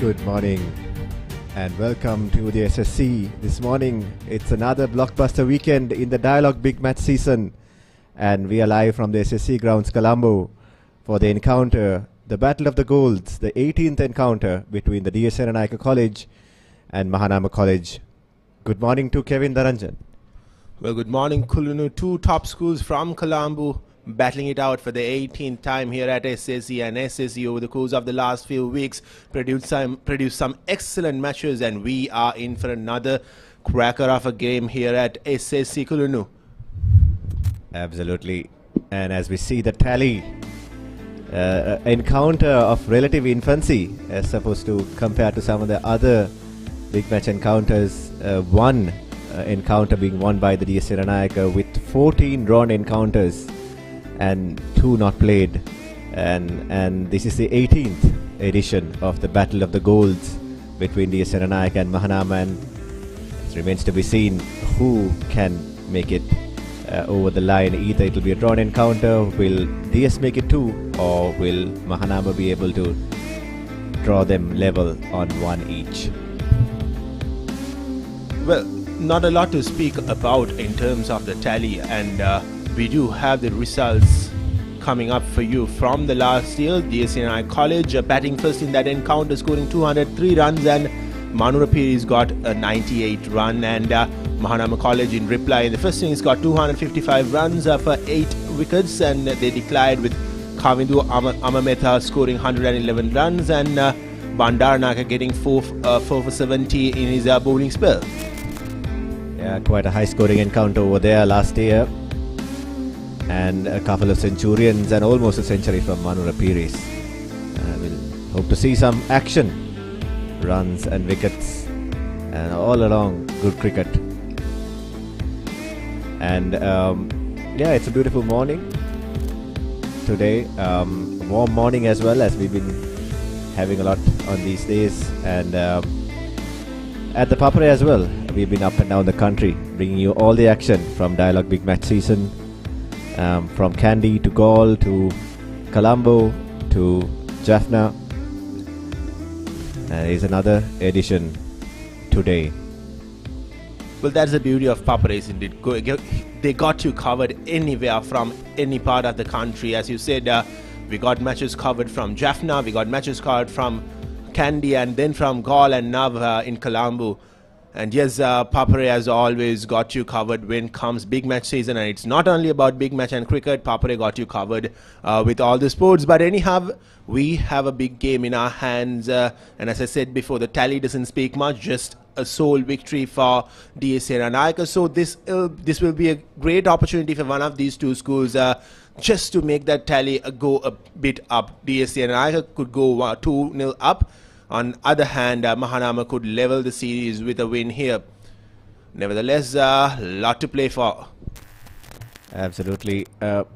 Good morning and welcome to the SSC. This morning it's another blockbuster weekend in the Dialog big match season, and we are live from the SSC grounds Colombo for the encounter, the Battle of the Golds, the 18th encounter between the Senanayake College and Mahanama College. Good morning to Kevin Dharanjan. Well, good morning, Kulunu. Two top schools from Colombo battling it out for the 18th time here at SSC, and SSC over the course of the last few weeks produced some excellent matches, and we are in for another cracker of a game here at SSC Kulunu. Absolutely. And as we see the tally, encounter of relative infancy as opposed to compared to some of the other big match encounters, one encounter being won by the Senanayake with 14 drawn encounters and 2 not played, and this is the 18th edition of the Battle of the Golds between Senanayake and Mahanama, and it remains to be seen who can make it over the line. Either it will be a drawn encounter, will DS make it 2, or will Mahanama be able to draw them level on 1 each? Well, not a lot to speak about in terms of the tally, and we do have the results coming up for you from the last year. Senanayake College batting first in that encounter, scoring 203 runs, and Manurapiri's got a 98 run, and Mahanama College in reply in the first innings got 255 runs for 8 wickets, and they declared with Kavindu Amametha scoring 111 runs, and Bandaranaka getting 4 for 70 in his bowling spell. Yeah, quite a high scoring encounter over there last year, and a couple of centurions and almost a century from Manurapiri's. We'll hope to see some action, runs and wickets, and all along good cricket. And yeah, it's a beautiful morning today, warm morning as well, as we've been having a lot on these days, and at the Papare as well. We've been up and down the country bringing you all the action from Dialog big match season, from Kandy to Gaul to Colombo to Jaffna. Here's another edition today. Well, that's the beauty of Papare, isn't it? They got you covered anywhere from any part of the country. As you said, we got matches covered from Jaffna, we got matches covered from Kandy, and then from Gaul, and now in Colombo. And yes, Papare has always got you covered when comes big match season, and it's not only about big match and cricket. Papare got you covered with all the sports. But anyhow, we have a big game in our hands, and as I said before, the tally doesn't speak much, just a sole victory for Senanayake. So this will be a great opportunity for one of these two schools just to make that tally go a bit up. Senanayake could go 2-0 up. On other hand, Mahanama could level the series with a win here. Nevertheless, a lot to play for. Absolutely. A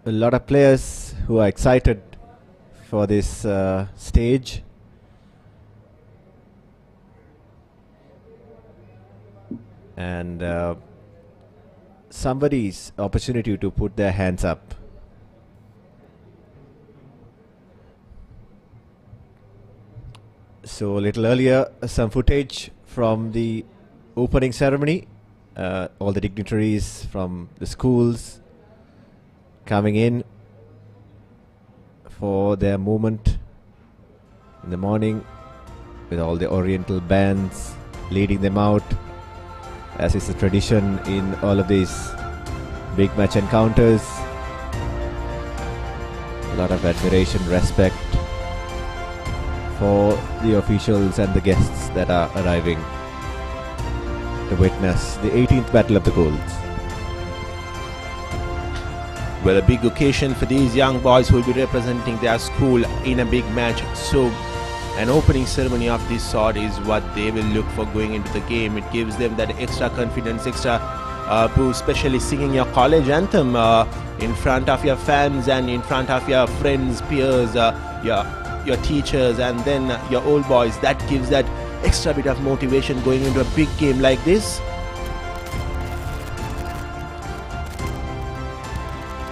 lot of players who are excited for this stage. And somebody's opportunity to put their hands up. So a little earlier, some footage from the opening ceremony. All the dignitaries from the schools coming in for their moment in the morning, with all the oriental bands leading them out, as is the tradition in all of these big match encounters. A lot of admiration, respect for the officials and the guests that are arriving to witness the 18th Battle of the Golds. Well, a big occasion for these young boys who will be representing their school in a big match. So an opening ceremony of this sort is what they will look for going into the game. It gives them that extra confidence, extra boost, especially singing your college anthem in front of your fans and in front of your friends, peers, your teachers, and then your old boys. That gives that extra bit of motivation going into a big game like this.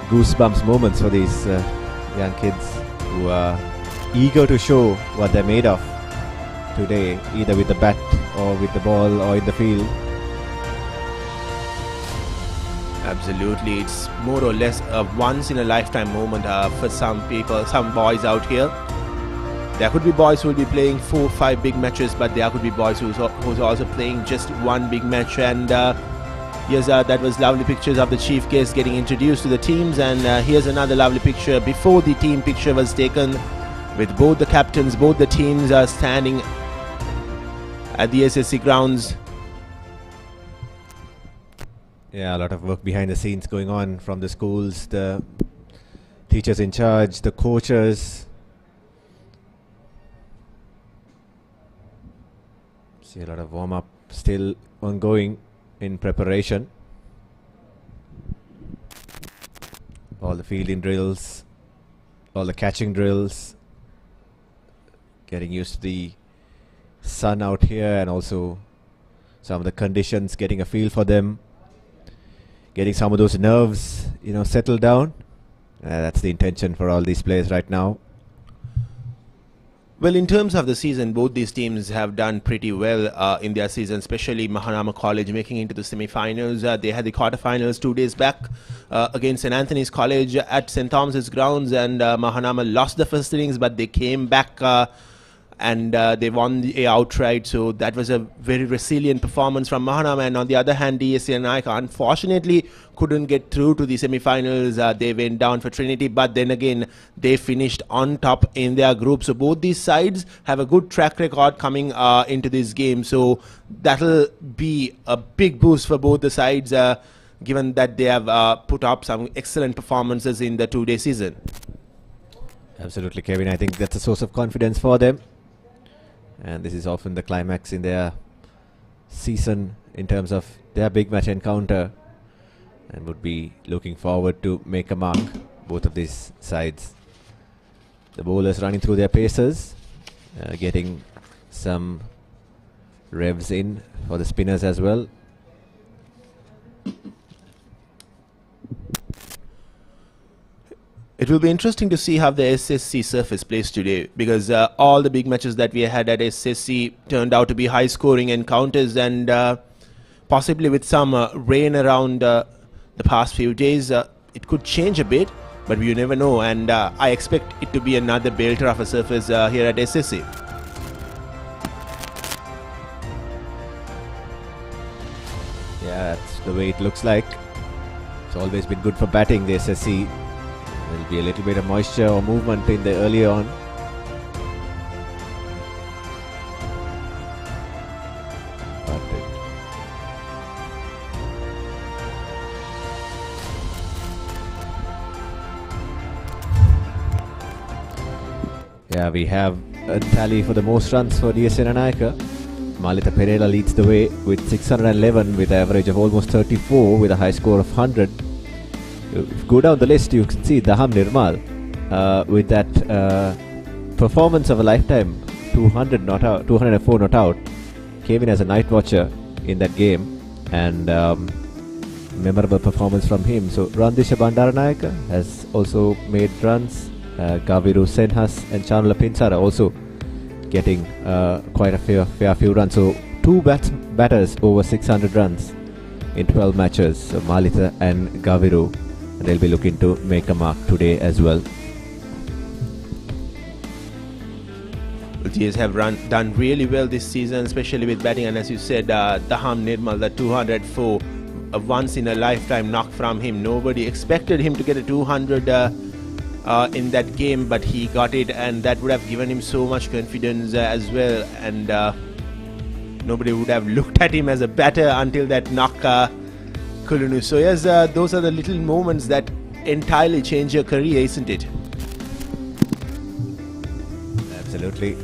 Goosebumps moments for these young kids who are eager to show what they're made of. today, either with the bat or with the ball or in the field. Absolutely, it's more or less a once-in-a-lifetime moment for some people, some boys out here. There could be boys who will be playing 4 or 5 big matches, but there could be boys who's also playing just one big match. And yes, that was lovely pictures of the chief guest getting introduced to the teams. And here's another lovely picture before the team picture was taken, with both the captains, both the teams are standing at the SSC grounds. Yeah, a lot of work behind the scenes going on from the schools, the teachers in charge, the coaches. See a lot of warm-up still ongoing in preparation. All the fielding drills, all the catching drills, getting used to the sun out here and also some of the conditions, getting a feel for them, getting some of those nerves, settled down. That's the intention for all these players right now. Well, in terms of the season, both these teams have done pretty well in their season, especially Mahanama College making into the semi-finals. They had the quarterfinals 2 days back against St. Anthony's College at St. Thomas's grounds, and Mahanama lost the first innings, but they came back and they won the outright. So that was a very resilient performance from Mahanama. And on the other hand, Senanayake unfortunately couldn't get through to the semi-finals. They went down for Trinity, but then again they finished on top in their group. So both these sides have a good track record coming into this game. So that'll be a big boost for both the sides, given that they have put up some excellent performances in the 2-day season. Absolutely, Kevin. I think that's a source of confidence for them. And this is often the climax in their season in terms of their big match encounter, and would be looking forward to make a mark, both of these sides. The bowlers running through their paces, getting some revs in for the spinners as well. It will be interesting to see how the SSC surface plays today, because all the big matches that we had at SSC turned out to be high-scoring encounters, and possibly with some rain around the past few days, it could change a bit, but you never know. And I expect it to be another belter of a surface here at SSC. Yeah, that's the way it looks like. It's always been good for batting, the SSC. There'll be a little bit of moisture or movement in the early on. Yeah, we have a tally for the most runs for Senanayake. Malita Pereira leads the way with 611 with an average of almost 34 with a high score of 100. If you go down the list, you can see Daham Nirmal with that performance of a lifetime, 200 not out, 204 not out. Came in as a night watcher in that game, and memorable performance from him. So Randisha Bandaranayake has also made runs. Gaviru Senhas and Chanula Pinsara also getting quite a fair few runs. So two batters over 600 runs in 12 matches. So Malita and Gaviru. They'll be looking to make a mark today as well. GS have done really well this season, especially with batting. And as you said, Daham Nirmal, the 204, a once-in-a-lifetime knock from him. Nobody expected him to get a 200 in that game, but he got it, and that would have given him so much confidence as well. And nobody would have looked at him as a batter until that knock. Kulunu. So yes, those are the little moments that entirely change your career, isn't it? Absolutely.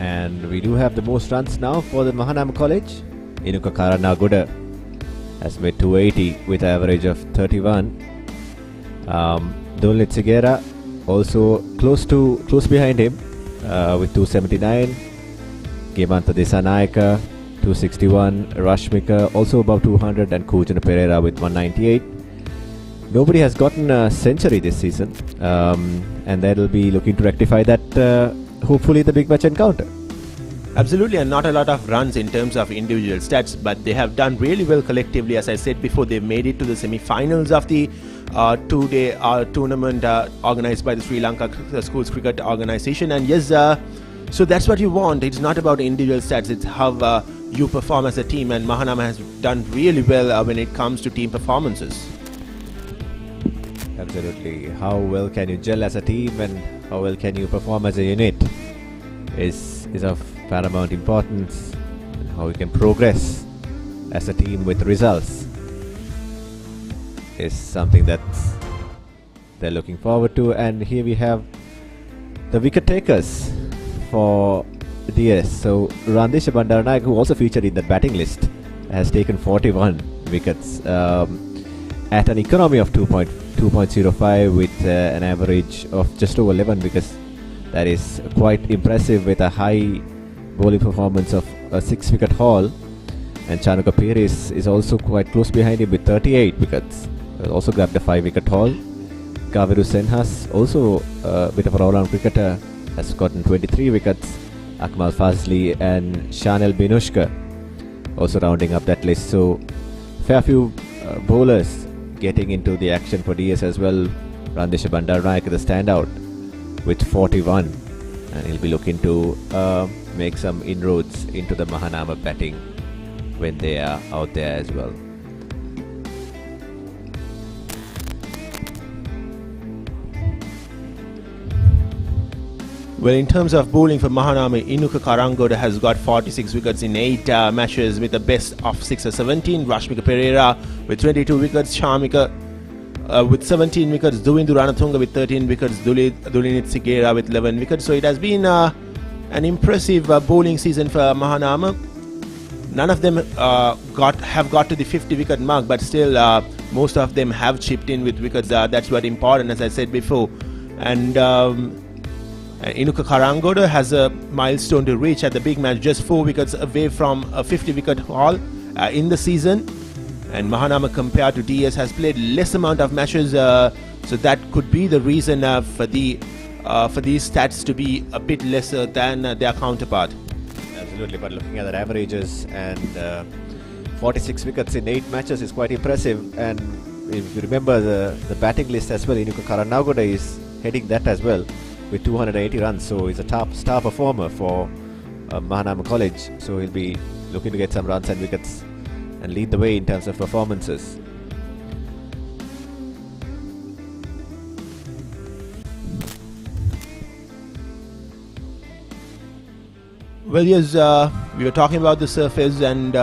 And we do have the most runs now for the Mahanama College. Inuka Karanaguda has made 280 with an average of 31. Dunlit Sigera also close behind him with 279. Gemanta Desanayake 261, Rashmika also above 200, and Kujana Pereira with 198. nobody has gotten a century this season, and they'll be looking to rectify that hopefully the big match encounter. Absolutely, and not a lot of runs in terms of individual stats, but they have done really well collectively. As I said before, they've made it to the semi-finals of the two-day tournament organized by the Sri Lanka Schools Cricket Organisation. And yes, so that's what you want. It's not about individual stats, it's how you perform as a team, and Mahanama has done really well when it comes to team performances. Absolutely. How well can you gel as a team and how well can you perform as a unit is of paramount importance, and how you can progress as a team with results is something that they're looking forward to. And here we have the wicket takers for DS. So Randisha Bandaranaike, who also featured in that batting list, has taken 41 wickets at an economy of 2.05 with an average of just over 11 wickets. That is quite impressive with a high bowling performance of a 6-wicket haul. And Chanuka Pires is also quite close behind him with 38 wickets. Also grabbed a 5-wicket haul. Kaviru Senhas, also a bit of a all-round cricketer, has gotten 23 wickets. Akmal Fazli and Shanel Binushka also rounding up that list. So fair few bowlers getting into the action for DS as well. Randisha Bandaranaike, the standout, with 41, and he'll be looking to make some inroads into the Mahanama batting when they are out there as well. Well, in terms of bowling for Mahanama, Inuka Karangoda has got 46 wickets in 8 matches with a best of 6 or 17. Rashmika Pereira with 22 wickets. Shamika with 17 wickets. Duvindu Ranatunga with 13 wickets. Dulinit Sigera with 11 wickets. So it has been an impressive bowling season for Mahanama. None of them have got to the 50 wicket mark, but still most of them have chipped in with wickets. That's what important, as I said before. And Inuka Karangoda has a milestone to reach at the big match, just 4 wickets away from a 50-wicket haul in the season. And Mahanama, compared to DS, has played less amount of matches, so that could be the reason for these stats to be a bit lesser than their counterpart. Absolutely, but looking at their averages, and 46 wickets in 8 matches is quite impressive. And if you remember the batting list as well, Inuka Karangoda is heading that as well with 280 runs, so he's a top star performer for Mahanama College. So he'll be looking to get some runs and wickets and lead the way in terms of performances. Well, yes, we were talking about the surface, and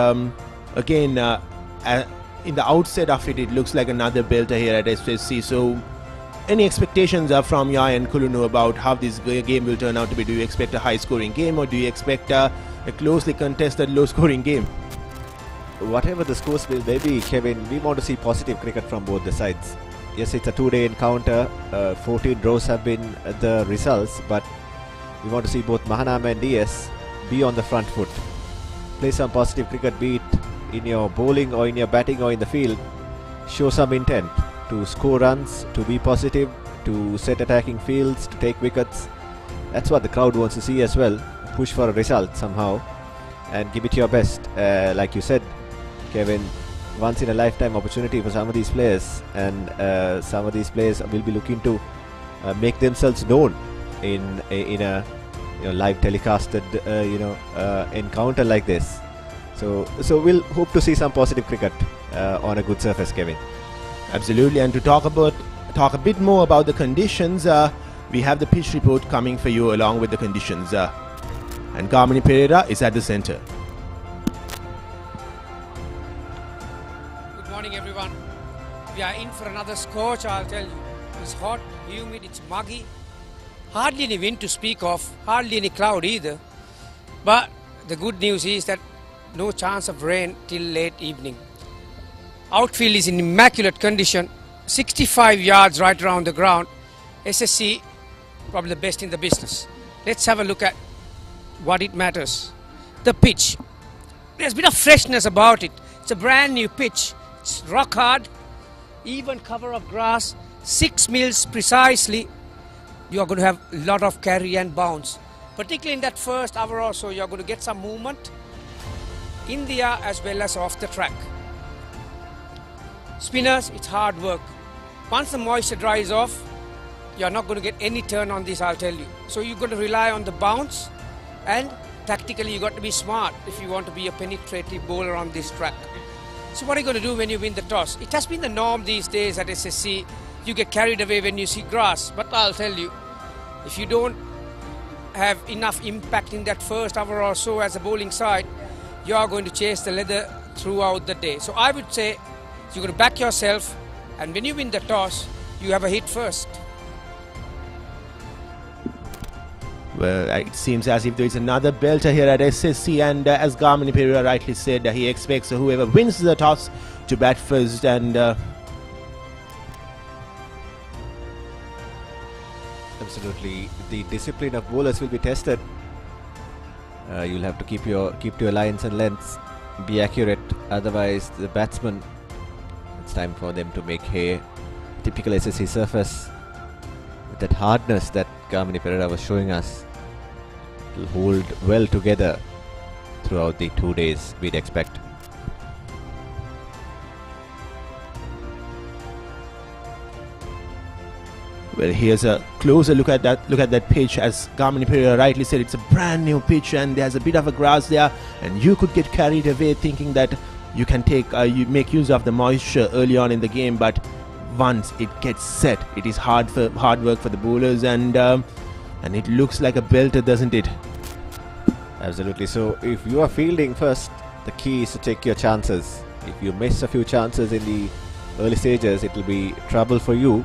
again, in the outset of it, it looks like another belter here at SSC. So any expectations are from Yai and Kulunu about how this game will turn out to be? Do you expect a high-scoring game, or do you expect a closely contested, low-scoring game? Whatever the scores will be, Kevin, we want to see positive cricket from both the sides. Yes, it's a 2-day encounter. 14 draws have been the results, but we want to see both Mahanama and DS be on the front foot. Play some positive cricket, be it in your bowling or in your batting or in the field. Show some intent to score runs, to be positive, to set attacking fields, to take wickets. That's what the crowd wants to see as well. Push for a result somehow and give it your best. Like you said, Kevin, once in a lifetime opportunity for some of these players, and some of these players will be looking to make themselves known in a live telecasted encounter like this. So we'll hope to see some positive cricket on a good surface, Kevin. Absolutely, and to talk a bit more about the conditions, we have the pitch report coming for you along with the conditions. And Kamini Pereira is at the center. Good morning, everyone. We are in for another scorch, I'll tell you. It's hot, humid, it's muggy. Hardly any wind to speak of, hardly any cloud either. But the good news is that no chance of rain till late evening. Outfield is in immaculate condition, 65 yards right around the ground. SSC, probably the best in the business. Let's have a look at what it matters. The pitch. There's a bit of freshness about it. It's a brand new pitch. It's rock hard. even cover of grass, 6 mils precisely, you are going to have a lot of carry and bounce. Particularly in that first hour or so, you are going to get some movement in the air as well as off the track. Spinners, it's hard work. Once the moisture dries off, you're not going to get any turn on this, I'll tell you. So you're going to rely on the bounce, and tactically you got to be smart if you want to be a penetrative bowler on this track. So what are you going to do when you win the toss? It has been the norm these days at SSC. You get carried away when you see grass. But I'll tell you, if you don't have enough impact in that first hour or so as a bowling side, you are going to chase the leather throughout the day. So I would say you're going to back yourself, and when you win the toss, you have a hit first. Well, it seems as if there is another belter here at SSC, and as Garmini Pereira rightly said, he expects whoever wins the toss to bat first, and absolutely, the discipline of bowlers will be tested. You'll have to keep to your lines and lengths, be accurate. Otherwise, the batsman, it's time for them to make hay. Typical SSC surface, with that hardness that Garmini Pereira was showing us, will hold well together throughout the 2 days, we'd expect. well, here's a closer look at that pitch. As Garmini Pereira rightly said, it's a brand new pitch, and there's a bit of a grass there, and you could get carried away thinking that you can you make use of the moisture early on in the game, but once it gets set, it is hard work for the bowlers, and it looks like a belter, doesn't it? Absolutely. So if you are fielding first, the key is to take your chances. If you miss a few chances in the early stages, it will be trouble for you.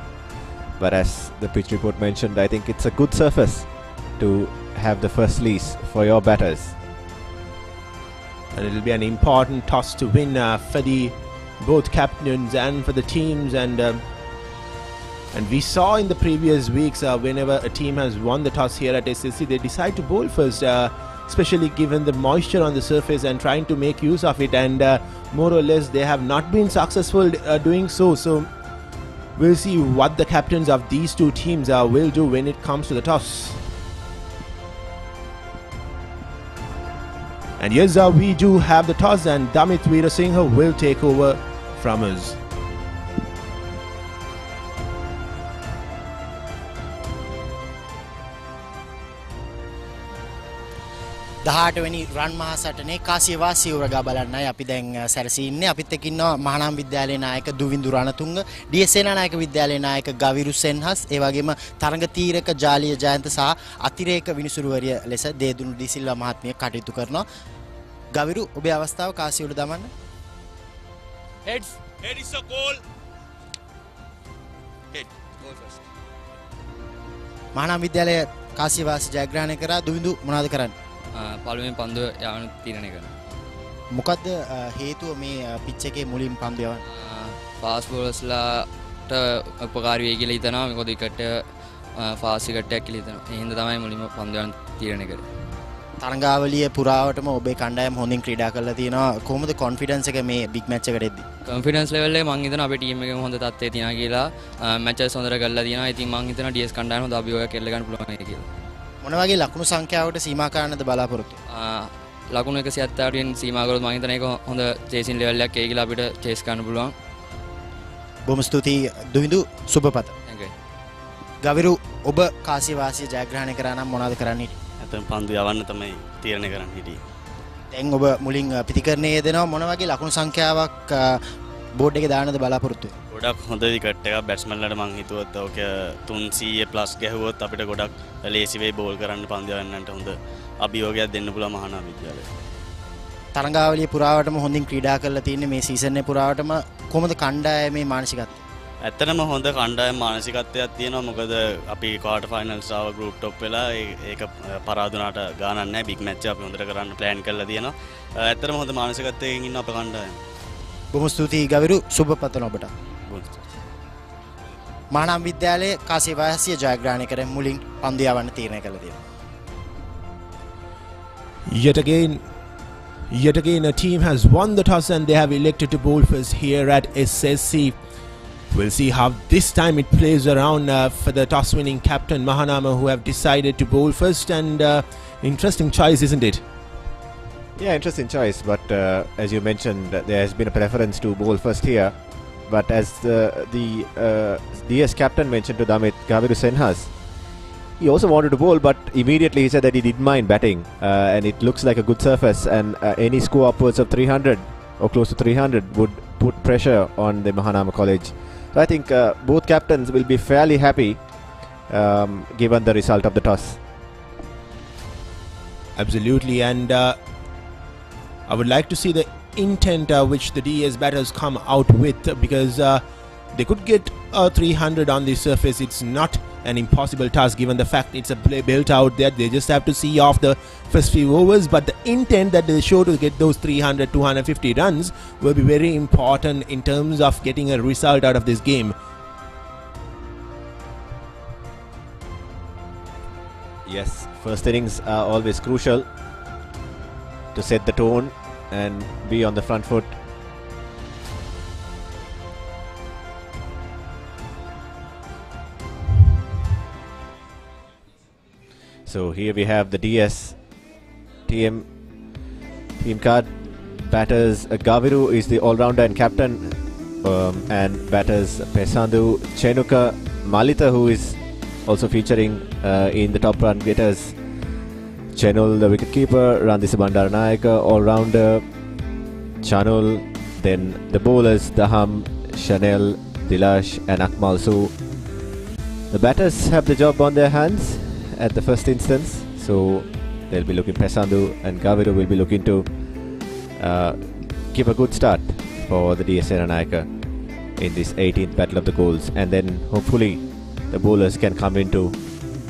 But as the pitch report mentioned, I think it's a good surface to have the first lease for your batters. And it will be an important toss to win for both captains and for the teams, and we saw in the previous weeks whenever a team has won the toss here at SSC, they decide to bowl first, especially given the moisture on the surface and trying to make use of it, and more or less they have not been successful doing so. So we'll see what the captains of these two teams will do when it comes to the toss. And yes, we do have the toss, and Damit Veerasinghe will take over from us. දහටවැනි රන් මහසටනේ කාසියවාසී උරගා බලන්නයි අපි දැන් සැරසී ඉන්නේ. අපිත් එක්ක ඉන්නවා මහානාම විද්‍යාලයේ නායක දුවින්දු Ranatunga, D.S.. Senanayake විද්‍යාලයේ නායක ගවිරු සෙන්හස්, ඒ වගේම තරඟ තීරක ජාලිය ජයන්ත සහ අතිරේක විනිසුරුවරිය ලෙස දේදුණු ඩී සිල්වා මහත්මිය කටයුතු කරනවා. ගවිරු, ඔබේ අවස්ථාව කාසියුල දමන්න. Heads. Head is a goal. Head. Goal first. Mahanama විද්‍යාලය කාසියවාසී ජයග්‍රහණය කරා. දුවින්දු මොනවද කරන්නේ? පළවෙනි පන්දුව යවන තීරණය කරනවා. මොකද්ද හේතුව මේ පිච් එකේ මුලින් පන්දු යවන්න? ෆාස්ට් බෝලර්ස්ලාට උපකාරී වෙයි කියලා හිතනවා. මොකද විකට් ෆාස්ට් විකට් එකක් කියලා හිතනවා. ඒ හින්දා තමයි මුලින්ම පන්දු යවන තීරණය කරේ. තරඟාවලිය පුරාවටම ඔබේ කණ්ඩායම හොඳින් ක්‍රීඩා කරලා තියෙනවා. කොහොමද කොන්ෆිඩන්ස් එක මේ බිග් මැච් එකට එද්දි? කොන්ෆිඩන්ස් ලෙවල් එක මම හිතනවා අපේ ටීම් එකේ හොඳ තත්ත්වයේ තියෙනවා කියලා. මැචස් හොඳට කරලා තියෙනවා. ඉතින් මම හිතනවා ඩීඑස් කණ්ඩායම හොඳ අභියෝගයක් එල්ල ගන්න පුළුවන් කියලා. මොන වගේ ලකුණු සංඛ්‍යාවකට සීමා කරන්නද බලාපොරොත්තු? ලකුණු 178න් සීමා කරොත් මම හිතනවා ඒක හොඳ චේසින් ලෙවල් එකක් ඒ කියලා අපිට චේස් කරන්න පුළුවන්. බොහොම ස්තුතියි දුවිඳු, සුබපත. Thank you. ගවිරු, ඔබ කාසියවාසී ජයග්‍රහණය කරා නම් මොනවද කරන්න හිටියේ? ඇතම් පන්දු යවන්න තමයි තීරණය කරන්න හිටියේ. දැන් ඔබ මුලින් පිටිකරණයේ යෙදෙනවා. මොන වගේ ලකුණු සංඛ්‍යාවක් බෝඩ් එකේ දාන්නද බලාපොරොත්තු වෙන්නේ? ගොඩක් හොඳ විකට් එකක් බැට්ස්මන්ලට මං හිතුවත් ඕක 300+ ගැහුවොත් අපිට ගොඩක් ලේසි වෙයි බෝල් කරන්න පන්දු යවන්නන්ට හොඳ අභියෝගයක් දෙන්න පුළුවන් මහානාම විද්‍යාලයට. තරඟාවලිය පුරාවටම හොඳින් ක්‍රීඩා කරලා තියෙන්නේ. මේ සීසන් එක පුරාවටම කොහොමද කණ්ඩායමේ මානසිකත්වය? ඇත්තටම හොඳ කණ්ඩායම මානසිකත්වයක් තියෙනවා. මොකද අපි ක්වාටර් ෆයිනල්ස් ආව ගෲප් টොප් වෙලා ඒක පරාදුනාට ගානක් නැහැ. බිග් මැච් එක අපි හොඳට කරන්න ප්ලෑන් කරලා තියෙනවා. ඇත්තටම හොඳ මානසිකත්වයකින් ඉන්න අපේ කණ්ඩායම. බොහොම ස්තුතියි ගවිරු, සුබපතන ඔබට. මහානාම විද්‍යාලයේ කාසියවාසී ජයග්‍රහණය කර මුලින් පන්දු යවන්න තීරණය කළා තියෙනවා. Yet again, a team has won the toss and they have elected to bowl first here at SSC. We'll see how this time it plays around for the toss-winning captain Mahanama, who have decided to bowl first. And interesting choice, isn't it? Yeah, interesting choice. But as you mentioned, there has been a preference to bowl first here. But as the DS captain mentioned to Damit, Gaviru Senhas, he also wanted to bowl, but immediately he said that he didn't mind batting. And it looks like a good surface, and any score upwards of 300 or close to 300 would put pressure on the Mahanama College. So I think both captains will be fairly happy given the result of the toss. Absolutely, and I would like to see the intent which the DS batters come out with, because they could get 300 on the surface. It's not an impossible task given the fact it's a play built out there. They just have to see off the first few overs, but the intent that they show to get those 300, 250 runs will be very important in terms of getting a result out of this game. Yes, first innings are always crucial to set the tone and be on the front foot. So here we have the DS team card. Batters Gaviru is the all-rounder and captain, and batters Pesandu Chenuka Malita, who is also featuring in the top run getters. Chenul, the wicketkeeper, Randisa Bandaranayaka, all-rounder, Chanul, then the bowlers Daham, Chanel, Dilash and Akmal. So the batters have the job on their hands at the first instance, so they'll be looking, Pesandu and Gaviru will be looking to give a good start for the DS Senanayake in this 18th Battle of the Goals, and then hopefully the bowlers can come into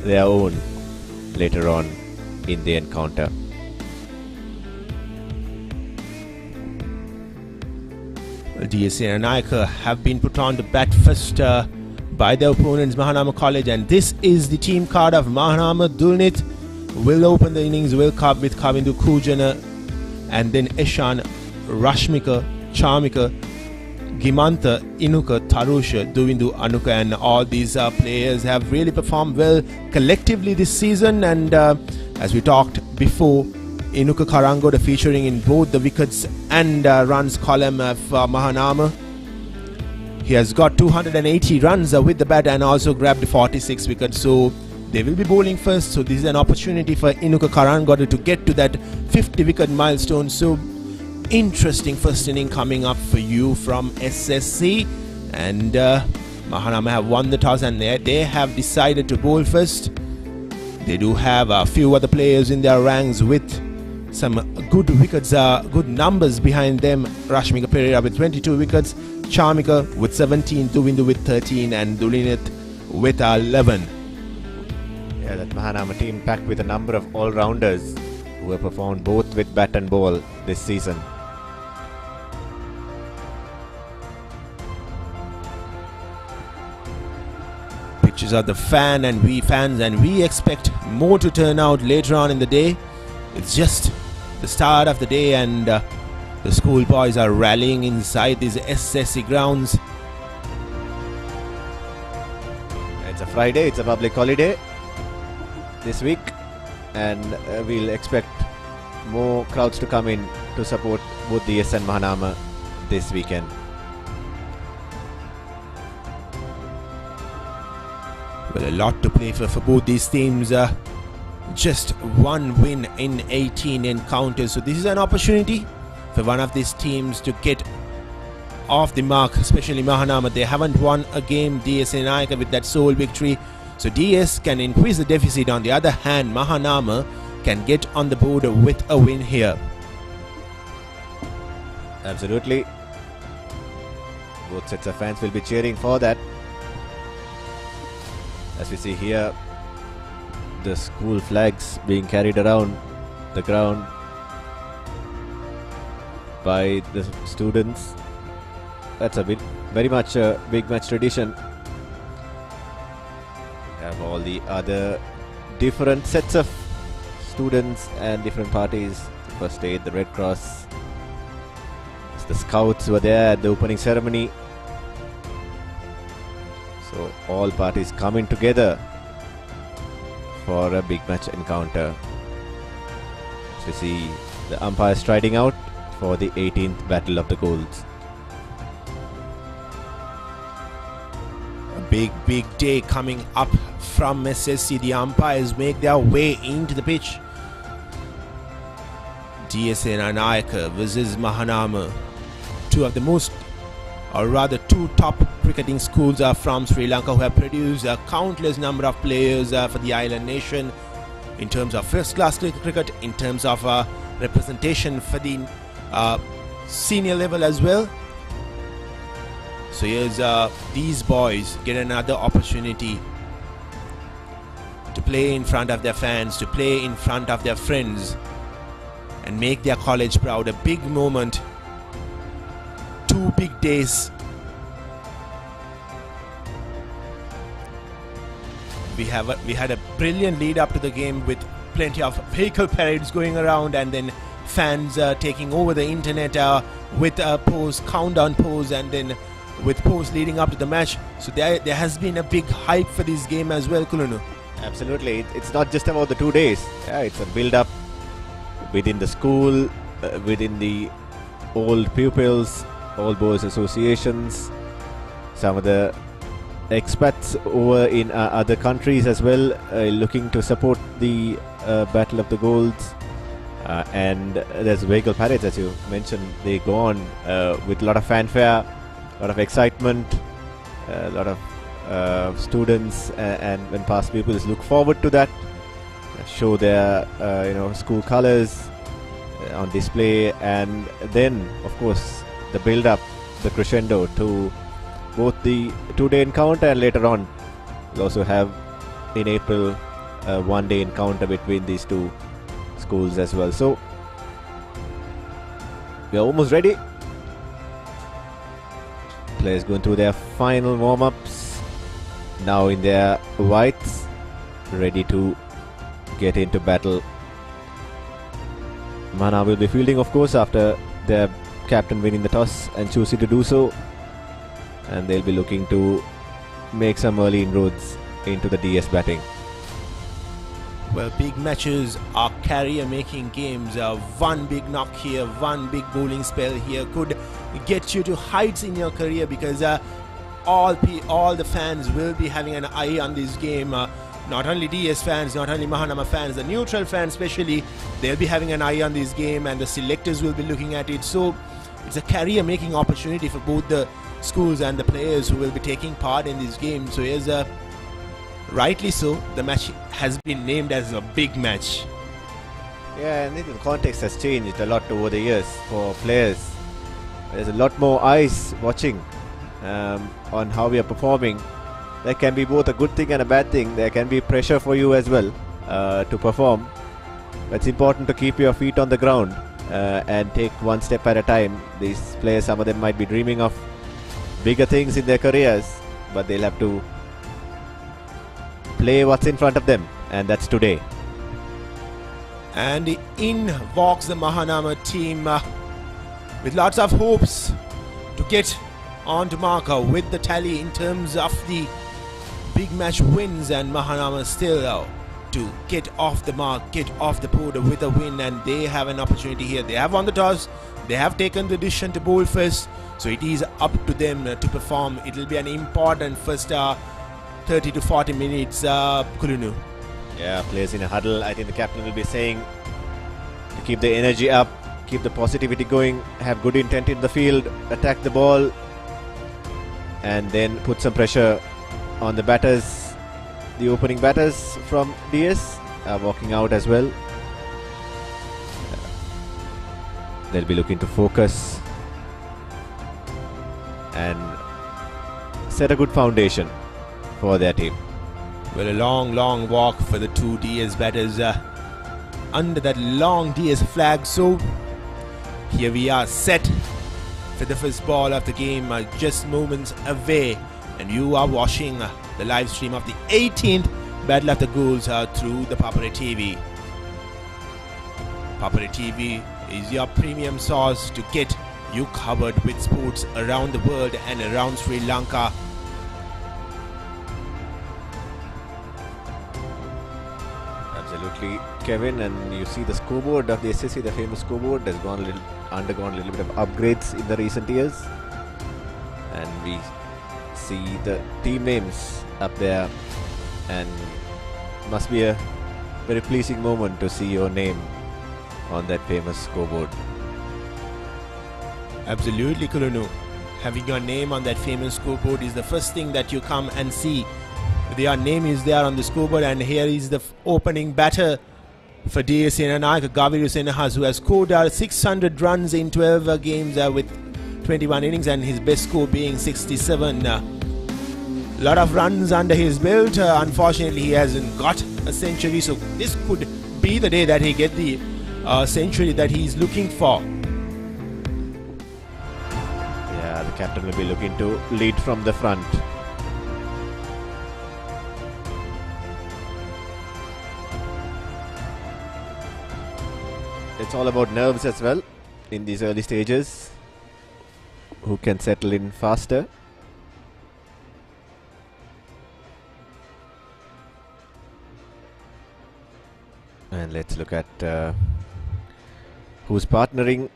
their own later on in the encounter. Well, DS Senanayake have been put on to bat first by their opponents Mahanama College, and this is the team card of Mahanama. Dulnit will open the innings, will come with Kavindu Kujana, and then Eshan, Rashmika, Charmika, Gimanta, Inuka, Tarusha, Duvindu, Anuka, and all these players have really performed well collectively this season. And as we talked before, Inuka Karangoda featuring in both the wickets and runs column of Mahanama. He has got 280 runs with the bat and also grabbed 46 wickets. So they will be bowling first. So this is an opportunity for Inuka Karangoda to get to that 50 wicket milestone. So interesting first inning coming up for you from SSC, and Mahanama have won the toss and they have decided to bowl first. They do have a few other players in their ranks with some good wickets, good numbers behind them. Rashmika Pereira with 22 wickets, Charmika with 17, Duvindu with 13 and Dulinit with 11. Yeah, that Mahanama team packed with a number of all-rounders who have performed both with bat and ball this season. Pictures of the fans, and we expect more to turn out later on in the day. It's just the start of the day, and the schoolboys are rallying inside these SSC grounds. It's a Friday, it's a public holiday this week, and we'll expect more crowds to come in to support both DS and Mahanama this weekend. Well, a lot to play for both these teams. Just one win in 18 encounters. So this is an opportunity for one of these teams to get off the mark, especially Mahanama. They haven't won a game, DS Senanayake, with that sole victory. So DS can increase the deficit. On the other hand, Mahanama can get on the board with a win here. Absolutely. Both sets of fans will be cheering for that. As we see here, the school flags being carried around the ground by the students. That's a bit, very much a big match tradition. Have all the other different sets of students and different parties. First aid, the Red Cross. The scouts were there at the opening ceremony. So all parties coming together for a big match encounter. So we see the umpire striding out for the 18th Battle of the Goals. A big day coming up from SSC. The umpires make their way into the pitch. Senanayake versus Mahanama. Two of the most, or rather two top cricketing schools are from Sri Lanka, who have produced a countless number of players for the island nation in terms of first class cricket, in terms of representation for the senior level as well. So here's these boys get another opportunity to play in front of their fans, to play in front of their friends, and make their college proud. A big moment, 2 big days. We had a brilliant lead up to the game with plenty of vehicle parades going around, and then fans taking over the internet with a countdown pose, and then with pose leading up to the match. So there has been a big hype for this game as well, Kulunu. Absolutely, it's not just about the 2 days. Yeah, it's a build-up within the school, within the old pupils, old boys associations, some of the expats over in other countries as well, looking to support the Battle of the Goals. And there's vehicle parades, as you mentioned. They go on with a lot of fanfare, a lot of excitement, a lot of students and past pupils look forward to that, show their school colors on display, and then of course the build up, the crescendo to both the 2-day encounter, and later on we'll also have in April a 1-day encounter between these two schools as well. So we are almost ready. Players going through their final warm-ups, now in their whites, ready to get into battle. Mahanama will be fielding, of course, after their captain winning the toss and choosing to do so, and they'll be looking to make some early inroads into the DS batting. Well, big matches are career-making games. One big knock here, one big bowling spell here could get you to heights in your career, because all the fans will be having an eye on this game. Not only DS fans, not only Mahanama fans, the neutral fans especially, they'll be having an eye on this game, and the selectors will be looking at it. So it's a career-making opportunity for both the schools and the players who will be taking part in this game. So here's rightly so, the match has been named as a big match. Yeah, and I think the context has changed a lot over the years for players. There's a lot more eyes watching on how we are performing. There can be both a good thing and a bad thing. There can be pressure for you as well to perform. It's important to keep your feet on the ground and take one step at a time. These players, some of them might be dreaming of bigger things in their careers, but they'll have to play what's in front of them, and that's today. And in walks the Mahanama team with lots of hopes to get onto marker with the tally in terms of the big match wins, and Mahanama still to get off the mark, get off the board with a win, and they have an opportunity here. They have won the toss, they have taken the decision to bowl first, so it is up to them to perform. It will be an important first 30 to 40 minutes, Kulunu. Yeah, players in a huddle. I think the captain will be saying to keep the energy up, keep the positivity going, have good intent in the field, attack the ball, and then put some pressure on the batters. The opening batters from DS are walking out as well. They'll be looking to focus and set a good foundation for their team. Well, a long walk for the two DS batters under that long DS flag. So here we are, set for the first ball of the game, just moments away, and you are watching the live stream of the 18th Battle of the Goals through the Papare TV. Papare TV is your premium source to get you covered with sports around the world and around Sri Lanka. Absolutely, Kevin, and you see the scoreboard of the SSC, the famous scoreboard, has undergone a little bit of upgrades in the recent years, and we see the team names up there, and must be a very pleasing moment to see your name on that famous scoreboard. Absolutely, Kulunu. Having your name on that famous scoreboard is the first thing that you come and see. Their name is there on the scoreboard, and here is the opening batter for DS Senanayake, Gaviru Senahas, who has scored 600 runs in 12 games with 21 innings, and his best score being 67. Lot of runs under his belt. Unfortunately, he hasn't got a century, so this could be the day that he get the century that he's looking for. Yeah, the captain will be looking to lead from the front. It's all about nerves as well in these early stages. Who can settle in faster? And let's look at who's partnering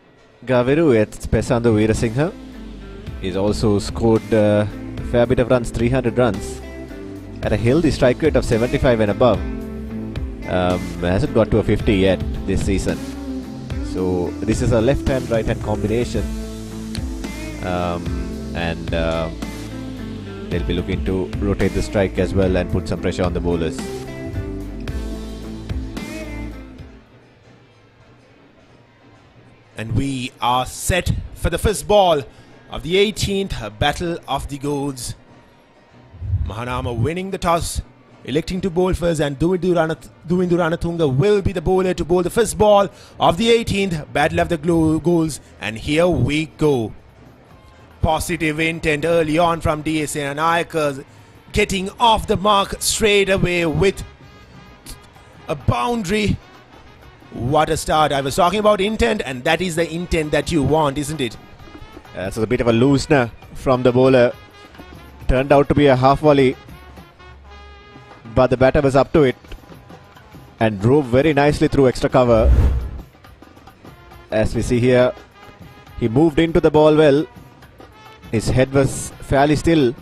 Gaviru. It's Pesandu Veerasinghe. He's also scored a fair bit of runs, 300 runs, at a healthy strike rate of 75 and above. Hasn't got to a 50 yet this season. So this is a left-hand, right-hand combination, and they'll be looking to rotate the strike as well and put some pressure on the bowlers. And we are set for the first ball of the 18th Battle of the Goals. Mahanama winning the toss, electing to bowl first, and Duvindu Ranatunga will be the bowler to bowl the first ball of the 18th Battle of the Goals. And here we go. Positive intent early on from DS Senanayake, getting off the mark straight away with a boundary. What a start. I was talking about intent, and that is the intent that you want, isn't it? So a bit of a loosener from the bowler. Turned out to be a half volley, but the batter was up to it and drove very nicely through extra cover. As we see here, he moved into the ball well. His head was fairly still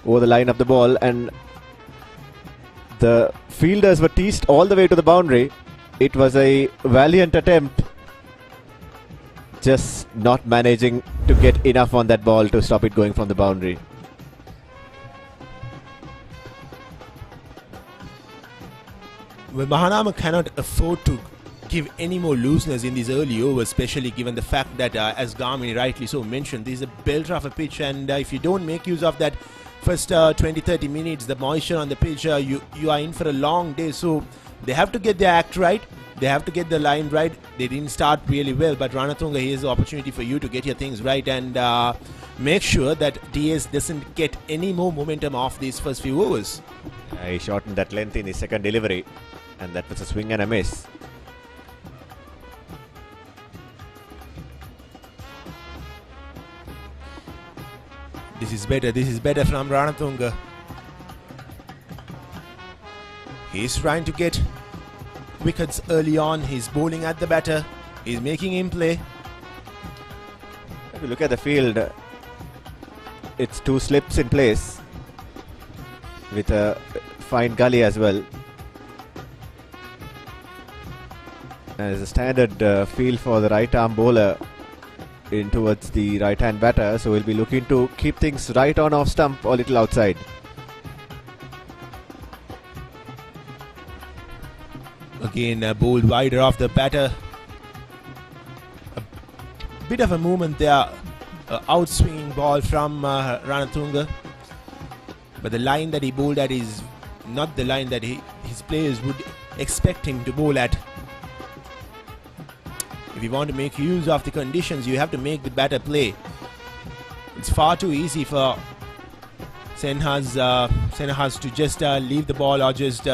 over the line of the ball, and the fielders were teased all the way to the boundary. It was a valiant attempt, just not managing to get enough on that ball to stop it going from the boundary. Well, Mahanama cannot afford to give any more looseness in these early overs, especially given the fact that, as Garmin rightly so mentioned, this is a belter of a pitch, and if you don't make use of that first 20-30 minutes, the moisture on the pitch, you are in for a long day. So they have to get their act right. They have to get the line right. They didn't start really well, but Ranatunga, here's the opportunity for you to get your things right and make sure that DS doesn't get any more momentum off these first few overs. He shortened that length in his second delivery, and that was a swing and a miss. This is better from Ranatunga. He's trying to get wickets early on. He's bowling at the batter. He's making him play. If you look at the field, it's two slips in place with a fine gully as well. As a standard field for the right arm bowler in towards the right hand batter, so we'll be looking to keep things right on off stump or a little outside. Again, bowled wider off the batter. A bit of a movement there. Outswinging ball from Ranatunga. But the line that he bowled at is not the line that his players would expect him to bowl at. If you want to make use of the conditions, you have to make the batter play. It's far too easy for Senahas to just leave the ball or just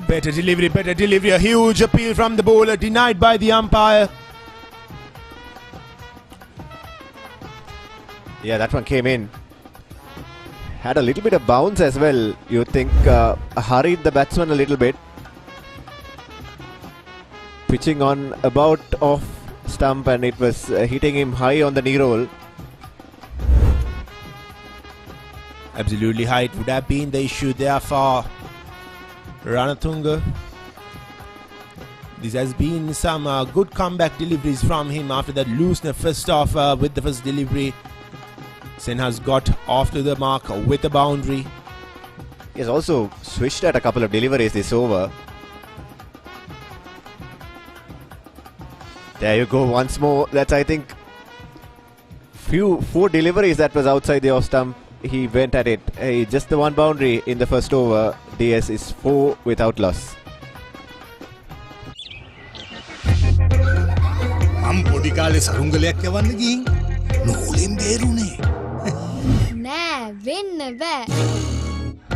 better delivery, a huge appeal from the bowler, denied by the umpire. Yeah, that one came in. Had a little bit of bounce as well. You think hurried the batsman a little bit. Pitching on about off stump and it was hitting him high on the knee roll. Absolutely high. It would have been the issue there for Ranatunga. This has been some good comeback deliveries from him after that loosener first off with the first delivery. Sen has got off to the mark with a boundary. He has also switched at a couple of deliveries this over. There you go once more. That's I think 4 deliveries that was outside the off stump. He went at it. Hey, just the one boundary in the first over. DS is 4 without loss. මම පොඩි කාලේ සරුංගලයක් යවන්න ගිහින් නෝලෙන් බේරුනේ. නෑ වෙන්න බෑ.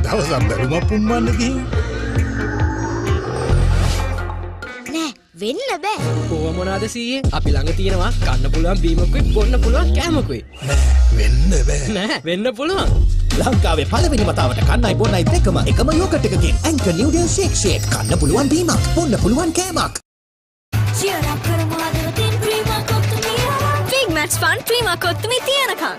දවසක් බැලුමක් පුම්බන්න ගිහින්. නෑ වෙන්න බෑ. කොහොම මොනවාද සීයේ? අපි ළඟ තියෙනවා කන්න පුළුවන් බීමකුයි බොන්න පුළුවන් කෑමකුයි. නෑ වෙන්න බෑ. නෑ වෙන්න පුළුවන්. ලංකාවේ පළවෙනි වතාවට කන්නයි බොන්නයි දෙකම එකම යෝගට් එකකින් ඇන්කර් නිව්ඩල් ෂේක් කන්න පුළුවන් බීමක් බොන්න පුළුවන් කෑමක්. Big match fun Prima Kottu Mee තියනකම්.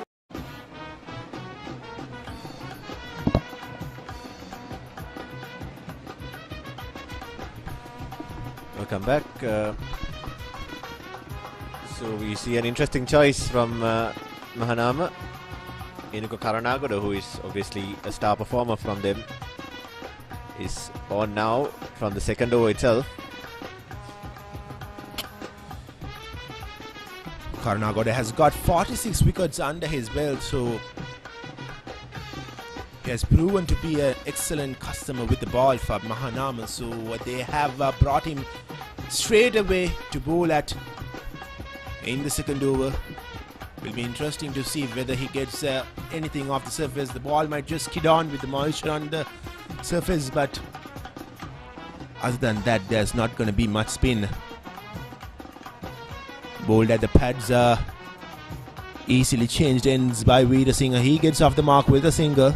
Welcome back. So we see an interesting choice from Mahanama. Inuko Karanagoda, who is obviously a star performer from them, is on now from the second over itself. Karanagoda has got 46 wickets under his belt, so he has proven to be an excellent customer with the ball for Mahanama. So they have brought him straight away to bowl at in the second over. Will be interesting to see whether he gets anything off the surface. The ball might just skid on with the moisture on the surface, but other than that, there's not going to be much spin. Bowled at the pads, easily changed ends by Veera Singh. He gets off the mark with a single.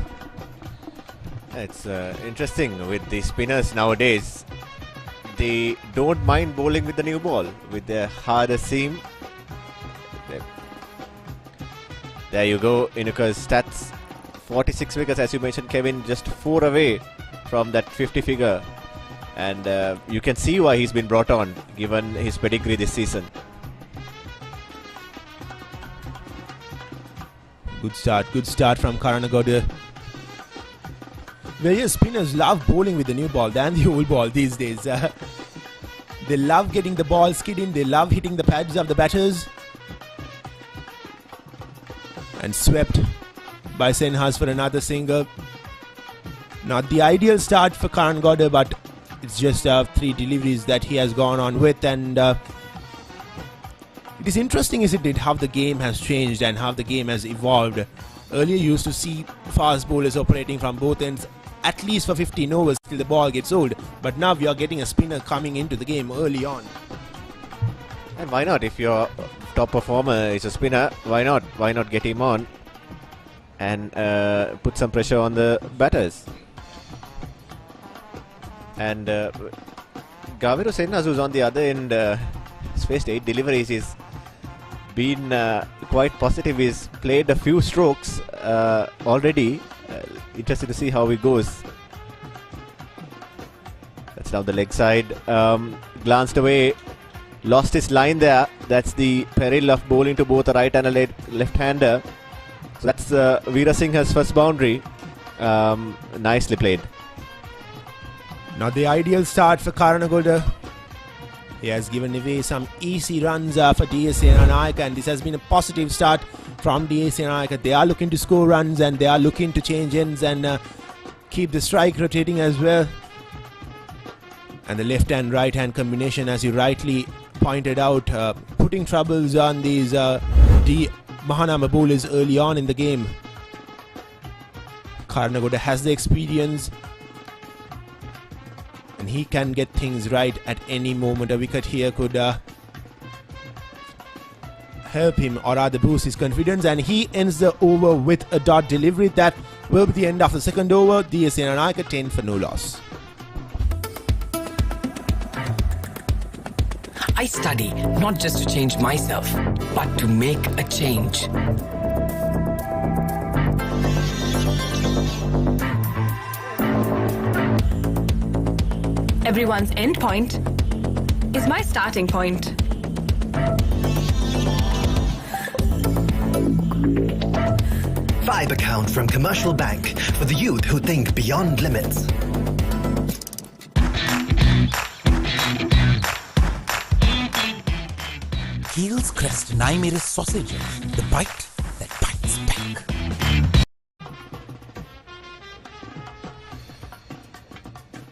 It's interesting with the spinners nowadays. They don't mind bowling with the new ball, with their harder seam. There you go, Inuka's stats. 46 wickets, as you mentioned, Kevin, just 4 away from that 50 figure. And you can see why he's been brought on, given his pedigree this season. Good start from Karanagoda. Various spinners love bowling with the new ball than the old ball these days. They love getting the ball skidding, they love hitting the pads of the batters. And swept by Senhas for another single. Not the ideal start for Karanagoda, but it's just 3 deliveries that he has gone on with. And it is interesting, isn't it, how the game has changed and how the game has evolved. Earlier you used to see fast bowlers operating from both ends at least for 15 overs till the ball gets old. But now we are getting a spinner coming into the game early on. And why not? If your top performer is a spinner, why not? Why not get him on and put some pressure on the batters? And Gaviru Sennas, who's on the other end, has faced 8 deliveries. He's been quite positive. He's played a few strokes already. Interested to see how he goes. That's down the leg side. Glanced away. Lost his line there. That's the peril of bowling to both a right and a left-hander. So that's Veera Singh's first boundary. Nicely played. Not the ideal start for Karanagoda. He has given away some easy runs for DS Senanayake, and this has been a positive start from DS Senanayake. They are looking to score runs and they are looking to change ends and keep the strike rotating as well. And the left and right hand combination, as you rightly pointed out, putting troubles on these Mahanama bowlers early on in the game. Karanagoda has the experience and he can get things right at any moment. A wicket here could help him or rather boost his confidence, and he ends the over with a dot delivery. That will be the end of the second over. DS Senanayake 10 for no loss. I study not just to change myself, but to make a change. Everyone's end point is my starting point. Vibe account from Commercial Bank for the youth who think beyond limits. Heels Crest and I made a sausages. The bite that bites back.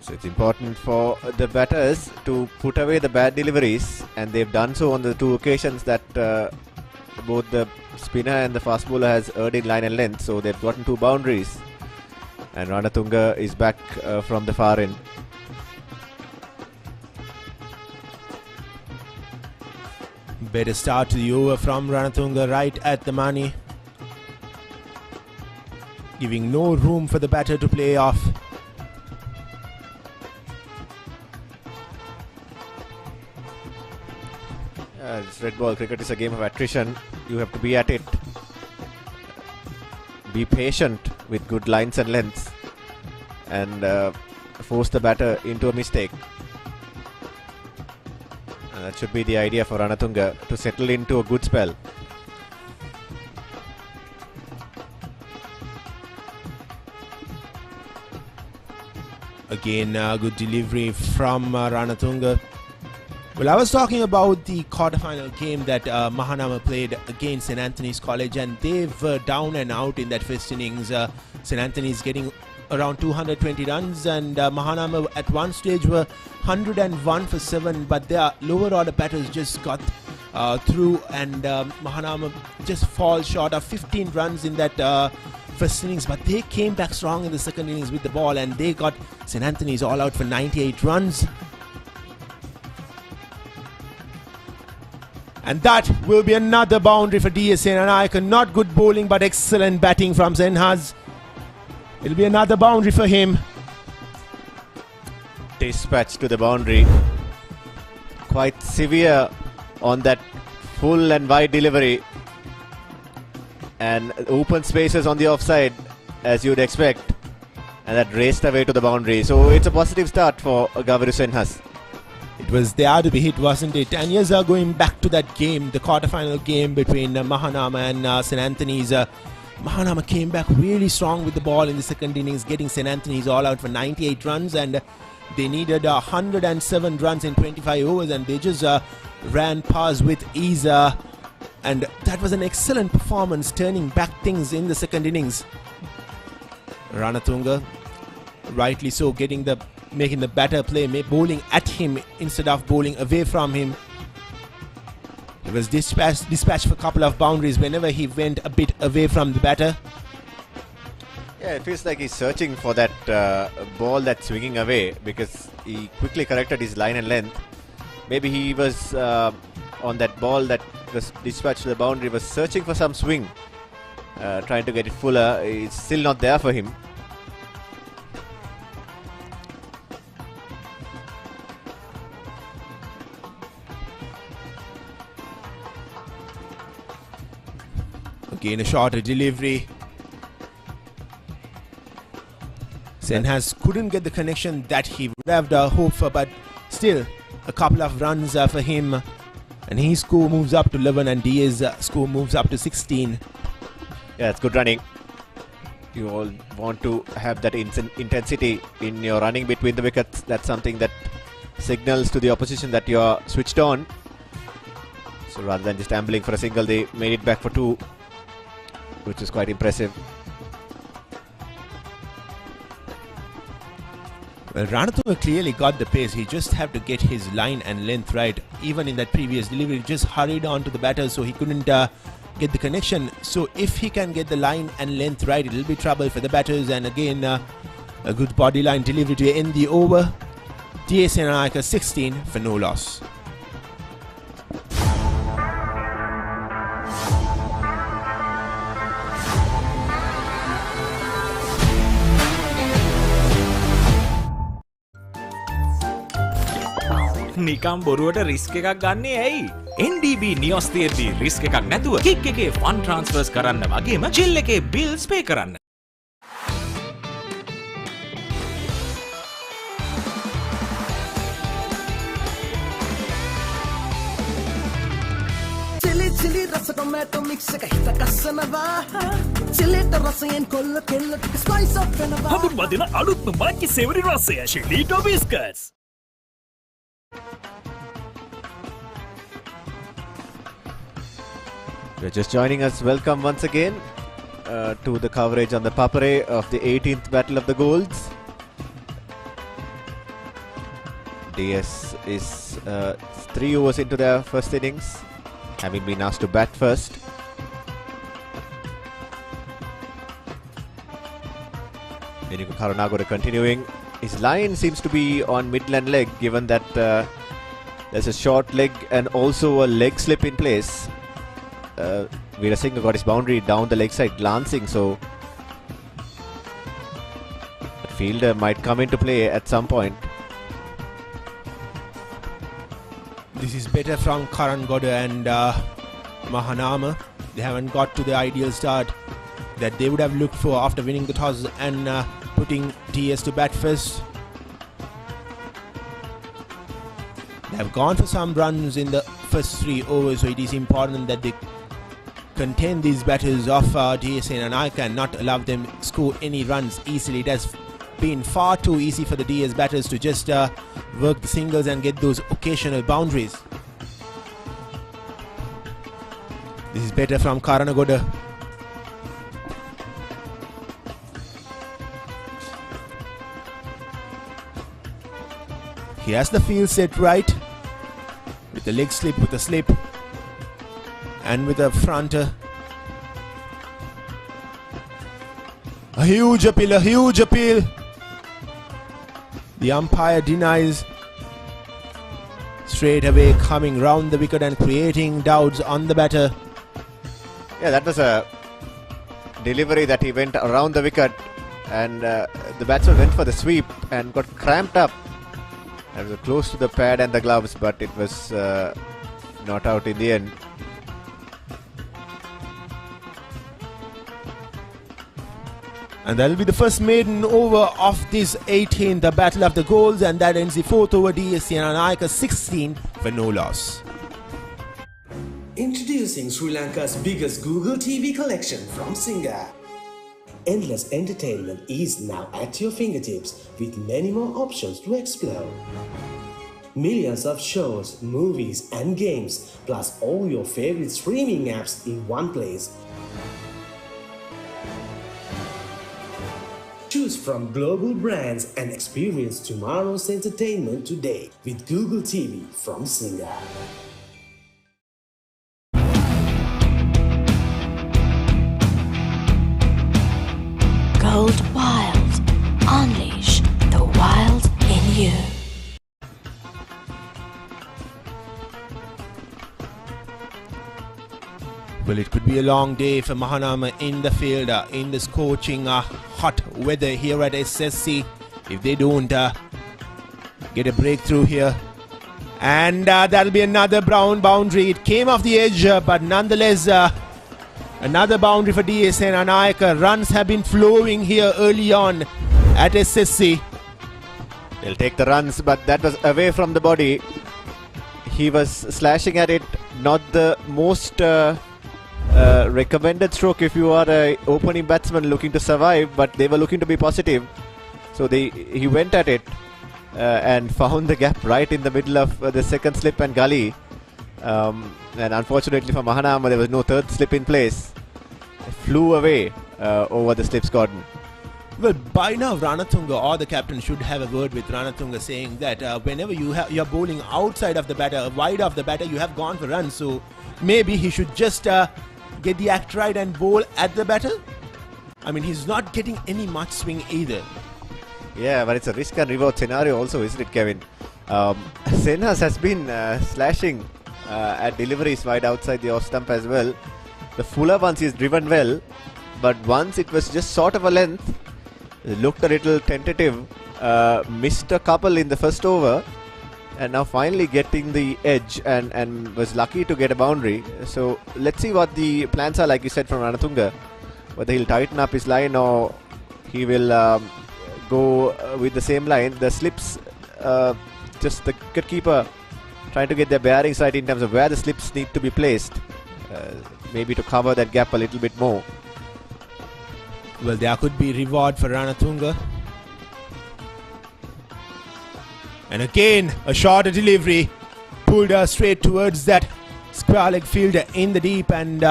So it's important for the batters to put away the bad deliveries, and they've done so on the two occasions that both the spinner and the fast bowler has earned in line and length. So they've gotten two boundaries, and Ranatunga is back from the far end. Better start to the over from Ranatunga right at the money, giving no room for the batter to play off. This red ball cricket is a game of attrition. You have to be at it. Be patient with good lines and lengths, and force the batter into a mistake. That should be the idea for Ranatunga, to settle into a good spell. Again, good delivery from Ranatunga. Well, I was talking about the quarterfinal game that Mahanama played against St. Anthony's College, and they were down and out in that first innings. St. Anthony's getting around 220 runs, and Mahanama at one stage were 101 for 7, but their lower order batters just got through, and Mahanama just falls short of 15 runs in that first innings, but they came back strong in the second innings with the ball, and they got St. Anthony's all out for 98 runs. And that will be another boundary for DS Senanayake. Not good bowling, but excellent batting from Senhaz. It'll be another boundary for him. Dispatch to the boundary. Quite severe on that full and wide delivery. And open spaces on the offside, as you'd expect. And that raced away to the boundary. So it's a positive start for Gaviru Senhaz. It was there to be hit, wasn't it? And yes, going back to that game, the quarterfinal game between Mahanama and St. Anthony's. Mahanama came back really strong with the ball in the second innings, getting St. Anthony's all out for 98 runs, and they needed 107 runs in 25 overs, and they just ran past with ease. And that was an excellent performance, turning back things in the second innings. Ranatunga, rightly so, making the batter play, bowling at him instead of bowling away from him. He was dispatched for a couple of boundaries whenever he went a bit away from the batter. Yeah, it feels like he's searching for that ball that's swinging away, because he quickly corrected his line and length. Maybe he was on that ball that was dispatched to the boundary, was searching for some swing, trying to get it fuller. It's still not there for him. Again, a shorter delivery. Senhaz couldn't get the connection that he would have hoped for, but still a couple of runs for him, and his score moves up to 11, and Diaz's score moves up to 16. Yeah, it's good running. You all want to have that intensity in your running between the wickets. That's something that signals to the opposition that you are switched on. So rather than just ambling for a single, they made it back for 2, which is quite impressive. Well, Ranatunga clearly got the pace. He just had to get his line and length right. Even in that previous delivery, just hurried on to the batter, so he couldn't get the connection. So if he can get the line and length right, it'll be trouble for the batters. And again, a good body line delivery to end the over. DS Senanayake 16 for no loss. නිකම් බොරුවට risk එකක් ගන්නේ ඇයි? NDB නියොස් තියෙද්දි risk එකක් නැතුව kick එකේ fun ට්‍රාන්ස්ෆර්ස් කරන්න වගේම චිල් එකේ බිල්ස් පේ කරන්න. Chili rasa tomato mix එක හිත ගස්සනවා chilliට රසයෙන් කොල්ල කෙල්ල ටික spice up වෙනවා හඳුන් වදින අලුත්ම මංකි සෙවරි රසය chili biscuits. You're just joining us. Welcome once again to the coverage on the Papare of the 18th Battle of the Golds. DS is 3 overs into their first innings, having been asked to bat first. Deniku Karunagore continuing. His line seems to be on midland leg, given that there's a short leg and also a leg slip in place. Veerasinghe got his boundary down the leg side, glancing, so the fielder might come into play at some point. This is better from Karangode and Mahanama. They haven't got to the ideal start that they would have looked for after winning the toss and putting TS to bat first. They have gone for some runs in the first 3 overs, so it is important that they contain these batters of DS Senanayake and not allow them score any runs easily. It has been far too easy for the DS batters to just work the singles and get those occasional boundaries. This is better from Karanagoda. He has the field set right with the leg slip, with a slip and with a fronter. A huge appeal, a huge appeal. The umpire denies, straight away coming round the wicket and creating doubts on the batter. Yeah, that was a delivery that he went around the wicket, and the batsman went for the sweep and got cramped up. It was close to the pad and the gloves, but it was not out in the end. And that'll be the first maiden over of this 18th, the Battle of the Golds, and that ends the 4th over. DS Senanayake 16 for no loss. Introducing Sri Lanka's biggest Google TV collection from Singa. Endless entertainment is now at your fingertips with many more options to explore. Millions of shows, movies and games, plus all your favorite streaming apps in one place. Choose from global brands and experience tomorrow's entertainment today with Google TV from Singa. Gold Wild. Unleash the wild in you. Well, it could be a long day for Mahanama in the field, in the scorching hot weather here at SSC, if they don't get a breakthrough here. And that'll be another brown boundary. It came off the edge, but nonetheless, another boundary for DS Senanayake. Runs have been flowing here early on at SSC. They'll take the runs, but that was away from the body. He was slashing at it, not the most recommended stroke if you are a opening batsman looking to survive, but they were looking to be positive, so he went at it and found the gap right in the middle of the second slip and gully, and unfortunately for Mahanama there was no third slip in place. It flew away over the slips cordon. Well, by now Ranatunga or the captain should have a word with Ranatunga saying that whenever you're bowling outside of the batter, wide of the batter, you have gone for runs, so maybe he should just get the act right and bowl at the batter. I mean, he's not getting any much swing either. Yeah, but it's a risk and reward scenario also, isn't it, Kevin? Senhas has been slashing at deliveries wide outside the off stump as well. The fuller ones he's driven well, but once it was just sort of a length, it looked a little tentative, missed a couple in the first over, and now finally getting the edge and was lucky to get a boundary. So let's see what the plans are, like you said, from Ranatunga. Whether he'll tighten up his line or he will go with the same line. The slips, just the wicketkeeper trying to get their bearings right in terms of where the slips need to be placed, maybe to cover that gap a little bit more. Well, there could be reward for Ranatunga. And again, a shorter delivery pulled straight towards that square leg fielder in the deep, and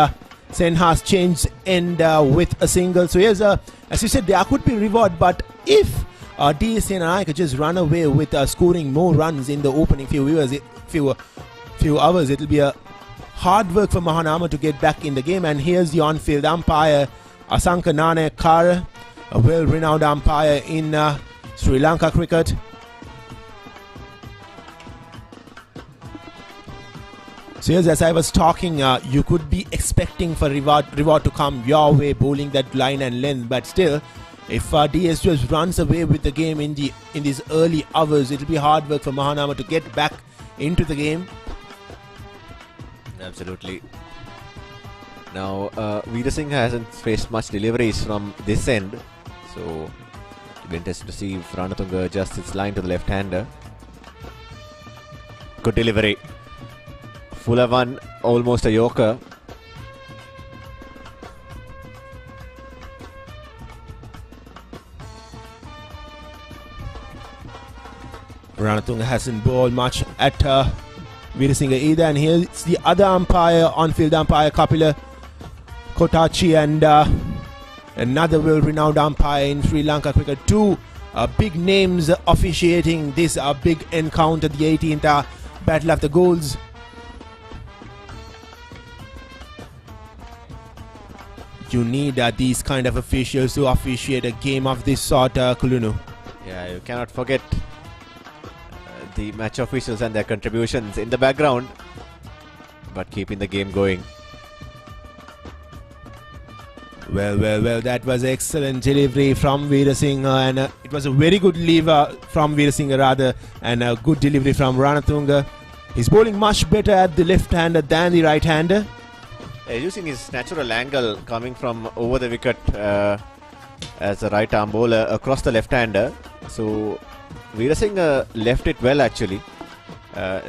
Senhas changed end with a single. So here's as you said, there could be reward, but if Senanayake could just run away with scoring more runs in the opening few hours, it'll be a hard work for Mahanama to get back in the game. And here's the on-field umpire, Asanka Nane Kara, a well-renowned umpire in Sri Lanka cricket. So yes, as I was talking, you could be expecting for reward to come your way, bowling that line and length. But still, if DS just runs away with the game in these early hours, it'll be hard work for Mahanama to get back into the game. Absolutely. Now, Veerasinghe hasn't faced much deliveries from this end, so it'll be interesting to see if Ranatunga adjusts its line to the left-hander. Good delivery. Fuller one, almost a yorker. Ranatunga hasn't bowled much at Veerasinghe either, and here's the other umpire, on-field umpire Kapila Kotachi, and another well-renowned umpire in Sri Lanka cricket. Two big names officiating this big encounter, the 18th Battle of the Goals. You need these kind of officials to officiate a game of this sort, Kulunu. Yeah, you cannot forget the match officials and their contributions in the background, but keeping the game going. Well, that was excellent delivery from Veerasinghe, and it was a very good lever from Veerasinghe rather, and a good delivery from Ranatunga. He's bowling much better at the left-hander than the right-hander. Using his natural angle coming from over the wicket as a right arm bowler across the left-hander. So Veerasinghe left it well actually.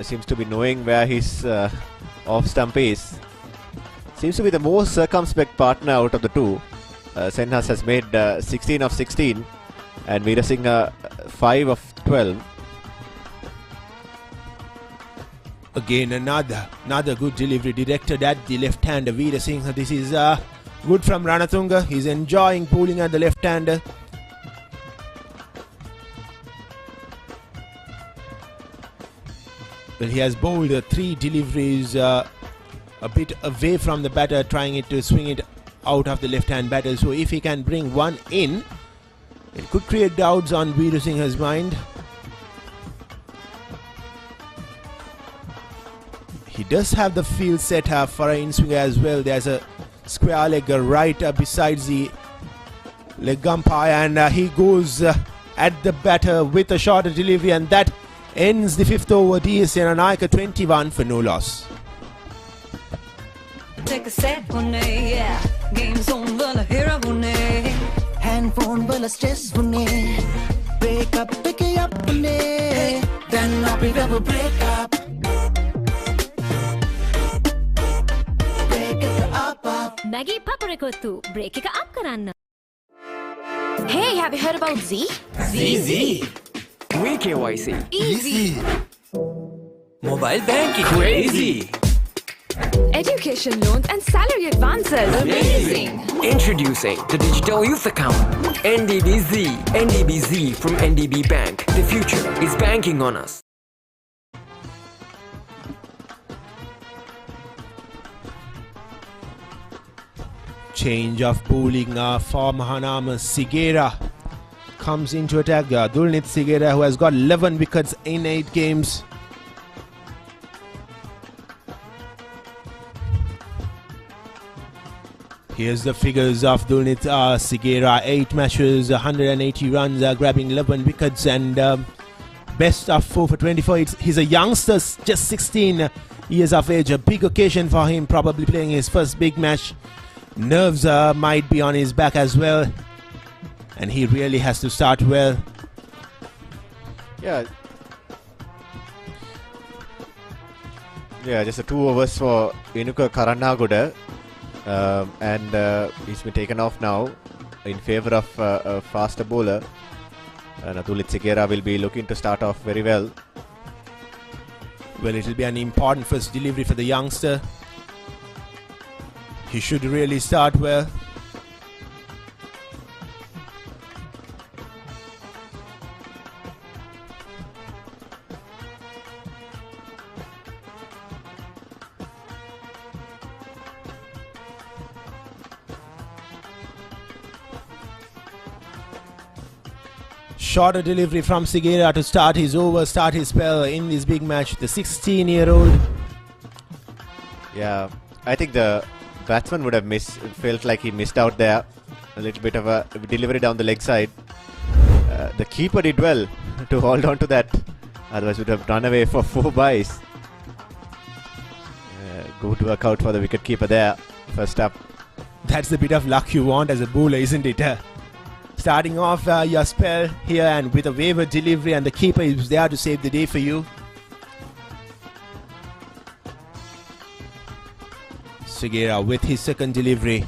Seems to be knowing where his off-stump is. Seems to be the most circumspect partner out of the two. Senhas has made 16 of 16 and Veerasinghe 5 of 12. Again, another good delivery directed at the left-hander Veerasinghe. This is good from Ranatunga. He's enjoying bowling at the left-hander. Well, he has bowled 3 deliveries a bit away from the batter, trying to swing it out of the left-hand batter. So if he can bring one in, it could create doubts on Veerasinghe's mind. He does have the field set up for an in-swing as well. There's a square leg right besides the leg umpire, and he goes at the batter with a shorter delivery, and that ends the 5th over. Senanayake 21 for no loss. Take a set one day, yeah. Games on the hero one day. Handphone will stress one day. Break up, pick it up one day. Then I'll be able to break up. Maggie Papare kottu break එක up karanna. Hey, have you heard about Z? Z. We KYC. Easy. Mobile banking. Crazy. Education loans and salary advances. Amazing. Introducing the Digital Youth Account. NDBZ. NDBZ from NDB Bank. The future is banking on us. Change of bowling for Mahanama. Sigera comes into attack. Dulnit Sigera, who has got 11 wickets in 8 games. Here's the figures of Dulnit Sigera. 8 matches, 180 runs, grabbing 11 wickets, and Best of 4 for 24. He's a youngster, just 16 years of age. A big occasion for him, probably playing his first big match. Nerves might be on his back as well. And he really has to start well. Yeah, just 2 overs for Inuka Karanaguda. And he's been taken off now in favour of a faster bowler. Natulit Sigera will be looking to start off very well. Well, it will be an important first delivery for the youngster. He should really start well. Shorter delivery from Sigera to start his over, start his spell in this big match. The 16-year-old. Yeah, I think the batsman would have felt like he missed out there. A little bit of a delivery down the leg side. The keeper did well to hold on to that. Otherwise would have run away for 4 byes. Good work out for the wicket keeper there. First up. That's the bit of luck you want as a bowler, isn't it? Starting off your spell here and with a wayward delivery, and the keeper is there to save the day for you. Sigera with his second delivery.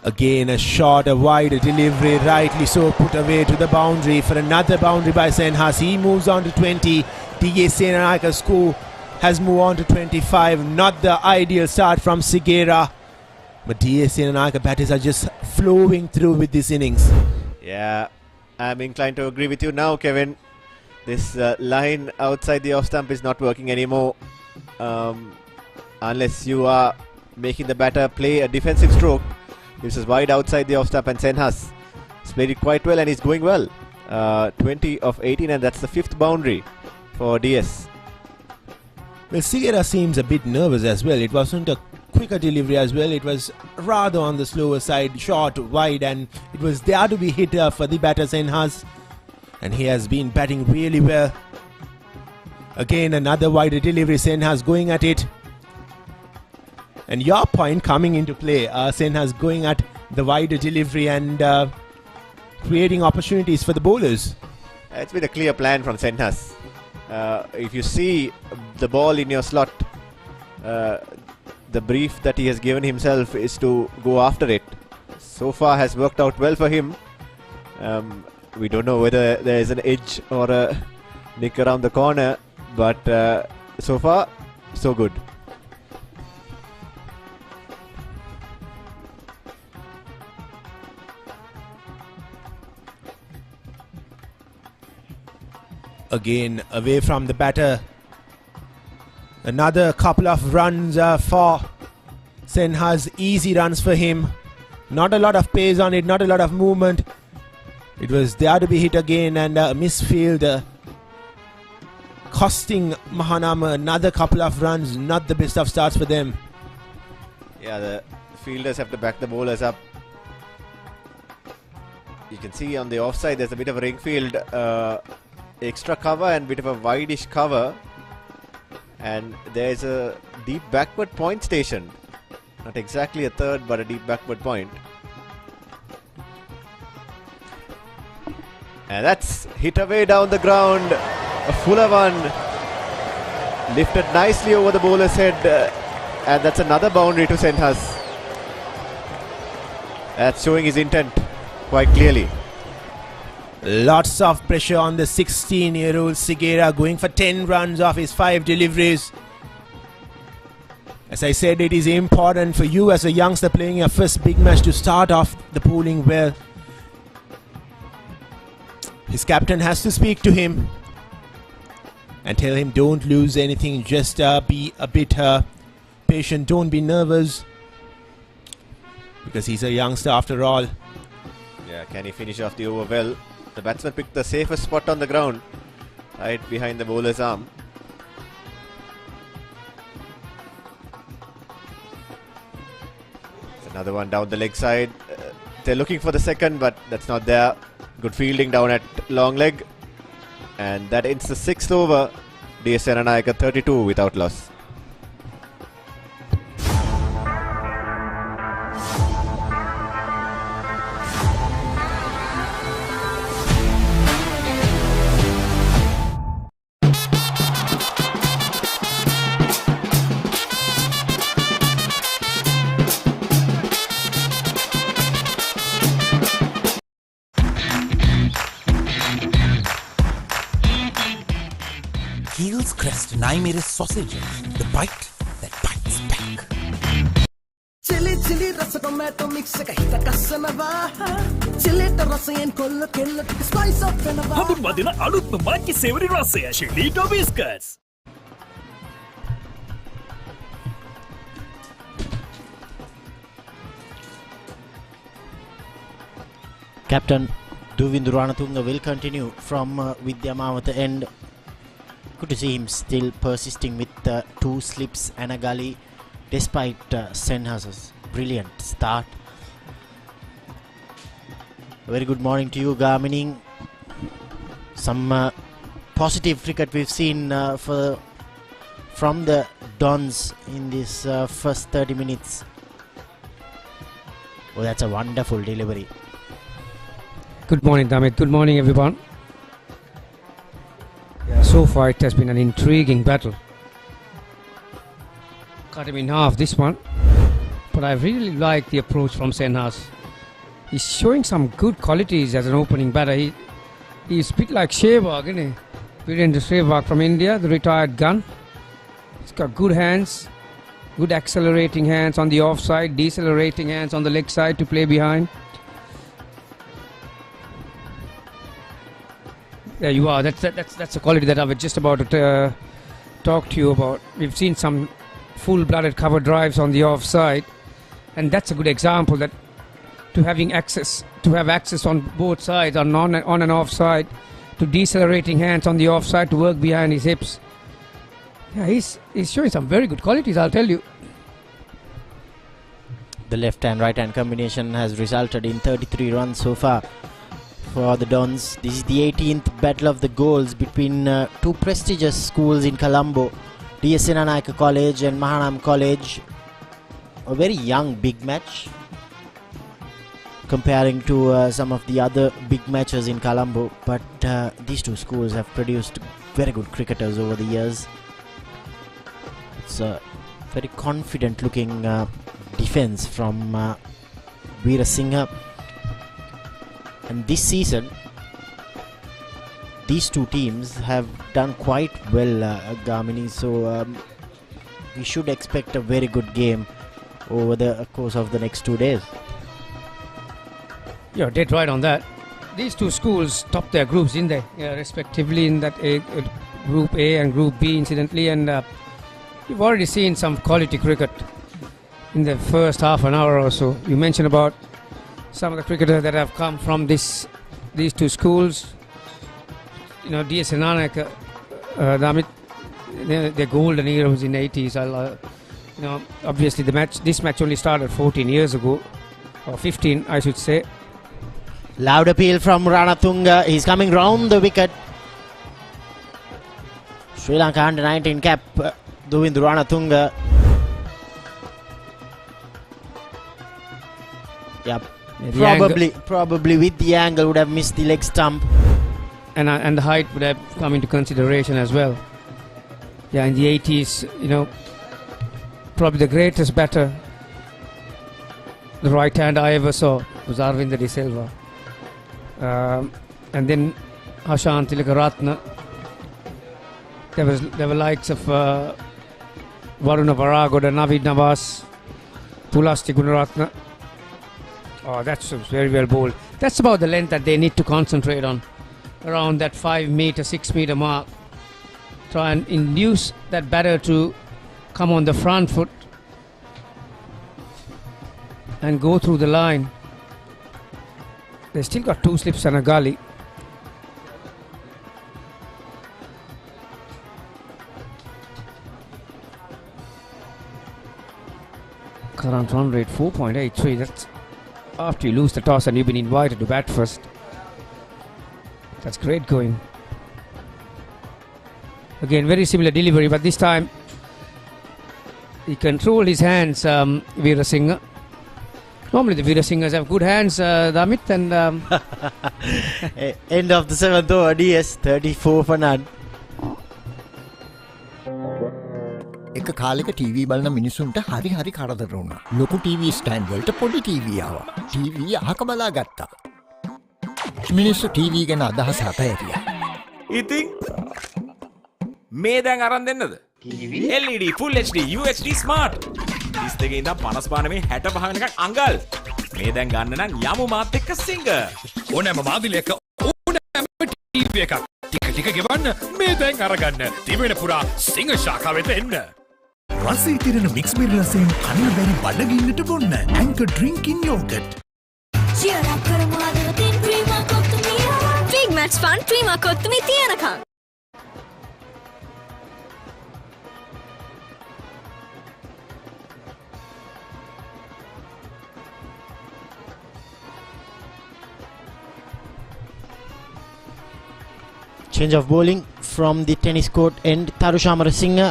Again a short, a wide delivery, rightly so put away to the boundary for another boundary by Senhas. He moves on to 20. D.A. Senanayake score has moved on to 25. Not the ideal start from Sigera, but D.A. Senanayake batters are just flowing through with this innings. Yeah, I'm inclined to agree with you now, Kevin. This line outside the off stump is not working anymore. Unless you are making the batter play a defensive stroke. This is wide outside the off stump, and Senhas has played it quite well and he's going well. 20 of 18, and that's the 5th boundary for DS. Well, Sigera seems a bit nervous as well. It wasn't a quicker delivery as well. It was rather on the slower side, short, wide, and it was there to be hit for the batter Senhas. And he has been batting really well. Again, another wide delivery. Senhas going at it. And your point coming into play. Senhas going at the wide delivery and creating opportunities for the bowlers. It's been a clear plan from Senhas. If you see the ball in your slot, the brief that he has given himself is to go after it. So far has worked out well for him. We don't know whether there is an edge or a nick around the corner, but so far, so good. Again, away from the batter. Another couple of runs for Senhas. Easy runs for him. Not a lot of pace on it, not a lot of movement. It was there to be hit again, and a misfield costing Mahanama another couple of runs. Not the best of starts for them. Yeah, the fielders have to back the bowlers up. You can see on the offside there's a bit of a ring field extra cover and bit of a wide-ish cover, and there's a deep backward point station. Not exactly a third, but a deep backward point. And that's hit away down the ground. A fuller one. Lifted nicely over the bowler's head. And that's another boundary to Senhas. That's showing his intent quite clearly. Lots of pressure on the 16-year-old Sigera, going for 10 runs off his 5 deliveries. As I said, it is important for you as a youngster playing your first big match to start off the bowling well. His captain has to speak to him and tell him don't lose anything, just be a bit patient, don't be nervous, because he's a youngster after all. Yeah, can he finish off the over well? The batsman picked the safest spot on the ground, right behind the bowler's arm. Another one down the leg side. They're looking for the second, but that's not there. Good fielding down at long leg. And that ends the 6th over. DS Senanayake 32 without loss. Heels crest and I made a sausages. The bite that bites back. Chili chili rasa tomato mix එක හිත කස්සනවා. Chili රසයෙන් කොල්ල කෙල්ල ටික spice up වෙනවා. හඳුන්වදින අලුත්ම මාකි සේවරි රසය ශිලීටෝ බිස්කට්ස්. Captain Dovindu Ranatunga will continue from Vidyamawatha end. Good to see him still persisting with 2 slips and a gully despite Senhasa's brilliant start. A very good morning to you, Garmining. Some positive cricket we've seen from the Dons in this first 30 minutes. Oh, that's a wonderful delivery. Good morning, Damit. Good morning, everyone. So far it has been an intriguing battle. Cut him in half, this one. But I really like the approach from Senhas. He's showing some good qualities as an opening batter. He's a bit like Sehwag, isn't he? Virendra Sehwag from India, the retired gun. He's got good hands, good accelerating hands on the offside, decelerating hands on the leg side to play behind. There you are. That's a quality that I was just about to talk to you about. We've seen some full-blooded cover drives on the offside, and that's a good example that to have access on both sides, on and offside, to decelerating hands on the offside to work behind his hips. Yeah, he's showing some very good qualities, I'll tell you. The left and right hand combination has resulted in 33 runs so far for the Dons. This is the 18th battle of the goals between 2 prestigious schools in Colombo, DS Senanayake College and Mahanama College. A very young big match comparing to some of the other big matches in Colombo, but these 2 schools have produced very good cricketers over the years. It's a very confident looking defense from Veera Singha. And this season, these 2 teams have done quite well, Gamini. So we should expect a very good game over the course of the next 2 days. You're dead right on that. These 2 schools topped their groups, didn't they? Yeah, respectively in that Group A and Group B, incidentally. And you've already seen some quality cricket in the first half an hour or so. You mentioned about some of the cricketers that have come from these 2 schools. You know, DS Senanayake, their golden era was in the 80s. Obviously this match only started 14 years ago, or 15, I should say. Loud appeal from Ranatunga. He's coming round the wicket. Sri Lanka under 19 cap, Dovindu Ranatunga. Yep. Probably with the angle would have missed the leg stump, and the height would have come into consideration as well. Yeah, in the 80s, probably the greatest batter, the right hand I ever saw was Arvind De Silva, and then Hashan Tilakaratne. There were likes of Varuna Varagoda, Navid Nawaz, Pulasti Gunaratne. Oh, that's very well bowled. That's about the length that they need to concentrate on, around that 5 meter, 6 meter mark. Try and induce that batter to come on the front foot and go through the line. They still got 2 slips and a gully. Current run rate 4.83. after you lose the toss and you've been invited to bat first. That's great going. Again, very similar delivery, but this time he controlled his hands, Veera Singh. Normally the Veera Singhas have good hands, Damit, and end of the 7th over, DS 34 for none. එක කාලෙක TV බලන මිනිසුන්ට හරි හරි කරදර වුණා. ලොකු TV stand වලට පොඩි ටීවී ආවා. ටීවී අහක බලා ගත්තා. මිනිස්සු ටීවී ගැන අදහස අතහැරියා. ඉතින් මේ දැන් අරන් දෙන්නද? LED Full HD UHD Smart 32 ඉඳන් 55 නෙමෙයි 65 වෙනකන් අඟල්. මේ දැන් ගන්න නම් යමු මාත් එක්ක සිංග. ඕනෑම මාදිලයක ඕනෑම ටීවී එකක් ටික ටික ගෙවන්න මේ දැන් අරගන්න. දිවෙන පුරා සිංග ශාඛාව වෙත එන්න. රසී තිරෙන මික්ස් බෙරි රසයෙන් කන්න බැරි බඩගින්නට බොන්න. Anchor drinking yogurt. cheer up කරමු අදවතින් ක්‍රීමා කොත්තුමිය. big match fun ක්‍රීමා කොත්තුමිය තියනකම්. Change of bowling from the tennis court end. Tarusha Amarasinghe.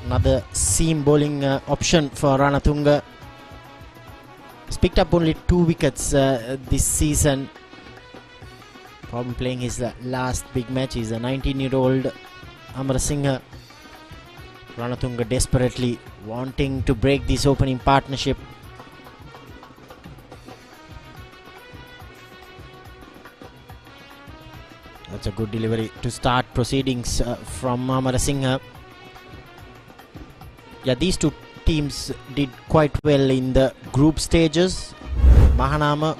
Another seam bowling option for Ranatunga. He's picked up only 2 wickets this season. Probably playing his last big match. He's a 19-year-old Amarasinghe. Ranatunga desperately wanting to break this opening partnership. That's a good delivery to start proceedings from Amarasinghe. Yeah, these two teams did quite well in the group stages. Mahanama.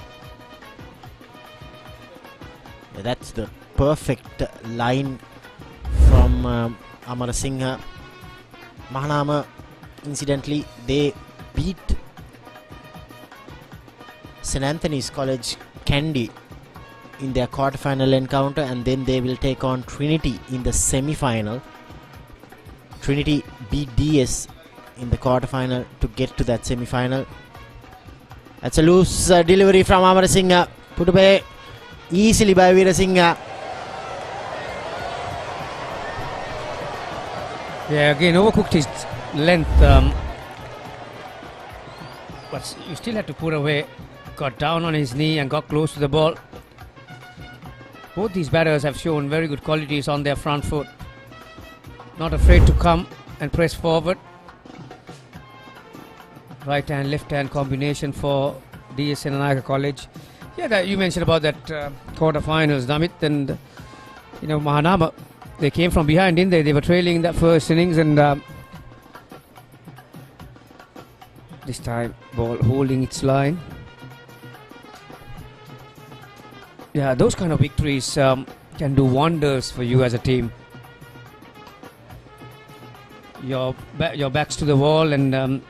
Yeah, that's the perfect line from Amarasinghe. Mahanama, incidentally, they beat St. Anthony's College Kandy in their quarter-final encounter, and then they will take on Trinity in the semi-final. Trinity beat DS in the quarter-final to get to that semi-final. That's a loose delivery from Amarasinghe. Put away easily by Veera Singhe. yeah, again overcooked his length, but you still had to put away. Got down on his knee and got close to the ball. Both these batters have shown very good qualities on their front foot. Not afraid to come and press forward. Right hand, left hand combination for DS Senanayake College. Yeah, that you mentioned about that quarterfinals, Damit, and Mahanama. They came from behind, didn't they? They were trailing in that first innings, and this time ball holding its line. Yeah, those kind of victories can do wonders for you as a team. Your backs to the wall and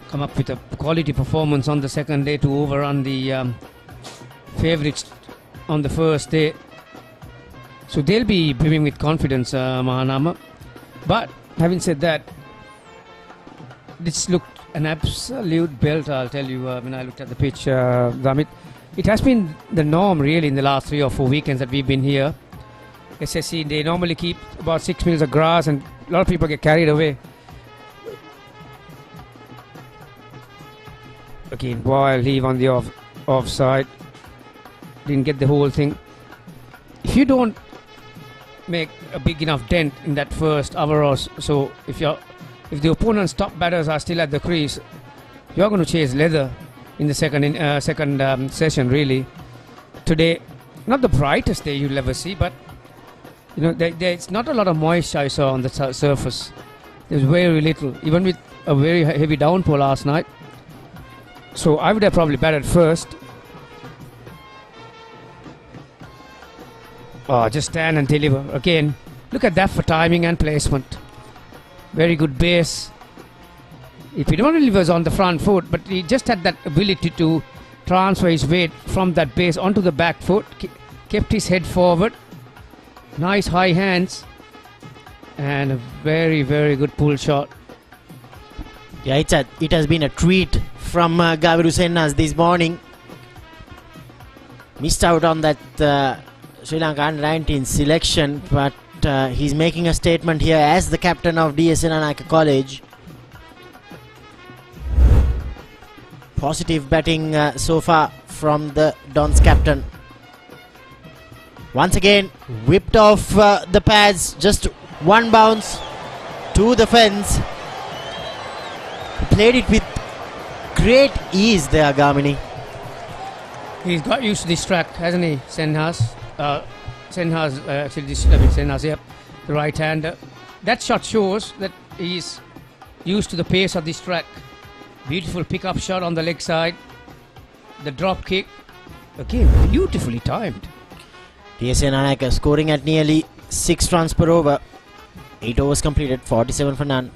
come up with a quality performance on the second day to overrun the favourites on the first day. So they'll be brimming with confidence, Mahanama. But having said that, this looked an absolute belt, I'll tell you, when I looked at the pitch, Damit. It has been the norm really in the last 3 or 4 weekends that we've been here. SSC, they normally keep about 6 metres of grass and a lot of people get carried away. Again, wild heave on the offside. Didn't get the whole thing. If you don't make a big enough dent in that first hour or so, if the opponent's top batters are still at the crease, you're going to chase leather in the second session really. Today, not the brightest day you'll ever see, but there's not a lot of moisture I saw on the surface. There's very little, even with a very heavy downpour last night. So I would have probably batted first. Oh, just stand and deliver. Again, look at that for timing and placement. Very good base. If he only was on the front foot, but he just had that ability to transfer his weight from that base onto the back foot, kept his head forward, nice high hands, and a very, very good pull shot. Yeah, it has been a treat from Gaviru Sennas this morning. Missed out on that Sri Lanka under-19 selection, but he's making a statement here as the captain of DS Senanayake College. Positive batting so far from the Dons captain. Once again, whipped off the pads, just one bounce to the fence. Played it with great ease there, Gamini. He's got used to this track, hasn't he, Senhas? Senhas, yep, the right-hander. That shot shows that he's used to the pace of this track. Beautiful pick-up shot on the leg side. The drop kick, again, beautifully timed. DS Senanayake scoring at nearly 6 runs per over. 8 overs completed, 47 for none.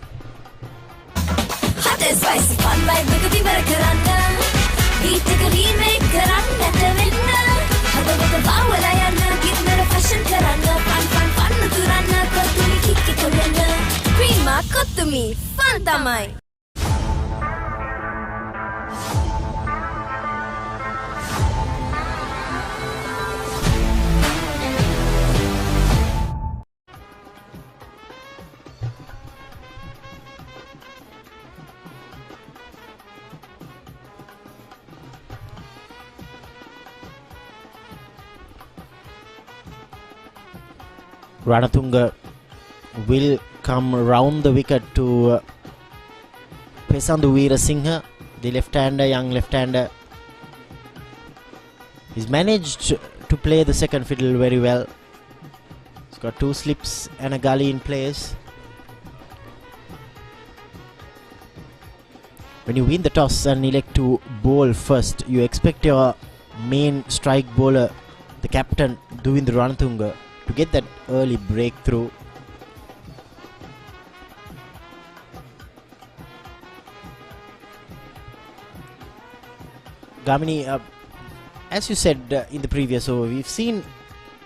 Hot and spicy fun vibe එකදී වර කරන්න beat එක remake කරන්නට වෙන්න හදවත බාවලා යන්න කින්නර fashion කරන්න fun තුරන්න කොතුමි කික්ක කොල්ලන්න Prima කොතුමි fun තමයි Ranatunga will come round the wicket to Pesandu Weerasinghe, the left-hander, young left-hander. He's managed to play the second fiddle very well. He's got 2 slips and a gully in place. When you win the toss and elect to bowl first, you expect your main strike bowler, the captain, Duvindra Ranatunga, to get that early breakthrough. Gamini, as you said in the previous over, we've seen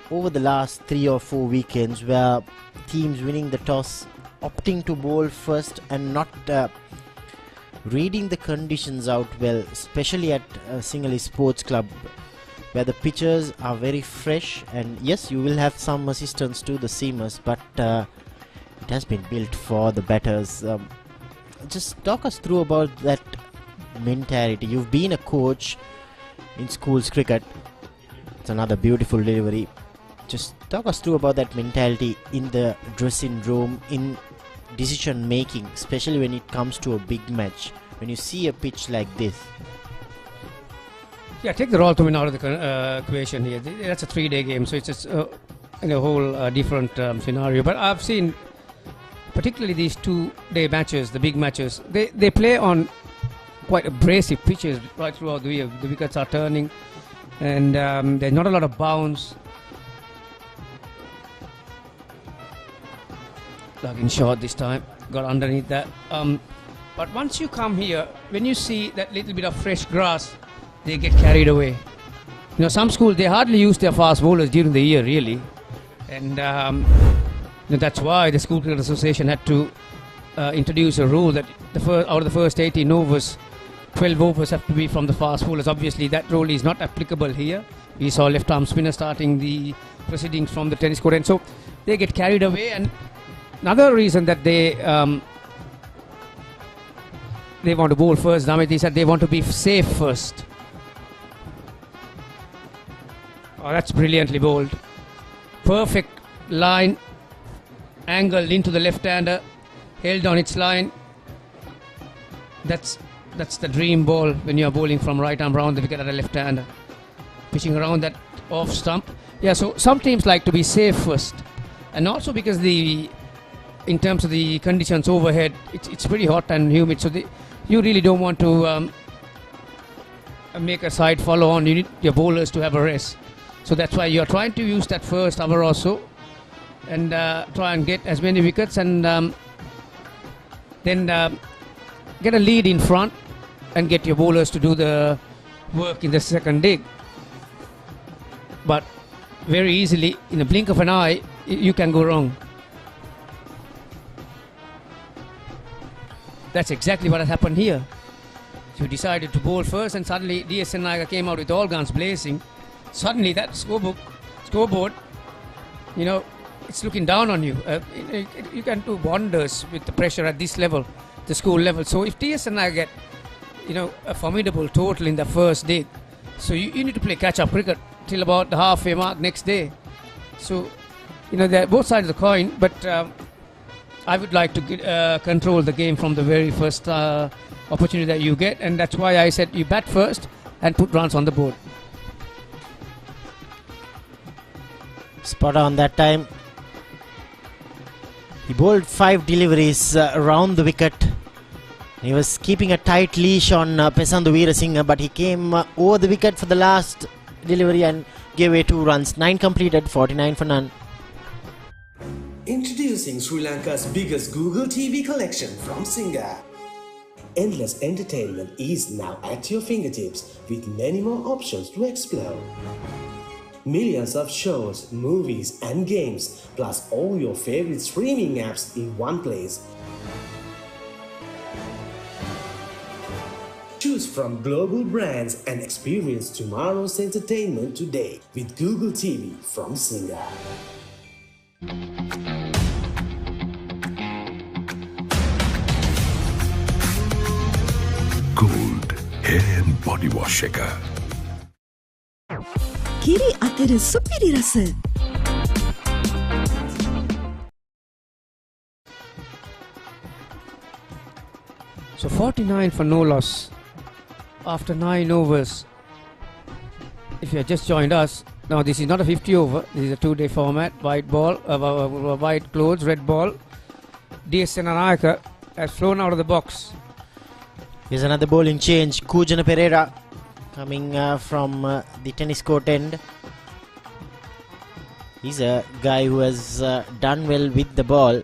over the last 3 or 4 weekends where teams winning the toss, opting to bowl first and not reading the conditions out well, especially at Sinhalese Sports Club, where the pitches are very fresh, and yes, you will have some assistance to the seamers, but it has been built for the batters. Just talk us through about that mentality. You've been a coach in schools cricket. It's another beautiful delivery. Just talk us through about that mentality in the dressing room, in decision making, especially when it comes to a big match, when you see a pitch like this. Yeah, take the roll to win out of the equation here. That's a 3-day game, so it's just in a whole different scenario. But I've seen, particularly these 2-day matches, the big matches, they play on quite abrasive pitches right throughout the year. The wickets are turning, and there's not a lot of bounce. Lugging short this time, got underneath that. But once you come here, when you see that little bit of fresh grass, they get carried away. You know, some schools, they hardly use their fast bowlers during the year, really. And that's why the School Cricket Association had to introduce a rule that out of the first 18 overs, 12 overs have to be from the fast bowlers. Obviously, that rule is not applicable here. We saw left-arm spinner starting the proceedings from the tennis court. And so they get carried away. And another reason that they want to bowl first, Namit, is that they want to be safe first. Oh, that's brilliantly bowled. Perfect line, angled into the left-hander, held on its line. That's the dream ball when you are bowling from right arm round the wicket at a left-hander. Pitching around that off stump. Yeah, so some teams like to be safe first. And also because in terms of the conditions overhead, it's pretty hot and humid, so you really don't want to make a side follow on. You need your bowlers to have a rest. So that's why you're trying to use that first hour or so and try and get as many wickets and then get a lead in front and get your bowlers to do the work in the second dig. But very easily, in a blink of an eye, you can go wrong. that's exactly what has happened here. So we decided to bowl first, and suddenly DS Senanayake came out with all guns blazing. Suddenly that scoreboard, you know, it's looking down on you. You can do wonders with the pressure at this level, the school level. So if DS Senanayake get, you know, a formidable total in the first day, so you need to play catch-up cricket till about the halfway mark next day. So, you know, they're both sides of the coin, but I would like to control the game from the very first opportunity that you get, and that's why I said you bat first and put runs on the board. Spot on that time. He bowled 5 deliveries around the wicket. He was keeping a tight leash on Pesandu Weerasinghe, but he came over the wicket for the last delivery and gave away 2 runs. 9 completed, 49 for none. Introducing Sri Lanka's biggest Google TV collection from Singa. Endless entertainment is now at your fingertips with many more options to explore. Millions of shows, movies and games, plus all your favorite streaming apps in one place. Choose from global brands and experience tomorrow's entertainment today with Google TV from Singa. Gold hair and body wash එක. කිරි අතර සුපිරි රස. So 49 for no loss after 9 overs. If you have just joined us, now this is not a 50 over, this is a 2-day format. White ball, white clothes, red ball. DS Senanayake has flown out of the box. Here's another bowling change. Kujana Pereira coming from the tennis court end. He's a guy who has done well with the ball,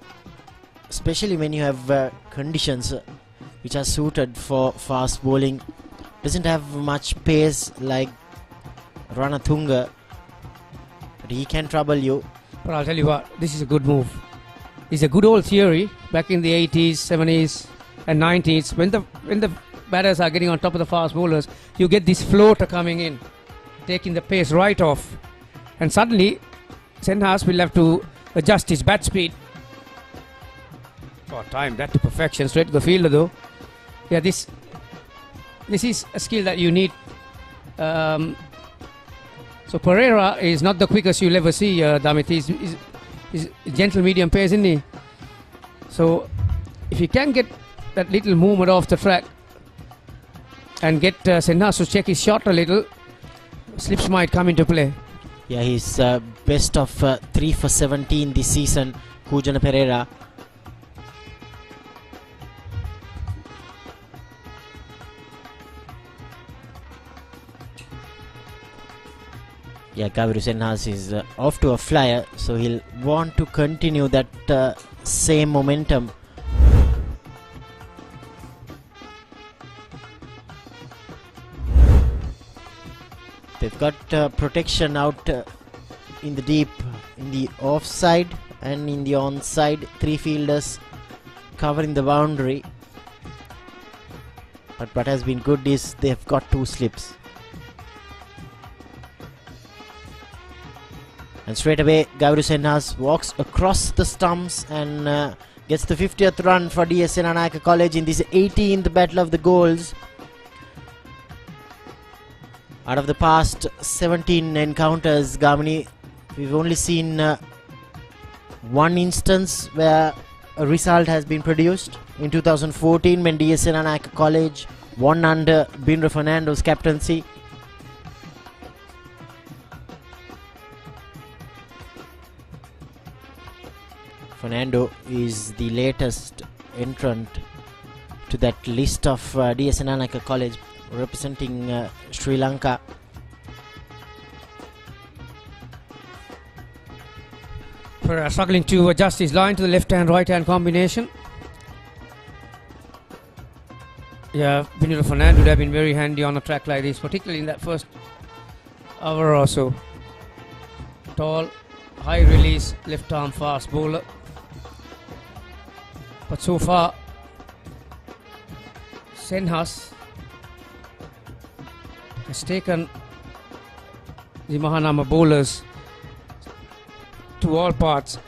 especially when you have conditions which are suited for fast bowling. Doesn't have much pace like Ranatunga, but he can trouble you. But I'll tell you what, this is a good move. It's a good old theory back in the 80s, 70s and 90s. When the batters are getting on top of the fast bowlers, you get this floater coming in, taking the pace right off. And suddenly, Senhas will have to adjust his bat speed. Oh, time that to perfection, straight to the fielder though. Yeah, this is a skill that you need. So Pereira is not the quickest you'll ever see, Damit. He's gentle medium pace, isn't he? So if he can get that little movement off the track and get Senhas to check his shot a little, slips might come into play. Yeah, he's best of 3 for 17 this season, Kujana Pereira. Yeah, Gaviru Senhas is off to a flyer, so he'll want to continue that same momentum. They've got protection out in the deep, in the offside and in the onside. 3 fielders covering the boundary. But what has been good is they've got 2 slips. And straight away, Gaviru Senhas walks across the stumps and gets the 50th run for DS Senanayake College in this 18th Battle of the Goals. Out of the past 17 encounters, Gamini, we've only seen one instance where a result has been produced. In 2014, when DS Senanayake College won under Binra Fernando's captaincy. Fernando is the latest entrant to that list of DS Senanayake College representing Sri Lanka. For struggling to adjust his line to the left-hand, right-hand combination. Yeah, Binra Fernando would have been very handy on a track like this, particularly in that first hour or so. Tall, high release, left-arm fast bowler. But so far, Senhas has taken the Mahanama bowlers to all parts.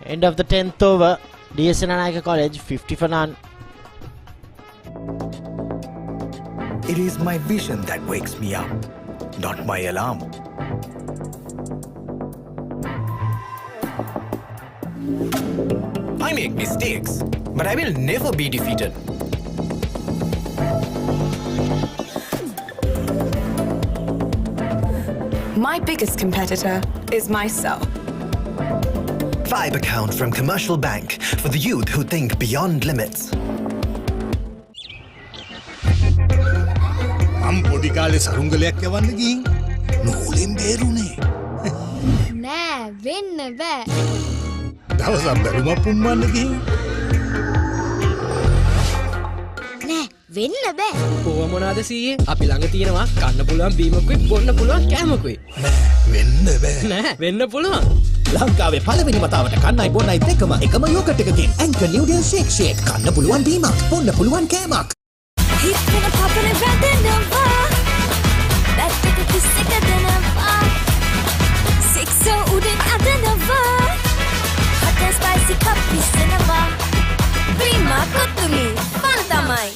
End of the 10th over. DS Senanayake College 50 for none. It is my vision that wakes me up, not my alarm. I make mistakes, but I will never be defeated. My biggest competitor is myself. Vibe account from Commercial Bank for the youth who think beyond limits. I'm පොඩි කාලේ සරුංගලයක් යවන්න ගිහින් නූලෙන් බේරුනේ. නෑ වෙන්න බෑ. දවසක් බැලුමක් පුම්මන්න ගිහින්. නෑ වෙන්න බෑ. ඕව මොනවාද සීයේ? අපි ළඟ තියෙනවා කන්න පුළුවන් බීමකුයි බොන්න පුළුවන් කෑමකුයි. වෙන්න බෑ. නෑ වෙන්න පුළුවන්. ලංකාවේ පළවෙනි වතාවට කන්නයි බොන්නයි දෙකම එකම යෝගට් එකකින් ඇන්කර් නිව්ඩල් ෂේක් කන්න පුළුවන් බීමක් බොන්න පුළුවන් කෑමක්. හිතන පපර වැදෙනවා. දැත්තක කිස්සක දෙනවා. සික්සෝ උඩින් අදනවා. hot and spicy cup පිස්සනවා. බීමා කොතුමි පන තමයි.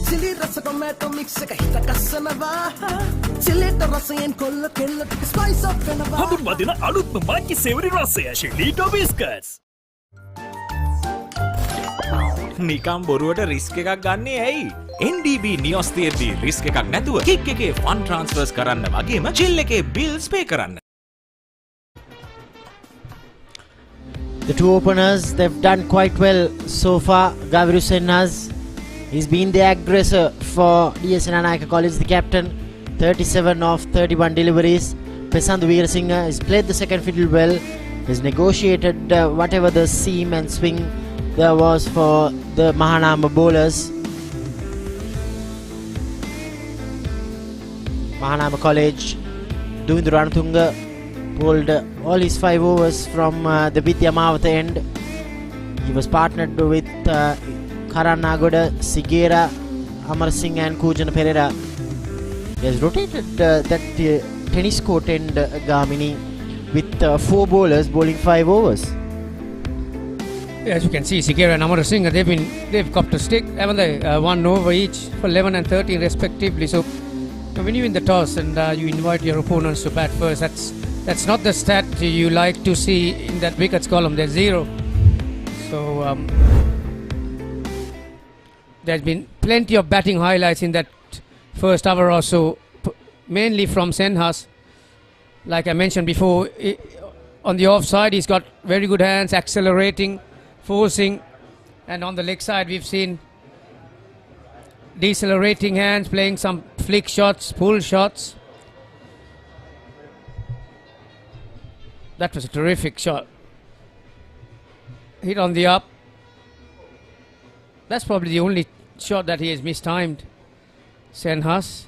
chili rasa tomato mix එක හිත කස්සනවා chilliට රසයෙන් කොල්ල කෙල්ල ටික spice up වෙනවා හඳුන් වදින අලුත්ම මාකි සෙවරි රසය ශිලීටෝ බිස්කට්ස් නිකම් බොරුවට රිස්ක් එකක් ගන්නේ ඇයි? NDB නියොස් තියෙද්දි රිස්ක් එකක් නැතුව කික් එකේ ෆන් ට්‍රාන්ස්ෆර්ස් කරන්න වගේම චිල් එකේ බිල්ස් පේ කරන්න. The two openers, they've done quite well so far. Gaviru Senhas, he's been the aggressor for DS Senanayake College, the captain. 37 of 31 deliveries. Pesandu Veerasinghe has played the second fiddle well. He's negotiated whatever the seam and swing there was for the Mahanama bowlers. Mahanama College, Domindu Ranatunga bowled all his 5 overs from the Vidya Mawatha end. He was partnered with Karan Nagoda, Sigera, Amar Singh and Kujana Pereira. He has rotated that tennis court end Gamini with 4 bowlers bowling 5 overs. As you can see, Sigera and Amar Singh, they've copped a stick, haven't they? 1 over each for 11 and 13 respectively. So when you win the toss and you invite your opponents to bat first, that's not the stat you like to see in that wickets column. There's 0. So there's been plenty of batting highlights in that first hour or so, mainly from Senhas. Like I mentioned before, on the offside he's got very good hands, accelerating, forcing, and on the leg side we've seen decelerating hands, playing some flick shots, pull shots. That was a terrific shot. Hit on the up. That's probably the only shot that he has mistimed. Senhas.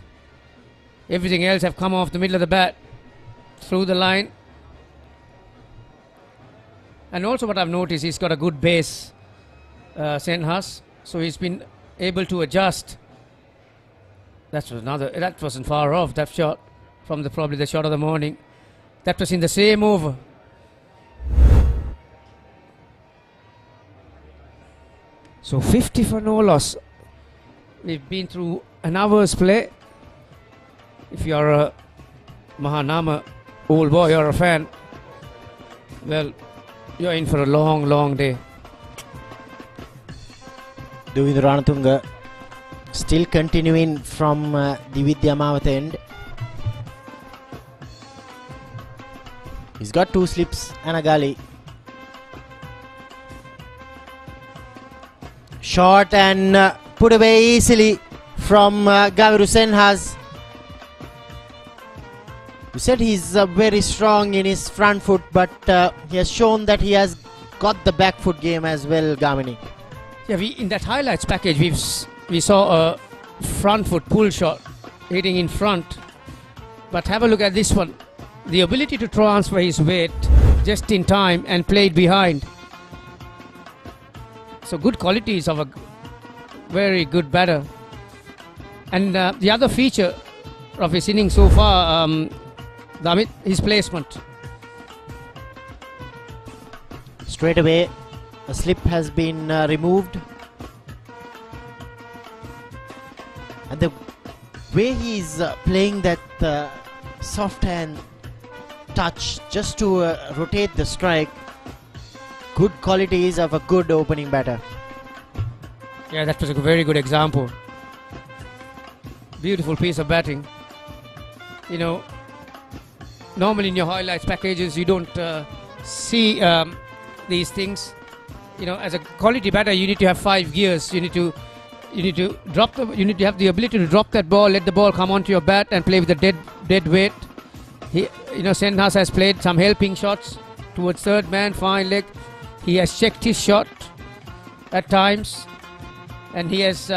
Everything else have come off the middle of the bat, through the line. And also what I've noticed, he's got a good base, Senhas. So he's been able to adjust. That wasn't far off, that shot, from probably the shot of the morning. That was in the same over. So 50 for no loss. We've been through an hour's play. If you're a Mahanama old boy or a fan, well, you're in for a long, long day. Domindu Ranatunga still continuing from the Vidya Mawatha end. He's got 2 slips and a gully. Short and put away easily from Gaviru Senhas. You said he's very strong in his front foot, but he has shown that he has got the back foot game as well, Gamini. Yeah, in that highlights package we saw a front foot pull shot hitting in front But have a look at this one. The ability to transfer his weight just in time and play it behind. So good qualities of a very good batter. And the other feature of his innings so far, his placement. Straight away, a slip has been removed. And the way he's playing that soft hand touch just to rotate the strike, good qualities of a good opening batter. Yeah, that was a very good example. Beautiful piece of batting. You know, normally in your highlights packages you don't see these things. You know, as a quality batter you need to have 5 gears. You need to drop the. You need to have the ability to drop that ball, let the ball come onto your bat, and play with the dead weight. Senanayake has played some helping shots towards third man, fine leg. He has checked his shot at times, and he has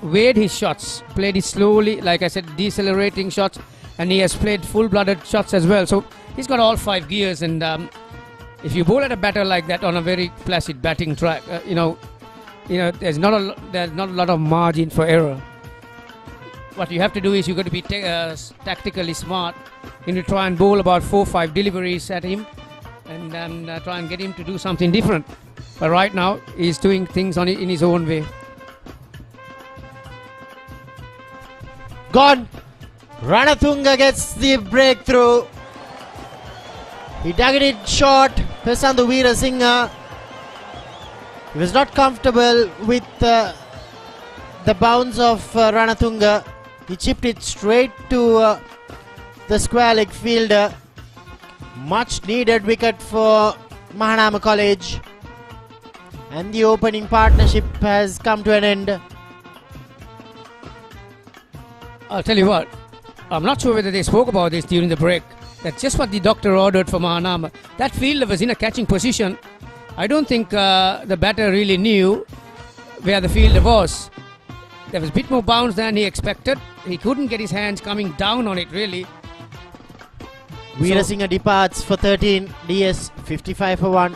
weighed his shots, played it slowly, like I said, decelerating shots, and he has played full-blooded shots as well. So he's got all 5 gears, and if you bowl at a batter like that on a very placid batting track, there's not a lot of margin for error. What you have to do is you've got to be tactically smart. You need to try and bowl about 4 or 5 deliveries at him, and try and get him to do something different. But right now he's doing things in his own way. Gone. Ranatunga gets the breakthrough. He targeted short. Pesandu Weerasinghe. He was not comfortable with the bounce of Ranatunga. He chipped it straight to the square leg fielder. Much needed wicket for Mahanama College. And the opening partnership has come to an end. I'll tell you what, I'm not sure whether they spoke about this during the break. That's just what the doctor ordered for Mahanama. That fielder was in a catching position. I don't think the batter really knew where the fielder was. There was a bit more bounce than he expected. He couldn't get his hands coming down on it really. Weerasinghe departs for 13, DS 55 for 1.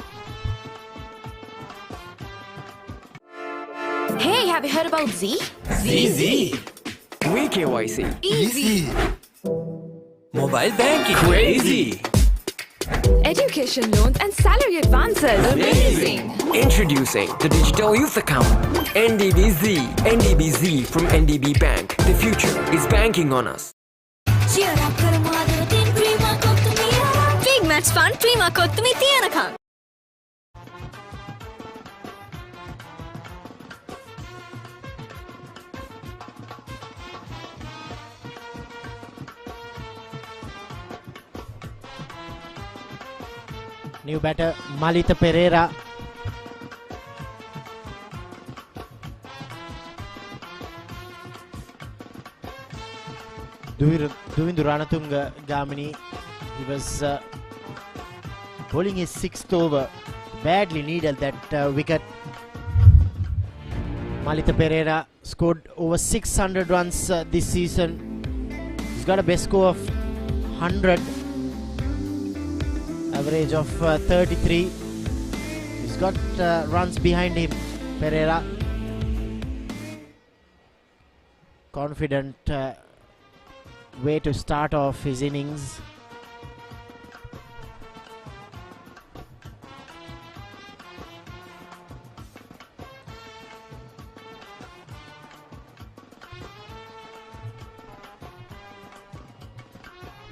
Hey, have you heard about Z? ZZ. KYC. Easy. Mobile banking. Crazy. Education loans and salary advances. Amazing. Introducing the Digital Youth Account. NDBZ. NDBZ from NDB Bank. The future is banking on us. Big match fun, Prima Kottumi Tiyanakam. New batter Malita Pereira. Duvindu Ranatunga Gamini. He was bowling his 6th over. Badly needed that wicket. Malita Pereira scored over 600 runs this season. He's got a best score of 100. Average of 33. He's got runs behind him, Pereira. Confident way to start off his innings.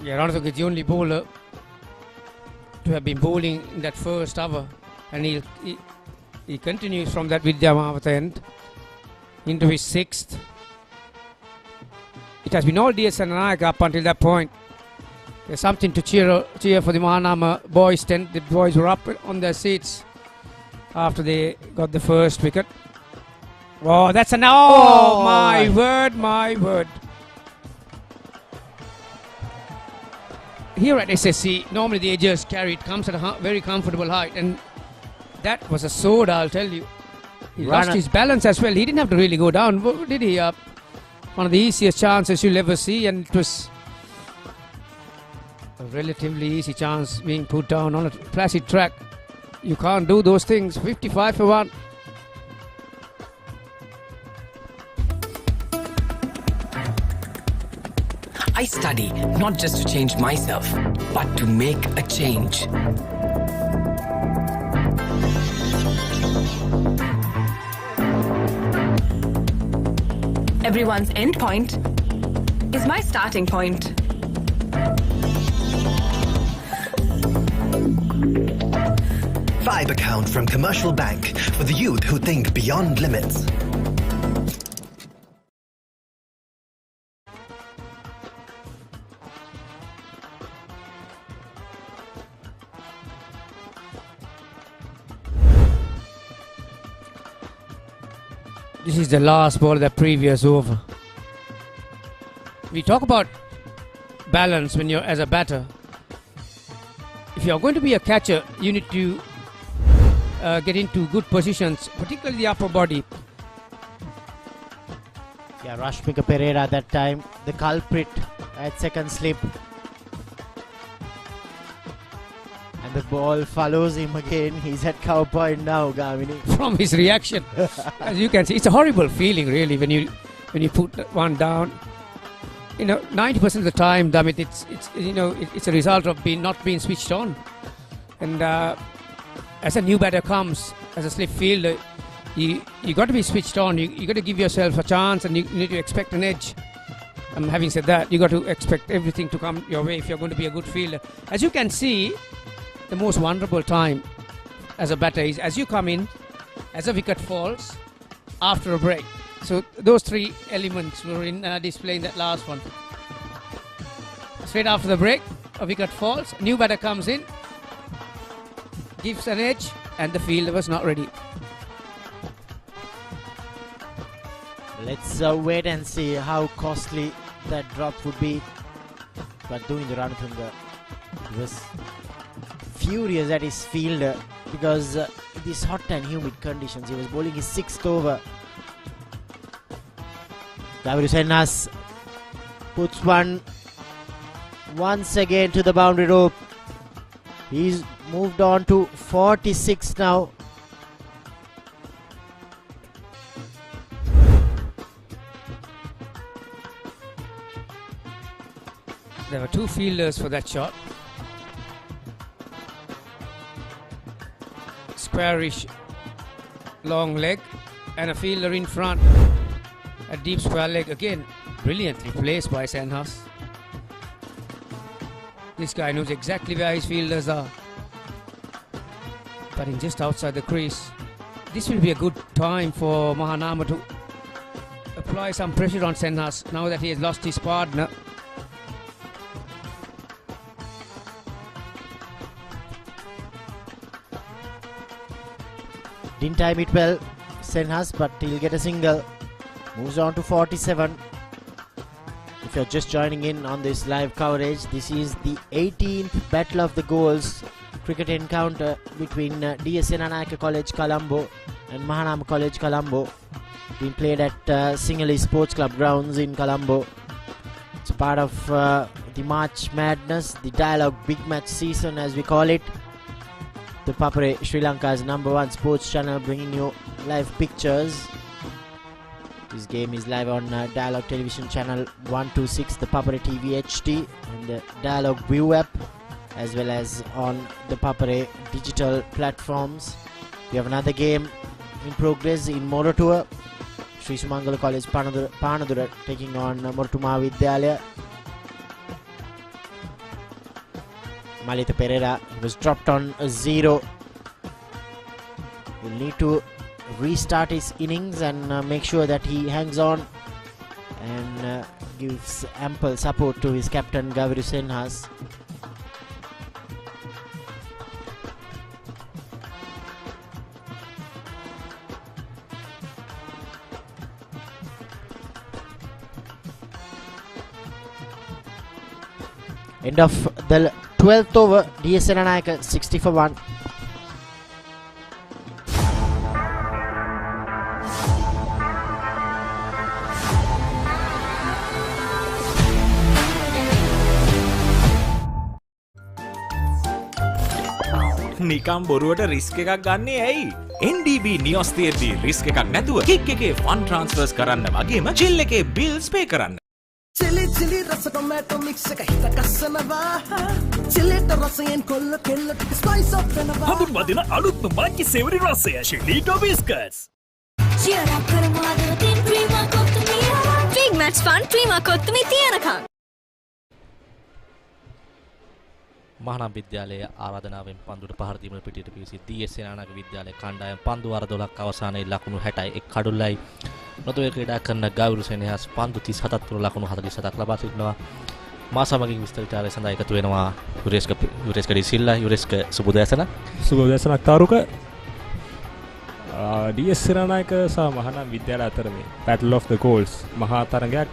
Yeah, Ranatunga is the only bowler to have been bowling in that first over, and he continues from that Vidyamavat end into his 6th. It has been all DS Senanayake up until that point. There's something to cheer for the Mahanama boys. The boys were up on their seats after they got the first wicket. Oh, that's my word. Here at SSC, normally the edges carry, it comes at a very comfortable height, and that was a sword, I'll tell you. He lost his balance as well. He didn't have to really go down, did he? one of the easiest chances you'll ever see, and it was a relatively easy chance being put down on a placid track. You can't do those things. 55 for 1. I study not just to change myself, but to make a change. Everyone's end point is my starting point. Vibe account from Commercial Bank for the youth who think beyond limits. This is the last ball of the previous over. We talk about balance when you're as a batter. If you're going to be a catcher, you need to get into good positions, particularly the upper body. Yeah, Rashmika Pereira at that time, the culprit at second slip. And the ball follows him again. He's at cow point now, Gamini. From his reaction, as you can see, it's a horrible feeling really when you put one down. 90% of the time, Damit, it's a result of not being switched on. And as a new batter comes, as a slip fielder, you got to be switched on. You got to give yourself a chance, and you need to expect an edge. Having said that, you got to expect everything to come your way if you're going to be a good fielder. As you can see, the most vulnerable time as a batter is as you come in, as a wicket falls, after a break. So those three elements were in display in that last one. Straight after the break, a wicket falls, new batter comes in, gives an edge, and the fielder was not ready. Let's wait and see how costly that drop would be. But doing the Ranathunga was furious at his fielder because these hot and humid conditions, he was bowling his 6th over. Gaviru Senhas puts one once again to the boundary rope. He's moved on to 46 now. There were two fielders for that shot. Squarish long leg and a fielder in front. A deep square leg again, brilliantly placed by Senhas. This guy knows exactly where his fielders are. Putting just outside the crease. This will be a good time for Mahanama to apply some pressure on Senhas now that he has lost his partner. Didn't time it well, Senhas, but he'll get a single. Moves on to 47. If you're just joining in on this live coverage, this is the 18th Battle of the Goals cricket encounter between DS Senanayake College Colombo and Mahanama College Colombo, being played at Sinhalese Sports Club grounds in Colombo. It's part of the March Madness, the Dialog Big Match season as we call it. ThePapare, Sri Lanka's #1 sports channel, bringing you live pictures. This game is live on Dialog television channel 126, the Papare TV HD, and the Dialog View app, as well as on the Papare digital platforms. We have another game in progress in Morotua. Sri Sumangala College Panadura taking on Morotu Mahavidyalaya. Malita Pereira was dropped on a 0. Will need to restart his innings and make sure that he hangs on and gives ample support to his captain Gaviru Senhas. End of the 12th over, DS Senanayake 60 for 1. නිකම් බොරුවට risk එකක් ගන්නේ ඇයි? NDB නියොස් තියෙද්දි risk එකක් නැතුව kick එකේ fun ට්‍රාන්ස්ෆර්ස් කරන්න වගේම චිල් එකේ බිල්ස් පේ කරන්න. Chili chili rasa tomato mix එක හිත කස්සනවා. චිලිට රසයෙන් කොල්ල කෙල්ල ටික ස්පයිස් ඔෆ් වෙනවා. හඳුන්වදින අලුත්ම මංකි සෙවරි රසය ශිලී ඩොබිස්කට්ස්. Cheer up කරමු අද තින් ක්‍රීම කොත්තුමී. Big match fun ක්‍රීම කොත්තුමී තියනකම්. මහානාම විද්‍යාලයේ ආරාධනාවෙන් පන්දුවට පහර දීමට පිටියට පිවිසි DS සේනානායක විද්‍යාලයේ කණ්ඩායම පන්දු වාර 12ක් අවසානයේ ලකුණු 61 කඩුල්ලයි නොදොය ක්‍රීඩා කරන ගෞරව සෙනෙහස් පන්දු 37ක් තුර ලකුණු 47ක් ලබා සිටිනවා. මා සමගින් විස්තර විචාරය සඳහා එකතු වෙනවා යුරේස්ක ඩිසිල්ලා. යුරේස්ක සුබෝදෑසනක් තාරුක. DS සේනානායක සහ මහානාම විද්‍යාලය අතර මේ Battle of the Goals මහා තරගයක්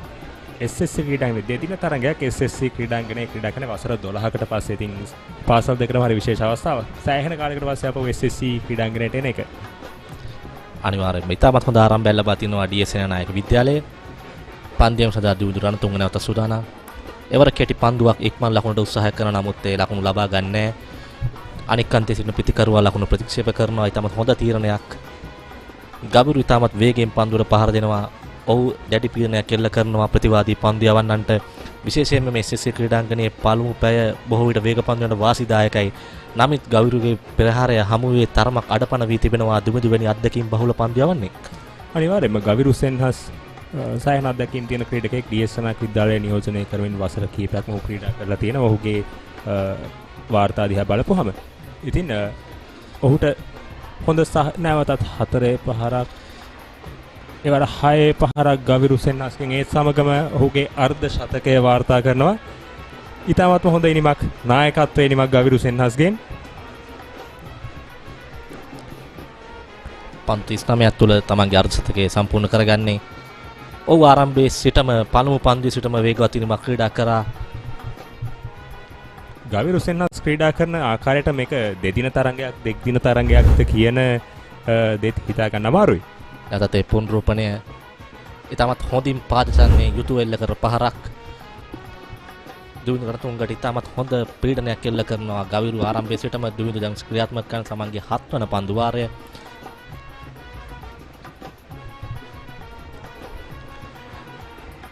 SSC ක්‍රීඩාංගණයේ දෙදින තරගයක් SSC ක්‍රීඩාංගණයේ ක්‍රීඩා කරන වසර 12කට පස්සේ ඉතින් පාසල් දෙකටම හරි විශේෂ අවස්ථාවක්. සෑහෙන කාලයකට පස්සේ අපෝ SSC ක්‍රීඩාංගණයට එන එක. අනිවාර්යයෙන්ම ඉතාමත් හොඳ ආරම්භයක් ලබා තිනවා DS සේනානායක විද්‍යාලයේ. පන්දියම් සදා දියුදු රණ තුන් නැවත සූදානම්. එවර කෙටි පන්දුවක් ඉක්මන් ලකුණට උත්සාහ කරන නමුත් ඒ ලකුණු ලබා ගන්නෑ. අනික් අන්තයේ සිටින පිටිකරුවා ලකුණු ප්‍රතික්ෂේප කරනවා. ඉතාමත් හොඳ තීරණයක්. ගබුරු ඉතාමත් වේගයෙන් පන්දුවට පහර දෙනවා. ඔහු දැඩි පීඩනයක් කෙල්ල කරනවා ප්‍රතිවාදී පන්දු යවන්නන්ට. විශේෂයෙන්ම මේ SSC ක්‍රීඩාංගණයේ පළමු පැය බොහෝ විට වේග පන්දුවන්ට වාසිදායකයි. නමුත් ගෞරවගේ පෙරහරය හමුවේ තරමක් අඩපණ වී තිබෙනවා දුමිදු වැනි අත්දැකීම් බහුල පන්දු යවන්නේ. අනිවාර්යයෙන්ම ගවිරු සෙන්හස් සෑහෙන අත්දැකීම් තියෙන ක්‍රීඩකෙක් DS සේනානායක විද්‍යාලයේ නියෝජනය කරමින් වසර කිහිපයක්ම ඔහු ක්‍රීඩා කරලා තියෙනවා. ඔහුගේ වාර්තා දිහා බලපුවහම ඉතින් ඔහුට හොඳ නැවතත් 4 පහරක් එවර 6 පහරක් ගවිරු සෙන්හස්ගෙන් ඒ සමගම ඔහුගේ අර්ධ ශතකය වාර්තා කරනවා. ඉතාමත්ම හොඳ ඉනිමක් නායකත්වයේ ඉනිමක් ගවිරු සෙන්හස්ගෙන්. පන්තු 39ක් තුළ තමන්ගේ අර්ධ ශතකය සම්පූර්ණ කරගන්නේ. ඔහු ආරම්භයේ සිටම පළමු පන්දුවේ සිටම වේගවත් ඉනිමක් ක්‍රීඩා කරා. ගවිරු සෙන්හස් ක්‍රීඩා කරන ආකාරයට මේක දෙදින තරගයක් දෙක් දින තරගයක්ද කියන දෙත් හිතා ගන්න අමාරුයි. නැවතත් ඒ පුනරූපණය ඉතාමත් හොඳින් පාදචන්නේ යුතු එල්ල කර පහරක්. දුවිඳු රණතුංගට ඉතාමත් හොඳ පීඩනයක් එල්ල කරනවා. ගවිරු ආරම්භයේ සිටම දුවිඳු දැන් ක්‍රියාත්මක කරන සමන්ගේ 7 වන පන්දු වාරය.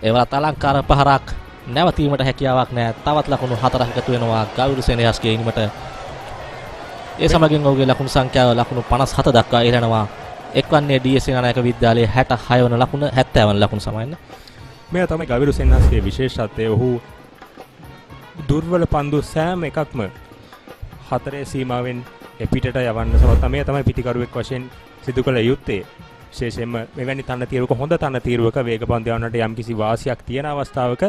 ඒවත් අලංකාර පහරක් නැවතීමට හැකියාවක් නැහැ. තවත් ලකුණු 4ක් එකතු වෙනවා ගවිරු සෙනෙහස්ගේ ඉනිමට. ඒ සමගින් ඔහුගේ ලකුණු සංඛ්‍යාව ලකුණු 57 දක්වා ඉහළනවා. එක්වන්නේ DS සේනානායක විද්‍යාලයේ 66 වන ලකුණ 70 වන ලකුණු සමයන්න. මේ තමයි ගවිරු සෙන්හස්ගේ විශේෂත්වය. ඔහු දුර්වල පන්දු සෑම එකක්ම 4 සීමාවෙන් එපිටට යවන්න සමත්. මේ තමයි පිටිකරුවෙක් වශයෙන් සිදු කළ යුත්තේ. විශේෂයෙන්ම මෙවැනි තන තීරුවක හොඳ තන තීරුවක වේග පන්දු යවන්නට යම්කිසි වාසියක් තියෙන අවස්ථාවක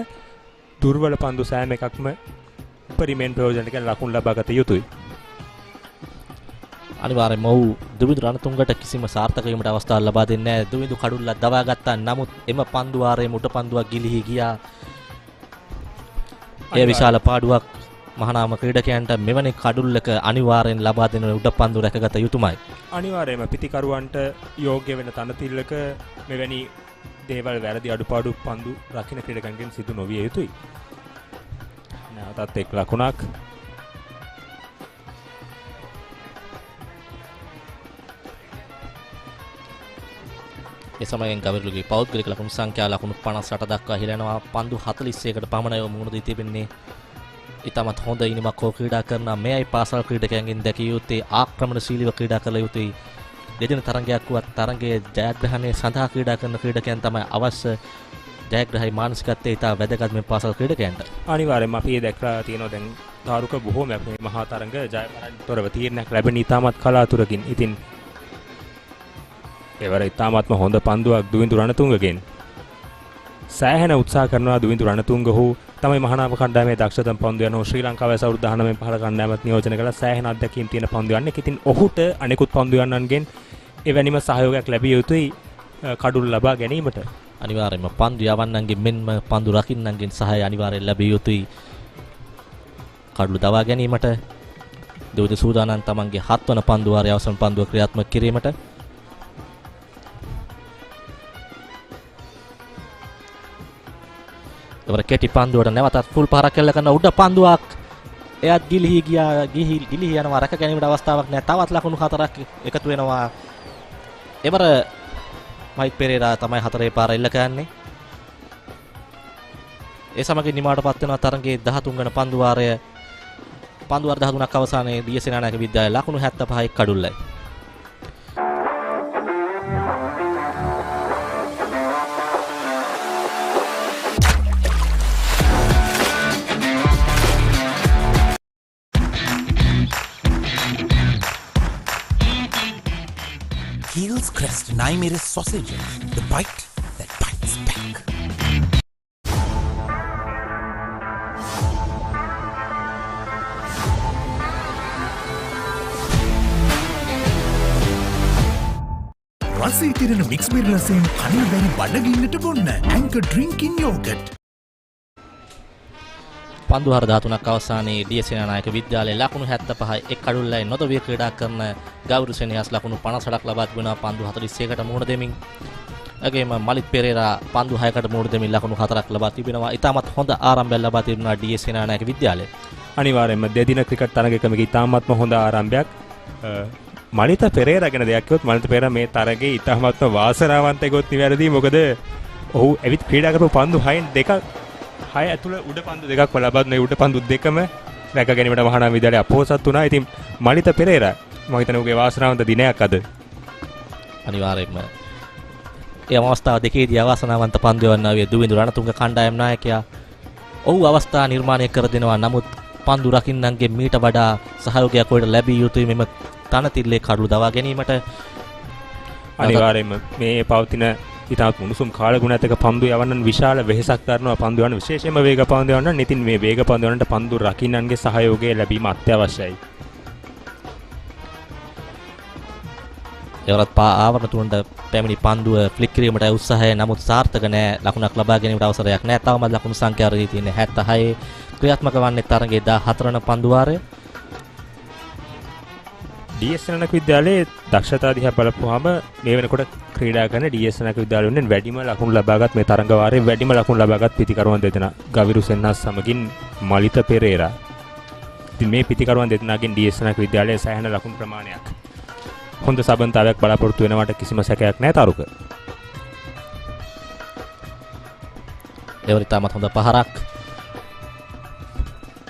දුර්වල පන්දු සෑම එකක්ම පරිමෙන් ප්‍රයෝජනට ගන්න ලකුණු ලබා ගත යුතුයි. අනිවාර්යයෙන්ම ඔහු දුවිඳු රණතුංගට කිසිම සාර්ථකවීමට අවස්ථාවක් ලබා දෙන්නේ නැහැ. දුවිඳු කඩුල්ලක් දවා ගත්තා. නමුත් එම පන්දු වාරයේ මුට පන්දුවක් ගිලිහි ගියා. ඒ විශාල පාඩුවක් මහානාම ක්‍රීඩකයන්ට මෙවැනි කඩුල්ලක අනිවාර්යෙන් ලබා දෙන උඩ පන්දු රැකගත යුතුමයි. අනිවාර්යයෙන්ම පිටිකරුවන්ට යෝග්‍ය වෙන තනතිල්ලක මෙවැනි දේවල් වැරදි අඩුපාඩු පන්දු රකින්න ක්‍රීඩකයන්ගෙන් සිදු නොවිය යුතුයි. නැවතත් එක් ලකුණක්. ඒ සමයෙන් ගවිරුගේ පෞද්ගලික ලකුණු සංඛ්‍යාව ලකුණු 58 දක්වා ඉහළනවා. පන්දු 41කට පමණයි මුහුණ දී තිබෙන්නේ. ඉතාමත් හොඳ ඉනිමක් හෝ ක්‍රීඩා කරන මෙයයි පාසල් ක්‍රීඩකයන්ගෙන් දැකිය යුත්තේ ආක්‍රමණශීලීව ක්‍රීඩා කළ යුතුයි. දෙදින තරගයක් වුවත් තරගයේ ජයග්‍රහණය සඳහා ක්‍රීඩා කරන ක්‍රීඩකයන් තමයි අවශ්‍ය ජයග්‍රහයි මානසිකත්වයේ ඉතා වැදගත් මේ පාසල් ක්‍රීඩකයන්ට. අනිවාර්යයෙන්ම අපි දැක්ලා තියෙනවා දැන් තාරුක බොහෝමයක් මේ මහා තරග ජයපරාජයතොරව තීරණයක් ලැබෙන ඉතාමත් කලාතුරකින්. ඉතින් ඒවර ඉතාමත්ම හොඳ පන්දුවක් දුවිඳු රණතුංගගෙන් සෑහෙන උත්සාහ කරනවා. දුවිඳු රණතුංග හෝ තමයි මහානාම කණ්ඩායමේ දක්ෂතම පන්දු යනවා. ශ්‍රී ලංකාවේ අවුරුදු 19 15 කණ්ඩායමත් නියෝජනය කළා. සෑහෙන අත්දැකීම් තියෙන පන්දු යන්නේ. ඉතින් ඔහුට අනෙකුත් පන්දු යන්නන්ගෙන් එවැනිම සහයෝගයක් ලැබිය යුතුයි කඩුල් ලබා ගැනීමට. අනිවාර්යයෙන්ම පන්දු යවන්නන්ගෙන් මෙන්ම පන්දු රකින්නන්ගෙන් සහාය අනිවාර්යයෙන් ලැබිය යුතුයි කඩුළු දවා ගැනීමට. දෙවිද සූදානම් තමන්ගේ 7 වන පන්දු වාරයේ අවසන් පන්දුව ක්‍රියාත්මක කිරීමට. එවර කෙටි පන්දුවට නැවතත් ෆුල් පාරක් කෙල්ල කරන උඩ පන්දුවක් එයාත් ගිලිහි යනවා රැක ගැනීමට අවස්ථාවක් නැහැ. තවත් ලකුණු 4ක් එකතු වෙනවා. එවර මයික් පෙරේරා තමයි 4 පාර එල්ල කරන්නේ. ඒ සමගින් නිමාවටපත් වෙනවා තරගයේ 13 වන පන්දු වාරය. පන්දු වාර 13ක් අවසානයේ ඩී.එස්. සේනානායක විද්‍යාලය ලකුණු 75යි කඩුල්ලයි. Heels Crest 9mm sausages, the bite that bites back. රසී තිරෙන මික්ස් මිරිලසෙන් කන්න බැරි බඩගින්නට බොන්න Anchor Drinking Yogurt. පන්දු 13ක් අවසානයේ ඩී.එස්. සේනානායක විද්‍යාලයේ ලකුණු 75යි එක් කඩුල්ලයි නොදවිය ක්‍රීඩා කරන ගෞරව සෙනෙහස් ලකුණු 58ක් ලබා තිබෙනවා පන්දු 41කට මුහුණ දෙමින්. එගේම මලිත් පෙරේරා පන්දු 6කට මුහුණ දෙමින් ලකුණු 4ක් ලබා තිබෙනවා. ඉතාමත් හොඳ ආරම්භයක් ලබා තිබෙනවා ඩී.එස්. සේනානායක විද්‍යාලය. අනිවාර්යයෙන්ම දෙදින ක්‍රිකට් තරගයකම ඉතාමත්ම හොඳ ආරම්භයක්. මලිත පෙරේරා ගැන දෙයක් කිව්වොත් මලිත පෙරේරා මේ තරගයේ ඉතාමත්ම වාසනාවන්තයි ගොත් නිවැරදි. මොකද ඔහු එවිත් ක්‍රීඩා කරපු පන්දු 6න් දෙකක් 6 ඇතුළ උඩ පන්දු දෙකක් ලබා දුන්නා. උඩ පන්දු දෙකම රැක ගැනීමට මහානාම විද්‍යාලය අපොහසත් වුණා. ඉතින් මලිත පෙරේරා මම හිතන්නේ ඔහුගේ වාසනාවන්ත දිනයක් අද. අනිවාර්යයෙන්ම ඒ අවස්ථාව දෙකේදී අවාසනාවන්ත පන්දු යවන්නාවේ දුවිඳු රණතුංග කණ්ඩායම් නායකයා ඔහු අවස්ථා නිර්මාණය කර දෙනවා. නමුත් පන්දු රකින්නන්ගේ මීට වඩා සහයෝගයක් ඔහුට ලැබිය යුතුයි මෙම තනතිල්ලේ කඩළු දවා ගැනීමට. අනිවාර්යයෙන්ම මේ පවතින ඉතාමත් මුණුසුම් කාලගුණයත් එක්ක පන්දු යවන්නන් විශාල වෙහෙසක් කරනවා. පන්දු යවන්න විශේෂයෙන්ම වේග පන්දු යවන්න. ඉතින් මේ වේග පන්දු යවන්නට පන්දු රකින්නන්ගේ සහයෝගය ලැබීම අත්‍යවශ්‍යයි. එවරත් ආවරණ තුනට පැමිණි පන්දුව ෆ්ලික් කිරීමට උත්සාහය නමුත් සාර්ථක නැහැ. ලකුණක් ලබා ගැනීමට අවසරයක් නැහැ. තවමත් ලකුණු සංඛ්‍යාව රදී තියෙන්නේ 76. ක්‍රියාත්මක වන්නේ තරගයේ 14 වන පන්දු වාරය. ඩී.එස්. සේනානායක විද්‍යාලයේ දක්ෂතා දිහා බලපුවාම මේ වෙනකොට ක්‍රීඩා කරන ඩී.එස්. සේනානායක විද්‍යාලය වෙනුවෙන් වැඩිම ලකුණු ලබාගත් මේ තරඟ වාරයේ වැඩිම ලකුණු ලබාගත් පිතිකරුවන් දෙදෙනා ගවිරු සෙන්හස් සමගින් මලිත පෙරේරා. ඉතින් මේ පිතිකරුවන් දෙදෙනාගෙන් ඩී.එස්. සේනානායක විද්‍යාලයේ සෑහෙන ලකුණු ප්‍රමාණයක් හොඳ සබන්තාවයක් බලාපොරොත්තු වෙනවට කිසිම සැකයක් නැහැ තරුක. එවරිතාමත් හොඳ පහරක්.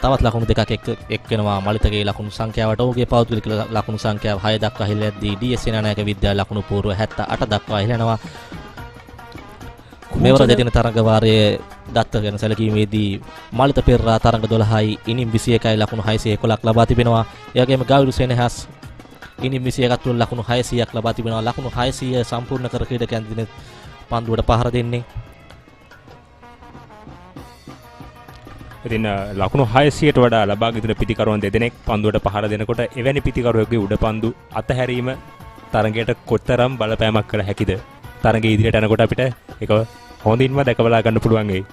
තවත් ලකුණු දෙකක් එක් වෙනවා මලිතගේ ලකුණු සංඛ්‍යාවට. ඔහුගේ පෞද්ගලික ලකුණු සංඛ්‍යාව 6 දක්වා ඉහළදී ඩී.එස්. සේනානායක විද්‍යාලය ලකුණු පූර්ව 78 දක්වා ඉහළනවා. මෙවර දෙදින තරඟ වාරයේ දත්ත ගැන සැලකීමේදී මලිත පෙරේරා තරඟ 12යි ඉනිම් 21යි ලකුණු 611ක් ලබා තිබෙනවා. ඒ වගේම ගෞරව සෙනෙහස් ඉනිම් 21ක් තුළ ලකුණු 600ක් ලබා තිබෙනවා. ලකුණු 600 සම්පූර්ණ කර ක්‍රීඩකයන් දින පන්දුවට පහර දෙන්නේ. ඉතින් ලකුණු 600ට වඩා ලබා ගෙන පිතිකරුවන් දෙදෙනෙක් පන්දුවට පහර දෙනකොට එවැනි පිතිකරුවෙකුගේ උඩ පන්දු අතහැරීම තරගයට කොතරම් බලපෑමක් කළ හැකිද? තරගයේ ඉදිරියට යනකොට අපිට ඒක හොඳින්ම දැකබලා ගන්න පුළුවන් වෙයි.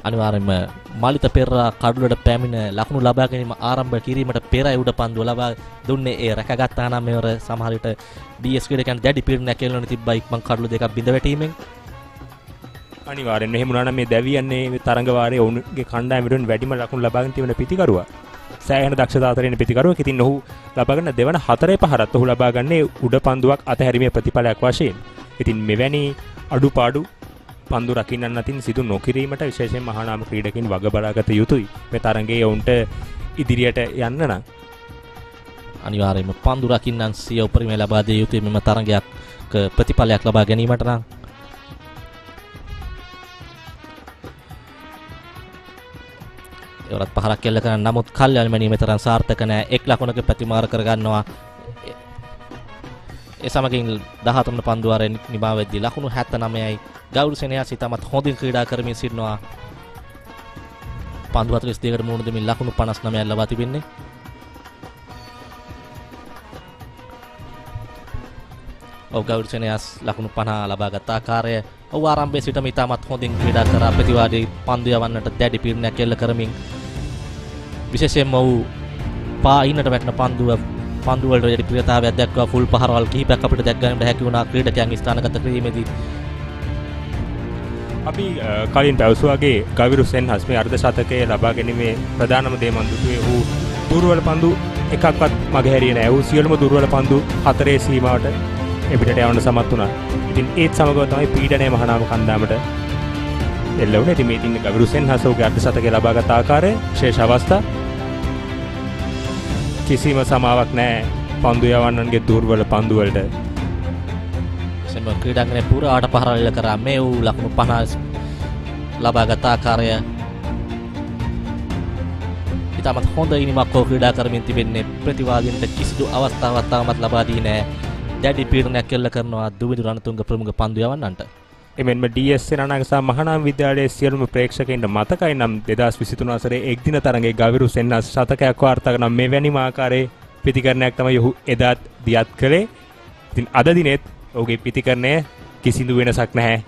අනිවාර්යයෙන්ම මලිත පෙරේරා කඩුලට පැමිණ ලකුණු ලබා ගැනීම ආරම්භ කිරීමට පෙරයි උඩ පන්දුව ලබා දුන්නේ. ඒ රැකගත්තා නම් මෙවර සමහර විට ඩී.එස්. ක්‍රීඩකයන් දැඩි පීඩනයක් එල්ලන තිබ්බා ඉක්මන් කඩුළු දෙකක් බිඳ වැටීමෙන්. අනිවාර්යෙන්ම එහෙම වුණා නම් මේ දැවියන්නේ මේ තරඟ වාරයේ ඔවුන්ගේ කණ්ඩායම වෙනුවෙන් වැඩිම ලකුණු ලබාගෙන තියෙන පිතිකරුවා. සෑහෙන දක්ෂතා අතරින් පිතිකරුවෙක්. ඉතින් ඔහු ලබාගන්න දෙවන 4 පහරත් ඔහු ලබාගන්නේ උඩ පන්දුවක් අතහැරීමේ ප්‍රතිඵලයක් වශයෙන්. ඉතින් මෙවැනි අඩුපාඩු පන්දු රකින්නන් අතින් සිදු නොකිරීමට විශේෂයෙන් මහානාම ක්‍රීඩකින් වග බලාගත යුතුයි. මේ තරඟයේ ඔවුන්ට ඉදිරියට යන්න නම් අනිවාර්යයෙන්ම පන්දු රකින්නන් සිය උපරිමය ලබා දිය යුතුයි මෙම තරඟයක ප්‍රතිඵලයක් ලබා ගැනීමට නම්. එවරත් පහරක් කෙල්ල කරන නමුත් කල්යල් මැනීමේ තරම් සාර්ථක නැහැ. එක් ලකුණක ප්‍රතිමාර කර ගන්නවා. ඒ සමගින් 14 වන පන්දු වාරයේ නිමා වෙද්දී ලකුණු 79යි ගෞරව සෙනෙහස් ඉතාමත් හොඳින් ක්‍රීඩා කරමින් සිටිනවා. පන්දු 42කට මුහුණ දෙමින් ලකුණු 59ක් ලබා තිබෙන්නේ. ගෞරව සෙනෙහස් ලකුණු 50 ලබාගත් ආකාරය ඔහු ආරම්භයේ සිටම ඉතාමත් හොඳින් ක්‍රීඩා කරා. ප්‍රතිවාදී පන්දු යවන්නට දැඩි පීඩනයක් එල්ල කරමින් විශේෂයෙන්ම ඔහු පායින්නට වැටෙන පන්දු වලට වැඩි ප්‍රියතාවයක් දක්වා ෆුල් පහරවල් කිහිපයක් අපිට දැක් ගන්නට හැකි වුණා ක්‍රීඩකයන් ස්ථානගත කිරීමේදී. අපි කලින් පැවසුවාගේ ගවිරු සෙන්හස් මේ අර්ධ ශතකයේ ලබා ගැනීමේ ප්‍රධානම දේ මන් දුටුවේ ඌ දුර්වල පන්දු එකක්වත් මගහැරියේ නැහැ. ඌ සියලුම දුර්වල පන්දු 4 සීමාවට එපිටට යවන්න සමත් වුණා. ඉතින් ඒත් සමගව තමයි පීඩනය මහානාම කණ්ඩායමට එල්ල වුණේ. ඉතින් මේ තින්නේ ගවිරු සෙන්හස් ඌගේ අර්ධ ශතකයේ ලබාගත් ආකාරය ශේෂ අවස්ථා කිසිම සමාවක් නැහැ පන්දු යවන්නන්ගේ දුර්වල පන්දු වලට. සෙම ක්‍රීඩාංගණයේ පුරාට පහරල්ල කරා මේ වූ ලකුණු 50 ලබාගත් ආකාරය ඉතාමත් හොඳ ඉනිමක් ක්‍රීඩා කරමින් තිබෙන්නේ. ප්‍රතිවාදීන්ට කිසිදු අවස්ථාවක් තාමත් ලබා දී නැහැ. දැඩි පීඩනයක් එල්ල කරනවා දුවිඳු රණතුංග ප්‍රමුඛ පන්දු යවන්නන්ට. එමෙන්ම DS සෙනනායක සහ මහානාම විද්‍යාලයේ සියලුම ප්‍රේක්ෂකයින්ට මතකයි නම් 2023 වසරේ එක් දින තරඟයේ ගවිරු සෙන්හස් ශතකයක් වාර්තා කරන මෙවැනිම ආකාරයේ පිතිකරණයක් තමයි ඔහු එදාත් දියත් කළේ. ඉතින් අද දිනෙත් ඔහුගේ පිතිකරණය කිසිදු වෙනසක් නැහැ.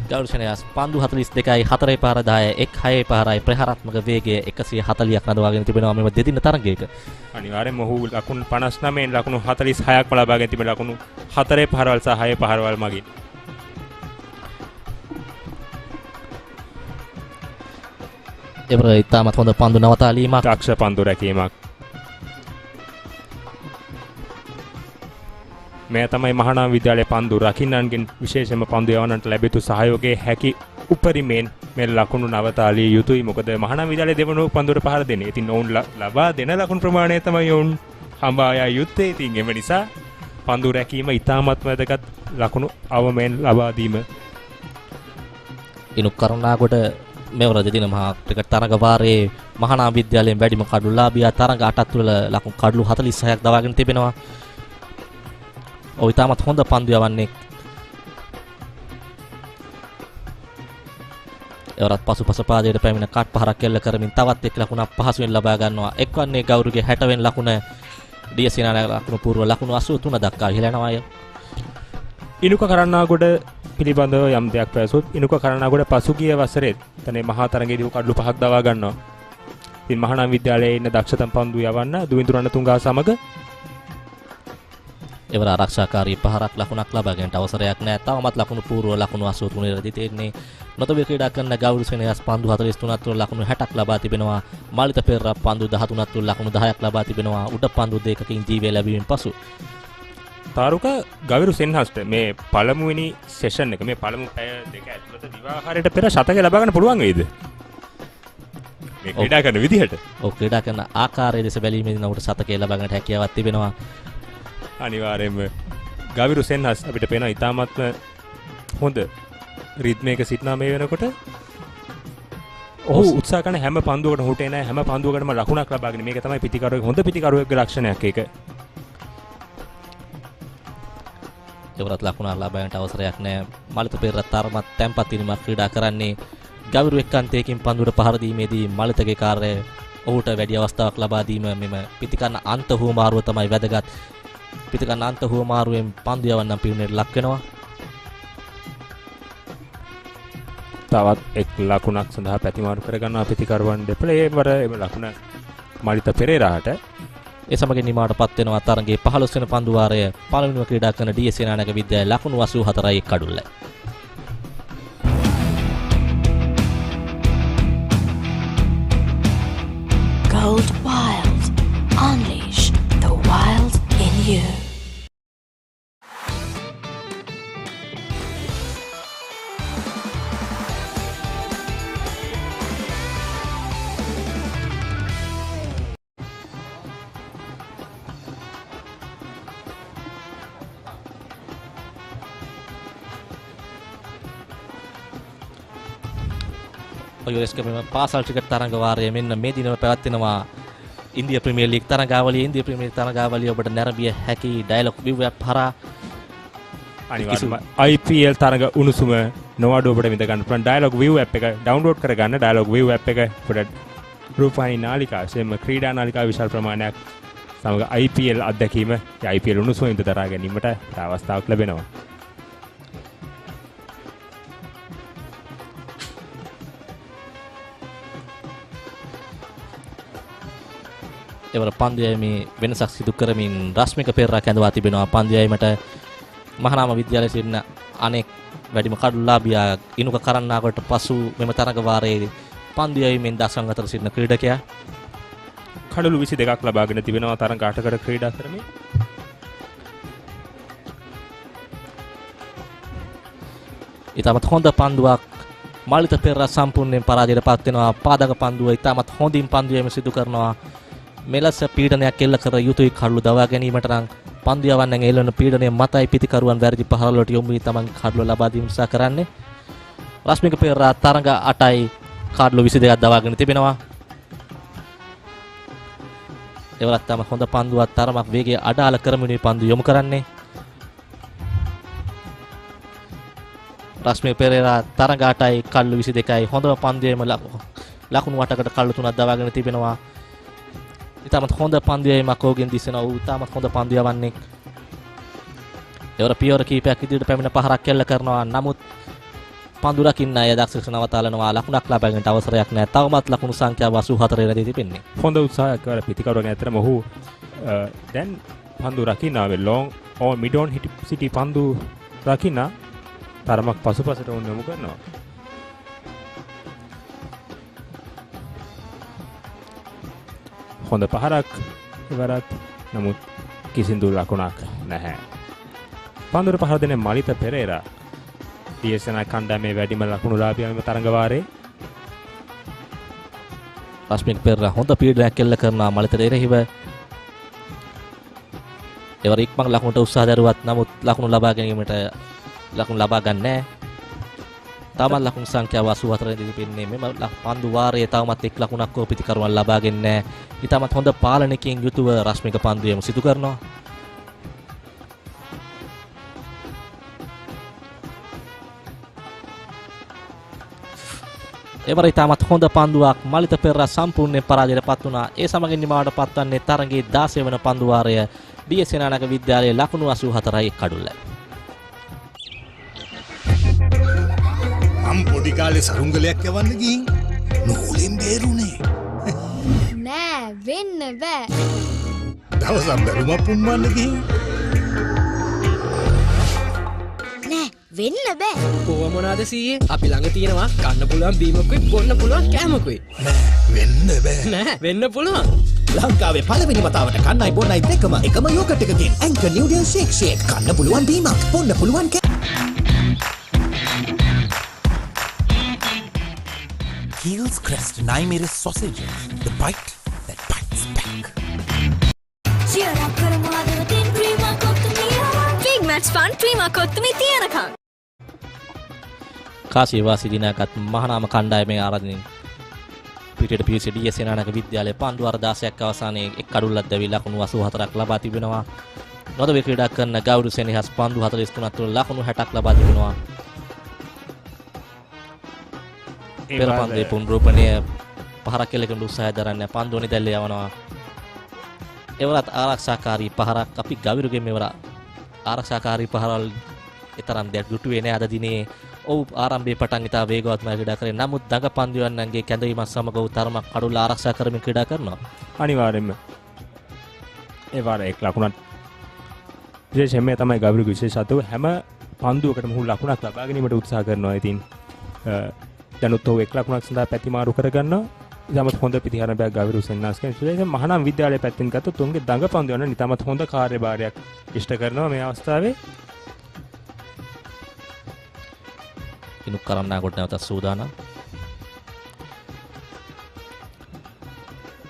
ගවිරු සෙන්හස් පන්දු 42යි 4 පාර 10යි 1 6 පාරයි ප්‍රහාරාත්මක වේගය 140ක් නදවාගෙන තිබෙනවා මෙම දෙදින තරඟයක. අනිවාර්යයෙන්ම ඔහු ලකුණු 59න් ලකුණු 46ක්ම ලබාගෙන තිබෙන ලකුණු 4 පහරවල් සහ 6 පහරවල් මගින්. එවර ඉතාමත් හොඳ පන්දු නවතාලීමක්. දක්ෂ පන්දු රැකීමක්. මේ තමයි මහානාම විද්‍යාලයේ පන්දු රකින්නන්ගෙන් විශේෂයෙන්ම පන්දු යවන්නන්ට ලැබෙතු සහයෝගයේ හැකි උපරිමයෙන් මේ ලකුණු නවතාලිය යුතුයි. මොකද මහානාම විද්‍යාලයේ දෙවනුව පන්දුවට පහර දෙන්නේ. ඉතින් ඔවුන් ලබා දෙන ලකුණු ප්‍රමාණය තමයි ඔවුන් හඹා යා යුත්තේ. ඉතින් එම නිසා පන්දු රැකීම ඉතාමත් වැදගත් ලකුණු අවමෙන් ලබා දීම. ඉනු කරුණාකොට මෙවර දෙදින මහා ක්‍රිකට් තරඟ වාරයේ මහානාම විද්‍යාලයෙන් වැඩිම කඩලු ලාභියා තරඟ 8ක් තුළ ලකුණු කඩලු 46ක් දවාගෙන තිබෙනවා. ඔව් ඉතාමත් හොඳ පන්දු යවන්නේ. එවරත් පසුපස පාදයට පැමිණ කට් පහරක් එල්ල කරමින් තවත් එක් ලකුණක් පහසුවෙන් ලබා ගන්නවා. එක්වන්නේ ගෞරුගේ 60 වෙනි ලකුණ DS සේනානායක ලකුණු පූර්ව ලකුණු 83 දක්වා ඉහළ යනවා. ඉනුක කරන්නාගොඩ පිළිබඳව යම් දෙයක් පැවසුවොත් ඉනුක කරන්නාගොඩ පසුගිය වසරේ තනේ මහා තරඟයේදී කඩලු 5ක් දවා ගන්නවා. ඉතින් මහානාම විද්‍යාලයේ ඉන්න දක්ෂතම පන්දු යවන්න දුවිඳු රණතුංගා සමග එවර ආරක්ෂාකාරී පහරක් ලකුණක් ලබා ගැනීමට අවසරයක් නැහැ. තවමත් ලකුණු පූර්ව ලකුණු 83 ඉරදී තියෙන්නේ. නොතබේ ක්‍රීඩා කරන ගෞරව සෙනහස් පන්දු 43 තුළ ලකුණු 60ක් ලබා තිබෙනවා. මාලිත පෙරේරා පන්දු 13 තුළ ලකුණු 10ක් ලබා තිබෙනවා. උඩ පන්දු දෙකකින් ජීවය ලැබීමෙන් පසු තාරුක ගවිරු සෙන්හස්ට මේ පළමුවෙනි සෙෂන් එක මේ පළමු පැය දෙක ඇතුළත දිවාහාරයට පෙර ශතකය ලබා ගන්න පුළුවන් වේද? මේ ක්‍රීඩා කරන විදිහට. ඔව් ක්‍රීඩා කරන ආකාරය දෙස බැලීමේදී නමුත් ශතකය ලබා ගන්නට හැකියාවක් තිබෙනවා. අනිවාර්යයෙන්ම ගවිරු සෙන්හස් අපිට පේන ඉතාමත්ම හොඳ රිද්මයක සිටිනා මේ වෙනකොට. ඔහු උත්සාහ කරන හැම පන්දුවකටම හුටේ නැහැ. හැම පන්දුවකටම ලකුණක් ලබාගෙන මේක තමයි පිටිකරුවෙක් හොඳ පිටිකරුවෙක්ගේ ලක්ෂණයක් ඒක. එවරත් ලකුණක් ලබා ගන්නට අවසරයක් නැහැ. මාලිත පෙරේරා තරමත් තැම්පත් වීමක් ක්‍රීඩා කරන්නේ. ගවිරු එක්කන්තයකින් පන්දුවට පහර දීමේදී මාලිතගේ කාර්යය ඔහුට වැඩි අවස්ථාවක් ලබා දීම මෙම පිටිකන්න අන්ත හුවමාරුව තමයි වැදගත්. පිටිකන්න අන්ත හුවමාරුවෙන් පන්දු යවන්න පිරුණේට ලක් වෙනවා. තවත් එක් ලකුණක් සඳහා පැතිමාරු කරගන්නවා පිටිකරුවන් දෙපළේ. වර එම ලකුණ මාලිත පෙරේරාට ඒ සමගින් නිමාවටපත් වෙනවා තරඟයේ 15 වෙනි පන්දු වාරය පළවෙනිව ක්‍රීඩා කරන DS සේනානායක විද්‍යාලය ලකුණු 84යි කඩුල්ලයි. Gold Wild. Unleash the wild in you. පාසල් ක්‍රිකට් තරඟ වාරය මෙන්න මේ දිනවල පැවැත්වෙනවා. ඉන්දියා ප්‍රීමියර් ලීග් තරඟාවලිය ඉන්දියා ප්‍රීමියර් තරඟාවලිය ඔබට නැරඹිය හැකි ඩයලොග් view app හරහා. අනිවාර්යයෙන්ම IPL තරඟ උණුසුම නොඅඩුව ඔබට විඳ ගන්න පුළුවන්. ඩයලොග් view app එක ඩවුන්ලෝඩ් කරගන්න. ඩයලොග් view app එක ඔබට රූපවාහිනී නාලිකා සෙම ක්‍රීඩා නාලිකා විශාල ප්‍රමාණයක් සමග IPL අත්දැකීම IPL උණුසුම විඳ දරා ගැනීමට අවස්ථාවක් ලැබෙනවා. එවර පන්දු යෑමේ වෙනසක් සිදු කරමින් රශ්මික පෙරේරා කැඳවා තිබෙනවා. පන්දු යෑමට මහානාම විද්‍යාලයේ සිටින අනෙක් වැඩිම කඩුලාභියා ඉනුක කරන්නාකට පසු මෙම තරඟ වාරයේ පන්දු යැවීමෙන් දසං අතර සිටින ක්‍රීඩකයා කඩලු 22ක් ලබාගෙන තිබෙනවා තරඟ 8කට ක්‍රීඩා කරමින්. ඉතාමත් හොඳ පන්දුවක් මලිත පෙරේරා සම්පූර්ණයෙන් පරාජයට පත් වෙනවා. පාදක පන්දුව ඉතාමත් හොඳින් පන්දු යැවීම සිදු කරනවා. මෙලෙස පීඩනයක් එල්ල කර යුතුයි කඩලු දවා ගැනීමට නම් පන්දු යවන්නන් එල්ලන පීඩනය මතයි පිතිකරුවන් වැරදි පහර වලට යොමු වී තමන් කඩලු ලබා දීම උත්සාහ කරන්නේ. රශ්මික පෙරේරා තරඟ 8යි කඩලු 22ක් දවාගෙන තිබෙනවා. එවලත් තම හොඳ පන්දුවක් තරමක් වේගය අඩාල කරමිනුයි පන්දු යොමු කරන්නේ. රශ්මික පෙරේරා තරඟ 8යි කඩලු 22යි හොඳම පන්දුවේම ලකුණු 8කට කඩලු 3ක් දවාගෙන තිබෙනවා. ඉතාමත් හොඳ පන්දුවීමක් ඔහුගෙන් දිස්සෙනවා. ඌ ඉතාමත් හොඳ පන්දු යවන්නේ. එවර පියවර කීපයක් ඉදිරියට පැමිණ පහරක් කෙල්ල කරනවා. නමුත් පන්දු රකින්න අය දක්ෂ නවතාලනවා. ලකුණක් ලබා ගැනීමට අවසරයක් නැහැ. තවමත් ලකුණු සංඛ්‍යාව 84 රැඳී තිබෙන්නේ. හොඳ උත්සාහයක් කර පිටිකරුවගෙන ඇතරම ඔහු දැන් පන්දු රකින්න ආවේ ලොන් ඕ මිඩ් ඔන් සිටි පන්දු රකින්න තරමක් පසුපසට යොමු කරනවා. හොඳ පහරක් ඉවරත් නමුත් කිසිදු ලකුණක් නැහැ. පන්දුර පහර දෙන මලිත පෙරේරා DSNI කණ්ඩායමේ වැඩිම ලකුණු ලාභියාම තරඟ වාරේ. රශ්මික පෙරේරා හොඳ පීඩනයක් එල්ල කරනවා මලිතට එරෙහිව. එවර ඉක්මන් ලකුණට උත්සාහ දරුවත් නමුත් ලකුණු ලබා ගැනීමට ලකුණු ලබා ගන්න නැහැ. තවමත් ලකුණු සංඛ්‍යාව 84 දී තිබෙන්නේ. මෙම පන්දු වාරයේ තවමත් එක් ලකුණක් හෝ පිටිකරුවන් ලබාගෙන නැහැ. ඉතාමත් හොඳ පාලනයකින් යුතුව රශ්මික පන්දුවේම සිදු කරනවා. එවර ඉතාමත් හොඳ පන්දුවක් මලිත පෙරේරා සම්පූර්ණයෙන් පරාජයට පත් වුණා. ඒ සමගින් නිමාවට පත්වන්නේ තරඟයේ 16 වන පන්දු වාරය DS සේනානායක විද්‍යාලයේ ලකුණු 84යි කඩුල්ල. මම පොඩි කාලේ සරුංගලයක් යවන්න ගිහින් නූලෙන් බේරුනේ. නෑ වෙන්න බෑ. දවසක් බැලුම පුම්මන්න ගිහින් නෑ වෙන්න බෑ. කොහොම මොනවාද සීයේ? අපි ළඟ තියෙනවා කන්න පුළුවන් බීමකුයි බොන්න පුළුවන් කෑමකුයි. වෙන්න බෑ. නෑ වෙන්න පුළුවන්. ලංකාවේ පළවෙනි වතාවට කන්නයි බොන්නයි දෙකම එකම යෝගට් එකකින් ඇන්කර් නිව්ඩල් ෂේක් කන්න පුළුවන් බීමක් බොන්න පුළුවන් Heels Crest Naimeris sausages, the bite that bites back. Cheer up කරමු හදවතින් ක්‍රීමා කොත්තුමියා. Big match fun ක්‍රීමා කොත්තුමි තියනකම්. කාසිය වාසී දිනාගත් මහානාම කණ්ඩායමේ ආරාධනෙන් පිටට පිවිසි DS සේනානායක විද්‍යාලයේ පන්දු වාර 16ක් අවසානයේ එක් කඩුල්ලක් දැවි ලකුණු 84ක් ලබා තිබෙනවා. නොදවේ ක්‍රීඩා කරන ගෞරව සෙනෙහස් පන්දු 43ක් තුළ ලකුණු 60ක් ලබා තිබෙනවා. පෙර පන්දුවේ පුනරූපණය පහරක් කෙලෙකට උත්සාහය දරන්නේ පන්දුව නිදැල්ල යවනවා. එවරත් ආරක්ෂාකාරී පහරක් අපි ගවිරුගේ මෙවර ආරක්ෂාකාරී පහරවල් තරම් දෙයක් දුටුවේ නෑ අද දිනේ. ඔව් ආරම්භයේ පටන් ඉතා වේගවත්ම ක්‍රීඩා කරේ. නමුත් දඟ පන්දුවන්නන්ගේ කැඳවීමත් සමග ඔව් තරමක් කඩුල්ල ආරක්ෂා කරමින් ක්‍රීඩා කරනවා. අනිවාර්යයෙන්ම ඒ වාර එක් ලකුණක් විශේෂයෙන්ම තමයි ගවිරුගේ විශේෂත්වය. හැම පන්දුවකටම ඔහු ලකුණක් ලබා ගැනීමට උත්සාහ කරනවා. ඉතින් දැනුත් ඔහු එක් ලකුණක් සඳහා පැතිමාරු කරගන්නවා. ඉතාමත් හොඳ පිටිහරණයක් ගවිරු සෙන්නාස් කියන විශේෂයෙන් මහානාම විද්‍යාලයේ පැත්තෙන් ගත්තොත් උන්ගේ දඟ පන්දු යන ඉතාමත් හොඳ කාර්යභාරයක් ඉෂ්ට කරනවා මේ අවස්ථාවේ. ඉනුක් කරන්නා කොට නැවත සූදානම්.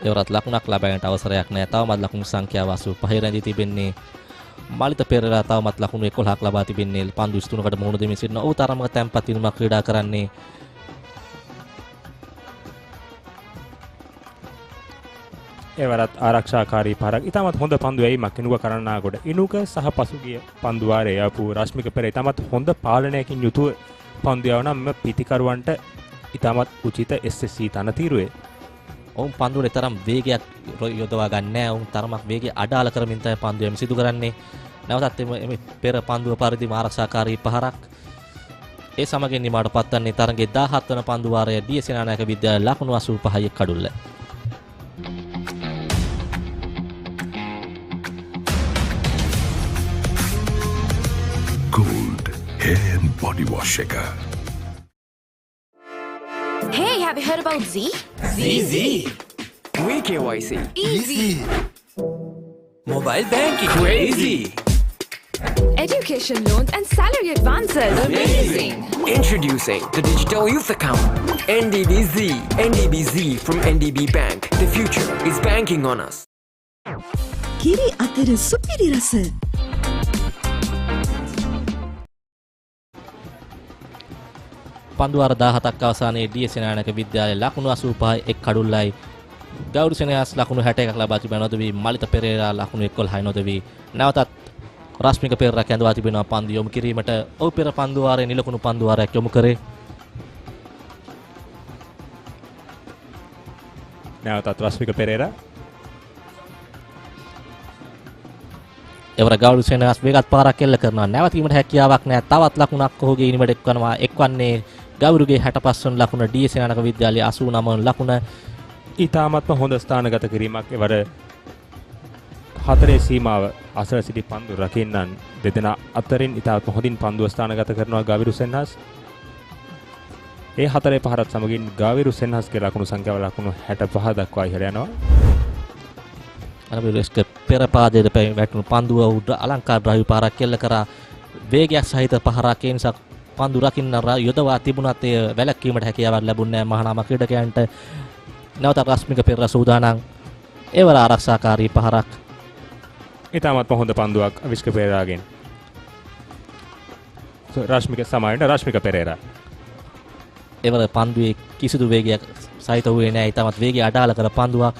එවරත් ලකුණක් ලබා ගැනීමට අවසරයක් නැහැ. තවමත් ලකුණු සංඛ්‍යාව 85 රැඳී තිබෙන්නේ. මලිත පෙරේරා තවමත් ලකුණු 11ක් ලබා තිබෙන්නේ. පන්දු 23කට මුහුණ දෙමින් සිටින ඔහු තරමක තැම්පත් වීමක් ක්‍රීඩා කරන්නේ. එවරත් ආරක්ෂාකාරී පාරක් ඉතාමත් හොඳ පන්දු යැවීමක් ඉනුක කරන්නා කොට ඉනුක සහ පසුගිය පන්දු වාරයේ ආපු රශ්මික පෙරේරා ඉතාමත් හොඳ පාලනයකින් යුතුව පන්දු යවන මෙම පිටිකරුවන්ට ඉතාමත් උචිත SSC තනතිරුවේ. ඔවුන් පන්දුවේ තරම් වේගයක් යොදවා ගන්න නැහැ. ඔවුන් තරමක් වේගය අඩාල කරමින් තමයි පන්දු යැවීම සිදු කරන්නේ. නැවතත් මේ පෙර පන්දුව පරිදිම ආරක්ෂාකාරී පහරක්. ඒ සමගින් නිමාවට පත්වන්නේ තරඟයේ 17 වන පන්දු වාරයේ DS සේනානායක විද්‍යාලයේ ලකුණු 85යි කඩුල්ල. බොඩි වොෂ් එක. Hey, have you heard about Z? Z. WeKYC. Easy. Mobile banking. Crazy. Education loans and salary advances. Amazing. Introducing the Digital Youth Account. NDBZ. NDBZ from NDB Bank. The future is banking on us. කිරි අතර සුපිරි රස. පන්දුවාර 17ක් අවසානයේ D.S.. Senanayake විද්‍යාලයේ ලකුණු 85 එක් කඩුල්ලයි ගෞරව සෙනෙහස් ලකුණු 61ක් ලබා තිබෙන නොදවි මලිත පෙරේරා ලකුණු 11යි නොදවි නැවතත් රශ්මික පෙරේරා කැඳවා තිබෙනවා පන්දු යොමු කිරීමට ඔව් පෙර පන්දුවාරයේ නිලකුණු පන්දුවාරයක් යොමු කරේ නැවතත් රශ්මික පෙරේරා එවර ගෞරව සෙනෙහස් වේගත් පාරක් එල්ල කරනවා නැවතීමට හැකියාවක් නැහැ තවත් ලකුණක් ඔහුගේ ඉනිමට එක්වනවා එක්වන්නේ ගෞරවගේ 65 වන ලකුණ ඩී.එස්. සේනානායක විද්‍යාලයේ 89 වන ලකුණ ඊටාමත්ම හොඳ ස්ථානගත කිරීමක් එවර හතරේ සීමාව අසල සිටි පන්දු රකින්නන් දෙදෙනා අතරින් ඊටාත්ම හොඳින් පන්දුව ස්ථානගත කරනවා ගාවිරු සෙන්හස් ඒ හතරේ පහරත් සමගින් ගාවිරු සෙන්හස්ගේ ලකුණු සංඛ්‍යාව ලකුණු 65 දක්වා ඉහළ යනවා අනබිරස්ක පෙර පාදයේ වැටුණු පන්දුව උඩ අලංකාර ද්‍රව්‍ය පාරක් කෙල්ල කරා වේගයක් සහිත පහරක් ඒ නිසා පන්දු රකින්න යොදවා තිබුණත් එය වැළැක්වීමට හැකියාවක් ලැබුණේ නැහැ මහානාම ක්‍රීඩකයන්ට නැවත රශ්මික පෙරේරා සූදානම් එවර ආරක්ෂාකාරී පහරක් ඊටමත් හොඳ පන්දුවක් අවිෂ්ක පෙරේරාගෙන් රශ්මික සමායන රශ්මික පෙරේරා එවර පන්දුවේ කිසිදු වේගයක් සහිත වූයේ නැහැ ඊටමත් වේගය අඩාල කර පන්දුවක්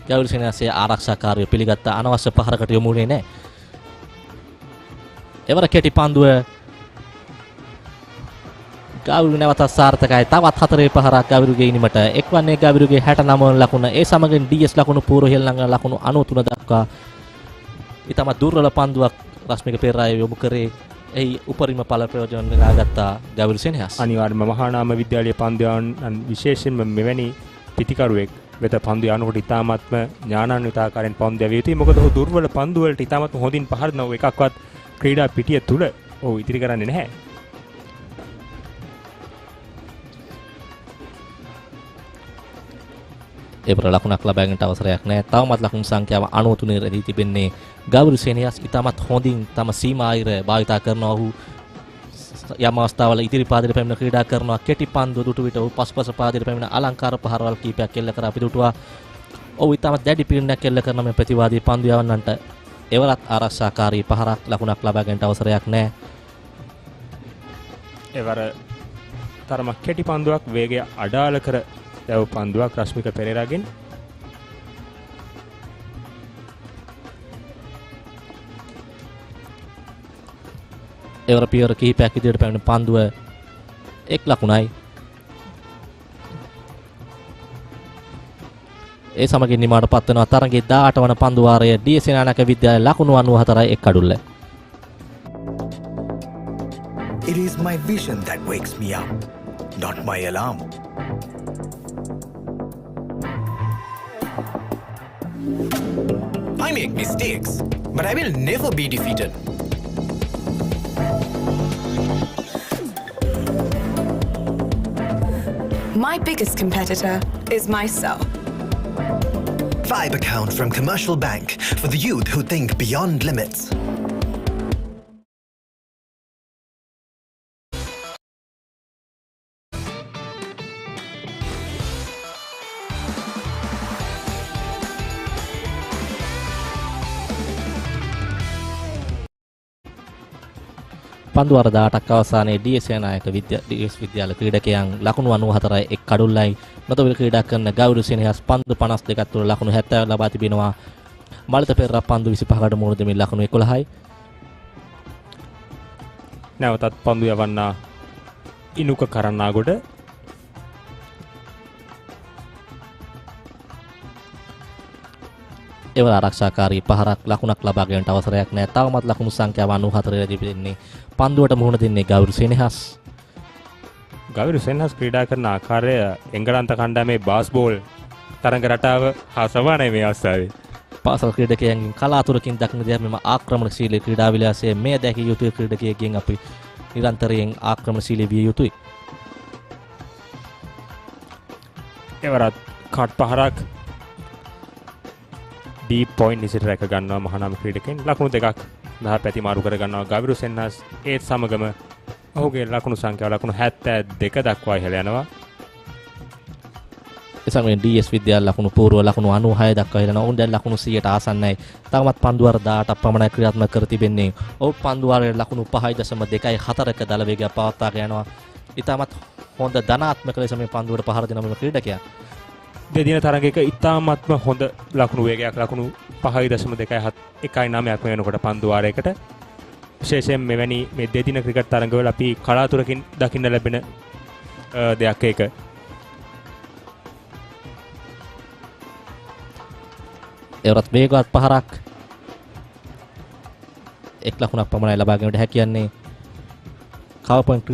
ගෞරව සෙනෙහසේ ආරක්ෂාකාරීව පිළිගත්ත අනවශ්‍ය පහරකට යොමු වුණේ නැහැ එවර කෙටි පන්දුව ගෞරව නැවත සාර්ථකයි තවත් හතරේ පහරක් ගෞරවගේ ඉනිමට එක්වන්නේ ගෞරවගේ 69 වන ලකුණ ඒ සමගින් ඩී.එස්. ලකුණු පූර්ව හෙළඟ ලකුණු 93 දක්වා ඊටම දුර්වල පන්දුවක් රශ්මික පෙරේරා යොමු කරේ එහි උපරිම ඵල ප්‍රයෝජන ලබාගත්තා ගෞරව සෙනෙහස් අනිවාර්යයෙන්ම මහානාම විද්‍යාලයේ පන්දුයන් විශේෂයෙන්ම මෙවැනි පිටිකරුවෙක් වෙත පන්දු යනකොට ඉතාමත්ම ඥානාන්විත ආකාරයෙන් පන්දු යවිය යුතුයි මොකද ඔහු දුර්වල පන්දු වලට ඉතාමත්ම හොඳින් පහර දෙනවා එකක්වත් ක්‍රීඩා පිටිය තුල ඔහු ඉදිරි කරන්නේ නැහැ එවර ලකුණක් ලබා ගැනීමට අවසරයක් නැහැ. තවමත් ලකුණු සංඛ්‍යාව 93 රැඳී තිබෙන්නේ ගෞරව සෙනෙහස් ඉතාමත් හොඳින් තම සීමා අයිර භාවිතා කරනවා. ඔහු යම් අවස්ථාවල ඉදිරි පාදයට පැමිණ ක්‍රීඩා කරනවා. කෙටි පන්දු දුටු විට ඔහු පසුපස පාදයට පැමිණ අලංකාර පහරවල් කීපයක් එල්ල කර පිටුටුවා. ඔහු ඉතාමත් දැඩි පිළිණයක් එල්ල කරන මේ ප්‍රතිවාදී පන්දු යවන්නන්ට එවරත් ආරක්ෂාකාරී පහරක් ලකුණක් ලබා ගැනීමට අවසරයක් නැහැ. එවර තරමක් කෙටි පන්දුවක් වේගය අඩාල කර දැව පන්දුවක් රශ්මික පෙරේරාගෙන් එවර පියවර කිහිපයක් ඉදිරියට පැමිණ පන්දුව එක් ලකුණයි ඒ සමගින් නිමාවට පත් වෙනවා තරගයේ 18 වන පන්දු වාරය ඩී.එස්. සේනානායක විද්‍යාලයේ ලකුණු 94යි එක් කඩුල්ල It is my vision that wakes me up, not my alarm. I make mistakes, but I will never be defeated. My biggest competitor is myself. Vibe account from Commercial Bank for the youth who think beyond limits. පන්දු වර 18ක් අවසානයේ D.S.. Senanayake විද්‍යාල ක්‍රීඩකයන් ලකුණු 94යි එක් කඩුල්ලයි නොතොවිල ක්‍රීඩා කරන ගෞරව සෙනෙහස් පන්දු 52ක් තුළ ලකුණු 70 ලබා තිබෙනවා මලිත පෙරේරා පන්දු 25කට මුහුණ දෙමින් ලකුණු 11යි නැවතත් පන්දු යවන්නා ඉනුක කරන්නාගොඩ එවර ආරක්ෂාකාරී පහරක් ලකුණක් ලබා ගැනීමට අවසරයක් නැහැ. තවමත් ලකුණු සංඛ්‍යාව 94 තිබෙන්නේ. පන්දුවට මුහුණ දෙන්නේ ගෞරව සෙනෙහස්. ගෞරව සෙනෙහස් ක්‍රීඩා කරන ආකාරය එංගලන්ත කණ්ඩායමේ බාස්බෝල් තරඟ රටාව හා සමානයි මේ අවස්ථාවේ. පාසල් ක්‍රීඩකයන්ගෙන් කලාතුරකින් දක්න දෙයක් මෙම ආක්‍රමණශීලී ක්‍රීඩා විලාසය මේ දැකිය යුතු ක්‍රීඩකයෙක්ගෙන් අපි නිරන්තරයෙන් ආක්‍රමණශීලී විය යුතුයි. එවරත් කට් පහරක් ඩීප් පොයින්ට් ඉසිට රැක ගන්නවා මහානාම ක්‍රීඩකයන්. ලකුණු දෙකක් දහ පැති මාරු කර ගන්නවා ගවිරු සෙන්හස්. ඒත් සමගම ඔහුගේ ලකුණු සංඛ්‍යාව ලකුණු 72 දක්වා ඉහළ යනවා. එසමයෙන් DS විද්‍යාල ලකුණු පූර්ව ලකුණු 96 දක්වා ඉහළ යනවා. උන් දැන් ලකුණු 100ට ආසන්නයි. තවමත් පන්දු වාර 18ක් පමණයි ක්‍රියාත්මක කර තිබෙන්නේ. ඔහු පන්දු වාරයේ ලකුණු 5.24ක දල වේගයක් පවත්වාගෙන යනවා. ඉතාමත් හොඳ ධනාත්මක ලෙස මේ පන්දුවට පහර දෙන මෙම ක්‍රීඩකයා. දෙදින තරගයක ඉතාමත්ම හොඳ ලකුණු වේගයක් ලකුණු 5.119ක් වෙනකොට පන්දු වාරයකට. විශේෂයෙන් මෙවැනි මේ දෙදින ක්‍රිකට් තරගවල අපි කලාතුරකින් දකින්න ලැබෙන දෙයක් ඒක. එවරත් වේගවත් පහරක් එක් ලකුණක් පමණයි ලබා ගැනීමට හැකියන්නේ. කවර් පොයින්ට්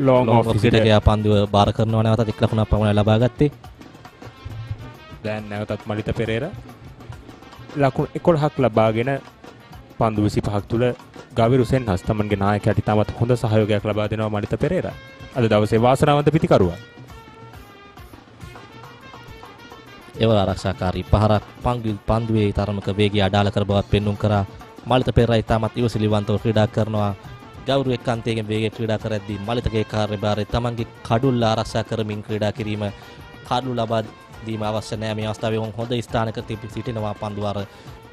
long off ක්‍රීඩකයා පන්දුව බාර කරනවා. නැවතත් එක් ලකුණක් පමණයි ලබා ගත්තේ. දැන් නැවතත් මලිත පෙරේරා ලකුණු 11ක් ලබාගෙන පන්දු 25ක් තුල ගවිරු සෙන්හස් තමන්ගේ නායකයාට ඉතාමත් හොඳ සහයෝගයක් ලබා දෙනවා මලිත පෙරේරා. අද දවසේ වාසනාවන්ත පිතිකරුවා. එවර ආරක්ෂාකාරී පහරක් පන්දුවේ තරමක වේගය අඩාල කර බවත් පෙන්눔 කරා. මලිත පෙරේරා ඉතාමත් ඉවසිලිවන්තව ක්‍රීඩා කරනවා. ගෞරව එක්කන්තයෙන් වේගයෙන් ක්‍රීඩා කරද්දී මලිතගේ කාර්යභාරය තමන්ගේ කඩුල්ල ආරක්ෂා කරමින් ක්‍රීඩා කිරීම කඩු ලබා දීම අවශ්‍ය නැහැ. මේ අවස්ථාවේ හොඳ ස්ථානක සිටිනවා පන්දු වාර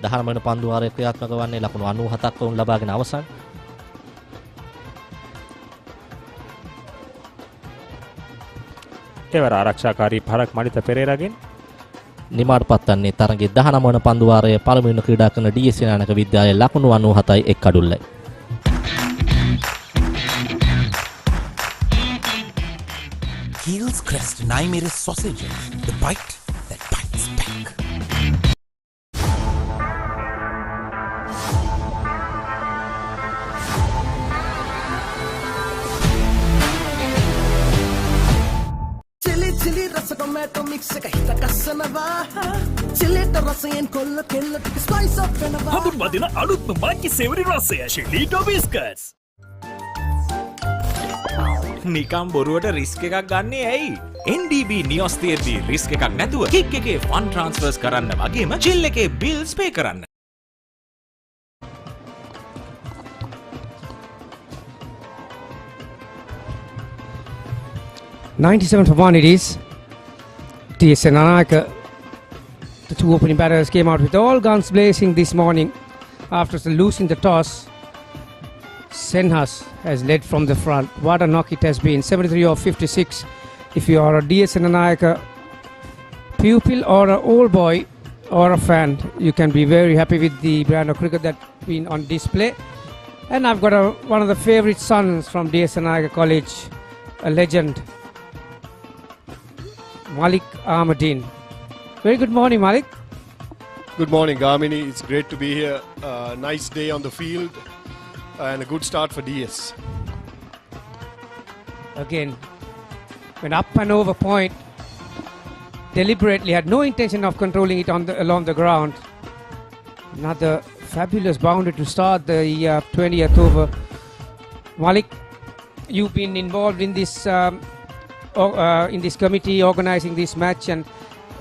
19 වෙනි පන්දු වාරයේ ක්‍රියාත්මක වන්නේ ලකුණු 97ක් වුන් ලබාගෙන අවසන්. එවර ආරක්ෂාකාරී පහරක් මලිත පෙරේරාගෙන් නිමාඩ පත්වන්නේ තරගයේ 19 වන පන්දු වාරයේ පළමුවෙනි ක්‍රීඩා කරන DS සේනානායක විද්‍යාලයේ ලකුණු 97යි එක් කඩුල්ලයි. Heels Crest 9mm sausages, the bite that bites back. Chili chili rasa tomato mix එක හිත ගස්සනවා. chilliට රසයෙන් කොල්ල කෙල්ල ටික spice up වෙනවා. හඳුන්වදින අලුත්ම මාකි සෙවරි රසය ශිලීටෝ බිස්කට්ස්. නිකම් බොරුවට රිස්ක් එකක් ගන්නේ ඇයි? NDB නියොස් තියෙද්දී රිස්ක් එකක් නැතුව කික් එකේ ෆන් ට්‍රාන්ස්ෆර්ස් කරන්න වගේම චිල් එකේ බිල්ස් පේ කරන්න. $97 for 1 it is. Senanayake, the two opening batters came out with all guns blazing this morning after losing the toss. Senhas has led from the front. What a knock it has been. 73 of 56. If you are a DS Senanayake pupil or an old boy or a fan, you can be very happy with the brand of cricket that's been on display. And I've got one of the favorite sons from DS Senanayake College, a legend, Malik Ahmadin. Very good morning, Malik. Good morning, Garmini. It's great to be here. Nice day on the field. And a good start for DS. Again, went up and over point, deliberately had no intention of controlling it along the ground. Another fabulous boundary to start the 20th over. Malik, you've been involved in this committee organizing this match, and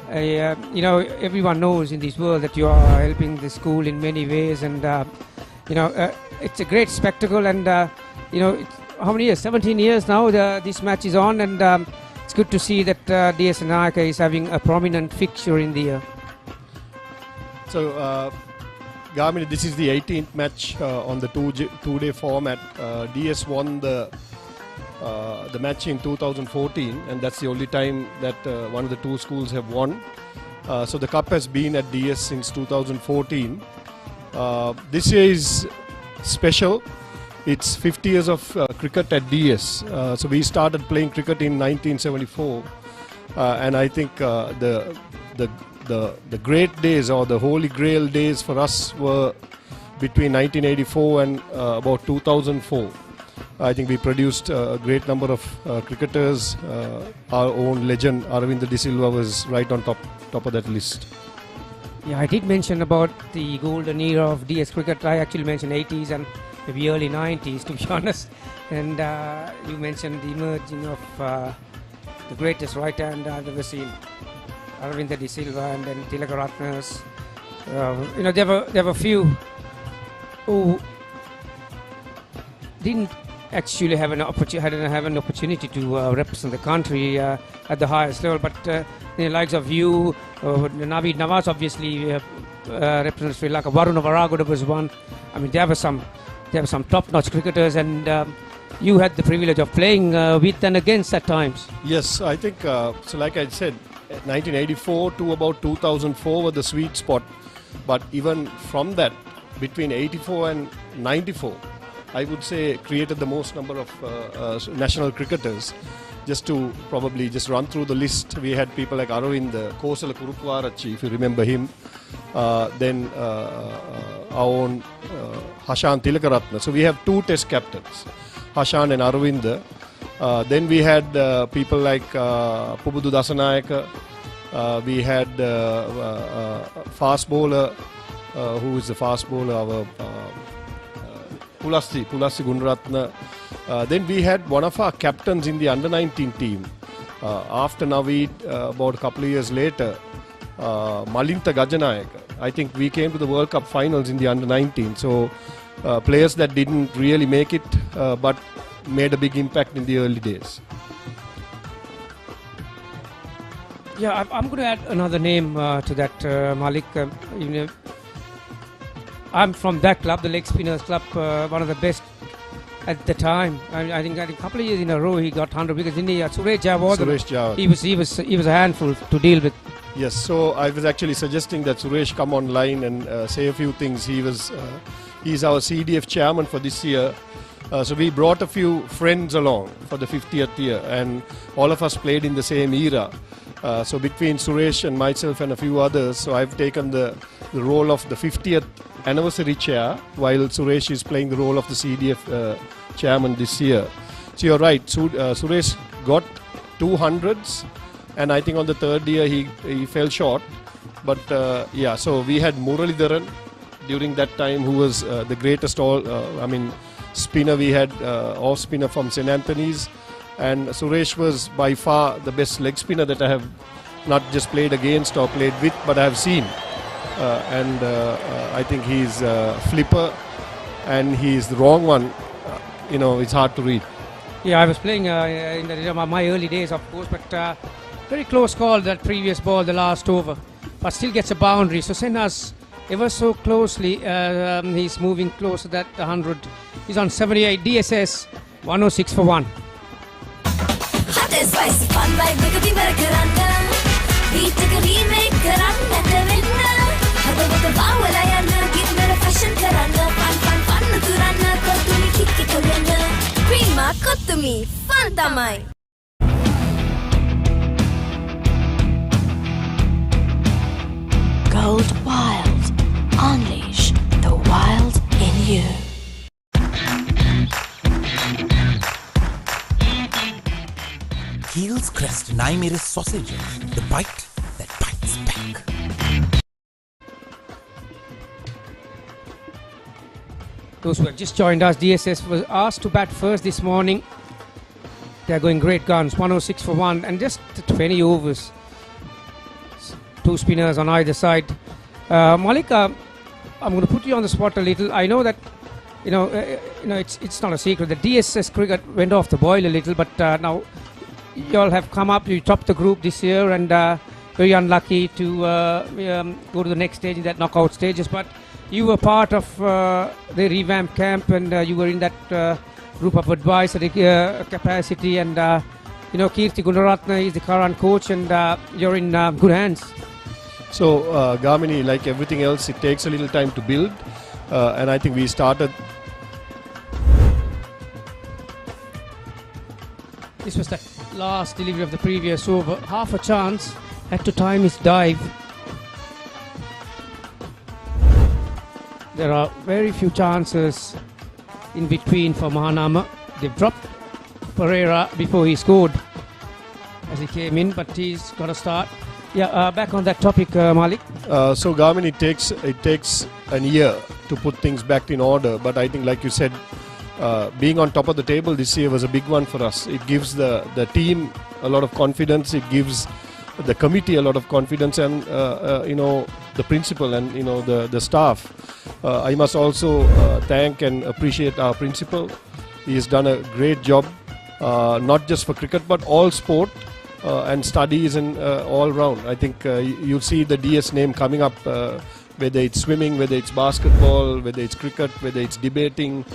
everyone knows in this world that you are helping the school in many ways, and it's a great spectacle, and how many years? 17 years now this match is on, and it's good to see that DS Senanayake is having a prominent fixture in the year. So, Garmini, this is the 18th match on the two-day format. DS won the match in 2014, and that's the only time that one of the two schools have won. So the cup has been at DS since 2014. This year is special. It's 50 years of cricket at DS. So we started playing cricket in 1974, and I think the great days or the holy grail days for us were between 1984 and about 2004. I think we produced a great number of cricketers. Our own legend Aravinda De Silva was right on top of that list. Yeah, I did mention about the golden era of DS cricket. I actually mentioned 80s, and maybe early 90s, to be honest. And you mentioned the emerging of the greatest right hand I've ever seen, Aravinda De Silva, and then Tilakaratnas. There were few who didn't actually have an opportunity to represent the country at the highest level, but the likes of you, Naveed Nawaz obviously represents Sri Lanka. Varuna Varagoda was one. I mean, there were some top-notch cricketers, and you had the privilege of playing with and against at times. Yes, I think so. Like I said, 1984 to about 2004 were the sweet spot, but even from that, between 84 and 94, I would say created the most number of national cricketers. Just to probably just run through the list, we had people like Aravind, Kosala Kurukwarachi, if you remember him, then our own Hashan Tilakaratna. So we have two test captains, Hashan and Aravind. Then we had people like Pubudu Dasanayaka. We had fast bowler, who is the fast bowler, our Pulasthi Gunaratna. Then we had one of our captains in the under-19 team. After Naveed, about a couple of years later, Malinta Gajanayaka. I think we came to the World Cup finals in the under-19. So players that didn't really make it, but made a big impact in the early days. Yeah, I'm going to add another name to that, Malik. I'm from that club, the Leg Spinners Club, one of the best at the time. I think a couple of years in a row he got 100 wickets. Didn't he? Suresh Jawad. He was a handful to deal with. Yes, so I was actually suggesting that Suresh come online and say a few things. He's our CDF chairman for this year. So we brought a few friends along for the 50th year, and all of us played in the same era. So between Suresh and myself and a few others, so I've taken the role of the 50th anniversary chair, while Suresh is playing the role of the CDF chairman this year. So you're right, Suresh got 200s, and I think on the third year he fell short. But yeah, so we had Muralidharan during that time, who was the greatest spinner. We had off spinner from St. Anthony's, and Suresh was by far the best leg spinner that I have not just played against or played with, but I have seen. I think he's flipper, and he's the wrong one. It's hard to read. Yeah, I was playing in my early days, of course, but very close call that previous ball, the last over, but still gets a boundary. So Senna's ever so closely, he's moving close to that 100. He's on 78. DSS 106 for 1. Gold Wild. Unleash the wild in you. Heels Crest Naimir's sausages, the bite that bites back. Those who have just joined us, DSS was asked to bat first this morning. They're going great guns, 106 for 1, and just 20 overs. Two spinners on either side. Malik, I'm going to put you on the spot a little. I know that it's not a secret. The DSS cricket went off the boil a little, but now you all have come up. You topped the group this year, and very unlucky to go to the next stage in that knockout stages. But you were part of the revamp camp, and you were in that group of advisory capacity. And Kirti Gunaratna is the current coach, and you're in good hands. So Gamini, like everything else, it takes a little time to build, and I think we started. This was the last delivery of the previous over. Half a chance, had to time his dive. There are very few chances in between for Mahanama. They've dropped Pereira before he scored as he came in, but he's got to start. Yeah, back on that topic, Malik. So Garmin, it takes a year to put things back in order. But I think, like you said, being on top of the table this year was a big one for us. It gives the team a lot of confidence. It gives the committee a lot of confidence, and the principal and the staff. I must also thank and appreciate our principal. He has done a great job, not just for cricket but all sport. And studies and all round. I think you'll see the DS name coming up, whether it's swimming, whether it's basketball, whether it's cricket, whether it's debating.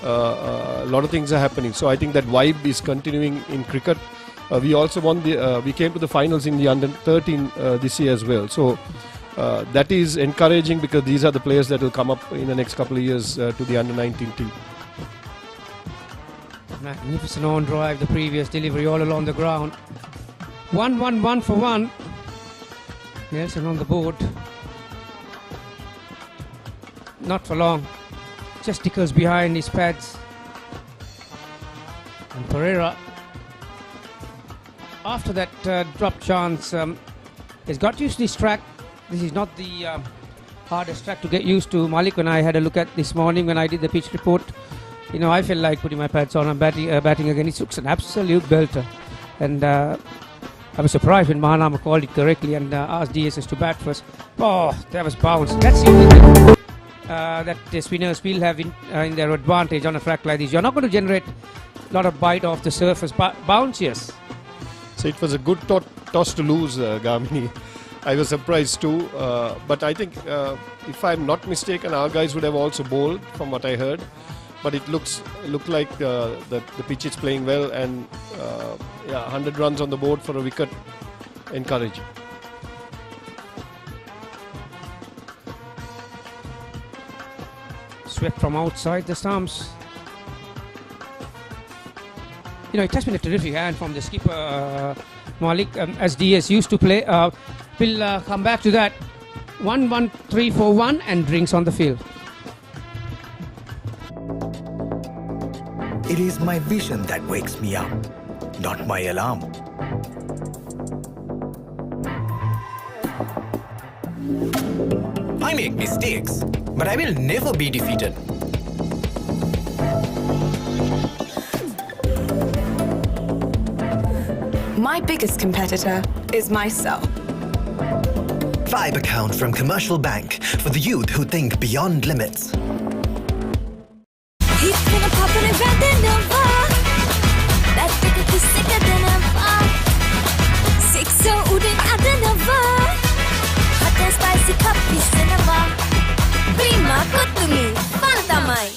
A lot of things are happening. So I think that vibe is continuing in cricket. We also won we came to the finals in the under 13 this year as well. So that is encouraging, because these are the players that will come up in the next couple of years to the under 19 team. Magnificent on drive, the previous delivery all along the ground. 1 for 1. Nelson on the board. Not for long. Just tickles behind his pads. And Pereira, after that drop chance, has got used to this track. This is not the hardest track to get used to. Malik, when I had a look at this morning when I did the pitch report, I felt like putting my pads on and batting again. It looks an absolute belter. And I was surprised when Mahanama called it correctly and asked DSS to bat first. Oh, that was bounce. That's the only thing that the spinners will have in their advantage on a track like this. You're not going to generate a lot of bite off the surface, but bounce, yes. So it was a good toss to lose, Gamini. I was surprised too. But I think, if I'm not mistaken, our guys would have also bowled, from what I heard. But it looked like the pitch is playing well, and 100 runs on the board for a wicket, encouraging. Swept from outside the stumps. It has been a terrific hand from the skipper, Malik, as DS used to play. We'll come back to that. 1-1-3 for 1 and drinks on the field. It is my vision that wakes me up, not my alarm. I make mistakes, but I will never be defeated. My biggest competitor is myself. Vibe account from Commercial Bank for the youth who think beyond limits. He's gonna pop an event in Nova. That ticket is sicker than ever. Sixer udin ada Nova. Hot and spicy cup is cinema. Prima kutumi, pantamai.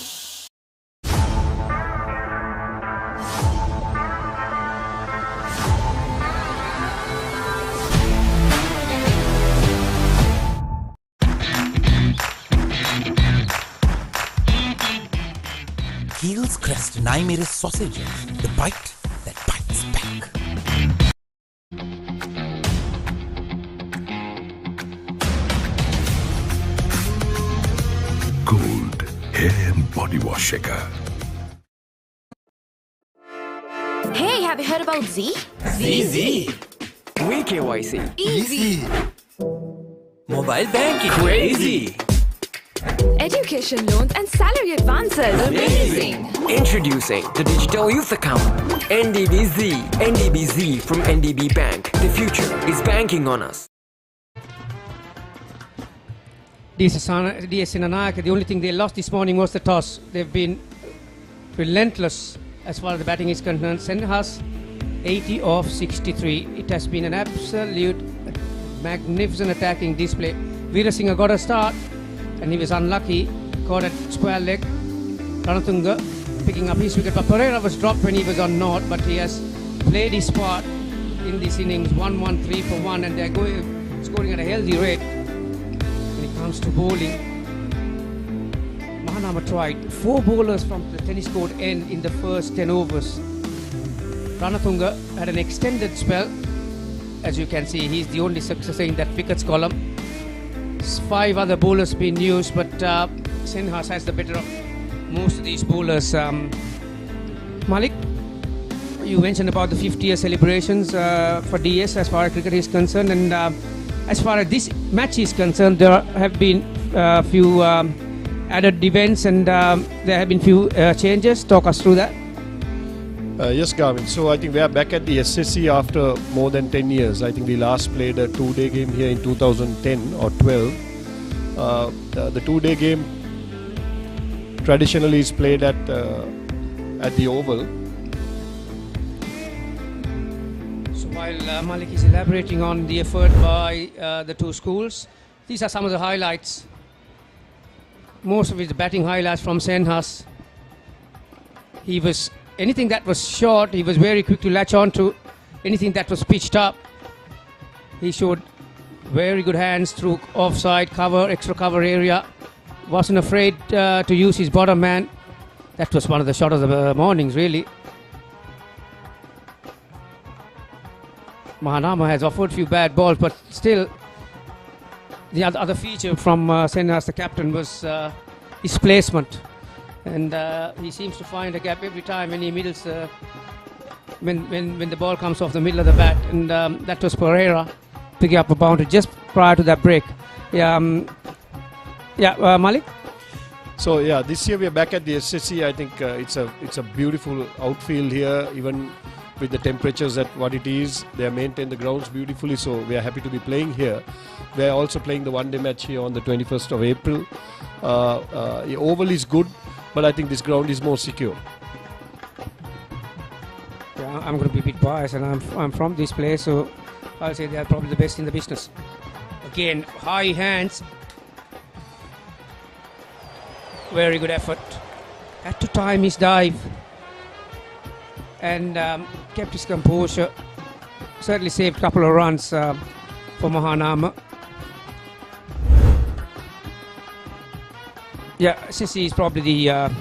Keel's Crest Naimir's sausages, the bite that bites back. Gold hair and body wash shaker. Hey, have you heard about Z? ZZ. We KYC. Easy. Mobile banking. Crazy. Education loans and salary advances. Amazing. Introducing the Digital Youth Account. NDBZ. NDBZ from NDB Bank. The future is banking on us. DS Senanayake, the only thing they lost this morning was the toss. They've been relentless as far as the batting is concerned. Senhas 80 off 63. It has been an absolute magnificent attacking display. Veerasinghe got a start and he was unlucky. Caught at square leg. Ranatunga picking up his wicket. But Pereira was dropped when he was on naught, but he has played his part in this innings. 1-1-3 for 1, and they're scoring at a healthy rate. When it comes to bowling, Mahanama tried 4 bowlers from the tennis court end in the first 10 overs. Ranatunga had an extended spell. As you can see, he's the only successor in that wickets column. 5 other bowlers been used, but Senhas has the better of most of these bowlers. Malik, you mentioned about the 50-year celebrations for DS as far as cricket is concerned, and as far as this match is concerned, there have been a few added events, and there have been few changes. Talk us through that. Yes, Garvin. So I think we are back at the SSC after more than 10 years. I think we last played a two-day game here in 2010 or 12. The two-day game traditionally is played at the Oval. So while Malik is elaborating on the effort by the two schools, these are some of the highlights. Most of it is batting highlights from Senhas. Anything that was short, he was very quick to latch on to. Anything that was pitched up, he showed very good hands through offside cover, extra cover area. Wasn't afraid to use his bottom man. That was one of the shots of the mornings, really. Mahanama has offered a few bad balls, but still, the other feature from Senhas, the captain, was his placement. And he seems to find a gap every time when he middles when the ball comes off the middle of the bat, and that was Pereira picking up a boundary just prior to that break. Malik. So yeah, this year we are back at the SSC. I think it's a beautiful outfield here, even with the temperatures at what it is. They have maintained the grounds beautifully, so we are happy to be playing here. We are also playing the one-day match here on the 21st of April. The oval is good, but I think this ground is more secure. Yeah, I'm going to be a bit biased, and I'm from this place, so I'll say they are probably the best in the business. Again, high hands. Very good effort. Had to time his dive and kept his composure. Certainly saved a couple of runs for Mahanama. Yeah, Sissi is probably the,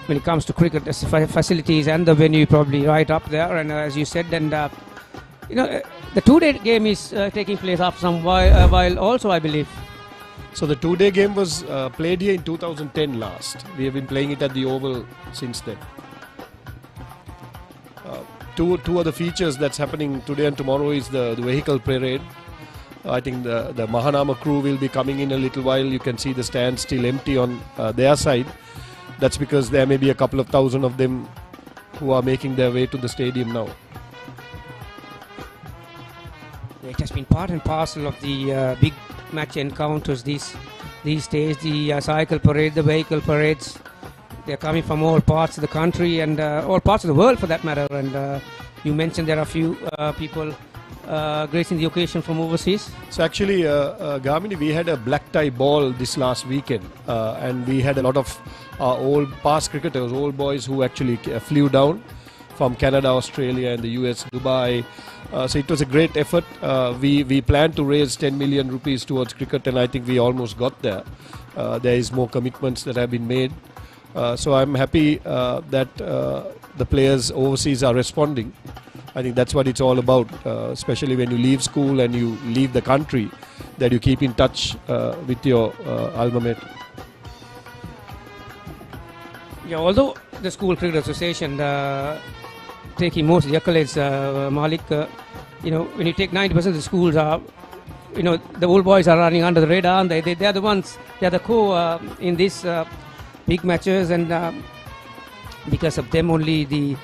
when it comes to cricket, the facilities and the venue probably right up there. And as you said, and the two-day game is taking place after some while also, I believe. So the two-day game was played here in 2010 last. We have been playing it at the Oval since then. Two other features that's happening today and tomorrow is the vehicle parade. I think the Mahanama crew will be coming in a little while. You can see the stand still empty on their side. That's because there may be a couple of thousand of them who are making their way to the stadium now. It has been part and parcel of the big match encounters these days. The cycle parade, the vehicle parades, they're coming from all parts of the country and all parts of the world for that matter. And you mentioned there are a few people gracing the occasion from overseas. So actually, Gamini, we had a black tie ball this last weekend, and we had a lot of old past cricketers, old boys who actually flew down from Canada, Australia and the US, Dubai. So it was a great effort. We planned to raise 10 million rupees towards cricket, and I think we almost got there. There is more commitments that have been made. So I'm happy that the players overseas are responding. I think that's what it's all about, especially when you leave school and you leave the country, that you keep in touch with your alma mater. Yeah, although the School Cricket Association taking most of the accolades, Malik, when you take 90% of the schools are, the old boys are running under the radar, and they are the ones, they are the core in these big matches, and because of them only the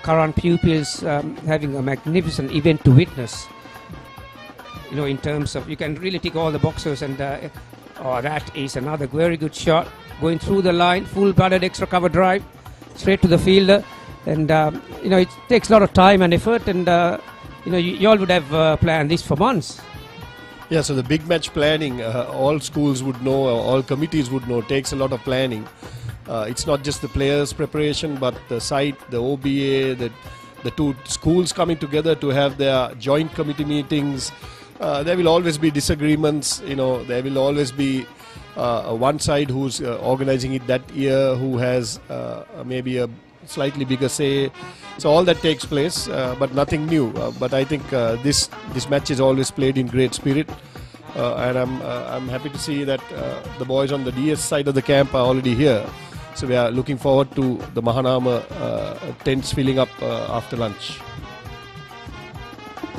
current pupils having a magnificent event to witness. In terms of, you can really tick all the boxes, and that is another very good shot going through the line, full-blooded extra cover drive straight to the fielder, and it takes a lot of time and effort, and you all would have planned this for months. Yeah, so the big match planning, all schools would know, all committees would know, takes a lot of planning. It's not just the players' preparation, but the site, the OBA, the two schools coming together to have their joint committee meetings. There will always be disagreements. There will always be one side who's organizing it that year, who has maybe a slightly bigger say. So all that takes place, but nothing new. But I think this match is always played in great spirit, and I'm happy to see that the boys on the DS side of the camp are already here. So we are looking forward to the Mahanama tents filling up after lunch.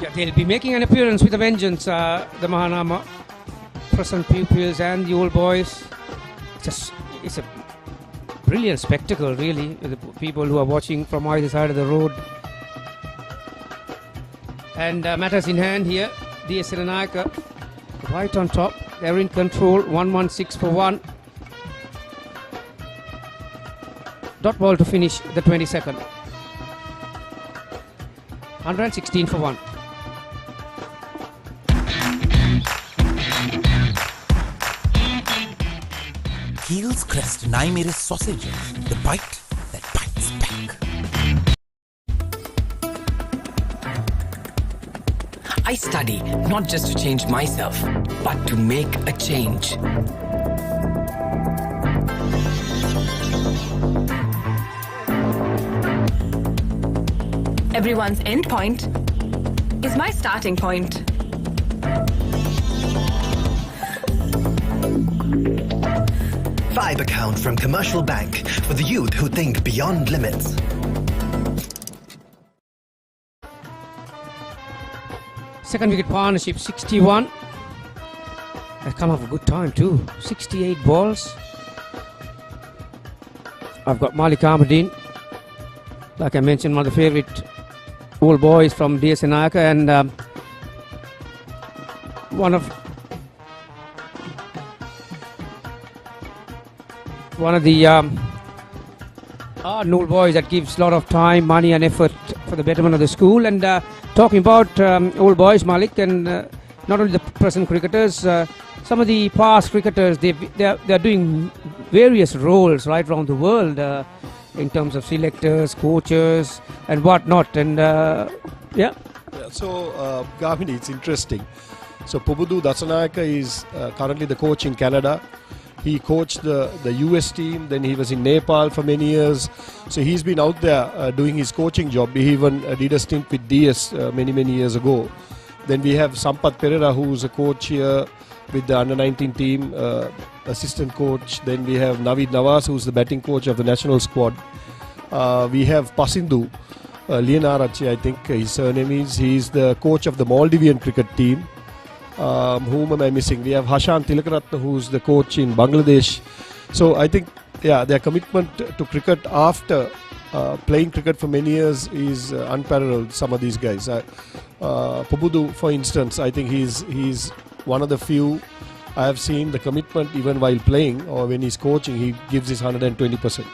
Yeah, they'll be making an appearance with a vengeance, the Mahanama present pupils and the old boys. It's a brilliant spectacle, really, the people who are watching from either side of the road. And matters in hand here, DS Senanayake right on top. They're in control, 116 for 1. Dot ball to finish the 22nd. 116 for 1. Heels Crest Naimiri sausages, the bite that bites back. I study not just to change myself, but to make a change. Everyone's end point is my starting point. Vibe account from Commercial Bank for the youth who think beyond limits. Second wicket partnership, 61. They come off a good time too. 68 balls. I've got Malik Ahmadin, like I mentioned, one of the favourite old boys from DS Senanayake, and one of the old boys that gives a lot of time, money and effort for the betterment of the school. And talking about old boys, Malik, and not only the present cricketers, some of the past cricketers, they're doing various roles right around the world in terms of selectors, coaches and whatnot. And yeah. So Gamini, it's interesting. So Pubudu Dasanayake is currently the coach in Canada. He coached the US team, then he was in Nepal for many years. So he's been out there doing his coaching job. He even did a stint with DS many years ago. Then we have Sampath Perera, who's a coach here with the under-19 team, assistant coach. Then we have Naveed Nawaz, who's the batting coach of the national squad. We have Pasindu Lianarachi, I think his surname is. He's the coach of the Maldivian cricket team. Whom am I missing? We have Hashan Tilakaratna, who's the coach in Bangladesh. So I think, yeah, their commitment to cricket after playing cricket for many years is unparalleled. Some of these guys, Pubudu, for instance, I think he's one of the few I have seen the commitment even while playing or when he's coaching. He gives his 120%.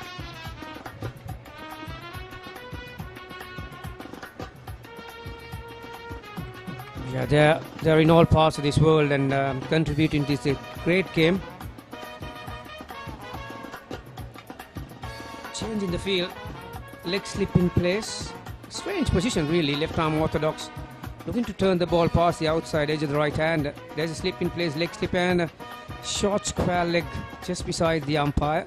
Yeah, they're in all parts of this world and contributing to this great game. Change in the field, leg slip in place. Strange position really, left arm orthodox. Looking to turn the ball past the outside edge of the right hand. There's a slip in place, leg slip and a short square leg just beside the umpire.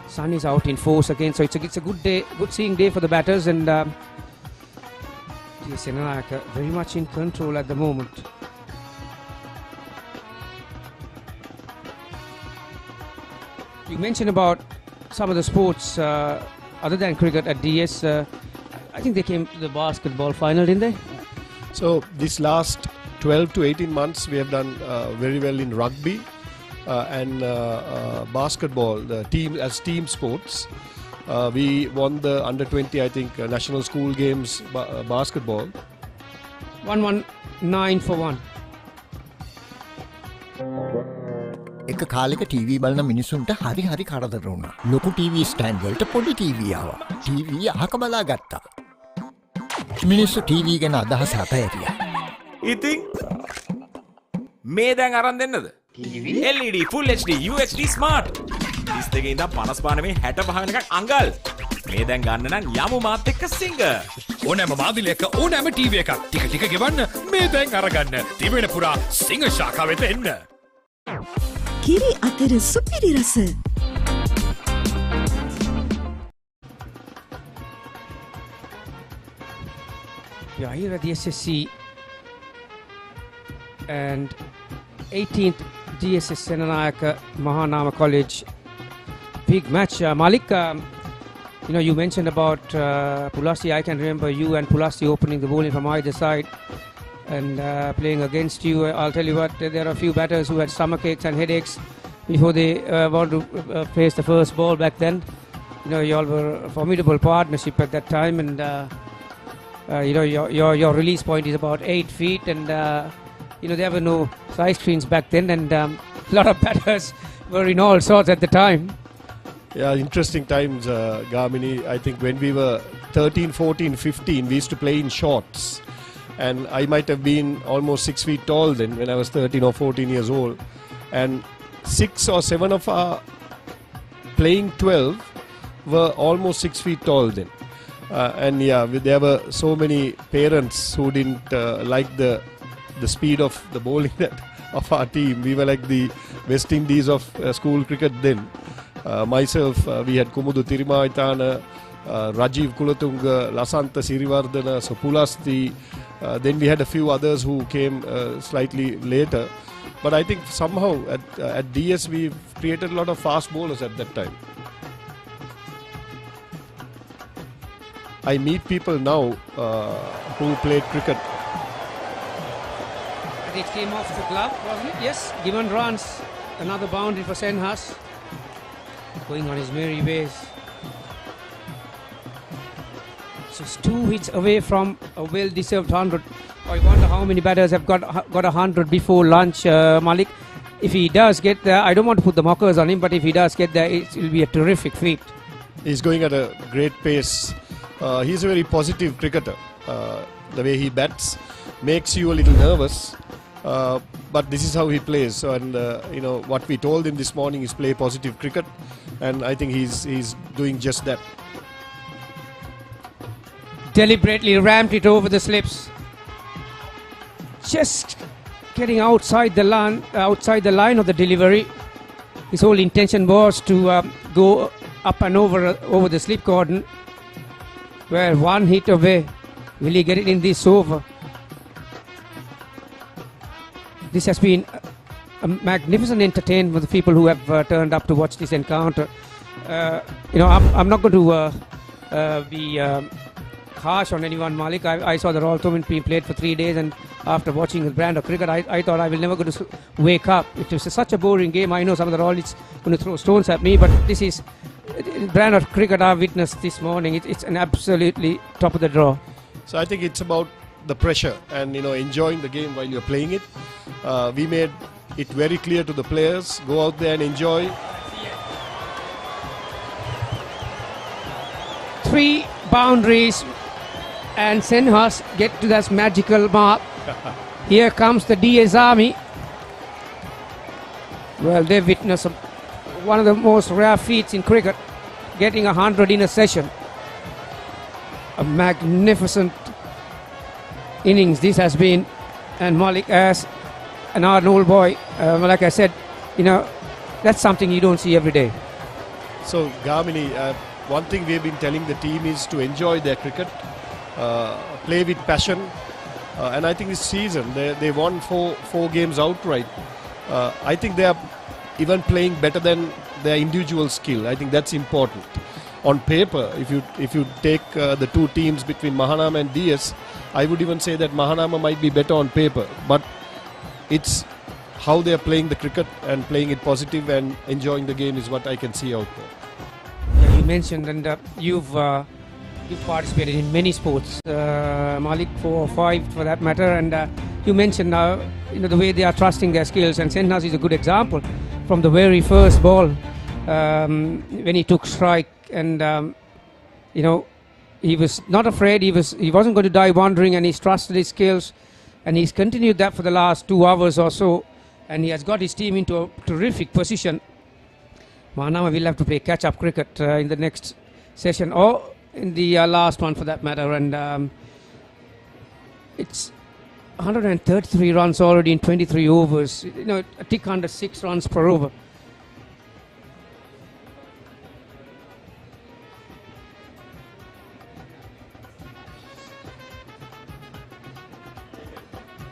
Sun is out in force again, so it's a good day, good seeing day for the batters, and Senanayake very much in control at the moment. You mentioned about some of the sports other than cricket at DS. I think they came to the basketball final, didn't they? So this last 12 to 18 months we have done very well in rugby and basketball, the team as team sports. We won the under 20, I think, national school games basketball. 119 for 1. එක කාලෙක TV බලන මිනිසුන්ට හරි කරදර වුණා. ලොකු TV stand වලට පොඩි ටීවී ආවා. ටීවී අහක බලා ගත්තා. මිනිස්සු ටීවී ගැන අදහස අතහැරියා. ඉතින් මේ දැන් අරන් දෙන්නද? LED Full HD UHD Smart. 32 ඉඳන් 55 මේ 65 වෙනකන් අඟල්. මේ දැන් ගන්න නම් යමු මාත් එක්ක සිංගර්. ඕනෑම මාදිලයක ඕනෑම ටීවී එකක් ටික ගෙවන්න මේ දැන් අරගන්න. දිවෙන පුරා සිංහ ශාඛාව වෙත එන්න. කිරි අතර සුපිරි රස. Yeah, here at the SSC and 18th DSS Senanayake Mahanama College big match. Malik, you mentioned about Pulasi. I can remember you and Pulasi opening the bowling from either side and playing against you. I'll tell you what, there are a few batters who had stomachaches and headaches before they want to face the first ball back then. You all were a formidable partnership at that time, and your release point is about 8 feet, and there were no side screens back then, and a lot of batters were in all sorts at the time. Yeah, interesting times, Gamini. I think when we were 13, 14, 15, we used to play in shorts. And I might have been almost 6 feet tall then when I was 13 or 14 years old. And 6 or 7 of our playing 12 were almost 6 feet tall then. There were so many parents who didn't like the speed of the bowling of our team. We were like the West Indies of school cricket then. Myself, we had Kumudu Tirimaitana, Rajiv Kulatunga, Lasanta Sirivardhana, Pulasti. Then we had a few others who came slightly later. But I think somehow at DS we've created a lot of fast bowlers at that time. I meet people now who played cricket. It came off the glove, wasn't it? Yes, given runs. Another boundary for Senhas. Going on his merry ways. Just 2 hits away from a well-deserved 100. I wonder how many batters have got 100 before lunch, Malik. If he does get there, I don't want to put the mockers on him, but if he does get there, it will be a terrific feat. He's going at a great pace. He's a very positive cricketer. The way he bats makes you a little nervous. But this is how he plays. So, and what we told him this morning is play positive cricket, and I think he's doing just that. Deliberately ramped it over the slips. Just getting outside the line of the delivery. His whole intention was to go up and over the slip cordon. Where one hit away. Will he get it in this over? This has been a magnificent entertainment for the people who have turned up to watch this encounter. I'm not going to be harsh on anyone, Malik. I saw the Royal Tournament being played for 3 days, and after watching the brand of cricket, I thought I will never go to wake up. It was such a boring game. I know some of the Royals going to throw stones at me, but this is brand of cricket I witnessed this morning. It's an absolutely top of the draw. So I think it's about the pressure and enjoying the game while you're playing it. We made it very clear to the players, go out there and enjoy. 3 boundaries and Senhas get to that magical mark. Here comes the DS Army. Well, they've witnessed one of the most rare feats in cricket, getting 100 in a session. A magnificent innings this has been, and Malik as an old boy, like I said, that's something you don't see every day. So Gamini, one thing we've been telling the team is to enjoy their cricket, play with passion, and I think this season they won four games outright. I think they are even playing better than their individual skill. I think that's important. On paper, if you take the two teams between Mahanama and DS, I would even say that Mahanama might be better on paper, but it's how they are playing the cricket and playing it positive and enjoying the game is what I can see out there. Yeah, you mentioned, and you've participated in many sports, Malik, 4 or 5 for that matter, and you mentioned the way they are trusting their skills, and Senhas is a good example from the very first ball when he took strike, and he was not afraid. He wasn't going to die wandering, and he's trusted his skills, and he's continued that for the last 2 hours or so, and he has got his team into a terrific position. Mahanama will have to play catch-up cricket in the next session, or in the last one for that matter, and it's 133 runs already in 23 overs. A tick under 6 runs per over.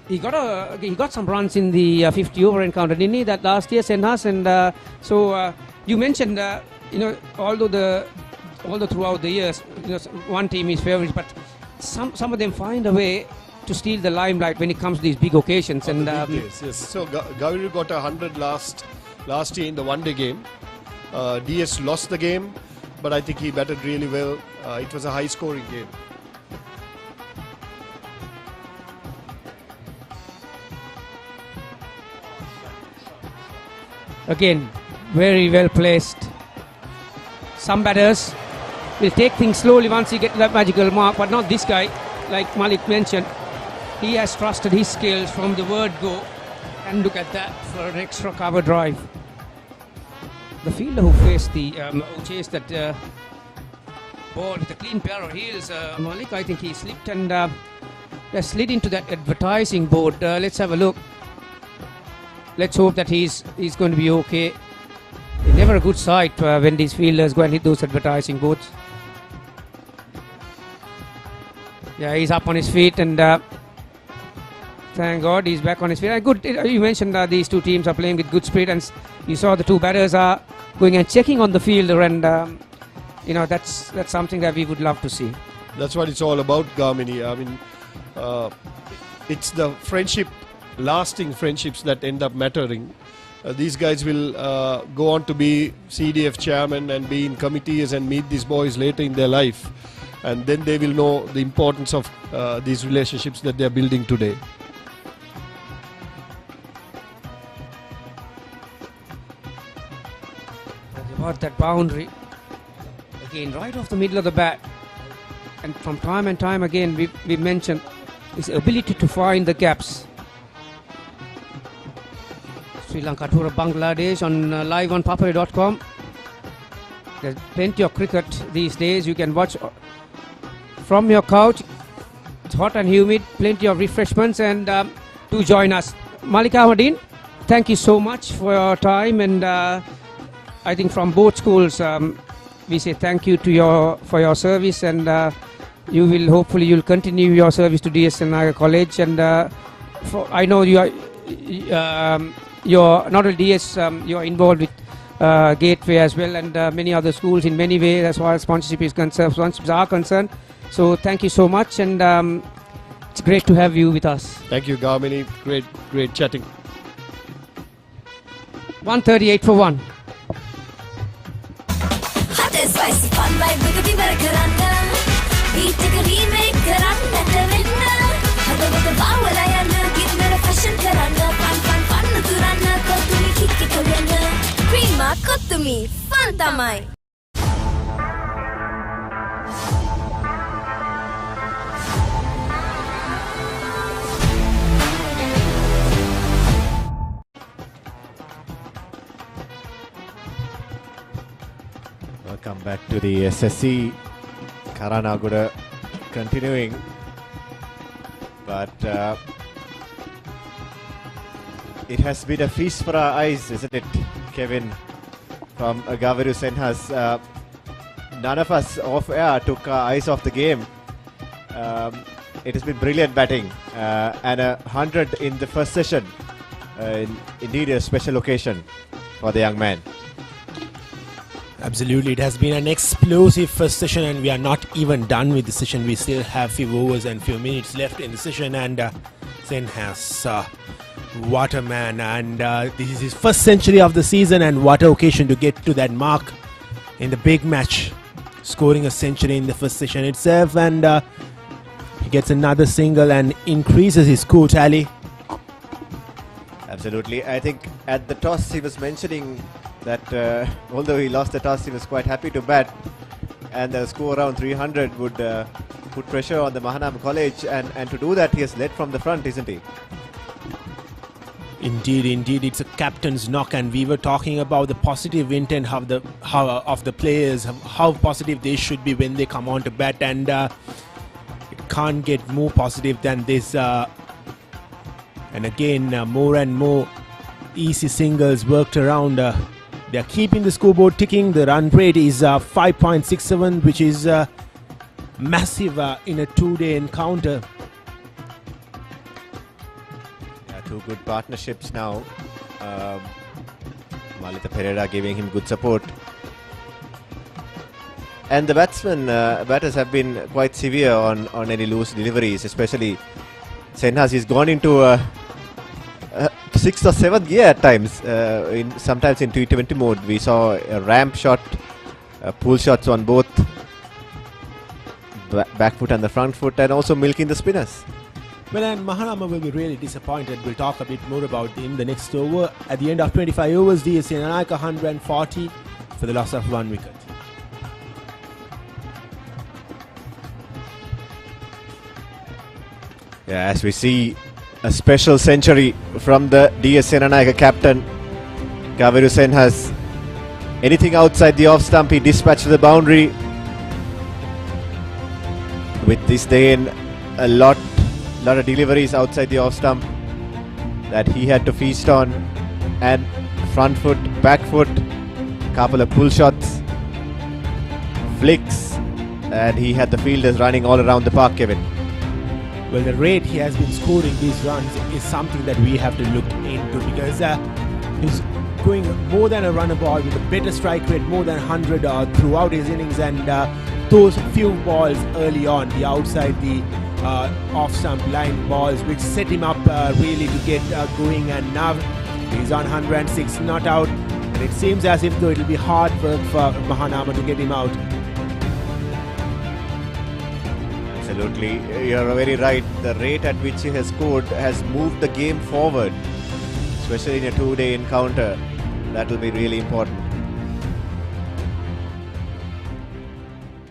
He got some runs in the 50 over encounter, didn't he, that last year, Senhas? And so you mentioned although throughout the years, one team is favourite, but some of them find a way to steal the limelight when it comes to these big occasions. And yes. So Gaviru got 100 last year in the one-day game. DS lost the game, but I think he batted really well. It was a high-scoring game. Again, very well placed. Some batters will take things slowly once you get that magical mark, but not this guy. Like Malik mentioned, he has trusted his skills from the word go, and look at that for an extra cover drive. The fielder who faced who chased that ball with a clean pair of heels, Malik, I think he slipped and slid into that advertising board. Let's have a look. Let's hope that he's going to be okay. Never a good sight when these fielders go and hit those advertising boards. Yeah, he's up on his feet, and thank God he's back on his feet. Good. You mentioned these two teams are playing with good spirit, and you saw the two batters are going and checking on the fielder, and that's something that we would love to see. That's what it's all about, Gamini. I mean, it's the friendship, lasting friendships that end up mattering. These guys will go on to be CDF chairman and be in committees and meet these boys later in their life, and then they will know the importance of these relationships that they are building today. About that boundary again, right off the middle of the bat, and from time and time again we mentioned his ability to find the gaps. Sri Lanka tour of Bangladesh on live on Papare.com. There's plenty of cricket these days. You can watch from your couch. It's hot and humid. Plenty of refreshments, and do join us. Malik Ahmadin, thank you so much for your time, and I think from both schools we say thank you to for your service, and you'll continue your service to DS Senanayake College, and I know you're not only DS, you're involved with Gateway as well, and many other schools in many ways as far as sponsorships are concerned. So thank you so much, and it's great to have you with us. Thank you, Gamini. Great chatting. 138 for 1. Hot and spicy fun vibe with the Papare karanga. Beat the remake karanga to winna. Hada bawala yana kinna fashion karanga. Fun turana kotumi kikki kawenna. Prima kotumi fun tamai. Welcome back to the SSC. Karanaguda continuing, but it has been a feast for our eyes, isn't it, Kevin? From Gaviru Senhas, none of us off air took our eyes off the game. It has been brilliant batting, and 100 in the first session. Indeed, a special occasion for the young man. Absolutely, it has been an explosive first session, and we are not even done with the session. We still have few overs and few minutes left in the session, and Sen has what a man, and this is his first century of the season, and what an occasion to get to that mark in the big match, scoring a century in the first session itself, and he gets another single and increases his score tally. Absolutely. I think at the toss he was mentioning that although he lost the toss, he was quite happy to bat, and the score around 300 would put pressure on the Mahanama College, and to do that he has led from the front, isn't he? Indeed, it's a captain's knock, and we were talking about the positive intent of the players, how positive they should be when they come on to bat, and it can't get more positive than this. And again, more and more easy singles worked around. They are keeping the scoreboard ticking. The run rate is 5.67, which is massive in a two-day encounter. Yeah, two good partnerships now. Malita Pereira giving him good support. And the batters have been quite severe on any loose deliveries, especially Senhas. He's gone into a 6th or 7th gear at times. Sometimes in T20 mode, we saw a ramp shot, pull shots on both back foot and the front foot, and also milking the spinners. Well, and Mahanama will be really disappointed. We'll talk a bit more about him the next over. At the end of 25 overs, Senanayake 140 for the loss of 1 wicket. Yeah, as we see a special century from the DS Senanayake captain. Gaviru Senhas. Anything outside the off stump, he dispatched to the boundary. With this day in, a lot of deliveries outside the off stump that he had to feast on, and front foot, back foot, couple of pull shots, flicks, and he had the fielders running all around the park, Kevin. Well, the rate he has been scoring these runs is something that we have to look into, because he's going more than a runner ball with a better strike rate, more than 100 throughout his innings, and those few balls early on, the outside the off-stump line balls, which set him up really to get going, and now he's on 106, not out, and it seems as if though it'll be hard work for Mahanama to get him out. Absolutely, you're very right. The rate at which he has scored has moved the game forward, especially in a two-day encounter. That will be really important.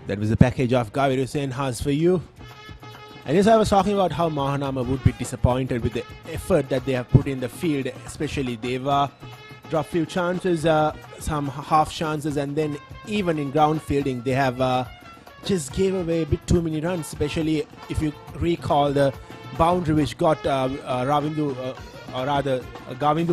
That was the package of Gaviru Senhas for you. And yes, I was talking about how Mahanama would be disappointed with the effort that they have put in the field, especially they've dropped few chances, some half chances, and then even in ground fielding they have just gave away a bit too many runs, especially if you recall the boundary which got Gavindu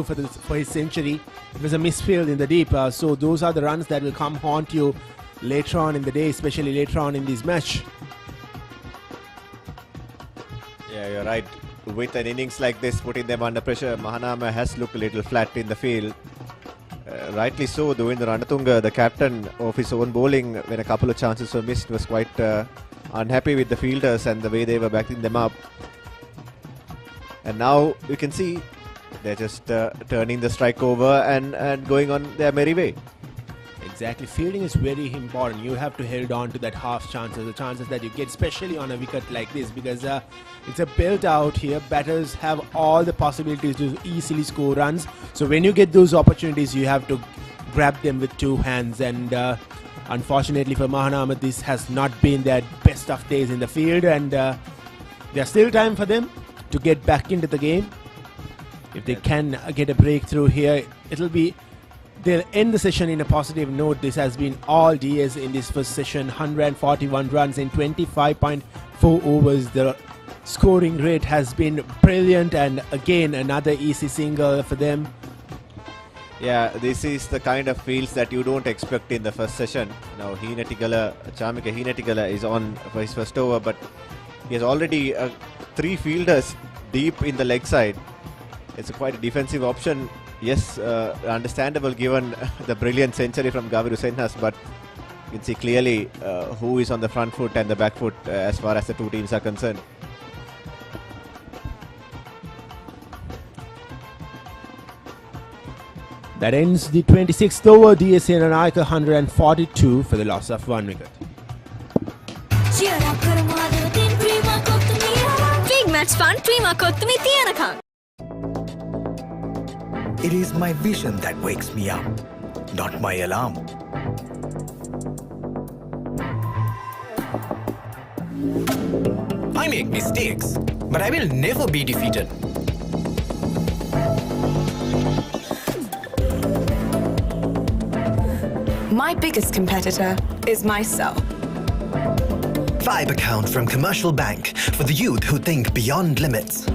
for his century. It was a misfield in the deep, so those are the runs that will come haunt you later on in the day, especially later on in this match. Yeah, you're right. With an innings like this, putting them under pressure, Mahanama has looked a little flat in the field. Rightly so, Dewendra Ranatunga, the captain of his own bowling, when a couple of chances were missed, was quite unhappy with the fielders and the way they were backing them up. And now you can see they're just turning the strike over and going on their merry way. Exactly, fielding is very important. You have to hold on to that half chances, the chances that you get, especially on a wicket like this, because it's a belt out here. Batters have all the possibilities to easily score runs. So when you get those opportunities, you have to grab them with two hands. And unfortunately for Mahanama, this has not been their best of days in the field. And there's still time for them to get back into the game. If they can get a breakthrough here, they'll end the session in a positive note. This has been all DS in this first session. 141 runs in 25.4 overs. The scoring rate has been brilliant, and again another easy single for them. Yeah, this is the kind of fields that you don't expect in the first session. Now Chamika Heenatigala is on for his first over, but he has already 3 fielders deep in the leg side. It's quite a defensive option. Yes, understandable given the brilliant century from Gaviru Senhas, but you can see clearly who is on the front foot and the back foot as far as the two teams are concerned. That ends the 26th over. DS Senanayake 142 for the loss of 1 wicket. Big match fun, Prima Kottumi Tiyanaka. It is my vision that wakes me up, not my alarm. I make mistakes, but I will never be defeated. My biggest competitor is myself. Vibe account from Commercial Bank for the youth who think beyond limits.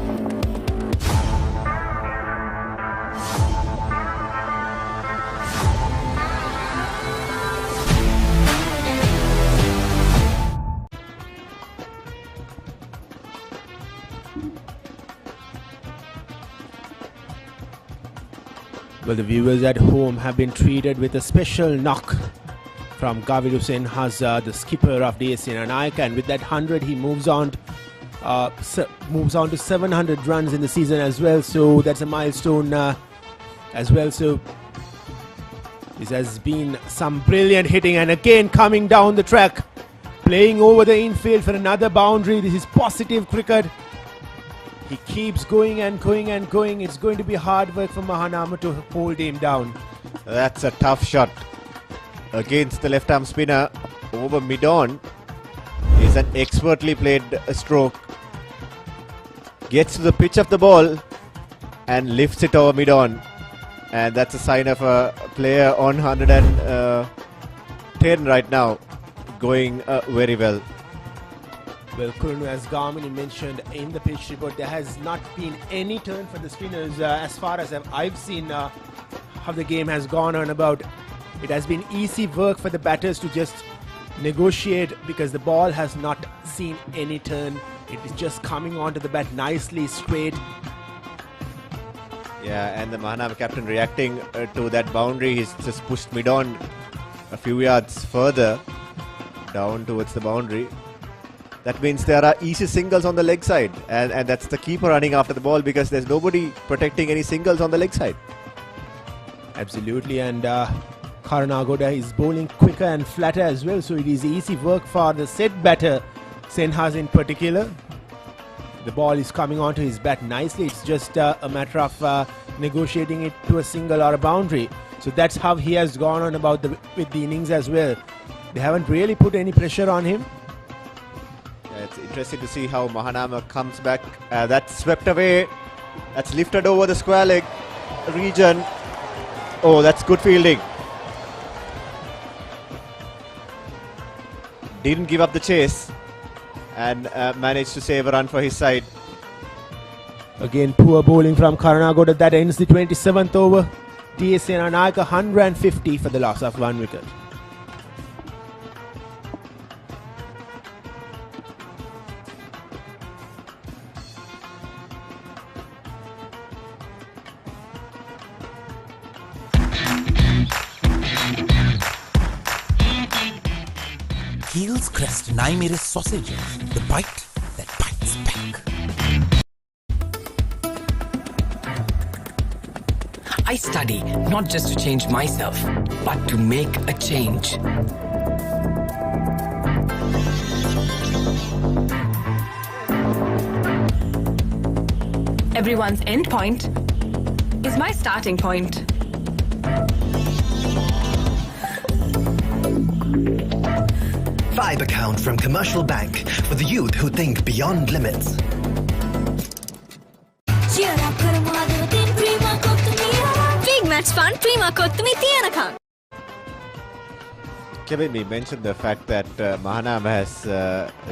Well, the viewers at home have been treated with a special knock from Gaviru Senhas, the skipper of DS Senanayake, and with that 100 he moves on to 700 runs in the season as well, so that's a milestone as well. So this has been some brilliant hitting, and again coming down the track, playing over the infield for another boundary. This is positive cricket. He keeps going and going and going. It's going to be hard work for Mahanama to hold him down. That's a tough shot against the left-arm spinner over mid-on. Is an expertly played stroke. Gets to the pitch of the ball and lifts it over mid-on. And that's a sign of a player on 110 right now. Going very well. Well, Kurunu, as Garmini mentioned in the pitch report, there has not been any turn for the spinners as far as I've seen how the game has gone on about. It has been easy work for the batters to just negotiate because the ball has not seen any turn. It is just coming onto the bat nicely straight. Yeah, and the Mahanama captain reacting to that boundary. He's just pushed mid-on a few yards further down towards the boundary. That means there are easy singles on the leg side, and that's the keeper running after the ball because there's nobody protecting any singles on the leg side. Absolutely, and Karanagoda is bowling quicker and flatter as well, so it is easy work for the set batter, Senhas in particular. The ball is coming onto his bat nicely. It's just a matter of negotiating it to a single or a boundary. So that's how he has gone on about with the innings as well. They haven't really put any pressure on him. Yeah, it's interesting to see how Mahanama comes back. That's swept away. That's lifted over the square leg region. Oh, that's good fielding. Didn't give up the chase and managed to save a run for his side. Again, poor bowling from Karanagoda. That ends the 27th over. DS Senanayake 150 for the loss of 1 wicket. Heels crest Naimir's sausages, the bite that bites back. I study not just to change myself, but to make a change. Everyone's end point is my starting point. Vibe account from Commercial Bank for the youth who think beyond limits. Big match fun, prima kottumi tiyanakam. Kevin, we mentioned the fact that Mahanama has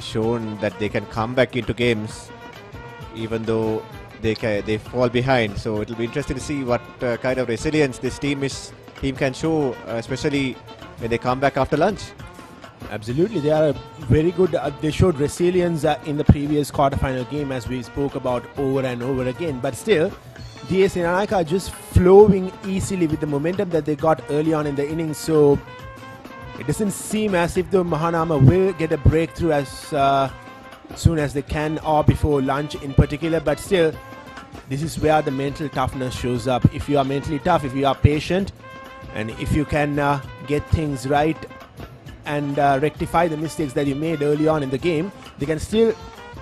shown that they can come back into games even though they fall behind. So it'll be interesting to see what kind of resilience this team can show, especially when they come back after lunch. Absolutely, they are very good. They showed resilience in the previous quarterfinal game, as we spoke about over and over again. But still, DS Senanayake are just flowing easily with the momentum that they got early on in the innings. So it doesn't seem as if the Mahanama will get a breakthrough as soon as they can, or before lunch in particular. But still, this is where the mental toughness shows up. If you are mentally tough, if you are patient, and if you can get things right and rectify the mistakes that you made early on in the game, they can still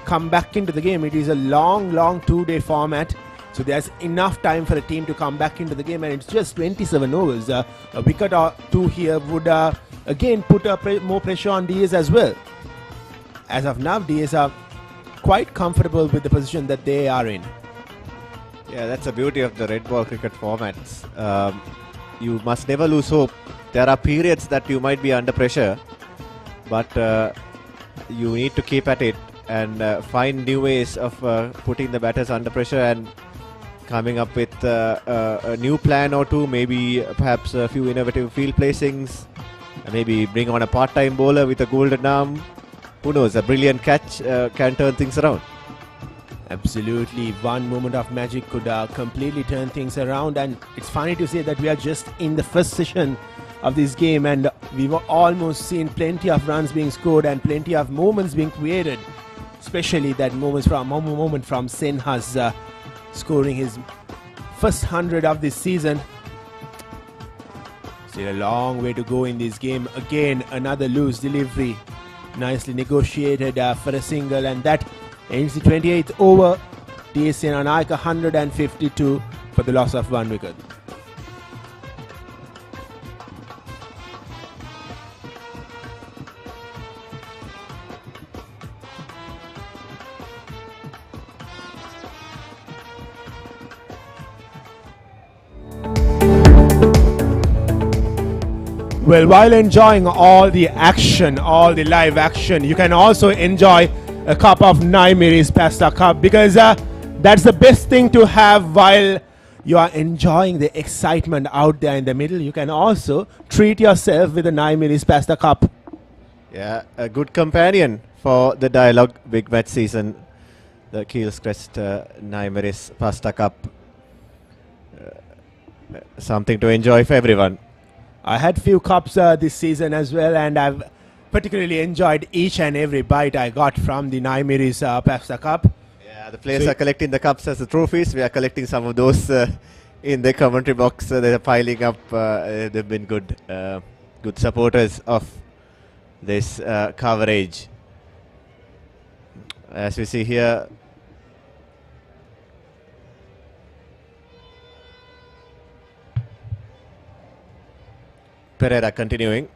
come back into the game. It is a long 2-day format, so there's enough time for a team to come back into the game, and it's just 27 overs. A wicket or two here would again put more pressure on DS as well. As of now, DS are quite comfortable with the position that they are in. Yeah, that's the beauty of the red ball cricket formats. You must never lose hope. There are periods that you might be under pressure, but you need to keep at it and find new ways of putting the batters under pressure and coming up with a new plan or two, maybe perhaps a few innovative field placings, maybe bring on a part-time bowler with a golden arm. Who knows, a brilliant catch can turn things around. Absolutely, one moment of magic could completely turn things around, and it's funny to say that we are just in the first session of this game, and we've almost seen plenty of runs being scored and plenty of moments being created, especially that moment from Senhas scoring his first 100 of this season. Still a long way to go in this game. Again, another loose delivery, nicely negotiated for a single, and that ends the 28th over. DS Senanayake 152 for the loss of 1 wicket. Well, while enjoying all the action, all the live action, you can also enjoy a cup of Naimiri's Pasta Cup, because that's the best thing to have while you are enjoying the excitement out there in the middle. You can also treat yourself with a Naimiri's Pasta Cup. Yeah, a good companion for the Dialog big match season. The Keel's Crest Naimiri's Pasta Cup. Something to enjoy for everyone. I had few cups this season as well, and I've particularly enjoyed each and every bite I got from the Naimiri's Pasta Cup. Yeah, the players are collecting the cups as the trophies. We are collecting some of those in the commentary box. They're piling up. They've been good supporters of this coverage. As we see here, Pereira continuing.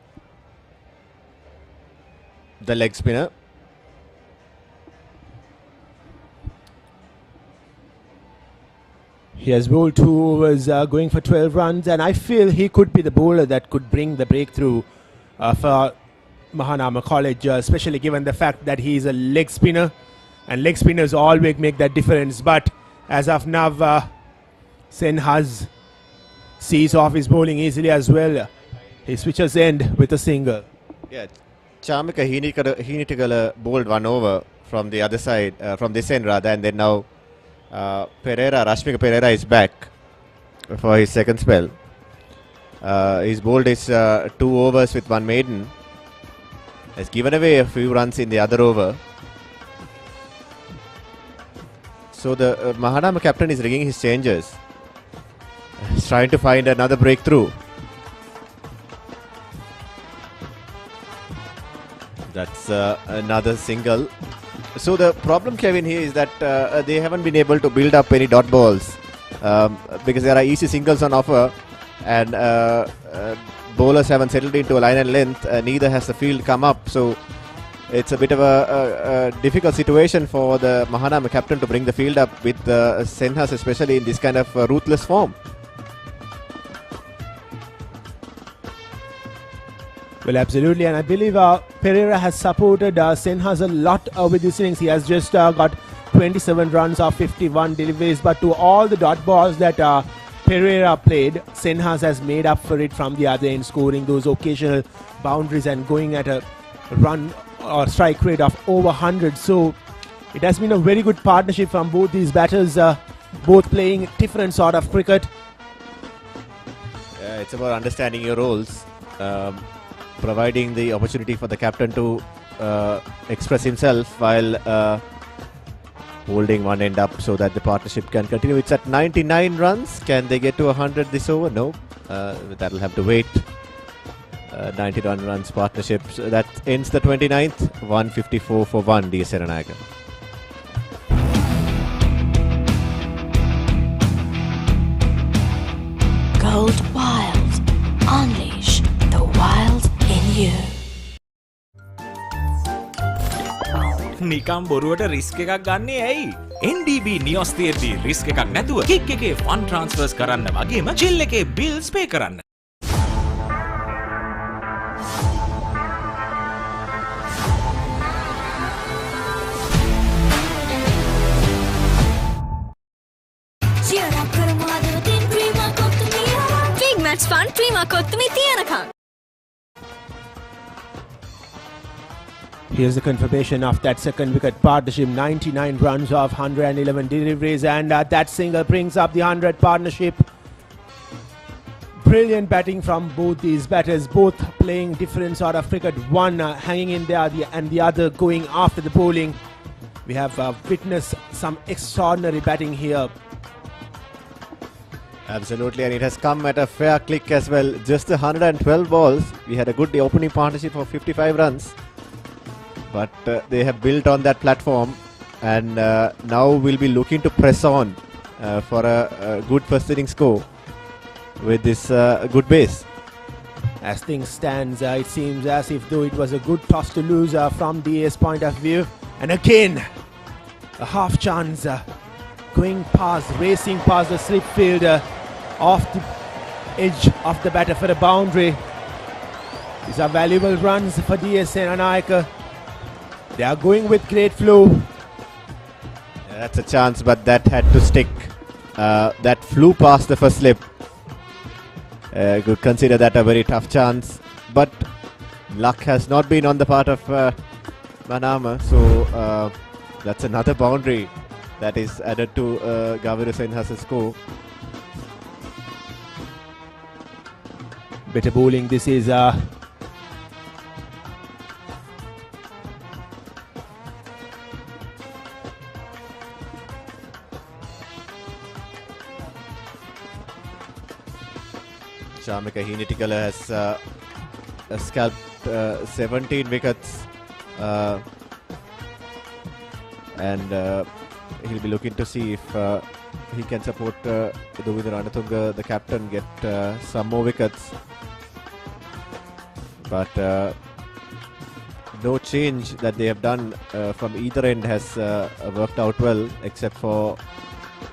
The leg spinner. He has bowled 2 overs, going for 12 runs, and I feel he could be the bowler that could bring the breakthrough for Mahanama College, especially given the fact that he is a leg spinner, and leg spinners always make that difference. But as of now, Senhas sees off his bowling easily as well. He switches end with a single. Yeah, Chamika Hinitigala bowled 1 over from the other side, from this end rather, and then now Rashmika Pereira is back for his second spell. He's bowled his 2 overs with 1 maiden. Has given away a few runs in the other over. So the Mahanama captain is ringing his changers. He's trying to find another breakthrough. That's another single. So the problem, Kevin, here is that they haven't been able to build up any dot balls because there are easy singles on offer, and bowlers haven't settled into a line and length. Neither has the field come up. So it's a bit of a difficult situation for the Mahanama captain to bring the field up with Senhas, especially in this kind of ruthless form. Well, absolutely, and I believe Pereira has supported Senhas a lot with this innings. He has just got 27 runs off 51 deliveries, but to all the dot balls that Pereira played, Senhas has made up for it from the other end, scoring those occasional boundaries and going at a run or strike rate of over 100. So it has been a very good partnership from both these batters, both playing different sort of cricket. Yeah, it's about understanding your roles. Providing the opportunity for the captain to express himself while holding one end up so that the partnership can continue. It's at 99 runs. Can they get to 100 this over? No. That'll have to wait. 91 runs partnership. So that ends the 29th. 154 for 1, DS Senanayake. Gold Wild. Unleash the wild in you. නිකම් බොරුවට risk එකක් ගන්නේ ඇයි? NDB නියොස් තියෙද්දි risk එකක් නැතුව kick එකේ fun ට්‍රාන්ස්ෆර්ස් කරන්න වගේම චිල් එකේ බිල්ස් පේ කරන්න. Big match fun, Prima Kottumi Tiyanakam. Here's the confirmation of that second wicket partnership. 99 runs off 111 deliveries, and that single brings up the 100 partnership. Brilliant batting from both these batters, both playing different sort of cricket, one hanging in there and the other going after the bowling. We have witnessed some extraordinary batting here. Absolutely, and it has come at a fair click as well. Just 112 balls. We had a good opening partnership of 55 runs. But they have built on that platform, and now we'll be looking to press on for a good first inning score with this good base. As things stands, it seems as if though it was a good toss to lose from DA's point of view. And again, a half chance going past, racing past the slip fielder off the edge of the batter for a boundary. These are valuable runs for DS Senanayake. They are going with great flow. Yeah, that's a chance, but that had to stick. That flew past the first slip. Could consider that a very tough chance, but luck has not been on the part of Mahanama, so that's another boundary that is added to Gaviru Senhas's score. Better bowling, this is Shamika Heenetikala has scalped 17 wickets, and he'll be looking to see if he can support Duvindra Ranatunga, the captain, get some more wickets. But no change that they have done from either end has worked out well, except for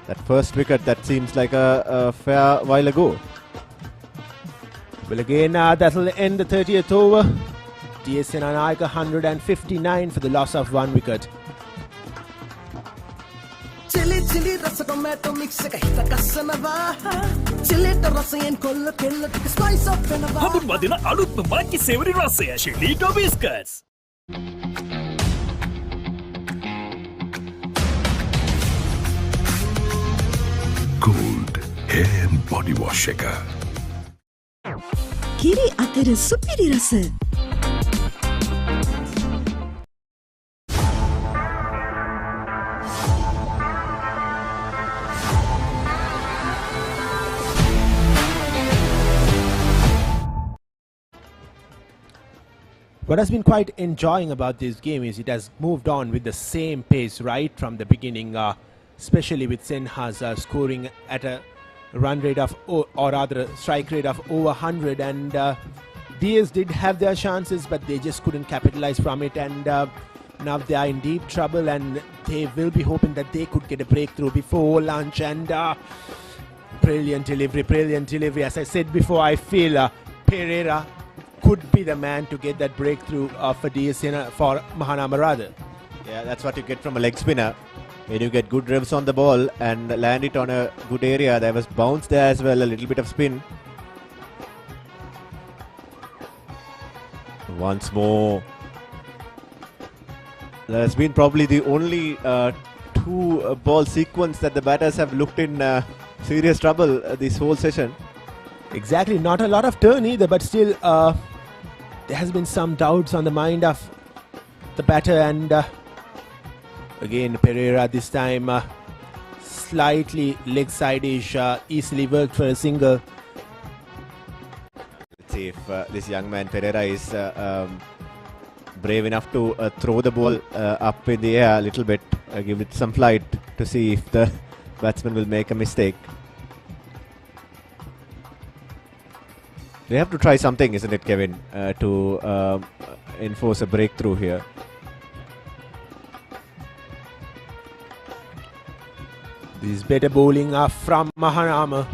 that first wicket that seems like a fair while ago. Well, again, that'll end the 30th over. DS Senanayake 159 for the loss of one wicket. Chili chili rasa tomato mix එක හිත කස්සනවා chilliට රසයෙන් කොල්ල කෙල්ල ටික spice up වෙනවා හඳුන් වදින අලුත්ම මාකි සේවරි රසය ශිලී ඩොබිස්කට්ස් Gold hair and body wash එක කිරි අතර සුපිරි රස. What has been quite enjoying about this game is it has moved on with the same pace right from the beginning, especially with Senhas scoring at a run rate of, or rather strike rate of over 100, and DS did have their chances, but they just couldn't capitalize from it, and now they are in deep trouble, and they will be hoping that they could get a breakthrough before lunch. And brilliant delivery. As I said before, I feel Pereira could be the man to get that breakthrough for DS for Mahanama rather. Yeah, that's what you get from a leg spinner. When you get good revs on the ball and land it on a good area. There was bounce there as well, a little bit of spin. Once more. That's been probably the only two ball sequence that the batters have looked in serious trouble this whole session. Exactly, not a lot of turn either, but still there has been some doubts on the mind of the batter, and again Pereira this time slightly leg side-ish, easily worked for a single. Let's see if this young man Pereira is brave enough to throw the ball up in the air a little bit, give it some flight to see if the batsman will make a mistake. They have to try something, isn't it, Kevin, to enforce a breakthrough here. This is better bowling from Mahanama.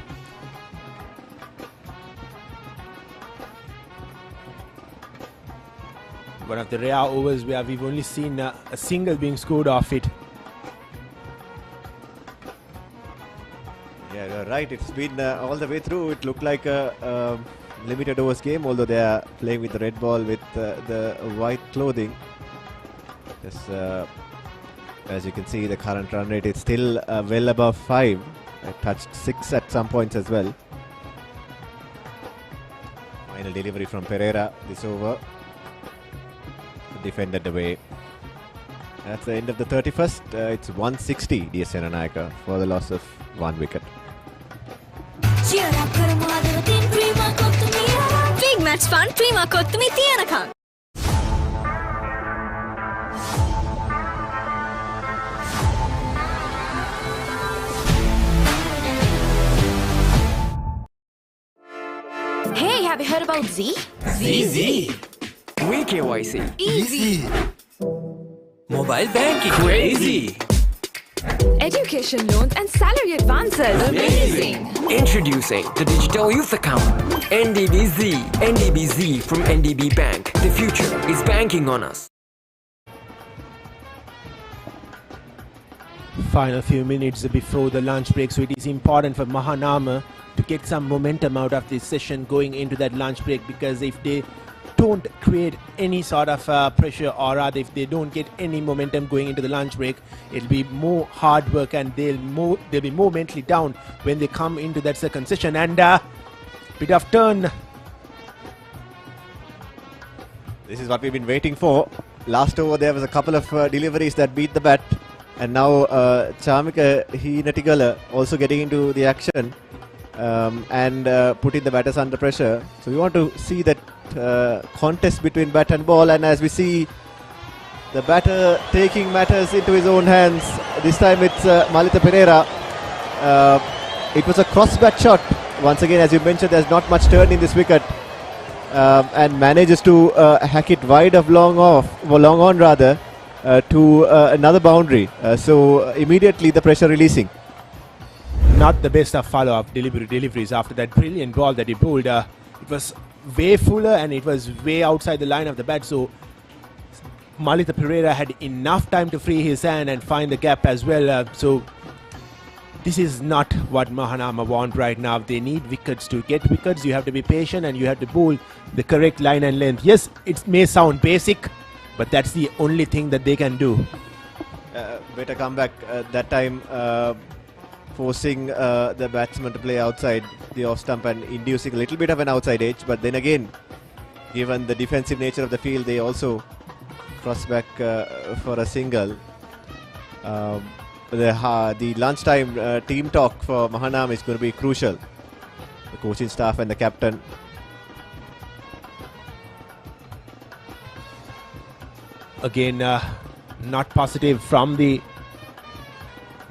One of the rare overs where we've only seen a single being scored off it. Yeah, you're right. It's been all the way through. It looked like a limited overs game, although they are playing with the red ball with the white clothing. As you can see, the current run rate is still well above 5. It touched 6 at some points as well. Final delivery from Pereira this over. Defended away. That's the end of the 31st. It's 160 DS Senanayake for the loss of 1 wicket. Big match fun, Prima Kottumi Tiyanakam. Hey, have you heard about Z? ZZ. VKYC. Easy. Mobile banking. Crazy. Education loans and salary advances. Amazing. Introducing the Digital Youth Account. NDBZ. NDBZ from NDB Bank. The future is banking on us. Final few minutes before the lunch break, so it is important for Mahanama to get some momentum out of this session going into that lunch break, because if they don't create any sort of pressure, or rather if they don't get any momentum going into the lunch break, it'll be more hard work and they'll be more mentally down when they come into that second session. And bit of turn. This is what we've been waiting for. Last over there was a couple of deliveries that beat the bat, and now Chamika Hinatigala also getting into the action and putting the batters under pressure. So we want to see that contest between bat and ball, and as we see the batter taking matters into his own hands, this time it's Malita Pereira. It was a cross bat shot. Once again, as you mentioned, there's not much turn in this wicket, and manages to hack it wide of long on rather, to another boundary. So immediately the pressure releasing. Not the best of follow-up deliveries after that brilliant ball that he bowled. It was way fuller and it was way outside the line of the bat, so Malita Pereira had enough time to free his hand and find the gap as well. So this is not what Mahanama want right now. They need wickets. To get wickets, you have to be patient and you have to bowl the correct line and length. Yes, it may sound basic, but that's the only thing that they can do. Better comeback that time, forcing the batsman to play outside the off stump and inducing a little bit of an outside edge. But then again, given the defensive nature of the field, they also cross back for a single. The lunchtime team talk for Mahanama is going to be crucial. The coaching staff and the captain. Again, not positive from the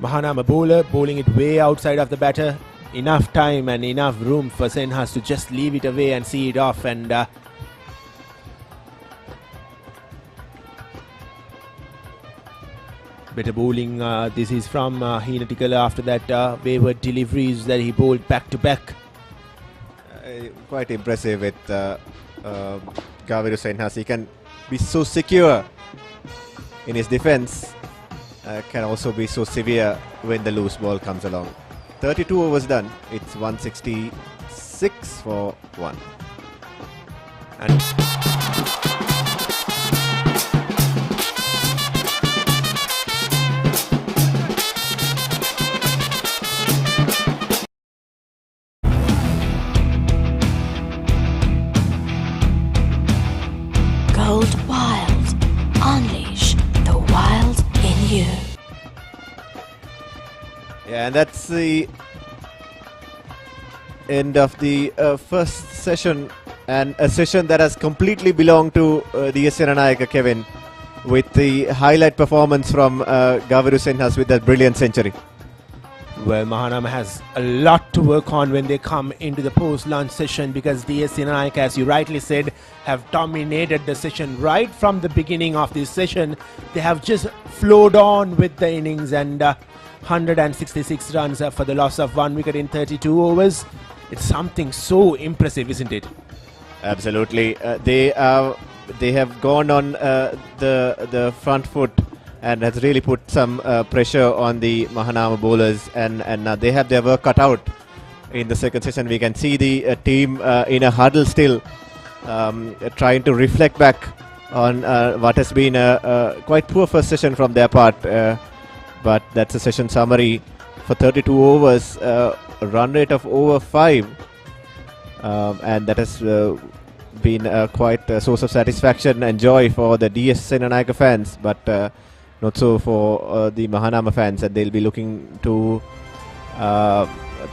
Mahanama bowler, bowling it way outside of the batter. Enough time and enough room for Senhas to just leave it away and see it off. And better bowling. This is from Hinatigala after that wayward deliveries that he bowled back to back. Quite impressive with Gaviru Senhas. He can be so secure in his defense, can also be so severe when the loose ball comes along. 32 overs done. It's 166 for 1. And Gold Wild. Unleash the wild in you. yeah, and that's the end of the first session, and a session that has completely belonged to DS Senanayake, Kevin, with the highlight performance from Gaviru Senhas with that brilliant century. Well, Mahanama has a lot to work on when they come into the post-lunch session, because DS Sinhalese, as you rightly said, have dominated the session right from the beginning of this session. They have just flowed on with the innings, and 166 runs for the loss of 1 wicket in 32 overs. It's something so impressive, isn't it? Absolutely. They have gone on the front foot and has really put some pressure on the Mahanama bowlers, and they have their work cut out in the second session. We can see the team in a huddle still, trying to reflect back on what has been a quite poor first session from their part, but that's a session summary for 32 overs, a run rate of over 5, and that has been quite a source of satisfaction and joy for the DS Senanayake fans, but not so for the Mahanama fans, and they'll be looking to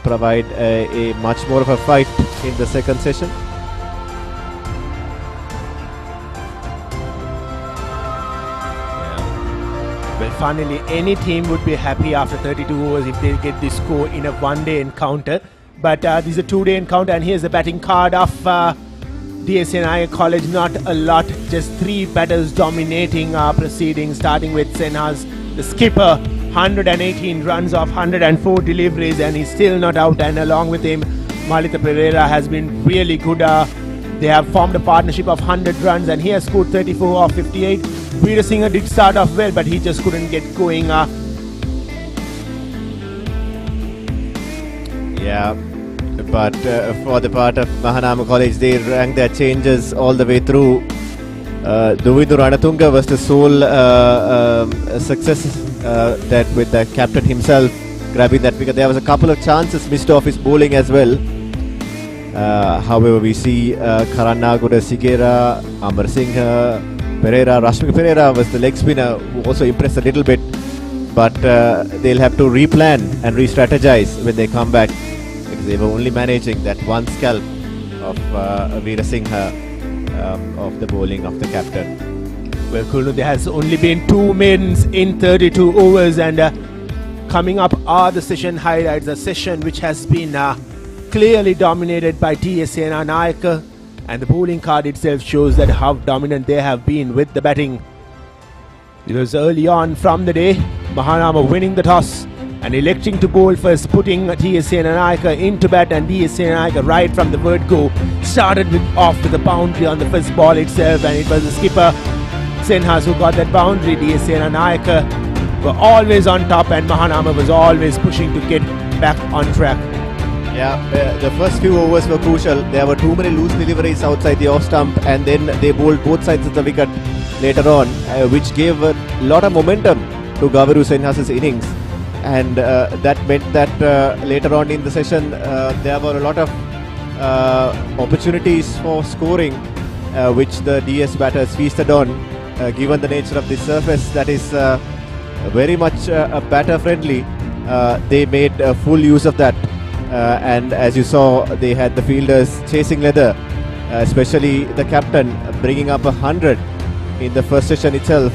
provide a much more of a fight in the second session. Well, finally, any team would be happy after 32 overs if they get this score in a one-day encounter. But this is a two-day encounter, and here's the batting card of DSNI College. Not a lot, just 3 batters dominating proceedings, starting with Senhas, the skipper, 118 runs off 104 deliveries, and he's still not out. And along with him, Malita Pereira has been really good. They have formed a partnership of 100 runs, and he has scored 34 off 58. Veera Singh did start off well, but he just couldn't get going. Yeah, but for the part of Mahanama College, they ranked their changes all the way through. Duvindu Ranatunga was the sole success that with the captain himself grabbing that wicket. There was a couple of chances missed off his bowling as well. However, we see Karannagoda Sigera, Amar Singh, Pereira, Rashmika Pereira was the leg spinner who also impressed a little bit, but they'll have to replan and re-strategize when they come back, because they were only managing that one scalp of Veera Singh of the bowling of the captain. Well, Kulnu, there has only been 2 maidens in 32 overs, and coming up are the session highlights, a session which has been clearly dominated by Senanayake, and the bowling card itself shows that how dominant they have been with the batting. It was early on from the day, Mahanama winning the toss and electing to bowl first, putting Senanayake into bat, and Senanayake right from the word go started off with a boundary on the first ball itself, and it was the skipper Senhas who got that boundary. Senanayake were always on top, and Mahanama was always pushing to get back on track. Yeah, the first few overs were crucial. There were too many loose deliveries outside the off stump, and then they bowled both sides of the wicket later on, which gave a lot of momentum to Gaviru Senhas's innings. And that meant that later on in the session, there were a lot of opportunities for scoring, which the DS batters feasted on, given the nature of this surface that is very much batter friendly. They made full use of that. And as you saw, they had the fielders chasing leather, especially the captain bringing up 100 in the first session itself.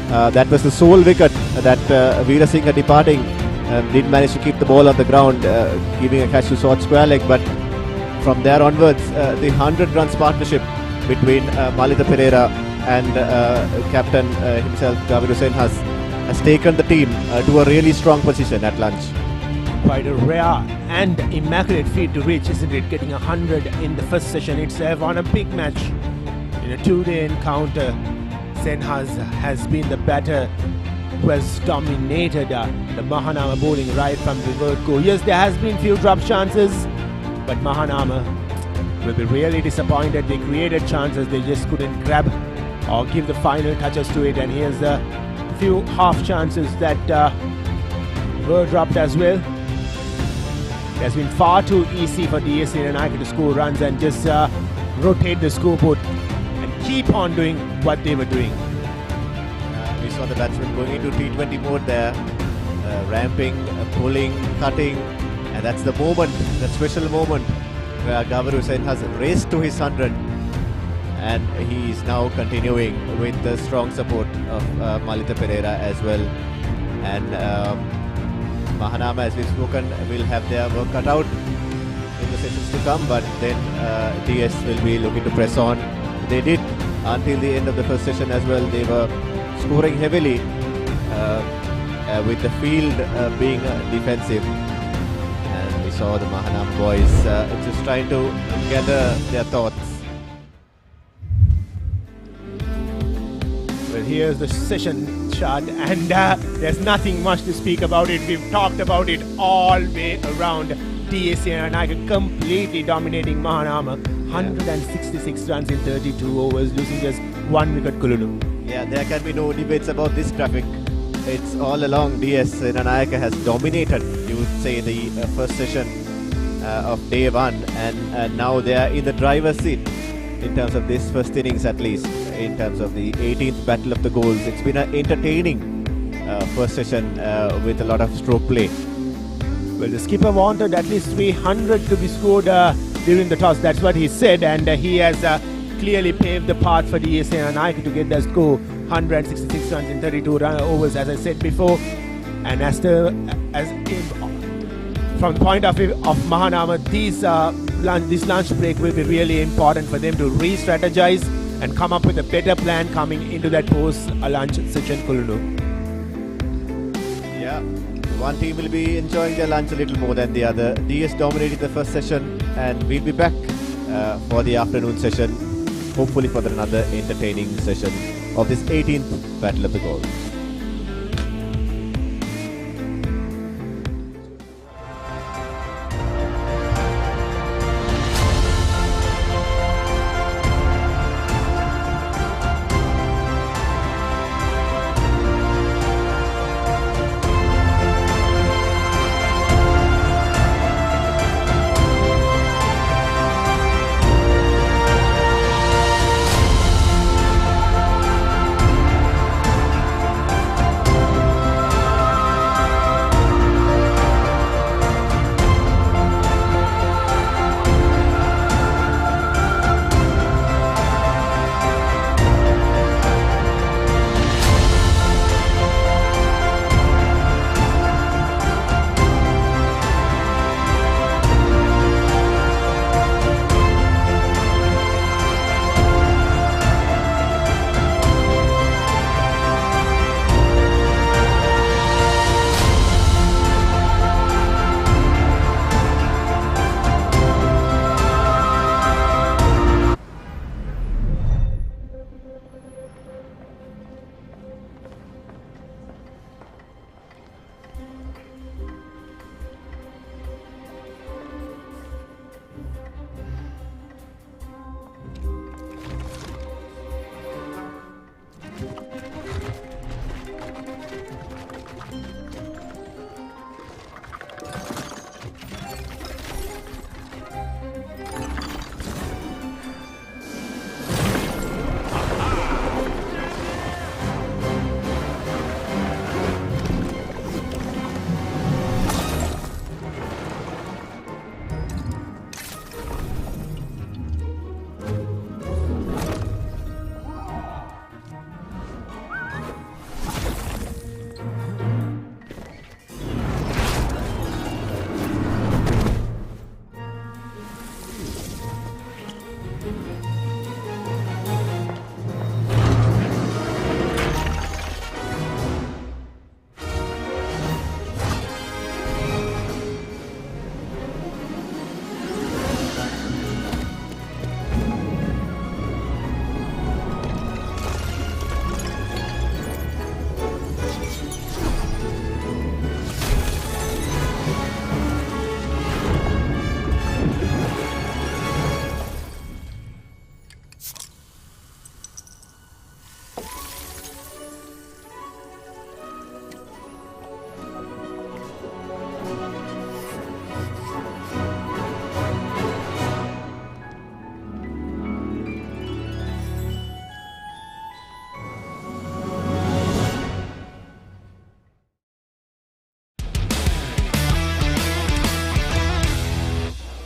That was the sole wicket that Veera Singh departing did manage to keep the ball on the ground, giving a catch to short square leg. But from there onwards, the 100 runs partnership between Malita Pereira and captain himself, Gaviru Senhas, has taken the team to a really strong position at lunch. Quite a rare and immaculate feat to reach, isn't it? Getting 100 in the first session itself on a big match. In a 2-day encounter, Senhas has been the batter who has dominated the Mahanama bowling right from the word go. Yes, there has been few drop chances, but Mahanama will be really disappointed. They created chances, they just couldn't grab or give the final touches to it. And here's a few half chances that were dropped as well. It has been far too easy for Senanayake to score runs and just rotate the scoreboard and keep on doing what they were doing. We saw the batsmen going into T20 mode there, ramping, pulling, cutting, and that's the moment, that special moment where Gaviru Senhas raced to his 100, and he is now continuing with the strong support of Malita Pereira as well. And Mahanama, as we've spoken, will have their work cut out in the sessions to come, but then DS will be looking to press on. They did until the end of the first session as well. They were scoring heavily with the field being defensive, and we saw the Mahanama boys just trying to gather their thoughts. Well, here's the session chart, and there's nothing much to speak about it. We've talked about it all way around. Senanayake completely dominating Mahanama. 166 runs in 32 overs, losing just 1 wicket. Kulunu. Yeah, there can be no debates about this graphic. It's all along. Senanayake has dominated, you would say, the first session of day 1, and now they are in the driver's seat in terms of this first innings at least, in terms of the 18th battle of the goals. It's been an entertaining first session with a lot of stroke play. Well, the skipper wanted at least 300 to be scored during the toss. That's what he said, and he has clearly paved the path for DS Senanayake to get that score. 166 runs in 32 overs, as I said before. And from the point of view of Mahanama, this lunch break will be really important for them to re-strategize and come up with a better plan coming into that post-lunch session. Kulunu. Yeah, one team will be enjoying their lunch a little more than the other. DS dominated the first session, and we'll be back for the afternoon session, hopefully for another entertaining session of this 18th Battle of the Goals.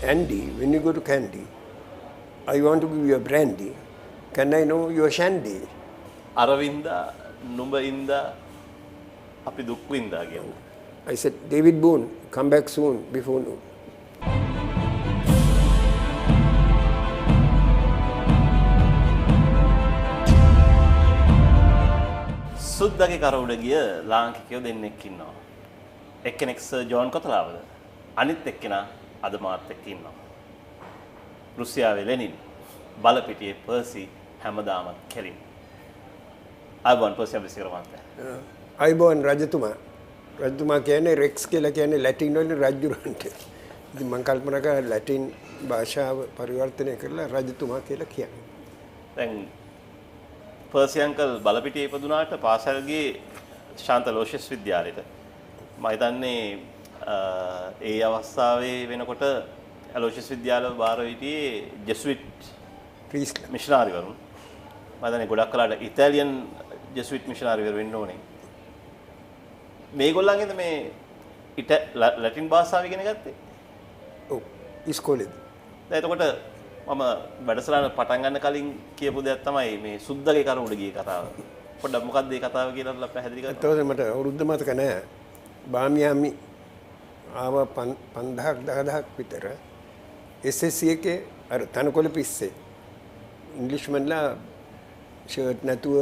Andy, when you go to Candy, I want to give you a brandy. Can I know your shandy? Aravinda, Numba Inda, Api Dukwinda again. I said, David Boone, come back soon, before noon. සුද්දගේ කරවුඩ ගිය ලාංකිකයෝ දෙන්නෙක් ඉන්නවා. එක්කෙනෙක් sir John කොතලාවද? අනිත් එක්කෙනා අද මාත් එක්ක ඉන්නවා. රුසියාවේ ලෙනින්, බලපිටියේ පර්සි හැමදාමත් කෙලින්. අයිබෝන් පර්සි අබිසිරවන්ත. අයිබෝන් රජතුමා. රජතුමා කියන්නේ රෙක්ස් කියලා කියන්නේ ලැටින් වලින් රජුරන්ට. ඉතින් මම කල්පනා කරා ලැටින් භාෂාව පරිවර්තනය කරලා රජතුමා කියලා කියන්නේ. දැන් පර්සි අංකල් බලපිටියේ ඉපදුනාට පාසල් ගියේ ශාන්ත ලෝෂස් විද්‍යාලයට. මම හිතන්නේ ඒ අවස්ථාවේ වෙනකොට ලෝෂස් විද්‍යාලය බාර හිටියේ ජෙස්විට් මිෂනාරිවරුන් මම දන්නේ ගොඩක් කලකට ඉතාලියන් ජෙසුයිට් මිෂනාරිවරු වෙන්න ඕනේ. මේගොල්ලන්ගෙන්ද මේ ලැටින් භාෂාව ඉගෙන ගත්තේ? ඔව් ඉස්කෝලේදී. දැන් එතකොට මම වැඩසටහන පටන් ගන්න කලින් කියපු දෙයක් තමයි මේ සුද්දගේ කරුණට ගියේ කතාව. පොඩ්ඩක් මොකක්ද මේ කතාව කියලා පැහැදිලි කරන්න. ඒතකොට මට අවුරුද්ද මතක නැහැ. බාමියාමි ආව 5000ක් 10000ක් විතර SSC එකේ අර තනකොළ පිස්සේ ඉංග්‍රීසිමන්ලා ෂර්ට් නැතුව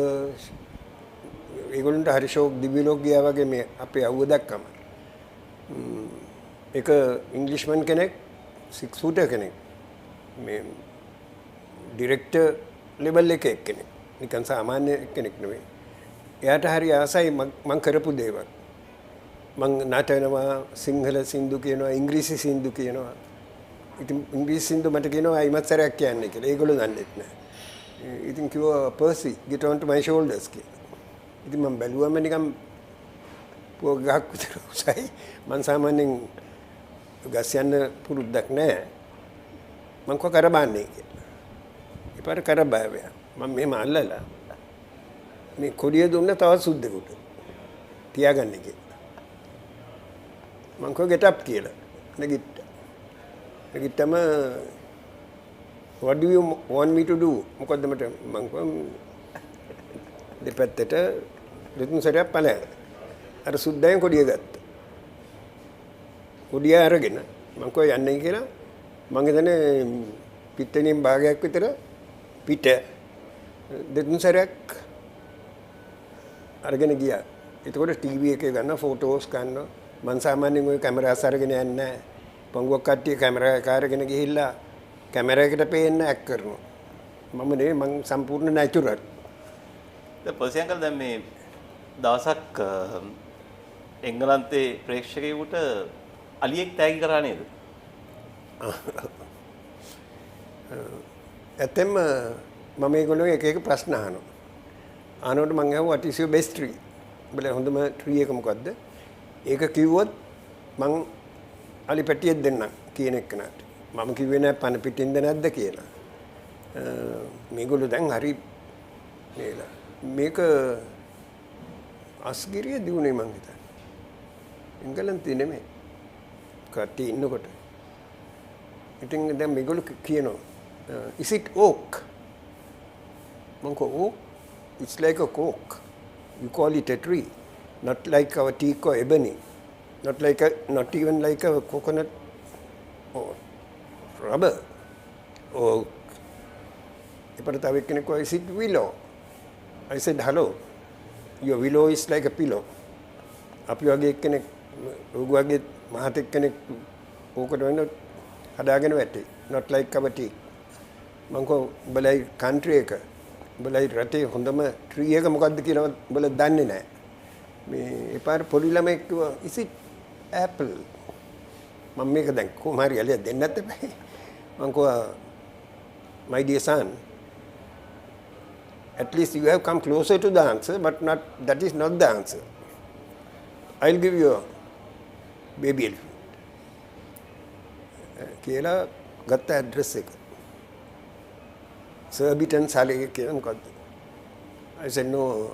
ඒගොල්ලන්ට හරි ෂෝක් දිවිලෝක ගියා වගේ මේ අපේ අවුව දැක්කම එක ඉංග්‍රීසිමන් කෙනෙක් 6 ෆූටර් කෙනෙක් මේ ඩිරෙක්ටර් ලෙවල් එකේ කෙනෙක් නිකන් සාමාන්‍ය කෙනෙක් නෙවෙයි. එයාට හරි ආසයි මං කරපු දේවල්. මං නටනවා සිංහල සින්දු කියනවා ඉංග්‍රීසි සින්දු කියනවා. ඉතින් ඉංග්‍රීසි සින්දු මට කියනවා අයිමත් සරයක් කියන්නේ කියලා. ඒගොල්ලෝ දන්නේ නැහැ. ඉතින් කිව්වා Percy get on to my shoulders කියලා. ඉතින් මම බැලුවම නිකන් පොග ගහක් විතර උසයි. මං සාමාන්‍යයෙන් ගස් යන්න පුරුද්දක් නැහැ. මං කො කරබන්නේ කියලා. ඊපර කරබාවේ. මම මෙහෙම අල්ලලා මේ කොඩිය දුන්න තවත් සුද්දෙකුට තියාගන්න කියලා. මං කො get up කියලා. නැගිට්ටම what do you want me to do? මොකද්ද මට මං කො දෙපැත්තට දෙතුන් සැරයක් පළයන්. අර සුද්දායන් කොඩිය ගත්තා. කොඩිය අරගෙන මං කො යන්නේ කියලා මං හිතන්නේ පිටතනින් භාගයක් විතර පිට දෙතුන් සැරයක් අරගෙන ගියා. එතකොට ටීවී එකේ ගන්න ෆොටෝස් ගන්න මං සාමාන්‍යයෙන් ওই කැමරාස් අරගෙන යන්නේ නැහැ. පංගුවක් කට්ටිය කැමරා එක අරගෙන ගිහිල්ලා කැමරා එකට පේන්න ඇක් කරනවා. මම නෙවෙයි මං සම්පූර්ණ නැචරල්. දැන් පර්සියන්කල් දැන් මේ දවසක් එංගලන්තේ ප්‍රේක්ෂකයෙකුට අලියෙක් තෑගි කරා නේද? ඇත්තෙන්ම මම ඒගොල්ලෝ එක එක ප්‍රශ්න අහනවා. අහනකොට මං අහුවා what is your best tree? උඹලා හොඳම tree එක මොකද්ද? ඒක කිව්වොත් මං අලි පැටියෙක් දෙන්නම් කියන එකනට. මම කිව්වේ නෑ පන පිටින්ද නැද්ද කියලා. මේගොල්ලෝ දැන් හරි නේලා. මේක අස්ගිරිය දිනුනේ මං හිතන්නේ. එංගලන්තේ නෙමෙයි. කට්ටිය ඉන්නකොට. ඉතින් දැන් මේගොල්ලෝ කියනවා is it oak? Manko oak, it's like a oak. You call it a tree, not like our teak or ebony, not even like a coconut or rubber. Oak. Is it willow? I said, hello. Your willow is like a pillow. Up your gate connect, Uguagit, Mahatik connect, Okodono, Hadagan Veti, not like our teak. මං කෝ බලයි country එක බලයි රටේ හොඳම tree එක මොකද්ද කියලා බල දන්නේ නැහැ. මේ එපාර පොඩි ළමෙක් කිව්වා is it apple? මම මේක දැන් කොහොම හරි එළිය දෙන්නත් එපා. මං කෝ my dear son, at least you have come closer to the answer but not that is not the answer. I'll give you a baby elephant. කියලා ගත්ත ඇඩ්‍රස් එක. Surbiton Sale Kiran got. I said, no,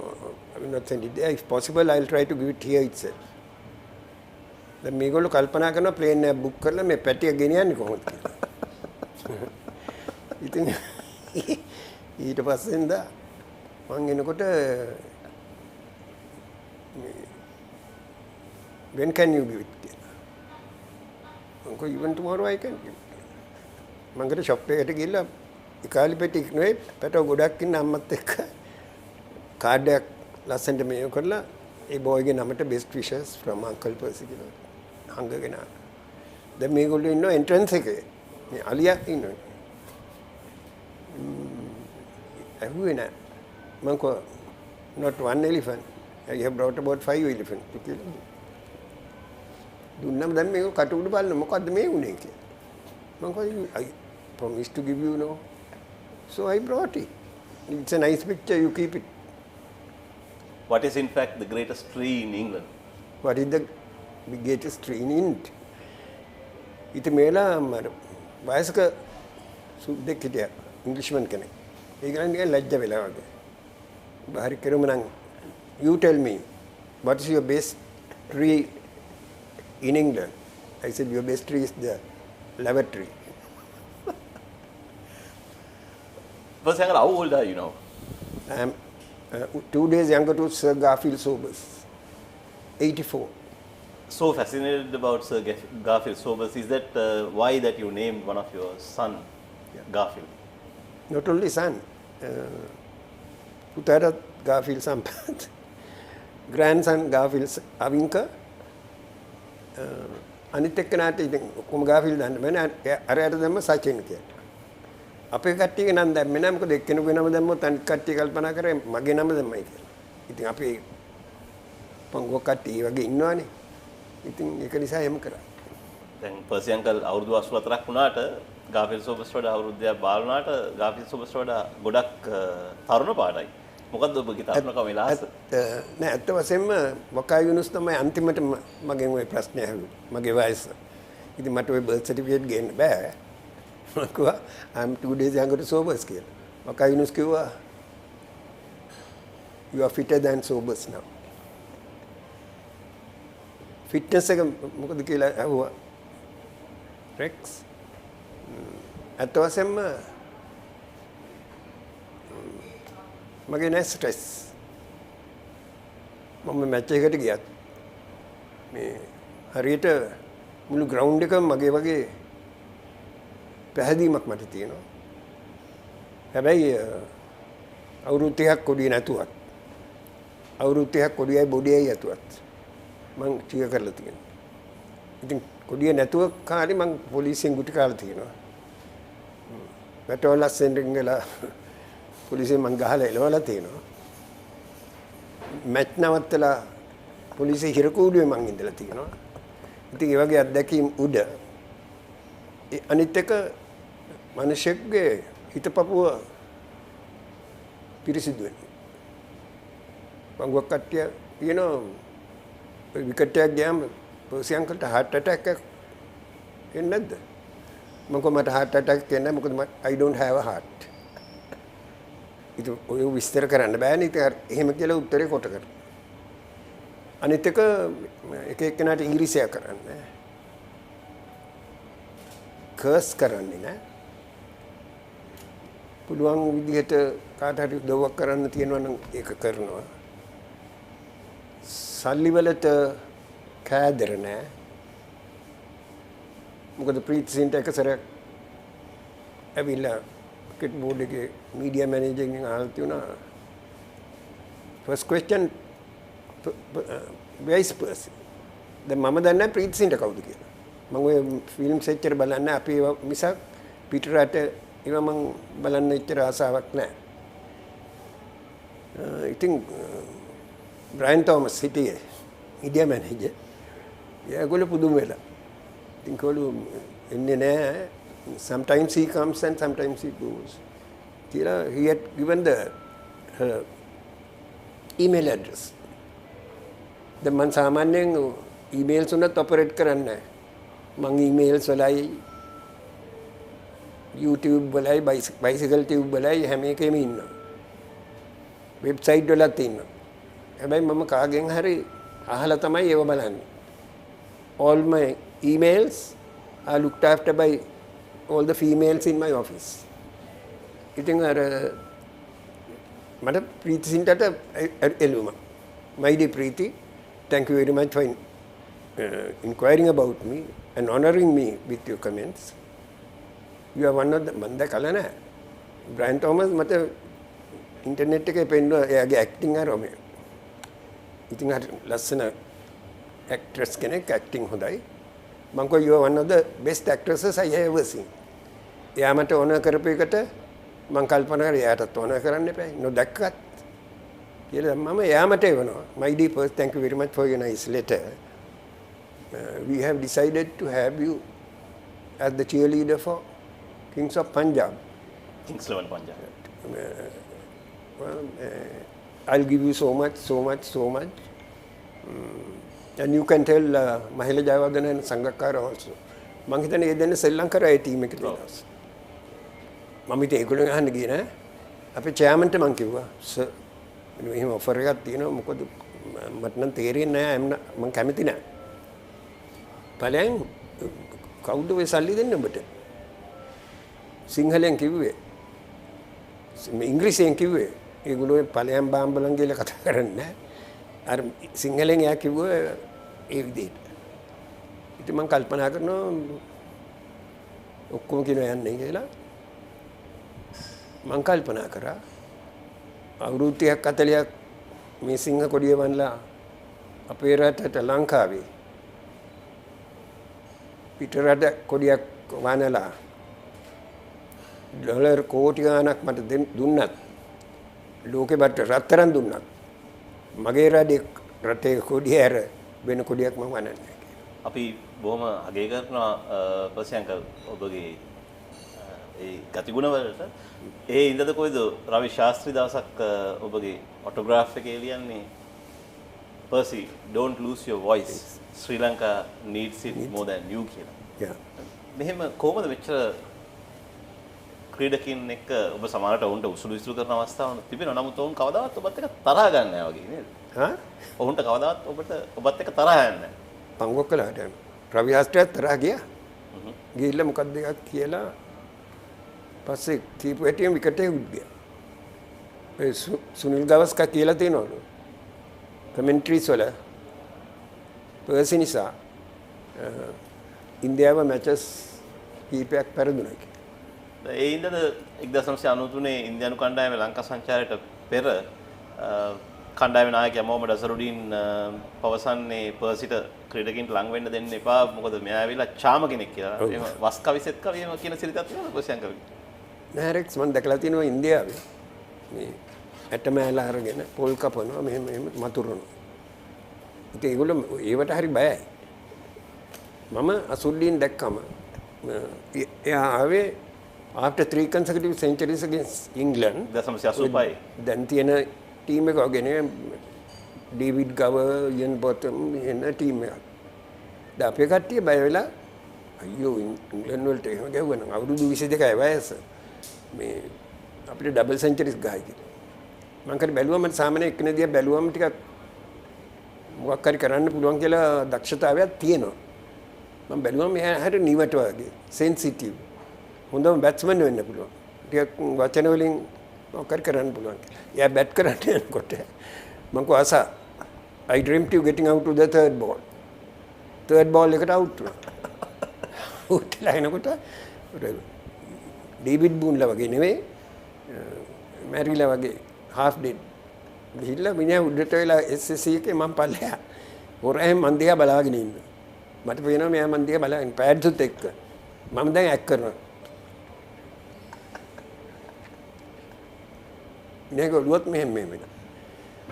I will not send it there. If possible, I will try to give it here itself. The Megolo Kalpana can play in a book color, may petty again and go. You think it was in the Manginokota. When can you give it? Uncle, even tomorrow I can give it. Mangata shop at a gilla. ඉකාලි පෙටි නෙවෙයි පැට ගොඩක් ඉන්න අම්මත් එක්ක card එකක් ලස්සනට මේව කරලා ඒ බෝයිගේ නමට best wishes from uncle Percy කියලා හංගගෙන ආවා. දැන් මේගොල්ලෝ ඉන්නවා එන්ට්‍රන්ස් එකේ. මේ අලියා ඉන්නවා. ඇහුවේ නෑ. මං කෝ not one elephant. I have brought about 5 elephants කියලා. දුන්නම දැන් මේක කටුඩු බලන්න මොකද්ද මේ උනේ කියලා. මං කෝ I promised to give you no. So I brought it. It's a nice picture, you keep it. What is in fact the greatest tree in England? What is the greatest tree in England? It's a mela, Vaisaka Sudekita, ඉංග්‍රීසිමන් කෙනෙක්. ඒක නිකන් ලැජ්ජ වෙලා වගේ. බහරි කෙරුම නම් you tell me what is your best tree in England? I said your best tree is the lavatory. First, how old are you now? I am 2 days younger to Sir Garfield Sobers, 84. So fascinated about Sir Garfield Sobers. Is that why that you named one of your son Garfield? Not only son, Putara Garfield Sampath, grandson Garfield Avinka, අනිත් එක්කනට ඉතින් ඔක්කොම Garfield දාන්න බෑනේ. අරයට දැම්ම සචින් කියලා. අපේ කට්ටියගේ නම් දැම්මේ නැහැ. මොකද එක්කෙනෙකුගේ නම දැම්මොත් අනිත් කට්ටිය කල්පනා කරේ මගේ නම දැම්මයි කියලා. ඉතින් අපි පංගුව කට්ටිය වගේ ඉන්නවනේ. ඉතින් ඒක නිසා එහෙම කරා. දැන් පර්සි අංකල් අවුරුදු 84ක් වුණාට ගාෆිල් සෝබර්ස් වඩා අවුරුද්දක් බාල වුණාට ගාෆිල් සෝබර්ස් වඩා ගොඩක් තරුණ පාටයි. මොකද්ද ඔබගේ තරුණකම විලාස? නෑ ඇත්ත වශයෙන්ම වකා යුනුස් තමයි අන්තිමට මගෙන් ওই ප්‍රශ්නේ අහුවේ. මගේ වයස. ඉතින් මට ওই බර්ත් සර්ටිෆිකේට් ගේන්න බෑ. මම කිව්වා I'm 2 days younger to Sobers කියලා. වකා යුනුස් කිව්වා you are fitter than Sobers now. Fitness එක මොකද කියලා අහුවා. රෙක්ස් ඇත්ත වශයෙන්ම මගේ නෑ ස්ට්‍රෙස්. මම මැච් එකකට ගියත් මේ හරියට මුළු ග්‍රවුන්ඩ් එකම මගේ වගේ පැහැදීමක් මට තියෙනවා. හැබැයි අවුරුදු 30ක් කොඩිය නැතුවත් අවුරුදු 30ක් කොඩියයි බොඩියයි ඇතුවත් මං ටික කරලා තියෙනවා. ඉතින් කොඩිය නැතුව කාලේ මං පොලිසියෙන් ගුටි කාලා තියෙනවා. පැටෝල් අස්සෙන් ගලා පොලිසියෙන් මං ගහලා එලවලා තියෙනවා. මැච් නවත්තලා පොලිසිය හිරකූඩුවේ මං ඉඳලා තියෙනවා. ඉතින් ඒ වගේ අත්දැකීම් උඩ අනිත් එක මිනිහෙක්ගේ හිතපපුව පිරිසිදු වෙනවා. පංගුවක් කට්ටිය කියනවා විකට් එකක් ගියාම පර්සි අංකල්ට heart attack එකක් එන්නේ නැද්ද? මම කොහොමද මට heart attack එන්නේ මොකද I don't have a heart. ඉතින් ඔය විස්තර කරන්න බෑනේ. ඉතින් එහෙම කියලා උත්තරේ කොට කර. අනිත් එක එක්කෙනාට ඊර්ෂ්‍යා කරන්නේ. කර්ස් කරන්නේ නෑ. පුළුවන් විදිහට කාට හරි උදව්වක් කරන්න තියෙනවා නම් ඒක කරනවා. සල්ලි වලට කෑදර නෑ. මොකද ප්‍රීතිසින්ට එක සැරයක් ඇවිල්ලා ක්‍රිකට් බෝඩ් එකේ මීඩියා මැනේජර් කෙනෙක් අහලා තියුණා ෆස්ට් ක්වෙස්චන් වයිස් පර්සන්. දැන් මම දන්නේ නැහැ ප්‍රීතිසින්ට කවුද කියලා. මම ඔය ෆිල්ම්ස් එච්චර බලන්නේ අපි මිසක් පිටරට ඒවා මම බලන්න එච්චර ආසාවක් නැහැ. ඉතින් බ්‍රයන් තෝමස් හිටියේ මීඩියා මැනේජර්. ඒගොල්ලෝ පුදුම වෙලා. ඉතින් කොළු එන්නේ නැහැ. Sometimes he comes and sometimes he goes. He had given her email address. දැන් මම සාමාන්‍යයෙන් emails උනත් ඔපරේට් කරන්නේ නැහැ. මම emails වලයි YouTube වලයි bicycle tube වලයි හැම එකෙම ඉන්නවා. වෙබ්සයිට් වලත් ඉන්නවා. හැබැයි මම කාගෙන් හරි අහලා තමයි ඒව බලන්නේ. All my emails are looked after by all the females in my office. ඉතින් අර මට ප්‍රීතිසින්ටට එළුම. My dear Preeti, thank you very much for inquiring about me and honoring me with your comments. You are one of the මන්ද කල නැහැ. Brian Thomas මට internet එකේ පෙන්නුවා එයාගේ ඇක්ටිං අරම. ඉතින් අර ලස්සන ඇක්ට්‍රස් කෙනෙක් ඇක්ටිං හොඳයි. මම කිව්වා you are one of the best actresses I have ever seen. එයා මට ඕන කරපු එකට මම කල්පනා කරා එයාටත් ඕන කරන්න එපා. නොදැක්කත් කියලා මම එයා මට එවනවා. My dear person, thank you very much for your nice letter. We have decided to have you as the cheerleader for Kings of Punjab. Kings 11 Punjab. Well, I'll give you so much. And you can tell Mahela Jayawardena and Sangakkara also. මං හිතන්නේ ඒ දෙන්නේ ශ්‍රී ලංකාවේ team එකේ තියෙනවා. මම ඉතින් ඒගොල්ලෝ අහන්න ගියේ නෑ. අපේ චෙයාමන්ට මං කිව්වා සර් මෙහෙම ඔෆර් එකක් තියෙනවා මොකද මට නම් තේරෙන්නේ නෑ මම කැමති නෑ. ඵලයන් කවුද ඔය සල්ලි දෙන්නේ ඔබට? සිංහලෙන් කිව්වේ. ඉංග්‍රීසියෙන් කිව්වේ. ඒගොල්ලෝ ඵලයන් බාම්බලන් කියලා කතා කරන්නේ නෑ. අර සිංහලෙන් එයා කිව්වා ඒ විදිහට. ඉතින් මම කල්පනා කරනවා ඔක්කොම කියන යන්නේ කියලා. මම කල්පනා කරා අවුරුදු 30ක් 40ක් මේ සිංහ කොඩිය වන්ලා අපේ රටට ලංකාවේ පිටරට කොඩියක් වනලා ඩොලර් කෝටි ගණනක් මට දුන්නත් ලෝකෙ බට රත්තරන් දුන්නත් මගේ රටේ කොඩිය ඇර වෙන කොඩියක් මම වනන්නේ නැහැ. අපි බොහොම අගය කරනවා ප්‍රසයන්කල් ඔබගේ ඒ ගතිගුණ වලට. ඒ ඉඳද කොයිද රවි ශාස්ත්‍රී දවසක් ඔබගේ ඔටෝග්‍රාෆ් එකේ ලියන්නේ Percy don't lose your voice Sri Lanka needs it more than you කියලා. Yeah. මෙහෙම කොහොමද මෙච්චර ක්‍රීඩකින් එක්ක ඔබ සමහරට වුන්ට උසුළු විසුළු කරන අවස්ථාවක් තිබෙනවා. නමුත් වුන් කවදාවත් ඔබත් එක්ක තරහ ගන්න නැහැ වගේ නේද? හා? වුන්ට කවදාවත් ඔබත් එක්ක තරහ යන්නේ නැහැ. පංගොක්කලාට රවි ශාස්ත්‍රියත් තරහ ගියා. ගිහිල්ලා මොකක්ද එකක් කියලා පස්සේ කීප හැටියෙන් විකට් එක උඩියා. ඒ සුනිල් ගවස්කා කියලා තියෙනවලු. කමෙන්ටරිස් වල පර්සි නිසා ඉන්දියාව මැචස් කීපයක් පෙරදුනා කියලා. ඒ ඉඳද 1993 ඉන්දියානු කණ්ඩායමේ ලංකා සංචාරයට පෙර කණ්ඩායමේ නායකයා මොහමඩ් අසරුඩීන් පවසන්නේ පර්සිට ක්‍රීඩකින්ට ලං වෙන්න දෙන්න එපා මොකද මෙයා ඇවිල්ලා චාම කෙනෙක් කියලා. එහෙම වස් කවිසෙත් කවියම කියන සිරිතක් තියෙනවා ප්‍රසයන්කල්. නෑ රෙක්ස් මම දැකලා තියෙනවා ඉන්දියාවේ මේ ඇටමෑල අරගෙන පොල් කපනවා මෙහෙම මතුරනවා. ඉතින් ඒගොල්ලෝ ඒවට හරි බයයි. මම අසුල්ලීන් දැක්කම එයා ආවේ after 3 consecutive centuries against England 1985 දැන් තියෙන ටීම් එක වගේ නේ ඩේවිඩ් ගවර් ඉයන් බොටම් එන ටීම් එක. දැන් අපේ කට්ටිය බය වෙලා අයියෝ ඉංග්ලන්ඩ් වලට එහෙම ගැව්වනම් අවුරුදු 22යි වයස මේ අපිට ඩබල් සෙන්චරිස් ගහයි කියලා. මම කර බැලුවා මට සාමාන්‍ය එක්කෙනෙක් බැලුවම ටිකක් මොකක් හරි කරන්න පුළුවන් කියලා දක්ෂතාවයක් තියෙනවා. මම බැලුවා මෙයා හරිය නිවට වගේ සෙන්සිටිව්. හොඳම බැට්ස්මන් වෙන්න පුළුවන්. ටිකක් වචන වලින් මොකක් හරි කරන්න පුළුවන්. එයා බැට් කරන්න යනකොට මම කෝ ආසා I dreamt you getting out to the third ball. third ball එකට out වුණා. උත්ලා එනකොට ඩේවිඩ් බූන්ලා වගේ නෙවෙයි මැරිලා වගේ half dead. ගිහිල්ලා මිනිහා උඩට වෙලා SSC එකේ මම පල්ලෙහා. හොරෙන් මන් දිහා බලාගෙන ඉන්න. මට පේනවා මෙයා මන් දිහා බලාගෙන පෑඩ්සුත් එක්ක. මම දැන් ඇක් කරනවා. මේක ඔළුවත් මෙහෙම මෙහෙම.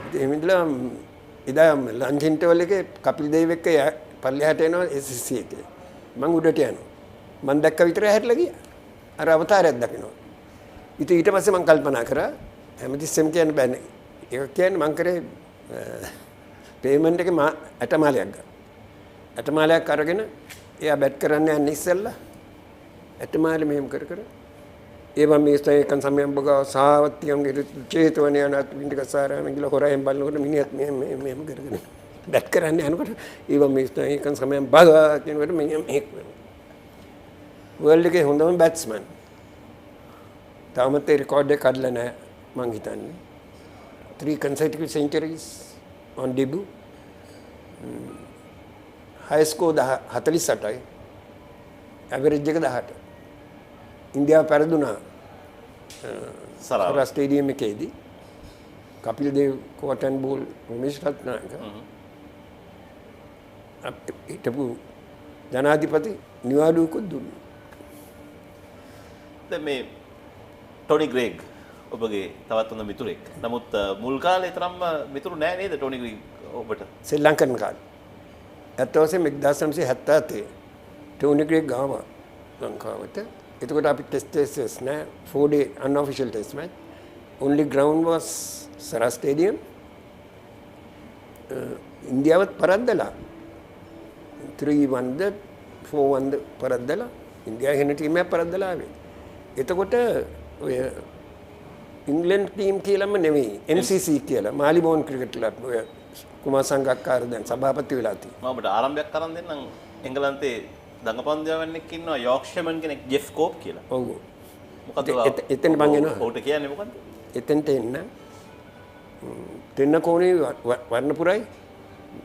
ඉතින් එමිදලා එදා ලන්ච් ඉන්ටර්වල් එකේ කපිල් දේව එක්ක පල්ලෙහාට එනවා SSC එකේ. මම උඩට යනවා. මම දැක්ක විතර හැරිලා ගියා. අර අවතාරයක් දකිනවා. ඉතින් ඊට පස්සේ මම කල්පනා කරා හැමතිස්සෙම කියන්න බෑනේ. ඒක කියන්නේ මං කරේ පේමන්ට් එකේ ඇටමාලයක් ගන්න. ඇටමාලයක් අරගෙන එයා බැට් කරන්න යන්නේ ඉස්සෙල්ලා. ඇටමාලේ මෙහෙම කර කර ඒවම මේ ස්ථායකන් සමයන් බගා සාවත්තියන්ගේ චේතවනේ අනත් වින්දක සාරාම ගිල හොරෙන් බලනකොට මිනිහත් මෙහෙම කරගෙන බැට් කරන්න යනකොට ඒවම මේ ස්ථායකන් සමයන් බගා කියනකොට මිනිහා මේක වෙනවා. වර්ල්ඩ් එකේ හොඳම බැට්ස්මන්. තාමත් ඒ රෙකෝඩ් එක කඩලා නැහැ මං හිතන්නේ. 3 consecutive centuries on debut. High score 48යි. average එක 18. ඉන්දියාව පෙරදුනා සරා ස්ටේඩියම් එකේදී. කපිල් දේව් කොටන් බෝල් රමේෂ් රත්නායක. හිටපු ජනාධිපති නිවාඩුවකුත් දුන්නා. දැන් මේ ටොනි ග්‍රේග් ඔබගේ තවත් හොඳ මිතුරෙක්. නමුත් මුල් කාලේ තරම්ම මිතුරු නෑ නේද ටොනි ග්‍රේග් ඔබට? ශ්‍රී ලංකන් කාලේ. ඇත්ත වශයෙන්ම 1977 ටොනි ග්‍රේග් ආවා ලංකාවට. එතකොට අපි ටෙස්ට් නෑ 4-day unofficial test match. Only ground was Sara Stadium. ඉන්දියාවත් පරද්දලා 3-1ද 4-1ද පරද්දලා ඉන්දියාව වෙන ටීම් එකක් පරද්දලා ආවේ. එතකොට ඔය ඉංග්ලන්ඩ් ටීම් කියලාම නෙමෙයි MCC කියලා මාලිබෝන් ක්‍රිකට් ක්ලබ් ඔය කුමාර සංගක්කාර දැන් සභාපති වෙලා තියෙනවා. මම ඔබට ආරම්භයක් කරන් දෙන්නම්. එංගලන්තේ දඟපන්දියාවන්නෙක් ඉන්නවා යෝක්ෂර්මන් කෙනෙක් ජෙෆ් කෝප් කියලා. ඔව්. මොකද එතෙන් මං එනවා. ඔහුට කියන්නේ මොකද්ද? එතෙන්ට එන්න තෙන්නකෝනේ වර්ණපුරයි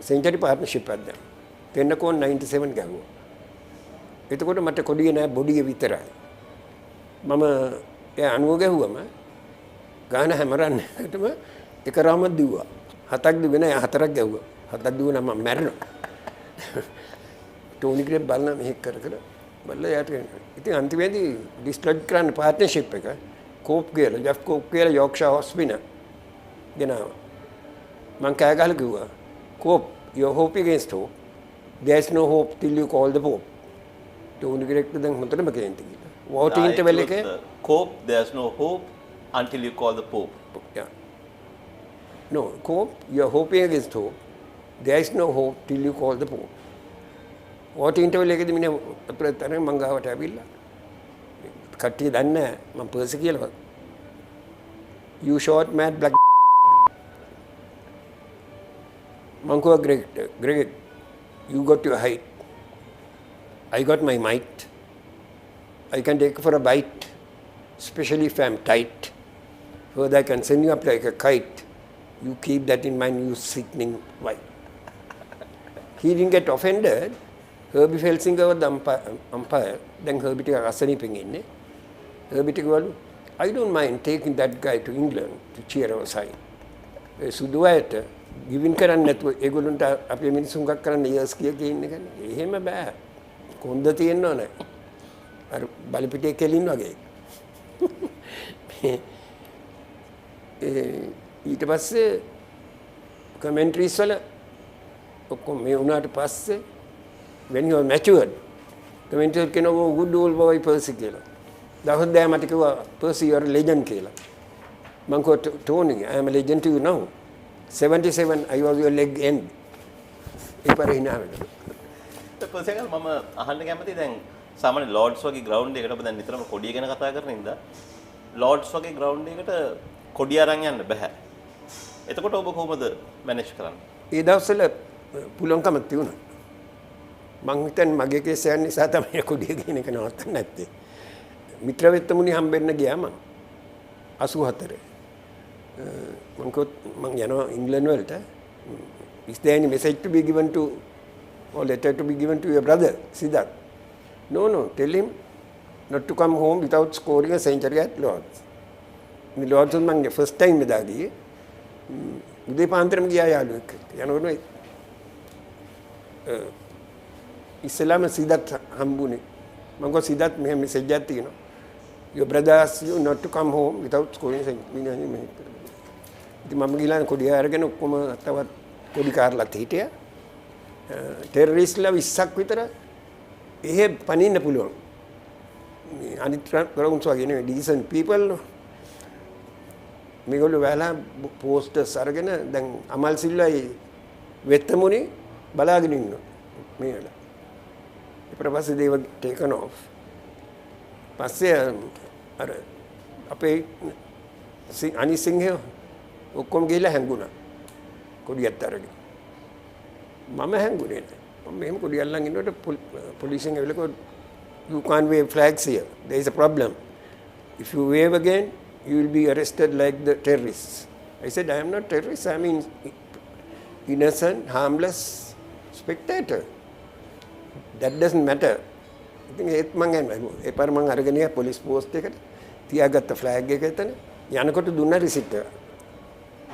සෙන්චරි පාර්ට්නර්ෂිප් එකක් දැන්. තෙන්නකෝන් 97 ගහුවා. එතකොට මට කොඩිය නෑ බොඩිය විතරයි. මම ඒ 90 ගැහුවම ගාන හැමරන්නටම එක රාමක් දිව්වා. 7ක් දිවෙන 4ක් ගැහුවා. 7ක් දිවුණා මම මැරෙනවා. ටෝනි ග්‍රේප් බලන මෙහෙක් කර බලලා යාට ඉතින් අන්තිමේදී ඩිස්ලොජ් කරන්න පාර්ට්නර්ෂිප් එක කෝප් කියලා ජෙෆ් කෝප් කියලා යෝක්ෂර් හොස්පිනර් ගෙනාවා. මං කෑ ගහලා කිව්වා COPE you're hope against hope. There's no hope till you call the pope. Tony grape දැන් හොඳටම කේන්ති කියලා. වෝටින් ඉන්ටර්වල් එකේ COPE there's no hope until you call the pope. Yeah. No, Cope, you're hoping against hope. There is no hope till you call the Pope. What interval එකේදී මිනිහ ප්‍රතරෙන් මං ගාවට ඇවිල්ලා කට්ටිය දන්නේ නැහැ මම පර්සි කියලා. You short mad black. මං කෝ Greg, you got your height. I got my might. I can take for a bite, especially if I'm tight. Further, I can send you up like a kite. You keep that in mind, you sickening wife. He didn't get offended. Herbie Felsinger was the umpire. Then Herbie took a asanipping in. Herbie took, well, I don't mind taking that guy to England to cheer our side. සුදුවයට ගිවින් කරන්නේ නැතුව ඒගොල්ලන්ට අපේ මිනිස්සුන්ගක් කරන්න years කිය ඉන්න ගන්නේ. එහෙම බෑ. කොන්ද තියෙන්න ඕනේ. අර බලපිටේ කෙලින් වගේ. ඊට පස්සේ කමෙන්ටරිස් වල ඔක්කොම මේ වුණාට පස්සේ when you are matured කමෙන්ටර් කෙනෙකු good old boy Percy කියලා. දවස් දෙක මට කිව්වා Percy you are a legend කියලා. මං කිව්වා Tony I am a legend to you now. 77 I was your leg end. A පරිණාමය. Percy ගල් මම අහන්න කැමතියි දැන් සාමාන්‍ය ලෝඩ්ස් වගේ ග්‍රවුන්ඩ් එකකට ඔබ දැන් නිතරම කොඩිය ගැන කතා කරන ඉඳලා ලෝඩ්ස් වගේ ග්‍රවුන්ඩ් එකට කොඩිය අරන් යන්න බෑ. එතකොට ඔබ කොහොමද මැනේජ් කරන්නේ? ඒ දවස්වල පුළුවන්කම තියුණා. මං හිතන්නේ මගේ කේසයන් නිසා තමයි කොඩිය කියන එක නවත්තන්නේ නැත්තේ. මිත්‍රවෙත්තමුනි හම්බෙන්න ගියා මං 84. මං යනවා ඉංග්ලන්ඩ් වලට. Is there any message to be given to or letter to be given to your brother Siddharth? No, tell him not to come home without scoring a century at Lords. මේ Lord's මම first time එදා ගියේ උදේ පාන්දරම ගියා යාළුවෙක් යනකොට ඉස්ලාම සිදත් හම්බුනේ මම ගෝ සිදත් මෙහෙම මෙසේජ් එකක් තියෙනවා your brother asks you not to come home without scoring a century. ඉතින් මම ගිහලා කොඩිය අරගෙන ඔක්කොම තවත් කොඩි කාර්ලත් හිටියා ටෙරරිස්ට්ලා 20ක් විතර එහෙ පනින්න පුළුවන් මේ අනිත් ග්‍රවුන්ඩ්ස් වගේ නෙවෙයි ඩීසන්ට් පීපල් මේගොල්ලෝ වැලා පෝස්ටර්ස් අරගෙන දැන් අමල් සිල්වයි වෙත්තමුනේ බලාගෙන ඉන්නවා මේ වෙලාව. ඊට පස්සේ they were taken off. පස්සේ අර අපේ අනිත් සිංහයෝ ඔක්කොම ගිහලා හැංගුණා. කොඩියත් අරගෙන. මම හැංගුනේ නැහැ. මම මෙහෙම කොඩිය අල්ලන් ඉන්නකොට පොලිසියෙන් ඇවිල්ලා කිව්වා you can't wave flags here. There is a problem. If you wave again you will be arrested like the terrorists. I said, I am not terrorist. I mean innocent, harmless spectator. That doesn't matter. ඉතින් ඒත් මං යනවා. ඒ පාර මං අරගෙන ගියා police post එකට. තියාගත්ත flag එක එතන. යනකොට දුන්න රිසිට් එක.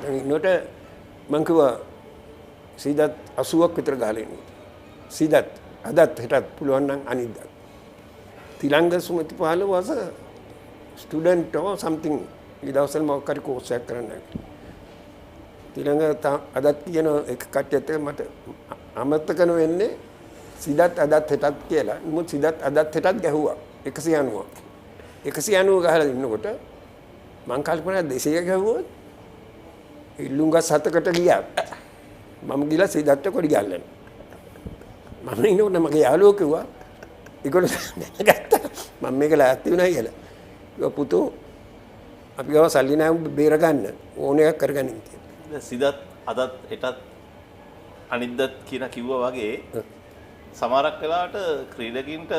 දැන් ඉන්නකොට මං කිව්වා සීදත් 80ක් විතර ගහලා ඉන්නවා. සීදත් අදත් හෙටත් පුළුවන් නම් අනිද්දා. තිලංග සුමති පහල was a student or something. ඒ දවස්වල මොකක් හරි කෝස් එකක් කරන්න. තිලංග අදත් කියන එක කට්ටියත් මට අමතක වෙන්නේ සිදත් අදත් හෙටත් කියලා. මුත් සිදත් අදත් හෙටත් ගැහුවා 190. 190 ගහලා ඉන්නකොට මං කල්පනා 200 ගැහුවොත් ඉල්ලුංග 7කට ගියා. මම ගිහලා සිදත්ට කොඩි ගල්ලන. මම ඉන්නකොට මගේ යාළුවෝ කිව්වා ඒගොල්ලෝ දැනගත්තා මම මේක ලෑස්ති වුණා කියලා. පුතෝ අපි ගාව සල්ලි නැහැ උඹ බේර ගන්න ඕන එකක් කරගනින් කියලා. සිදත් අදත් එටත් අනිද්දත් කියන කිව්වා වගේ සමහරක් වෙලාවට ක්‍රීඩකින්ට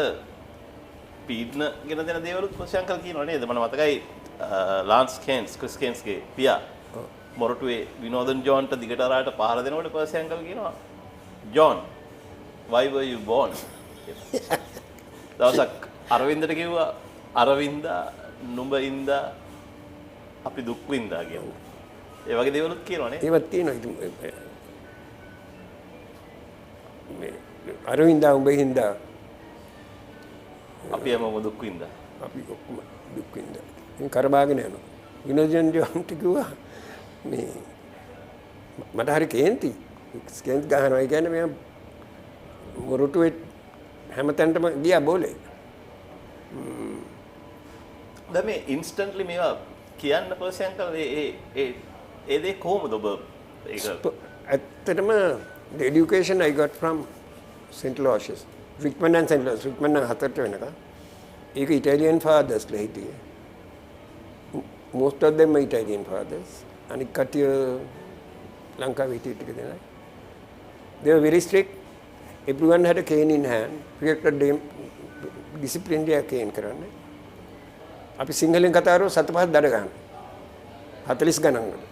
පීඩන ගෙන දෙන දේවලුත් ප්‍රශංකල් කියනවා නේද? මම මතකයි ලාන්ස් කේන්ස් ක්‍රිස් කේන්ස්ගේ පියා මොරටුවේ විනෝදන් ජෝන්ට දිගට අරාට පහර දෙනකොට ප්‍රශංකල් කියනවා John why were you born? දවසක් අරවින්දට කිව්වා අරවින්දා නුඹ ඉඳා අපි දුක් විඳා කියලා. ඒ වගේ දේවලුත් කියනවනේ. ඒවත් තියෙනවා. ඉතින් මේ අරවින්දා උඹ හින්දා අපි හැමෝම දුක් විඳා. අපි ඔක්කොම දුක් විඳා. ඉතින් කරබාගෙන යනවා. විනෝදන් ජෝන්ට කිව්වා මේ මට හරි කේන්ති. ස්කේන්ස් ගහනවා. ඒ කියන්නේ මම මොරටුවේ හැමතැනටම ගියා බෝලේ. දැන් මේ ඉන්ස්ටන්ට්ලි මේවා කියන්න ප්‍රශංකල් ඒ දේ කොහොමද ඔබ ඒක ඇත්තටම the education I got from St. Aloysius. Rickman and St. Aloysius. Rickman හතරට වෙනකම්. ඒක Italian fathers ලා හිටියේ. Most of them are Italian fathers. අනික කටිය ලංකාවේ හිටිය ටික දෙනා. They were very strict. Everyone had a cane in hand. Projected them disciplined a cane කරන්නේ. අපි සිංහලෙන් කතා කරලා සත පහක් දඩ ගන්න. 40 ගණන් වල.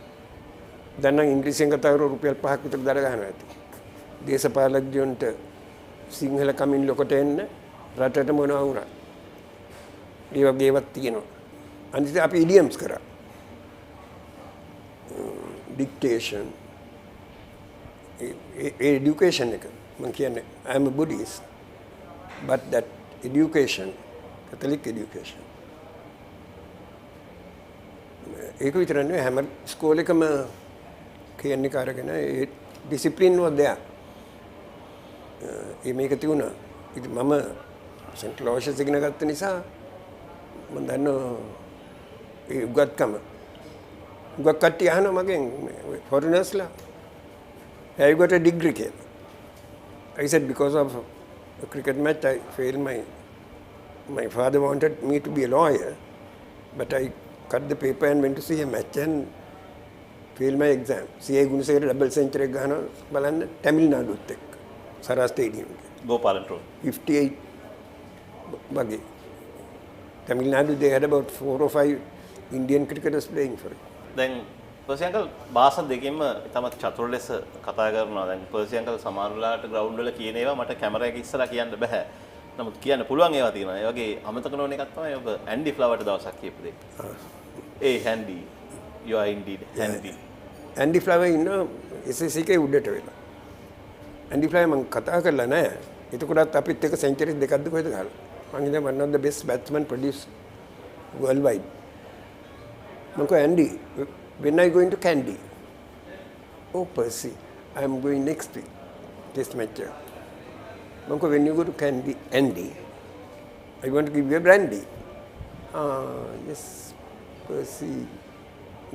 දැන් නම් ඉංග්‍රීසියෙන් කතා කරලා රුපියල් 5ක් විතර දඩ ගන්නවා ඇති. දේශපාලකයන්ට සිංහල කමින් ලොකට එන්න රටට මොනවා වුණා. ඒ වගේ ඒවත් තියෙනවා. අනිත් අපි ඉඩියම්ස් කරා. dictation education එක මම කියන්නේ I am a Buddhist but that education Catholic education ඒක විතර නෙවෙයි හැම ස්කෝල් එකම කියන්නේ කාරගෙන ඒ ඩිසිප්ලින් was there ඒ මේක තියුණා ඉතින් මම සෙන්ට් ලෝෂස් ඉගෙන ගත්ත නිසා මම දන්නවා ඒ උගත්කම උගත් කට්ටිය අහනවා මගෙන් foreigners-ලා have you got a degree කියලා I said because of a cricket match I failed my father wanted me to be a lawyer but I cut the paper and went to see a match and failed my exam. CA Gunasekara double century ගහනවා බලන්න තමිල්නාඩුත් එක්ක සරා stadium එකේ. ගෝපාලන් road 58 වගේ. Tamil they had about 4 or 5 Indian cricketers playing for it. දැන් පර්සියන්කල් භාෂා දෙකෙන්ම තමත් චතුර ලෙස කතා කරනවා. දැන් පර්සියන්කල් සමහරලාට ග්‍රවුන්ඩ් වල කියන ඒවා මට කැමරා එක ඉස්සරහා කියන්න බෑ. නමුත් කියන්න පුළුවන් ඒවා තියෙනවා. ඒ වගේ අමතක නොවන එකක් තමයි ඔබ ඇන්ඩි ෆ්ලවර්ට දවසක් කියපු දේ. ඒ හැන්ඩි you are indeed handy. Andy flower ඉන්න SSC එකේ උඩට වෙලා. ඇන්ඩි ෆ්ලවර් මම කතා කරලා නැහැ. එතකොටත් අපිත් එක සෙන්චරිස් දෙකක්ද කොහෙද ගහලා. මම හිතන්නේ one of the best batsmen produced worldwide. මම කිව්වා Andy when are you going to Kandy? Oh Percy, I am going next week. Test match. මම කිව්වා when you go to Kandy, Andy, I want to give you a brandy. Yes, Percy.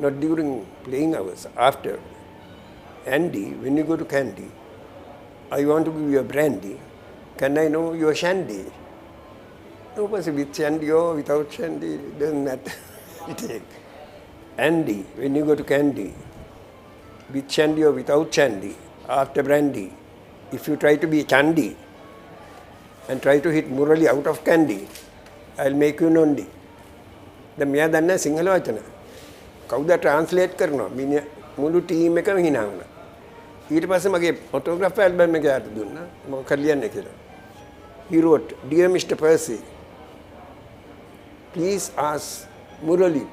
Not during playing hours, after. Andy, when you go to Kandy, I want to give you a brandy. Can I know your shandy? No, Percy, with shandy or without shandy, doesn't matter. Andy, when you go to Kandy, with shandy or without shandy, after brandy, if you try to be Chandi and try to hit Murali out of Kandy, I'll make you Nondi. The මෙයා දන්නේ සිංහල වචන. කවුද translate කරනවා? මිනිහ මුළු team එකම hina වුණා. ඊට පස්සේ මගේ ෆොටෝග්‍රාෆ් ඇල්බම් එක යාට දුන්නා. මොකක්ද ලියන්නේ කියලා. He wrote, "Dear Mr. Percy, please ask Murali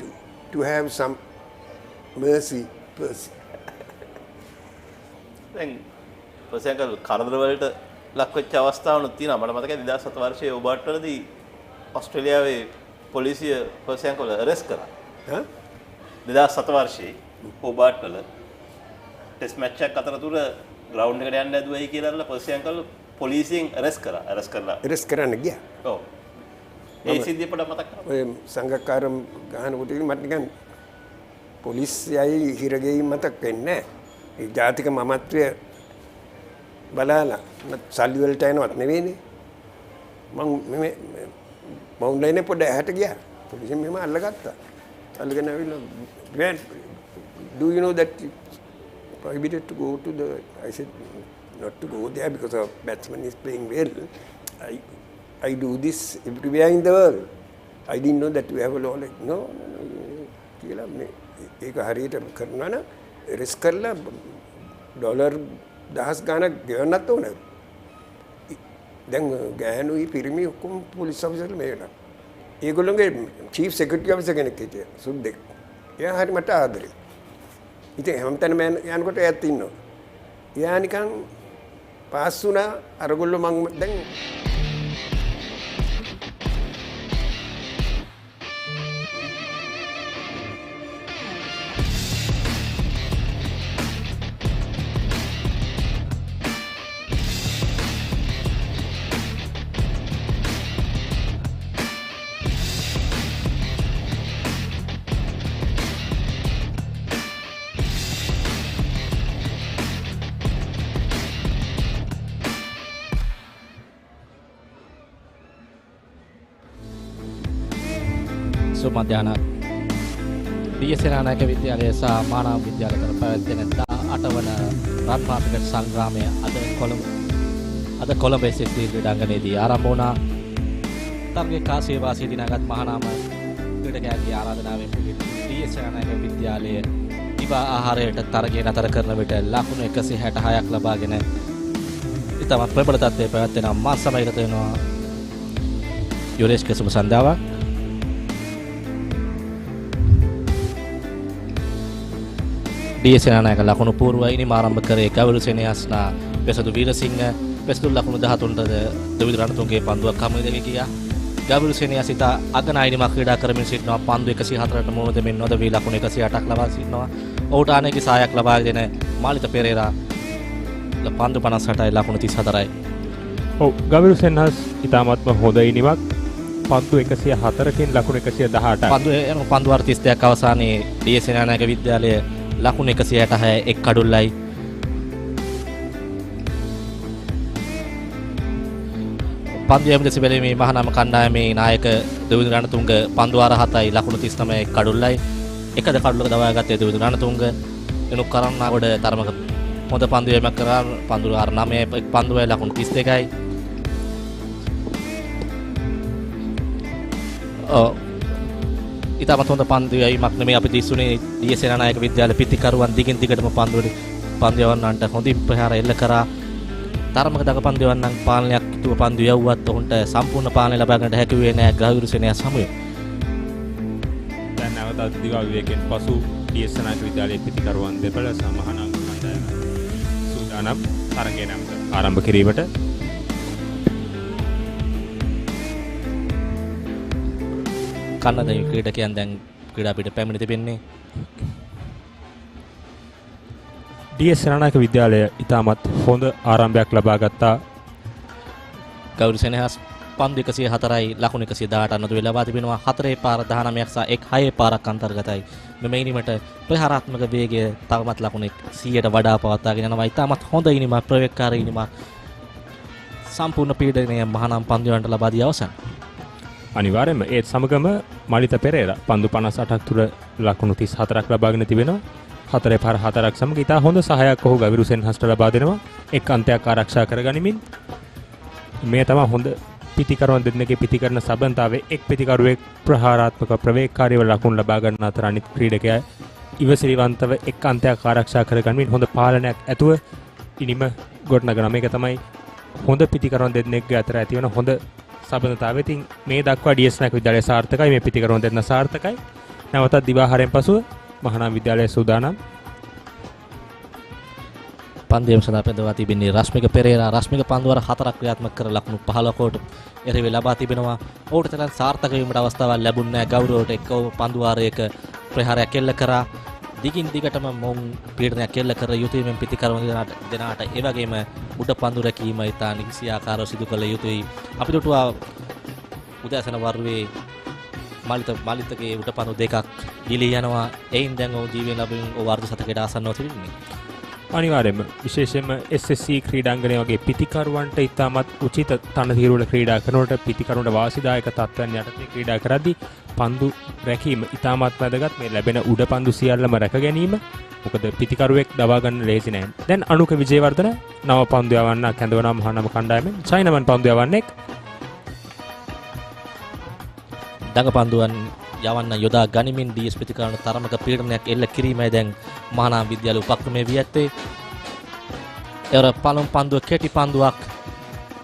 to have some mercy, Percy." දැන් පර්සියන්කල් කරදර වලට ලක් වෙච්ච අවස්ථාවනුත් තියෙනවා. මට මතකයි 2007 වර්ෂයේ ඔබට් වලදී ඕස්ට්‍රේලියාවේ පොලිසිය පර්සියන්කල් අරෙස්ට් කරා. 2007 වර්ෂයේ ඔබට් වල ටෙස්ට් මැච් එකක් අතරතුර ග්‍රවුන්ඩ් එකට යන්න ඇදුවයි කියලා පර්සියන්කල් පොලිසියෙන් අරෙස්ට් කරලා. අරෙස්ට් කරන්න ගියා. ඔව්. ඒ සිද්ධිය පොඩ්ඩක් මතක් කරන්න. ඔය සංඝකාරම් ගහනකොට මට නිකන් පොලිසියයි හිරගෙයි මතක් වෙන්නේ නැහැ. ඒ ජාතික මමත්වය බලලා සල්ලි වලට යනවත් නෙවෙයිනේ. මම මේ මවුන්ඩ් ලයිනේ පොඩ්ඩ ඇහැට ගියා. පොලිසියෙන් මෙහෙම අල්ලගත්තා. අල්ලගෙන ඇවිල්ලා Grant, do you know that it's prohibited to go to the, I said not to go there because our batsman is playing well. I do this everywhere in the world. I didn't know that we have a law like no කියලා මේ ඒක හරියට කරනවා නම් risk කරලා dollar 1000 ගාණක් ගෙවන්නත් ඕන. දැන් ගෑනුයි පිරිමි ඔක්කොම පොලිස් ඔෆිසර්ලා මේකට. ඒගොල්ලෝගේ චීෆ් සෙක්‍රටරි ඔෆිසර් කෙනෙක් හිටියා සුද්දෙක්. එයා හරි මට ආදරේ. ඉතින් හැමතැනම යනකොට එයාත් ඉන්නවා. එයා නිකන් පාස් වුණා අරගොල්ලෝ මං දැන් මධ්‍යහන Senanayake විද්‍යාලය සහ මානව විද්‍යාලය අතර පැවැත්වෙන 18 වන රන්මාර්ග සංග්‍රාමය අද කොළඹ SSC ක්‍රීඩාංගණයේදී ආරම්භ වුණා. තරගයේ කාසිය වාසිය දිනාගත් මහානාම ක්‍රීඩකයාගේ ආරාධනාවෙන් පිළිපදී Senanayake විද්‍යාලය දිවා ආහාරයට තරගය නතර කරන විට ලකුණු 166ක් ලබාගෙන ඉතාමත් ප්‍රබල තත්ත්වයේ පැවැත්වෙන මා සමග වෙනවා යුරේෂ්ගේ සුබ සන්ධ්‍යාවක්. Senanayake ලකුණු පූර්වයි ඉනිම ආරම්භ කරේ ගවරු සෙනෙහස්නා වෙසදු වීරසිංහ වෙසදු ලකුණු 13ට දවිදු රණතුංගේ පන්දුවක් හමුවේ ගියා. ගවරු සෙනෙහස් ඉතා අගනායිනිමක් ක්‍රීඩා කරමින් සිටිනවා. පන්දු 104ට මුහුණ දෙමින් නොදවි ලකුණු 108ක් ලබා සිටිනවා. ඔහුට අනේක සායක් ලබාගෙන මාලිත පෙරේරා පන්දු 58යි ලකුණු 34යි. ඔව් ගවරු සෙනෙහස් ඉතාමත්ම හොඳ ඉනිමක් පන්දු 104කින් ලකුණු 118යි. පන්දු 32ක් අවසානයේ Senanayake විද්‍යාලය ලකුණු 166 එක් කඩුල්ලයි. පන්දු යමුදෙස බැලීමේ මහානාම කණ්ඩායමේ නායක දෙවිඳු රණතුංග පන්දු 7යි ලකුණු 39 එක් කඩුල්ලයි. එකද කඩුල්ලක දවාගත්තේ දෙවිඳු රණතුංග. එනු කරන්නාගොඩ තරමක හොඳ පන්දු යමක් කරා පන්දු 9 එක් පන්දුවයි ලකුණු 32යි. ඉතාමත් හොඳ පන්දු යීමක් නෙමෙයි අපි දිස්සුනේ Senanayake විද්‍යාලය පිටිකරුවන් දිගින් දිගටම පන්දු යවන්නන්ට හොඳින් ප්‍රහාර එල්ල කරා. තරමක දක පන්දු යවන්නන් පාලනයක් යුතුව පන්දු යවුවත් ඔවුන්ට සම්පූර්ණ පාලනය ලබා ගන්නට හැකි වුණේ නැහැ ගවරු සෙනෙහස් හමුවේ. දැන් නැවතත් දිවා විවේකයෙන් පසු Senanayake විද්‍යාලයේ පිටිකරුවන් දෙපළ සහ මහානාම කණ්ඩායම සූදානම් තරගය නැවත ආරම්භ කිරීමට. කන්නද ක්‍රීඩකයන් දැන් ක්‍රීඩා පිට පැමිණ තිබෙන්නේ. Senanayake විද්‍යාලය ඉතාමත් හොඳ ආරම්භයක් ලබා ගත්තා. ගවරු සෙනෙහස් පන්දු 104යි ලකුණු 118 අනතුරු ලබා තිබෙනවා. 4 පාර 19ක් සහ 6 පාරක් අන්තර්ගතයි. මෙම ඉනිමට ප්‍රහාරාත්මක වේගය තවමත් ලකුණු 100ට වඩා පවත්වාගෙන යනවා. ඉතාමත් හොඳ ඉනිමක්, ප්‍රවේගකාරී ඉනිමක්. සම්පූර්ණ පීඩනය මහානාම පන්දුවන්ට ලබා දී අවසන්. අනිවාර්යයෙන්ම ඒත් සමගම මාලිත පෙරේරා පන්දු 58ක් තුර ලකුණු 34ක් ලබාගෙන තිබෙනවා. 4 පාර 4ක් සමග ඉතා හොඳ සහායක් ඔහු ගවරු සෙනෙහස්ට ලබා දෙනවා. එක් අන්තයක් ආරක්ෂා කරගනිමින් මේ තමයි හොඳ පිටිකරුවන් දෙන්නගේ පිටිකරන සබඳතාවයේ එක් පිටිකරුවෙක් ප්‍රහාරාත්මක ප්‍රවේගකාරීව ලකුණු ලබා ගන්න අතර අනිත් ක්‍රීඩකයා ඉවසිලිවන්තව එක් අන්තයක් ආරක්ෂා කරගනිමින් හොඳ පාලනයක් ඇතුව ඉනිම ගොඩනගනවා. මේක තමයි හොඳ පිටිකරුවන් දෙන්නෙක්ගේ අතර ඇතිවන හොඳ සබඳතාවය. ඉතින් මේ දක්වා Senanayake විද්‍යාලය සාර්ථකයි. මේ පිටිකරුවන් දෙන්න සාර්ථකයි. නැවතත් දිවාහාරයෙන් පසුව මහානාම විද්‍යාලය සූදානම්. පන්දියම සඳහා පෙදවා තිබෙන්නේ රශ්මික පෙරේරා. රශ්මික පන්දු වර 4ක් ක්‍රියාත්මක කර ලකුණු 15කට එරෙහි ලබා තිබෙනවා. ඔහුට තරම් සාර්ථක වීමට අවස්ථාවක් ලැබුණේ නැහැ. ගෞරවයට එක්ක පන්දු වාරයක ප්‍රහාරයක් එල්ල කරා. දිගින් දිගටම මොවුන් පීඩනයක් එල්ල කර යුතුයි. මෙන් පිටිකරුවන් දෙනාට ඒ වගේම උඩ පන්දු රැකීම ඉතා නිසියාකාරව සිදු කළ යුතුයි. අපි දුටුවා උදෑසන වරුවේ මාලිතගේ උඩ පන්දු දෙකක් ගිලී යනවා. එයින් දැන් ඔහු ජීවයෙන් ලැබෙන වර්ධ 7කට ආසන්නව තිබෙන්නේ. අනිවාර්යයෙන්ම විශේෂයෙන්ම SSC ක්‍රීඩාංගණය වගේ පිතිකරුවන්ට ඉතාමත් උචිත තනතිරුවල ක්‍රීඩා කරනකොට පිතිකරුවන්ට වාසිදායක තත්ත්වයන් යටතේ ක්‍රීඩා කරද්දී පන්දු රැකීම ඉතාමත් වැදගත්. මේ ලැබෙන උඩ පන්දු සියල්ලම රැක ගැනීම. මොකද පිතිකරුවෙක් දවා ගන්න ලේසි නෑ. දැන් අනුක විජේවර්ධන නව පන්දු යවන්න කැඳවනා මහානම කණ්ඩායමෙන් චයිනමන් පන්දු යවන්නෙක්. දඟ පන්දුවන් යවන්න යොදා ගනිමින් DS පිතිකරන තරමක පීඩනයක් එල්ල කිරීමයි දැන් මහානාම විද්‍යාලය උපක්‍රමයේ වී ඇත්තේ. ඒවර පළමු පන්දුව කෙටි පන්දුවක්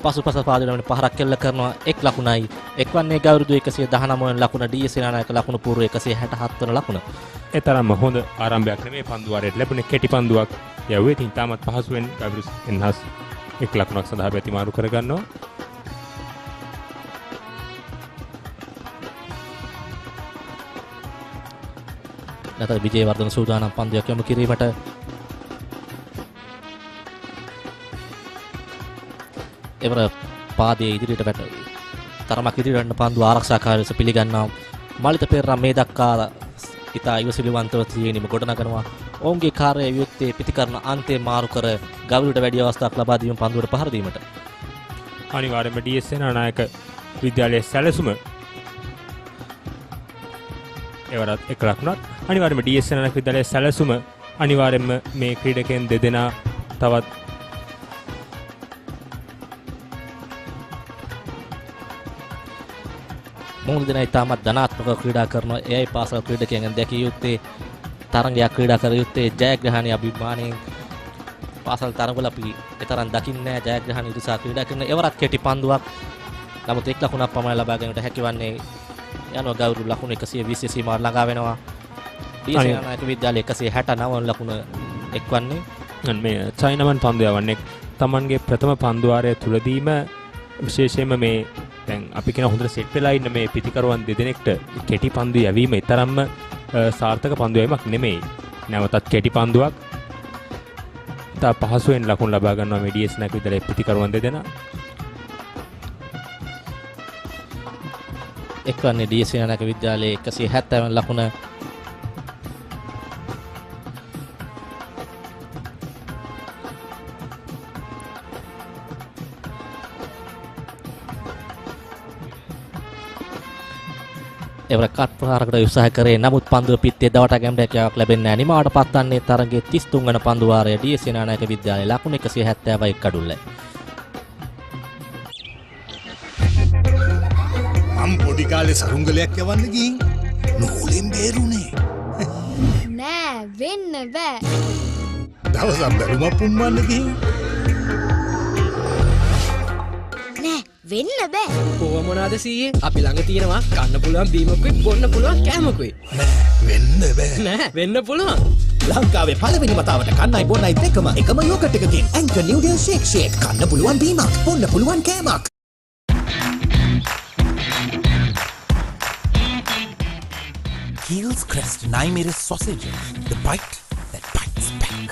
පසුපස පාදනමින් පහරක් එල්ල කරනවා. එක් ලකුණයි. එක්වන්නේ ගෞරදු 119 වන ලකුණ DS සේනානායක ලකුණු පූර්ව 167 වන ලකුණ. ඒ තරම්ම හොඳ ආරම්භයක් නෙමෙයි පන්දු වාරයට ලැබුණේ කෙටි පන්දුවක්. යවුවේ තින් තාමත් පහසුවෙන් ගෞරදු එන්හස් එක් ලකුණක් සඳහා ප්‍රතිමාරු කරගන්නවා. නැතර විජේවර්ධන සූදානම් පන්දුවක් යොමු කිරීමට. එවර පාදයේ ඉදිරියට වැට තරමක් ඉදිරියට පන්දු ආරක්ෂාකාරී ලෙස පිළිගන්නවා. මලිත පෙරේරා මේ දක්වා ඉතා ඉවසිලිවන්තව තියෙනම ගොඩනගනවා. ඔවුන්ගේ කාර්යය වියුත්තේ පිතිකරන අන්තේ මාරු කර ගවුලට වැඩි අවස්ථාවක් ලබා දීම පන්දුවට පහර දීමට. අනිවාර්යයෙන්ම DS සේනානායක විද්‍යාලයේ සැලසුම එවරත් එක් ලකුණක්. අනිවාර්යයෙන්ම DS සේනානායක විද්‍යාලයේ සැලසුම අනිවාර්යයෙන්ම මේ ක්‍රීඩකයන් දෙදෙනා තවත් මොහොත දෙනා ඉතාමත් ධනාත්මකව ක්‍රීඩා කරනවා. එයයි පාසල් ක්‍රීඩකයන් දැකිය යුත්තේ තරගයක් ක්‍රීඩා කර යුත්තේ ජයග්‍රහණීය අභිමානයෙන්. පාසල් තරගවල අපි ඒතරම් දකින්නේ නැහැ ජයග්‍රහණීය ඉරිසා ක්‍රීඩා කරන එවරත් කෙටි පන්දුවක්. නමුත් එක් ලකුණක් පමණ ලබා ගැනීමට හැකිවන්නේ යනවා ගෞරව ලකුණු 120 සීමාව ළඟා වෙනවා. DS සේනානායක විද්‍යාලය 169 ලකුණ එක්වන්නේ. මේ චයිනමන් පන්දු යවන්නේ තමන්ගේ ප්‍රථම පන්දු වාරය තුලදීම විශේෂයෙන්ම මේ දැන් අපි කියන හොඳට සෙට් වෙලා ඉන්න මේ පිතිකරුවන් දෙදෙනෙක්ට කෙටි පන්දු යැවීම ඊතරම්ම සාර්ථක පන්දු යැවීමක් නෙමෙයි. නැවතත් කෙටි පන්දුවක් තා පහසුවෙන් ලකුණු ලබා ගන්නවා මේ DS සේනානායක විද්‍යාලයේ පිතිකරුවන් දෙදෙනා. එක්වන්නේ DS සේනානායක විද්‍යාලයේ 170 වන ලකුණ. එවර කට් ප්‍රහාරකට උත්සාහ කරේ නමුත් පන්දුව පිත්තේ දවට ගැම්ඩයක් ලැබෙන්නේ නැහැ. නිමාවට පත්වන්නේ තරගයේ 33 වන පන්දු වාරය DS සේනානායක විද්‍යාලයේ ලකුණු 171 කඩුල්ලයි. මම පොඩි කාලේ සරුංගලයක් යවන්න ගිහින් නූලෙන් බේරුනේ. නෑ වෙන්න බෑ. දවසක් බැලුමක් පුම්මන්න ගිහින් නෑ වෙන්න බෑ. කොහොම මොනවාද සීයේ? අපි ළඟ තියෙනවා කන්න පුළුවන් බීමකුයි බොන්න පුළුවන් කෑමකුයි. වෙන්න බෑ. නෑ වෙන්න පුළුවන්. ලංකාවේ පළවෙනි වතාවට කන්නයි බොන්නයි දෙකම එකම යෝගට් එකකින් ඇන්කර් නිව්ඩල් ෂේක් කන්න පුළුවන් බීමක් බොන්න පුළුවන් කෑමක්. Heels Crest 9mm sausages, the bite that bites back.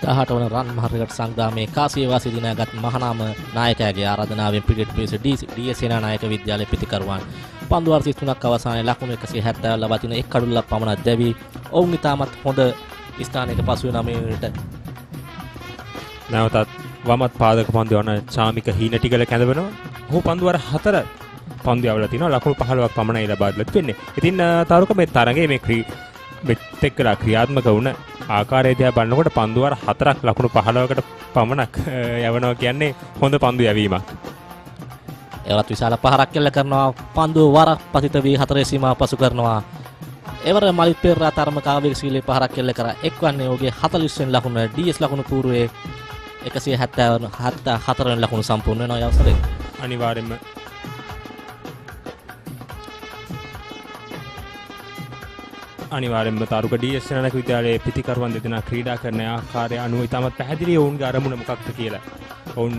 18 වන රන් මහරගට සංග්‍රාමයේ කාසිය වාසී දිනාගත් මහානාම නායකයාගේ ආරාධනාවෙන් පිළිගත් පිරිස DS සේනානායක විද්‍යාලයේ පිතිකරුවන් පන්දු වාර 33ක් අවසානයේ ලකුණු 170 ලබා තින එක් කඩුල්ලක් පමණක් දැවි ඔවුන් ඉතාමත් හොඳ ස්ථානයක පසු වෙන මිනිරට නැවතත් වමත් පාදක පන්දු යන චාමික හීනටිගල කැඳවනවා. ඔහු පන්දු වාර 4 පන්දු යවලා තිනවා ලකුණු 15ක් පමණයි ලබා දීලා තිබෙන්නේ. ඉතින් තාරුක මේ තරගයේ මේ මෙත් එක්කලා ක්‍රියාත්මක වුණ ආකාරය දිහා බලනකොට පන්දු වාර 4ක් ලකුණු 15කට පමණක් යවනවා කියන්නේ හොඳ පන්දු යැවීමක්. එවරත් විශාල පහරක් එල්ල කරනවා. පන්දුව වරක් පතිත වී 4 සීමාව පසු කරනවා. එවර මලිත් පෙරේරා තරමක ආවේගශීලී පහරක් එල්ල කරා. එක්වන්නේ ඔහුගේ 40 වෙනි ලකුණ DS ලකුණු පූර්වයේ 174 වෙනි ලකුණු සම්පූර්ණ වෙනවා අවසරේ. අනිවාර්යයෙන්ම අනිවාර්යයෙන්ම තාරුක DS සේනානායක විද්‍යාලයේ පිතිකරුවන් දෙදෙනා ක්‍රීඩා කරන ආකාරය අනුව ඉතාමත් පැහැදිලි ඔවුන්ගේ අරමුණ මොකක්ද කියලා. ඔවුන්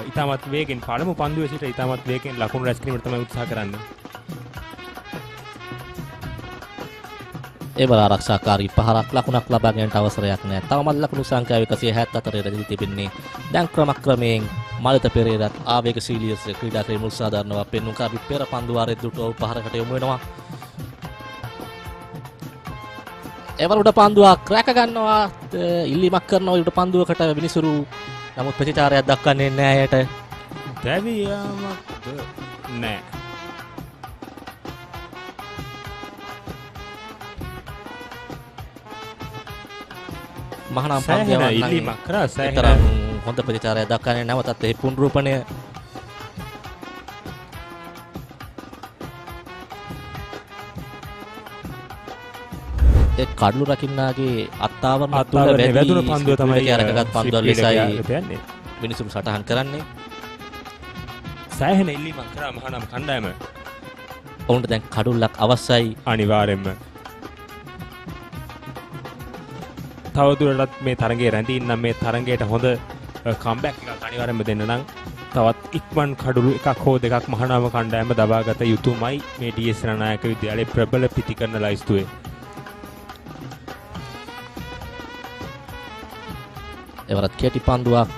ඉතාමත් වේගෙන් පළමු පන්දුවේ සිට ඉතාමත් වේගෙන් ලකුණු රැස් කිරීමට තමයි උත්සාහ කරන්නේ. එවර ආරක්ෂාකාරී පහරක් ලකුණක් ලබා ගැනීමට අවසරයක් නැහැ. තවමත් ලකුණු සංඛ්‍යාව 174 රැඳී තිබෙන්නේ. දැන් ක්‍රමක්‍රමයෙන් මලිත පෙරේරාත් ආවේගශීලී ක්‍රීඩා කිරීම උත්සාහ දරනවා. පෙන්නුම් කරපි පෙර පන්දු වාරයේ දුටු පහරකට යොමු වෙනවා. එවර උඩ පන්දුවක් රැක ගන්නවා ඉල්ලීමක් කරනවා උඩ පන්දුවකට විනිසුරු නමුත් ප්‍රතිචාරයක් දක්වන්නේ නැහැ යට දැවියාමක්ද නෑ මහනම් පන්දියවන්න ඉල්ලීමක් කරා තරම් හොඳ ප්‍රතිචාරයක් දක්වන්නේ නැවතත් ඒ පුනරුපණය ඒ කඩලු රකින්නාගේ අත්තාවරණ තුළ වැදුණු පන්දුව තමයි අරගත් පන්දුව ලෙසයි මිනිසුන් සටහන් කරන්නේ සෑහෙන ඉල්ලීමක් කරා මහනම් කණ්ඩායම ඔවුන්ට දැන් කඩුල්ලක් අවශ්‍යයි අනිවාර්යෙන්ම තවදුරටත් මේ තරගයේ රැඳී ඉන්න මේ තරගයට හොඳ කම්බැක් එකක් අනිවාර්යෙන්ම දෙන්න නම් තවත් ඉක්මන් කඩුළු එකක් හෝ දෙකක් මහානාම කණ්ඩායම දබාගත යුතුමයි මේ ඩී.එස්. සේනානායක විද්‍යාලයේ ප්‍රබල පිටිකරන ලයිස්තුවේ. එවරත් කෙටි පන්දුවක්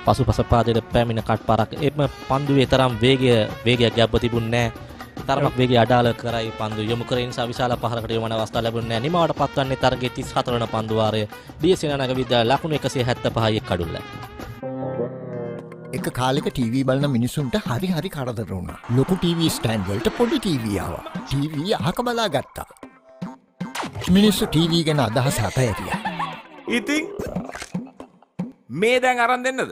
පසුපස පාදයට පැමිණ කට්පාරක් එම පන්දුවේ තරම් වේගයක් ගැබ්ව තිබුණේ නැහැ. තරමක් වේගය අඩාල කරයි පන්දු යොමු කරේ නිසා විශාල පහරකට යොමන අවස්ථා ලැබුණේ නැහැ. නිමවට පත්වන්නේ තරගයේ 34 වන පන්දු වාරය ඩී.එස්. සේනානායක විද්‍යාලය ලකුණු 175යි එක් කඩුල්ල. එක කාලෙක ටීවී බලන මිනිසුන්ට හරි කරදර වුණා. ලොකු ටීවී ස්ටෑන්ඩ් වලට පොඩි ටීවී ආවා. ටීවී අහක බලා ගත්තා. මිනිස්සු ටීවී ගැන අදහස අතහැරියා. ඉතින් මේ දැන් අරන් දෙන්නද?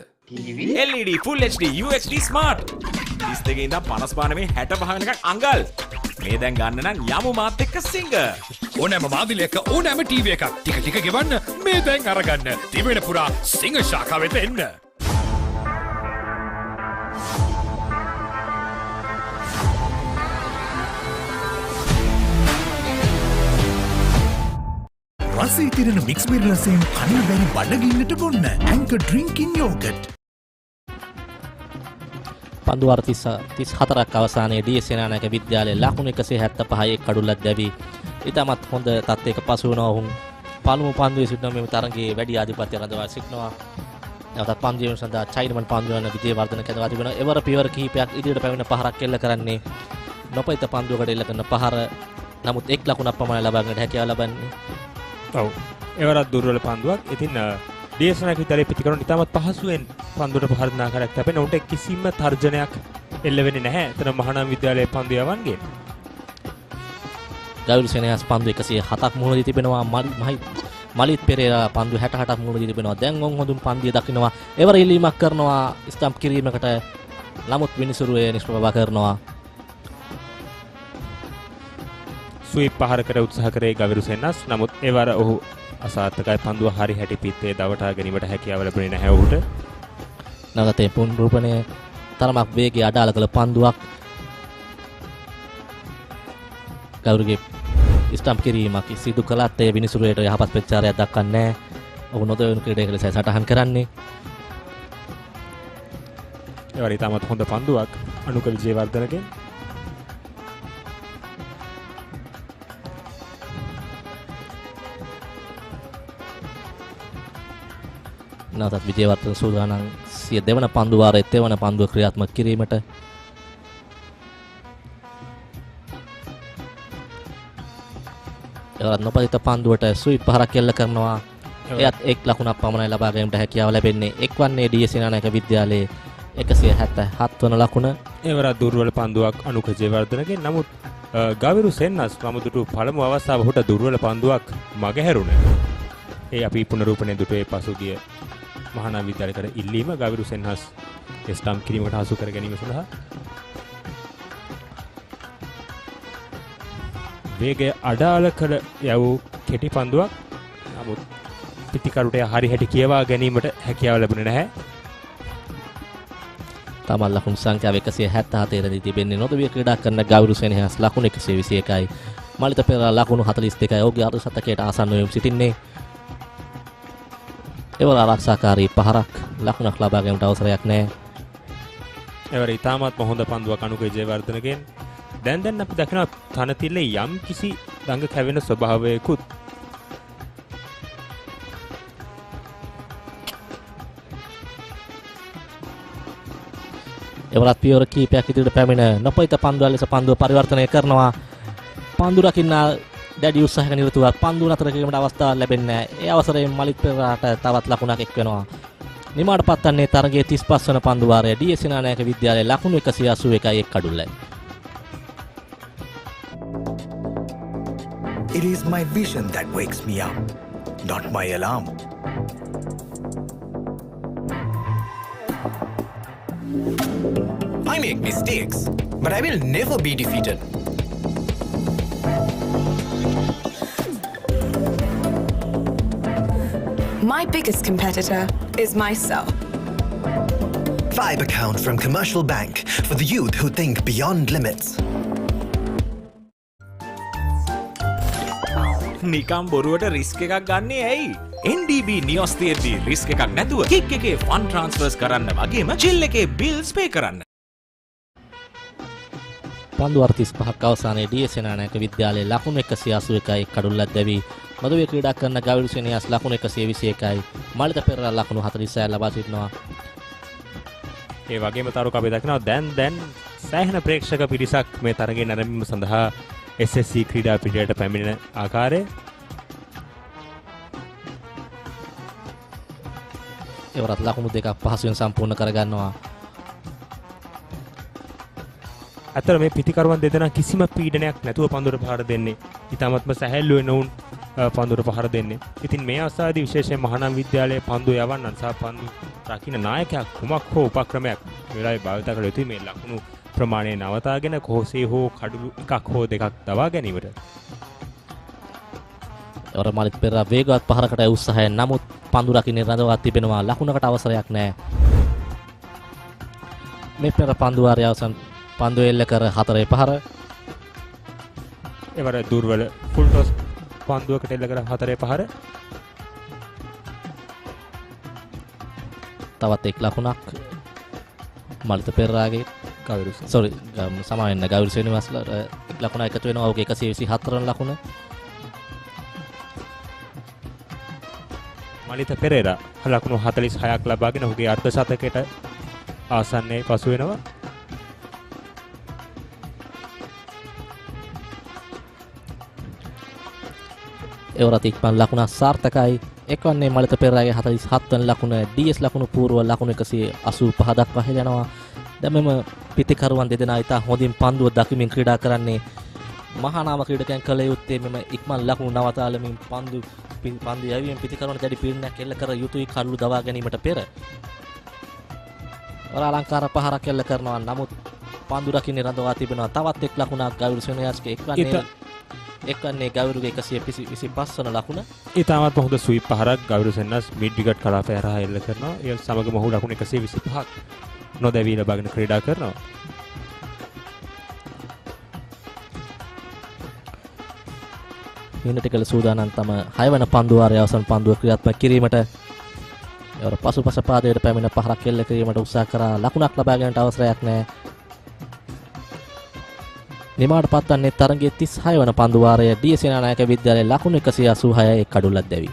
LED full HD UHD smart 32 ඉඳන් 55 මේ 65 වෙනකන් අඟල්. මේ දැන් ගන්න නම් යමු මාත් එක්ක සිංග. ඕනෑම මාදිලයක ඕනෑම ටීවී එකක් ටික ගෙවන්න මේ දැන් අරගන්න. තිබෙන පුරා සිංග ශාඛාව වෙත එන්න. රසී තිරෙන මික්ස් මිරිලසෙන් කන්න බැරි බඩගින්නට බොන්න ඇන්කර් ඩ්‍රින්කින් යෝගට්. පන්දු වාර 34ක් අවසානයේ ඩී.එස්. සේනානායක විද්‍යාලයේ ලකුණු 175 එක් කඩුල්ලක් දැවි ඉතාමත් හොඳ තත්ත්වයක පසු වුණා. ඔවුන් පළමු පන්දුවේ සිටින මේ තරගයේ වැඩි ආධිපත්‍ය රඳවා සිටිනවා. නැවතත් පන්දුවේ සඳහා චෛනමන් පන්දුවන විජේවර්ධන කැඳවා තිබෙනවා. එවර පියවර කිහිපයක් ඉදිරියට පැමිණ පහරක් එල්ල කරන්නේ නොපිත පන්දුවකට එල්ල කරන පහර නමුත් එක් ලකුණක් පමණ ලබා ගන්නට හැකියාව ලබන්නේ. ඔව් එවරත් දුර්වල පන්දුවක්. ඉතින් ඩී.එස්. සේනානායක විද්‍යාලයේ පිටිකරන ඉතාමත් පහසුවෙන් පන්දුවට පහර දෙන ආකාරයක් ලැබෙන උන්ට කිසිම තර්ජනයක් එල්ල වෙන්නේ නැහැ. එතන මහානාම විද්‍යාලයේ පන්දු යවන්ගේ. ගෞරව සේනාස් පන්දු 107ක් මුහුණ දී තිබෙනවා. මලිත් පෙරේරා පන්දු 68ක් මුහුණ දී තිබෙනවා. දැන් හොඳුන් පන්දිය දකින්නවා. එවර ඉල්ලීමක් කරනවා ස්ටම්ප් කිරීමකට. නමුත් විනිසුරුවේ නිෂ්ප්‍රභ කරනවා. ස්වීප් පහරකට උත්සාහ කරේ ගවිරු සෙන්නස්. නමුත් එවර ඔහු අසාර්ථකයි. පන්දුව හරි හැටි පිත්තේ දවටා ගැනීමට හැකියාව ලැබුණේ නැහැ ඔහුට. නැවතත් පුනරුපණය තරමක් වේගය අඩාල කළ පන්දුවක්. ගෞරවගේ ස්ටම්ප් කිරීමක් සිදු කළත් ඒ විනිසුරුවේට යහපත් ප්‍රතිචාරයක් දක්වන්නේ නැහැ. ඔහු නොදවන ක්‍රීඩකයෙකු ලෙස සටහන් කරන්නේ. එවර ඉතාමත් හොඳ පන්දුවක් අනුක විජේවර්ධනගෙන්. නැවතත් විජේවර්ධන සූදානම් සිය දෙවන පන්දු වාරයේ තෙවන පන්දුව ක්‍රියාත්මක කිරීමට. එවරත් නොපතිත පන්දුවට ස්වීප් පහරක් එල්ල කරනවා. එයත් එක් ලකුණක් පමණයි ලබා ගැනීමට හැකියාව ලැබෙන්නේ. එක් වන්නේ ඩී.එස්. සේනානායක විද්‍යාලයේ 177 වන ලකුණ. එවරත් දුර්වල පන්දුවක් අනුක ජයවර්ධනගෙන්. නමුත් ගවිරු සෙන්නස් පමුදුටු පළමු අවස්ථාව හොට දුර්වල පන්දුවක් මගහැරුණ. ඒ අපි පුනරූපණය දුටුවේ පසුගිය මහානාම විද්‍යාලය කර ඉල්ලීම ගවිරු සෙන්හස් ස්ටම්ප් කිරීමට හසු කර ගැනීම සඳහා වේගය අඩාල කර යවූ කෙටි පන්දුවක්. නමුත් පිටිකරුට හරි හැටි කියවා ගැනීමට හැකියාව ලැබුණේ නැහැ. තමන් ලකුණු සංඛ්‍යාව 177 දී තිබෙන්නේ නොදවිය ක්‍රීඩා කරන ගවිරු සෙන්හස් ලකුණු 121යි. මලිත පෙරේරා ලකුණු 42යි. ඔහුගේ අර්ධ ශතකයට ආසන්න වෙමින් සිටින්නේ. එවර ආරක්ෂාකාරී පහරක් ලකුණක් ලබා ගැනීමට අවසරයක් නැහැ. එවර ඉතාමත්ම හොඳ පන්දුවක් අනුක ජයවර්ධනගෙන්. දැන් අපි දකිනවා තනතිල්ලේ යම් කිසි දඟ කැවෙන ස්වභාවයකුත්. එවරත් පියවර කීපයක් ඉදිරියට පැමිණ නොපිත පන්දුව ලෙස පන්දුව පරිවර්තනය කරනවා. පන්දු රකින්න දැඩි උත්සාහයක නිරතුව පන්දු නතර කිරීමට අවස්ථාවක් ලැබෙන්නේ නැහැ. ඒ අවසරයෙන් මලිත් පෙරේරාට තවත් ලකුණක් එක් වෙනවා. නිමාඩ පත්වන්නේ තරගයේ 35 වන පන්දු වාරය DS සේනානායක විද්‍යාලයේ ලකුණු 181යි එක් කඩුල්ලයි. It is my vision that wakes me up, not my alarm. I make mistakes, but I will never be defeated. My biggest competitor is myself. 5 account from Commercial Bank for the youth who think beyond limits. නිකම් බොරුවට risk එකක් ගන්නේ ඇයි? NDB නියොස් තියෙද්දි risk එකක් නැතුව kick එකේ fun ට්‍රාන්ස්ෆර්ස් කරන්න වගේම චිල් එකේ බිල්ස් පේ කරන්න. පන්දු වාර 35ක් අවසානයේ DS සේනානායක විද්‍යාලයේ ලකුණු 181යි එක් කඩුල්ලක් දැවි මදුවේ ක්‍රීඩා කරන ගවිරු සේනියස් ලකුණු 121යි මලිත පෙරේරා ලකුණු 46යි ලබා සිටිනවා. ඒ වගේම තරුක අපි දකිනවා දැන් සෑහෙන ප්‍රේක්ෂක පිරිසක් මේ තරගයේ නැරඹීම සඳහා SSC ක්‍රීඩා පිටියට පැමිණෙන ආකාරය ඒවරත් ලකුණු දෙකක් පහසුවෙන් සම්පූර්ණ කරගන්නවා. අතර මේ පිටිකරුවන් දෙදෙනා කිසිම පීඩනයක් නැතුව පන්දුවට පහර දෙන්නේ. ඊටමත්ම සැහැල්ලුවෙන් වුන් පන්දුවට පහර දෙන්නේ. ඉතින් මේ අවස්ථාවේදී විශේෂයෙන් මහානාම විද්‍යාලයේ පන්දු යවන්නන් සහ පන්දු රකින්න නායකයා කුමක් හෝ උපක්‍රමයක් වෙලාවේ භාවිත කළ යුතුයි මේ ලකුණු ප්‍රමාණය නවතාගෙන කොහොසේ හෝ කඩළු එකක් හෝ දෙකක් දවා ගැනීමට. ඒවර මලිත් පෙරේරා වේගවත් පහරකට උත්සාහය නමුත් පන්දු රකින්න රඳවා තිබෙනවා ලකුණකට අවසරයක් නැහැ. මේ පෙර පන්දු වාරය අවසන් පන්දු එල්ල කර 4 පහර. ඒවර දුර්වල ෆුල් ටොස් පන්දුවකට එල්ල කර 4 පහර. තවත් එක් ලකුණක් මලිත පෙරේරාගේ සමාවෙන්න ගවිරු සේනිවාස්ලා ලකුණ එකතු වෙනවා. ඔහුගේ 124 වන ලකුණ. මලිත පෙරේරා ලකුණු 46ක් ලබාගෙන ඔහුගේ අර්ධ ශතකයට ආසන්නයේ පසු වෙනවා. ඒවරත් ඉක්මන් ලකුණ සාර්ථකයි. එක්වන්නේ මලිත පෙරේරාගේ 47 වන ලකුණ DS ලකුණු පූර්ව ලකුණු 185 දක්වා හෙළනවා. දැන් මෙම පිටිකරුවන් දෙදෙනා ඉතා හොඳින් පන්දුව දකිමින් ක්‍රීඩා කරන්නේ. මහානාම ක්‍රීඩකයන් කළ යුත්තේ මෙම ඉක්මන් ලකුණු නවතාලමින් පන්දු යැවීම පිටිකරුවන් දැඩි පීඩනයක් එල්ල කර යුතුයි කඩළු දවා ගැනීමට පෙර. අලංකාර පහරක් එල්ල කරනවා. නමුත් පන්දු රකින්නේ රඳවා තිබෙනවා. තවත් එක් ලකුණක් ගවිරු සේනියාස්ගේ එක්වන්නේ ගවිරුගේ 125 වන ලකුණ. ඊටමත් හොඳ ස්වීප් පහරක් ගවිරු සේනියාස් මිඩ් විකට් කලාපය හරහා එල්ල කරනවා. ඒ සමගම ඔහු ලකුණු 125ක් නොදැවී ලබාගෙන ක්‍රීඩා කරනවා. මිනිත්තු කල සූදානම් තම 6 වන පන්දු වාරයේ අවසන් පන්දුව ක්‍රියාත්මක කිරීමට ඒවර පසුපස පාදයට පැමිණ පහරක් එල්ල කිරීමට උත්සාහ කරා ලකුණක් ලබා ගැනීමට අවසරයක් නැහැ. නිමාඩ පත්වන්නේ තරගයේ 36 වන පන්දු වාරයේ DS සේනානායක විද්‍යාලයේ ලකුණු 186 එක් කඩුල්ලක් දැවි.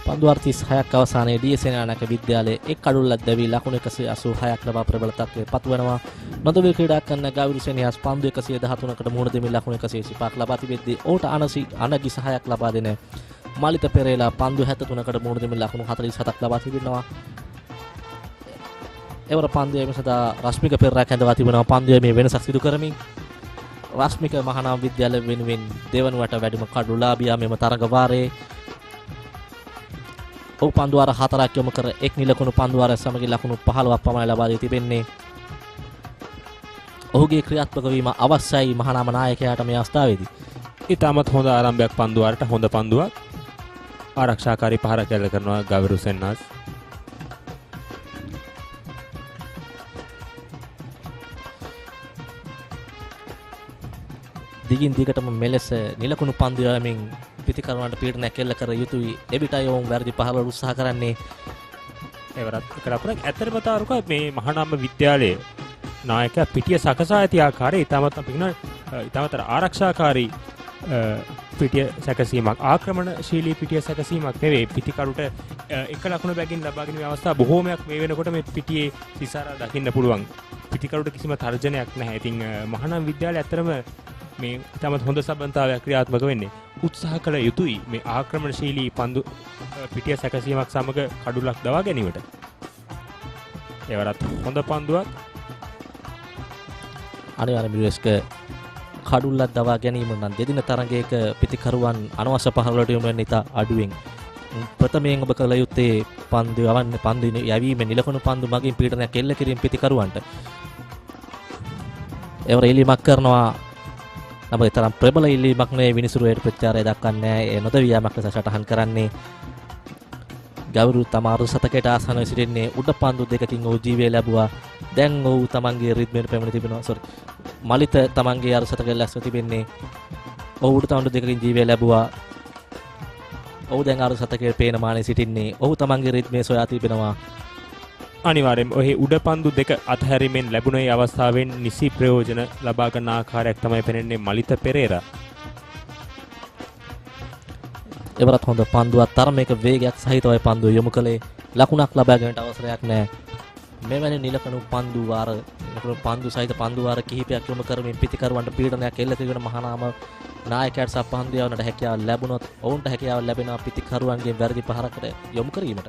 පන්දු වාර 36ක් අවසානයේ DS සේනානායක විද්‍යාලයේ එක් කඩුල්ලක් දැවි ලකුණු 186ක් ලබා ප්‍රබල තත්ත්වයට පත් වෙනවා. නොදවී ක්‍රීඩා කරන ගවිරු සේනියාස් පන්දු 113කට මුහුණ දෙමින් ලකුණු 125ක් ලබා තිබෙද්දී ඔහුට අනගි සහායක් ලබා දෙන මලිත පෙරේරා පන්දු 73කට මුහුණ දෙමින් ලකුණු 47ක් ලබා තිබෙනවා. එවර පන්දු යැවීම සඳහා රශ්මික පෙරේරා කැඳවා තිබෙනවා. පන්දු යැවීමේ වෙනසක් සිදු කරමින් රශ්මික මහානාම විද්‍යාලය වෙනුවෙන් දෙවනුවට වැඩිම කඩුලාභියා මෙම තරග වාරයේ ඔහු පන්දු වාර 4ක් යොමු කර එක් නිලකුණු පන්දු වාරය සමග ලකුණු 15ක් පමණ ලබා දී තිබෙන්නේ. ඔහුගේ ක්‍රියාත්මක වීම අවශ්‍යයි මහානාම නායකයාට මේ අවස්ථාවේදී. ඊටමත් හොඳ ආරම්භයක් පන්දු වාරට හොඳ පන්දුවක්. ආරක්ෂාකාරී පහරක් එල්ල කරනවා ගවිරු සේනාස්. දිගින් දිගටම මෙලෙස නිලකුණු පන්දු යමින් පිතිකරුවන්ට පීඩනයක් එල්ල කර යුතුයි. එවිටයි ඔවුන් වැරදි පහළ උත්සාහ කරන්නේ. ඒවරත් කරපුරක් ඇත්තටම තාරුක මේ මහානාම විද්‍යාලයේ නායකයා පිටිය සකසා ඇති ආකාරය ඉතාමත් අපි කියන ඉතාමතර ආරක්ෂාකාරී පිටිය සැකසීමක් ආක්‍රමණශීලී පිටිය සැකසීමක් නෙවෙයි. පිටිකරුට එක ලකුණු බැගින් ලබා ගැනීම අවස්ථා බොහෝමයක් මේ වෙනකොට මේ පිටියේ සිසාරා දකින්න පුළුවන්. පිටිකරුට කිසිම තර්ජනයක් නැහැ. ඉතින් මහානාම විද්‍යාලය ඇත්තටම මේ ඉතාමත් හොඳ සම්බන්ධතාවයක් ක්‍රියාත්මක වෙන්නේ. උත්සාහ කළ යුතුයි මේ ආක්‍රමණශීලී පන්දු පිටිය සැකසීමක් සමග කඩුලක් දවා ගැනීමට. ඒවරත් හොඳ පන්දුවක්. අනිවාර්යයෙන්ම යුඑස්ක කඩුල්ලක් දවා ගැනීම නම් දෙදින තරගයක පිතිකරුවන් අනවශ්‍ය පහළට යොමු වෙන ඉතා අඩුවෙන් ප්‍රථමයෙන් ඔබ කළ යුත්තේ පන්දු යවන්න පන්දු යැවීමෙන් නිලකණු පන්දු මගින් පීඩනයක් එල්ල කිරීම පිතිකරුවන්ට. ඒවර ඉල්ලීමක් කරනවා. නමුත් තරම් ප්‍රබල ඉල්ලීමක් නෙවෙයි විනිසුරුවේට ප්‍රතිචාරය දක්වන්නේ. ඒ නොදවී යාමක් ලෙස සටහන් කරන්නේ. ගවරු තමාරු සතකයට ආසනව සිටින්නේ උඩ පන්දු දෙකකින් ඔහු ජීවය ලැබුවා. දැන් ඔහු තමන්ගේ රිද්මයට පැමිණ තිබෙනවා. මලිත තමන්ගේ අර සතකයට ලැස්ව තිබෙන්නේ. ඔහු උඩ පන්දු දෙකකින් ජීවය ලැබුවා. ඔහු දැන් අර සතකයේ පේන මානේ සිටින්නේ. ඔහු තමන්ගේ රිද්මේ සොයා තිබෙනවා. අනිවාර්යයෙන්ම ඔහි උඩ පන්දු දෙක අතහැරීමෙන් ලැබුණ ඒ අවස්ථාවෙන් නිසි ප්‍රයෝජන ලබා ගන්න ආකාරයක් තමයි පෙනෙන්නේ මලිත පෙරේරා. එවරත් හොඳ පන්දුවක් තරමයක වේගයක් සහිතවයි පන්දුව යොමු කළේ. ලකුණක් ලබා ගැනීමට අවසරයක් නැහැ. මෙවැනි නිලකණු පන්දු වාර පන්දු සහිත පන්දු වාර කිහිපයක් යොමු කරමින් පිතිකරුවන්ට පීඩනයක් එල්ල කිරීම මහානාම නායකයාට සහ පන්දු යවන්නට හැකියාව ලැබුණොත් ඔවුන්ට හැකියාව ලැබෙනවා පිතිකරුවන්ගේ වැරදි පහරකට යොමු කිරීමට.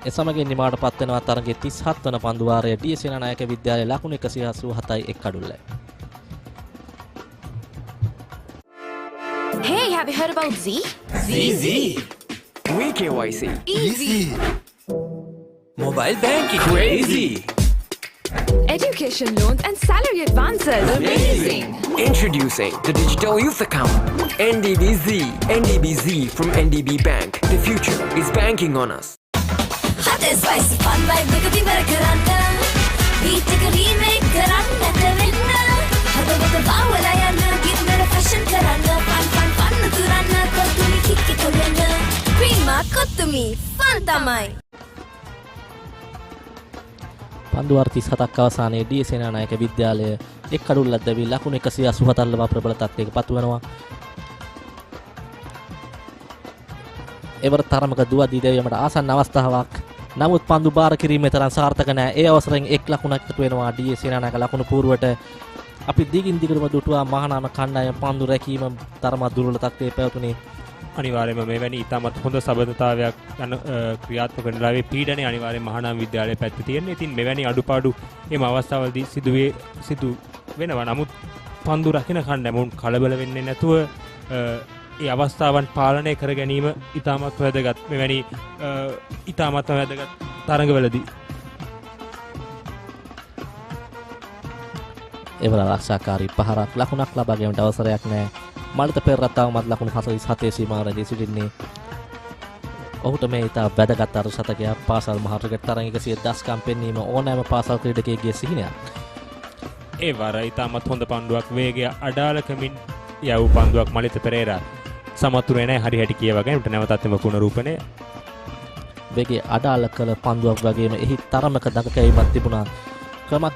ඒ සමගින් නිමාවට පත් වෙනවා තරගයේ 37 වන පන්දු වාරයේ ඩී සේනානායක විද්‍යාලයේ ලකුණු 187යි එක් කඩුල්ලයි. Hey, have you heard about Z? Z. WeKYC. Easy. Mobile banking. Crazy. Education loans and salary advances. Amazing. Introducing the Digital Youth Account. NDBZ. NDBZ from NDB Bank. The future is banking on us. Hot and spicy fun vibe with the Marakaranda. Beat the remake Karanda Vinna. Hada with the Bawalayana. Give me the fashion Karanda. Fun Turana. Kotumi Kiki Turana. Prima Kotumi. Fun Tamai. පන්දු වාර 37ක් අවසානයේ ඩී සේනානායක විද්‍යාලය එක් කඩුල්ලක් දැවී ලකුණු 187 ලබා ප්‍රබල තත්ත්වයක පත් වෙනවා. එවර තරමක දුවදී දැවීමට ආසන්න අවස්ථාවක්. නමුත් පන්දු බාර කිරීමේ තරම් සාර්ථක නැහැ. ඒ අවසරෙන් එක් ලකුණක් එකතු වෙනවා ඩී සේනානායක ලකුණු පූර්වට. අපි දිගින් දිගටම දුටුවා මහානාම කණ්ඩායම පන්දු රැකීම තරම දුර්වල තත්ත්වයේ පැවතුනේ. අනිවාර්යයෙන්ම මෙවැනි ඉතාමත් හොඳ සබඳතාවයක් යන ක්‍රියාත්මක වෙන ලාවේ පීඩනය අනිවාර්යයෙන් මහානාම විද්‍යාලයේ පැත්තේ තියෙනවා. ඉතින් මෙවැනි අඩුපාඩු එම අවස්ථාවලදී සිදු වෙනවා. නමුත් පන්දු රකින්න කණ්ඩායම කලබල වෙන්නේ නැතුව ඒ අවස්ථාවන් පාලනය කර ගැනීම ඉතාමත් වැදගත්. මෙවැනි ඉතාමත් වැදගත් තරඟවලදී එවර ආරක්ෂාකාරී පහරක් ලකුණක් ලබා ගැනීමට අවසරයක් නැහැ. මලිත පෙරරතාවමත් ලකුණු 47 සීමාවේදී සිටින්නේ. ඔහුට මේ ඉතා වැදගත් අර සතකයක් පාසල් මහරගට තරඟ 100 දශකම් පෙන්වීම ඕනෑම පාසල් ක්‍රීඩකයෙකුගේ සිහිනයක්. ඒ වර ඉතාමත් හොඳ පන්දුවක් වේගය අඩාලකමින් යව් පන්දුවක් මලිත පෙරේරා සමතුලේ නැහැ. හරි හැටි කියවා ගැනීමට නැවතත් එම පුනරූපණය. වේගය අඩාල කළ පන්දුවක් වගේම එහි තරමක දඟකැවීමක් තිබුණා.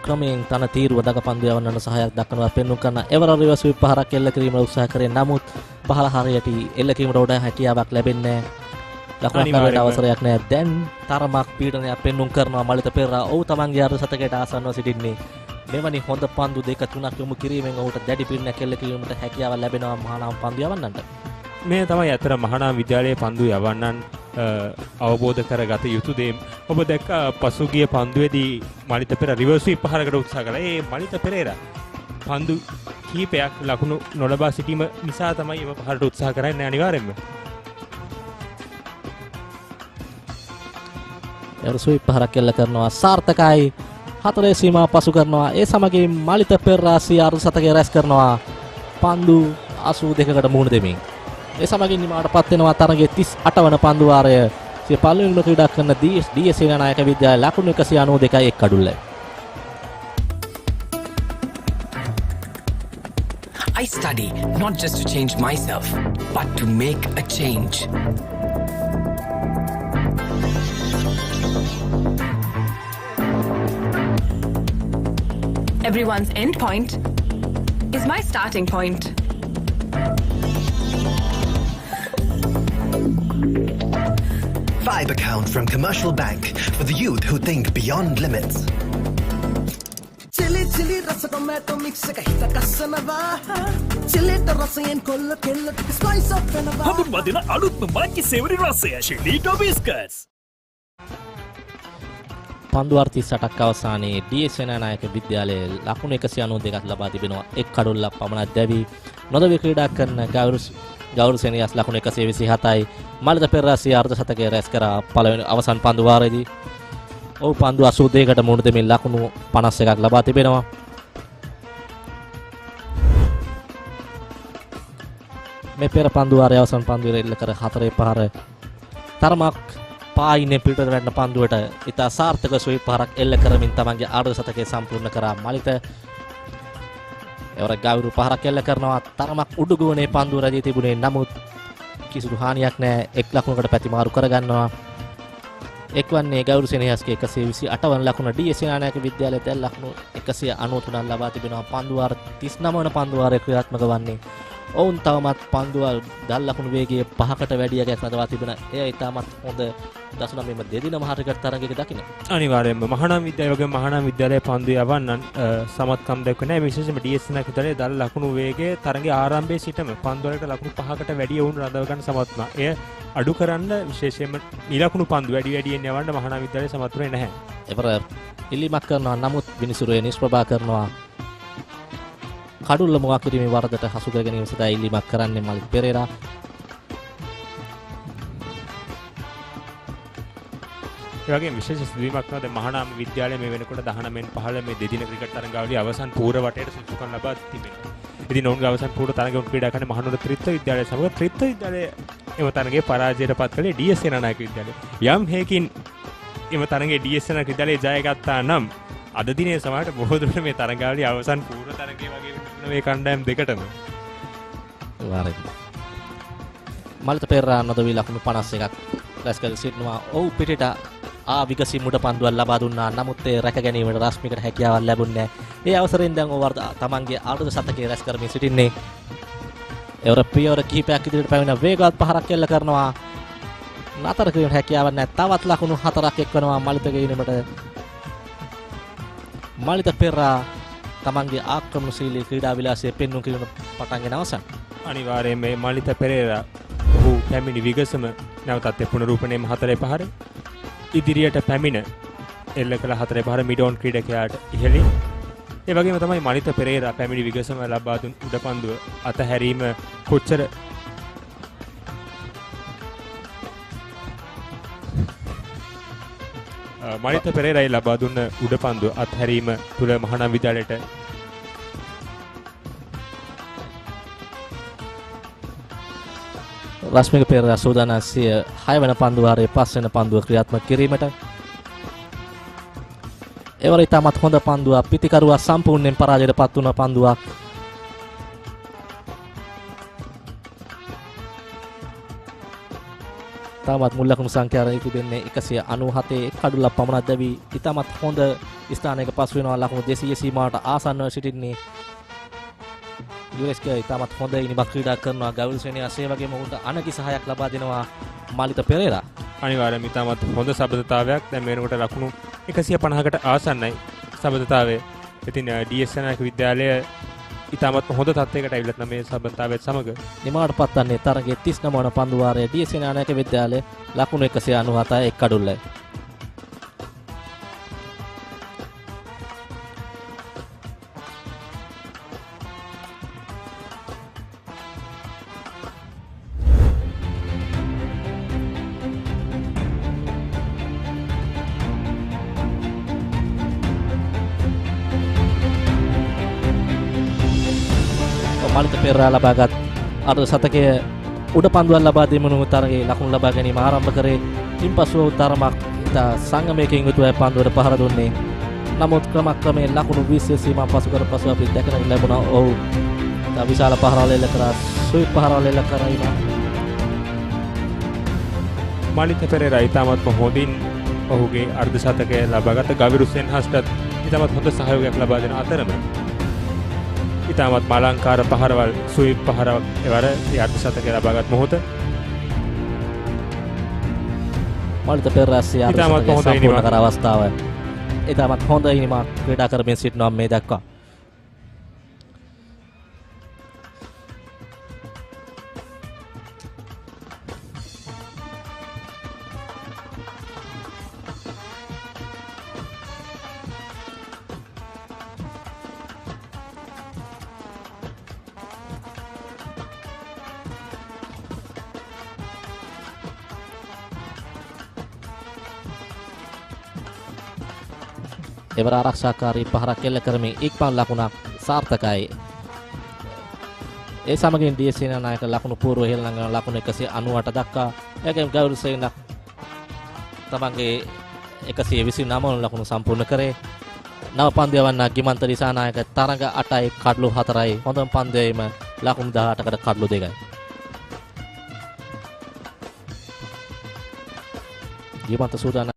ක්‍රමයෙන් තන තීරුව දඟ පන්දු යවන්නට සහායක් දක්වනවා පෙන්වු කරන එවර රිවර්ස් ස්වීප් පහරක් එල්ල කිරීමට උත්සාහ කරේ. නමුත් බහල හරියට එල්ල කිරීමට උඩ හැකියාවක් ලැබෙන්නේ නැහැ. ලකුණක් ලැබෙන්න අවසරයක් නැහැ. දැන් තරමක් පීඩනයක් පෙන්වු කරනවා මලිත පෙරේරා. ඔහු තමන්ගේ අර සතකයට ආසන්නව සිටින්නේ. මෙවැනි හොඳ පන්දු දෙක තුනක් යොමු කිරීමෙන් ඔහුට දැඩි පීඩනයක් එල්ල කිරීමට හැකියාවක් ලැබෙනවා මහානාම පන්දු යවන්නන්ට. මේ තමයි අතර මහානාම විද්‍යාලයේ පන්දු යවන්නන් අවබෝධ කරගත යුතු දේ. ඔබ දැක්ක පසුගිය පන්දුවේදී මලිත පෙරේරා රිවර්ස් ස්වීප් පහරකට උත්සාහ කළා. ඒ මලිත පෙරේරා පන්දු කීපයක් ලකුණු නොලබා සිටීම නිසා තමයි එම පහරට උත්සාහ කරන්නේ අනිවාර්යයෙන්ම. රිවර්ස් ස්වීප් පහරක් එල්ල කරනවා සාර්ථකයි. 4 සීමාව පසු කරනවා. ඒ සමගින් මලිත පෙරේරා සියාරු සතකේ රැස් කරනවා. පන්දු 82කට මුහුණ දෙමින්. ඒ සමගින් නිමාවට පත් වෙනවා තරගයේ 38 වන පන්දු වාරය. සිය පළවෙනිම ක්‍රීඩා කරන ඩී සේනානායක විද්‍යාලය ලකුණු 192යි එක් කඩුල්ලයි. I study not just to change myself, but to make a change. Everyone's end point is my starting point. Vibe account from Commercial Bank for the youth who think beyond limits. Chili chili rasa tomato mix එක හිත කස්සනවා chilliට රසයෙන් කොල්ල කෙල්ල spice up වෙනවා හඳුන්වදින අලුත්ම monkey සෙවරි රසය ෂෙලීටෝ බිස්කට්ස් පන්දු අර්ථ 38ක් අවසානයේ ඩී.එස්. සේනානායක විද්‍යාලයේ ලකුණු 192ක් ලබා තිබෙනවා. එක් කඩොල්ලක් පමණක් දැවි නොදවි ක්‍රීඩා කරන ගෞරව සේනියස් ලකුණු 127යි. මලිත පෙරරාසිය අර්ධ ශතකයේ රැස් කරා පළවෙනි අවසන් පන්දු වාරයේදී. ඔව් පන්දු 82කට මුහුණ දෙමින් ලකුණු 51ක් ලබා තිබෙනවා. මේ පෙර පන්දු වාරයේ අවසන් පන්දුවේ එල්ල කර 4-5 තරමක් පායිනේ පිටට වැටෙන පන්දුවට ඉතා සාර්ථක ස්වීප් පහරක් එල්ල කරමින් තමන්ගේ අර්ධ ශතකය සම්පූර්ණ කරා මලිත. එවර ගෞරව පහරක් එල්ල කරනවා තරමක් උඩුගුවනේ පන්දුව රජී තිබුණේ නමුත් කිසිදු හානියක් නැහැ. එක් ලකුණකට පැතිමාරු කරගන්නවා. එක්වන්නේ ගෞරව සෙනෙහස්ගේ 128 වන ලකුණ ඩී.එස්. සේනානායක විද්‍යාලයේ දැන් ලකුණු 193ක් ලබා තිබෙනවා. පන්දු වාර 39 වන පන්දු වාරයේ ක්‍රියාත්මක වන්නේ. ඔවුන් තවමත් පන්දුව දල් ලකුණු වේගයේ 5කට වැඩි යකයක් නදවා තිබෙන. එය ඉතාමත් හොඳ දසුනමෙම දෙදින මහරගට තරගයක දකින්න. අනිවාර්යයෙන්ම මහානාම විද්‍යාලය වගේ මහානාම විද්‍යාලයේ පන්දු යවන්නන් සමත්කම් දැක්වේ නැහැ. විශේෂයෙන්ම ඩී.එස්. සේනානායක විද්‍යාලයේ දල් ලකුණු වේගයේ තරගයේ ආරම්භයේ සිටම පන්දු වලට ලකුණු 5කට වැඩි වුන් රඳව ගන්න සමත් වුණා. එය අඩු කරන්න විශේෂයෙන්ම නිලකුණු පන්දු වැඩියෙන් යවන්න මහානාම විද්‍යාලය සමත් වෙන්නේ නැහැ. එවර ඉල්ලීමක් කරනවා නමුත් විනිසුරුවේ නිෂ්ප්‍රභා කරනවා. කඩුල්ල මොකක් කිරීමේ වරදට හසු කර ගැනීම සඳහා ඉල්ලීමක් කරන්නේ මලිත් පෙරේරා. ඒ වගේම විශේෂ සිදුවීමක් තමයි මහානාම විද්‍යාලයේ මේ වෙනකොට 19න් 15 මේ දෙදින ක්‍රිකට් තරඟාවලියේ අවසන් පූර්ව වටේට සුසුකම් ලබා තිබෙනවා. ඉතින් ඔවුන්ගේ අවසන් පූර්ව තරඟ ක්‍රීඩා කරන මහනුවර ත්‍රිත්ව විද්‍යාලය සමග ත්‍රිත්ව විද්‍යාලයේ එම තරඟයේ පරාජයට පත් කළේ ඩී.එස්. සේනානායක විද්‍යාලය. යම් හේකින් එම තරඟයේ ඩී.එස්. සේනානායක විද්‍යාලය ජය ගත්තා නම් අද දිනේ සමහරට බොහෝ දුරට මේ තරඟාවලියේ අවසන් පූර්ව තරඟයේ වගේ මේ කණ්ඩායම් දෙකටම වාරයි. මලිත පෙරේරා නොදවි ලකුණු 51ක් රැස් කර සිටිනවා. ඔව් පිටට විගසී මුඩ පන්දුවක් ලබා දුන්නා. නමුත් ඒ රැක ගැනීමට රශ්මිකට හැකියාවක් ලැබුණේ නැහැ. ඒ අවසරයෙන් දැන් ඕවර් තමන්ගේ අර්ධ ශතකයේ රැස් කරමින් සිටින්නේ. එවර පියවර කිහිපයක් ඉදිරියට පැමිණ වේගවත් පහරක් එල්ල කරනවා. නතර කිරීමට හැකියාවක් නැහැ. තවත් ලකුණු 4ක් එක්වනවා මලිත ගෙවීමට. මලිත පෙරේරා තමන්ගේ ආක්‍රමණශීලී ක්‍රීඩා විලාසය පෙන්වු කිරීම පටන් ගෙන අවසන්. අනිවාර්යයෙන් මේ මලිත පෙරේරා ඔහු පැමිණි විගසම නැවතත් පුනරූපණයම 4-5 ඉදිරියට පැමිණ එල්ල කළ 4-5 මිඩෝන් ක්‍රීඩකයාට ඉහළින්. ඒ වගේම තමයි මලිත පෙරේරා පැමිණි විගසම ලබා දුන් උඩපන්දුව අතහැරීම කොච්චර මලිත පෙරේරායි ලබා දුන්න උඩපන්දුව අත්හැරීම තුළ මහානාම විද්‍යාලයට රශ්මික පෙරේරා සූදානම් 6 වෙනි පන්දු වාරයේ 5 වෙනි පන්දුව ක්‍රියාත්මක කිරීමට. එවර ඉතාමත් හොඳ පන්දුවක් පිටිකරුවා සම්පූර්ණයෙන් පරාජයට පත් වුණ පන්දුවක්. තාමත් මුල් ලකුණු සංඛ්‍යාව තිබෙන්නේ 197 කඩුල්ලක් පමණක් දැවි ඉතාමත් හොඳ ස්ථානයක පසු වෙනවා. ලකුණු 200 සීමාවට ආසන්නව සිටින්නේ යුරෙස්ක ඉතාමත් හොඳ ඉනිමක් ක්‍රීඩා කරනවා. ගෞරව සේනානායක ඒ වගේම ඔහුට අනගි සහායක් ලබා දෙනවා මලිත පෙරේරා. අනිවාර්යයෙන්ම ඉතාමත් හොඳ සබඳතාවයක්. දැන් මේනකොට ලකුණු 150කට ආසන්නයි සබඳතාවය. ඉතින් ඩී.එස්. සේනානායක විද්‍යාලය ඉතාමත් හොඳ තත්ත්වයකට ඇවිල්ලා තමයි මේ සබඳතාවයත් සමග නිමාවට පත්වන්නේ තරගයේ 39 වන පන්දු වාරයේ ඩී.එස්. සේනානායක විද්‍යාලය ලකුණු 197 එක් කඩුල්ලයි. මලිත පෙරේරා ලබාගත් අර්ධ ශතකයේ උඩ පන්දුවක් ලබා දීමනු තරගයේ ලකුණු ලබා ගැනීම ආරම්භ කරේ. ඉන්පසු තරමක් ඉතා සංගමයකින් යුතුව පන්දුවට පහර දුන්නේ. නමුත් ක්‍රමක්‍රමයෙන් ලකුණු 20 සීමා පසු කර පසු අපි දැකගෙන ලැබුණා. ඔව් විශාල පහරවල් එල්ල කරා ස්වීප් පහරවල් එල්ල කරා ඉමා මාලිත පෙරේරා ඉතාමත්ම හොඳින් ඔහුගේ අර්ධ ශතකය ලබාගත් ගවිරු සෙන්හස්ටත් ඉතාමත් හොඳ සහයෝගයක් ලබා දෙන අතරම ඉතාමත් මාලංකාර පහරවල් ස්වීප් පහරවක් එවර ඒ අර්ධ ශතකය ලබාගත් මොහොත මාලිත පෙරේරා ඉතාමත් සම්පූර්ණ කර අවස්ථාව ඉතාමත් හොඳ ඉනිමක් ක්‍රීඩා කරමින් සිටිනවා මේ දක්වා එවර ආරක්ෂාකාරී පහරක් එල්ල කරමින් ඉක්මන් ලකුණක් සාර්ථකයි. ඒ සමගින් DS සේනානායක ලකුණු පූර්ව හෙළනගන ලකුණු 198 දක්වා එයගෙන් ගෞරව සේනක් තමන්ගේ 129 ලකුණු සම්පූර්ණ කරේ. නව පන්දු යවන්න ගිමන්ත දිසානායක තරඟ 8යි කඩලු 4යි හොඳම පන්දුවේම ලකුණු 18කට කඩලු 2යි. ගිමන්ත සූදානම්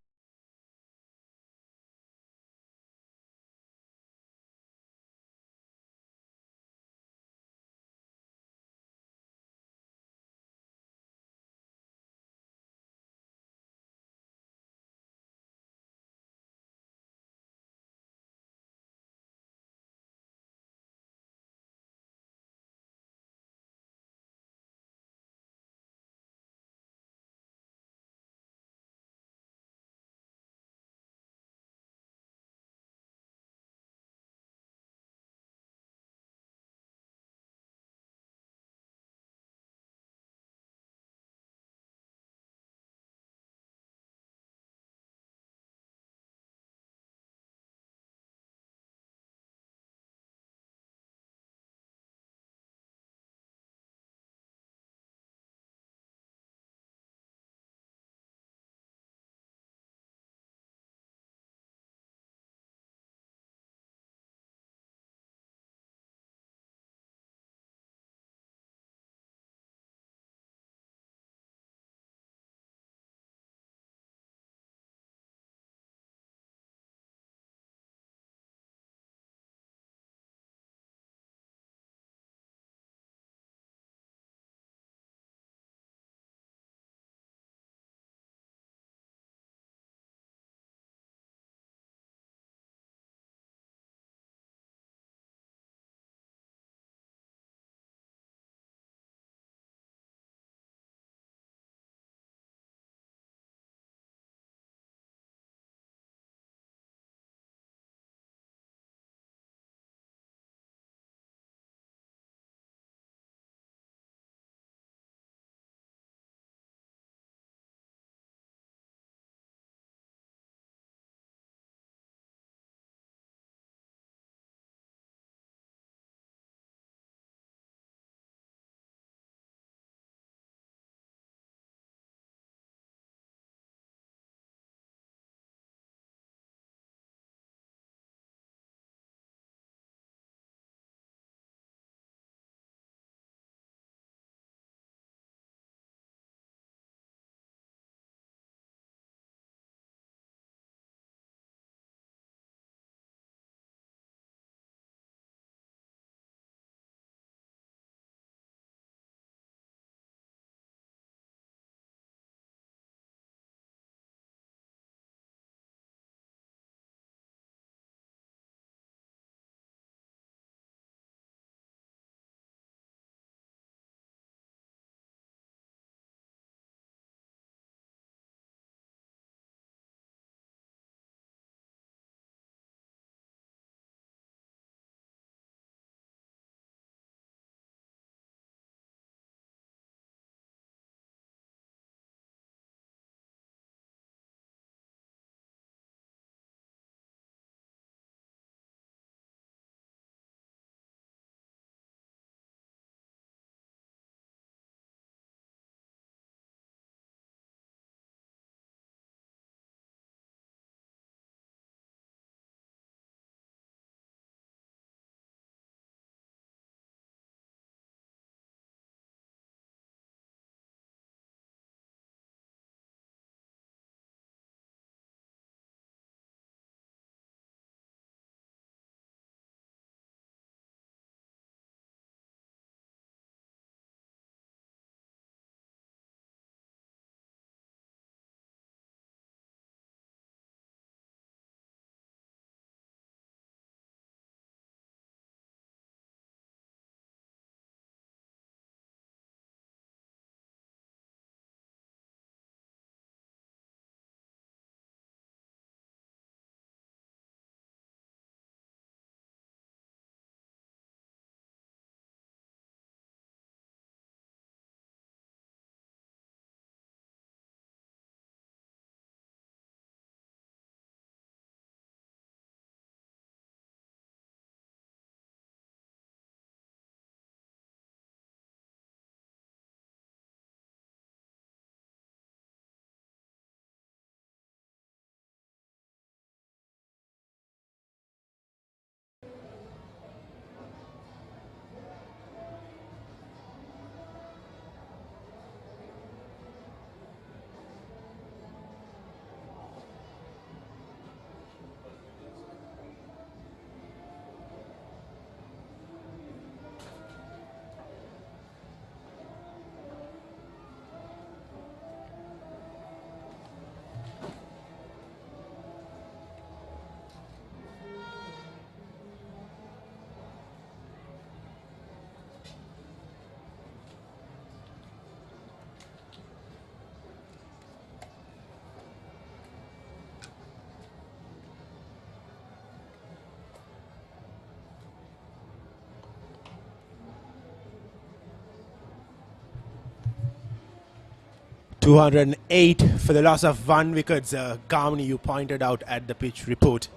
208 for the loss of 1 wicket. Gamni, you pointed out at the pitch report.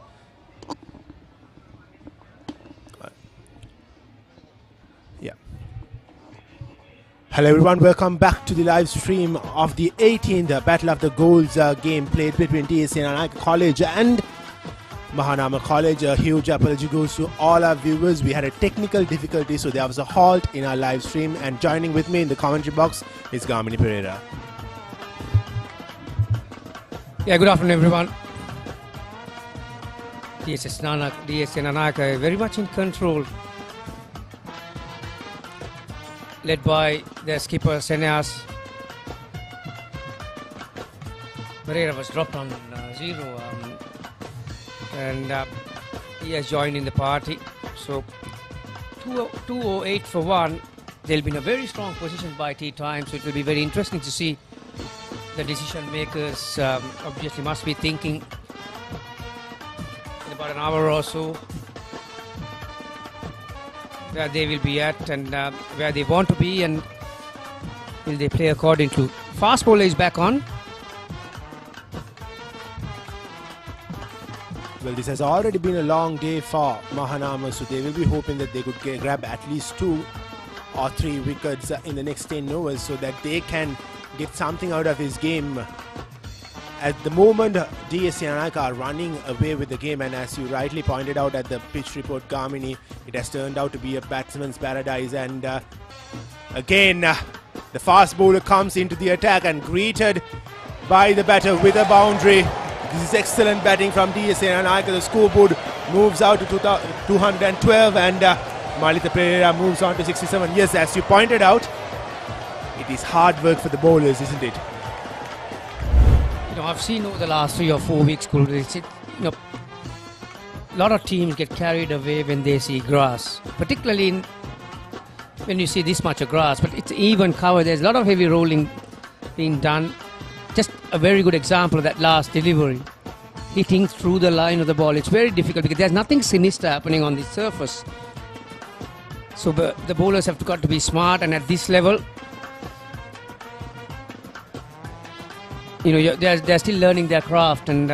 Yeah. Hello everyone, welcome back to the live stream of the 18th Battle of the Goals game played between Senanayake College and Mahanama College. A huge apology goes to all our viewers. We had a technical difficulty, so there was a halt in our live stream. And joining with me in the commentary box is Gamini Pereira. Yeah, good afternoon everyone. DS Senanayake very much in control, led by their skipper Senayake. Pereira was dropped on 0 and he has joined in the party. So 208 for 1. They'll be in a very strong position by tea time, so it will be very interesting to see. The decision makers obviously must be thinking in about an hour or so where they will be at and where they want to be, and will they play according to. Fast bowler is back on. Well, this has already been a long day for Mahanama, so they will be hoping that they could grab at least 2 or 3 wickets in the next 10 overs so that they can get something out of his game. At the moment, DS Senanayake are running away with the game, and as you rightly pointed out at the pitch report, Gamini, it has turned out to be a batsman's paradise. And again, the fast bowler comes into the attack and greeted by the batter with a boundary. This is excellent batting from DS Senanayake. The scoreboard moves out to 212 and Malita Pereira moves on to 67. Yes, as you pointed out, it is hard work for the bowlers, isn't it? You know, I've seen over the last 3 or 4 weeks, a lot of teams get carried away when they see grass, particularly when you see this much of grass, but it's even cover. There's a lot of heavy rolling being done. Just a very good example of that last delivery, hitting through the line of the ball. It's very difficult because there's nothing sinister happening on the surface. So the bowlers have got to be smart, and at this level, you know, they're still learning their craft, and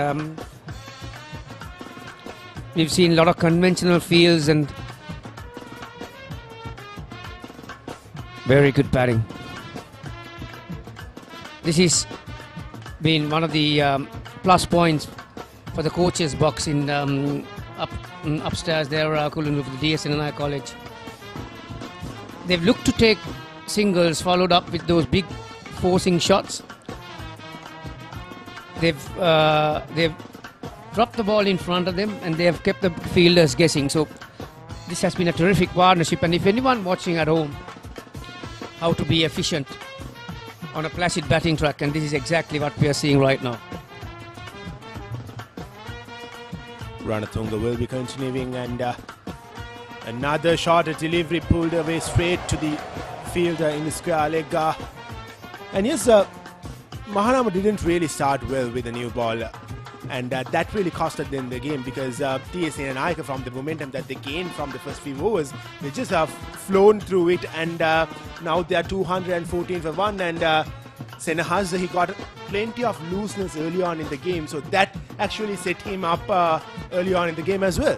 we've seen a lot of conventional fields and very good batting. This is been one of the plus points for the coaches box in upstairs there, Kulun, with the DS Senanayake College. They've looked to take singles followed up with those big forcing shots. They've dropped the ball in front of them and they have kept the fielders guessing. So this has been a terrific partnership, and if anyone watching at home how to be efficient on a placid batting track, and this is exactly what we are seeing right now. Ranatunga will be continuing, and another shot, a delivery pulled away straight to the fielder in the square leg. And yes, Mahanama didn't really start well with the new ball, and that really costed them the game because DS Senanayake, from the momentum that they gained from the first few overs, they just have flown through it, and now they are 214 for 1, and Senahaz, he got plenty of looseness early on in the game, so that actually set him up early on in the game as well.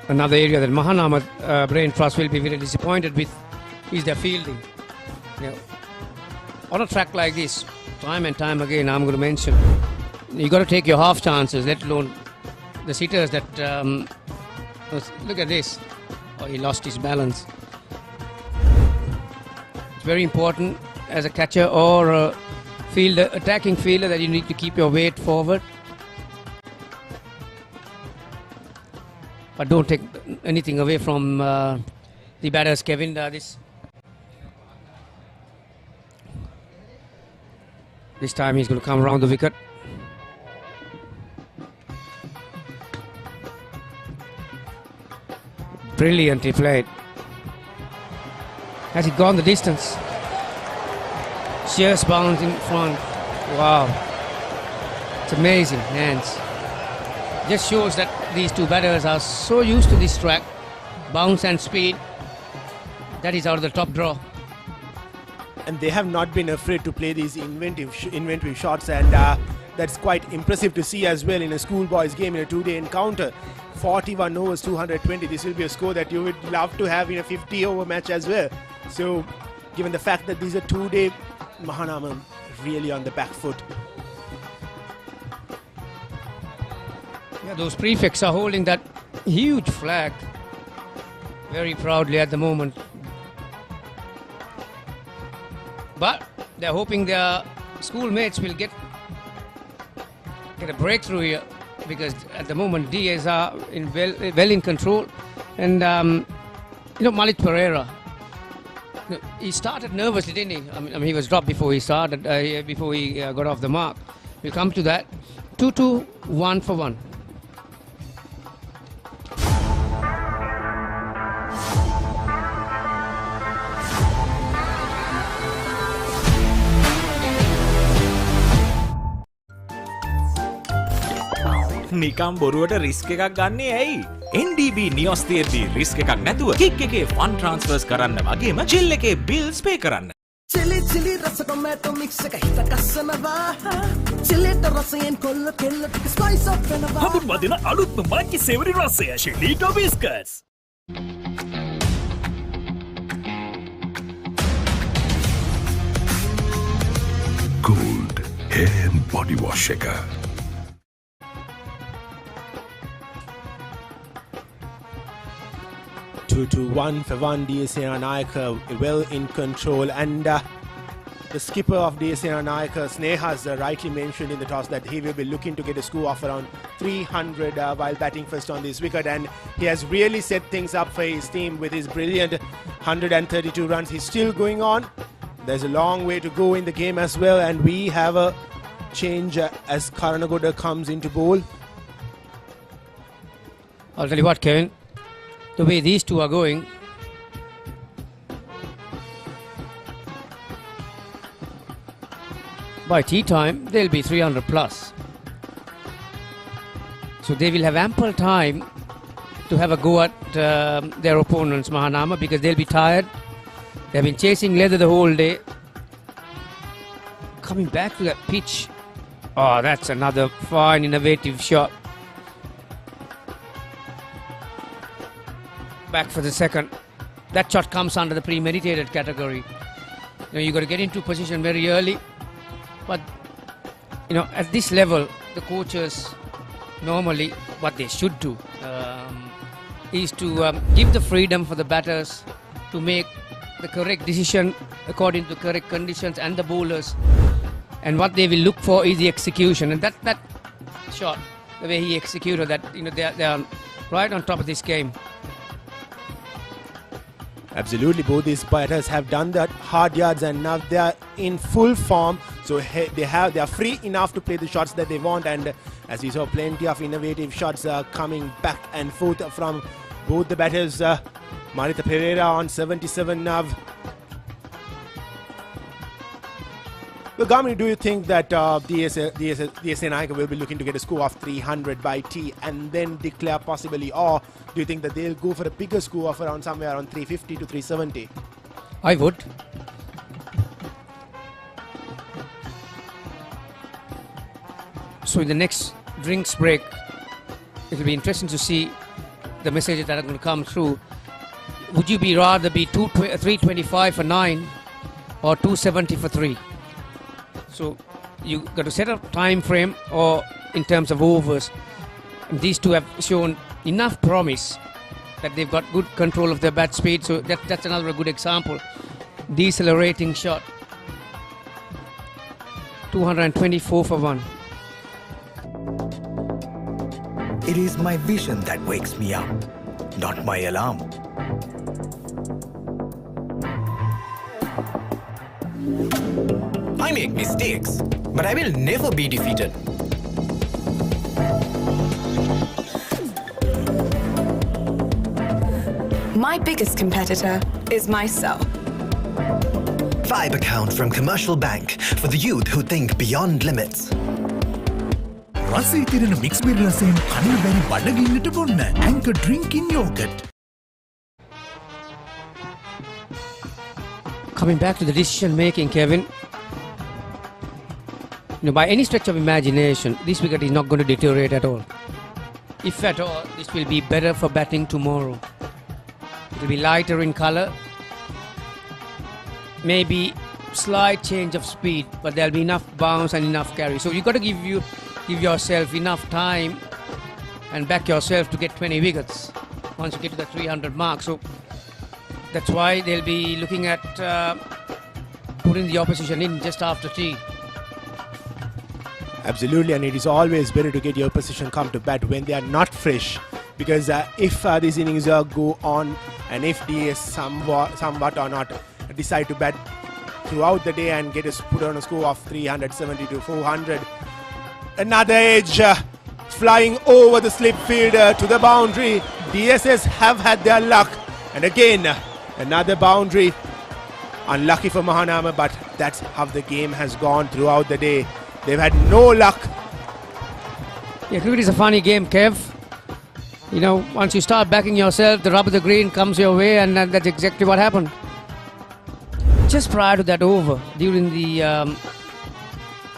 Another area that Mahanama Brain Trust will be very disappointed with is their fielding. You know, on a track like this, time and time again, I'm going to mention, you got to take your half chances, let alone the sitters that look at this. Oh, he lost his balance. It's very important as a catcher or a fielder, attacking fielder, that you need to keep your weight forward. But don't take anything away from the batters, Kevin. This time he's going to come around the wicket. Brilliantly played. Has he gone the distance? Shears bounce in front. Wow. It's amazing. Hands. just shows that these two batters are so used to this track, bounce and speed. That is out of the top draw. And they have not been afraid to play these inventive shots, and that's quite impressive to see as well in a schoolboys game in a two-day encounter. 41 overs, 220. This will be a score that you would love to have in a 50-over match as well. So, given the fact that these are two-day, Mahanama really on the back foot. Yeah, those prefects are holding that huge flag very proudly at the moment. But they're hoping their schoolmates will get a breakthrough here, because at the moment DS are well in control. And Malit Pereira, he started nervously, didn't he? I mean he was dropped before he started, before he got off the mark. We'll come to that. 2-2, 1 for 1. නිකම් බොරුවට risk එකක් ගන්නේ ඇයි? NDB නියොස් තියෙද්දි risk එකක් නැතුව kick එකේ fund ට්‍රාන්ස්ෆර්ස් කරන්න වගේම චිල් එකේ බිල්ස් පේ කරන්න. Chili chili rasa tomato mix එක හිත කස්සනවා. Chilliට රසයෙන් කොල්ල කෙල්ල ටික spice up වෙනවා. හඳුන්වා දෙන අලුත්ම මංකි සේවරි රසය ෂෙලීටෝ බිස්කට්ස්. Gold hair and body wash එක. 2-1 for 1. Senanayake well in control, and the skipper of Senanayake, Snehas, rightly mentioned in the toss that he will be looking to get a score of around 300 while batting first on this wicket, and he has really set things up for his team with his brilliant 132 runs. He's still going on. There's a long way to go in the game as well, and we have a change as Karanagoda comes into bowl. I'll tell you what, Kevin, the way these two are going, by tea time they'll be 300 plus. So they will have ample time to have a go at their opponents, Mahanama, because they'll be tired. They've been chasing leather the whole day. Coming back to that pitch. Oh, that's another fine, innovative shot. Back for the second. That shot comes under the premeditated category. You've got to get into position very early. But, at this level, the coaches normally, what they should do is to give the freedom for the batters to make the correct decision according to the correct conditions and the bowlers. And what they will look for is the execution. And that shot, the way he executed that, they are right on top of this game. Absolutely, both these batters have done that hard yards, and now they are in full form. So they are free enough to play the shots that they want, and as we saw, plenty of innovative shots coming back and forth from both the batters. Marita Pereira on 77 now. Well, Gamini, do you think that Senanayake will be looking to get a score of 300 by tea and then declare possibly, or do you think that they'll go for a bigger score of around somewhere around 350 to 370? I would. So in the next drinks break, it will be interesting to see the messages that are going to come through. Would you rather be 325 for 9 or 270 for 3? So you got to set a time frame or in terms of overs. And these two have shown enough promise that they've got good control of their bat speed. So that's another good example. Decelerating shot. 224 for 1. It is my vision that wakes me up, not my alarm. I make mistakes, but I will never be defeated. My biggest competitor is myself. Vibe account from Commercial Bank for the youth who think beyond limits. රසී තිරෙන mix berry රසයෙන් කන්න බැරි බඩගින්නට බොන්න Anchor Drinking Yogurt. Coming back to the decision making, Kevin. By any stretch of imagination, this wicket is not going to deteriorate at all. If at all, this will be better for batting tomorrow. It will be lighter in color. Maybe slight change of speed, but there'll be enough bounce and enough carry. So you've got to give yourself enough time and back yourself to get 20 wickets once you get to the 300 mark. So that's why they'll be looking at putting the opposition in just after tea. Absolutely, and it is always better to get your opposition come to bat when they are not fresh, because if these innings go on and if DS somewhat or not decide to bat throughout the day and get us put on a score of 370 to 400, another edge flying over the slip field to the boundary. DSS have had their luck, and again another boundary. Unlucky for Mahanama, but that's how the game has gone throughout the day. They've had no luck. Yeah, cricket is a funny game, Kev. You know, once you start backing yourself, the rub of the green comes your way, and that's exactly what happened. Just prior to that over, during the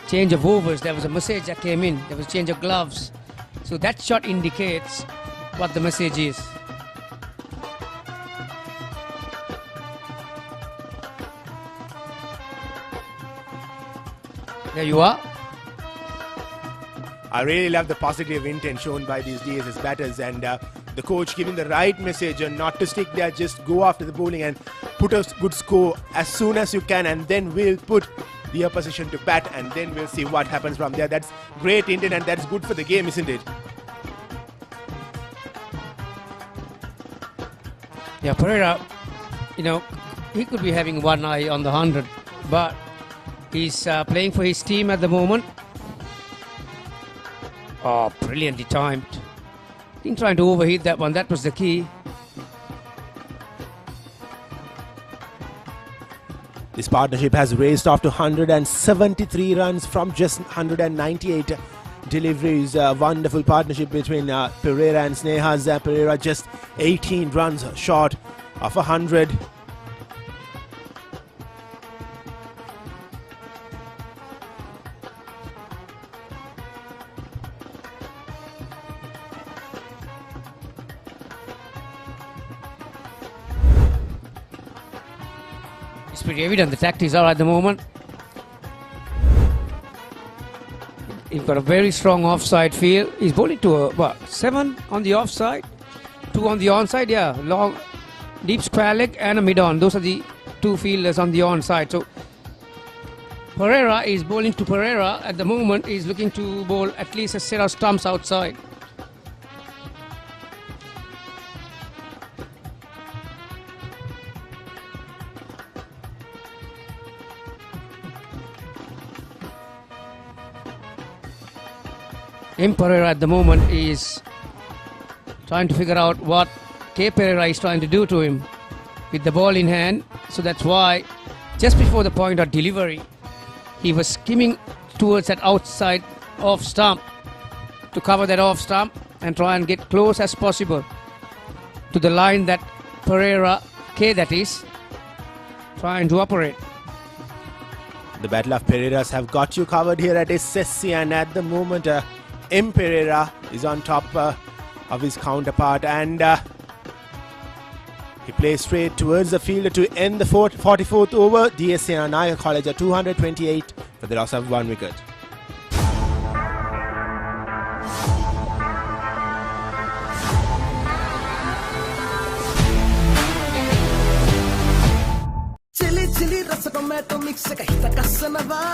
change of overs, there was a message that came in. There was a change of gloves. So that shot indicates what the message is. There you are. I really love the positive intent shown by these DSS batters, and the coach giving the right message and not to stick there, just go after the bowling and put a good score as soon as you can, and then we'll put the opposition to bat, and then we'll see what happens from there. That's great intent, and that's good for the game, isn't it? Yeah, Pereira, you know, he could be having one eye on the 100, but he's playing for his team at the moment. Oh, brilliantly timed. Didn't try to overheat that one. That was the key. This partnership has raced off to 173 runs from just 198 deliveries. A wonderful partnership between Pereira and Snehas. Pereira just 18 runs short of 100. It's pretty evident the tactics are at the moment. He's got a very strong offside field. He's bowling to 7 on the offside, 2 on the onside. Yeah, long, deep square leg and a mid-on. Those are the 2 fielders on the onside. So Pereira is bowling to Pereira at the moment. He's looking to bowl at least a set of stumps outside. Pereira at the moment is trying to figure out what Papare is trying to do to him with the ball in hand. So that's why just before the point of delivery, he was skimming towards that outside off stump to cover that off stump and try and get close as possible to the line that Pereira, that is, trying to operate. The Battle of Pereiras have got you covered here at SSC, and at the moment Pereira is on top of his counterpart, and he plays straight towards the fielder to end the 44th over. DS Senanayake College at 228 for the loss of 1 wicket. Chili rasa tomato mix එක හිත කස්සනවා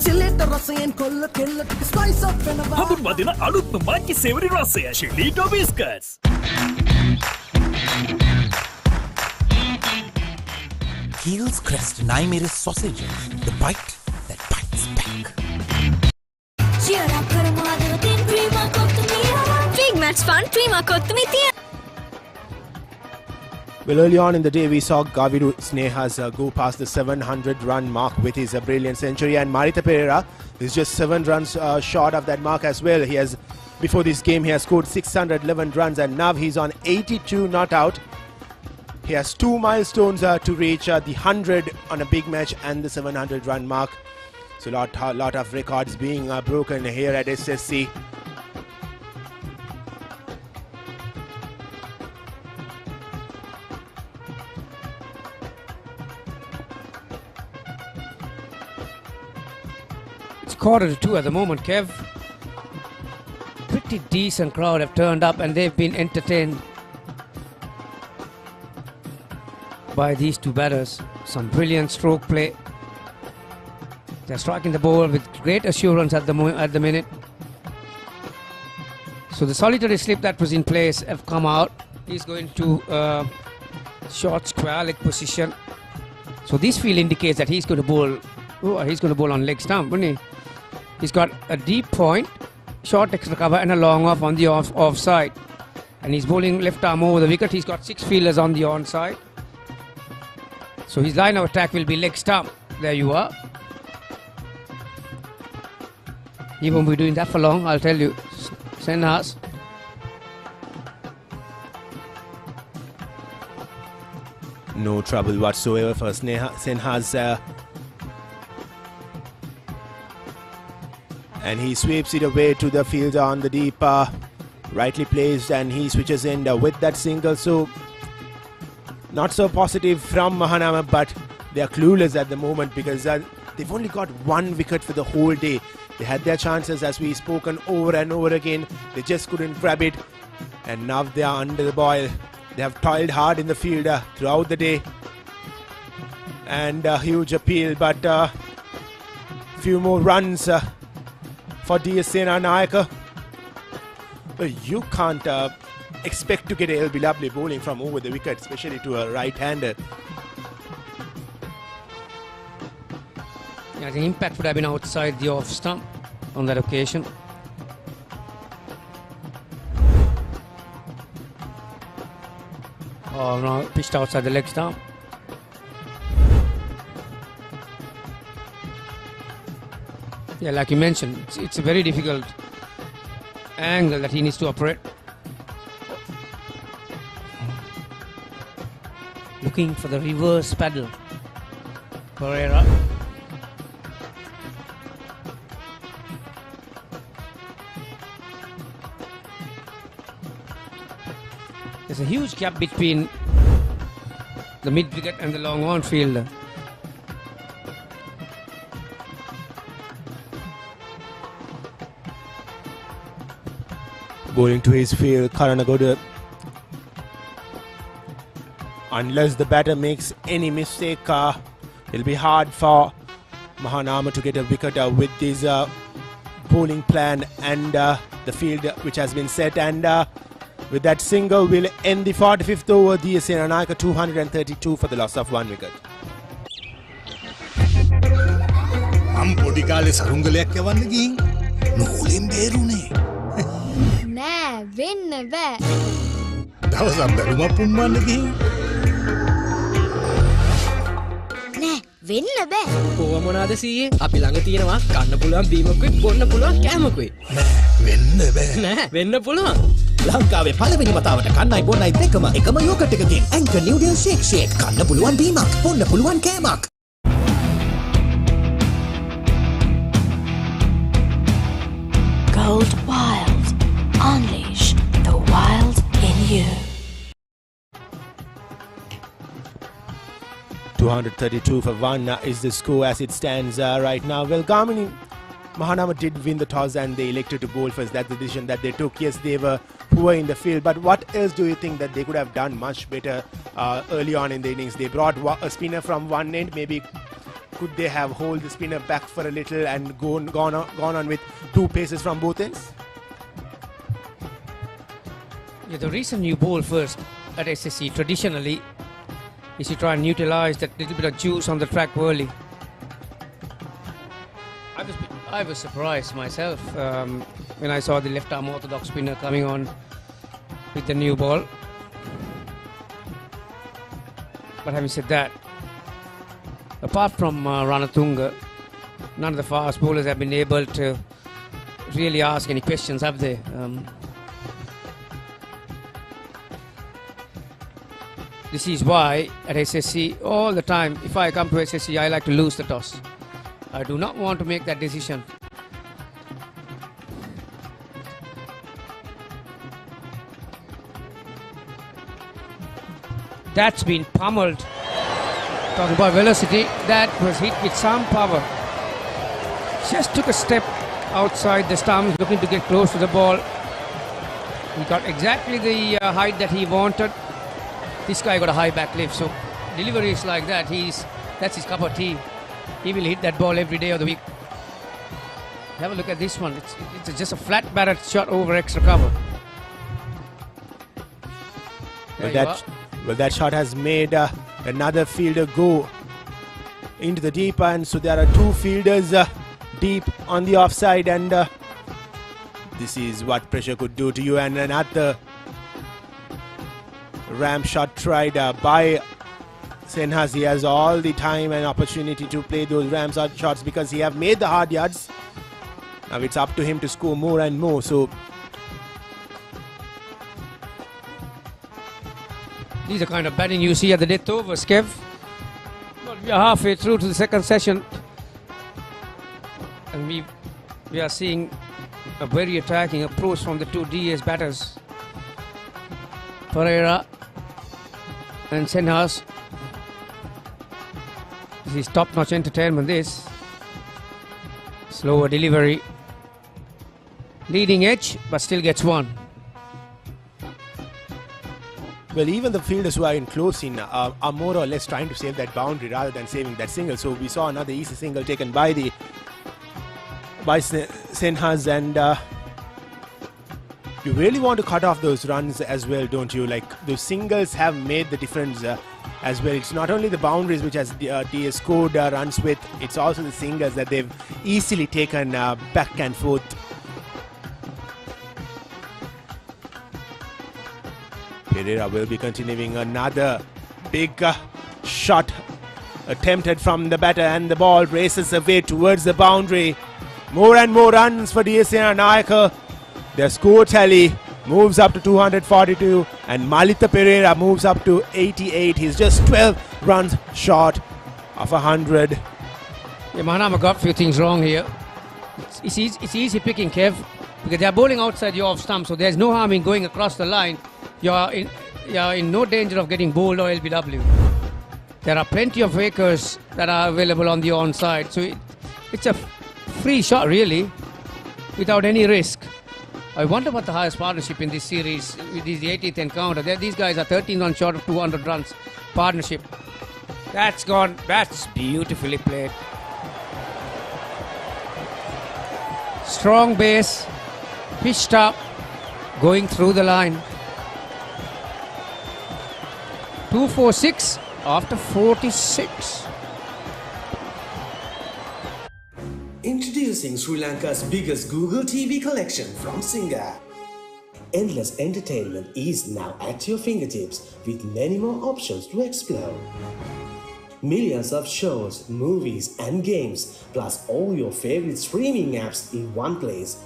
chilliට රසයෙන් කොල්ල කෙල්ල ටික spice up වෙනවා හඳුන්වා දෙන අලුත්ම මාකි සේවරි රසය chili biscuits. Heels Crest Naimeris sausages, the bite that bites back. Cheer up කරමු අද තින් ක්‍රීමා කොත්තුමිය Big Match Fun ක්‍රීමා කොත්තුමිය Well, early on in the day, we saw Gaviru Snehas go past the 700 run mark with his brilliant century, and ThePapare is just 7 runs short of that mark as well. He has, before this game, he has scored 611 runs, and now he's on 82 not out. He has 2 milestones to reach the 100 on a big match and the 700 run mark. So lot of records being broken here at SSC. It's 1:45 at the moment, Kev. Pretty decent crowd have turned up and they've been entertained by these two batters. Some brilliant stroke play. They're striking the ball with great assurance at the minute. So the solitary slip that was in place have come out. He's going to short square leg position. So this field indicates that he's going to bowl. He's going to bowl on leg stump, wouldn't he? He's got a deep point, short extra cover, and a long off on the offside. And he's bowling left arm over the wicket. He's got 6 fielders on the onside. So his line of attack will be leg stump. There you are. He won't be doing that for long, I'll tell you. Senhas. No trouble whatsoever for Senhas. And he sweeps it away to the fielder on the deep, rightly placed, and he switches in with that single. So not so positive from Mahanama, but they are clueless at the moment because they've only got 1 wicket for the whole day. They had their chances, as we've spoken over and over again. They just couldn't grab it. And now they are under the boil. They have toiled hard in the field throughout the day. And a huge appeal, but a few more runs for Senanayake. You can't expect to get LB Lovely bowling from over the wicket, especially to a right-hander. Yeah, the impact would have been outside the off stump on that occasion. Oh no, pitched outside the leg stump. Yeah, like you mentioned, it's a very difficult angle that he needs to operate. Looking for the reverse paddle. Pereira. There's a huge gap between the mid wicket and the long on fielder. Bowling to his field, Karanagoda. Unless the batter makes any mistake, it'll be hard for Mahanama to get a wicket with this bowling plan and the field which has been set. And with that single, we'll end the 45th over. Senanayake 232 for the loss of 1 wicket. මම පොඩි කාලේ සරුංගලයක් යවන්න ගිහින් නූලෙන් බේරුනේ. නෑ වෙන්න බෑ. දවසක් බැලුමක් පුම්මන්න ගිහින් නෑ වෙන්න බෑ. කොහොම මොනවාද සීයේ? අපි ළඟ තියෙනවා කන්න පුළුවන් බීමකුයි බොන්න පුළුවන් කෑමකුයි. වෙන්න බෑ. නෑ වෙන්න පුළුවන්. ලංකාවේ පළවෙනි වතාවට කන්නයි බොන්නයි දෙකම එකම යෝගට් එකකින් ඇන්කර් නිව්ඩල් ෂේක් කන්න පුළුවන් බීමක් බොන්න පුළුවන් කෑමක්. Gold Wild. Unleash the wild in you. 232 for 1 is the score as it stands right now. Well, Mahanama did win the toss and they elected to bowl first. That's the decision that they took. Yes, they were poor in the field, but what else do you think that they could have done much better early on in the innings? They brought a spinner from one end. Maybe could they have hold the spinner back for a little and gone on with 2 paces from both ends? Yeah, the reason you bowl first at SSC traditionally is to try and utilize that little bit of juice on the track early. I was surprised myself when I saw the left arm orthodox spinner coming on with the new ball. But having said that, apart from Ranatunga, none of the fast bowlers have been able to really ask any questions, have they? This is why at SSC all the time, if I come to SSC, I like to lose the toss. I do not want to make that decision. That's been pummeled. Talking about velocity, that was hit with some power. Just took a step outside the stumps, looking to get close to the ball. He got exactly the height that he wanted. This guy got a high back lift, so deliveries like that, that's his cup of tea. He will hit that ball every day of the week. Have a look at this one. It's just a flat batted shot over extra cover. Well, that shot has made another fielder go into the deep end. So there are two fielders deep on the offside, and this is what pressure could do to you. And another ram shot tried by Senhas. He has all the time and opportunity to play those ram shots because he have made the hard yards. Now it's up to him to score more and more. So these are kind of batting you see at the death overs, Kev. But we are halfway through to the second session, and we are seeing a very attacking approach from the two DS batters, Pereira and Senhas. This is top-notch entertainment, this. Slower delivery. Leading edge, but still gets one. Well, even the fielders who are in close in are more or less trying to save that boundary rather than saving that single. So we saw another easy single taken by Senhas, and you really want to cut off those runs as well, don't you? Like, those singles have made the difference as well. It's not only the boundaries which has DS scored runs with, it's also the singles that they've easily taken back and forth. Pereira will be continuing another big shot attempted from the batter, and the ball races away towards the boundary. More and more runs for DS Senanayake. Their score tally moves up to 242, and Malita Pereira moves up to 88. He's just 12 runs short of 100. Yeah, Mahanama got a few things wrong here. It's easy picking, Kev, because they are bowling outside your off stump, so there's no harm in going across the line. You're in no danger of getting bowled or LBW. There are plenty of acres that are available on the onside, so it's a free shot really, without any risk. I wonder what the highest partnership in this series. It is the 80th encounter. These guys are 13 runs short of 200 runs partnership. That's gone. That's beautifully played. Strong base, pitched up, going through the line. 246 after 46. Introducing Sri Lanka's biggest Google TV collection from Singa. Endless entertainment is now at your fingertips with many more options to explore. Millions of shows, movies and games, plus all your favorite streaming apps in one place.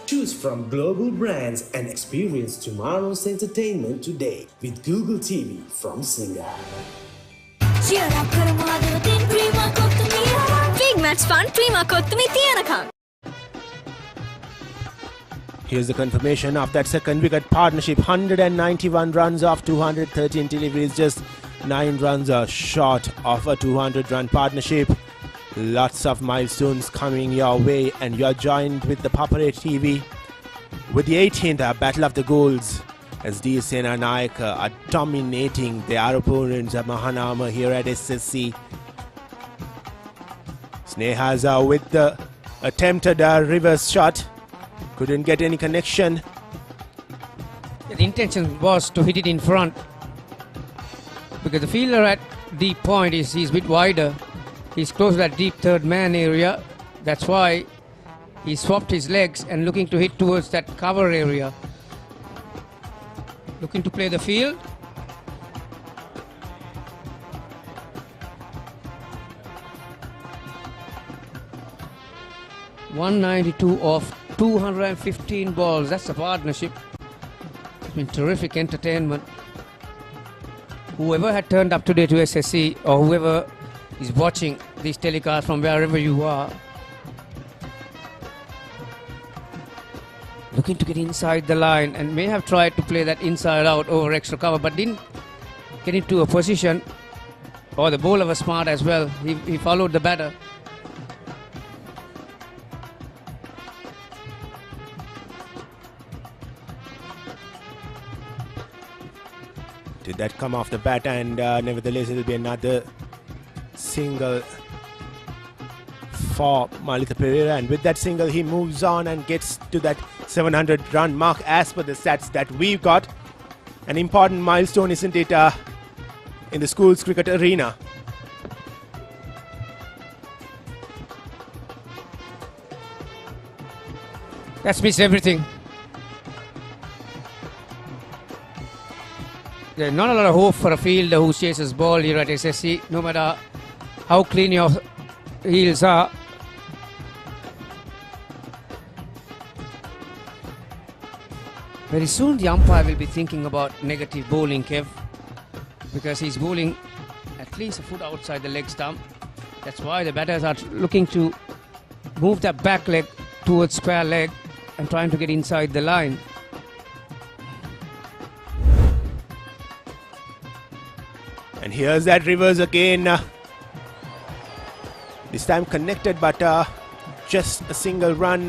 Choose from global brands and experience tomorrow's entertainment today with Google TV from Singa. Big match fun, Prima Kottumi Tianaka. Here's the confirmation of that second wicket partnership. 191 runs off 213 deliveries, just 9 runs short of a 200-run partnership. Lots of milestones coming your way, and you're joined with the Papare TV with the 18th Battle of the Goals, as DS Senanayake are dominating their opponents at Mahanama here at SSC. Snehas with the attempted reverse shot, couldn't get any connection. The intention was to hit it in front, because the fielder at deep point he's a bit wider. He's close to that deep third man area. That's why he swapped his legs and looking to hit towards that cover area. looking to play the field. .192 of 215 balls. That's a partnership. It's been terrific entertainment. Whoever had turned up today to SSC, or whoever is watching these telecasts from wherever you are, looking to get inside the line, and may have tried to play that inside out over extra cover, but didn't get into a position. Or the bowler was smart as well. He followed the batter. Did that come off the bat, and nevertheless it will be another single for Malita Pereira, and with that single he moves on and gets to that 700 run mark as per the stats that we've got. An important milestone, isn't it, in the school's cricket arena. That's missed everything. There's not a lot of hope for a fielder who chases ball here at SSC, no matter how clean your heels are. Very soon the umpire will be thinking about negative bowling, Kev, because he's bowling at least a foot outside the leg stump. That's why the batters are looking to move that back leg towards square leg and trying to get inside the line. And here's that reverse again. This time connected, but just a single run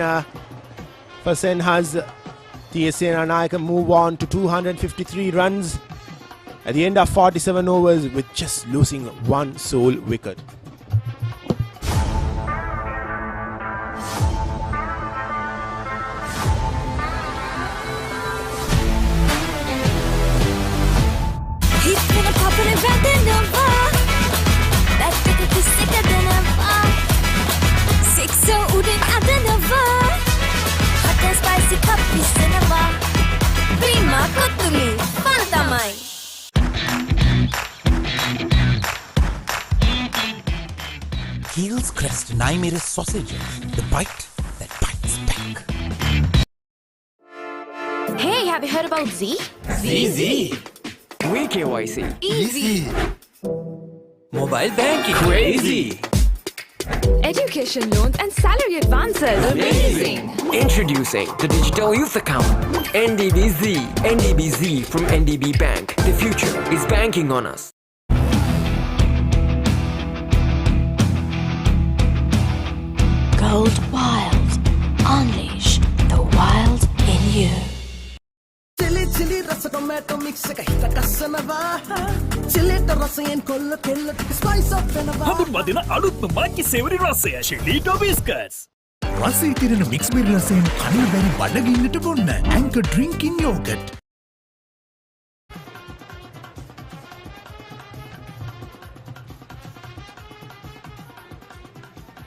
for Senhas. Senanayake move on to 253 runs at the end of 47 overs with just losing one sole wicket. He's gonna pop in and back in the That's the sicker than ever. Six so udin adanava. Hot and spicy cup is cinema. Prima kotumi. Pantamai. Keel's Crest Naimere sausages. The bite that bites back. Hey, have you heard about Z? ZZ. We KYC. Easy. Mobile banking. Crazy. Education loans and salary advances. Amazing. Introducing the Digital Youth Account. NDBZ. NDBZ from NDB Bank. The future is banking on us. Gold wild. Unleash the wild in you. Chili chili rasa tomato mix එක හිත කස්සනවා chili රසයෙන් කොල්ල කෙල්ල spice up වෙනවා හඳුන්වදින අලුත්ම මාකි සෙවරි රසය chili biscuits රසයේ තිරෙන mix berry රසයෙන් කනින් බැරි බඩගින්නට බොන්න Anchor drinking yogurt.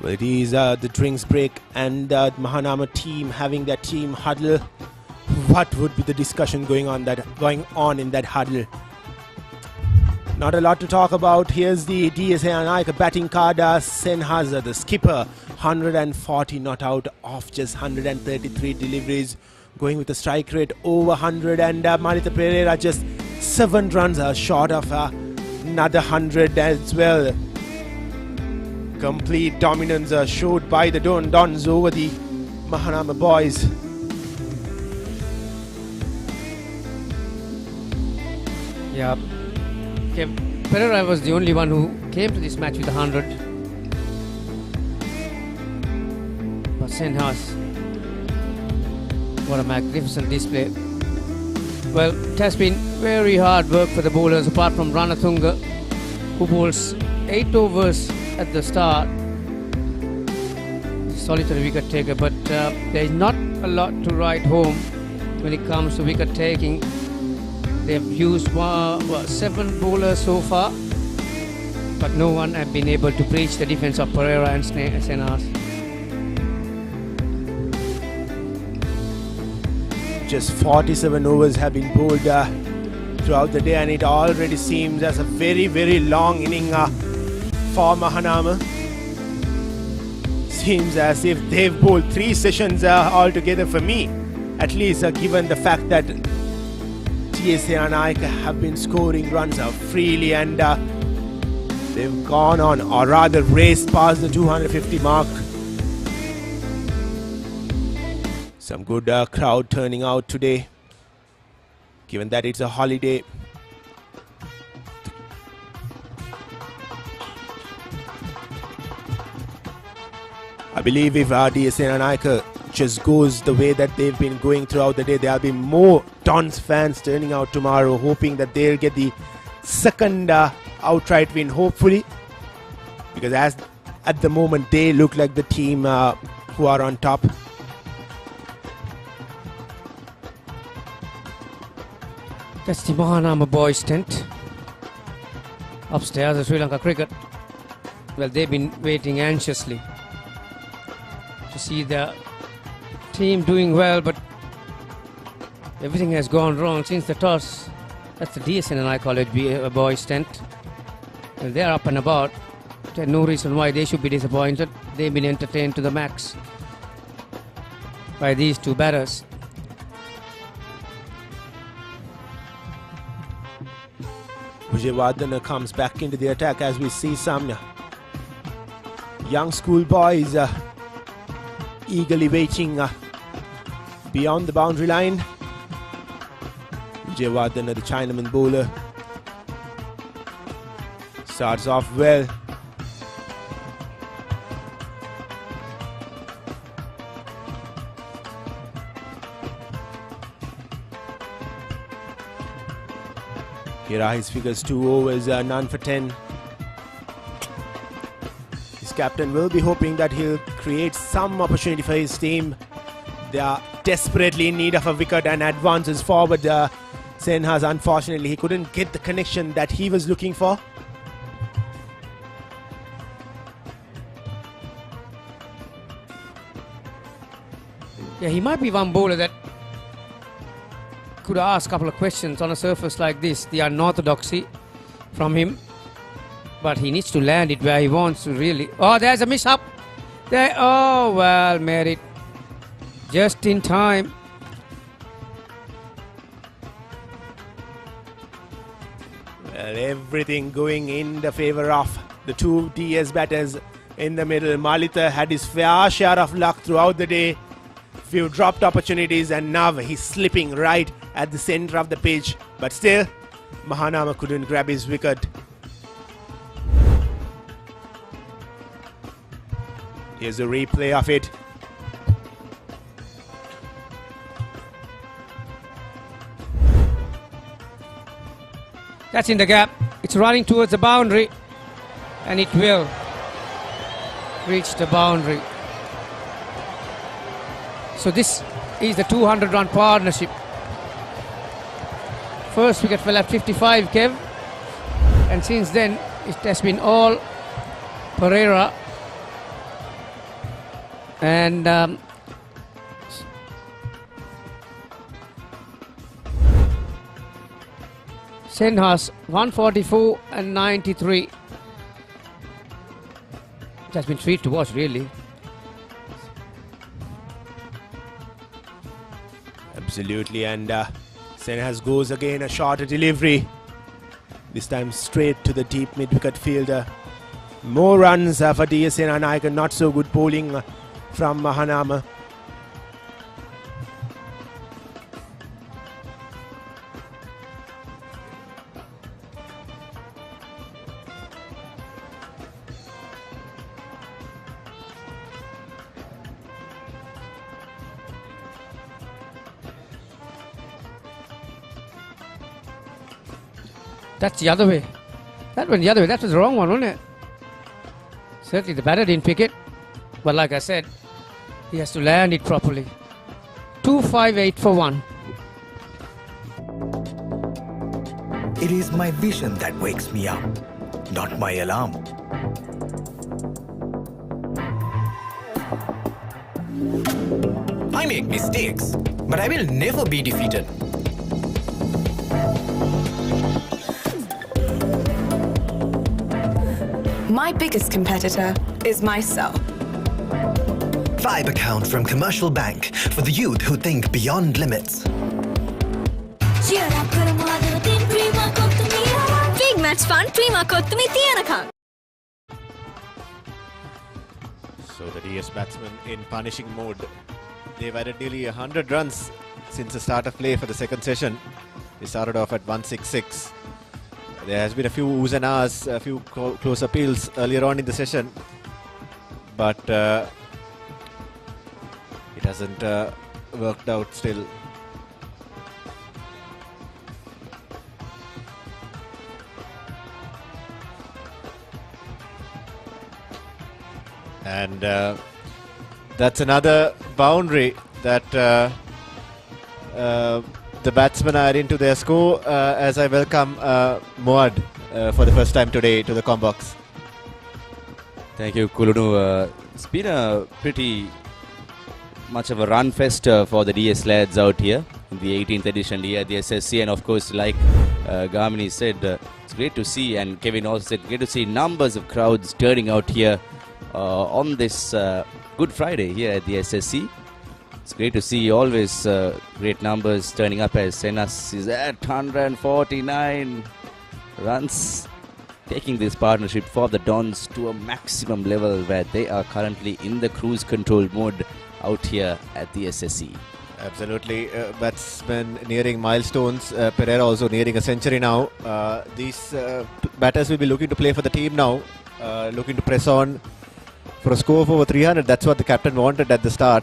Well, it is the drinks break and Mahanama team having their team huddle. What would be the discussion going on in that huddle? Not a lot to talk about. Here's the Senanayake batting card. Senhas, the skipper, 140 not out of just 133 deliveries, going with a strike rate over 100, and Malita Pereira just 7 runs short of another 100 as well. Complete dominance showed by the Dons over the Mahanama boys. Yeah, Pereira was the only one who came to this match with 100. But Senhas, what a magnificent display. Well, it has been very hard work for the bowlers, apart from Ranatunga, who bowls 8 overs at the start. Solitary wicket taker, but there is not a lot to write home when it comes to wicket taking. They've used 7 bowlers so far, but no one have been able to breach the defense of Pereira and Senhas. Just 47 overs have been bowled throughout the day, and it already seems as a very, very long inning for Mahanama. Seems as if they've bowled 3 sessions altogether for me, at least given the fact that Senanayake have been scoring runs freely, and they've gone on, or rather raced past the 250 mark. Some good crowd turning out today, given that it's a holiday. I believe if Senanayake just goes the way that they've been going throughout the day, there'll be more Dons fans turning out tomorrow, hoping that they'll get the second outright win, hopefully, because at the moment they look like the team who are on top. That's the Mahanama boys' tent. Upstairs, the Sri Lanka cricket. Well, they've been waiting anxiously to see the team doing well, but everything has gone wrong since the toss. That's the DSNI College boys' tent. Well, they're up and about. There's no reason why they should be disappointed. They've been entertained to the max by these 2 batters. Vijayawardene comes back into the attack as we see some young schoolboys eagerly waiting beyond the boundary line. Vijayawardene, the Chinaman bowler, starts off well. Here are his figures: 2 overs, none for 10. His captain will be hoping that he'll create some opportunity for his team. They are desperately in need of a wicket and advances forward. Senhas, unfortunately, he couldn't get the connection that he was looking for. Yeah, he might be one bowler that could ask a couple of questions on a surface like this. The unorthodoxy from him, but he needs to land it where he wants to, really. Oh, there's a miss up there. Oh, well, made it just in time. Well, everything going in the favor of the 2 DS batters in the middle. Malitha had his fair share of luck throughout the day. Few dropped opportunities, and now he's slipping right at the center of the pitch. But still, Mahanama couldn't grab his wicket. Here's a replay of it. That's in the gap. It's running towards the boundary, and it will reach the boundary. So this is the 200-run partnership. First wicket fell at 55, Kev, and since then it has been all Pereira and Senhas 144 and 93. It has been sweet to watch, really. Absolutely, and Senhas goes again, a shorter delivery. This time straight to the deep mid-wicket fielder. More runs for Senanayake, not so good bowling from Mahanama. That's the other way. That went the other way. That was the wrong one, wasn't it? Certainly the batter didn't pick it. But like I said, he has to land it properly. 258 for 1. It is my vision that wakes me up, not my alarm. I make mistakes, but I will never be defeated. My biggest competitor is myself. Vibe account from Commercial Bank for the youth who think beyond limits. Big match fun, Prima Kottumi Tiyanakam. So the DS batsmen in punishing mode. They've added nearly 100 runs since the start of play for the second session. They started off at 166. There has been a few oohs and ahs, a few close appeals earlier on in the session, but it hasn't worked out still. And that's another boundary that the batsmen are into their score as I welcome Moad for the first time today to the Combox. Thank you, Kulunu. It's been a pretty much of a run fest for the DS lads out here in the 18th edition here at the SSC, and of course, like Gamini said, it's great to see, and Kevin also said, great to see numbers of crowds turning out here on this Good Friday here at the SSC. It's great to see always great numbers turning up as Senas is at 149 runs, taking this partnership for the Dons to a maximum level where they are currently in the cruise control mode out here at the SSC. Absolutely. Batsmen nearing milestones. Pereira also nearing a century now. These batters will be looking to play for the team now, looking to press on for a score of over 300. That's what the captain wanted at the start,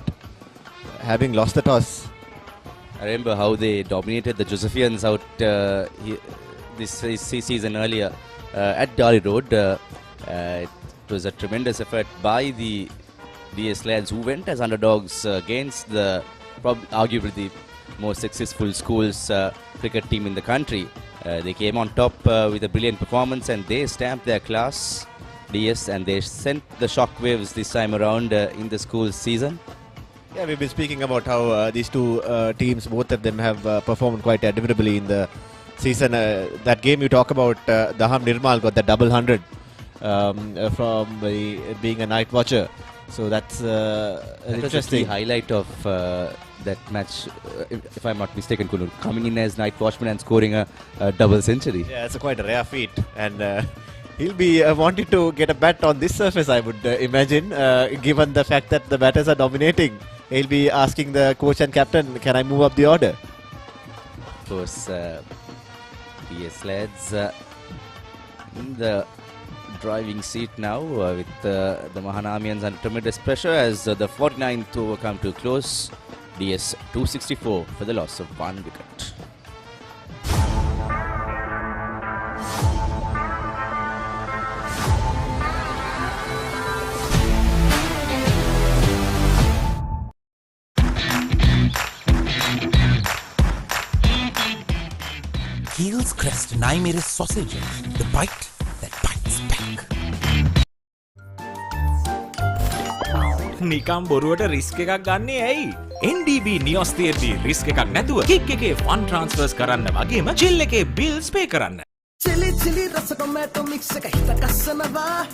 having lost the toss. I remember how they dominated the Josephians out this season earlier at Dali Road. It was a tremendous effort by the DS lads who went as underdogs against the arguably the most successful schools cricket team in the country. They came on top with a brilliant performance, and they stamped their class, DS, and they sent the shockwaves this time around in the school season. Yeah, we've been speaking about how these two teams, both of them have performed quite admirably in the season. That game you talk about, Daham Nirmal got the double 100 from being a night watcher. So that's interesting. The highlight of that match, if I'm not mistaken, Kunal, coming in as night watchman and scoring a double century. Yeah, it's quite a rare feat, and he'll be wanting to get a bat on this surface, I would imagine, given the fact that the batters are dominating. He'll be asking the coach and captain, can I move up the order? Of course, DS lads in the driving seat now with the Mahanamians under tremendous pressure as the 49th over come to close. DS 264 for the loss of 1 wicket. Heels crest and I made his sausages. The bite that bites back. නිකම් බොරුවට risk එකක් ගන්නේ ඇයි? NDB නියොස් තියෙද්දි risk එකක් නැතුව kick එකේ fun ට්‍රාන්ස්ෆර්ස් කරන්න වගේම චිල් එකේ බිල්ස් පේ කරන්න. Chili chili rasa tomato mix එක හිත කස්සනවා.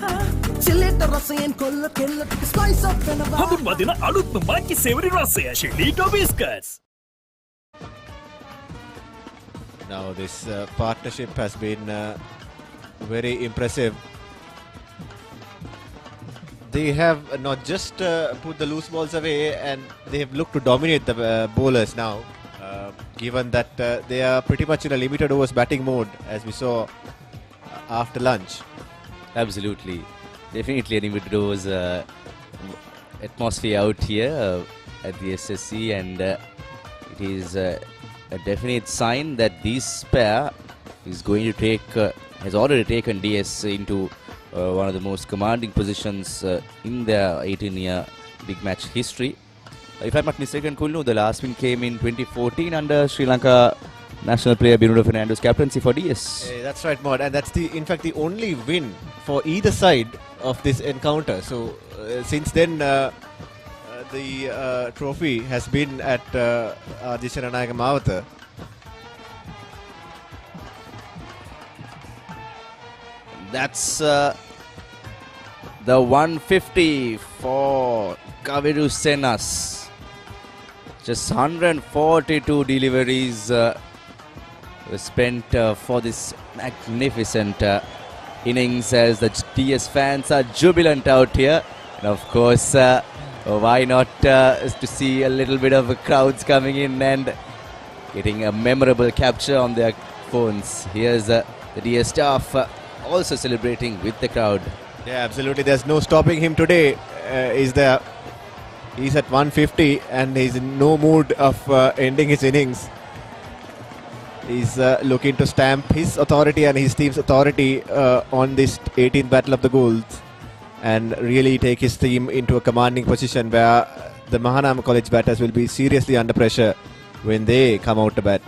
Chilliට රසයෙන් කොල්ල කෙල්ල ටික spice up වෙනවා. හඳුන් වදින අලුත්ම මාකි සේවරි රසය ෂෙලීටෝ බිස්කට්ස්. Now this partnership has been very impressive. They have not just put the loose balls away, and they have looked to dominate the bowlers now, given that they are pretty much in a limited overs batting mode, as we saw after lunch. Absolutely. Definitely a limited overs atmosphere out here at the SSC, and it is a definite sign that this pair is going to take, has already taken DS into one of the most commanding positions in their 18-year big match history. If I'm not mistaken, Kulnu, the last win came in 2014 under Sri Lanka national player Binuda Fernando's captaincy for DS. That's right, Maud, and that's in fact the only win for either side of this encounter. So since then, the trophy has been at Senanayake Mawatha. That's the 150 for Kaviru Senas. Just 142 deliveries were spent for this magnificent innings, as the DS fans are jubilant out here. And of course, why not to see a little bit of crowds coming in and getting a memorable capture on their phones. Here's the DS staff also celebrating with the crowd. Yeah, absolutely. There's no stopping him today. He's at 150 and he's in no mood of ending his innings. He's looking to stamp his authority and his team's authority on this 18th Battle of the Golds, and really take his team into a commanding position where the Mahanama College batters will be seriously under pressure when they come out to bat.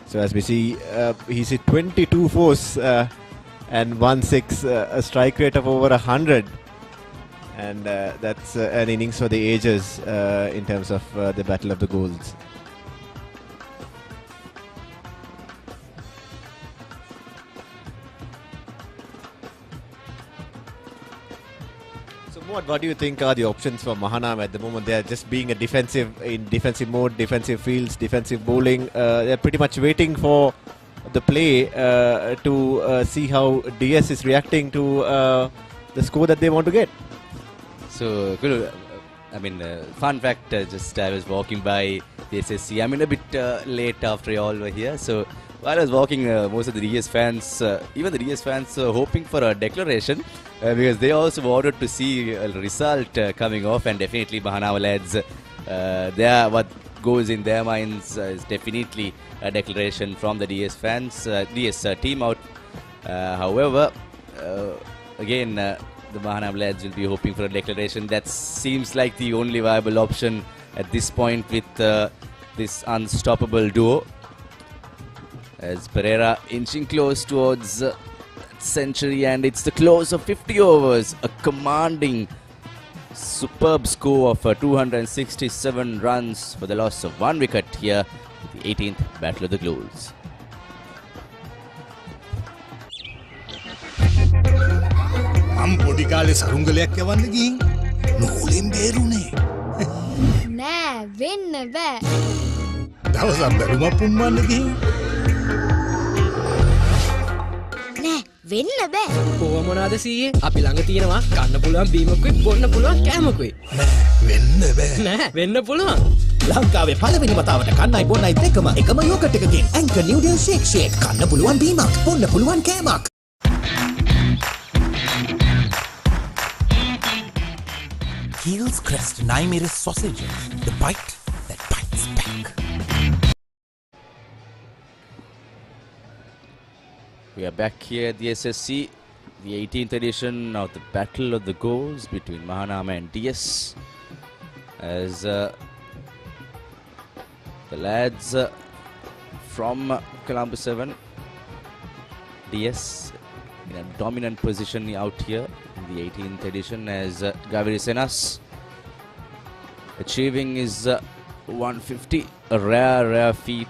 So as we see, he's hit 22 fours and 1-6, a strike rate of over 100. And that's an innings for the ages in terms of the Battle of the Golds. What do you think are the options for Mahanama at the moment? They are just being in defensive mode, defensive fields, defensive bowling. They're pretty much waiting for the play to see how DS is reacting to the score that they want to get. So, fun fact, just I was walking by the SSC. I'm a bit late after all were here. So, while I was walking, most of the DS fans, even the DS fans, hoping for a declaration because they also wanted to see a result coming off, and definitely Mahanama lads, what goes in their minds is definitely a declaration from the DS fans, DS team out. However, again, the Mahanama lads will be hoping for a declaration. That seems like the only viable option at this point with this unstoppable duo. As Pereira inching close towards century, and it's the close of 50 overs. A commanding, superb score of 267 runs for the loss of 1 wicket here in the 18th Battle of the Golds. පොඩි කාලේ සරුංගලයක් යවන්න ගිහින් නූලෙන් බේරුනේ. නෑ වෙන්න බෑ. දවසක් බැලුමක් පුම්මන්න ගිහින්. නෑ වෙන්න බෑ. කොහොමනාද සීයේ? අපි ළඟ තියෙනවා කන්න පුළුවන් බීමකුයි බොන්න පුළුවන් කෑමකුයි. වෙන්න බෑ. නෑ වෙන්න පුළුවන්. ලංකාවේ පළවෙනි වතාවට කන්නයි බොන්නයි දෙකම එකම යෝගට් එකකින් ඇන්කර් නිව්ඩල් ෂේක් කන්න පුළුවන් බීමක් බොන්න පුළුවන් කෑමක්. Heels Crest Naimeris sausages, the bite that bites back. We are back here at the SSC, the 18th edition of the Battle of the Golds between Mahanama and DS. As the lads from Colombo 7, DS in a dominant position out here in the 18th edition, as Kaviru Senas achieving his 150, a rare feat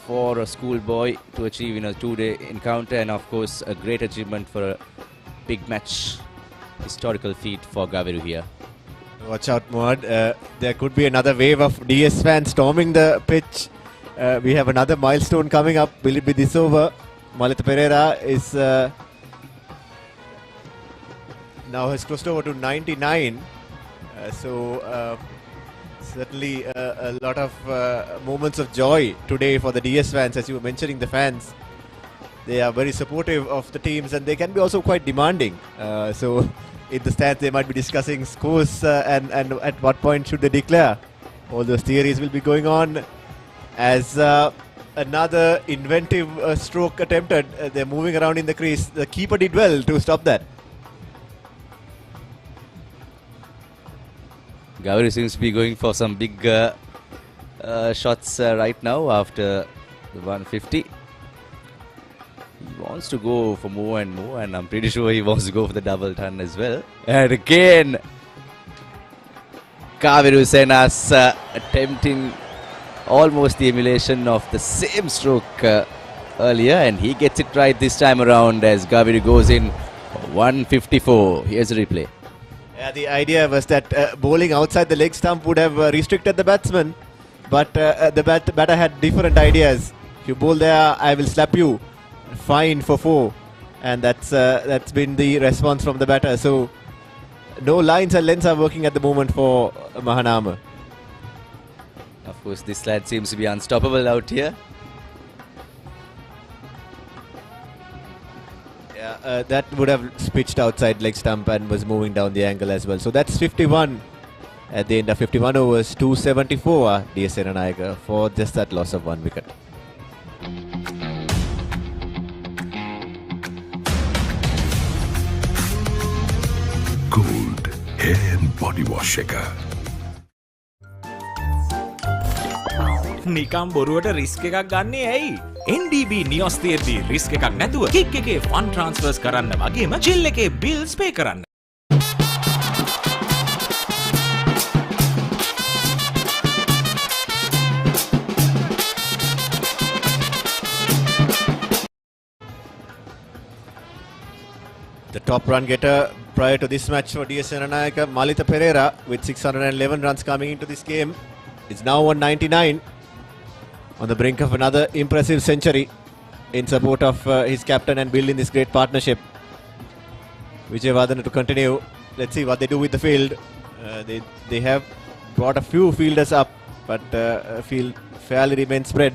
for a schoolboy to achieve in a two-day encounter, and of course a great achievement for a big match, historical feat for Kaviru here. Watch out, Mohad. There could be another wave of DS fans storming the pitch. We have another milestone coming up. Will it be this over? Malita Pereira is now has crossed over to 99. Certainly a lot of moments of joy today for the DS fans. As you were mentioning, the fans, they are very supportive of the teams, and they can be also quite demanding. So in the stands they might be discussing scores and at what point should they declare. All those theories will be going on as another inventive stroke attempted. They're moving around in the crease. The keeper did well to stop that. Kaviru seems to be going for some big shots right now after the 150. He wants to go for more and more, and I'm pretty sure he wants to go for the double ton as well. And again, Kaviru Senas attempting almost the emulation of the same stroke earlier, and he gets it right this time around as Kaviru goes in 154. Here's a replay. Yeah, the idea was that bowling outside the leg stump would have restricted the batsman, but the batter had different ideas. If you bowl there, I will slap you. Fine for 4. And that's been the response from the batter. So no lines and lengths are working at the moment for Mahanama. Of course, this lad seems to be unstoppable out here. Yeah, that would have pitched outside leg stump and was moving down the angle as well. So that's 51 at the end of 51 overs. 274 DS Senanayake for just that loss of 1 wicket. Gold hair and body wash එක. නිකම් බොරුවට risk එකක් ගන්නේ ඇයි? NDB නියොස් තියෙද්දි risk එකක් නැතුව kick එකේ ෆන් ට්‍රාන්ස්ෆර්ස් කරන්න වගේම චිල් එකේ බිල්ස් පේ කරන්න. The top run getter prior to this match for DS Senanayake, Malita Pereira, with 611 runs coming into this game, is now on 99, on the brink of another impressive century in support of his captain and building this great partnership. Vijay Vadana to continue. Let's see what they do with the field. They have brought a few fielders up, but field fairly remains spread.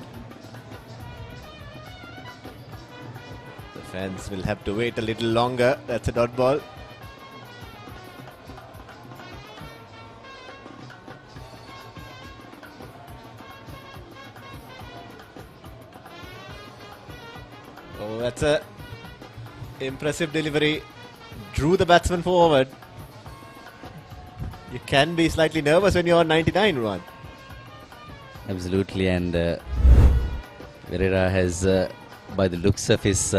Fans will have to wait a little longer. That's a dot ball. Oh, that's a impressive delivery. Drew the batsman forward. You can be slightly nervous when you're on 99, Ruan. Absolutely, and Pereira has, by the looks of his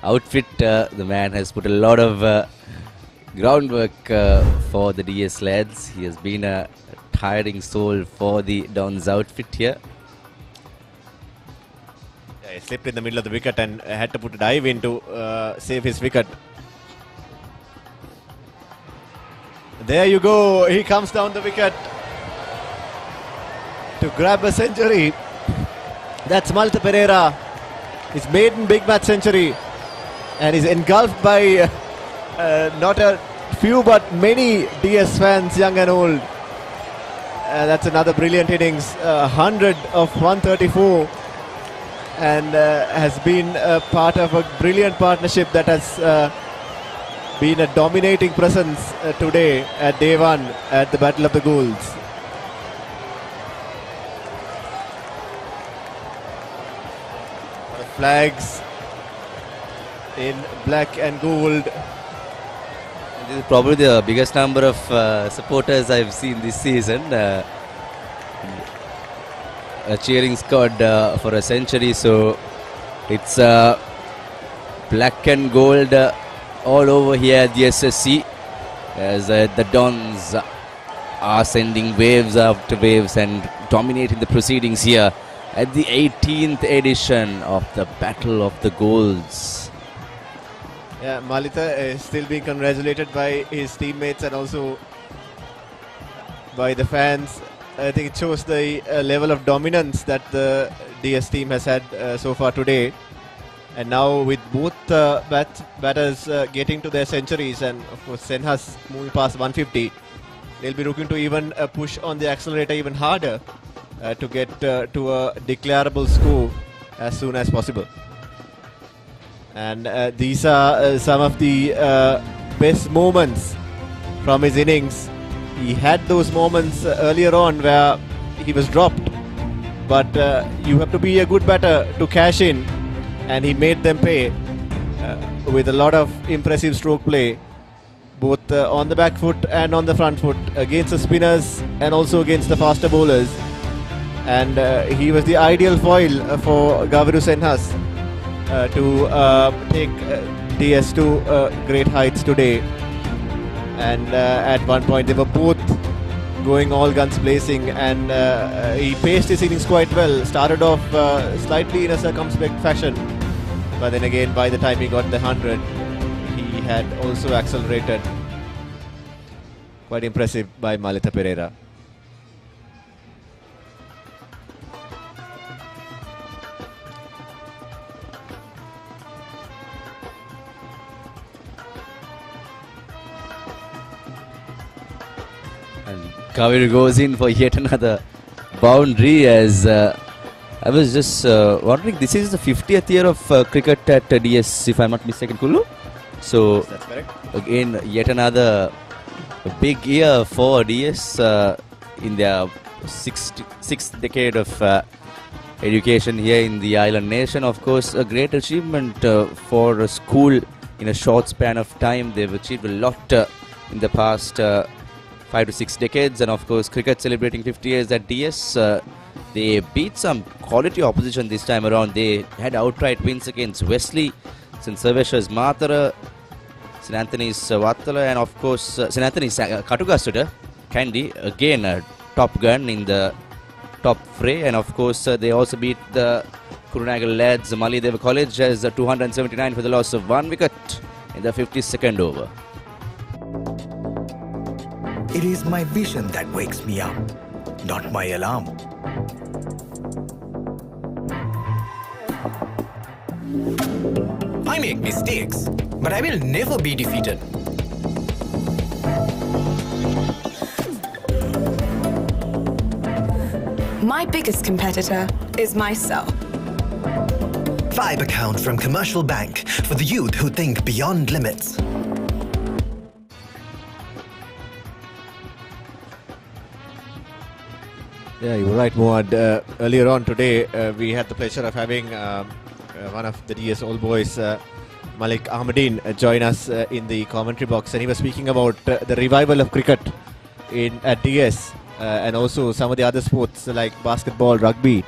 outfit, the man has put a lot of groundwork for the DS lads. He has been a tiring soul for the Dons outfit here. Yeah, he slipped in the middle of the wicket and had to put a dive in to save his wicket. There you go, he comes down the wicket to grab a century. That's Malta Pereira, his maiden big match century, and is engulfed by not a few but many DS fans, young and old. That's another brilliant innings, 100 of 134, and has been a part of a brilliant partnership that has been a dominating presence today at day 1 at the Battle of the Golds. Flags in black and gold. This is probably the biggest number of supporters I've seen this season. A cheering squad for a century, so it's black and gold all over here at the SSC, as the Dons are sending waves after waves and dominating the proceedings here at the 18th edition of the Battle of the Golds. Yeah, Malita is still being congratulated by his teammates and also by the fans. I think it shows the level of dominance that the DS team has had so far today. And now with both batters getting to their centuries, and of course Senhas moving past 150, they'll be looking to even push on the accelerator even harder to get to a declarable score as soon as possible. And these are some of the best moments from his innings. He had those moments earlier on where he was dropped, but you have to be a good batter to cash in, and he made them pay with a lot of impressive stroke play, both on the back foot and on the front foot, against the spinners and also against the faster bowlers. And he was the ideal foil for Gaviru Senhas to take DS to great heights today. And at one point they were both going all guns blazing, and he paced his innings quite well. Started off slightly in a circumspect fashion, but then again by the time he got the 100, he had also accelerated. Quite impressive by Malita Pereira. Kavir goes in for yet another boundary as I was just wondering, this is the 50th year of cricket at DS, if I'm not mistaken, Kulu. So, that's correct. Again, yet another big year for DS in their sixth decade of education here in the island nation. Of course, a great achievement for a school in a short span of time. They've achieved a lot in the past 5 to 6 decades, and of course cricket celebrating 50 years at DS. They beat some quality opposition this time around. They had outright wins against Wesley, St. Servatius Matara, St. Anthony's Wattala, and of course St. Anthony's Katugasuda Candy, again a top gun in the top fray. And of course they also beat the Kurunagal lads Malideva College as 279 for the loss of 1 wicket in the 52nd over. It is my vision that wakes me up, not my alarm. I make mistakes, but I will never be defeated. My biggest competitor is myself. Vibe account from Commercial Bank for the youth who think beyond limits. Yeah, you're right, Muad. Earlier on today, we had the pleasure of having one of the DS All Boys, Malik Ahmadin, join us in the commentary box, and he was speaking about the revival of cricket at DS and also some of the other sports like basketball, rugby,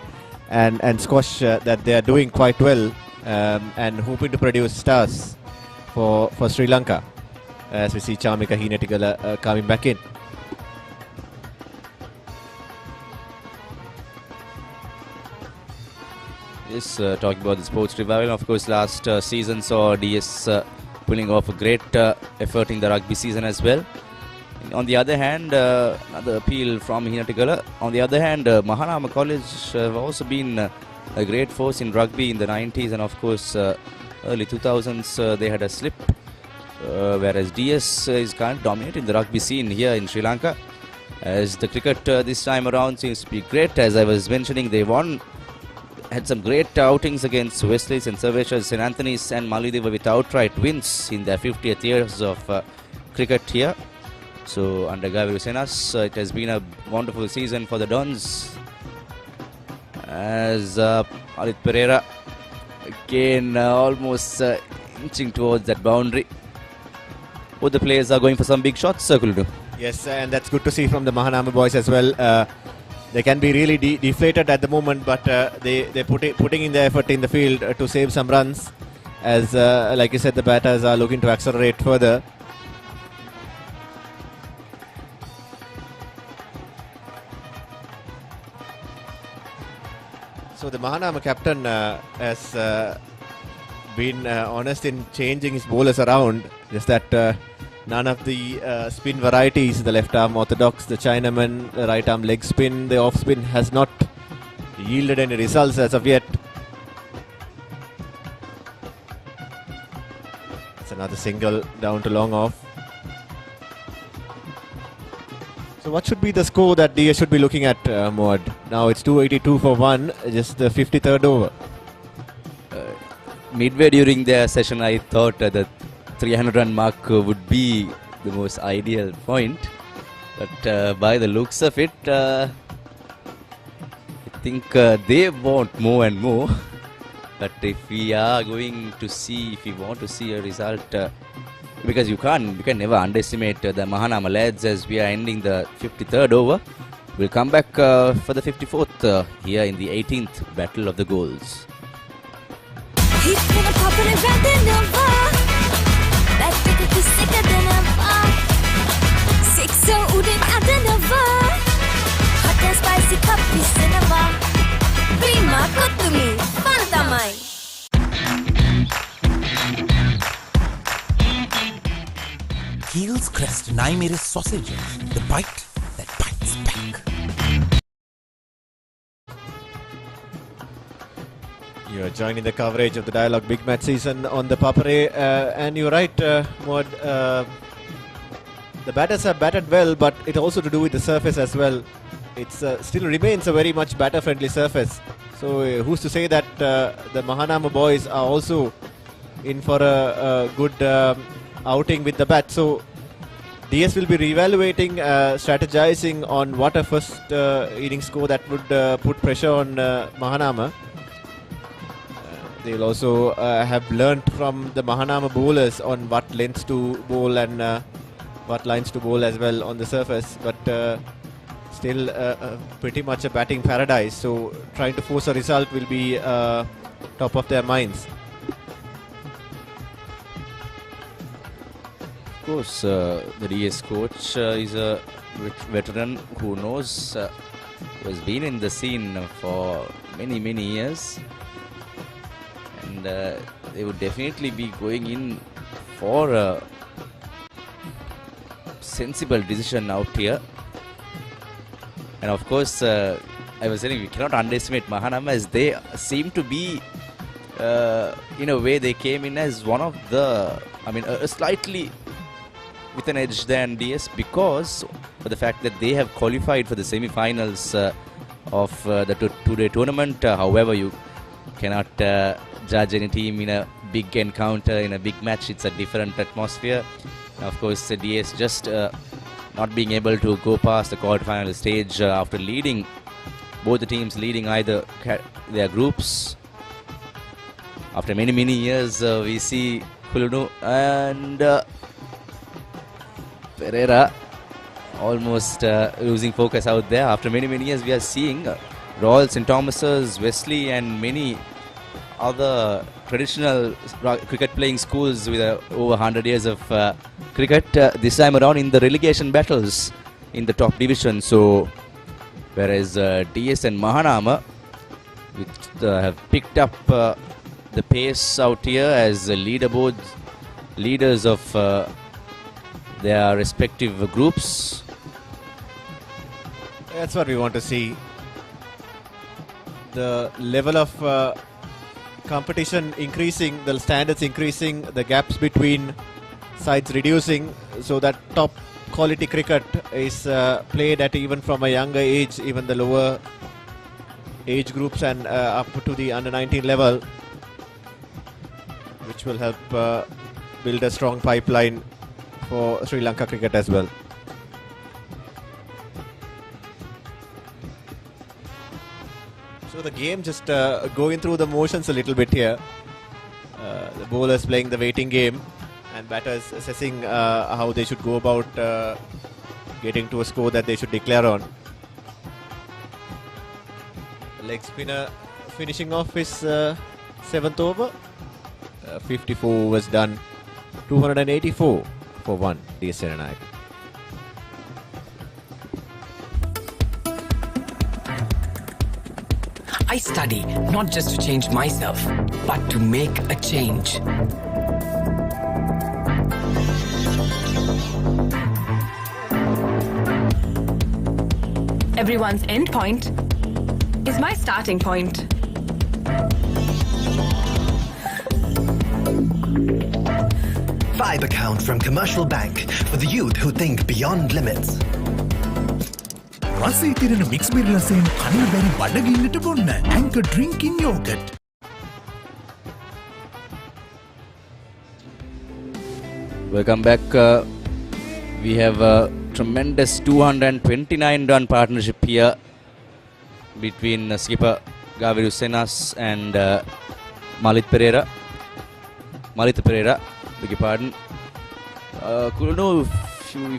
and squash that they are doing quite well and hoping to produce stars for Sri Lanka, as we see Chamika Hinetigala coming back in. Yes, talking about the sports revival, of course, last season saw DS pulling off a great effort in the rugby season as well. On the other hand, another appeal from Hinatigala. On the other hand, Mahanama College have also been a great force in rugby in the 90s, and of course, early 2000s they had a slip, whereas DS is kind of dominating the rugby scene here in Sri Lanka. As the cricket this time around seems to be great, as I was mentioning, they had some great outings against Wesley, St. Servatius, St. Anthony's and Malideva with outright wins in their 50th years of cricket here. So under Gaviru Senas, it has been a wonderful season for the Dons. As Alit Pereira again almost inching towards that boundary. Both the players are going for some big shots, Kuludu. Yes, and that's good to see from the Mahanama boys as well. They can be really deflated at the moment, but they're putting in the effort in the field to save some runs. As, like you said, the batters are looking to accelerate further. So the Mahanama captain has been honest in changing his bowlers around. Just that none of the spin varieties, the left arm orthodox, the Chinaman, the right arm leg spin, the off spin has not yielded any results as of yet. It's another single down to long off. So what should be the score that DS should be looking at, Moad? Now it's 282 for 1, just the 53rd over. Midway during their session, I thought the 300 run mark would be the most ideal point, but by the looks of it, I think they want more and more. But if we are going to see, if we want to see a result, because you can never underestimate the Mahanama lads, as we are ending the 53rd over. We'll come back for the 54th here in the 18th Battle of the Goals. He's gonna pop it around in Nova. That ticket is sicker than ever. Six so udin ada Nova. Hot and spicy cup is cinema. Prima kotumi, pantamai. Keel's Crest Naimere sausages, the bite that bites back. You are joining the coverage of the Dialog Big Match season on the Papare, and you're right, Maud. The batters have batted well, but it also to do with the surface as well. It still remains a very much batter-friendly surface. So who's to say that the Mahanama boys are also in for a good outing with the bat. So DS will be reevaluating, strategizing on what a first inning score that would put pressure on Mahanama. They'll also have learnt from the Mahanama bowlers on what lengths to bowl and what lines to bowl as well on the surface. But still pretty much a batting paradise. So trying to force a result will be top of their minds. Of course, the DS coach is a veteran who knows, who has been in the scene for many years, and they would definitely be going in for a sensible decision out here. And of course, I was saying we cannot underestimate Mahanama, as they seem to be, in a way, they came in as one of the, slightly with an edge than DS, because of the fact that they have qualified for the semi-finals of the two-day tournament. However, you cannot judge any team in a big encounter, in a big match. It's a different atmosphere. Of course, DS just not being able to go past the quarter-final stage after leading, both the teams leading either their groups. After many years, we see Kulunu and Pereira almost losing focus out there. After many years, we are seeing Royal St. Thomas's, Wesley and many other traditional cricket playing schools with over 100 years of cricket, this time around in the relegation battles in the top division. So whereas DS and Mahanama have picked up the pace out here as leaders of their respective groups. That's what we want to see. The level of competition increasing, the standards increasing, the gaps between sides reducing, so that top quality cricket is played at even from a younger age, even the lower age groups and up to the under 19 level, which will help build a strong pipeline for Sri Lanka cricket as well. So the game just going through the motions a little bit here. The bowlers playing the waiting game and batters assessing how they should go about getting to a score that they should declare on. The leg spinner finishing off his 7th over. 54 was done. 284 for 1, DS Senanayake. I study not just to change myself, but to make a change. Everyone's end point is my starting point. Vibe account from Commercial Bank for the youth who think beyond limits. රසී තිරෙන mix මිරිලසෙන් කන්න බැරි බඩගින්නට බොන්න Anchor drinking yogurt. Welcome back. We have a tremendous 229 run partnership here between skipper Gaviru Senas and Malita Pereira, beg your pardon. Kulunu,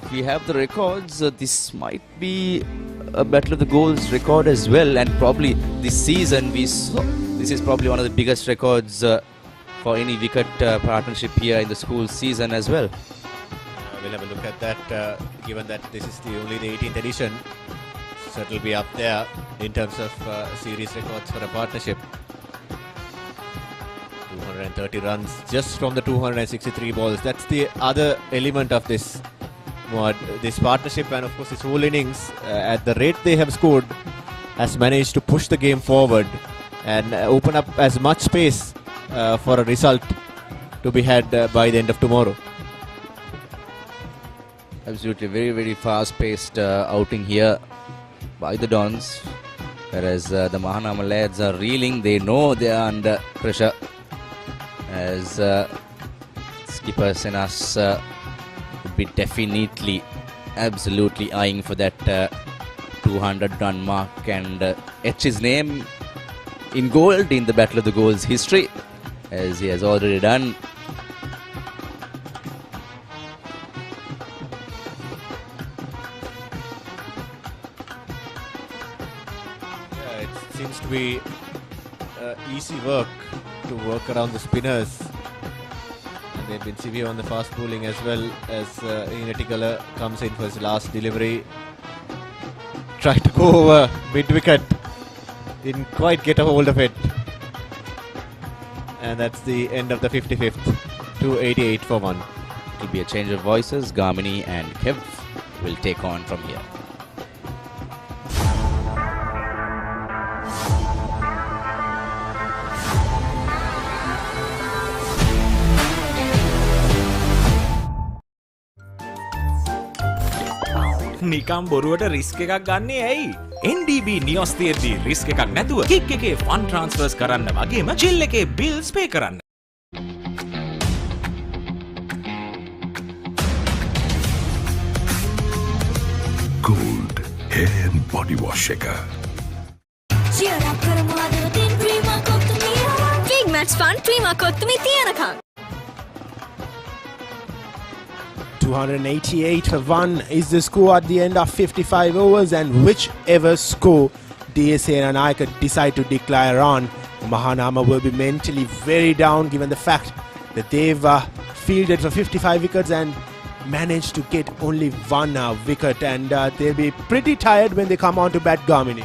if we have the records, this might be a Battle of the Goals record as well, and probably this season this is probably one of the biggest records for any wicket partnership here in the school season as well. We'll have a look at that, given that this is only the 18th edition, so it will be up there in terms of series records for a partnership. 230 runs just from the 263 balls. That's the other element of this this partnership, and of course this whole innings, at the rate they have scored, has managed to push the game forward and open up as much space for a result to be had by the end of tomorrow. Absolutely, very, very fast-paced outing here by the Dons. Whereas the Mahanama lads are reeling, they know they are under pressure. As skipper Senas would be definitely, absolutely eyeing for that 200-run mark and etch his name in gold in the Battle of the Goals history, as he has already done. Seems to be easy work to work around the spinners, and they've been severe on the fast bowling as well. As Inatikala comes in for his last delivery, tried to go over mid-wicket, didn't quite get a hold of it, and that's the end of the 55th. 288 for 1. It will be a change of voices. Gamini and Kev will take on from here. නිකම් බොරුවට risk එකක් ගන්නේ ඇයි? NDB නියොස් තියෙද්දි risk එකක් නැතුව kick එකේ fun ට්‍රාන්ස්ෆර්ස් කරන්න වගේම චිල් එකේ බිල්ස් පේ කරන්න. Gold hair and body wash එක. Big match fun ක්‍රීමා කොත්තුමි තියනකම්. 288 for 1 is the score at the end of 55 overs, and whichever score Senanayake decide to declare on, Mahanama will be mentally very down given the fact that they've fielded for 55 wickets and managed to get only one wicket, and they'll be pretty tired when they come on to bat, Gamini.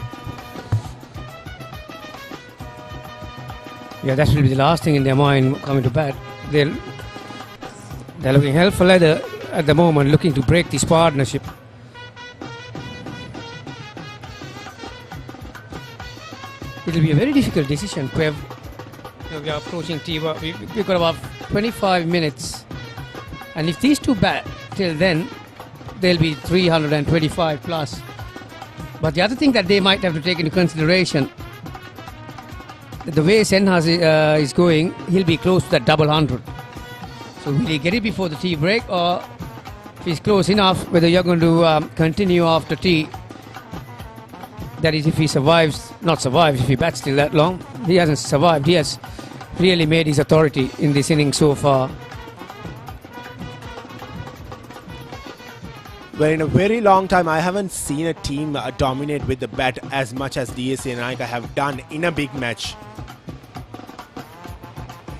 Yeah, that will be the last thing in their mind coming to bat. They're looking hell for leather at the moment, looking to break this partnership. It will be a very difficult decision. We are approaching Tiva. We've got about 25 minutes, and if these two bat till then, they'll be 325 plus. But the other thing that they might have to take into consideration, the way Senhas is going, he'll be close to that double 100. So will he get it before the tea break, or if he's close enough, whether you're going to continue after tea? That is, if he survives, not survives, if he bats till that long. He hasn't survived. He has really made his authority in this inning so far. Well, in a very long time, I haven't seen a team dominate with the bat as much as Senanayake have done in a big match.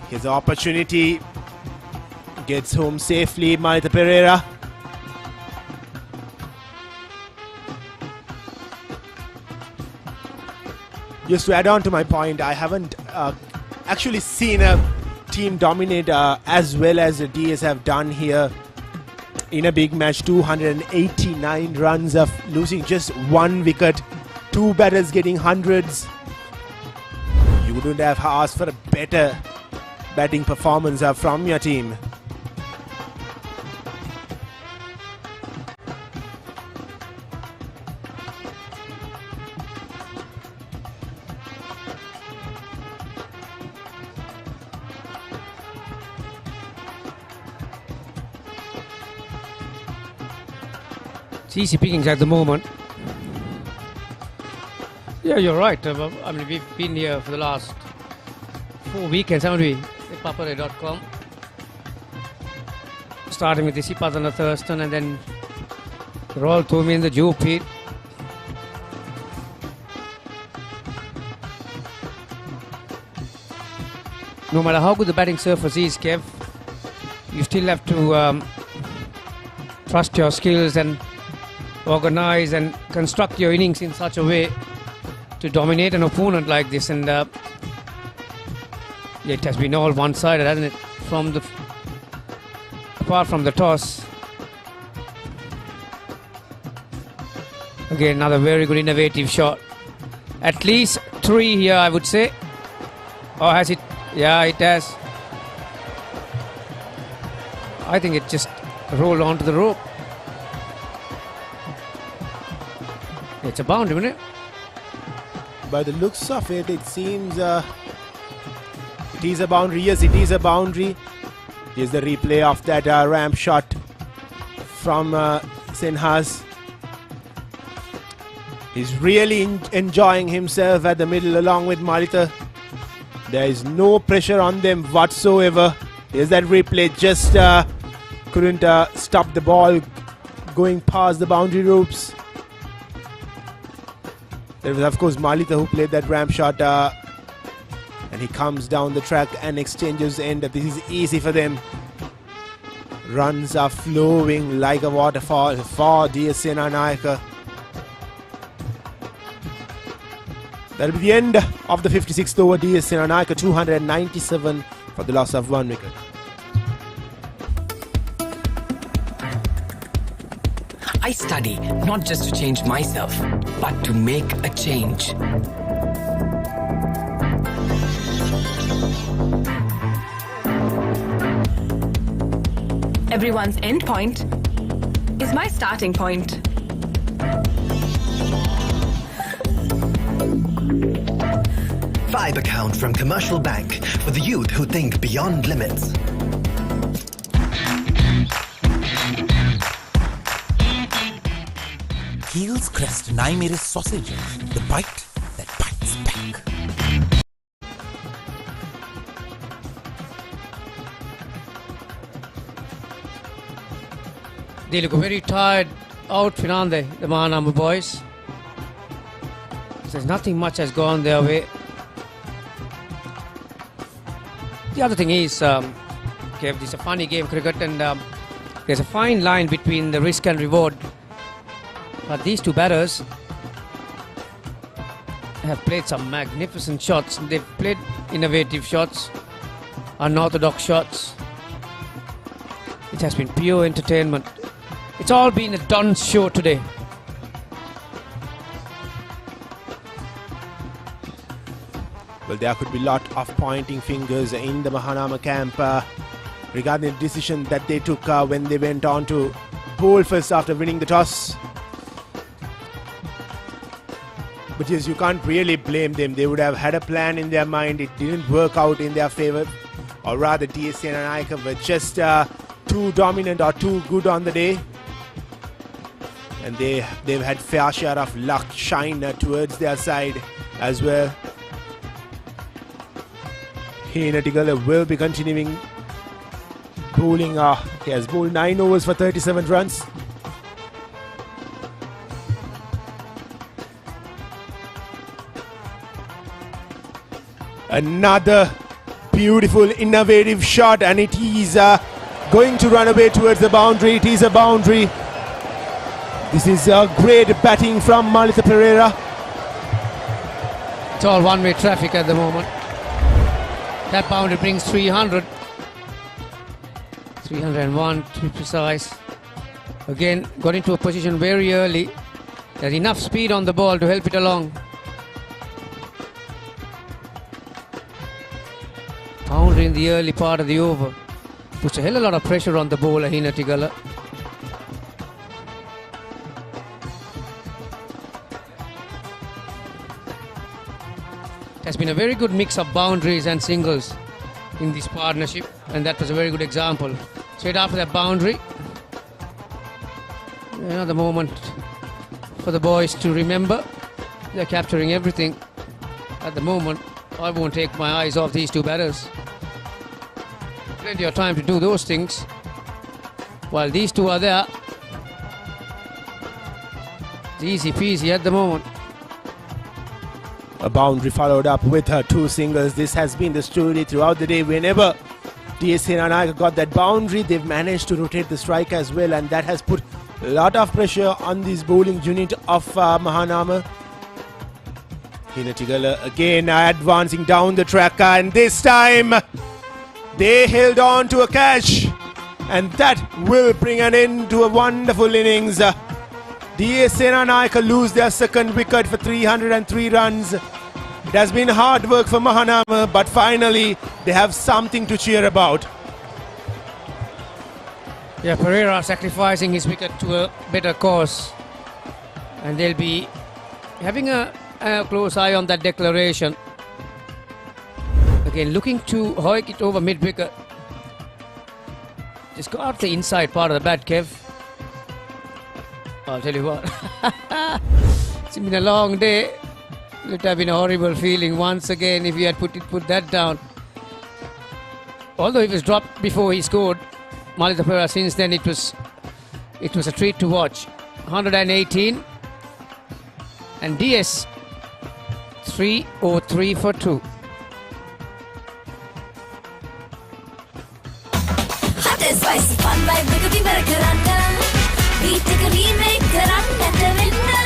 His opportunity gets home safely, ThePapare. Just to add on to my point, I haven't actually seen a team dominate as well as the DS have done here in a big match. 289 runs of losing just one wicket, two batters getting hundreds. You wouldn't have asked for a better batting performance from your team. It's easy pickings at the moment. Yeah, you're right. I mean, we've been here for the last 4 weekends, haven't we? ThePapare.com. Starting with the Sipadana Thurston and then Royal Tomi and the Joe Pit. No matter how good the batting surface is, Kev, you still have to trust your skills and organize and construct your innings in such a way to dominate an opponent like this. And It has been all one-sided, hasn't it? Apart from the toss. Again, another very good innovative shot. At least 3 here, I would say. Or has it? Yeah, it has. I think it just rolled onto the rope. It's a boundary, isn't it? By the looks of it, it seems it is a boundary. Yes, it is a boundary. Here's the replay of that ramp shot from Sinhalese. He's really enjoying himself at the middle along with Malita. There is no pressure on them whatsoever. Here's that replay. Just couldn't stop the ball going past the boundary ropes. There was, of course, Malita who played that ramp shot. And he comes down the track and exchanges end. This is easy for them. Runs are flowing like a waterfall for dear Senanayake. That'll be the end of the 56th over. DS Senanayake 297 for the loss of 1 wicket. I study not just to change myself, but to make a change. Everyone's end point is my starting point. Five account from Commercial Bank for the youth who think beyond limits. Heels Crest Naimeris sausages, the bite that bites back. They look very tired outfit, aren't they, the Mahanama boys? There's nothing much has gone their way. The other thing is, Kev, this is a funny game, cricket, and there's a fine line between the risk and reward. But these two batters have played some magnificent shots. They've played innovative shots, unorthodox shots. It has been pure entertainment. It's all been a done show today. Well, there could be a lot of pointing fingers in the Mahanama camp regarding the decision that they took when they went on to bowl first after winning the toss. But yes, you can't really blame them. They would have had a plan in their mind. It didn't work out in their favor. Or rather, DS Senanayake were just too dominant or too good on the day. And they've had fair share of luck shine towards their side as well. Hinnatigala will be continuing bowling. He has bowled 9 overs for 37 runs. Another beautiful innovative shot, and it is going to run away towards the boundary. It is a boundary. This is great batting from Malita Pereira. It's all one-way traffic at the moment. That boundary brings 300. 301 to be precise. Again, got into a position very early. There's enough speed on the ball to help it along. Boundary in the early part of the over puts a hell of a lot of pressure on the bowler, Hinnatigala. It has been a very good mix of boundaries and singles in this partnership, and that was a very good example. Straight after that boundary, another moment for the boys to remember. They're capturing everything at the moment. I won't take my eyes off these two batters. Plenty of time to do those things while these two are there. It's easy peasy at the moment. A boundary followed up with 2 singles. This has been the story throughout the day. Whenever DS Senanayake got that boundary, they've managed to rotate the strike as well, and that has put a lot of pressure on this bowling unit of Mahanama. Hinatigala again advancing down the track, and this time they held on to a catch, and that will bring an end to a wonderful innings. DS Senanayake lose their second wicket for 303 runs. It has been hard work for Mahanama, but finally they have something to cheer about. Yeah, Pereira sacrificing his wicket to a better cause, and they'll be having a close eye on that declaration. Again, looking to hoik it over mid-wicket. Just go out the inside part of the bat, Kev. I'll tell you what. It's been a long day. It would have been a horrible feeling once again if he had put that down. Although it was dropped before he scored, ThePapare, since then it was a treat to watch. 118 and DS 303 for 2. Hot and spicy fun vibe with the beat take a remake karanga winna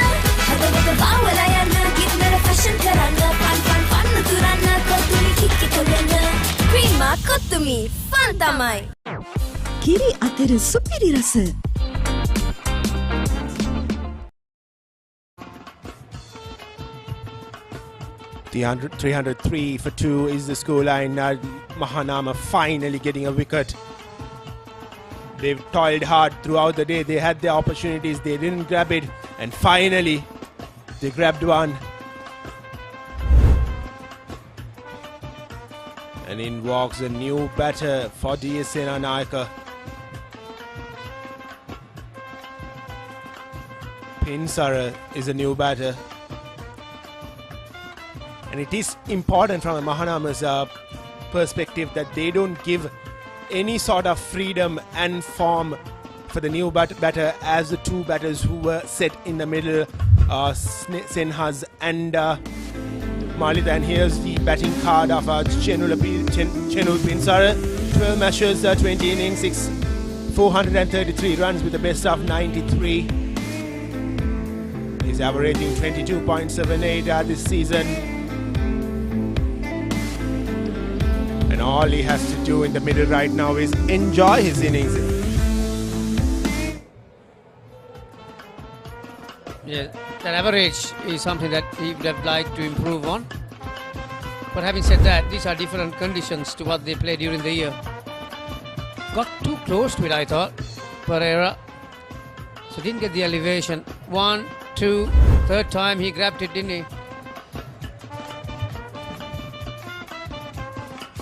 hada with the vawalayana give me a fashion karanga fun turana kotumi kikki tolena cream kotumi fun tamai kiri atera supiri rasa 303 for 2 is the scoreline. Mahanama finally getting a wicket. They've toiled hard throughout the day. They had their opportunities, they didn't grab it, and finally they grabbed one. And in walks a new batter for DS Senanayake. Pinsara is a new batter. And it is important from Mahanama's perspective that they don't give any sort of freedom and form for the new batter as the two batters who were set in the middle, Sinhalese and Malita. And here's the batting card of Chenul Pinsara. 12 matches, 20 innings, 433 runs with a best of 93. He's averaging 22.78 this season. And all he has to do in the middle right now is enjoy his innings. Yeah, that average is something that he would have liked to improve on. But having said that, these are different conditions to what they play during the year. Got too close to it, I thought, Pereira. So didn't get the elevation. 1, 2, third time he grabbed it, didn't he?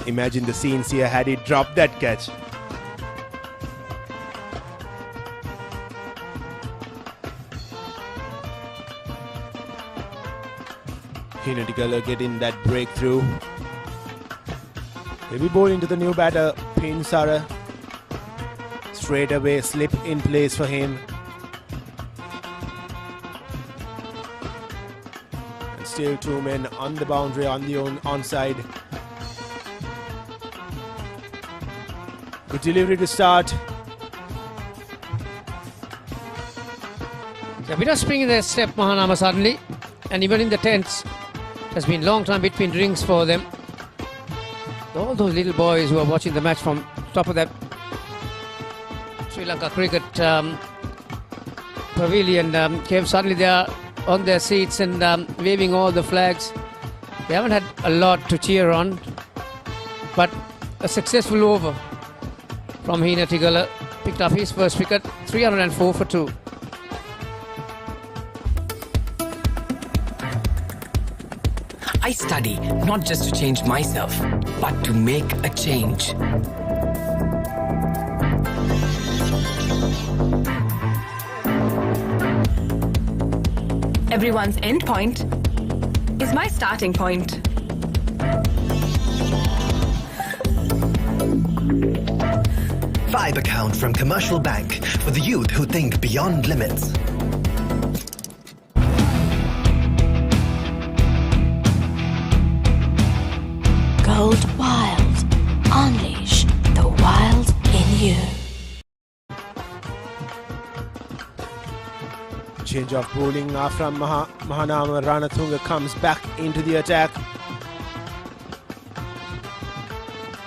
Imagine the scenes here had he dropped that catch. Hinatigala getting that breakthrough. Heavy ball into the new batter, Pinsara. Straight away slip in place for him. And still two men on the boundary on the onside. Good delivery to start. A bit of spring in their step, Mahanama, suddenly. And even in the tents, there's been long time between drinks for them. All those little boys who are watching the match from top of that Sri Lanka cricket pavilion came, suddenly they are on their seats and waving all the flags. They haven't had a lot to cheer on, but a successful over from Hinatigala. Picked up his first wicket, 304 for 2. I study not just to change myself, but to make a change. Everyone's end point is my starting point. Vibe account from Commercial Bank for the youth who think beyond limits. Gold Wild. Unleash the wild in you. Change of bowling from Mahanama. Ranatunga comes back into the attack.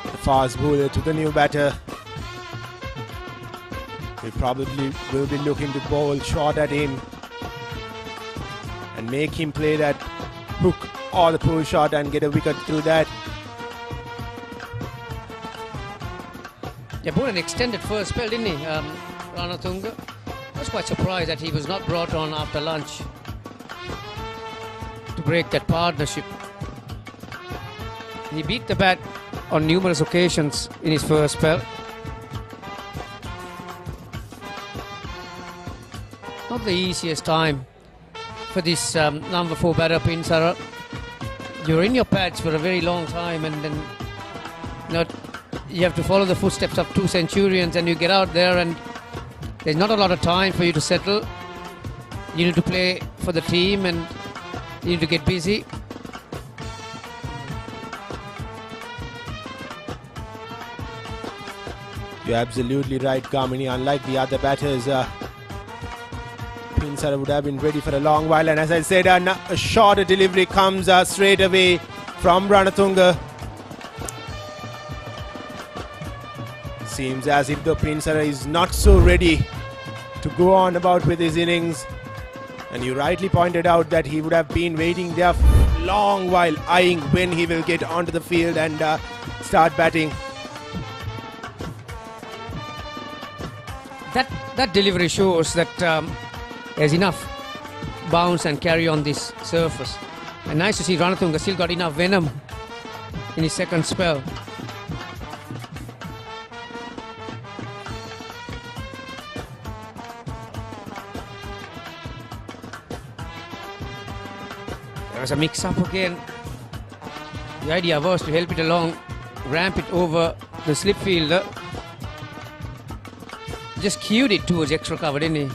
The fast bowler to the new batter. He probably will be looking to bowl short at him and make him play that hook or the pull shot and get a wicket through that. Yeah, bowled an extended first spell, didn't he, Ranatunga? I was quite surprised that he was not brought on after lunch to break that partnership. He beat the bat on numerous occasions in his first spell. Not the easiest time for this number 4 batter, Pinsara. You're in your pads for a very long time, and then you have to follow the footsteps of 2 centurions, and you get out there and there's not a lot of time for you to settle. You need to play for the team and you need to get busy. You're absolutely right, Kamini. Unlike the other batters, Pinsara would have been ready for a long while. And as I said, a shorter delivery comes straight away from Ranatunga. Seems as if the Pinsara is not so ready to go on about with his innings. And you rightly pointed out that he would have been waiting there for a long while, eyeing when he will get onto the field and start batting. That delivery shows that there's enough bounce and carry on this surface. And nice to see Ranatunga still got enough venom in his second spell. There was a mix-up again. The idea was to help it along, ramp it over the slip fielder. Just cued it towards extra cover, didn't he?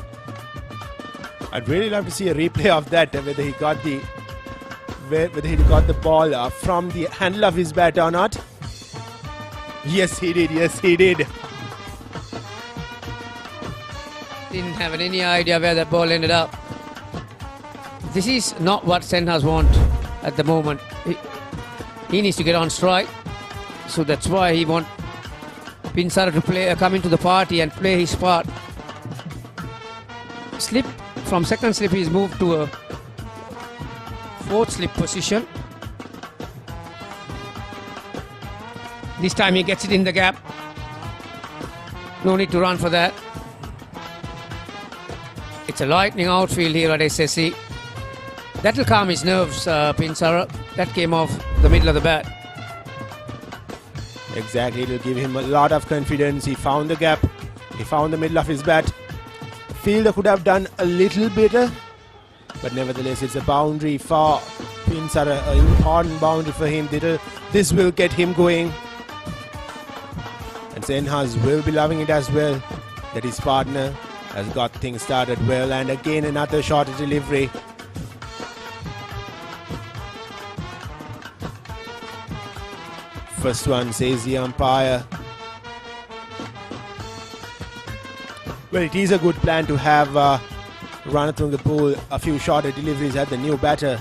I'd really love to see a replay of that, whether he got the ball from the handle of his bat or not. Yes, he did. Yes, he did. Didn't have any idea where that ball ended up. This is not what Senhas want at the moment. He needs to get on strike. So that's why he wants Pinsara to come into the party and play his part. Slip, from second slip he's moved to a fourth slip position. This time he gets it in the gap. No need to run for that. It's a lightning outfield here at SSC. That'll calm his nerves, Pinsara. That came off the middle of the bat. Exactly, it'll give him a lot of confidence. He found the gap. He found the middle of his bat. The fielder could have done a little better, but nevertheless it's a boundary for Pinsara, an important boundary for him. This will get him going. And Senhas will be loving it as well, that his partner has got things started well. And again another shorter delivery. First one, says the umpire. Well, it is a good plan to have Ranatunga bowl a few shorter deliveries at the new batter.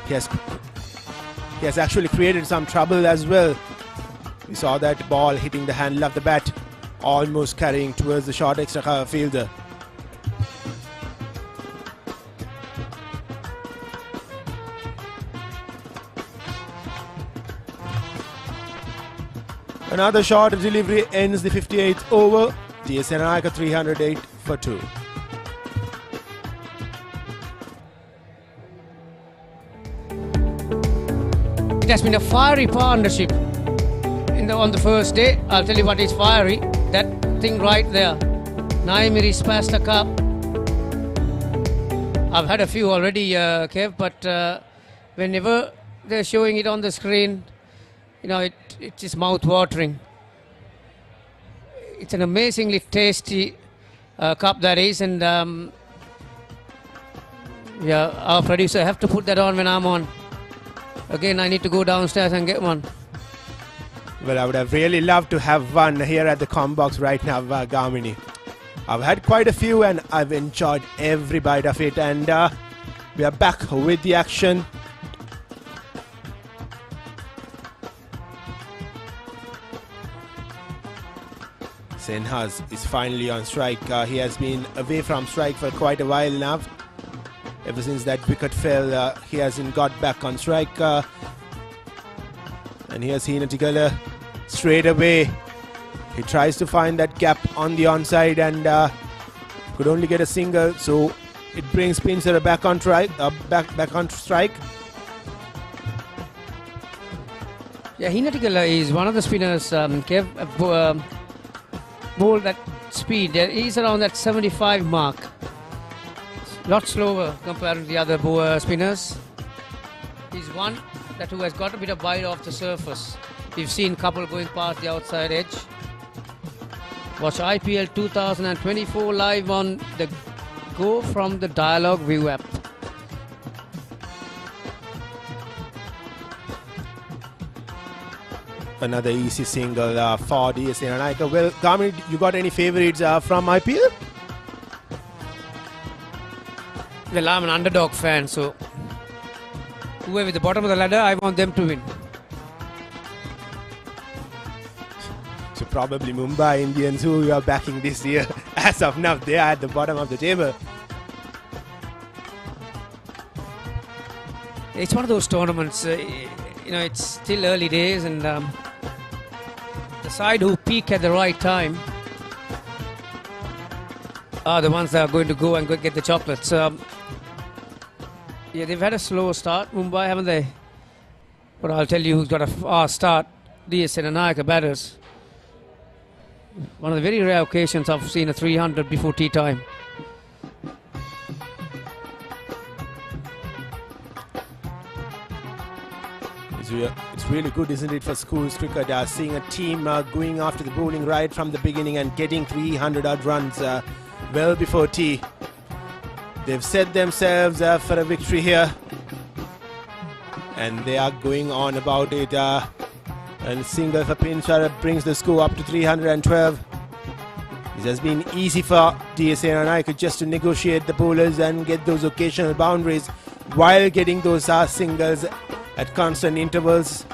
He has actually created some trouble as well. We saw that ball hitting the handle of the bat, almost carrying towards the short extra cover fielder. Another short delivery ends the 58th over. The Senanayake 308 for 2. It has been a fiery partnership on the first day. I'll tell you what is fiery. That thing right there. Naimiri Spasta Cup. I've had a few already, Kev, but whenever they're showing it on the screen, it's just mouth-watering. It's an amazingly tasty cup that is, and our producer have to put that on when I'm on. Again, I need to go downstairs and get one. Well, I would have really loved to have one here at the com box right now, Gamini. I've had quite a few and I've enjoyed every bite of it, and we are back with the action. Sinhalese is finally on strike. He has been away from strike for quite a while now. Ever since that wicket fell, he hasn't got back on strike. And here's Hinnatikala straight away. He tries to find that gap on the onside and could only get a single. So it brings Pincer back on strike. Back on strike. Yeah, Hinnatikala is one of the spinners. Bowled at speed. He's around that 75 mark. Lot slower compared to the other spinners. He's one who has got a bit of bite off the surface. We've seen a couple going past the outside edge. Watch IPL 2024 live on the Go from the Dialog View app. Another easy single for DS Senanayake. Well, Kamini, you got any favorites from IPL? Well, I'm an underdog fan, so whoever at the bottom of the ladder, I want them to win. So probably Mumbai Indians, who you are backing this year. As of now, they are at the bottom of the table. It's one of those tournaments, it's still early days, and the side who peak at the right time are the ones that are going to go and get the chocolates. Yeah, they've had a slow start, Mumbai, haven't they? But I'll tell you who's got a fast start. DS Senanayake batters. One of the very rare occasions I've seen a 300 before tea time. It's really good, isn't it, for schools cricket, seeing a team going after the bowling right from the beginning and getting 300 odd runs well before tea. They've set themselves for a victory here, and they are going on about it. And single for Pinchara brings the score up to 312. It has been easy for DS Senanayake just to negotiate the bowlers and get those occasional boundaries while getting those singles at constant intervals.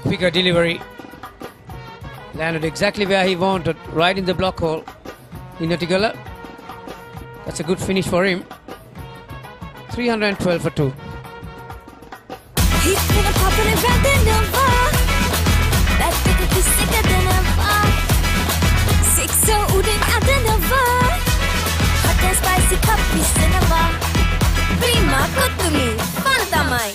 Quicker delivery. Landed exactly where he wanted, right in the block hole. Hinnatikala. That's a good finish for him. 312 for 2. He's gonna pop it around the number. That ticket is sicker than ever. 6 so udin ada number. Hot and spicy cup is cinema. Prima kutumi. Pantamai.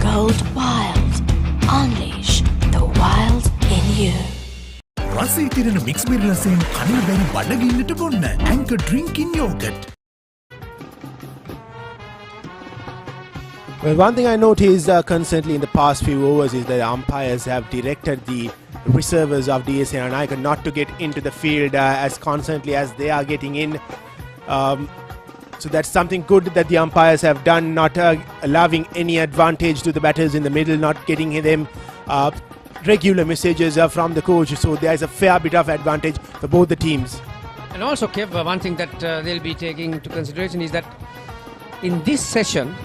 Gold Wild. Unleash the wild in you. රසී තිරෙන mix berry රසයෙන් කන්න බැරි බඩගින්නට බොන්න Anchor drink in yogurt. Well, one thing I noticed constantly in the past few overs is that umpires have directed the reserves of DS Senanayake not to get into the field as constantly as they are getting in. So that's something good that the umpires have done, not allowing any advantage to the batters in the middle, not getting them regular messages from the coach. So there is a fair bit of advantage for both the teams. And also, Kev, one thing that they'll be taking into consideration is that in this session,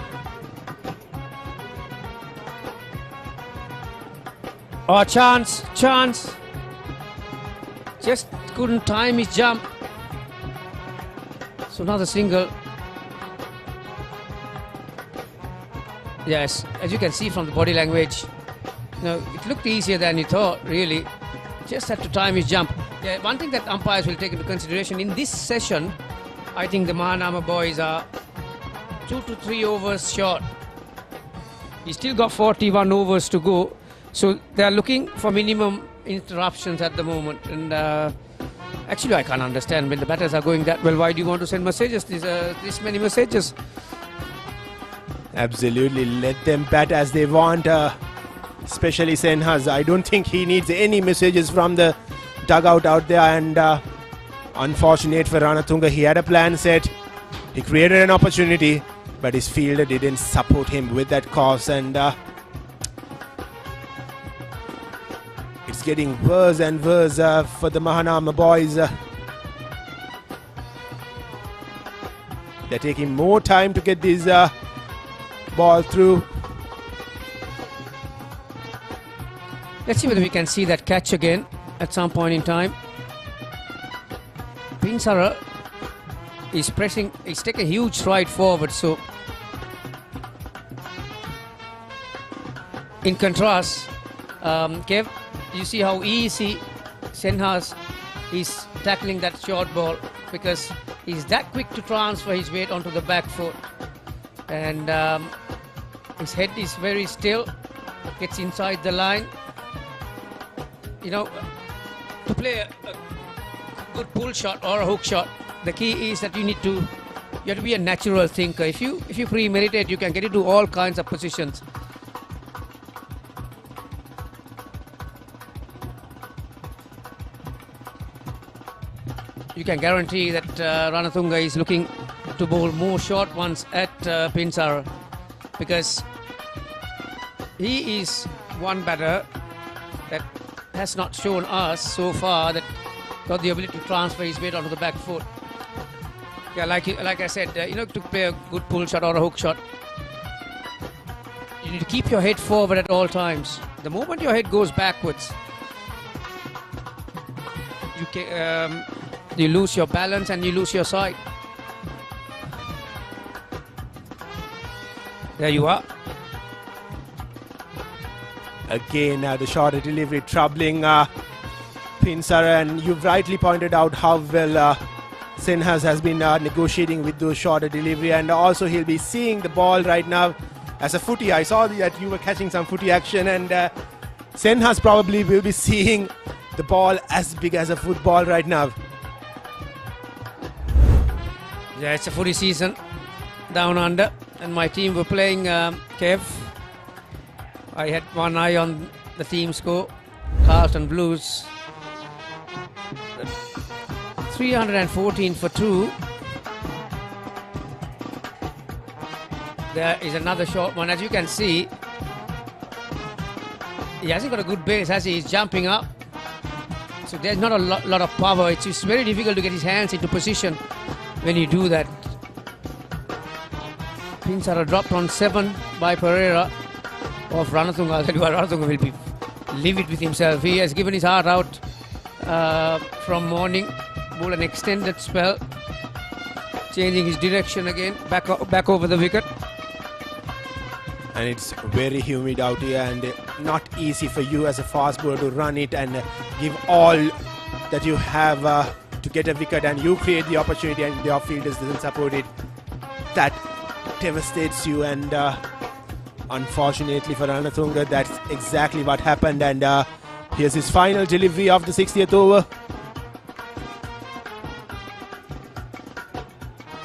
chance, just couldn't time his jump. So now the single. Yes, as you can see from the body language, it looked easier than he thought, really. Just had to time his jump. Yeah, one thing that umpires will take into consideration in this session, I think the Mahanama boys are 2 to 3 overs short. He's still got 41 overs to go, so they are looking for minimum interruptions at the moment. And actually, I can't understand when the batters are going that well. Why do you want to send messages? This many messages. Absolutely, let them bat as they want. Especially Senhalese. I don't think he needs any messages from the dugout out there. And unfortunate for Ranatunga, he had a plan set. He created an opportunity, but his fielder didn't support him with that course, and it's getting worse and worse for the Mahanama boys. They're taking more time to get this ball through. Let's see whether we can see that catch again at some point in time. Pinsara is pressing, he's taking a huge stride forward, so in contrast, Kev, you see how easy Senhas is tackling that short ball, because he's that quick to transfer his weight onto the back foot, and his head is very still, gets inside the line. You know, to play a good pull shot or a hook shot, the key is that you have to be a natural thinker. If you premeditate, you can get into all kinds of positions. You can guarantee that Ranatunga is looking to bowl more short ones at Pinsara, because he is one batter that has not shown us so far that got the ability to transfer his weight onto the back foot. Yeah, like I said, to play a good pull shot or a hook shot, you need to keep your head forward at all times. The moment your head goes backwards, you lose your balance and you lose your sight. There you are. Again, the shorter delivery troubling Pinsara, and you've rightly pointed out how well Senhas has been negotiating with those shorter delivery, and also he'll be seeing the ball right now as a footy. I saw that you were catching some footy action, and Senhas probably will be seeing the ball as big as a football right now. Yeah, it's a footy season down under, and my team were playing Kev. I had one eye on the team score, Carlton Blues. 314 for 2. There is another short one. As you can see, he hasn't got a good base, has he? He's jumping up. So there's not a lot of power. It's just very difficult to get his hands into position when you do that. Pinsara dropped on 7 by Pereira of Ranatunga. I'll tell you what, Ranatunga will be livid with himself. He has given his heart out from morning, bowled an extended spell, changing his direction again, back over the wicket. And it's very humid out here, and not easy for you as a fast bowler to run it and give all that you have to get a wicket, and you create the opportunity and your fielders doesn't support it. That devastates you, and unfortunately for Ranatunga, that's exactly what happened. And here's his final delivery of the 60th over.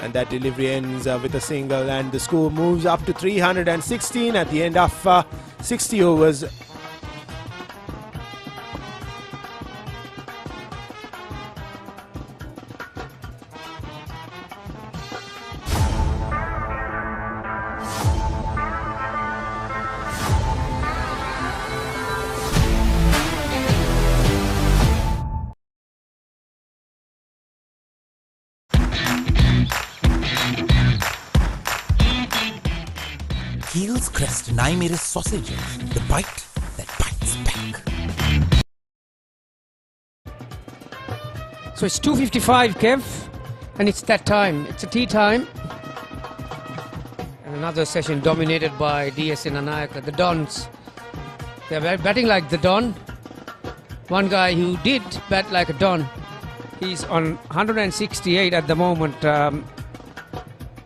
And that delivery ends with a single, and the score moves up to 316 at the end of 60 overs. Heels crest and I made a sausages. The bite that bites back. So it's 2:55, Kev, and it's that time. It's a tea time. And another session dominated by Senanayake, the Dons. They're batting like the Don. One guy who did bat like a Don, he's on 168 at the moment.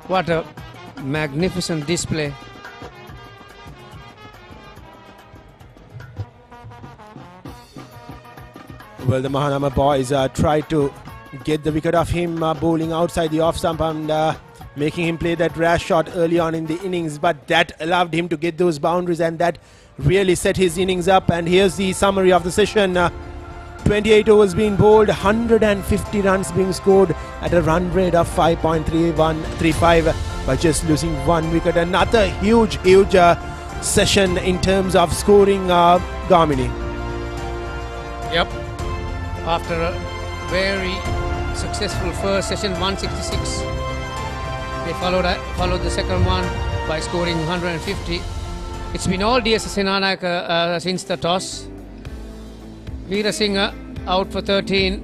What a magnificent display. Well, the Mahanama boys tried to get the wicket off him, bowling outside the off stump and making him play that rash shot early on in the innings, but that allowed him to get those boundaries, and that really set his innings up. And here's the summary of the session. 28 overs being bowled, 150 runs being scored at a run rate of 5.3135. by just losing 1 wicket. Another huge session in terms of scoring, Gamini. Yep. After a very successful first session, 166, they followed the second one by scoring 150. It's been all DS Senanayake since the toss. Veera Singh out for 13,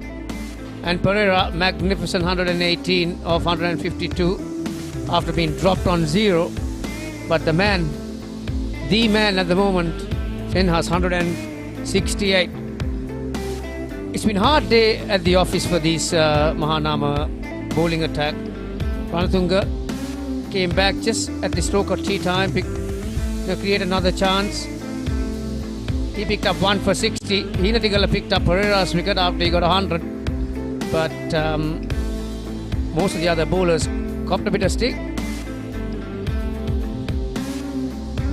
and Pereira magnificent 118 of 152 after being dropped on 0. But the man at the moment, Sinhalese 168. It's been a hard day at the office for this Mahanama bowling attack. Ranatunga came back just at the stroke of tea time, create another chance. He picked up 1 for 60. Hinatigala picked up Pereira's wicket after he got 100. But most of the other bowlers copped a bit of stick.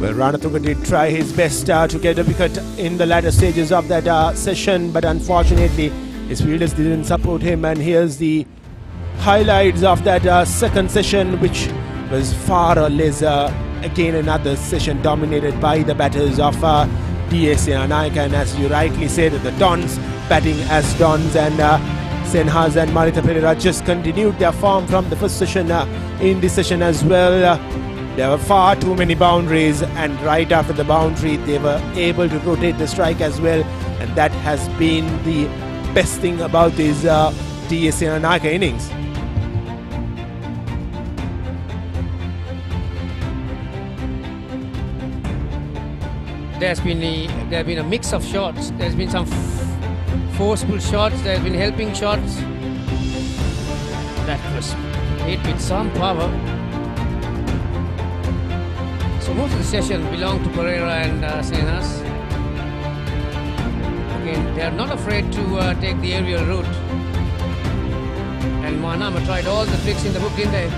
Well, Ranatunga did try his best to get a wicket in the latter stages of that session, but unfortunately his fielders didn't support him. And here's the highlights of that second session, which was far or less again another session dominated by the batters of DS Senanayake. And as you rightly said, the Dons batting as Dons, and Sinhalese and Marita Pereira just continued their form from the first session in this session as well. There were far too many boundaries, and right after the boundary they were able to rotate the strike as well, and that has been the best thing about this DS Senanayake innings. There has been a mix of shots. There's been some forceful shots. There have been helping shots. That was hit with some power. So most of the session belonged to Pereira and Sinhalese. Again, they are not afraid to take the aerial route. And Mahanama tried all the tricks in the book, didn't they?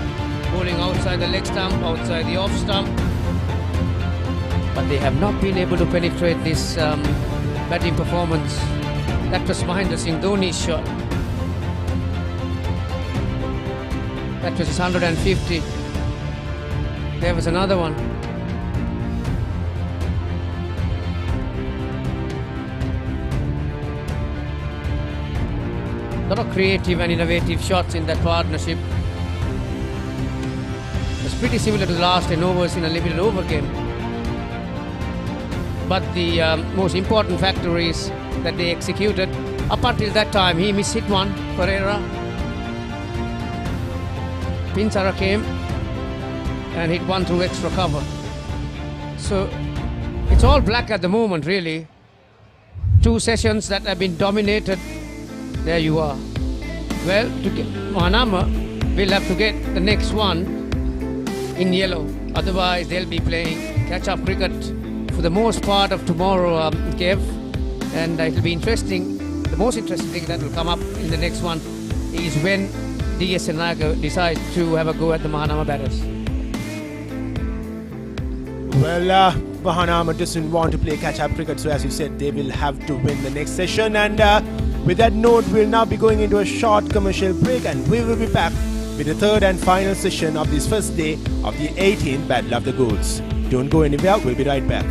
Bowling outside the leg stump, outside the off stump. But they have not been able to penetrate this batting performance. That was Mahendra Singh Dhoni's shot. That was his 150. There was another one. A lot of creative and innovative shots in that partnership. It's pretty similar to the last 10 overs in a limited over game. But the most important factor is that they executed. Up until that time, he mishit one, Pereira. Pinsara came and hit one through extra cover. So it's all black at the moment, really. 2 sessions that have been dominated. There you are. Well, Mahanama will have to get the next one in yellow. Otherwise, they'll be playing catch-up cricket for the most part of tomorrow, Kev. And it'll be interesting. The most interesting thing that will come up in the next one is when DS Senanayake decides to have a go at the Mahanama batters. Well, Mahanama doesn't want to play catch-up cricket, so as you said, they will have to win the next session. And with that note, we'll now be going into a short commercial break, and we will be back with the third and final session of this first day of the 18th Battle of the Goals. Don't go anywhere, we'll be right back.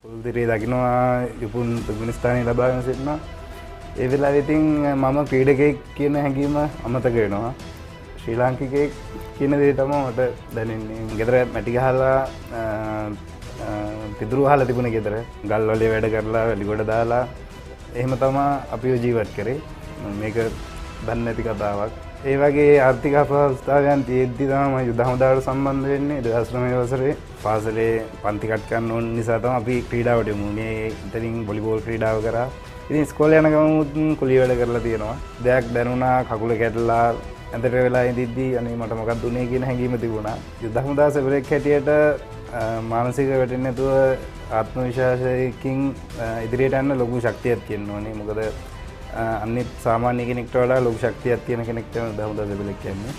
පුල්තිරේ දකින්නවා යුපුන් තුන්වෙනි ස්ථානය ලබාගෙන සිටිනවා. ඒ වෙලාවේ ඉතින් මම ක්‍රීඩකයෙක් කියන හැඟීම අමතක වෙනවා. ශ්‍රී ලාංකිකයෙක් කියන දේ තමයි මට දැනෙන්නේ. ගෙදර මැටි ගහලා පිදුරු වහලා තිබුණේ ගෙදර. ගල් වලේ වැඩ කරලා වැලි ගොඩ දාලා එහෙම තමයි අපිව ජීවත් කරේ. මේක දන්නේ නැති කතාවක්. ඒ වගේ ආර්ථික අපහසුතාවයන් තියෙද්දි තමයි මම යුද හමුදාවට සම්බන්ධ වෙන්නේ 2009 වසරේ. පාසලේ පන්ති කට් කරන්න ඕන නිසා තමයි අපි ක්‍රීඩාවට යමු. මේ ඉතින් වොලිබෝල් ක්‍රීඩාව කරා. ඉතින් ඉස්කෝලේ යන ගමන් කුලිය වැඩ කරලා තියෙනවා. දෙයක් දැනුණා කකුල කැඩලා ඇඳට වෙලා ඉඳිද්දි අනේ මට මොකක්ද උනේ කියන හැඟීම තිබුණා. යුද හමුදා සෙබරෙක් හැටියට මානසික වැටෙන්නේ නැතුව ආත්ම විශ්වාසයකින් ඉදිරියට යන්න ලොකු ශක්තියක් තියෙන්න ඕනේ. මොකද අනිත් සාමාන්‍ය කෙනෙක්ට වඩා ලොකු ශක්තියක් තියෙන කෙනෙක් තමයි දහමුදා සෙබරෙක් කියන්නේ.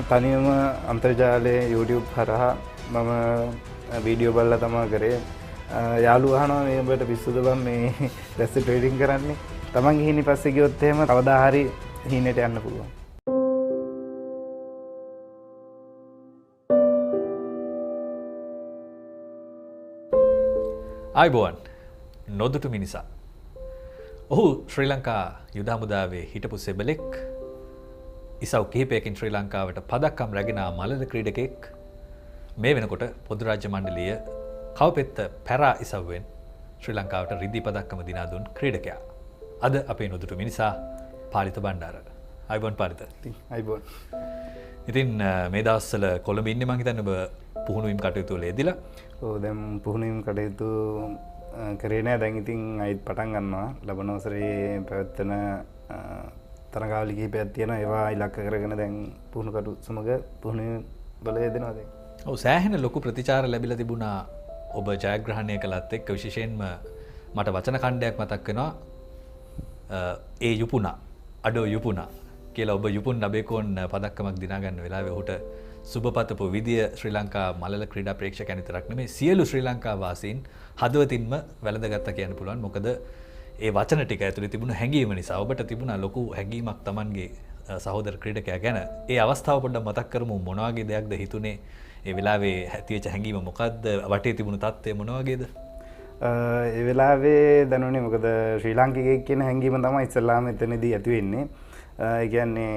තනියම අන්තර්ජාලයේ YouTube හරහා මම වීඩියෝ බලලා තමයි කරේ. යාළුවා අහනවා මේ උඹට පිස්සුද බං මේ දැස්ස ට්‍රේඩින් කරන්නේ. Taman ගිහින් පස්සේ ගියොත් එහෙම කවදා හරි හීනෙට යන්න පුළුවන්. ආයිබෝවන් නොදුටු මිනිසා. ඔහු ශ්‍රී ලංකා යුද හමුදාවේ හිටපු සෙබලෙක්. ඉසව් කිහිපයකින් ශ්‍රී ලංකාවට පදක්කම් රැගෙන මලද ක්‍රීඩකෙක්. මේ වෙනකොට පොදු රාජ්‍ය මණ්ඩලය කවපෙත්ත පැරා ඉසව්වෙන් ශ්‍රී ලංකාවට රිදී පදක්කම දිනා දුන් ක්‍රීඩකයා. අද අපේ නොදුටු මිනිසා පාලිත බණ්ඩාර. ආයිබෝන් පාලිත. ආයිබෝන්. ඉතින් මේ දවස්වල කොළඹ ඉන්නේ මං හිතන්නේ ඔබ පුහුණුවීම් කටයුතු වල යෙදিলা. ඔව් දැන් පුහුණුවීම් කටයුතු කරේ නෑ. දැන් ඉතින් අයිත් පටන් ගන්නවා. ලබන වසරේ පැවැත්වෙන තරගාවලි කිහිපයක් තියෙනවා. ඒවා ඉලක්ක කරගෙන දැන් පුහුණු කටයුතු සමග පුහුණුවීම් වල යෙදෙනවා දැන්. ඔව් සෑහෙන ලොකු ප්‍රතිචාර ලැබිලා තිබුණා ඔබ ජයග්‍රහණය කළත් එක්ක. විශේෂයෙන්ම මට වචන ඛණ්ඩයක් මතක් වෙනවා. ඒ යුපුණා අඩෝ යුපුණා කියලා ඔබ යුපුන් නබේකෝන් පදක්කමක් දිනා ගන්න වෙලාවේ ඔහුට සුබපතපු විදිය ශ්‍රී ලංකා මලල ක්‍රීඩා ප්‍රේක්ෂකයන් විතරක් නෙමෙයි සියලු ශ්‍රී ලංකා වාසීන් හදවතින්ම වැළඳගත්තා කියන්න පුළුවන්. මොකද ඒ වචන ටික ඇතුලේ තිබුණු හැඟීම නිසා ඔබට තිබුණා ලොකු හැඟීමක් Tamanගේ සහෝදර ක්‍රීඩකයා ගැන. ඒ අවස්ථාව පොඩ්ඩක් මතක් කරමු. මොන වගේ දෙයක්ද හිතුනේ? ඒ වෙලාවේ ඇතිවෙච්ච හැඟීම මොකද්ද? වටේ තිබුණු තත්ත්වය මොන වගේද? ඒ වෙලාවේ දැනුනේ මොකද ශ්‍රී ලාංකිකයෙක් කියන හැඟීම තමයි ඉස්සල්ලාම එතනදී ඇති වෙන්නේ. ඒ කියන්නේ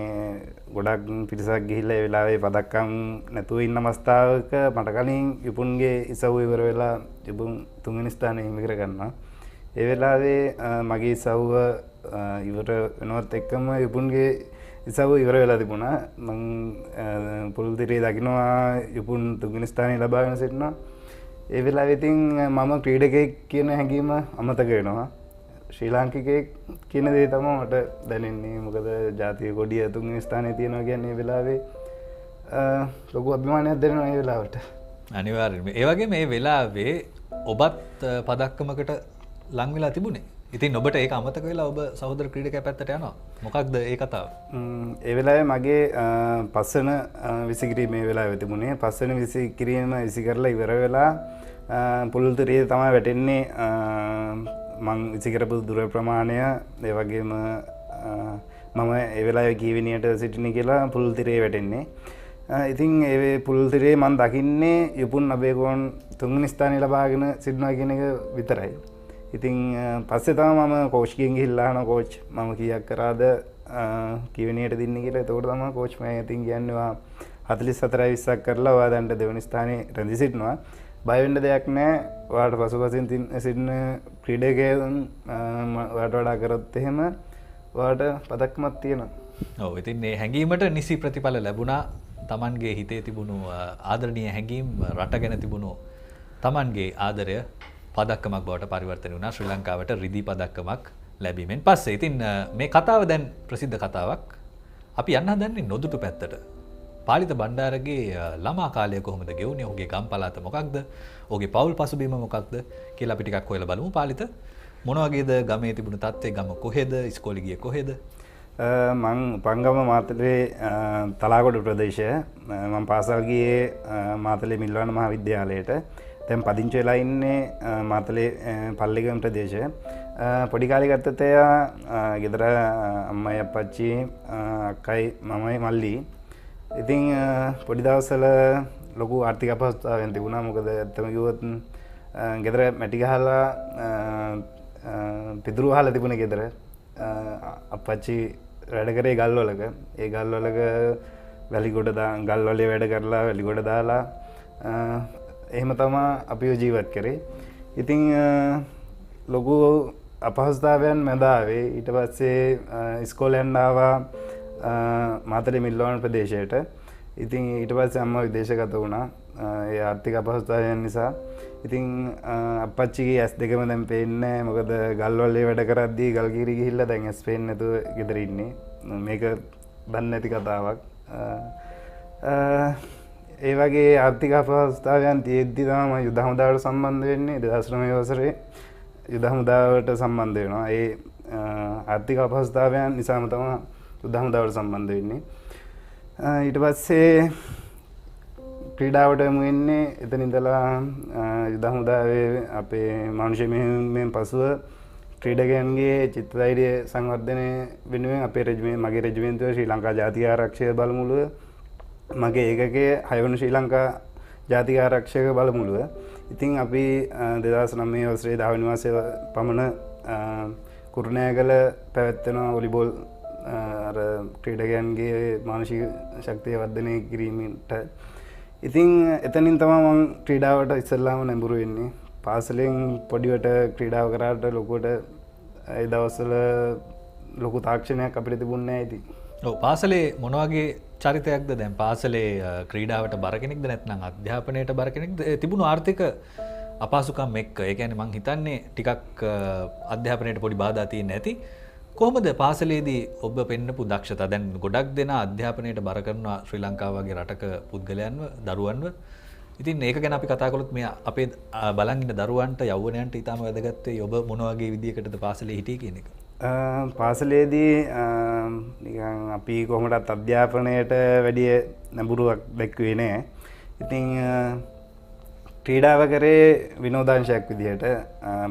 ගොඩක් පිරිසක් ගිහිල්ලා ඒ වෙලාවේ පදක්කම් නැතුව ඉන්න අවස්ථාවක මට කලින් යුපුන්ගේ ඉසව් ඉවර වෙලා යුපුන් තුන්වෙනි ස්ථානය හිමි කර ගන්නවා. ඒ වෙලාවේ මගේ ඉසව්ව ඉවර වෙනවත් එක්කම යුපුන්ගේ ඉසව්ව ඉවර වෙලා තිබුණා. මං පුල්තිරේ දකින්නවා යුපුන් තුන්වෙනි ස්ථානය ලබාගෙන සිටිනවා. ඒ වෙලාවේ ඉතින් මම ක්‍රීඩකයෙක් කියන හැඟීම අමතක වෙනවා. ශ්‍රී ලාංකිකයෙක් කියන දේ තමයි මට දැනෙන්නේ. මොකද ජාතික කොඩිය තුන්වෙනි ස්ථානයේ තියෙනවා කියන්නේ මේ වෙලාවේ ලොකු අභිමානයක් දැනෙනවා මේ වෙලාවට. අනිවාර්යයෙන්ම. ඒ වගේම මේ වෙලාවේ ඔබත් පදක්කමකට ලං වෙලා තිබුණේ. ඉතින් ඔබට ඒක අමතක වෙලා ඔබ සහෝදර ක්‍රීඩකයා පැත්තට යනවා. මොකක්ද ඒ කතාව? ඒ වෙලාවේ මගේ පස්වන විසිකිරීම මේ වෙලාවේ තිබුණේ. පස්වන විසිකිරීම විසි කරලා ඉවර වෙලා පුල්තිරියේ තමයි වැටෙන්නේ. මං විසි කරපු දුර ප්‍රමාණය ඒ වගේම මම ඒ වෙලාවේ කීවෙනියට සිටිනේ කියලා පුල්තිරියේ වැටෙන්නේ. ඉතින් ඒ පුල්තිරියේ මං දකින්නේ යුපුන් නබේකෝන් තුන්වෙනි ස්ථානය ලබාගෙන සිටිනවා කියන එක විතරයි. ඉතින් පස්සේ තමයි මම කෝච්ගෙන් ගිහිල්ලා අහනවා කෝච් මම කීයක් කරාද කීවෙනියට දින්නේ කියලා. එතකොට තමයි කෝච් මම ඉතින් කියන්නේ වා 44:20ක් කරලා ඔයා දැන් දෙවෙනි ස්ථානයේ රැඳී සිටිනවා. බය වෙන්න දෙයක් නැහැ. ඔයාට පසුපසින් සිටින ක්‍රීඩකයන් ඔයාට වඩා කරොත් එහෙම ඔයාට පදක්කමක් තියෙනවා. ඔව් ඉතින් මේ හැඟීමට නිසි ප්‍රතිඵල ලැබුණා. Tamanගේ හිතේ තිබුණු ආදරණීය හැඟීම් රට ගැන තිබුණු Tamanගේ ආදරය පදක්කමක් බවට පරිවර්තනය වුණා ශ්‍රී ලංකාවට රිදී පදක්කමක් ලැබීමෙන් පස්සේ. ඉතින් මේ කතාව දැන් ප්‍රසිද්ධ කතාවක්. අපි යන්න හදන්නේ නොදුටු පැත්තට. පාලිත බණ්ඩාරගේ ළමා කාලය කොහොමද ගෙවුනේ? ඔහුගේ ගම් පළාත මොකක්ද? ඔහුගේ පවුල් පසුබිම මොකක්ද කියලා අපි ටිකක් හොයලා බලමු. පාලිත මොන වගේද ගමේ තිබුණු තත්ත්වය? ගම කොහෙද? ඉස්කෝලේ ගියේ කොහෙද? මං පංගම මාතලේ තලාගොඩ ප්‍රදේශය මම පාසල් ගියේ මාතලේ මිල්වන මහාවිද්‍යාලයට. දැන් පදිංචි වෙලා ඉන්නේ මාතලේ පල්ලිගම ප්‍රදේශය. පොඩි කාලේ ගත්තත් එයා ගෙදර අම්මයි අප්පච්චි අක්කයි මමයි මල්ලි. ඉතින් පොඩි දවස්වල ලොකු ආර්ථික අපහසුතාවයන් තිබුණා. මොකද ඇත්තම කිව්වොත් ගෙදර මැටි ගහලා පිදුරු වහලා තිබුණේ ගෙදර. අප්පච්චි වැඩ කරේ ගල්වලක. ඒ ගල්වලක ගල්වලේ වැඩ කරලා වැලිගොඩ දාලා එහෙම තමයි අපිව ජීවත් කරේ. ඉතින් ලොකු අපහසුතාවයන් මැද ආවේ. ඊට පස්සේ ඉස්කෝලෙන් ආවා මාතලේ මිල්ලවන ප්‍රදේශයට. ඉතින් ඊට පස්සේ අම්මා විදේශගත වුණා. ඒ ආර්ථික අපහසුතාවයන් නිසා. ඉතින් අප්පච්චිගේ ඇස් දෙකම දැන් පේන්නේ නැහැ. මොකද ගල්වලේ වැඩ කරද්දී ගල්ගිරි ගිහිල්ලා දැන් ඇස් පේන්නේ නැතුව ගෙදර ඉන්නේ. මේක දන්නේ නැති කතාවක්. ඒ වගේ ආර්ථික අපහසුතාවයන් තියෙද්දි තමයි යුද හමුදාවට සම්බන්ධ වෙන්නේ. 2009 වසරේ යුද හමුදාවට සම්බන්ධ වෙනවා. ඒ ආර්ථික අපහසුතාවයන් නිසාම තමයි යුද හමුදාවට සම්බන්ධ වෙන්නේ. ඊට පස්සේ ක්‍රීඩාවට යමු වෙන්නේ. එතන ඉඳලා යුද හමුදාවේ අපේ මානුෂික මෙහෙයුමෙන් පසුව ක්‍රීඩකයන්ගේ චිත්තධෛර්ය සංවර්ධනය වෙනුවෙන් මගේ රෙජිමෙන්තුව ශ්‍රී ලංකා ජාතික ආරක්ෂක බලමුළුව, මගේ ඒකකයේ 6 වන ශ්‍රී ලංකා ජාතික ආරක්ෂක බලමුළුව. ඉතින් අපි 2009 වසරේ 10 වෙනි මාසයේ පමණ කුරුණෑගල පැවැත්වෙන වොලිබෝල් ක්‍රීඩකයන්ගේ මානසික ශක්තිය වර්ධනය කිරීමට. ඉතින් එතනින් තමයි මම ක්‍රීඩාවට ඉස්සෙල්ලාම නැඹුරු වෙන්නේ. පාසලෙන් පොඩිවට ක්‍රීඩාව කරාට ලොකුවට ඒ දවස්වල ලොකු තාක්ෂණයක් අපිට තිබුණේ නැහැ ඉතින්. ඔව් පාසලේ මොන වගේ චරිතයක්ද දැන් පාසලේ ක්‍රීඩාවට බර කෙනෙක්ද නැත්නම් අධ්‍යාපනයට බර කෙනෙක්ද තිබුණු ආර්ථික අපහසුකම් එක්ක? ඒ කියන්නේ මං හිතන්නේ ටිකක් අධ්‍යාපනයට පොඩි බාධා තියෙන්නේ නැති. කොහොමද පාසලේදී ඔබ පෙන්නපු දක්ෂතා? දැන් ගොඩක් දෙනා අධ්‍යාපනයට බර කරනවා ශ්‍රී ලංකාව වගේ රටක පුද්ගලයන්ව දරුවන්ව. ඉතින් ඒක ගැන අපි කතා කළොත් මේ අපේ බලන් ඉන්න දරුවන්ට යෞවනයන්ට ඊටම වැදගත් වෙයි ඔබ මොන වගේ විදියකටද පාසලේ හිටියේ කියන එක. පාසලේදී නිකන් අපි කොහොමදත් අධ්‍යාපනයට වැඩි නැඹුරුවක් දැක්ුවේ නැහැ. ඉතින් ක්‍රීඩාව කරේ විනෝදාංශයක් විදිහට.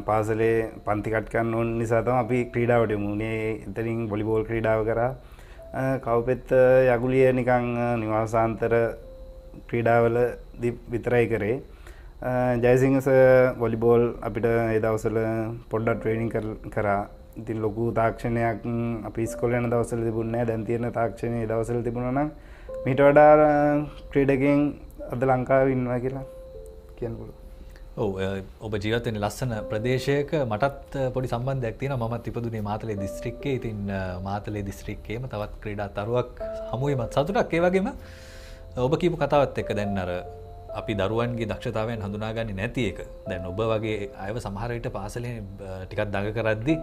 පාසලේ පන්ති කට් ගන්න ඕන නිසා තමයි අපි ක්‍රීඩාවට යමු වුණේ. එතනින් වොලිබෝල් ක්‍රීඩාව කරා. කවුපෙත්ත යගුලිය නිකන් නිවාසාන්තර ක්‍රීඩාවල විතරයි කරේ. ජයසිංහ සර් වොලිබෝල් අපිට ඒ දවස්වල පොඩ්ඩක් ට්‍රේනින් කරා. ඉතින් ලොකු තාක්ෂණයක් අපි ඉස්කෝලේ යන දවස්වල තිබුණේ නැහැ. දැන් තියෙන තාක්ෂණය ඒ දවස්වල තිබුණා නම් මීට වඩා ක්‍රීඩකයන් අද ලංකාවේ ඉන්නවා කියලා කියන්න පුළුවන්. ඔව් ඔබ ජීවත් වෙන ලස්සන ප්‍රදේශයක මටත් පොඩි සම්බන්ධයක් තියෙනවා. මමත් ඉපදුනේ මාතලේ දිස්ත්‍රික්කයේ. ඉතින් මාතලේ දිස්ත්‍රික්කයේම තවත් ක්‍රීඩා තරුවක් හමු වීමත් සතුටක්. ඒ වගේම ඔබ කියපු කතාවත් එක්ක දැන් අර අපි දරුවන්ගේ දක්ෂතාවයන් හඳුනාගන්නේ නැති එක. දැන් ඔබ වගේ අයව සමහර විට පාසලේ ටිකක් දඟ කරද්දී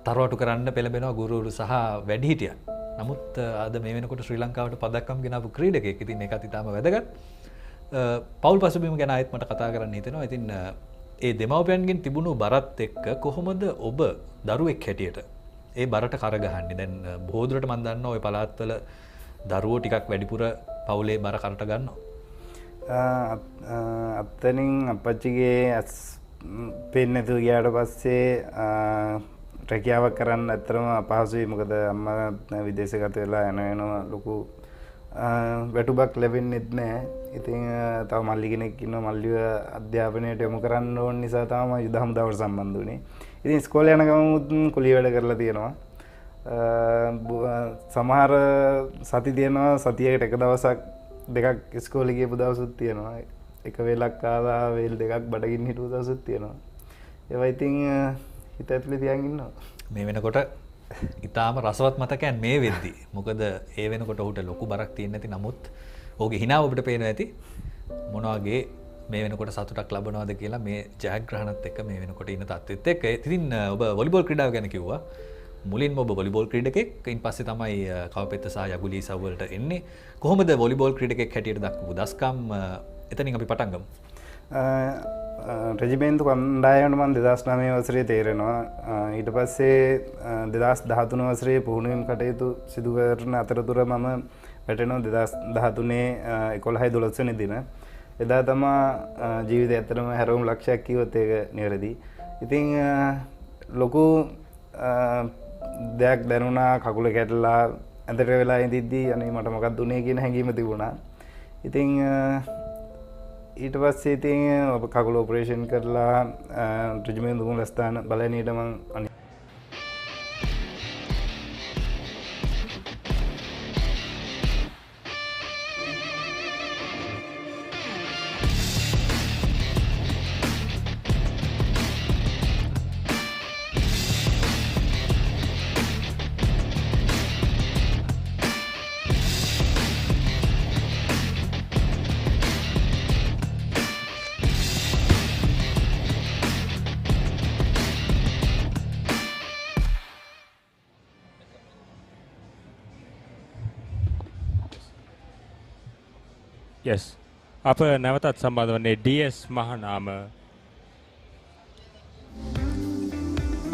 තරවටු කරන්න පෙළඹෙනවා ගුරුවරු සහ වැඩිහිටියන්. නමුත් අද මේ වෙනකොට ශ්‍රී ලංකාවට පදක්කම් ගෙනාවු ක්‍රීඩකයෙක්. ඉතින් ඒකත් ඉතාම වැදගත්. පෞල් පසුබිම ගැන ආයෙත් මට කතා කරන්න හිතෙනවා. ඉතින් ඒ දෙමව්පියන්ගෙන් තිබුණු බරත් එක්ක කොහොමද ඔබ දරුවෙක් හැටියට ඒ බරට කරගහන්නේ? දැන් බොහෝ දුරට මම දන්නවා ওই පළාත්වල දරුවෝ ටිකක් වැඩිපුර පවුලේ බර කරට ගන්නවා. අත්තනින් අපච්චිගේ ඇස් පේන්නේ නැතුව ගියාට පස්සේ රැකියාවක් කරන්න ඇත්තටම අපහසුයි. මොකද අම්මා විදේශගත වෙලා යනවා ලොකු වැටුපක් ලැබෙන්නෙත් නැහැ. ඉතින් තව මල්ලි කෙනෙක් ඉන්නවා. මල්ලිව අධ්‍යාපනයට යොමු කරන්න ඕන නිසා තමයි යුද හමුදාවට සම්බන්ධ වුණේ. ඉතින් ඉස්කෝලේ යන ගමනුත් කුලී වැඩ කරලා තියෙනවා. සමහර සති තියෙනවා සතියකට එක දවසක් දෙකක් ඉස්කෝලේ ගියපු දවසුත් තියෙනවා. එක වේලක් කාලා වේල් දෙකක් බඩගින්න හිටපු දවසුත් තියෙනවා. ඒවා ඉතින් හිත ඇතුලේ තියන් ඉන්නවා. මේ වෙනකොට ඊටාම රසවත් මතකයන් මේ වෙද්දි. මොකද ඒ වෙනකොට ඔහුට ලොකු බරක් තියෙන්නේ නැති. නමුත් ඔහුගේ හිනාව ඔබට පේනවා ඇති. මොන වගේ මේ වෙනකොට සතුටක් ලබනවාද කියලා මේ ජයග්‍රහණත් එක්ක මේ වෙනකොට ඉන්න තත්ත්වෙත් එක්ක. ඉතින් ඔබ වොලිබෝල් ක්‍රීඩාව ගැන කිව්වා. මුලින්ම ඔබ වොලිබෝල් ක්‍රීඩකෙක්. ඉන් පස්සේ තමයි කවපෙත්ත සහ යගුලී සව් වලට එන්නේ. කොහොමද වොලිබෝල් ක්‍රීඩකෙක් හැටියට දක්වපු දස්කම්? එතනින් අපි පටන් ගමු. රෙජිමෙන්තු කණ්ඩායමට මම 2009 වසරේ තේරෙනවා. ඊට පස්සේ 2013 වසරේ පුහුණුවීම් කටයුතු සිදු කරන අතරතුර මම වැටෙනවා 2013 11 12 වෙනි දින. එදා තමයි ජීවිතය ඇත්තටම හැරවුම් ලක්ෂයක් කිව්වොත් ඒක නිවැරදි. ඉතින් ලොකු දෙයක් දැනුණා, කකුල කැඩලා ඇඳට වෙලා ඉඳිද්දී අනේ මට මොකක්ද උනේ කියන හැඟීම තිබුණා. ඉතින් ඊට පස්සේ ඉතින් කකුල ඔපරේෂන් කරලා රෙජිමෙන්තු මූලස්ථාන බලන්නීට මං yes අප නැවතත් සම්බන්ධ වන්නේ DS මහනාම.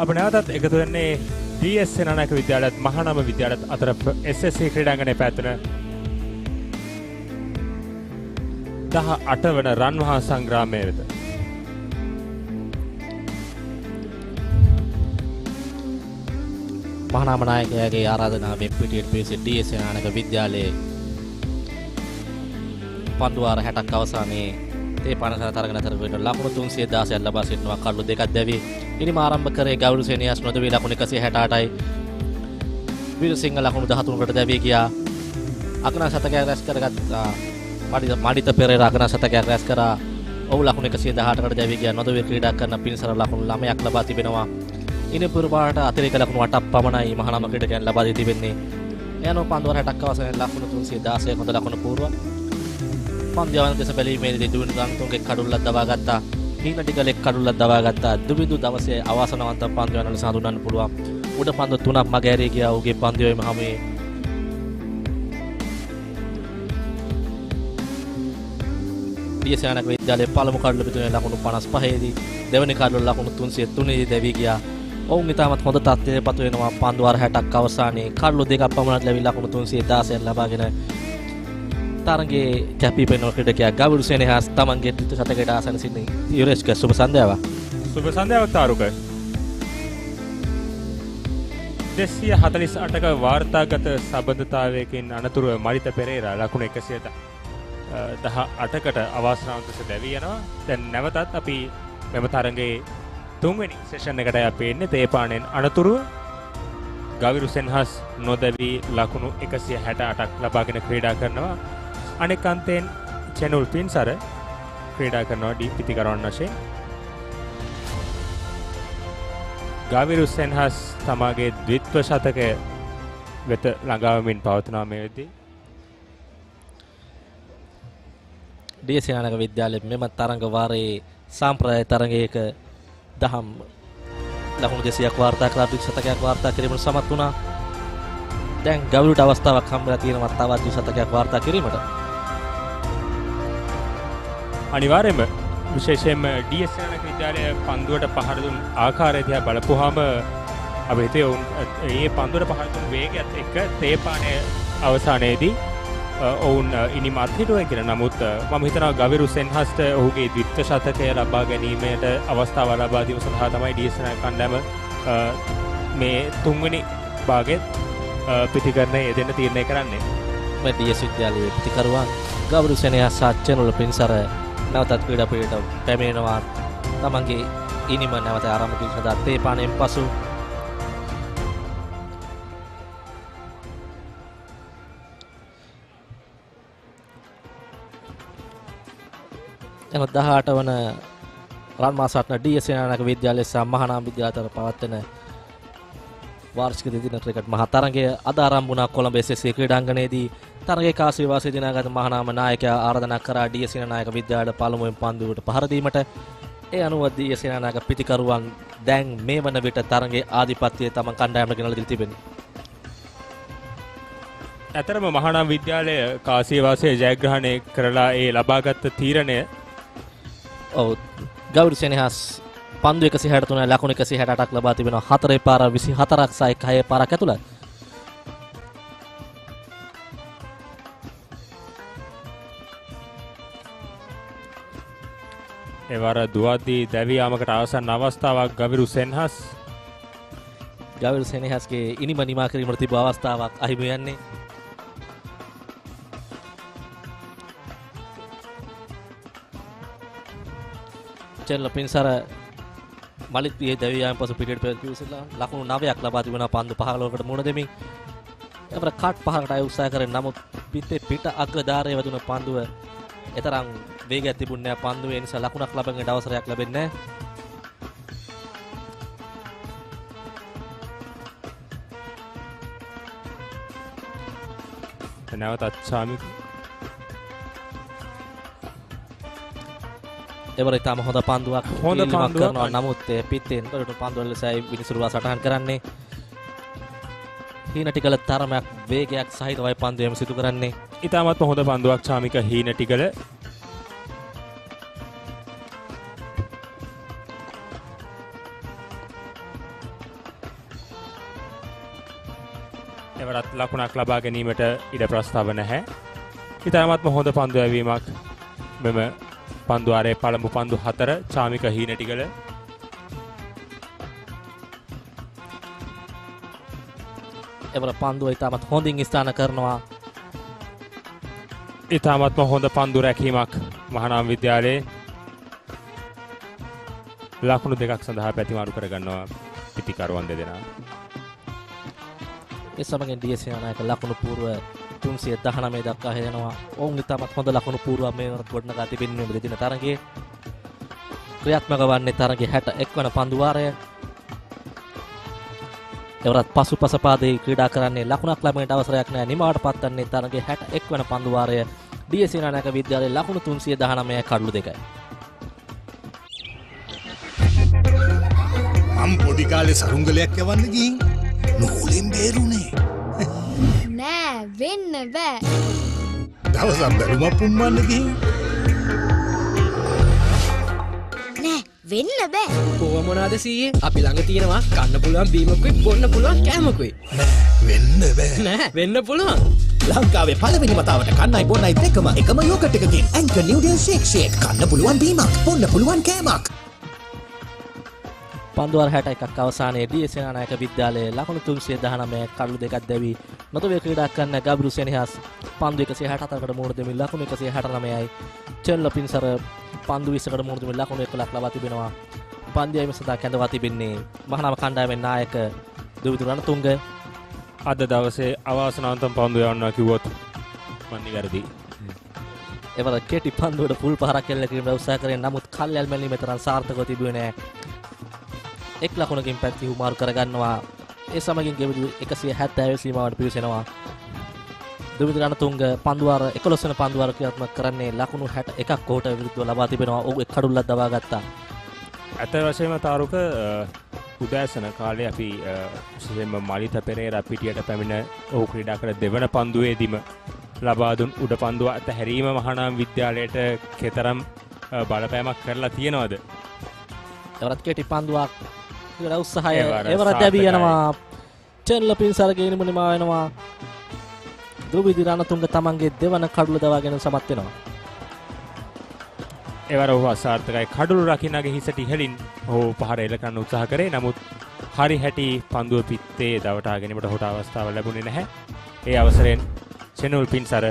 අප නැවතත් එකතු වෙන්නේ DS සේනානායක විද්‍යාලයත් මහනාම විද්‍යාලයත් අතර SSC ක්‍රීඩාංගණයේ පැවැත්වෙන 18 වන රන් මහා සංග්‍රාමය වෙත. මහනාම නායකයාගේ ආරාධනාවෙන් පිටියට පිවිසි DS සේනානායක විද්‍යාලයේ පන්දුවාර 60ක් අවසානයේ තේ පානසල තරගන අතර වෙන ලකුණු 316ක් ලබා සිටිනවා. කඩලු දෙකක් දැවි ඉනිම ආරම්භ කරේ ගෞරව සේනියස් නොදවි ලකුණු 168යි. විරුසිංහ ලකුණු 13කට දැවි ගියා. අගනා ශතකයක් රැස් කරගත් මඩිත පෙරේරා අගනා ශතකයක් රැස් කරා. ඔහු ලකුණු 118කට දැවි ගියා. නොදවි ක්‍රීඩා කරන පින්සර ලකුණු 9ක් ලබා තිබෙනවා. ඉනිම පුරපාට අතිරේක ලකුණු 8ක් පමණයි මහානාම ක්‍රීඩකයන් ලබා දී තිබෙන්නේ. එයano පන්දුවාර 60ක් අවසානයේ ලකුණු 316 හොඳ ලකුණු පූර්ව පන්දියවන දෙස බැලීමේදී දුවිඳු ගන්තුන්ගේ කඩුල්ලක් දවා ගත්තා. හීන ටිකලෙක් කඩුල්ලක් දවා ගත්තා. දුවිඳු දවසේ අවාසනාවන්ත පන්දියවන ලෙස හඳුන්වන්න පුළුවන්. උඩ පන්දු 3ක් මගහැරී ගියා. ඔහුගේ පන්දියෝම හැමේ DS සේනානායක විද්‍යාලයේ පළමු කඩුල්ල පිටුනේ ලකුණු 55 දී දෙවැනි කඩුල්ල ලකුණු 303 දී දැවි ගියා. ඔවුන් ඉතාමත් හොඳ තත්ත්වයකට පත් වෙනවා. පන්දුවාර 60ක් අවසානයේ කඩුල්ල දෙකක් පමණක් ලැබි ලකුණු 316ක් ලබාගෙන තරගේ කැපී පෙනෙන ක්‍රීඩකයා ගෞරව සේනහස් තමන්ගේ ත්‍රිත්ව ශතකයට ආසන්න සිටින යුරේෂ්ක සුබ සන්ධ්‍යාවක්. සුබ සන්ධ්‍යාවක් තාරුක. 248ක වාර්තාගත සබඳතාවයකින් අනතුරුව මරිත පෙරේරා ලකුණු 118කට අවාසනාවන්ත ලෙස දැවී යනවා. දැන් නැවතත් අපි මෙම තරගයේ තුන්වෙනි සෙෂන් එකට අපි එන්නේ. තේපාණෙන් අනතුරුව ගෞරව සේනහස් නොදැවී ලකුණු 168ක් ලබාගෙන ක්‍රීඩා කරනවා. අනෙක් අන්තයෙන් චෙනුල් පින්සර ක්‍රීඩා කරනවා ඩී පිටිකරවන්න වශයෙන්. ගාවිරු සෙන්හස් තමාගේ ද්විත්ව ශතකය වෙත ළඟාවමින් පවත්වනවා මේ වෙද්දී. DS සේනානායක විද්‍යාලයේ මෙම තරඟ වාරයේ සාම්ප්‍රදායික තරඟයක දහම් ලකුණු 200ක් වාර්තා කළා. ද්විත්ව ශතකයක් වාර්තා කිරීමට සමත් වුණා. දැන් ගෞරවට අවස්ථාවක් හම්බෙලා තියෙනවා තවත් ද්විත්ව ශතකයක් වාර්තා කිරීමට. අනිවාර්යයෙන්ම විශේෂයෙන්ම DS සේනානායක විද්‍යාලය පන්දුවට පහර දුන් ආකාරය දිහා බලපුවාම අපි හිතේ ඒ පන්දුවට පහර දුන් වේගයත් එක්ක තේපානේ අවසානයේදී ඔවුන් ඉනිම අත්හිටුවෙන් කියලා. නමුත් මම හිතනවා ගවිරු සෙන්හස්ට ඔහුගේ ද්විත්ව ශතකය ලබා ගැනීමට අවස්ථාව ලබා දීම සඳහා තමයි DS සේනානායක කණ්ඩායම මේ තුන්වෙනි භාගයේ පිටිකරණය යෙදෙන්න තීරණය කරන්නේ. මේ DS විද්‍යාලයේ පිටිකරුවන් ගවිරු සෙන්හස් සාච්චනවල පින්සර නැවතත් ක්‍රීඩා පිළිවෙලට පැමිණෙනවා. තමන්ගේ ඉනිම නැවත ආරම්භ කිරීම සඳහා තේපාණයෙන් පසු එන 18 වන රන් මාසාටන DS සේනානායක විද්‍යාලය සහ මහානාම විද්‍යාලය අතර පවත්වන වාර්ෂික දෙදින ක්‍රිකට් මහා තරගය අද ආරම්භ වුණා කොළඹ SSC ක්‍රීඩාංගණයේදී. තරගයේ කාසිය වාසිය දිනාගත් මහානාම නායකයා ආරාධනා කරා DS සේනානායක විද්‍යාලයට පළමුවෙන් පන්දුවට පහර දීමට. ඒ අනුව DS සේනානායක පිටිකරුවන් දැන් මේ වන විට තරගයේ ආධිපත්‍යය තම කණ්ඩායමට ගෙනලා දී තිබෙනවා. ඇතරම මහානාම විද්‍යාලය කාසිය වාසිය ජයග්‍රහණය කරලා ඒ ලබාගත් තීරණය ගෞරව සෙනෙහස් පන්දු 163 ලකුණු 168ක් ලබා තිබෙනවා. 4 පාර 24ක් සහ 6 පාරක් ඇතුළත්. එවර දුවද්දී දැවී යාමකට අවසන් අවස්ථාවක් ගවිරු සෙන්හස්. ගවිරු සෙනෙහස්ගේ ඉනිම නිමා කිරීමට තිබූ අවස්ථාවක් අහිමි යන්නේ. චෙල්ල පින්සර මලිත් පියේ දැවී යාම පසු පිටියට පෙරලා ලකුණු 9ක් ලබා තිබෙනවා පන්දු 15කට මුණ දෙමින්. එවර කට් පහකට අය උත්සාහ කරේ නමුත් පිටේ පිට අග්‍රධාරයේ වැදුන පන්දුව එතරම් වේගයක් තිබුණේ නැහැ පන්දුවේ නිසා ලකුණක් ලබන්නට අවසරයක් ලැබෙන්නේ නැහැ. නැවතත් සාමි එවර ඉතාම හොඳ පන්දුවක් කරනවා නමුත් පිටෙන් වලට පන්දුවල ලෙසයි විනිසුරුවා සටහන් කරන්නේ. හීනටිගල තරමක් වේගයක් සහිතවයි පන්දුවේම සිදු කරන්නේ. ඉතාමත්ම හොඳ පන්දුවක් චාමික හීනටිගල. එවරත් ලකුණක් ලබා ගැනීමට ඉඩ ප්‍රස්තාව නැහැ. ඉතාමත්ම හොඳ පන්දු යැවීමක් මෙම පන්දුවාරයේ පළමු පන්දු 4 චාමික හීනටිගල. එවර පන්දුව ඉතාමත් හොඳින් ස්ථාන කරනවා. ඉතාමත්ම හොඳ පන්දු රැකීමක් මහානාම විද්‍යාලයේ. ලකුණු 2ක් සඳහා පැතිමාරු කරගන්නවා පිටිකරුවන් දෙදෙනා. ඒ සමගින් DS සේනානායක ලකුණු පූර්ව 319 දක්වා හෙදෙනවා. ඔවුන් ඉතාමත් හොඳ ලකුණු පූර්වයක් මේ වරත් ගොඩනගා තිබෙන්නේ දෙදින තරගයේ. ක්‍රියාත්මක වන්නේ තරගයේ 61 වන පන්දු වාරය. එවරත් පසුපස පාදයේ ක්‍රීඩා කරන්නේ ලකුණක් ලැබෙන්නට අවසරයක් නැහැ. නිමාවට පත්වන්නේ තරගයේ 61 වන පන්දු වාරය. DS සේනානායක විද්‍යාලයේ ලකුණු 319 කඩලු 2යි. මම පොඩි කාලේ සරුංගලයක් යවන්න ගිහින් නූලෙන් බේරුනේ. නෑ වෙන්න බෑ. දවසක් බැලුමක් පුම්මන්න ගිහින් නෑ වෙන්න බෑ. කොහොම මොනවාද සීයේ? අපි ළඟ තියෙනවා කන්න පුළුවන් බීමකුයි බොන්න පුළුවන් කෑමකුයි. වෙන්න බෑ. නෑ වෙන්න පුළුවන්. ලංකාවේ පළවෙනි වතාවට කන්නයි බොන්නයි දෙකම එකම යෝගට් එකකින් ඇන්කර් නිව්ඩල් ෂේක් කන්න පුළුවන් බීමක් බොන්න පුළුවන් කෑමක්. පන්දුවර 61ක් අවසානයේ DS සේනානායක විද්‍යාලයේ ලකුණු 319 කඩලු 2ක් දැවි නොතවේ ක්‍රීඩා කරන ගබ්රු සෙනෙහස් පන්දු 164කට මුහුණ දෙමින් ලකුණු 169යි. චෙල්ල පින්සර පන්දු 20කට මුහුණ දෙමින් ලකුණු 1ක් ලබා තිබෙනවා. පන්දියම සදා කැඳවා තිබෙන්නේ මහානාම කණ්ඩායමේ නායක දුවිතු රණතුංග. අද දවසේ අවාසනාවන්තම පන්දු යවන්නවා කිව්වොත් මන් නිවැරදි. එවර කෙටි පන්දුවට පුල් පහරක් එල්ල කිරීමට උත්සාහ කරේ නමුත් කල්යල් මැලීමේ තරම් සාර්ථකව තිබුණේ නැහැ. එක් ලකුණකින් පැති හුමාරු කරගන්නවා. ඒ සමගින් ගෙවිලු 170 සීමාවට පිවිසෙනවා. දුවිතු රණතුංග පන්දුවාර 11 වන පන්දුවාර ක්‍රියාත්මක කරන්නේ ලකුණු 61ක් කොහොට විරුද්ධව ලබා තිබෙනවා. ඔහු එක් කඩුල්ලක් දවා ගත්තා. ඇත වශයෙන්ම තාරුක උදෑසන කාලේ අපි විශේෂයෙන්ම මලිත පෙරේරා පිටියට පැමිණ ඔහු ක්‍රීඩා කළ දෙවන පන්දුවේදීම ලබා දුන් උඩ පන්දුව අතහැරීම මහානාම විද්‍යාලයට කෙතරම් බලපෑමක් කරලා තියෙනවද? එවරත් කෙටි පන්දුවක් ක්‍රීඩා උත්සාහය එවරත් දැවී යනවා. චෙල්ල පින්සරගේ ඉනිම නිමා වෙනවා. දුවිදු රණතුංග තමන්ගේ දෙවන කඩුල දවාගෙන සමත් වෙනවා. එවර ඔහු අසාර්ථකයි. කඩුළු රකින්නගේ හිසට ඉහළින් ඔහු පහර එල්ල කරන්න උත්සාහ කරේ. නමුත් හරි හැටි පන්දුව පිත්තේ දවටා ගැනීමට හොට අවස්ථාව ලැබුණේ නැහැ. ඒ අවසරයෙන් චෙනුල් පින්සර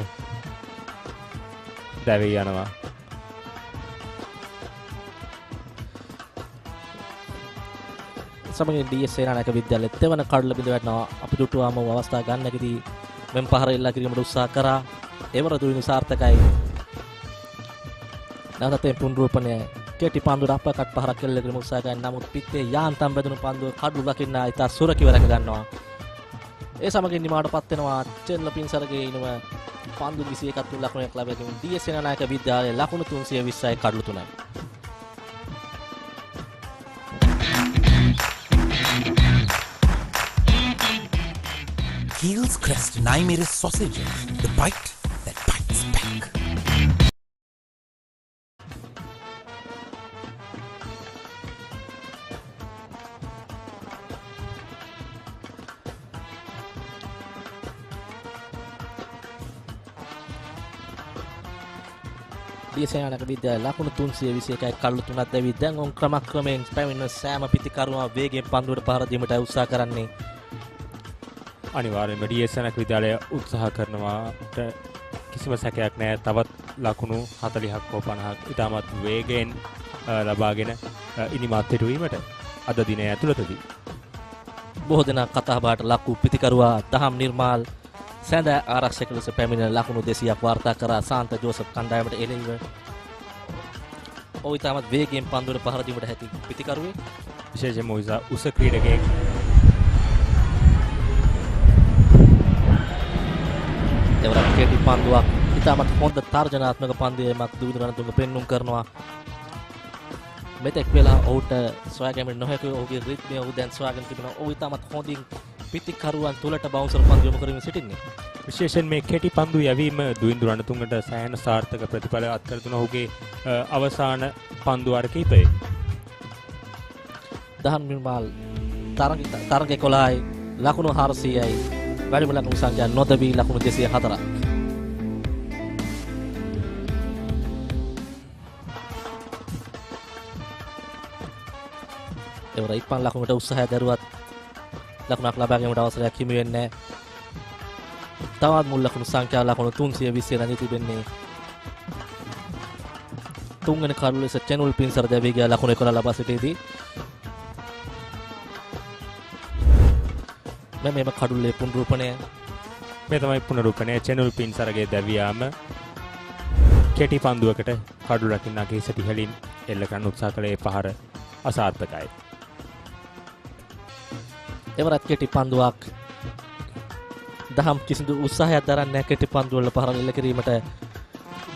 දැවී යනවා. සමගින් DS සේනානායක විද්‍යාලයේ තෙවන කඩුල බිඳ වැටෙනවා. අපි දුටුවාම අවස්ථාව ගන්නකදී මෙම් පහර එල්ලා කිරීමට උත්සාහ කරා. එවර දුවිනු සාර්ථකයි. නැවතත් පුනරුපණය කෙටි පන්දුවට අපකට් පහරක් එල්ල කිරීම උත්සාහ කරන නමුත් පිත්තේ යාන්තම් බැඳුණු පන්දුව කඩුව ලකින්න ඉතා සුරකිව රැක ගන්නවා. ඒ සමගින් නිමාවටපත් වෙනවා චෙල්ල පින්සරගේ ඉනම පන්දු 21ක් තුන් ලකුණක් ලැබ ගැනීම DS සේනානායක විද්‍යාලයේ ලකුණු 320යි කඩලු 3යි. Heels Crest 9mm sausages, the bite that bites back. දියසේනානායක විද්‍යාලය ලකුණු 321යි කළු 3ක් දැවි දැන් ඔවුන් ක්‍රමක්‍රමයෙන් පැමිණ සෑම පිතිකරුවා වේගයෙන් පන්දුවට පහර දීමට උත්සාහ කරන්නේ. අනිවාර්යයෙන්ම දියසේනානායක විද්‍යාලය උත්සාහ කරනවාට කිසිම සැකයක් නැහැ. තවත් ලකුණු 40ක් හෝ 50ක් ඉතාමත් වේගයෙන් ලබාගෙන ඉනිමත් හිටුවීමට අද දිනය ඇතුළතදී බොහෝ දෙනා කතා බහට ලක්වූ පිතිකරුවා දහම් නිර්මාල් සැඳ ආරක්ෂක ලෙස පැමිණෙන ලකුණු 200ක් වාර්තා කරා සාන්ත ජෝසප් කණ්ඩායමට එළෙහිව. ඔහු ඉතාමත් වේගයෙන් පන්දුවට පහර දීමට හැකි පිතිකරුවෙක්. විශේෂයෙන්ම උස ක්‍රීඩකයෙක්. එවරක් කෙටි පන්දුවක් ඉතාමත් හොඳ තර්ජනාත්මක පන්දුවීමක් දුවිදුරණ පෙන්නුම් කරනවා. මෙතෙක් වෙලා ඔහුට සොයාගැනීමට නොහැකි ඔහුගේ රිද්මය ඔහු දැන් සොයාගෙන තිබෙනවා. ඔහු ඉතාමත් හොඳින් පිතිකරුවන් තුලට බවුන්සර් පන්දු යොමු කරමින් සිටින්නේ. විශේෂයෙන් මේ කෙටි පන්දු යැවීම දුවින්දු රණතුංගට සෑහෙන සාර්ථක ප්‍රතිඵල අත්කර දුන ඔහුගේ අවසාන පන්දු වාර කිහිපයේ. දහම් නිර්මාල් තරග 11යි ලකුණු 400යි වැඩිම ලකුණු සංඛ්‍යා නොදැවී ලකුණු 204ක්. එවර ඉක්මන් ලකුණට උත්සාහය දරුවත් ලකුණක් ලබා ගැනීමට අවසරයක් හිමි වෙන්නේ නැහැ. තවත් මුල් ලකුණු සංඛ්‍යාව ලකුණු 320 රැඳී තිබෙන්නේ. තුන්වෙනි කඩුව ලෙස චැනුල් පින්සර් දැවී ගිය ලකුණු 11 ලබා සිටීදී මෙම කඩුල්ලේ පුනරූපණය මේ තමයි පුනරූපණය. චැනුල් පින්සරගේ දැවියාම කෙටි පන්දුවකට කඩුලකින් නැගී සිටි ඉහළින් එල්ල කරන්න උත්සාහ කළේ පහර අසාර්ථකයි. එවරත් කෙටි පන්දුවක් දහම් කිසිදු උත්සාහයක් දරන්නේ නැහැ කෙටි පන්දු වල පහර එල්ල කිරීමට.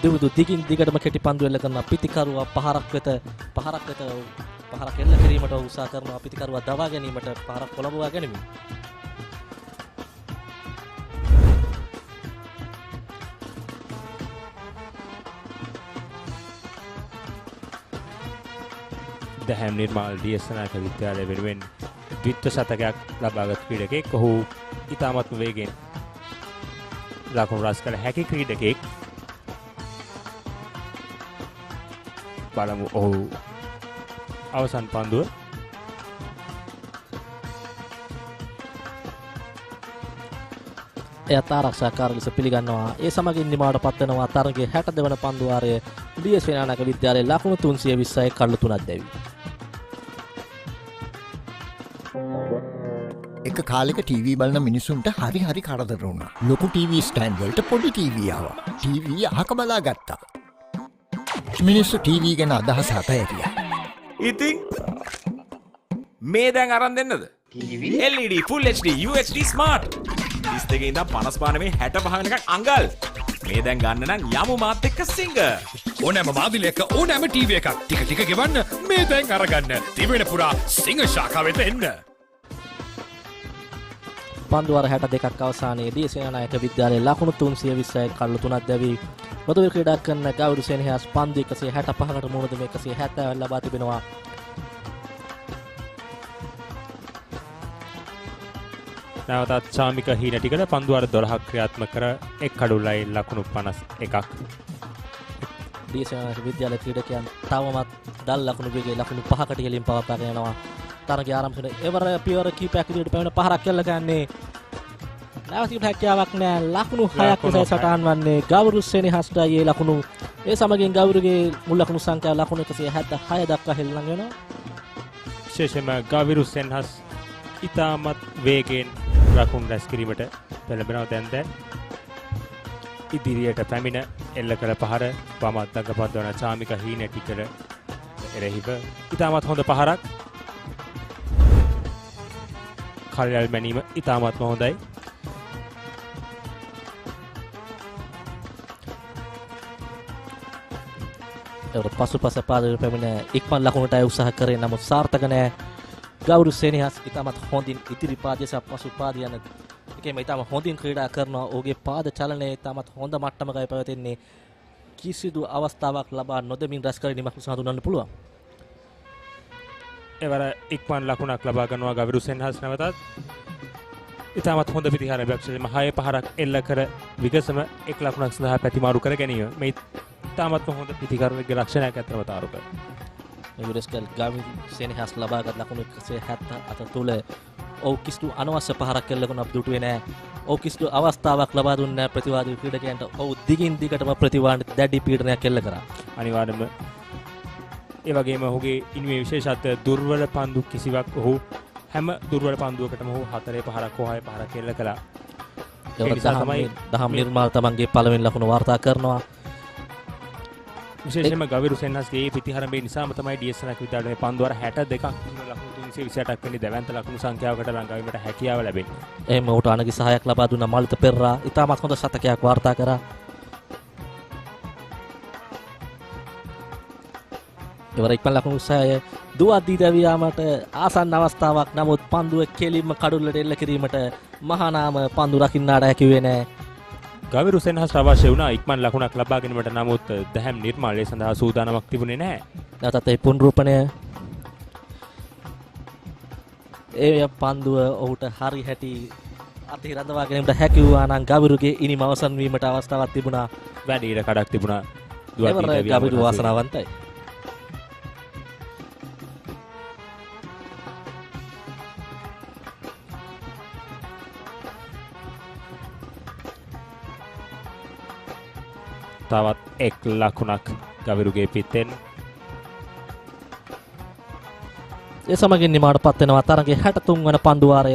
දිවිදු දිගින් දිගටම කෙටි පන්දු එල්ල කරන පිතිකරුවා පහරක් වෙත පහරක් එල්ල කිරීමට උත්සාහ කරනවා. පිතිකරුවා දවා ගැනීමට පහරක් පොළඹවා ගැනීම. දහම් නිර්මාල් දියසේනානායක විද්‍යාලය වෙනුවෙන් ද්විත්ව शतකයක් ලබාගත් ක්‍රීඩකයෙක්. ඔහු ඉතාමත්ම වේගෙන් ලකුණු රැස් කළ හැකි ක්‍රීඩකයෙක්. බලමු ඔහු අවසන් පන්දුව. එයත් ආරක්ෂාකාර ලෙස පිළිගන්නවා. ඒ සමගින් නිමාවට පත්වනවා තරගයේ 62 වන පන්දු වාරයේ දියසේනානායක විද්‍යාලයේ ලකුණු 320යි කළු 3ක් දැවි. එක කාලෙක ටීවී බලන මිනිසුන්ට හරි කරදර වුණා. ලොකු ටීවී ස්ටෑන්ඩ් වලට පොඩි ටීවී ආවා. ටීවී අහක බලා ගත්තා. මිනිස්සු ටීවී ගැන අදහස අතහැරියා. ඉතින් මේ දැන් අරන් දෙන්නද? LED Full HD UHD Smart 32 ඉඳන් 55 මේ 65 වෙනකන් අඟල්. මේ දැන් ගන්න නම් යමු මාත් එක්ක සිංග. ඕනෑම මාදිලයක ඕනෑම ටීවී එකක් ටික ගෙවන්න මේ දැන් අරගන්න. තිබෙන පුරා සිංහ ශාඛාවෙත එන්න. පන්දු වාර 62ක් අවසානයේ දියසේනානායක විද්‍යාලයේ ලකුණු 320යි කළු 3ක් දැවි මధుර ක්‍රීඩා කරන ගෞරව සෙනෙහස් පන්දු 165කට මුහුණ දෙන 170 ලබා තිබෙනවා. නැවතත් සාමික හීන ටිකට පන්දු වාර 12ක් ක්‍රියාත්මක කර එක් කඩුල්ලයි ලකුණු 51ක්. දියසේනානායක විද්‍යාලයේ ක්‍රීඩකයන් තවමත් දල් ලකුණු වේගයේ ලකුණු 5කට ඉහළින් පවත්වාගෙන යනවා. තරගය ආරම්භ වෙන එවර පියවර කීපයක් ඉදිරියට පැමිණ පහරක් එල්ල ගන්නේ. නැවතීමට හැකියාවක් නැහැ. ලකුණු 6ක් විතර සටහන් වන්නේ ගෞරව සෙනෙහස්ට ඒ ලකුණු. ඒ සමගින් ගෞරවගේ මුල් ලකුණු සංඛ්‍යාව ලකුණු 176 දක්වා හෙළලන් වෙනවා. විශේෂයෙන්ම ගෞරව සෙනෙහස් ඉතාමත් වේගයෙන් ලකුණු රැස් කිරීමට පෙළඹෙනවා. දැන් ඉදිරියට පැමිණ එල්ල කළ පහර වම අත්දක පදවන චාමික හීන ටිකට එරෙහිව ඉතාමත් හොඳ පහරක්. කල්යල් මැනීම ඉතාමත්ම හොඳයි. එවර පසුපස පාදවල පැමිණ ඉක්මන් ලකුණට උත්සාහ කරේ නමුත් සාර්ථක නැහැ. ගෞරව සෙනෙහස් ඉතාමත් හොඳින් ඉදිරි පාදයේ සහ පසු පාද යන එකේම ඉතාමත් හොඳින් ක්‍රීඩා කරනවා. ඔහුගේ පාද චලනය ඉතාමත් හොඳ මට්ටමකයි පැවතෙන්නේ. කිසිදු අවස්ථාවක් ලබා නොදෙමින් රැස් කිරීමක් ලෙස හඳුන්වන්න පුළුවන්. එවර ඉක්මන් ලකුණක් ලබා ගන්නවා ගෞරව සෙනෙහස්. නැවතත් ඉතාමත් හොඳ පිටිහාරයක් විශේෂයෙන්ම 6 පහරක් එල්ල කර විගසම එක් ලකුණක් සඳහා පැතිමාරු කර ගැනීම. මේ ඉතාමත්ම හොඳ පිතිකරුවෙක්ගේ ලක්ෂණයක් ඇත්තම තාරුක. යුරස්කල් ගාවින් සෙනෙහස් ලබාගත් ලකුණු 177 තුල ඔව් කිසිදු අනවශ්‍ය පහරක් කෙල්ලකුණ අප දුටුවේ නැහැ. ඔව් කිසිදු අවස්ථාවක් ලබා දුන්නේ නැහැ ප්‍රතිවාදී ක්‍රීඩකයන්ට. ඔව් දිගින් දිගටම ප්‍රතිවාදී දැඩි පීඩනයක් කෙල්ල කරා. අනිවාර්යයෙන්ම ඒ වගේම ඔහුගේ ඉනිමේ විශේෂත්වය දුර්වල පන්දු කිසිවක් ඔහු හැම දුර්වල පන්දුවකටම ඔහු 4 පහරක් හෝ 6 පහරක් කෙල්ල කළා. ඒ නිසා තමයි දහම් නිර්මාල තමන්ගේ පළවෙනි ලකුණ වාර්තා කරනවා. විශේෂයෙන්ම ගවිරු සෙන්හස්ගේ මේ පිටිහරඹේ නිසාම තමයි ඩීඑස් නක් විද්‍යාලයේ පන්දු වර 62ක් ලකුණු 328ක් වෙනි දැවැන්ත ලකුණු සංඛ්‍යාවකට ළඟා වීමට හැකියාව ලැබෙන්නේ. එහෙම ඔහුට අනගි සහායක් ලබා දුන්න මලිත පෙරරා ඉතාමත් හොඳ ශතකයක් වාර්තා කරා. ඉවර ඉක්මන ලකුණු 6 දුවද්දී දැවියාමට ආසන්න අවස්ථාවක්. නමුත් පන්දුව කෙලින්ම කඩුල්ලට එල්ල කිරීමට මහානාම පන්දු රකින්නාට හැකි වෙන්නේ නැහැ. ගවිරු සෙන්හස් අවශ්‍ය වුණා ඉක්මන් ලකුණක් ලබා ගැනීමට. නමුත් දැහැම් නිර්මාලය සඳහා සූදානමක් තිබුණේ නැහැ. නැවතත් ඒ පුනරුපණය ඒ පන්දුව ඔහුට හරි හැටි අතේ රඳවා ගැනීමට හැකි වුණා නම් ගවිරුගේ ඉනිම අවසන් වීමට අවස්ථාවක් තිබුණා. වැඩි ඉර කඩක් තිබුණා. ගවිරු වාසනාවන්තයි. තවත් එක් ලකුණක් ගවිරුගේ පිටෙන්. ඒ සමගින් නිමාවට පත් වෙනවා තරගයේ 63 වන පන්දු වාරය.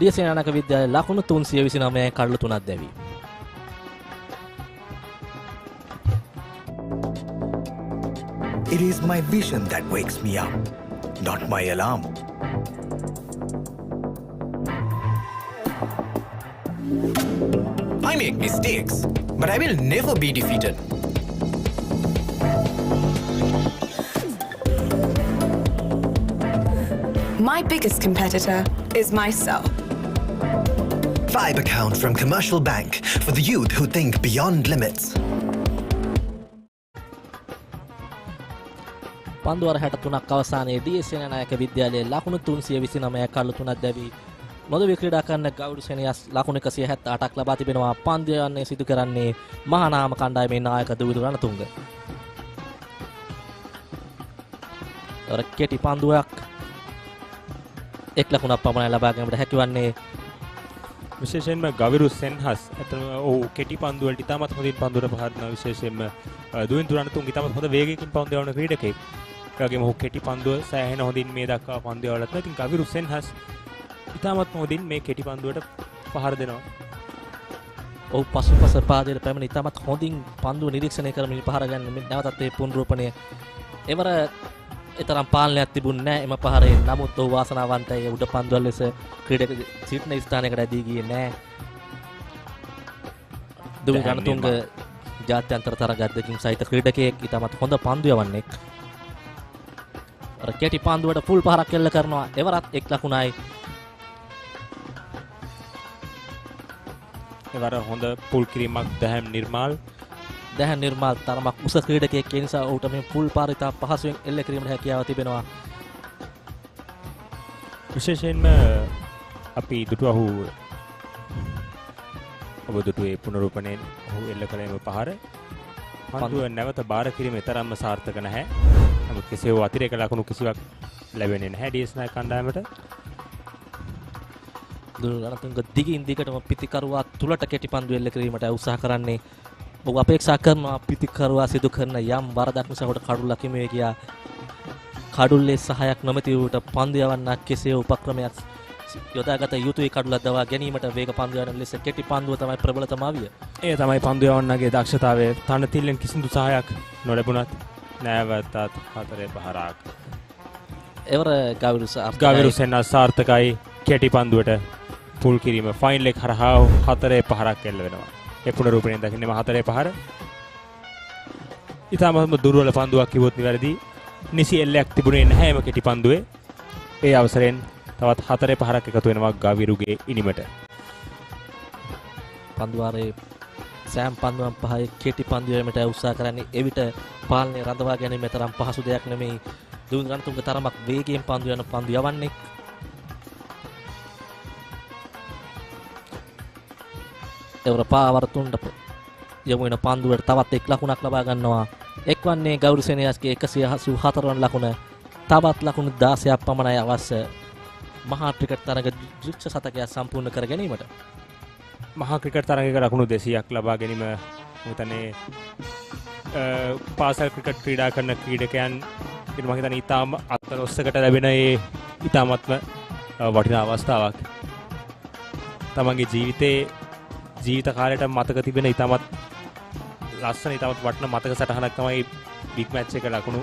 දියසේනානක විද්‍යාලයේ ලකුණු 329 කඩලු 3ක් දැවි. It is my vision that wakes me up, not my alarm. I make mistakes, but I will never be defeated. My biggest competitor is myself. 5 account from Commercial Bank for the youth who think beyond limits. පන්දු වර 63ක් අවසානයේ DS Senanayake විද්‍යාලයේ ලකුණු 329 කඩලු 3ක් දැවි. මොදවි ක්‍රීඩා කරන ගෞඩු සෙනියස් ලකුණු 178ක් ලබා තිබෙනවා. පන්දු යන්නේ සිදු කරන්නේ මහානාම කණ්ඩායමේ නායක දුවිදු රණතුංග. කෙටි පන්දුවක් එක් ලකුණක් පමණයි ලබා ගැනීමට හැකිවන්නේ. විශේෂයෙන්ම ගවිරු සෙන්හස් අතන ඔහු කෙටි පන්දු වලට ඉතාමත් හොඳින් පන්දුර පහරනවා. විශේෂයෙන්ම දුවිදු රණතුංග ඉතාමත් හොඳ වේගයකින් පන්දු යවන ක්‍රීඩකෙක්. ඒ වගේම ඔහු කෙටි පන්දුව සෑහෙන හොඳින් මේ දක්වා පන්දු යවලත් නැහැ. ඉතින් ගවිරු සෙන්හස් ඉතාමත් හොඳින් මේ කෙටි පන්දුවට පහර දෙනවා. ඔහු පසුපස පාදයට පැමිණ ඉතාමත් හොඳින් පන්දුව නිරීක්ෂණය කරමින් පහර ගන්න. නැවතත් ඒ පුනරුපණය එවර එතරම් පාලනයක් තිබුණේ නැහැ එම පහරේ. නමුත් ඔහු වාසනාවන්තයි. උඩ පන්දුවල් ලෙස ක්‍රීඩක සිටින ස්ථානයකට ඇදී ගියේ නැහැ. දුවිදු රණතුංග ජාත්‍යන්තර තරග අධ්‍යක්ෂින් සහිත ක්‍රීඩකයෙක්. ඉතාමත් හොඳ පන්දු යවන්නෙක්. අර කෙටි පන්දුවට ෆුල් පහරක් එල්ල කරනවා. එවරත් එක් ලකුණයි. එවර හොඳ පුල් කිරීමක් දැහැම් නිර්මාල්. දැහැම් නිර්මාල් තරමක් උස ක්‍රීඩකයෙක්. ඒ නිසා ඔහුට මේ ෆුල් පාරිතා පහසුවෙන් එල්ල කිරීමට හැකියාව තිබෙනවා. විශේෂයෙන්ම අපි දුටුවහු ඔබ දුටුවේ පුනරුපණයෙන් ඔහු එල්ල කළේම පහර. පන්දුව නැවත බාර කිරීම තරම්ම සාර්ථක නැහැ. නමුත් කෙසේ වූ අතිරේක ලකුණු කිසිවක් ලැබෙන්නේ නැහැ ඩීඑස් නයි කණ්ඩායමට. දුරතුංග දිගින් දිගටම පිතිකරුවා තුලට කෙටි පන්දු එල්ල කිරීමට උත්සාහ කරන්නේ. ඔහු අපේක්ෂා කරනවා පිතිකරුවා සිදු කරන යම් වරදක් නිසා කොට කඩුල්ලක් හිමි ගියා. කඩුල්ලේ සහායක් නොමැති වූට පන්දු යවන්නක් කෙසේ උපක්‍රමයක් යොදාගත යුතුයි. කඩුල්ලක් දවා ගැනීමට වේග පන්දු යවන ලෙස කෙටි පන්දුව තමයි ප්‍රබලතම අවිය. ඒ තමයි පන්දු යවන්නගේ දක්ෂතාවය. තනතිල්ලෙන් කිසිදු සහායක් නොලැබුණත් නැවතත් 4 පහරක්. එවර ගවිරු සෙන්හස් සාර්ථකයි. කෙටි පන්දුවට පුල් කිරීම ෆයිනල් එක හරහා 4 පහරක් එල්ල වෙනවා. ඒ පුනරුපණයෙන් දකින්නම 4 පහර. ඉතාමත්ම දුර්වල පන්දුවක් කිව්වොත් නිවැරදි. නිසි එල්ලයක් තිබුණේ නැහැ එම කෙටි පන්දුවේ. ඒ අවසරෙන් තවත් 4 පහරක් එකතු වෙනවා ගවිරුගේ ඉනිමට. පන්දුවාරේ සෑම් පන්දුවන් පහේ කෙටි පන්දු යෑමට උත්සාහ කරන්නේ. එවිට පාලනය රඳවා ගැනීම තරම් පහසු දෙයක් නෙමෙයි. දුවිදු රණතුංග තරමක් වේගයෙන් පන්දු යන පන්දු යවන්නේ. එවර පාවර තුන්ට යමු වෙන පන්දුවට තවත් එක් ලකුණක් ලබා ගන්නවා. එක්වන්නේ ගෞරව සෙනෙහස්ගේ 184 වන ලකුණ. තවත් ලකුණු 16ක් පමණයි අවශ්‍ය මහා ක්‍රිකට් තරග දෘශ්‍ය සතකයක් සම්පූර්ණ කර ගැනීමට. මහා ක්‍රිකට් තරගයක ලකුණු 200ක් ලබා ගැනීම මුතනේ පාසල් ක්‍රිකට් ක්‍රීඩා කරන ක්‍රීඩකයන් මම හිතන්නේ ඊටාම අත්ලොස්සකට ලැබෙන ඒ ඊටාමත්ම වටිනා අවස්ථාවක්. තමන්ගේ ජීවිත කාලයට මතක තිබෙන ඊටමත් ලස්සන ඊටමත් වටිනා මතක සටහනක් තමයි බිග් මැච් එක ලකුණු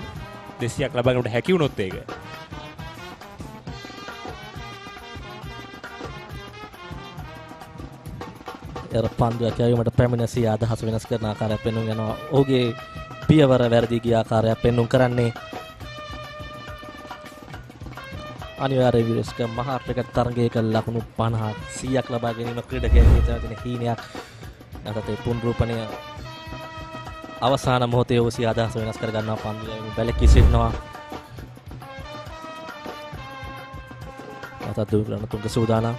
200ක් ලබා ගැනීමට හැකි වුණොත් ඒක. එර පන්දුවක් යැවීමට පැමිණ සිය අදහස වෙනස් කරන ආකාරයක් පෙන්වන යනවා. ඔහුගේ පියවර වැරදි ගිය ආකාරයක් පෙන්වුම් කරන්නේ අනිවාර්ය විරස්ක මහා ක්‍රිකට් තරගයක ලකුණු 50ක් 100ක් ලබා ගැනීම ක්‍රීඩකයන්ගේ තියෙන හීනයක්. නැත්නම් පුනරුපණය අවසාන මොහොතේ ඔහු සිය අදහස වෙනස් කර ගන්නවා. පන්දුව බැලකී සිටිනවා. අතත් දුරන තුංග සූදානම්.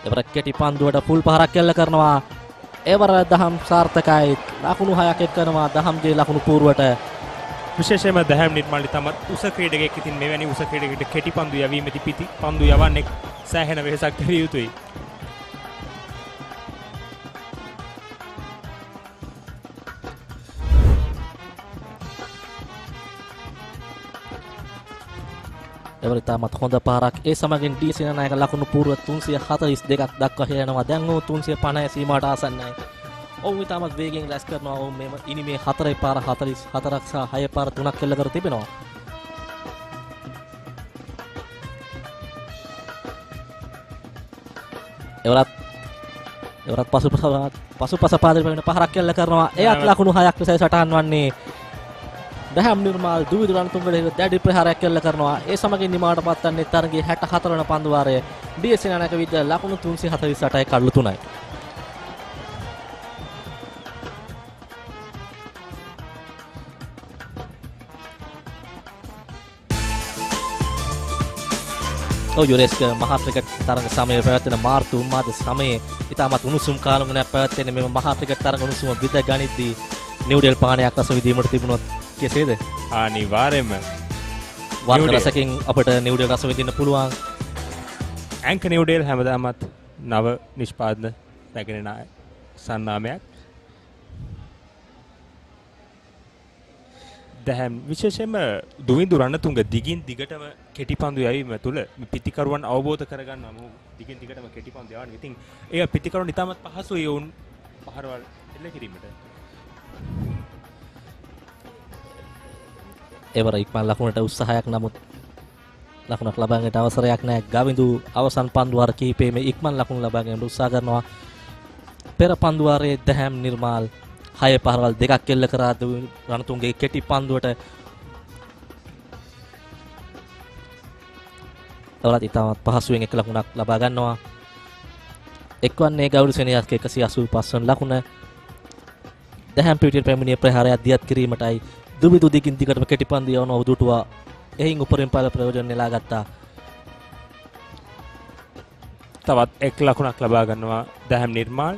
එවර කෙටි පන්දුවට පුල් පහරක් එල්ල කරනවා. එවර දහම් සාර්ථකයි. ලකුණු 6ක් එක් කරනවා දහම්ගේ ලකුණු පූර්වට. විශේෂයෙන්ම දහම් නිර්මාණ තමත් උස ක්‍රීඩකයෙක් ඉතින් මෙවැනි උස ක්‍රීඩකෙකුට කෙටි පන්දු යැවීමේදී පිටි පන්දු යවන්නේ සෑහෙන වෙහසක් කළ යුතුයි. එවරිතාමත් හොඳ පාරක් ඒ සමගින් ඩී සේනානායක ලකුණු පූර්ව 342ක් දක්වා හෙළනවා. දැන් ඔහු 350 සීමාවට ආසන්නයි. ඔවුන් ඉතාමත් වේගයෙන් රැස් කරනවා. ඔවුන් මේ ඉනිමේ 4 පාර 44ක් සහ 6 පාර 3ක් එල්ල කර තිබෙනවා. එවරත් පසුපස පාදයට වෙන පහරක් එල්ල කරනවා. එයත් ලකුණු 6ක් ලෙසයි සටහන් වන්නේ. දහම් නිර්මාල් දුවිදු රණතුංගට දැඩි ප්‍රහාරයක් එල්ල කරනවා. ඒ සමගින් නිමාවට පත්වන්නේ තරගයේ 64 වන පන්දු වාරයේ ඩී සේනානායක විද්‍යාල ලකුණු 348යි කඩලු 3යි. යුරේස්ක මහා ක්‍රිකට් තරග සමයේ පැවැත්වෙන මාර්තු මාද සමයේ ඉතාමත් උණුසුම් කාලගණනක් පැවැත්වෙන මෙම මහා ක්‍රිකට් තරග උණුසුම විද ගනිද්දී නිව්ඩෙල් පානයක් රස විඳීමට තිබුණොත් කෙසේද? අනිවාර්යයෙන්ම වර්ග රසකින් අපට නිව්ඩෙල් රස විඳින්න පුළුවන්. ඇන්ක නිව්ඩෙල් හැමදාමත් නව නිෂ්පාදන රැගෙන සන්නාමයක්. දැන් විශේෂයෙන්ම දුවිඳු රණතුංග දිගින් දිගටම කෙටිපන්දු යැවීම තුළ පිටිකරුවන් අවබෝධ කරගන්නවා. මොහු දිගින් දිගටම කෙටිපන්දු යවන්නේ. ඉතින් ඒ පිටිකරුවන් ඉතාමත් පහසුයි වුන් පහරවල් එල්ල කිරීමට. එවර ඉක්මන් ලකුණට උත්සාහයක් නමුත් ලකුණක් ලබා ගන්නට අවසරයක් නැහැ. ගවිඳු අවසන් පන්දු වාර කිහිපෙම ඉක්මන් ලකුණු ලබා ගැනීමට උත්සාහ කරනවා. පෙර පන්දු වාරයේ දහම් නිර්මාල් 6 පහරවල් 2ක් එල්ල කරා රණතුංගගේ කෙටි පන්දුවට තවලත් ඉතාමත් පහසුවෙන් එක ලකුණක් ලබා ගන්නවා. එක්වන්නේ ගෞරව සෙනෙහස්ගේ 185 වන ලකුණ. දහම් පිටියට පැමිණිය ප්‍රහාරයක් දියත් කිරීමටයි දුබිදු දිගින් දිගටම කෙටි පන්දු යවන උදුටුවා. එහින් උපරිම පළ ප්‍රයෝජන නෙලා ගත්තා. තවත් එක් ලකුණක් ලබා ගන්නවා දහම් නිර්මාල්.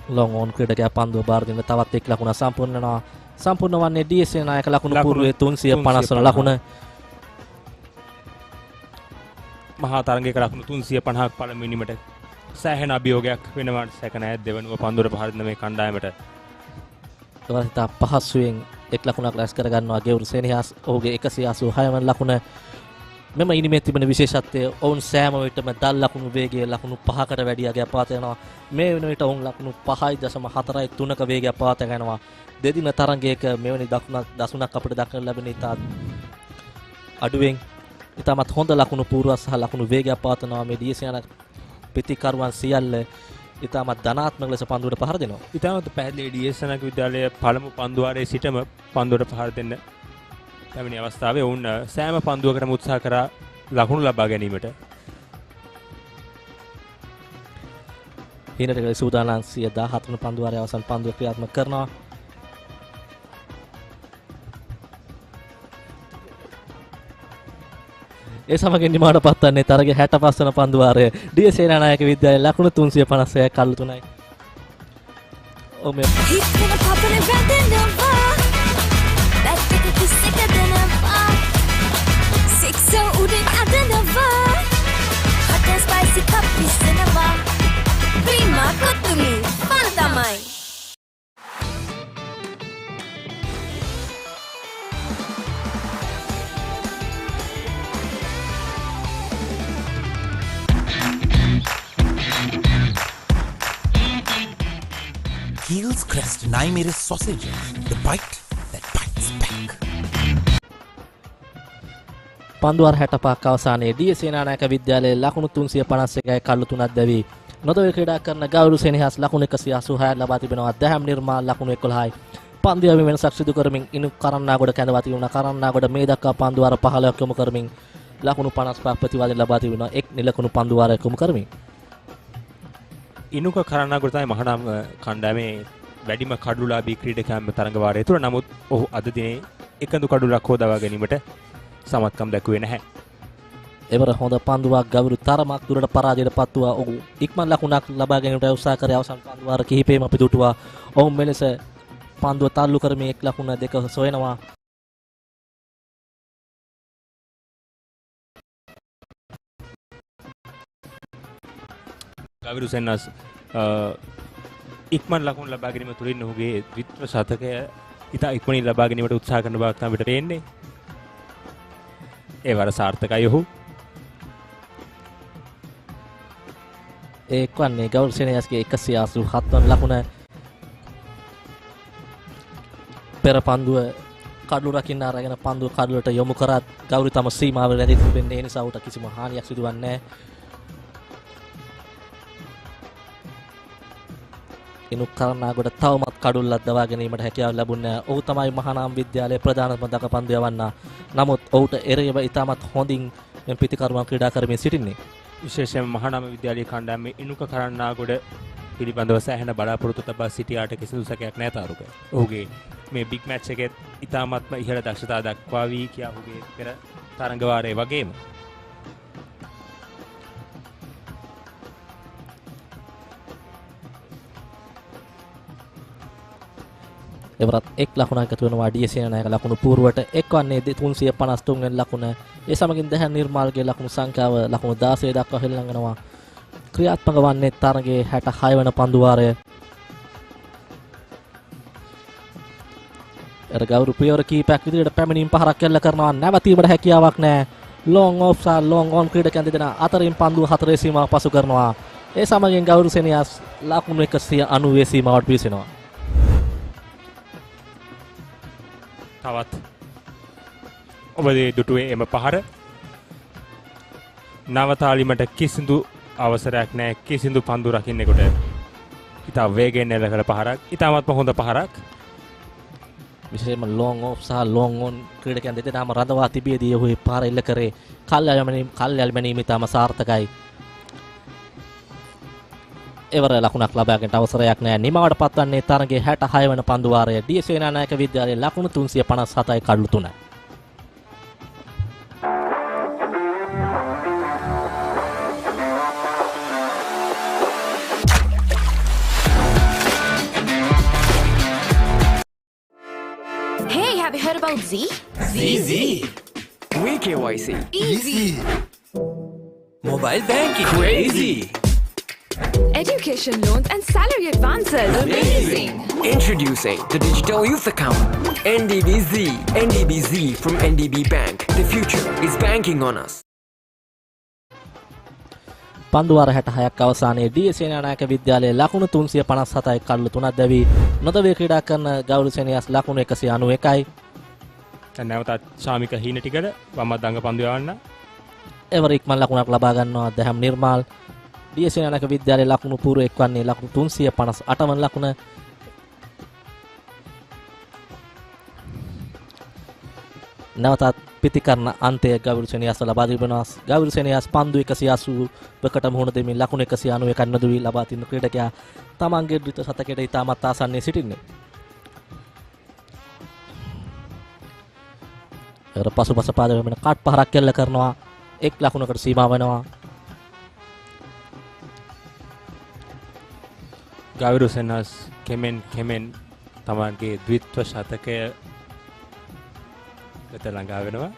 ලොන් ඕන් ක්‍රීඩකයා පන්දුව බාර දෙන්න තවත් එක් ලකුණ සම්පූර්ණ වෙනවා. සම්පූර්ණ වන්නේ ඩී සේනානායක ලකුණු පූර්වයේ 350 වන ලකුණ. මහා තරගයක ලකුණු 350ක් පළමුවෙනිමට සෑහෙන අභියෝගයක් වෙනවා. සැක නැහැ දෙවනුව පන්දුවට පහර දෙන මේ කණ්ඩායමට. තවත් පහසුවෙන් එක් ලකුණක් රැස් කර ගන්නවා ගෞරව සෙනෙහස්. ඔහුගේ 186 වන ලකුණ. මෙම ඉනිමේ තිබෙන විශේෂත්වය ඔවුන් සෑම විටම දල් ලකුණු වේගය ලකුණු 5කට වැඩි අගයක් පවත යනවා. මේ වෙන විට ඔවුන් ලකුණු 5.43ක වේගයක් පවත යනවා. දෙදින තරගයක මෙවැනි දසුණක් අපිට දක්නට ලැබෙන ඉතා අඩුවෙන් ඉතාමත් හොඳ ලකුණු පූර්ව සහ ලකුණු වේගයක් පවතනවා. මේ ඩී සේනානායක පිටිකරුවන් සියල්ල ඉතාමත් ධනාත්මක ලෙස පන්දුවට පහර දෙනවා. ඉතාමත් පැහැදිලි ඩී සේනානායක විද්‍යාලයේ පළමු පන්දු වාරයේ සිටම පන්දුවට පහර දෙන්න පැමිණි අවස්ථාවේ ඔවුන් සෑම පන්දුවකටම උත්සාහ කරා ලකුණු ලබා ගැනීමට. ඊනට සූදානම් 17 වන පන්දු වාරයේ අවසන් පන්දුව ක්‍රියාත්මක කරනවා. ඒ සමගින් නිමාවට පත්වන්නේ තරගයේ 65 වන පන්දු වාරයේ ඩී සේනානායක විද්‍යාලයේ ලකුණු 356 කල්ලු 3යි. He's gonna pop Gonna වැදෙනවා බැට් එක කිස්සක දෙනවා සික්සර් උඩින් අදනවා hot and spicy cup පිස්සෙනවා ප්‍රීමා කොතුමි පන තමයි Heels Crest 9mm sausage, the bite that bites back. පන්දුවර 65ක් අවසානයේ ඩී සේනානායක විද්‍යාලයේ ලකුණු 351යි කළු 3ක් දැවි නොදව ක්‍රීඩා කරන ගෞරව සෙනෙහස් ලකුණු 186ක් ලබා තිබෙනවා. දහම් නිර්මාල් ලකුණු 11යි. පන්දු යවීම වෙනසක් සිදු කරමින් ඉනු කරන්නාගොඩ කැඳවා තිබුණා. කරන්නාගොඩ මේ දක්වා පන්දුවර 15ක් යොමු කරමින් ලකුණු 55ක් ප්‍රතිවාදයෙන් ලබා තිබෙනවා. එක් නිලකුණු පන්දුවරයක් යොමු කරමින් ඉනුක කරන්නාගොඩ තමයි මහානාම කණ්ඩායමේ වැඩිම කඩුලාභී ක්‍රීඩකයන්ම තරඟ වාරය තුළ. නමුත් ඔහු අද දිනේ එකඳු කඩුලක් හොදවා ගැනීමට සමත්කම් දැක්ුවේ නැහැ. එවර හොඳ පන්දුවක් ගවුරු තරමක් දුරට පරාජයට පත්වුවා. ඔහු ඉක්මන් ලකුණක් ලබා ගැනීමට උත්සාහ කරේ. අවසන් පන්දුවාර කිහිපෙම පිටුටුවා. ඔහු මෙලෙස පන්දුව තල්ලු කරමින් එක් ලකුණ දෙක සොයනවා. ගවුරු සෙනස් ඉක්මන් ලකුණු ලබා ගැනීම තුළින් ඔහුගේ ද්විත්ව ශතකය ඉතා ඉක්මනින් ලබා ගැනීමට උත්සාහ කරන බවක් තමයි අපිට පේන්නේ. ඒ වර සාර්ථකයි ඔහු. එක්වන්නේ ගෞරව සෙනෙහස්ගේ 187 වන ලකුණ. පෙර පන්දුව කඩලු රකින්න අරගෙන පන්දුව කඩලුවට යොමු කරත් ගෞරව තම සීමාව රැඳී තිබෙන්නේ. ඒ නිසා උට කිසිම හානියක් සිදුවන්නේ නැහැ. ඉනු කරන්නාගොඩ තවමත් කඩුල්ලක් දවා ගැනීමට හැකියාව ලැබුණේ. ඔහු තමයි මහානාම විද්‍යාලයේ ප්‍රධානම දක පන්දු යවන්නා. නමුත් ඔහුට එරෙහිව ඉතාමත් හොඳින් මෙම පිතිකරුවන් ක්‍රීඩා කරමින් සිටින්නේ. විශේෂයෙන්ම මහානාම විද්‍යාලයේ කණ්ඩායමේ ඉනුක කරන්නාගොඩ පිළිබඳව සෑහෙන බලාපොරොත්තු තබා සිටියාට කිසිදු සැකයක් නැහැ තාරුක. ඔහුගේ මේ බිග් මැච් එකේ ඉතාමත්ම ඉහළ දක්ෂතා දක්වාවි කියා ඔහුගේ පෙර තරඟ වාරයේ වගේම එවරත් එක් ලකුණක් එකතු වෙනවා. ඩී සේනානායක ලකුණු පූර්වට එක්වන්නේ 353 වෙනි ලකුණ. ඒ සමගින් දහන් නිර්මාල්ගේ ලකුණු සංඛ්‍යාව ලකුණු 16 දක්වා හෙළලඟනවා. ක්‍රියාත්මක වන්නේ තරගයේ 66 වන පන්දු වාරය. එර ගෞරව පියවර කීපයක් ඉදිරියට පැමිණීම් පහරක් කෙල්ල කරනවා. නැවතීමට හැකියාවක් නැහැ. ලොං ඔෆ් සහ ලොං ඔන් ක්‍රීඩකයන් දෙදෙනා අතරින් පන්දුව 4 සීමාව පසු කරනවා. ඒ සමගින් ගෞරව සෙනෙහස් ලකුණු 190 සීමාවට පිවිසෙනවා. තවත් ඔබේ දුටුවේ එම පහර නවතාලීමට කිසිදු අවසරයක් නැහැ. කිසිදු පන්දු රකින්නෙකුට ඉතා වේගයෙන් එල්ල කළ පහරක්. ඉතාමත්ම හොඳ පහරක්. විශේෂයෙන්ම ලොං ඔෆ් සහ ලොං ඔන් ක්‍රීඩකයන් දෙදෙනාම රඳවා තිබියදී ඔහු පාර එල්ල කරේ. කල්යල්මැනීම ඉතාම සාර්ථකයි. එවර ලකුණක් ලබා ගැනීමට අවසරයක් නැහැ. නිමවට පත්වන්නේ තරගයේ 66 වන පන්දු වාරය. ඩී සේනානායක විද්‍යාලයේ ලකුණු 357යි කඩලු 3යි. Hey, have you heard about Z? ZZ. WeKYC. Easy. Mobile banking. Crazy. Education loans and salary advances. Amazing. Introducing the Digital Youth Account. NDBZ. NDBZ from NDB Bank. The future is banking on us. පන්දුවාර 66ක් අවසානයේ ඩී සේනානායක විද්‍යාලයේ ලකුණු 357යි කඩලු 3ක් දැවි නොදවේ ක්‍රීඩා කරන ගෞරව සෙනෙහස් ලකුණු 191යි. දැන් නැවතත් ශාමික හීනටිකල වම දඟ පන්දු යවන්න. එවර ඉක්මන් ලකුණක් ලබා ගන්නවා දහම් නිර්මාල්. ඩී සේනානායක විද්‍යාලයේ ලකුණු පූර්ව එක්වන්නේ ලකුණු 358 වන ලකුණ. නැවතත් පිතිකරන අන්තය ගෞරව සෙනෙහස් ලබා තිබෙනවා. ගෞරව සෙනෙහස් පන්දු 180කට මුහුණ දෙමින් ලකුණු 191ක් නදුවි ලබා තින ක්‍රීඩකයා තමන්ගේ ද්විත ශතකයට ඉතාමත් ආසන්නයේ සිටින්නේ. එර පසුපස පාද වෙන කාට් පහරක් කෙල්ල කරනවා. එක් ලකුණකට සීමා වෙනවා. ගෞරව සෙනෙහස් කෙමෙන් තමන්ගේ ද්විත්ව ශතකය වෙත ළඟා වෙනවා.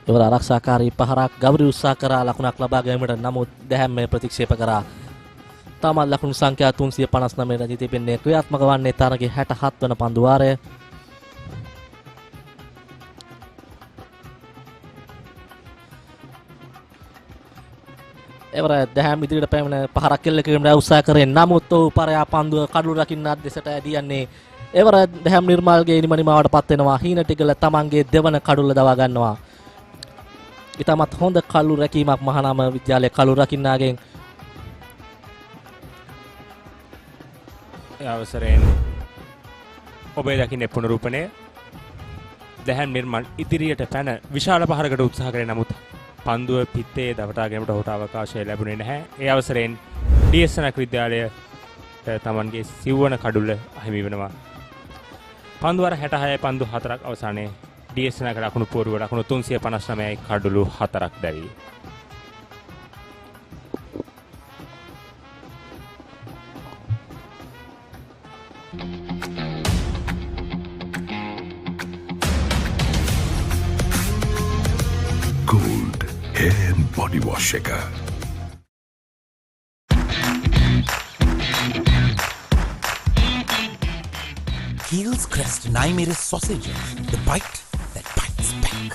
ඉවර ආරක්ෂාකාරී පහරක් ගෞරි උත්සාහ කරා ලකුණක් ලබා ගැනීමට නමුත් දැහැම් මේ ප්‍රතික්ෂේප කරා. තමන් ලකුණු සංඛ්‍යා 359 රැඳී තිබෙන්නේ ක්‍රියාත්මක වන්නේ තරගයේ 67 වන පන්දු වාරය. එවර දැහැම් ඉදිරියට පැමිණ පහරක් කෙල්ල කිරීමට උත්සාහ කරේ නමුත් ඔහු පරයා පන්දුව කඩළු රකින්නත් දෙසට ඇදියන්නේ. එවර දැහැම් නිර්මාල්ගේ නිමනිමාවට පත් වෙනවා. හීන ටිකල තමන්ගේ දෙවන කඩුල්ල දවා ගන්නවා. ඉතාමත් හොඳ කළු රැකීමක් මහානාම විද්‍යාලයේ කළු රකින්නාගෙන්. ඒ අවසරයෙන් ඔබේ දකින්නේ පුනරූපණය. දැහැම් නිර්මාල් ඉදිරියට පැන විශාල පහරකට උත්සාහ කරේ නමුත් පන්දුව පිත්තේ දවටා ගැනීමට ඔහුට අවකාශය ලැබුණේ නැහැ. ඒ අවසරයෙන් ඩීඑස් සෙනඟ විද්‍යාලයට තමන්ගේ සිව්වන කඩුල්ල අහිමි වෙනවා. පන්දු වර 66 පන්දු 4ක් අවසානයේ ඩීඑස් සෙනඟ ලකුණු පුවරුව ලකුණු 359යි කඩුළු 4ක් දැවි. Gold hair and body wash එක. Heels Crest 9mm sausage, the bite that bites back.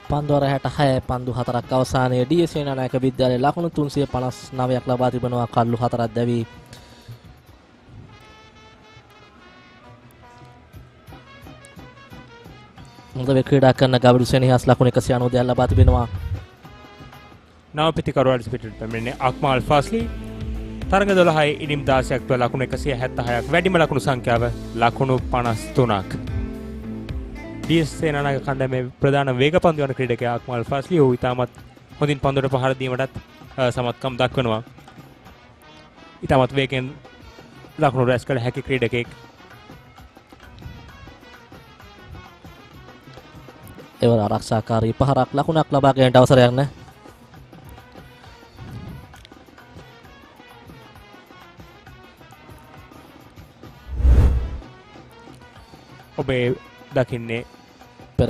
පන්දු වර 66 පන්දු 4ක් අවසානයේ ඩීඑස් සේනානායක විද්‍යාලයේ ලකුණු 359ක් ලබා තිබෙනවා කල්ලු 4ක් දැවි. මුදව ක්‍රීඩා කරන ගබඩු සෙනෙහස් ලකුණු 192ක් ලබා තිබෙනවා. නව පිටිකරුවාට පිටට පැමිණෙන්නේ අක්මල් ෆාස්ලි. තරග 12යි ඉනිම් 16ක් තුළ ලකුණු 176ක් වැඩිම ලකුණු සංඛ්‍යාව ලකුණු 53ක්. ඩීඑස් සේනානායක කණ්ඩායමේ ප්‍රධාන වේගපන්දු යන ක්‍රීඩකයා අක්මල් ෆාස්ලි ඔහු ඉතාමත් හොඳින් පන්දුවට පහර දීමටත් සමත්කම් දක්වනවා. ඉතාමත් වේගෙන් ලකුණු රැස් කළ හැකි ක්‍රීඩකයෙක්. එවර ආරක්ෂාකාරී පහරක් ලකුණක් ලබා ගැනීමට අවසරයක් නැහැ. ඔබේ දකින්නේ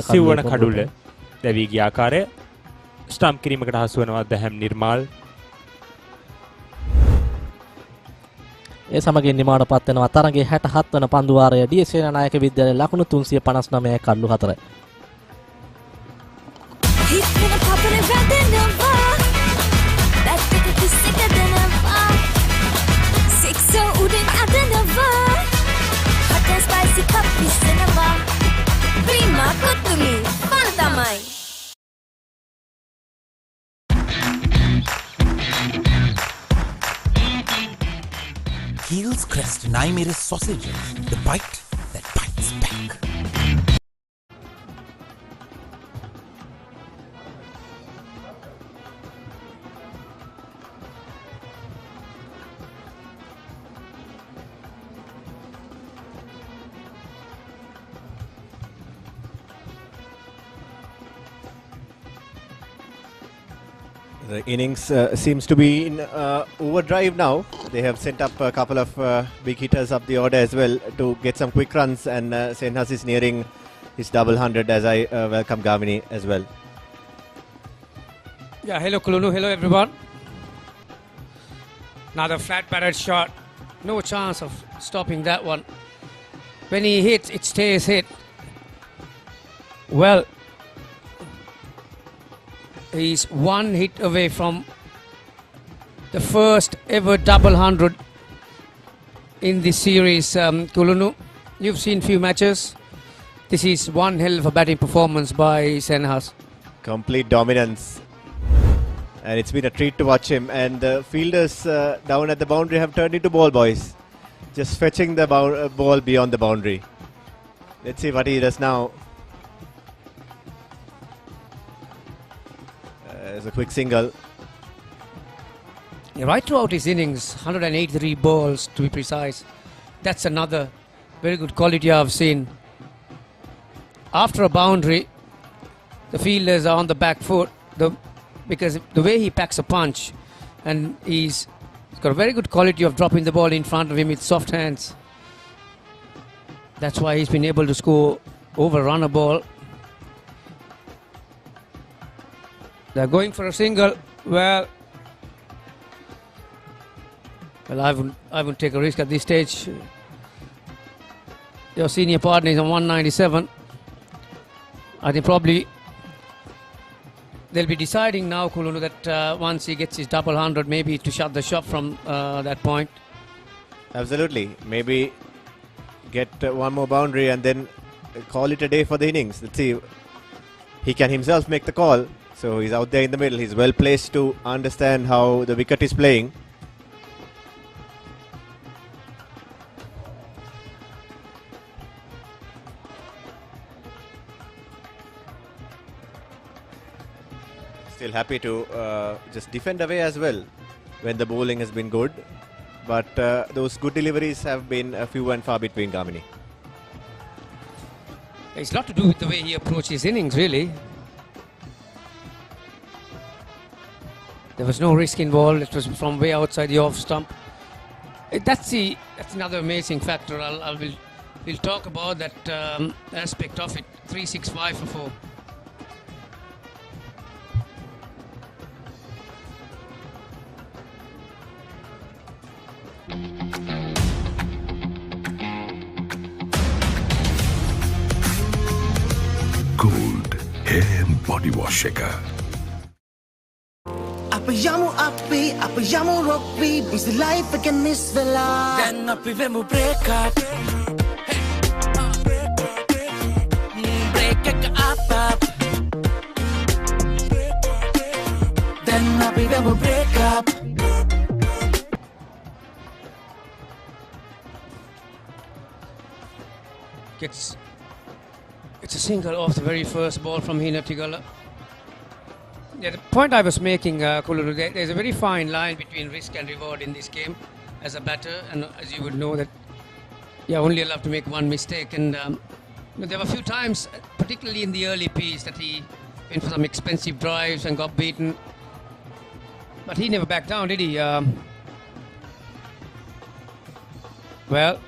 සිව්වන කඩුල්ල දැවී ගිය ආකාරය. ස්ටම්ප් කිරීමකට හසු වෙනවා දැහැම් නිර්මාල්. ඒ සමගින් නිමාවට පත් වෙනවා තරගයේ 67 වන පන්දු වාරය ඩීඑස් සේනානායක විද්‍යාලයේ ලකුණු 359 කඩලු 4. He's gonna pop in and round in the bar. That's the kiss sicker than a bar. Six so udin than a bar. Hot and spicy cup is in a bar. Prima kutumi, pantamai. Heels Crest 9mm sausage, the bite that bites back. The innings seems to be in overdrive now. They have sent up a couple of big hitters up the order as well to get some quick runs, and Senhas is nearing his double 100 as I welcome Gavini as well. Yeah, hello Kulunu, hello everyone. Another flat batted shot. No chance of stopping that one. When he hits, it stays hit. Well, he's one hit away from the first ever double 100 in this series. Kulunu, you've seen few matches. This is one hell of a batting performance by Senhas. Complete dominance. And it's been a treat to watch him. And the fielders down at the boundary have turned into ball boys. Just fetching the ball beyond the boundary. Let's see what he does now. There's a quick single. Right throughout his innings, 183 balls to be precise. That's another very good quality I've seen. after a boundary, the fielders are on the back foot because the way he packs a punch, and he's got a very good quality of dropping the ball in front of him with soft hands. That's why he's been able to score overrun a ball. They're going for a single. Well, I wouldn't take a risk at this stage. Your senior partner is on 197. I think probably they'll be deciding now, Kulunu, that once he gets his double 100, maybe to shut the shop from that point. Absolutely. Maybe get one more boundary and then call it a day for the innings. Let's see. He can himself make the call. So he's out there in the middle. He's well placed to understand how the wicket is playing. Still happy to just defend away as well when the bowling has been good. But those good deliveries have been few and far between, Gamini. It's a lot to do with the way he approaches innings, really. There was no risk involved. It was from way outside the off stump. That's another amazing factor. We'll talk about that aspect of it. 365 for 4. Gold hair and body wash එක. Apa yamu rugby, busy life again this vela. Then api vemu break up. Break up. Then api vemu break up. It's a single off the very first ball from Hina Tigala. Yeah, the point I was making, Kuluru, there's a very fine line between risk and reward in this game as a batter, and as you would know that you're only allowed to make one mistake. And there were a few times, particularly in the early piece, that he went for some expensive drives and got beaten. But he never backed down, did he? Well,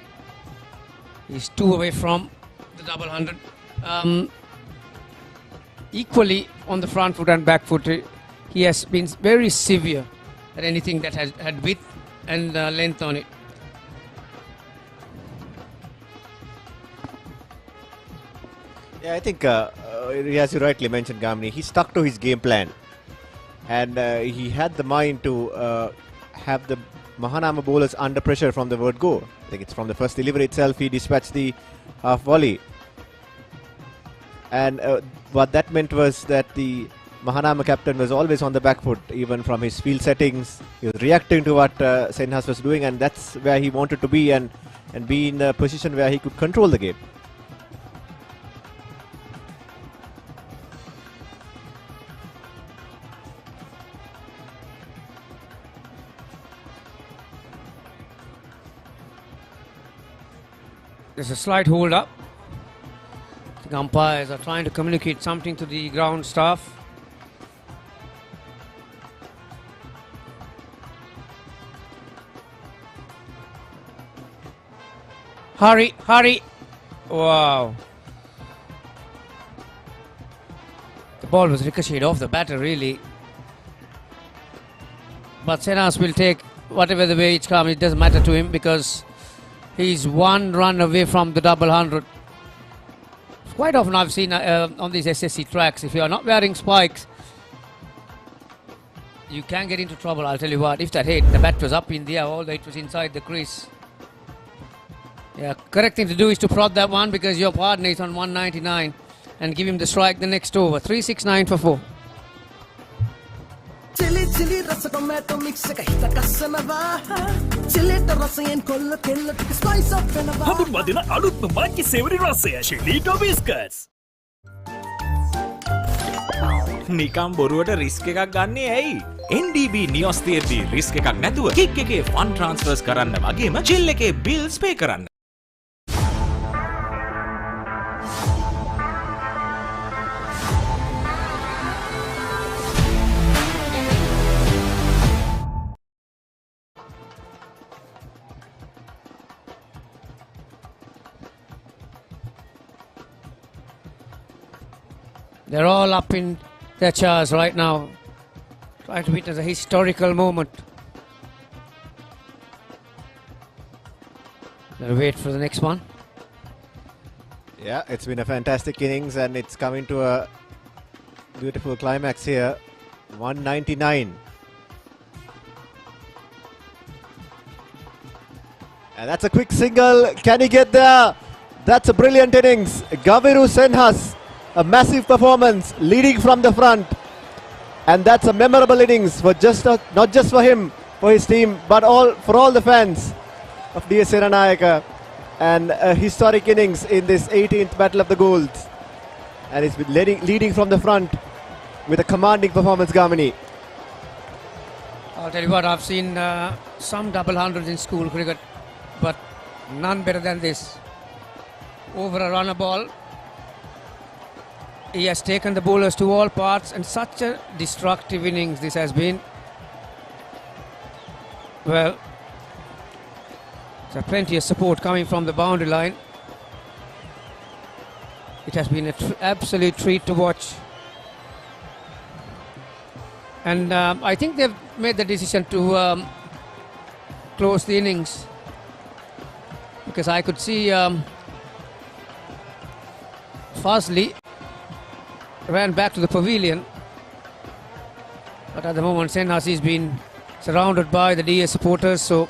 he's 2 away from the double 100. Equally on the front foot and back foot, he has been very severe at anything that has had width and length on it. Yeah, I think as you rightly mentioned, Gamini, he stuck to his game plan, and he had the mind to have the Mahanama bowlers under pressure from the word go. I think it's from the first delivery itself he dispatched the half volley. And what that meant was that the Mahanama captain was always on the back foot, even from his field settings. He was reacting to what Senhas was doing, and that's where he wanted to be and be in a position where he could control the game. There's a slight hold up. The umpires are trying to communicate something to the ground staff. Hurry! Wow. The ball was ricocheted off the batter, really. But Senhas will take whatever the way it's come. It doesn't matter to him because he's 1 run away from the double 100. Quite often I've seen on these SSC tracks, if you are not wearing spikes, you can get into trouble. I'll tell you what, if that hit, the bat was up in the air, although it was inside the crease. Yeah, correct thing to do is to prod that one because your partner is on 199 and give him the strike the next over. 369 for 4. Chili rasa tomato mix ka hita kasanawa. Chili to rasa yen kollo kello to spice up venawa. Habun wadina alutma maki savory rasaya chili to biscuits. නිකම් බොරුවට risk එකක් ගන්නේ ඇයි? NDB නියොස් තියෙද්දි risk එකක් නැතුව kick එකේ fun ට්‍රාන්ස්ෆර්ස් කරන්න වගේම චිල් එකේ බිල්ස් පේ කරන්න. They're all up in their chairs right now, trying to witness a historical moment. They'll wait for the next one. Yeah, it's been a fantastic innings and it's coming to a beautiful climax here. 199. And that's a quick single. Can he get there? That's a brilliant innings. Gaviru Senhas, a massive performance, leading from the front. And that's a memorable innings for not just for him, for his team, but for all the fans of DS Senanayake. And a historic innings in this 18th Battle of the Golds. And he's been leading from the front with a commanding performance, Gamini. I'll tell you what, I've seen some double hundreds in school cricket, but none better than this. Over a runner ball, he has taken the bowlers to all parts, and such a destructive innings this has been. Well, there's plenty of support coming from the boundary line. It has been an absolute treat to watch. And I think they've made the decision to close the innings, because I could see Fazli ran back to the pavilion, but at the moment Senhas has been surrounded by the DS supporters, so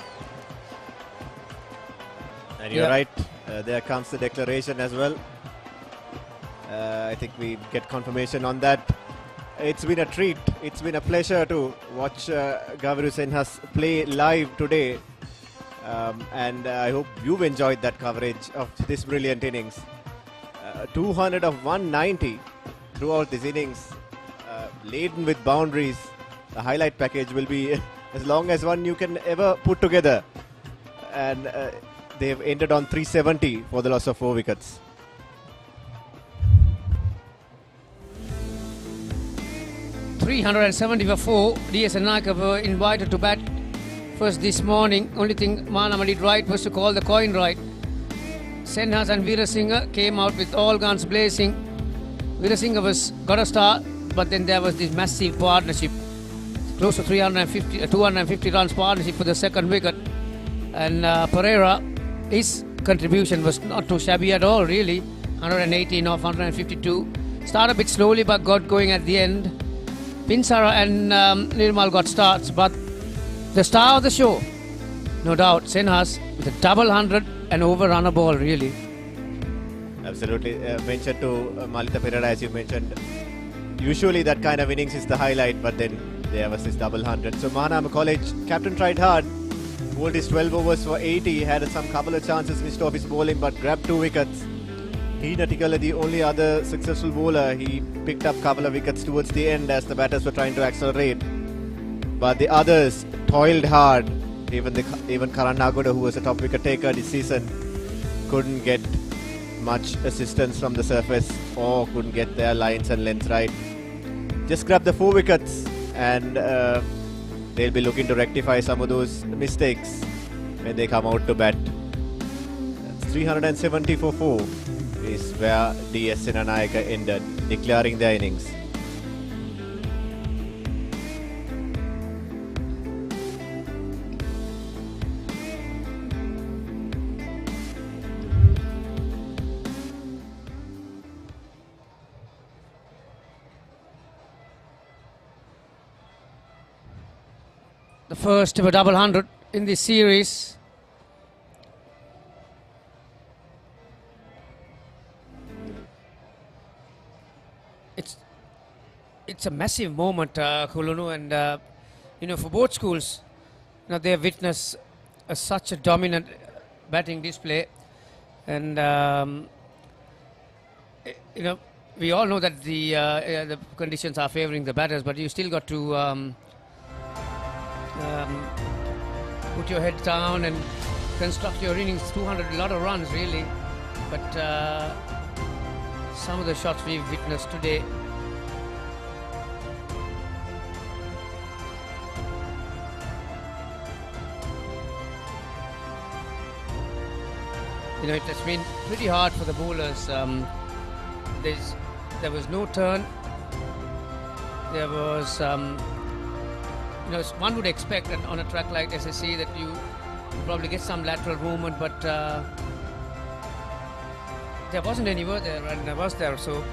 and you're right, there comes the declaration as well. I think we get confirmation on that. It's been a treat, it's been a pleasure to watch Gaviru Senhas play live today, and I hope you've enjoyed that coverage of this brilliant innings. 200 of 190 throughout this innings, laden with boundaries. The highlight package will be as long as one you can ever put together, and they've ended on 370 for the loss of 4 wickets. .370 for 4. DS Senanayake were invited to bat first this morning. Only thing Mahanama did right was to call the coin right. Senhas and Veerasinghe came out with all guns blazing. Veerasinghe got a start, but then there was this massive partnership, close to 250 runs partnership for the second wicket. And Pereira, his contribution was not too shabby at all, really. 118 off 152. Started a bit slowly, but got going at the end. Pinsara and Nirmal got starts, but the star of the show, no doubt, Senhas with a double 100 and over runner ball, really. Absolutely. Mentioned to Malita Pereira, as you mentioned, usually that kind of innings is the highlight, but then there was this double 100. So Mahanama College captain tried hard, bowled his 12 overs for 80, had some couple of chances, missed off his bowling, but grabbed 2 wickets. He Natikala, the only other successful bowler, he picked up a couple of wickets towards the end as the batters were trying to accelerate. But the others toiled hard. Even Karan Nagoda, who was a top wicket taker this season, couldn't get much assistance from the surface or couldn't get their lines and lengths right. Just grabbed the 4 wickets, and they'll be looking to rectify some of those mistakes when they come out to bat. That's 370 for 4 is where DS Senanayake ended, declaring their innings. The first ever double 100 in this series. It's a massive moment, Kulunu, and for both schools, they have witnessed such a dominant batting display, and we all know that the conditions are favouring the batters, but you still got to put your head down and construct your innings. 200, a lot of runs really, but some of the shots we've witnessed today, it has been pretty hard for the bowlers. There's There was no turn. There was, one would expect that on a track like SSC that you probably get some lateral movement, but there wasn't anywhere there, and I was there, so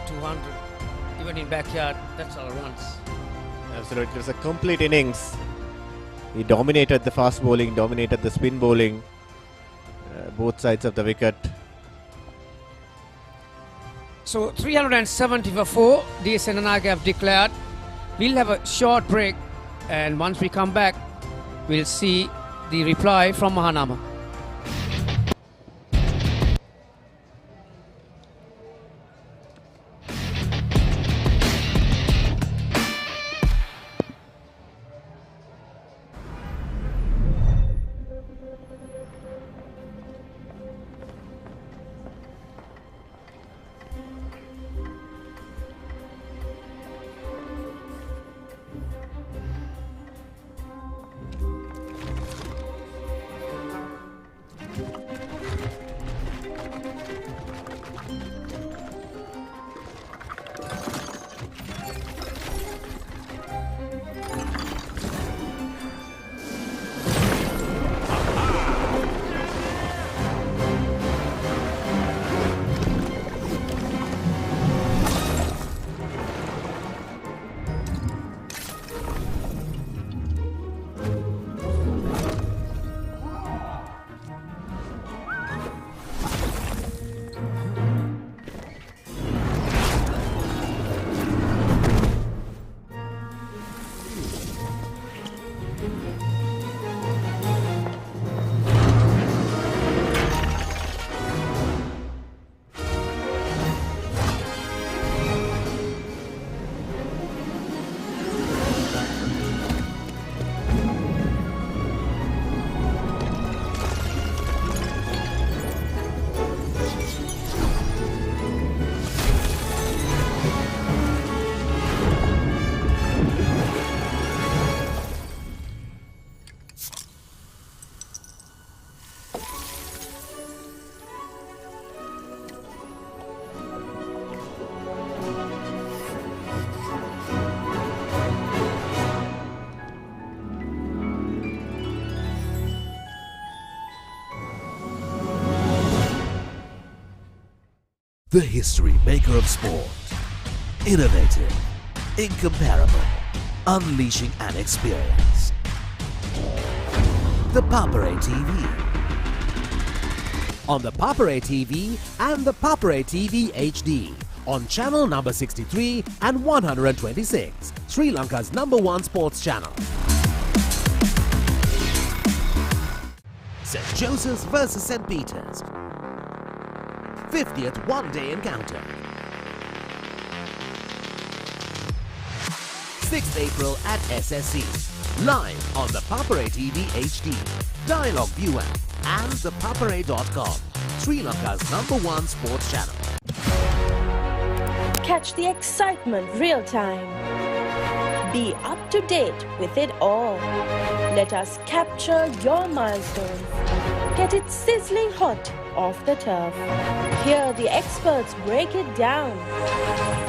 200, even in backyard, that's all runs. Absolutely, it was a complete innings. He dominated the fast bowling, dominated the spin bowling, both sides of the wicket. So 370 for 4, the Senanayake have declared. We'll have a short break, and once we come back, we'll see the reply from Mahanama. The history maker of sport. Innovative, incomparable, unleashing an experience. The Papare TV. On the Papare TV and the Papare TV HD. On channel number 63 and 126. Sri Lanka's #1 sports channel. St. Joseph's versus St. Peter's. 50th one-day encounter. 6th April at SSC. Live on the Papare TV HD, Dialog viewer, and thepapare.com. Sri Lanka's #1 sports channel. Catch the excitement real time. Be up to date with it all. Let us capture your milestones. Get it sizzling hot off the turf. Hear the experts break it down.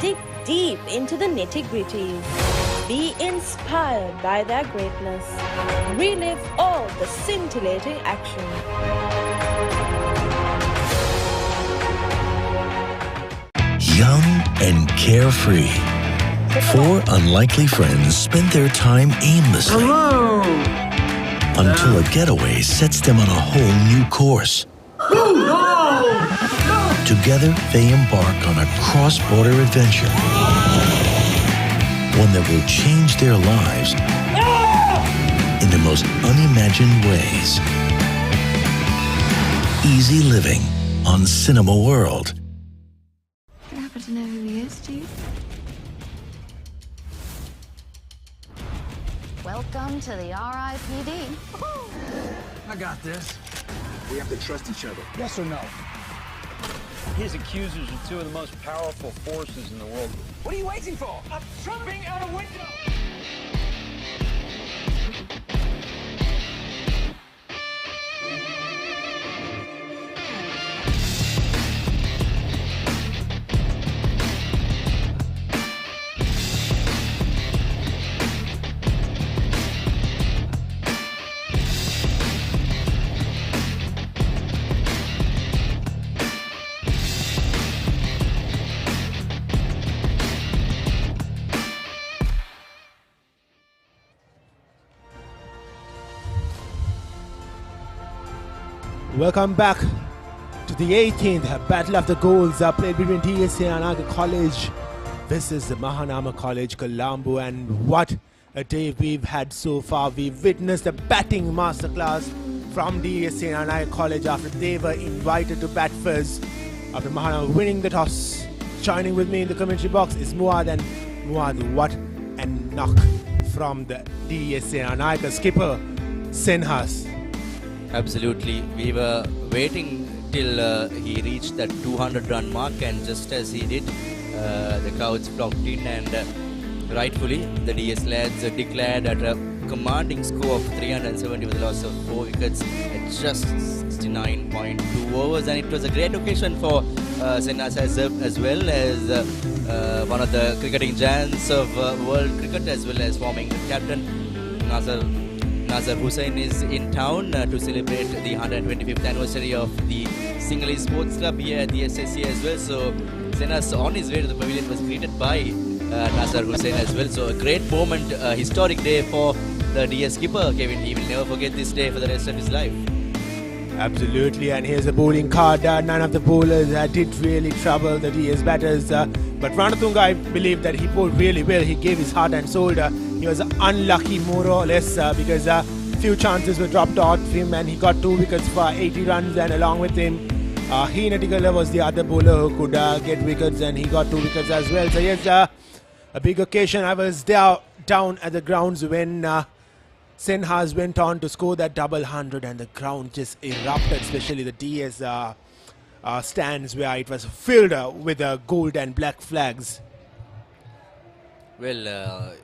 Dig deep into the nitty-gritties. Be inspired by their greatness. Relive all the scintillating action. Young and carefree, 4 unlikely friends spend their time aimlessly. Hello! Until a getaway sets them on a whole new course. Together, they embark on a cross-border adventure. One that will change their lives in the most unimagined ways. Easy living on Cinema World. Do you happen to know who he is, do you? Welcome to the RIPD. I got this. We have to trust each other. Yes or no? His accusers are 2 of the most powerful forces in the world. What are you waiting for? I'm jumping out a window! Welcome back to the 18th Battle of the Goals played between Senanayake College versus the Mahanama College, Colombo, and what a day we've had so far. We've witnessed a batting masterclass from Senanayake College after they were invited to bat first. After Mahanama winning the toss, joining with me in the commentary box is Muad, and Muad, what a knock from the Senanayake skipper, Senhas. Absolutely. We were waiting till he reached that 200 run mark, and just as he did, the crowds flocked in, and rightfully the DS lads declared at a commanding score of 370 with a loss of 4 wickets at just 69.2 overs, and it was a great occasion for Senhas as well as one of the cricketing giants of world cricket, as well as forming captain Nazar Hussain is in town to celebrate the 125th anniversary of the Sinhalese Sports Club here at the SSC as well. So Senhas on his way to the pavilion was greeted by Nazar Hussain as well. So a great moment, a historic day for the DS skipper, Kevin. He will never forget this day for the rest of his life. Absolutely, and here's a bowling card. None of the bowlers did really trouble the DS batters, but Ranatunga, I believe that he bowled really well. He gave his heart and soul. He was unlucky more or less because few chances were dropped out of him, and he got 2 wickets for 80 runs, and along with him Hina Tikala was the other bowler who could get wickets, and he got 2 wickets as well. So yes, a big occasion. I was down at the grounds when Senhas went on to score that double 100, and the ground just erupted, especially the DS stands where it was filled with gold and black flags. Well,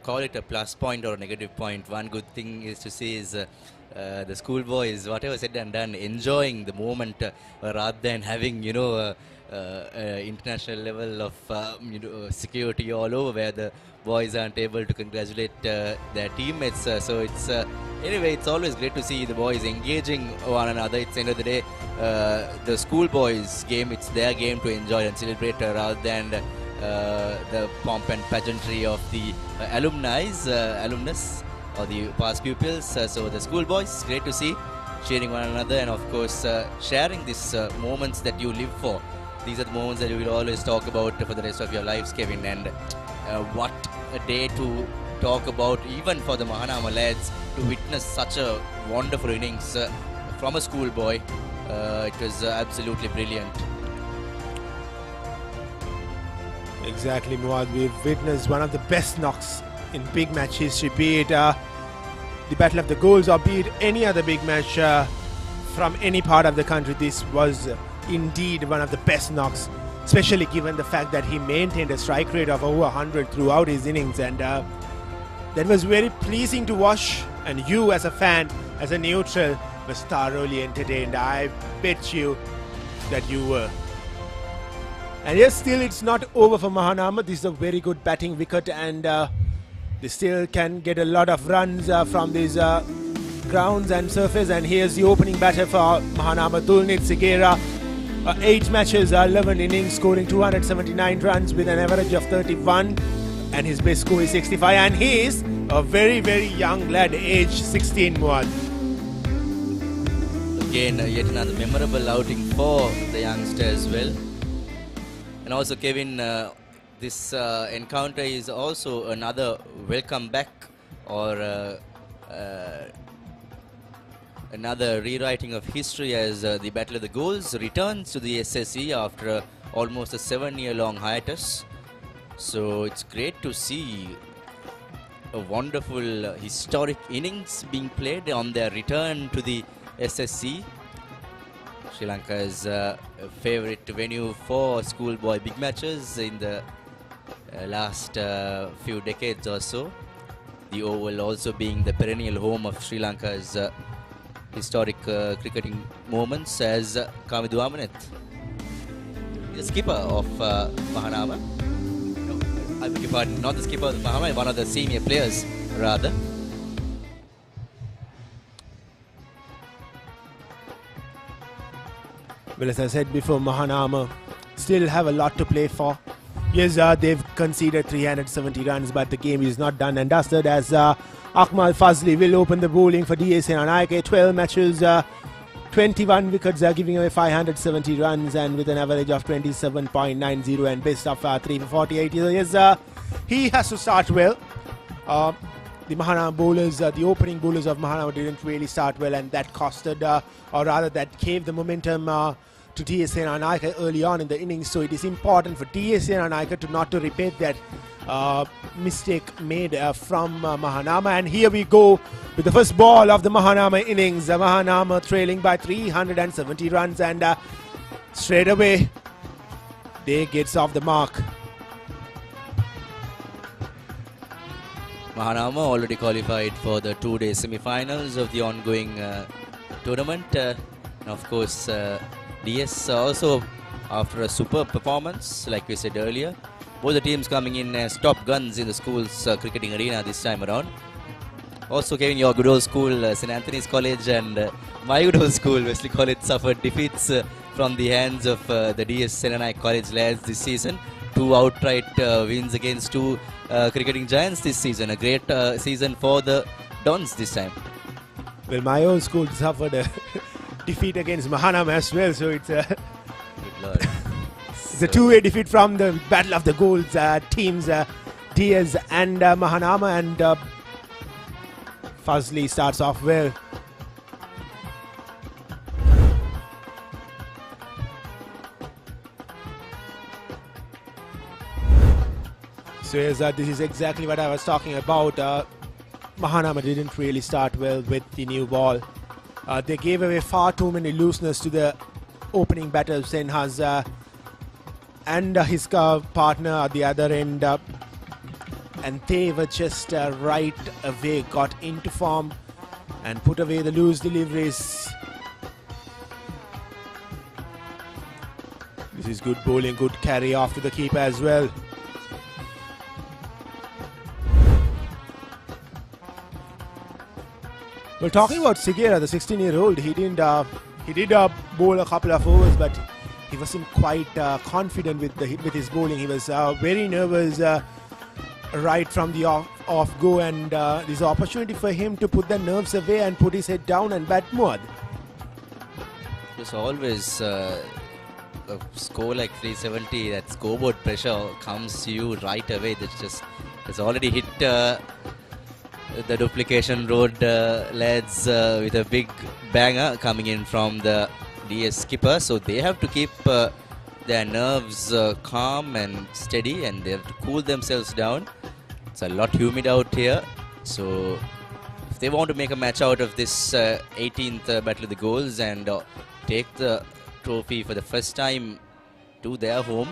call it a plus point or a negative point. One good thing is to see is the schoolboys, whatever said and done, enjoying the moment rather than having, international level of security all over where the boys aren't able to congratulate their teammates. So it's anyway, it's always great to see the boys engaging one another. It's the end of the day, the schoolboys game, it's their game to enjoy and celebrate rather than the pomp and pageantry of the alumnus or the past pupils. So the schoolboys, great to see, cheering one another, and of course sharing these moments that you live for. These are the moments that you will always talk about for the rest of your lives, Kevin. And what a day to talk about, even for the Mahanama lads, to witness such a wonderful innings from a schoolboy. It was absolutely brilliant. Exactly, Muad. We've witnessed one of the best knocks in big match history, be it the Battle of the Goals or be it any other big match from any part of the country. This was indeed one of the best knocks, especially given the fact that he maintained a strike rate of over 100 throughout his innings, and that was very pleasing to watch, and you as a fan, as a neutral, was thoroughly entertained. I bet you that you were. And yes, still it's not over for Mahanama. This is a very good batting wicket, and they still can get a lot of runs from these grounds and surface. And here's the opening batter for Mahanama, Tulnit Sigera. 8 matches, 11 innings, scoring 279 runs with an average of 31, and his best score is 65, and he is a very, very young lad, age 16, Muad. Again, yet another memorable outing for the youngster as well. And also, Kevin, this encounter is also another welcome back or another rewriting of history as the Battle of the Goals returns to the SSC after almost a 7-year-long hiatus. So it's great to see a wonderful historic innings being played on their return to the SSC. Sri Lanka's favorite venue for schoolboy big matches in the last few decades or so. The Oval also being the perennial home of Sri Lanka's historic cricketing moments, as Kamidu Amaneth, the skipper of Mahanama. No, I beg your pardon, not the skipper of Mahanama, one of the senior players rather. Well, as I said before, Mahanama still have a lot to play for. Yes, they've conceded 370 runs, but the game is not done and dusted, as Akmal Fazli will open the bowling for Senanayake. 12 matches, 21 wickets, giving away 570 runs and with an average of 27.90 and best of 3 for 48. He has to start well. The Mahanama bowlers, the opening bowlers of Mahanama didn't really start well, and that costed, or rather that gave the momentum to Senanayake early on in the innings. So it is important for Senanayake to not to repeat that mistake made from Mahanama. And here we go with the first ball of the Mahanama innings. Mahanama trailing by 370 runs, and straight away they gets off the mark. Mahanama already qualified for the 2-day semi-finals of the ongoing tournament. And of course, DS also, after a superb performance, like we said earlier, both the teams coming in as top guns in the school's cricketing arena this time around. Also, Kevin, your good old school, St. Anthony's College, and my good old school, Wesley College, suffered defeats from the hands of the DS Senanayake College lads this season. 2 outright wins against 2 cricketing giants this season. A great season for the Dons this time. Well, my own school suffered a defeat against Mahanama as well, so it's a it's a 2-way defeat from the Battle of the Goals teams, DS and Mahanama, and Fazli starts off well. So yes, this is exactly what I was talking about. Mahanama didn't really start well with the new ball. They gave away far too many looseness to the opening batter Senhas and his partner at the other end, and they were just right away got into form and put away the loose deliveries. This is good bowling, good carry off to the keeper as well. Well, talking about Sigera, the 16-year-old, he did bowl a couple of overs, but he wasn't quite confident with his bowling. He was very nervous right from the off go, and there's an opportunity for him to put the nerves away and put his head down and bat more. There's always a score like 370, that scoreboard pressure comes to you right away. It's already hit the duplication road lads with a big banger coming in from the DS skipper, so they have to keep their nerves calm and steady, and they have to cool themselves down. It's a lot humid out here, so if they want to make a match out of this 18th Battle of the Goals and take the trophy for the first time to their home,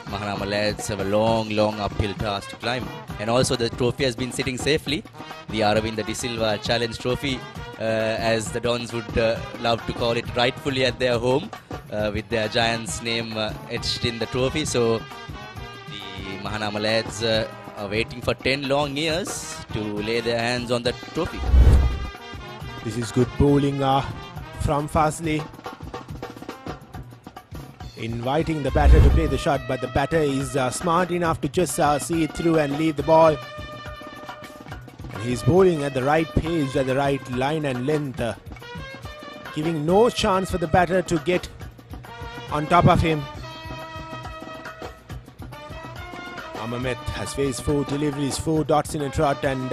Mahanama lads have a long uphill task to climb. And also the trophy has been sitting safely, the Aravinda De Silva Challenge Trophy, as the Dons would love to call it, rightfully at their home, with their giant's name etched in the trophy. So the Mahanama lads are waiting for 10 long years to lay their hands on the trophy. This is good bowling from Fazli, inviting the batter to play the shot, but the batter is smart enough to just see it through and leave the ball. And he's bowling at the right pace, at the right line and length, giving no chance for the batter to get on top of him. Amamet has faced 4 deliveries, 4 dots in a trot, and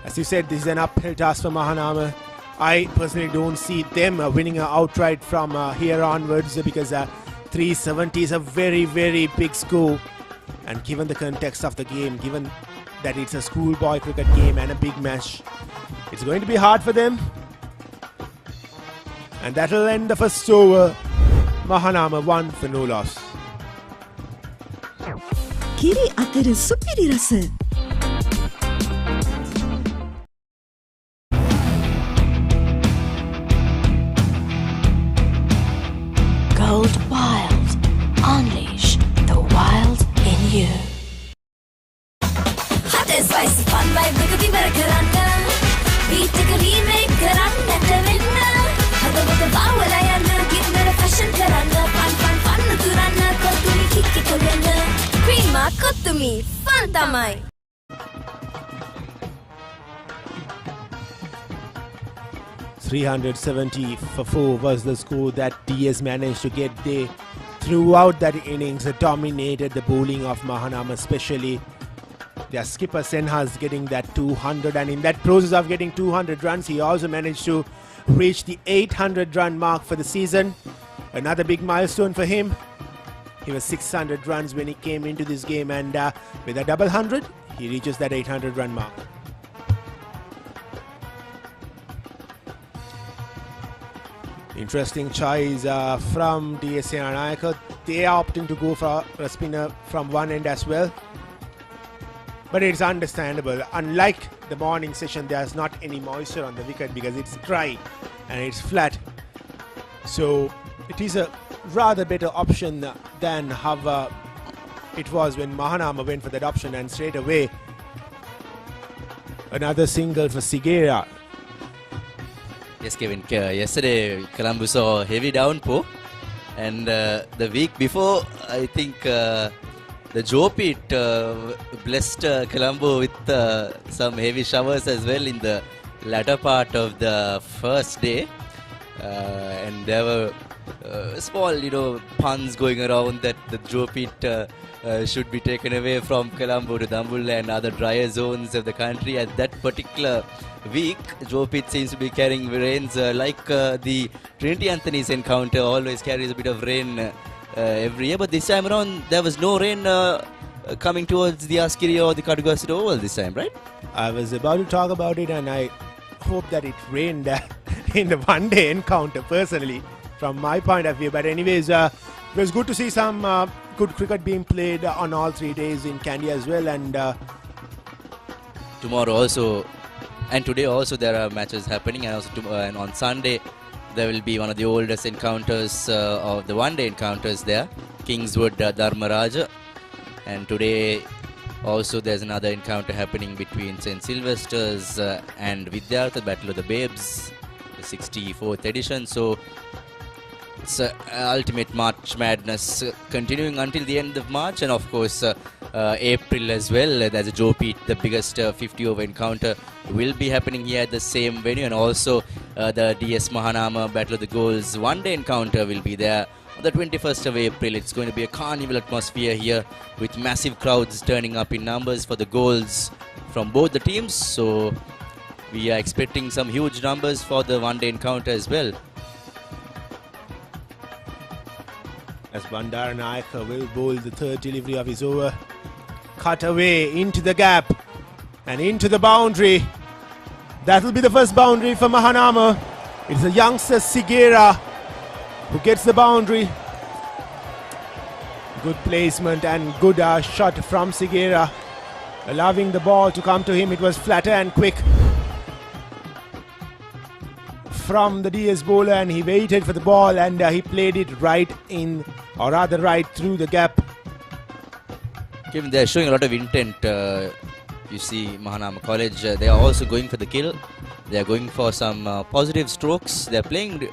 as you said, this is an uphill task for Mahanama. I personally don't see them winning outright from here onwards, because 370 is a very big score, and given the context of the game, given that it's a schoolboy cricket game and a big match, it's going to be hard for them. And that'll end the first over. Mahanama 1 for no loss. Kiri atara supiri rasa. Gold Wild. Unleash the wild in you. Hot and spicy fun vibe with the Karanga. Beat the remake Karanga to winna. Hada with the Bawalayana, give me a fashion Karanga. Fun Turana, Kotumi Kiki Kolena. Prima Kotumi, fun tamai. 370 for 4 was the score that DS managed to get there. Throughout that innings, dominated the bowling of Mahanama, especially their skipper Senhas getting that 200, and in that process of getting 200 runs, he also managed to reach the 800 run mark for the season. Another big milestone for him. He was 600 runs when he came into this game, and with a double 100, he reaches that 800 run mark. Interesting choice from DS Senanayake. They are opting to go for a spinner from one end as well. But it's understandable. Unlike the morning session, there's not any moisture on the wicket because it's dry and it's flat. So it is a rather better option than how it was when Mahanama went for that option, and straight away another single for Sigera. Yes, Kevin. Yesterday, Colombo saw a heavy downpour, and the week before, I think the Jopit blessed Colombo with some heavy showers as well in the latter part of the first day, and there were small, puns going around that the Jopit should be taken away from Colombo to Dambulla and other drier zones of the country. At that particular week, Jopit seems to be carrying rains like the Trinity Anthony's encounter always carries a bit of rain every year. But this time around, there was no rain coming towards the Askiri or the Kadugasi Oval this time, right? I was about to talk about it, and I hope that it rained in the one-day encounter, personally, from my point of view. But anyways, it was good to see some good cricket being played on all 3 days in Kandy as well. And tomorrow also, and today also, there are matches happening, and also and on Sunday there will be one of the oldest encounters of the one-day encounters there, Kingswood Dharmaraja. And today also there's another encounter happening between St. Sylvester's and Vidyartha, Battle of the Babes, the 64th edition. So it's ultimate March Madness continuing until the end of March, and of course April as well. There's a Jopit, the biggest 50-over encounter, will be happening here at the same venue, and also the DS Mahanama Battle of the Goals one-day encounter will be there on the 21st of April. It's going to be a carnival atmosphere here with massive crowds turning up in numbers for the goals from both the teams. So we are expecting some huge numbers for the one-day encounter as well. As Bandaranaike will bowl the third delivery of his over. Cut away into the gap and into the boundary. That will be the first boundary for Mahanama. It's a youngster Sigera who gets the boundary. Good placement and good shot from Sigera, allowing the ball to come to him. It was flatter and quick from the DS bowler, and he waited for the ball, and he played it right in, or rather right through the gap. Kevin, they are showing a lot of intent. You see Mahanama College, they are also going for the kill. They are going for some positive strokes. They are playing,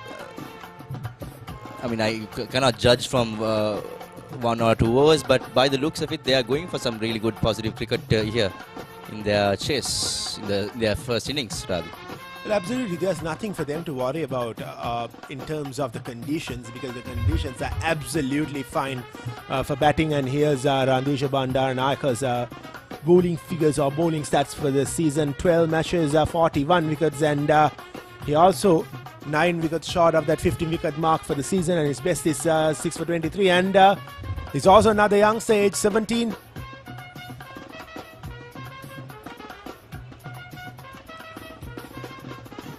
I mean, I cannot judge from 1 or 2 overs, but by the looks of it, they are going for some really good positive cricket here in their chase, in their first innings rather. Well, absolutely. There's nothing for them to worry about in terms of the conditions, because the conditions are absolutely fine for batting. And here's Randusha Bandaranaike's bowling figures or bowling stats for the season. 12 matches, 41 wickets, and he also 9 wickets short of that 50-wicket mark for the season, and his best is 6 for 23. And he's also another youngster, age 17.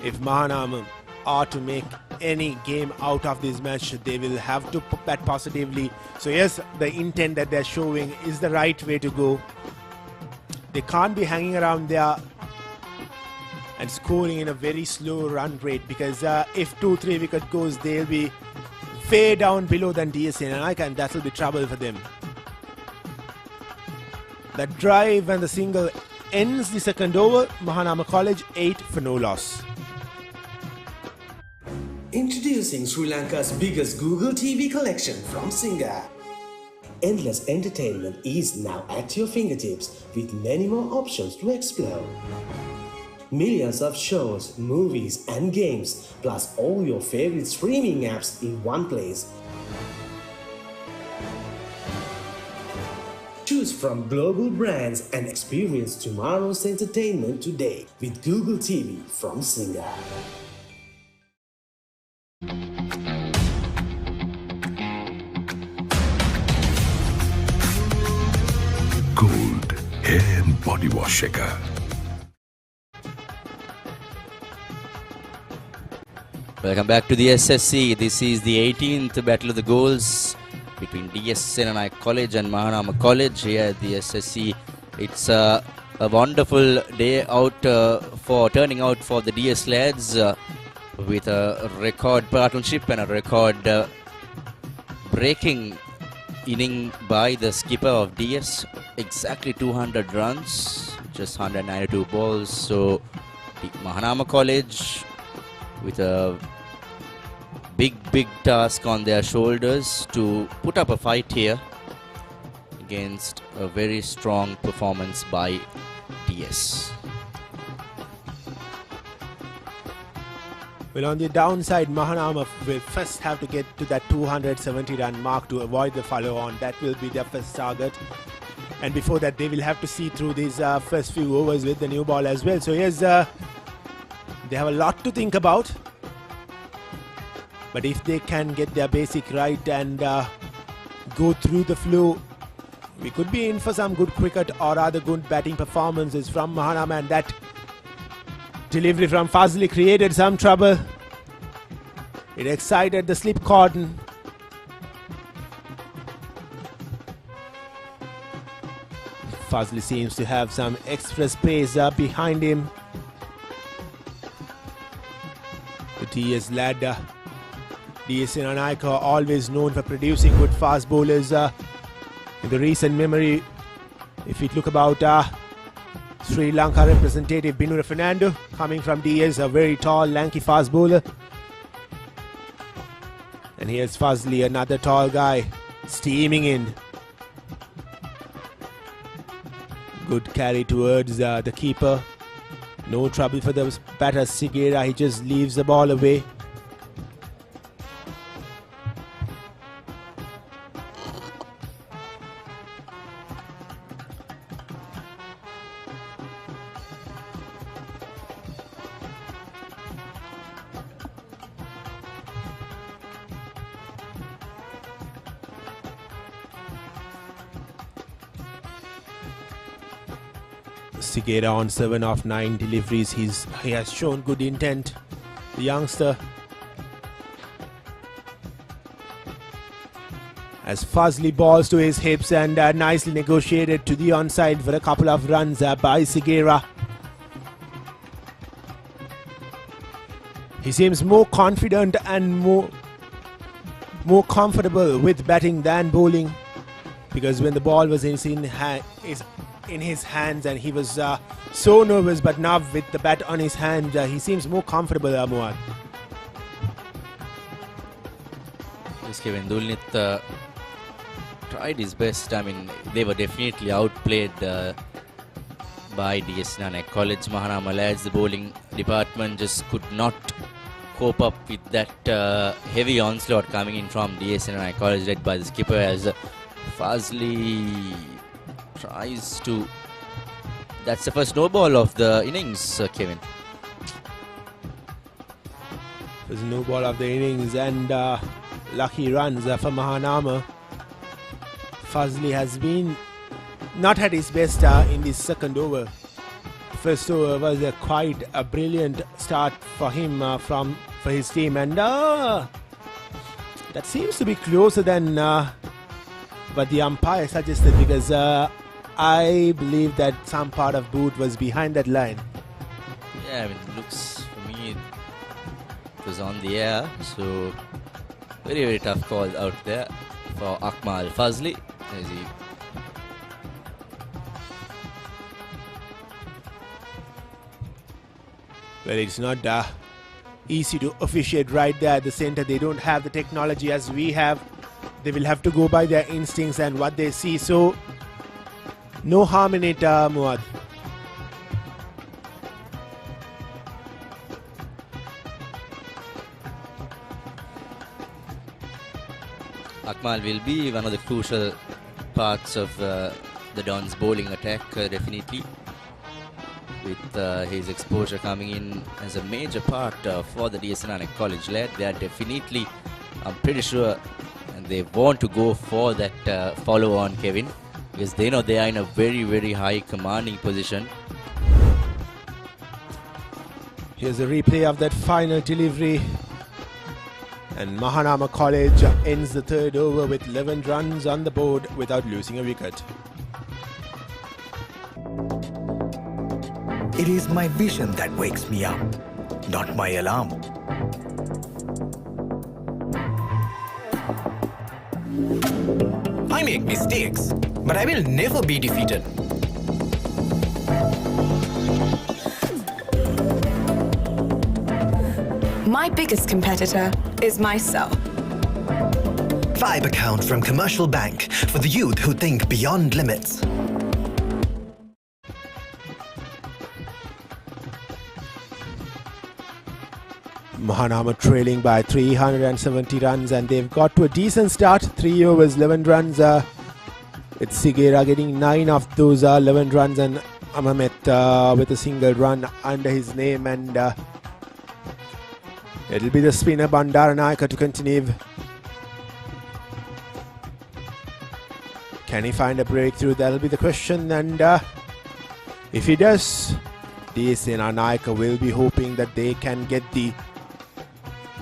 If Mahanama are to make any game out of this match, they will have to bat positively. So yes, the intent that they're showing is the right way to go. They can't be hanging around there and scoring in a very slow run rate, because if 2-3 wicket goes, they'll be way down below than DS Senanayake, and that will be trouble for them. The drive and the single ends the second over. Mahanama College 8 for no loss. Introducing Sri Lanka's biggest Google TV collection from Singa. Endless entertainment is now at your fingertips with many more options to explore. millions of shows, movies, and games, plus all your favorite streaming apps in one place. Choose from global brands and experience tomorrow's entertainment today with Google TV from Singa. Gold hair and body wash shaker. Welcome back to the SSC. This is the 18th Battle of the Goals between DS Senanayake College and Mahanama College here at the SSC. It's a wonderful day out for turning out for the DS lads with a record partnership and a record breaking inning by the skipper of DS. Exactly 200 runs, just 192 balls. So the Mahanama College with a big task on their shoulders to put up a fight here against a very strong performance by DS. Well, on the downside, Mahanama will first have to get to that 270 run mark to avoid the follow-on. That will be their first target. And before that, they will have to see through these first few overs with the new ball as well. So yes, they have a lot to think about. But if they can get their basic right and go through the flow, we could be in for some good cricket or rather good batting performances from Mahanama, and that delivery from Fazli created some trouble. It excited the slip cordon. Fazli seems to have some extra space behind him. The DS lad, DS Senanayake, are always known for producing good fast bowlers. In the recent memory, if we look about Sri Lanka representative Binura Fernando coming from DS, a very tall, lanky fast bowler. And here's Fazli, another tall guy, steaming in. Good carry towards the keeper. No trouble for the batter Sigera, he just leaves the ball away. Sigera on 7 of 9 deliveries. He has shown good intent, the youngster. As Fazli balls to his hips and nicely negotiated to the onside for a couple of runs by Sigera. He seems more confident and more comfortable with batting than bowling, because when the ball was in his hands and he was so nervous, but now with the bat on his hand, he seems more comfortable, Muad. Yes, Kevin Dulnit tried his best. I mean, they were definitely outplayed by DS Senanayake College. Mahanama lads, the bowling department just could not cope up with that heavy onslaught coming in from DS Senanayake College, led by the skipper, as Fazli tries to... That's the first no ball of the innings, Kevin. There's no ball of the innings and lucky runs for Mahanama. Fazli has been not at his best in this second over. First over was quite a brilliant start for him for his team, and that seems to be closer than what the umpire suggested, because I believe that some part of boot was behind that line. Yeah, I mean, it looks for me it was on the air, so very tough call out there for Akmal Fazli. As he well, it's not easy to officiate right there at the center. They don't have the technology as we have. They will have to go by their instincts and what they see. So no harm in it, Muad. Akmal will be one of the crucial parts of the Dons bowling attack, definitely. With his exposure coming in as a major part for the Senanayake College lad, they are definitely, I'm pretty sure, and they want to go for that follow-on, Kevin, because they know they are in a very, very high commanding position. Here's a replay of that final delivery. And Mahanama College ends the third over with 11 runs on the board without losing a wicket. It is my vision that wakes me up, not my alarm. I make mistakes, but I will never be defeated. My biggest competitor is myself. Vibe account from Commercial Bank for the youth who think beyond limits. Mahanama trailing by 370 runs, and they've got to a decent start. 3 overs, 11 runs. It's Sigera getting 9 of those 11 runs, and Amamet with a single run under his name, and it'll be the spinner Bandaranayake to continue. Can he find a breakthrough? That'll be the question, and if he does, the Senanayake will be hoping that they can get the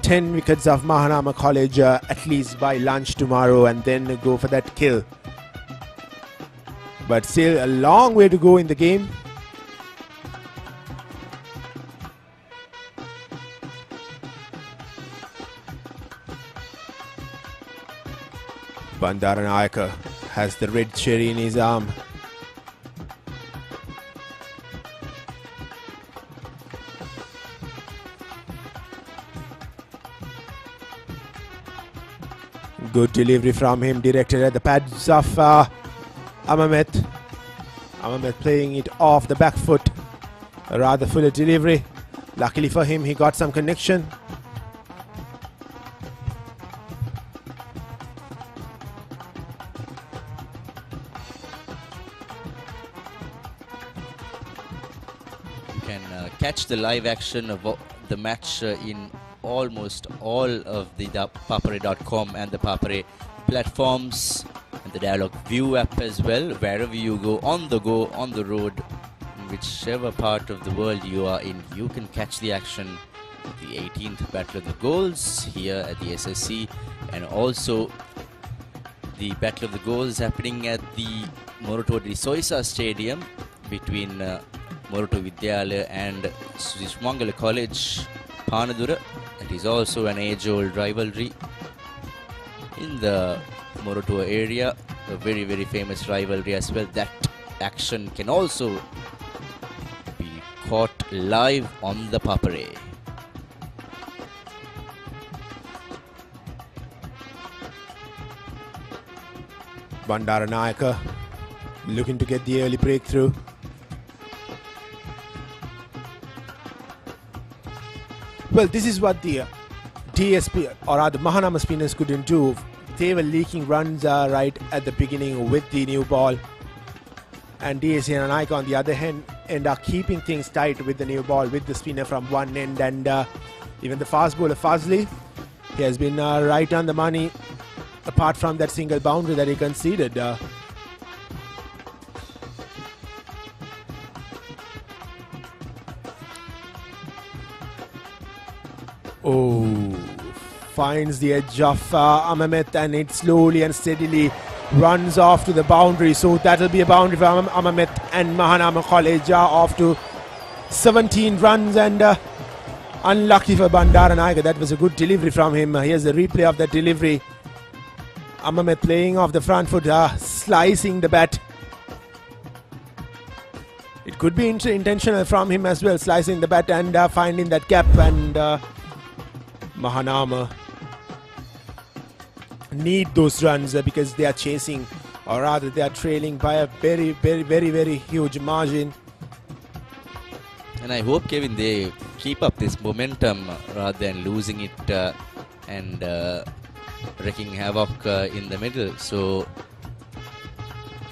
10 wickets of Mahanama College at least by lunch tomorrow, and then go for that kill. But still a long way to go in the game. Bandaranayake has the red cherry in his arm. Good delivery from him, directed at the pads of Amamet. Amamet playing it off the back foot. A rather fuller delivery. Luckily for him, he got some connection. You can catch the live action of the match in almost all of the ThePapare.com and the Papare platforms, and the Dialog View app as well. Wherever you go, on the road, in whichever part of the world you are in, you can catch the action. The 18th Battle of the Goals here at the SSC, and also the Battle of the Goals happening at the Moroto de Soisa Stadium between Moroto Vidyalaya and Srishmangala College, Panadura. It is also an age-old rivalry in the Moroto area, a very, very famous rivalry as well. That action can also be caught live on the Papare. Bandaranayake looking to get the early breakthrough. Well, this is what the DSP or rather Mahanama spinners couldn't do. They were leaking runs right at the beginning with the new ball, and Senanayake on the other hand are keeping things tight with the new ball, with the spinner from one end, and even the fast bowler Fazli, he has been right on the money apart from that single boundary that he conceded. Oh, finds the edge of Amamet, and it slowly and steadily runs off to the boundary. So that'll be a boundary for Amamet, and Mahanama College off to 17 runs, and unlucky for Bandaranayake. That was a good delivery from him. Here's a replay of that delivery. Amamet playing off the front foot, slicing the bat. It could be intentional from him as well, slicing the bat and finding that gap, and Mahanama need those runs because they are chasing, or rather they are trailing by a very, very, very, very huge margin. And I hope, Kevin, they keep up this momentum rather than losing it and wreaking havoc in the middle. So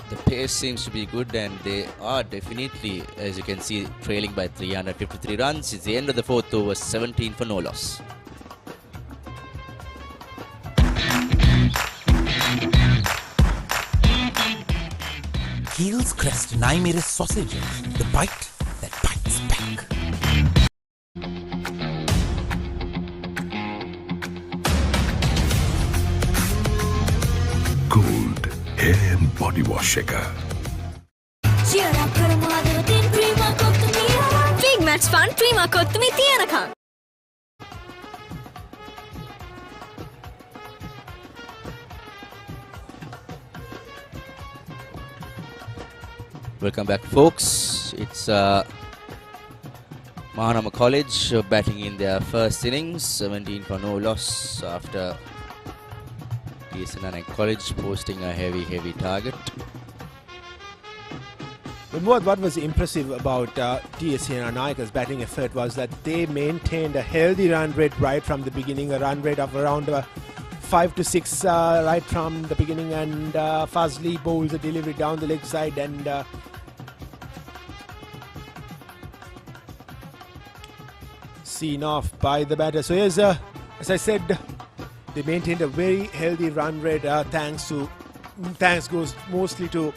the pace seems to be good, and they are definitely, as you can see, trailing by 353 runs. It's the end of the fourth over, 17 for no loss. Keel's Crest Naimir's sausages, the bite that bites back. Gold hair and body wash එක. Big match fun, Prima Kottumi Tiyanakam. Welcome back, folks. It's Mahanama College batting in their first innings, 17 for no loss after Senanayake College posting a heavy target. But what was impressive about Senanayake's batting effort was that they maintained a healthy run rate right from the beginning, a run rate of around 5 to 6 right from the beginning, and Fazli bowls a delivery down the leg side, and seen off by the batter. So here's, as I said, they maintained a very healthy run rate. Thanks goes mostly to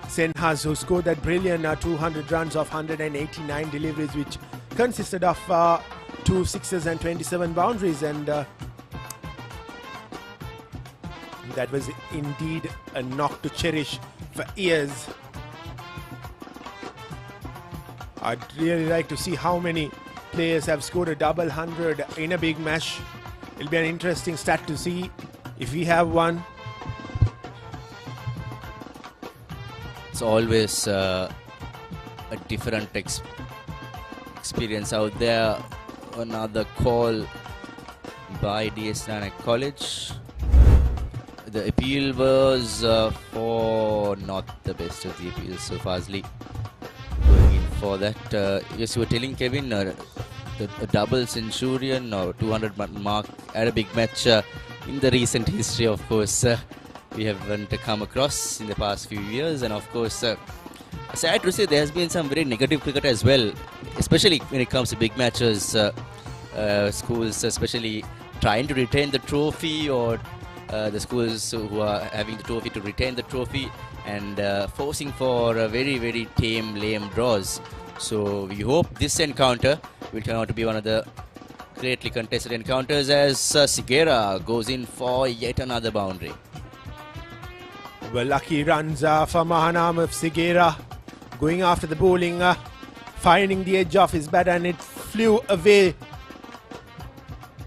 Senhas, who scored that brilliant 200 runs of 189 deliveries, which consisted of 2 sixes and 27 boundaries, and that was indeed a knock to cherish for years. I'd really like to see how many players have scored a double 100 in a big match. It'll be an interesting stat to see if we have one. It's always a different experience out there. Another call by Senanayake College. The appeal was for not the best of the appeals, so Fazli going in for that. Yes, you were telling Kevin, a double centurion or 200 mark at a big match in the recent history, of course, we haven't come across in the past few years. And of course, sad to say, there has been some very negative cricket as well, especially when it comes to big matches. Schools especially trying to retain the trophy, or the schools who are having the trophy to retain the trophy, and forcing for very tame, lame draws. So we hope this encounter will turn out to be one of the greatly contested encounters, as Sigera goes in for yet another boundary. Well, lucky runs for Mahanama of Sigera, going after the bowling, finding the edge of his bat, and it flew away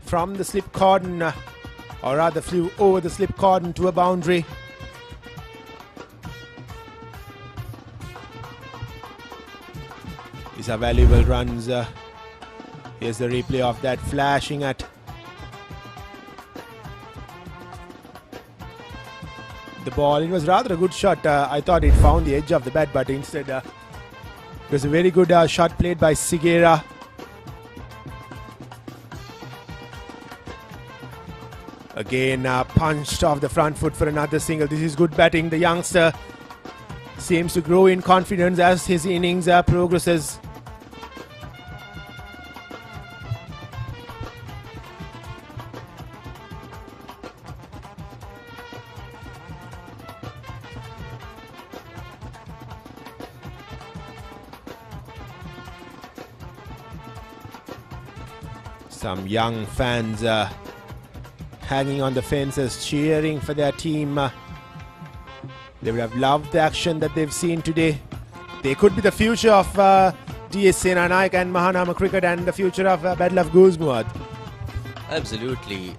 from the slip cordon, or rather flew over the slip cordon to a boundary. These are valuable runs. Here's the replay of that, flashing at the ball. It was rather a good shot. I thought it found the edge of the bat, but instead it was a very good shot played by Sigera. Again, punched off the front foot for another single. This is good batting. The youngster seems to grow in confidence as his innings progresses. Some young fans hanging on the fences, cheering for their team. They would have loved the action that they've seen today. They could be the future of Senanayake and Mahanama cricket, and the future of Battle of Guzmuad. Absolutely.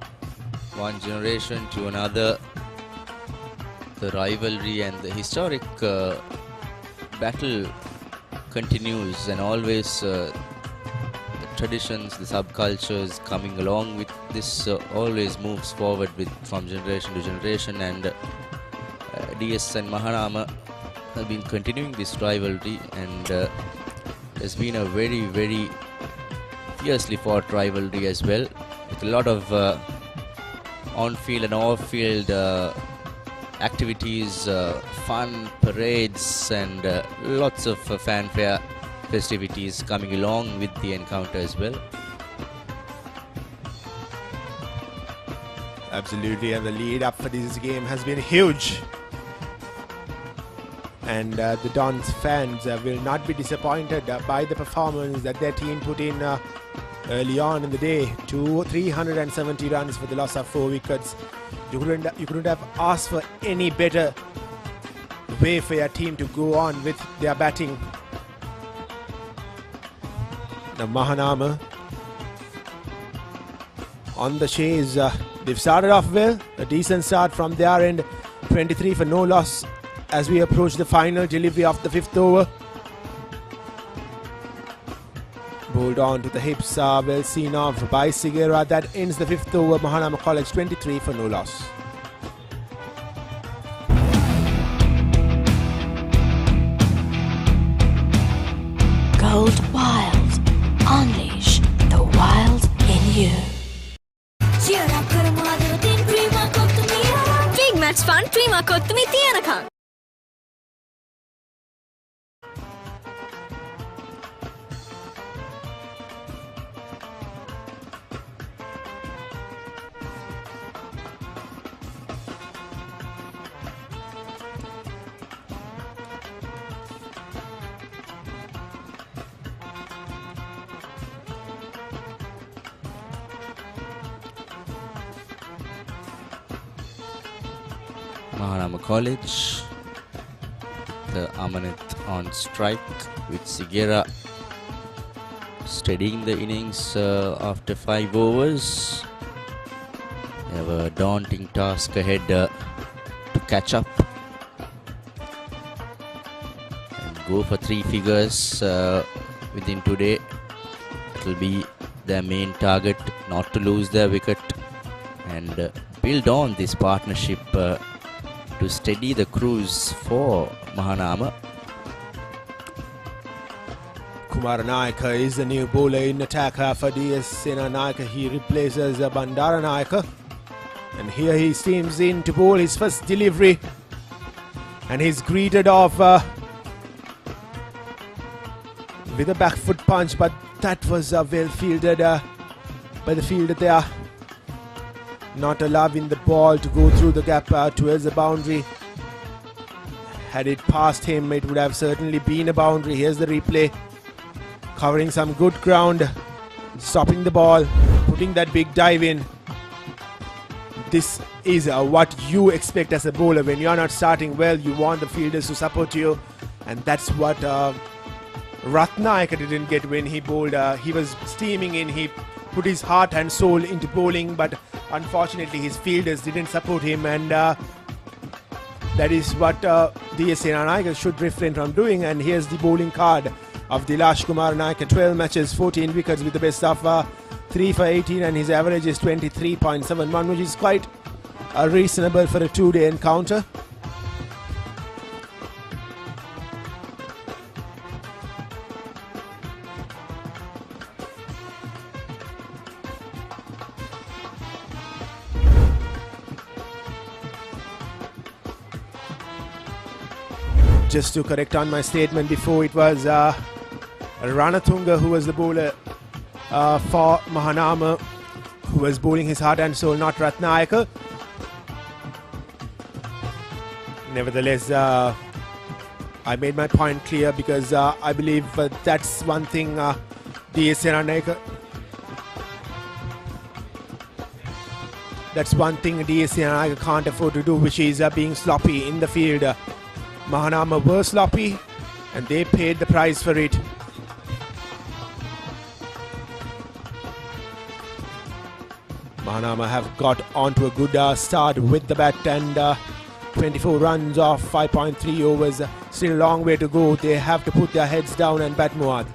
One generation to another. The rivalry and the historic battle continues, and always traditions, the subcultures coming along with this always moves forward from generation to generation, and DS and Mahanama have been continuing this rivalry, and there's been a very fiercely fought rivalry as well, with a lot of on-field and off-field activities, fun, parades, and lots of fanfare festivities coming along with the encounter as well. Absolutely, and the lead up for this game has been huge. And the Dons fans will not be disappointed by the performance that their team put in early on in the day. 370 runs for the loss of 4 wickets. You couldn't have asked for any better way for your team to go on with their batting. Now Mahanama on the chase. They've started off well. A decent start from their end. 23 for no loss as we approach the final delivery of the 5th over. Bowled on to the hips, well seen off by Sigera. That ends the 5th over. Mahanama College 23 for no loss. Gold Wild. Unleash the wild in you. Big match fun, Prima Kottumi Tianaka. Mahanama College, the Amanat on strike with Sigera steadying the innings after 5 overs. They have a daunting task ahead to catch up and go for 3 figures within today. It will be their main target, not to lose their wicket and build on this partnership to steady the cruise for Mahanama. Kumaranayake is the new bowler in attack for DS Senanayake. He replaces Bandaranayake. And here he steams in to bowl his first delivery. And he's greeted off with a back foot punch, but that was well fielded by the fielder there. Not allowing the ball to go through the gap towards the boundary. Had it passed him, it would have certainly been a boundary. Here's the replay. Covering some good ground. Stopping the ball. Putting that big dive in. This is what you expect as a bowler. When you're not starting well, you want the fielders to support you. And that's what Ratnayake didn't get when he bowled. He was steaming in. He put his heart and soul into bowling, but unfortunately his fielders didn't support him, and that is what DS Senanayake should refrain from doing. And here's the bowling card of Dilash Kumar Naik. 12 matches, 14 wickets with the best of 3 for 18, and his average is 23.71, which is quite reasonable for a 2-day encounter. Just to correct on my statement before, it was Ranatunga who was the bowler for Mahanama, who was bowling his heart and soul, not Ratnayake. Nevertheless, I made my point clear because I believe that's one thing DS Senanayake. That's one thing DS Senanayake can't afford to do, which is being sloppy in the field. Mahanama were sloppy and they paid the price for it. Mahanama have got onto a good start with the bat, and 24 runs off 5.3 overs. Still a long way to go. They have to put their heads down and bat Muad.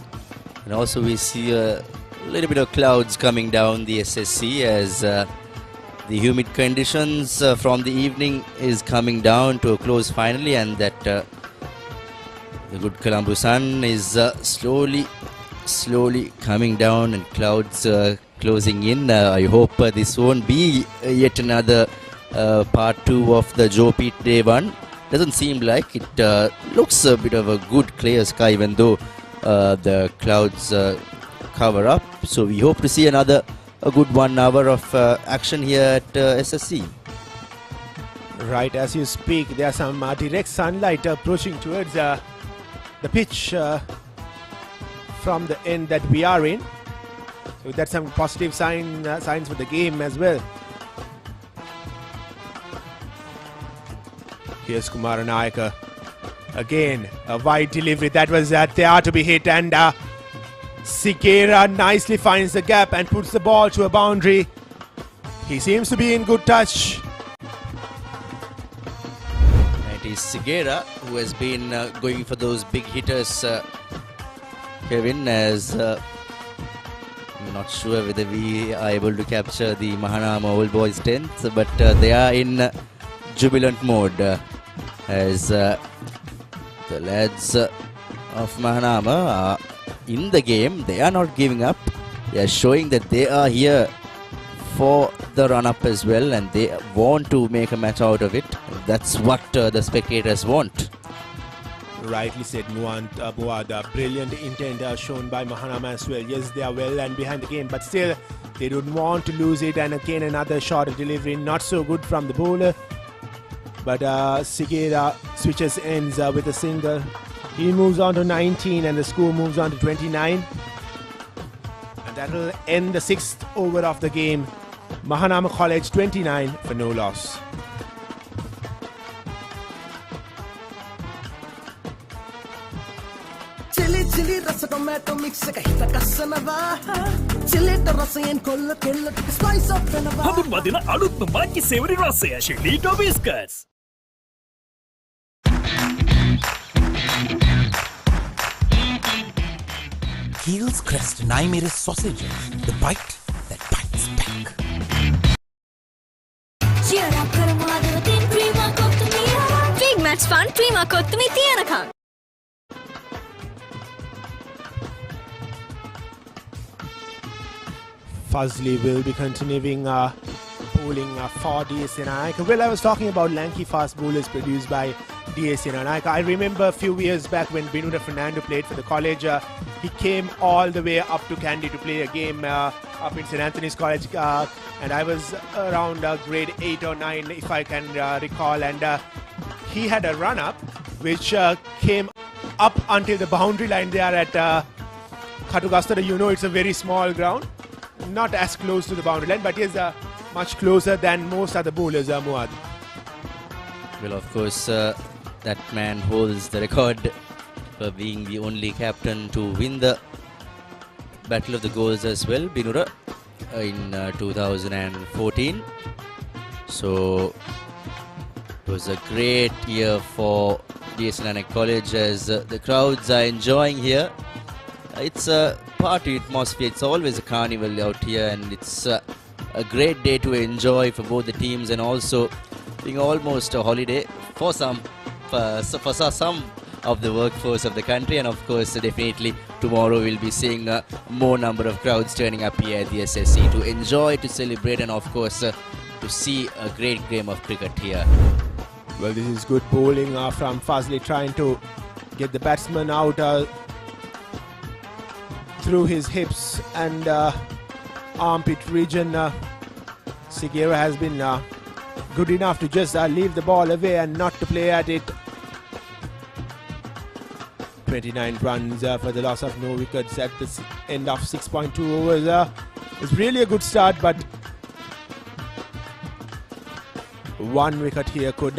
And also we see a little bit of clouds coming down the SSC as the humid conditions from the evening is coming down to a close finally, and that the good Colombo sun is slowly coming down, and clouds closing in. I hope this won't be yet another part 2 of the Joe Pete Day 1. Doesn't seem like it. Looks a bit of a good clear sky, even though the clouds cover up. So we hope to see a good 1 hour of action here at SSC. Right as you speak, there's some direct sunlight approaching towards the pitch from the end that we are in. So that's some positive signs for the game as well. Here's Mahanama again, a wide delivery that was there to be hit, and Sigera nicely finds the gap and puts the ball to a boundary. He seems to be in good touch. It is Sigera who has been going for those big hitters, Kevin, as I'm not sure whether we are able to capture the Mahanama Old Boys 10th, but they are in jubilant mode as the lads of Mahanama are in the game. They are not giving up. They are showing that they are here for the run-up as well, and they want to make a match out of it. That's what the spectators want. Rightly said, Muad. Brilliant intent shown by Mahanama as well. Yes, they are well and behind the game, but still they don't want to lose it. And again, another shot of delivery, not so good from the bowler. But Sigera switches ends with a single. He moves on to 19 and the score moves on to 29. And that will end the 6th over of the game. Mahanama College 29 for no loss. Chili rasa tomato mix ka hita kasanawa. Chili to rasa yen kolla kella spice up venawa. Hadunwa dina alutma maki savory rasaya chili to biscuits. Heels Crest and I made a sausages, the bite that bites back. Big match fun, Prima Kottumi Tianaka. Fazli will be continuing bowling for Senanayake. Well, I was talking about lanky fast bowlers produced by Senanayake. I remember a few years back when Binuda Fernando played for the college. He came all the way up to Kandy to play a game up in St. Anthony's College, and I was around grade 8 or 9 if I can recall, and he had a run-up which came up until the boundary line there at Khatugasta. You know, it's a very small ground, not as close to the boundary line, but is much closer than most other bowlers, Muad. Well, of course, that man holds the record for being the only captain to win the Battle of the Goals as well, Binura, in 2014. So it was a great year for Senanayake College as the crowds are enjoying here. It's a party atmosphere. It's always a carnival out here, and it's a great day to enjoy for both the teams, and also being almost a holiday for some of the workforce of the country. And of course, definitely tomorrow we'll be seeing more number of crowds turning up here at the SSC to enjoy, to celebrate, and of course to see a great game of cricket here. Well, this is good bowling from Fazli, trying to get the batsman out through his hips and armpit region. Sigera has been good enough to just leave the ball away and not to play at it. 29 runs for the loss of no wickets at the end of 6.2 overs. It's really a good start, but one wicket here could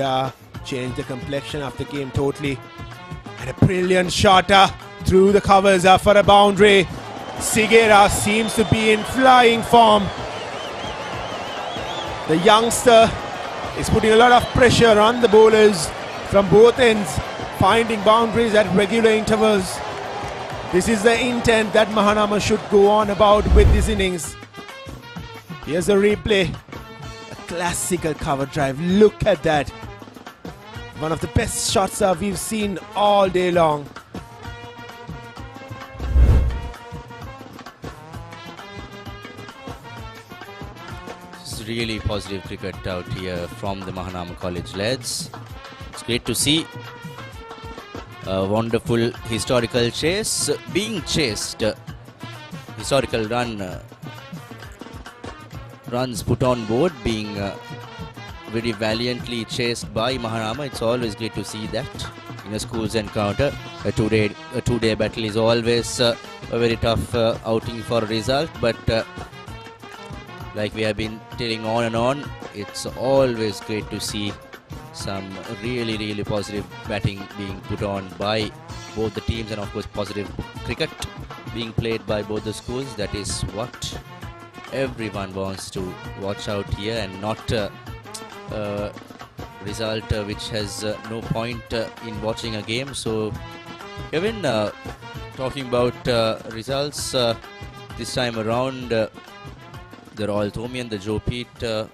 change the complexion of the game totally. And a brilliant shot through the covers for a boundary. Sigera seems to be in flying form. The youngster is putting a lot of pressure on the bowlers from both ends, finding boundaries at regular intervals. This is the intent that Mahanama should go on about with this innings. Here's a replay. A classical cover drive. Look at that. One of the best shots we've seen all day long. really positive cricket out here from the Mahanama College lads. It's great to see a wonderful historical chase being chased. Historical runs put on board being very valiantly chased by Mahanama. It's always great to see that in a school's encounter. A two-day battle is always a very tough outing for a result, but like we have been telling on and on, it's always great to see some really positive batting being put on by both the teams, and of course positive cricket being played by both the schools. That is what everyone wants to watch out here, and not result which has no point in watching a game. So Kevin, talking about results this time around, the Royal Thomian, the Joe Pete, the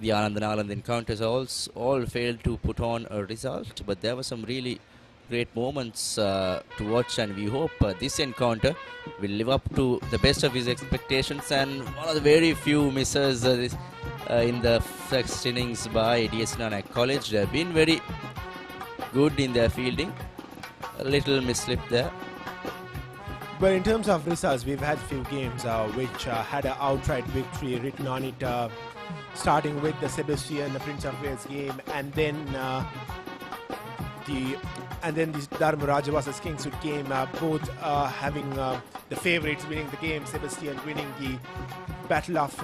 Anand and Anand encounters all failed to put on a result, but there were some really great moments to watch, and we hope this encounter will live up to the best of his expectations. And one of the very few misses in the first innings by DS Senanayake College. They have been very good in their fielding. A little misslip there. But in terms of results, we've had few games which had an outright victory written on it, starting with the Sebastian, the Prince of Wales game, and then the Dharmaraja versus Kingswood game, both having the favourites winning the game, Sebastian winning the battle of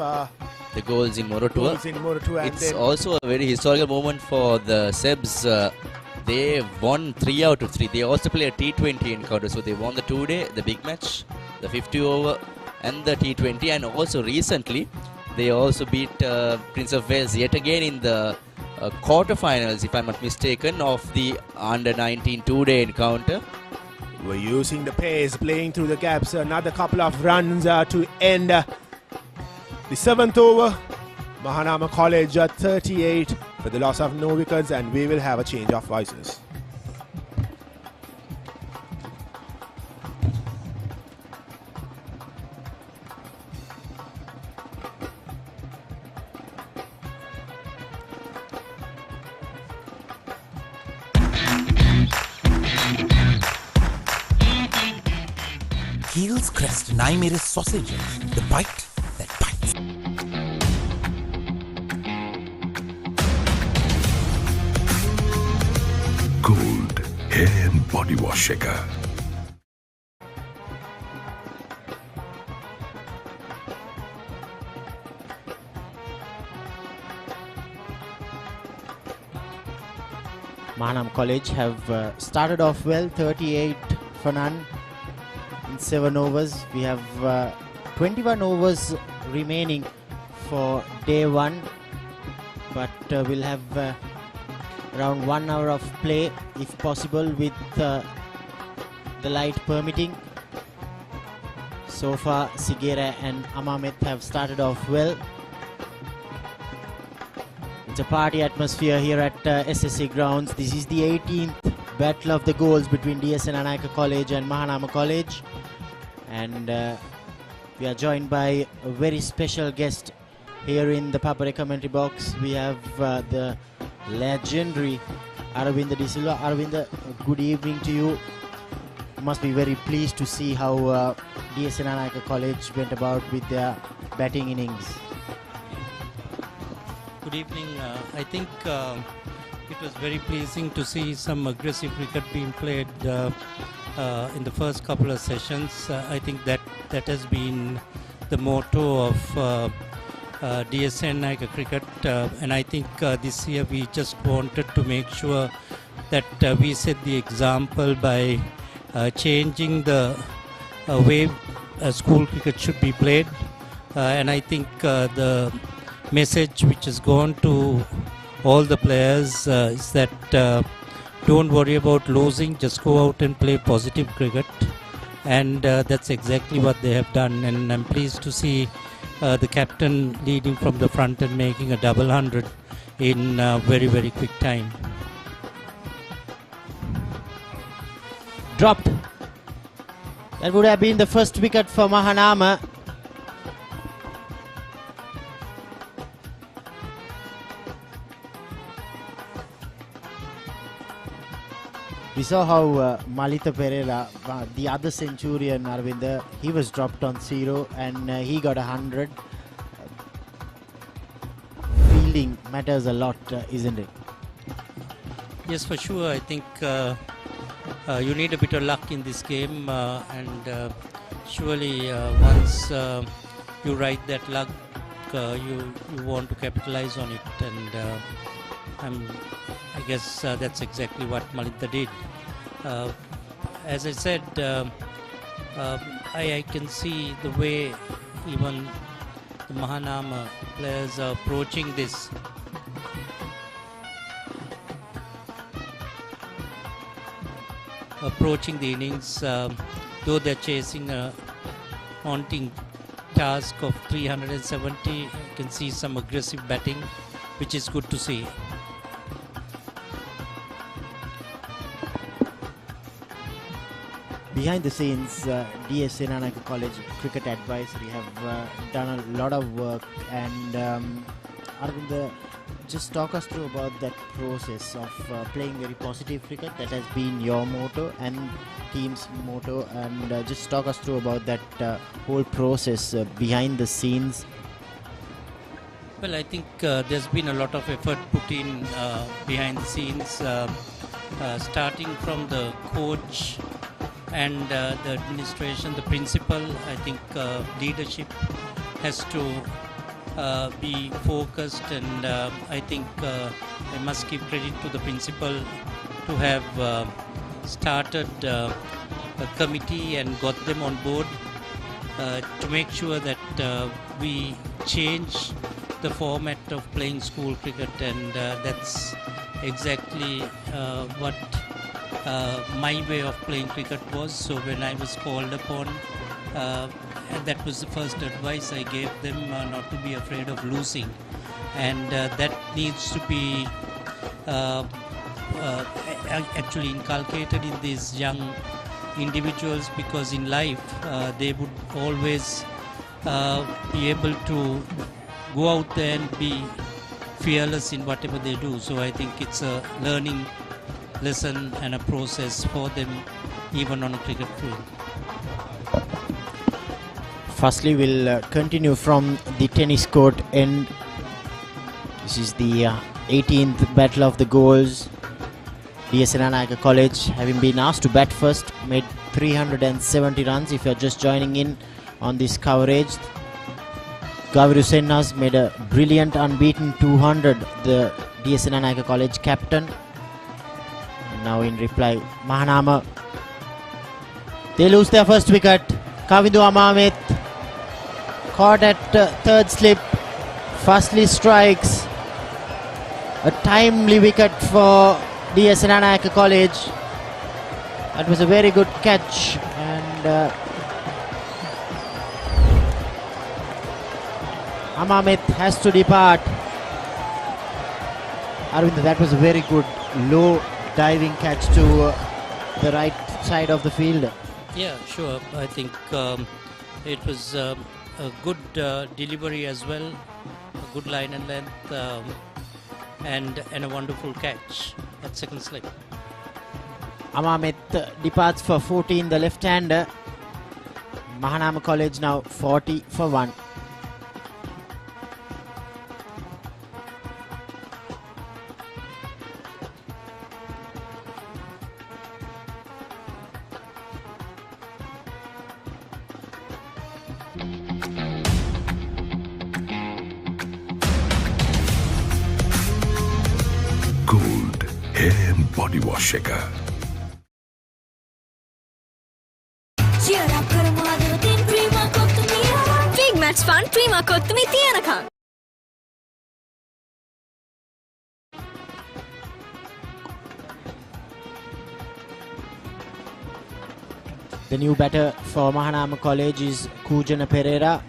the goals in Morotua. It's also a very historical moment for the Sebs. They won 3 out of 3. They also play a T20 encounter, so they won the 2-day, the big match, the 50 over and the T20, and also recently they also beat Prince of Wales yet again in the quarterfinals, if I'm not mistaken, of the under-19 2-day encounter. We're using the pace, playing through the gaps. Another couple of runs to end the 7th over. Mahanama College 38 for the loss of no wickets, and we will have a change of voices. Heels crest and I made a sausage. The bite that bites. Gold hair and body wash shaker. Mahanama College have started off well, 38 for none in 7 overs. We have 21 overs remaining for day 1, but we'll have around 1 hour of play if possible, with the light permitting. So far Sigera and Amamet have started off well. It's a party atmosphere here at SSC grounds. This is the 18th battle of the goals between DS Senanayake College and Mahanama College, and we are joined by a very special guest here in the Papare commentary box. We have the legendary Aravinda De Silva. Aravinda, good evening to you. You must be very pleased to see how DS Senanayake College went about with their batting innings. Good evening. I think it was very pleasing to see some aggressive cricket being played in the first couple of sessions. I think that has been the motto of DS Senanayake cricket, and I think this year we just wanted to make sure that we set the example by changing the way school cricket should be played, and I think the message which has gone to all the players is that don't worry about losing, just go out and play positive cricket, and that's exactly what they have done. And I'm pleased to see the captain leading from the front and making a double 100 in very quick time. Dropped. That would have been the first wicket for Mahanama. We saw how Malita Pereira, the other centurion, Arvind, he was dropped on 0 and he got 100. Fielding matters a lot, isn't it? Yes, for sure. I think you need a bit of luck in this game, and surely once you ride that luck, you want to capitalize on it, and I guess that's exactly what Malita did. As I said, I can see the way even the Mahanama players are approaching this. Approaching the innings, though they're chasing a haunting task of 370, you can see some aggressive batting, which is good to see. Behind the scenes, DS Senanayake College Cricket Advisory have done a lot of work, and Arvind, just talk us through about that process of playing very positive cricket. That has been your motto and team's motto, and just talk us through about that whole process behind the scenes. Well, I think there's been a lot of effort put in behind the scenes, starting from the coach and the administration, the principal. I think leadership has to be focused, and I think I must give credit to the principal to have started a committee and got them on board to make sure that we change the format of playing school cricket, and that's exactly what my way of playing cricket was. So when I was called upon, and that was the first advice I gave them, not to be afraid of losing, and that needs to be actually inculcated in these young individuals, because in life they would always be able to go out there and be fearless in whatever they do. So I think it's a learning lesson and a process for them, even on a cricket field. Firstly, we'll continue from the tennis court end. This is the 18th Battle of the Goals. DS Senanayake College, having been asked to bat first, made 370 runs. If you're just joining in on this coverage, Gaviru Sennas made a brilliant unbeaten 200, the DS Senanayake College captain. And now in reply, Mahanama. They lose their first wicket. Kavindu Amamet caught at third slip. Firstly strikes. A timely wicket for DS Senanayake College. That was a very good catch, and Amamet has to depart. Arvind, that was a very good low diving catch to the right side of the field. Yeah, sure. I think it was a good delivery as well, a good line and length, and a wonderful catch at second slip. Amamet departs for 14, the left-hander. Mahanama College now 40 for 1. Gold hair and body wash shaker. Big match fun, Prima Kottumi Tiyanaka. The new batter for Mahanama College is Kujana Pereira.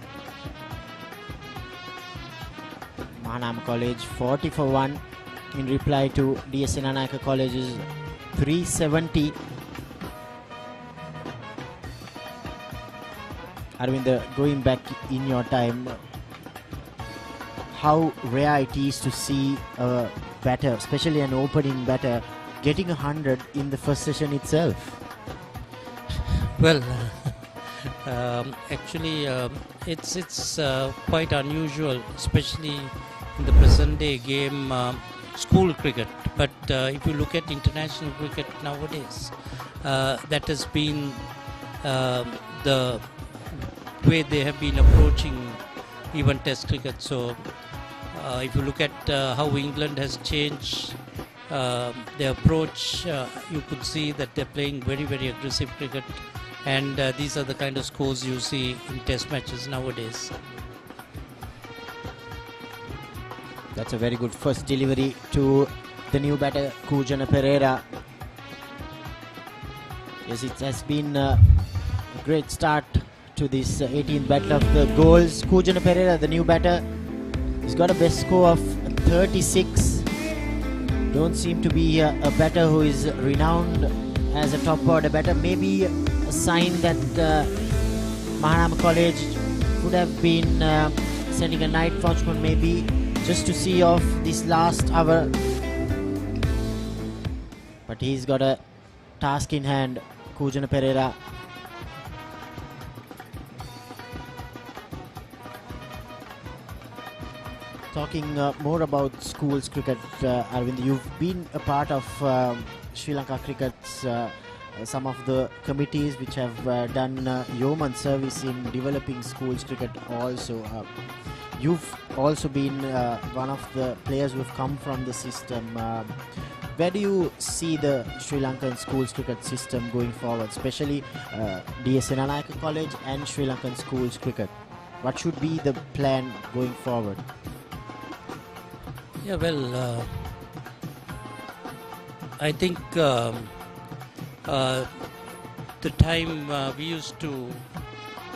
Mahanama College 40 for 1 in reply to DS Senanayake College's 370. Arvind, going back in your time, how rare it is to see a batter, especially an opening batter, getting 100 in the first session itself? Well, actually, it's quite unusual, especially in the present day game, school cricket. But if you look at international cricket nowadays, that has been the way they have been approaching even Test cricket. So if you look at how England has changed their approach, you could see that they're playing very, very aggressive cricket, and these are the kind of scores you see in Test matches nowadays. That's a very good first delivery to the new batter, Kujana Pereira. Yes, it has been a great start to this 18th battle of the goals. Kujana Pereira, the new batter, he's got a best score of 36. Don't seem to be a batter who is renowned as a top order batter. Maybe a sign that Mahanama College would have been sending a night watchman maybe just to see off this last hour. But he's got a task in hand, Kujana Pereira. Talking more about schools cricket, Arvind, you've been a part of Sri Lanka cricket's some of the committees which have done yeoman service in developing schools cricket also. You've also been one of the players who have come from the system. Where do you see the Sri Lankan schools cricket system going forward, especially Senanayake College and Sri Lankan schools cricket? What should be the plan going forward? Yeah, well, I think the time we used to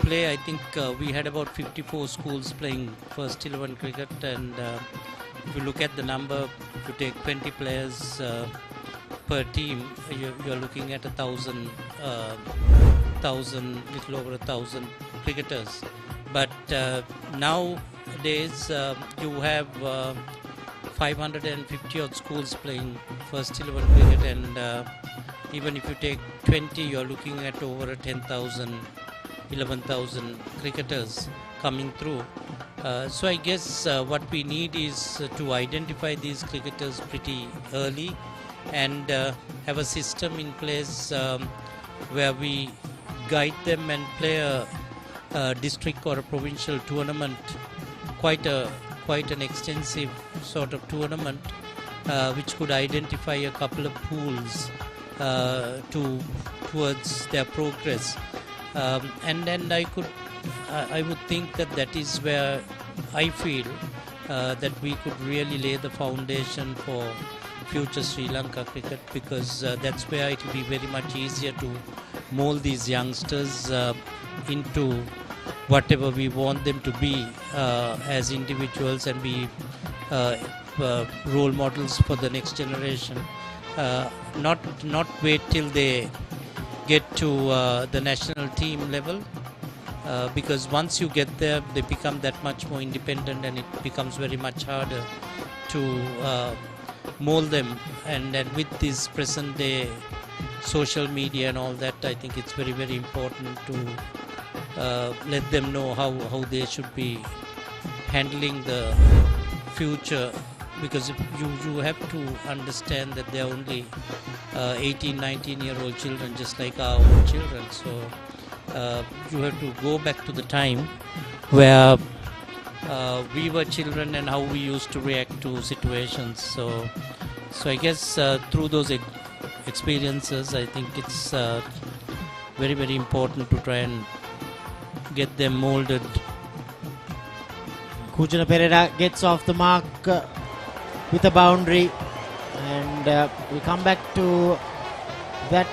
play, I think we had about 54 schools playing first 11 cricket, and if you look at the number, if you take 20 players per team, you're looking at 1,000, little over 1,000 cricketers. But nowadays you have 550 odd schools playing first 11 cricket, and even if you take 20, you're looking at over 10,000, 11,000 cricketers coming through. So I guess what we need is to identify these cricketers pretty early and have a system in place where we guide them and play a district or a provincial tournament, quite an extensive sort of tournament, which could identify a couple of pools towards their progress, and then I would think that is where I feel that we could really lay the foundation for future Sri Lanka cricket, because that's where it will be very much easier to mold these youngsters into whatever we want them to be as individuals, and be role models for the next generation. Not wait till they get to the national team level, because once you get there, they become that much more independent, and it becomes very much harder to mold them. And with this present day social media and all that, I think it's very, very important to let them know how they should be handling the future, because you have to understand that they are only 18, 19-year-old children, just like our own children. So you have to go back to the time where we were children and how we used to react to situations. So I guess through those experiences, I think it's very, very important to try and get them molded. Kujana Pereira gets off the mark with a boundary, and we come back to that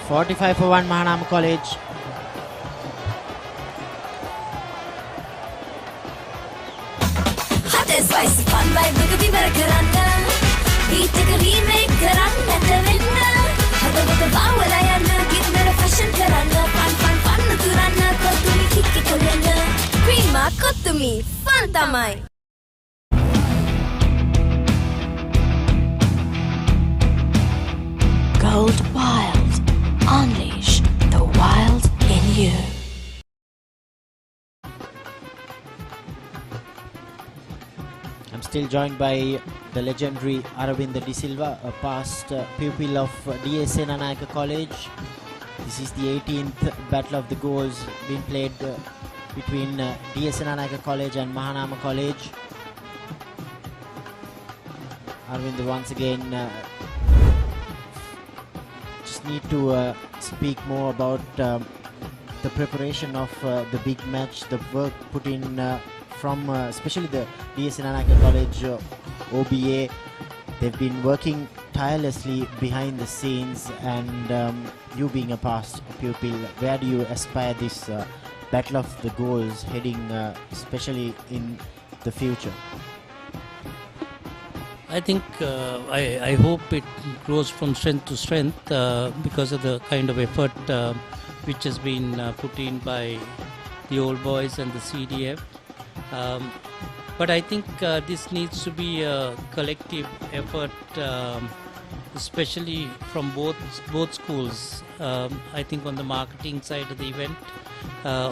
45 for 1 Mahanama College. Hot and spicy fun vibe nigga better karanga. Beat take a remake karanga te winna. Hada wada bawala yana give me a fashion karanga. Fun turana kotumi kikki kolena. Creama kotumi fun tamai. Still joined by the legendary Aravinda De Silva, a past pupil of DS Senanayake College. This is the 18th Battle of the Goals being played between DS Senanayake College and Mahanama College. Aravinda once again just need to speak more about the preparation of the big match, the work put in from especially the DS Senanayake College OBA. They've been working tirelessly behind the scenes, and you being a past pupil, where do you aspire this Battle of the Goals heading, especially in the future? I think I hope it grows from strength to strength because of the kind of effort which has been put in by the old boys and the CDF. But I think this needs to be a collective effort, especially from both schools. I think on the marketing side of the event,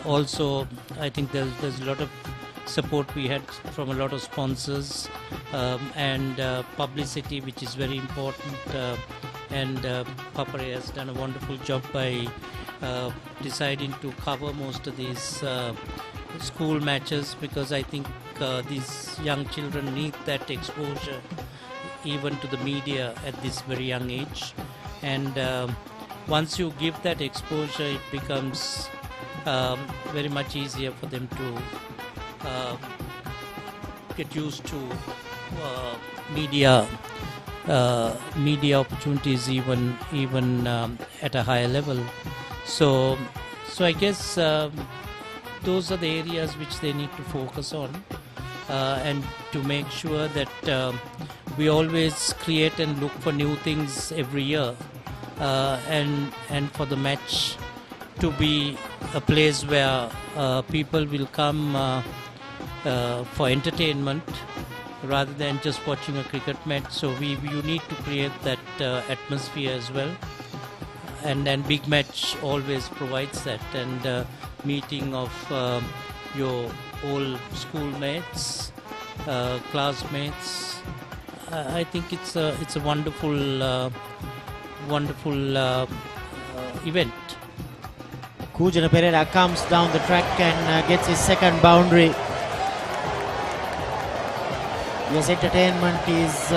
also I think there's a lot of support we had from a lot of sponsors and publicity, which is very important. And Papare has done a wonderful job by deciding to cover most of these school matches, because I think these young children need that exposure even to the media at this very young age. And once you give that exposure, it becomes very much easier for them to get used to media opportunities even at a higher level. So I guess those are the areas which they need to focus on, and to make sure that we always create and look for new things every year, and for the match to be a place where people will come for entertainment rather than just watching a cricket match. So you need to create that atmosphere as well, and then big match always provides that, and meeting of your old schoolmates, classmates. I think it's a wonderful event. Kujana Pereira comes down the track and gets his second boundary. Yes, entertainment is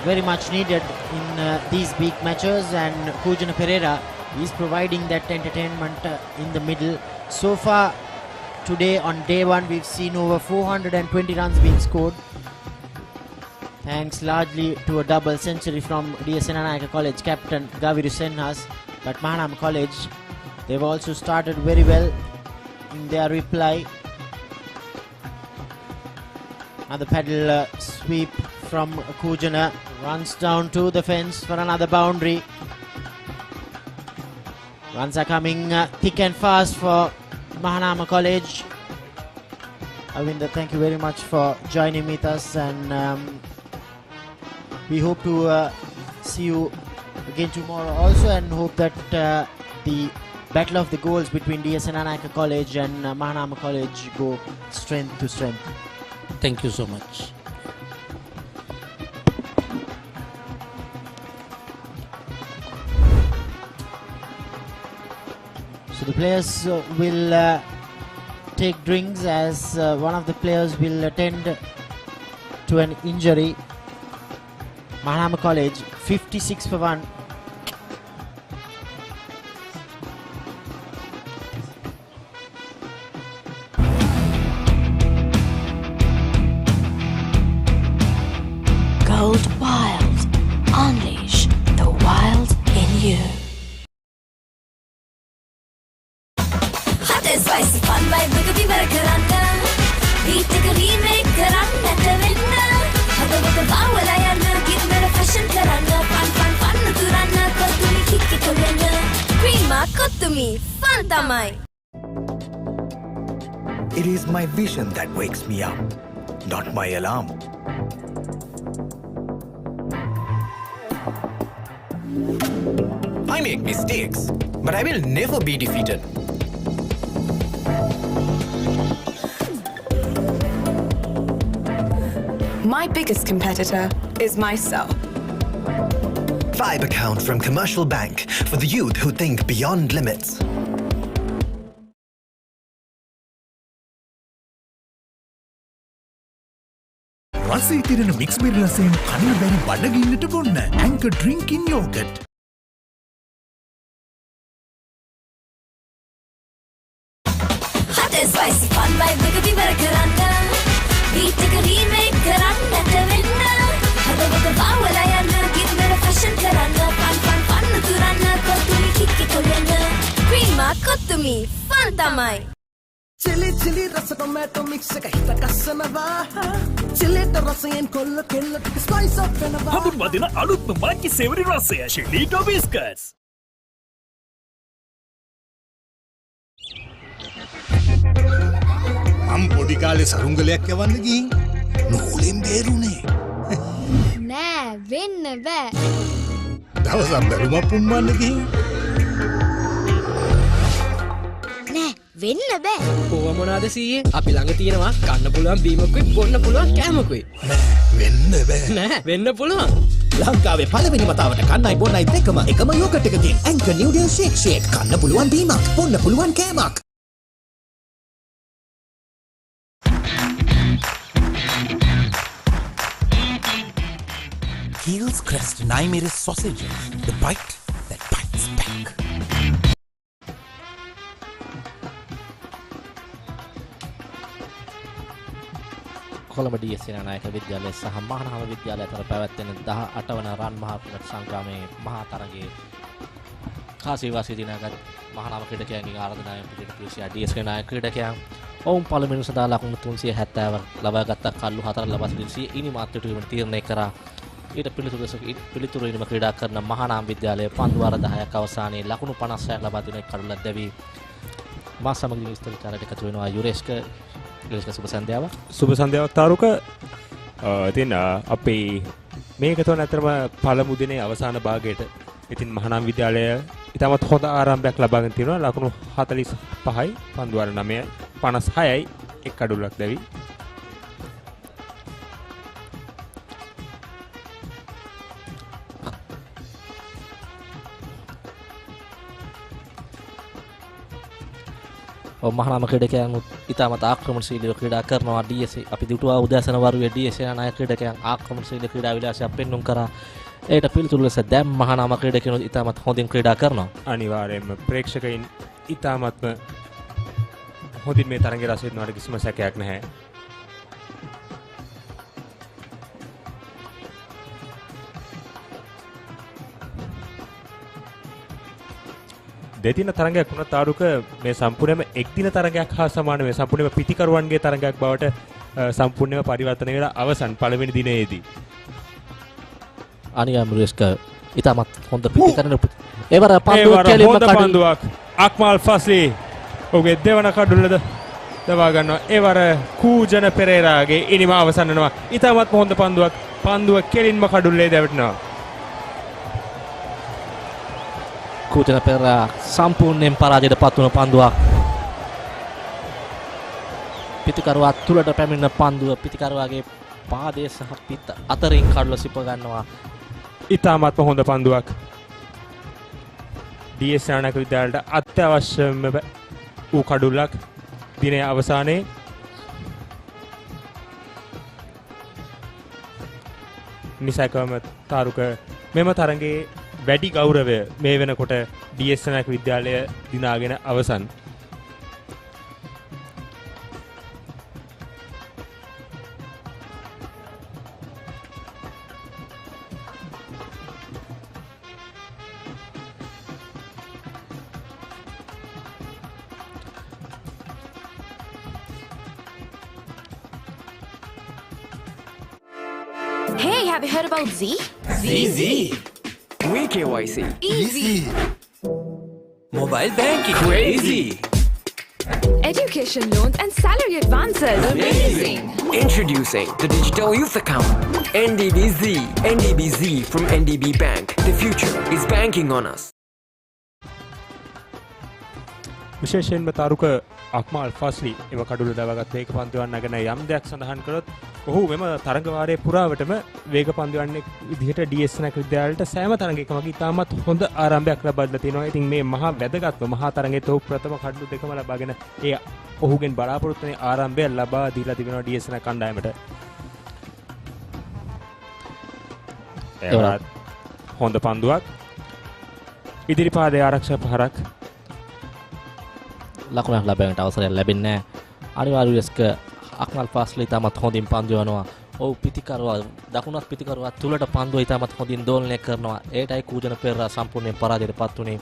very much needed in these big matches, and Kujana Pereira is providing that entertainment in the middle. So far today, on day one, we've seen over 420 runs being scored, thanks largely to a double century from DS Senanayake College captain Gaviru Senhas. But Mahanama College, they've also started very well in their reply. Another paddle sweep from Kujana, runs down to the fence for another boundary. Runs are coming thick and fast for Mahanama College. Aravinda, thank you very much for joining with us, and we hope to see you again tomorrow also, and hope that the Battle of the Goals between DS Senanayake College and Mahanama College go strength to strength. Thank you so much. So the players will take drinks, as one of the players will attend to an injury. Mahanama College 56 for 1. Gold Wild. Unleash the wild in you. Hot and spicy fun by Biggie Verkaranga. Beat the remake Karanga Tavina. Hada Bawala Yana. Give me a fashion Karanga. Fun Turana. Kotumi Kiki Kulena. Prima Kotumi. Fun Tamai. It is my vision that wakes me up, not my alarm. I make mistakes, but I will never be defeated. My biggest competitor is myself. Vibe account from Commercial Bank for the youth who think beyond limits. රසී තිරෙන mix berry රසයෙන් කන්න බැරි බඩගින්නට බොන්න Anchor Drinking Yogurt. Hot and spicy fun vibe එක දිවර කරන්න beat එක remake කරන්නට වෙන්න හදවත වවලා යන්න ගින්නර fashion කරන්න fun තුරන්න කොතුමි කික්කි කොලන්න cream කොතුමි fun තමයි chili rasa tomato mix එක හිත කස්සනවා chilliට රසයෙන් කොල්ල කෙල්ල ටික spice up වෙනවා හඳුන්වදින අලුත්ම මාකි සෙවරි රසය ශිලීටෝ බිස්කට්ස් මම පොඩි කාලේ සරුංගලයක් යවන්න ගිහින් නූලෙන් බේරුනේ නෑ වෙන්න බෑ දවසක් බැලුමක් පුම්මන්න ගිහින් නෑ වෙන්න බෑ ඕවා මොනවාද සීයේ අපි ළඟ තියෙනවා කන්න පුළුවන් බීමකුයි බොන්න පුළුවන් කෑමකුයි වෙන්න බෑ නෑ වෙන්න පුළුවන් ලංකාවේ පළවෙනි වතාවට කන්නයි බොන්නයි දෙකම එකම යෝගට් එකකින් Anchor Noodle Shake කන්න පුළුවන් බීමක් බොන්න පුළුවන් කෑමක් Heels Crest Naimeris sausages, the bite that bites back. Colombo DS Senanayake විද්‍යාලය සහ මහානාම විද්‍යාලය අතර පැවැත්වෙන 18 වන රන් මහා පුරත් සංග්‍රාමයේ මහා තරගයේ කාසිවාසී දිනාගත් මහානාම ක්‍රීඩකයන්ගේ ආරාධනාවෙන් පිළිතුරු පිළිසියා DS සේනානායක ක්‍රීඩකයන් ඔවුන් පළමුවෙනි සඳහා ලකුණු 370 ලබාගත් කල්ලු 4 ලබා සිටින ඉනි මාත්‍යට වීම තීරණය කරා. ඊට පිළිතුරු ඉනිම ක්‍රීඩා කරන මහානාම විද්‍යාලයේ පන්දු වාර 10ක් අවසානයේ ලකුණු 56ක් ලබා දෙන කඩුලක් දැවි මා සමග විස්තර විචාරයට එකතු වෙනවා යුරේෂ්ක සුබ සන්ධ්‍යාවක්. සුබ සන්ධ්‍යාවක් තාරුක. ඉතින් අපි මේක තෝරන අතරම පළමු දිනේ අවසාන භාගයට ඉතින් මහානාම විද්‍යාලය ඉතාමත් හොඳ ආරම්භයක් ලබාගෙන තියෙනවා. ලකුණු 45යි පන්දු වාර 9යි 56යි එක් කඩුලක් දැවි. මහානාම ක්‍රීඩකයන් ඉතාමත් ආක්‍රමණශීලීව ක්‍රීඩා කරනවා. DS අපි දුටුවා උදෑසන වරුවේ DS සේනානායක ක්‍රීඩකයන් ආක්‍රමණශීලී ක්‍රීඩා විලාසයක් පෙන්වුම් කරා. ඒට පිළිතුරු ලෙස දැන් මහානාම ක්‍රීඩකයන් ඉතාමත් හොඳින් ක්‍රීඩා කරනවා. අනිවාර්යයෙන්ම ප්‍රේක්ෂකයින් ඉතාමත්ම හොඳින් මේ තරඟයේ රස විඳිනවට කිසිම සැකයක් නැහැ. දෙදින තරඟයක් වුණත් තාරුක මේ සම්පූර්ණයෙන්ම එක් දින තරඟයක් හා සමාන මේ සම්පූර්ණයෙන්ම පිටිකරුවන්ගේ තරඟයක් බවට සම්පූර්ණයෙන්ම පරිවර්තනය වෙලා අවසන් පළවෙනි දිනේදී අනියා මුරිස්ක ඉතාමත් හොඳ පිටිකරන එවර පන්දුවක් කෙලින්ම පන්දුවක් අක්මල් ෆස්ලි ඔහුගේ දෙවන කඩුල්ලද දවා ගන්නවා. එවර කූජන පෙරේරාගේ ඉනිම අවසන් වෙනවා. ඉතාමත් හොඳ පන්දුව කෙලින්ම කඩුල්ලේ දැවටෙනවා. කූජන පෙරේරා සම්පූර්ණයෙන් පරාජයට පත් වුණ පන්දුවක්. පිටිකරුවා තුලට පැමිණ පන්දුව පිටිකරුවාගේ පාදයේ සහ පිට අතරින් කඩුල සිප ගන්නවා. ඉතාමත්ම හොඳ පන්දුවක්. DS සේනානායක විද්‍යාලයට අත්‍යවශ්‍යම වූ කඩුලක් දිනයේ අවසානයේ නිසාකම තාරුක මෙම තරඟයේ වැඩි ගෞරවය මේ වෙනකොට DS සේනානායක විද්‍යාලය දිනාගෙන අවසන්. Hey, have you heard about Z? ZZ. We KYC. Easy. Mobile banking. Crazy. Education loans and salary advances. Amazing. Introducing the digital youth account. NDBZ. NDBZ from NDB Bank. The future is banking on us. විශේෂයෙන්ම තාරුක අක්මාල් ෆස්ලි එම කඩුල දවාගත් වේග පන්දුවන් නගන යම් දෙයක් සඳහන් කරොත් ඔහු මෙම තරඟ වාරයේ පුරාවටම වේග පන්දුවන්නේ විදිහට DS නැක විද්‍යාලයට සෑම තරඟයකම වගේ ඉතාමත් හොඳ ආරම්භයක් ලබා දීලා තිනවා. ඉතින් මේ මහා වැදගත්ම මහා තරඟයේ ඔහු ප්‍රථම කඩුළු දෙකම ලබාගෙන ඒ ඔහුගෙන් බලාපොරොත්තු වෙන ආරම්භය ලබා දීලා තිබෙනවා DS නැක කණ්ඩායමට. ඒවත් හොඳ පන්දුවක් ඉදිරි පාදයේ ආරක්ෂක පහරක් ලකුණක් ලැබෙන්නට අවසරයක් ලැබෙන්නේ නැහැ. අනිවාර්ය රිස්ක අක්මල් ෆාස්ලි ඉතාමත් හොඳින් පන්දු යනවා. ඔව් පිටිකරුවා දකුණත් පිටිකරුවා තුලට පන්දුව ඉතාමත් හොඳින් දෝලනය කරනවා. ඒටයි කූජන පෙරේරා සම්පූර්ණයෙන් පරාජයටපත් වුණේ.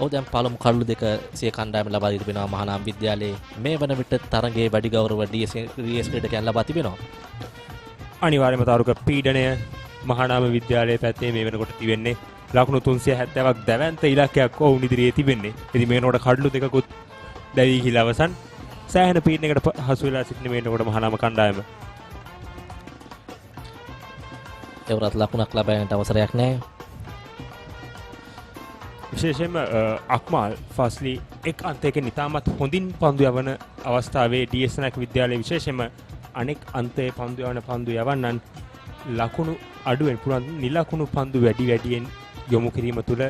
ඔව් දැන් පළමු කඩුළු දෙක සිය කණ්ඩායම ලබා දී තිබෙනවා මහානාම විද්‍යාලයේ. මේ වන විට තරගයේ වැඩි ගෞරව DS ක්‍රීඩකයන් ලබා තිබෙනවා. අනිවාර්යයෙන්ම තාරුක පීඩනය මහානාම විද්‍යාලයේ පැත්තේ මේ වෙනකොට තිබෙන්නේ ලකුණු 370ක් දැවැන්ත ඉලක්කයක් ඔවුන් ඉදිරියේ තිබෙන්නේ. ඉතින් මේනකොට කඩලු දෙකකුත් දැවි ගිහිලා අවසන් සෑහෙන පීඩනයකට හසු වෙලා සිටින මේනකොට මහානාම කණ්ඩායම. ඒවරත් ලකුණක් ලබන්නට අවසරයක් නැහැ. විශේෂයෙන්ම අක්මාල් ෆස්ලි එක් අන්තයකින් ඉතාමත් හොඳින් පන්දු යවන අවස්ථාවේ DS නැක විද්‍යාලයේ විශේෂයෙන්ම අනෙක් අන්තයේ පන්දු යවන පන්දු යවන්නන් ලකුණු අඩුවෙන් පුරන් නිලකුණු පන්දු වැඩියෙන් යොමු කිරීම තුළ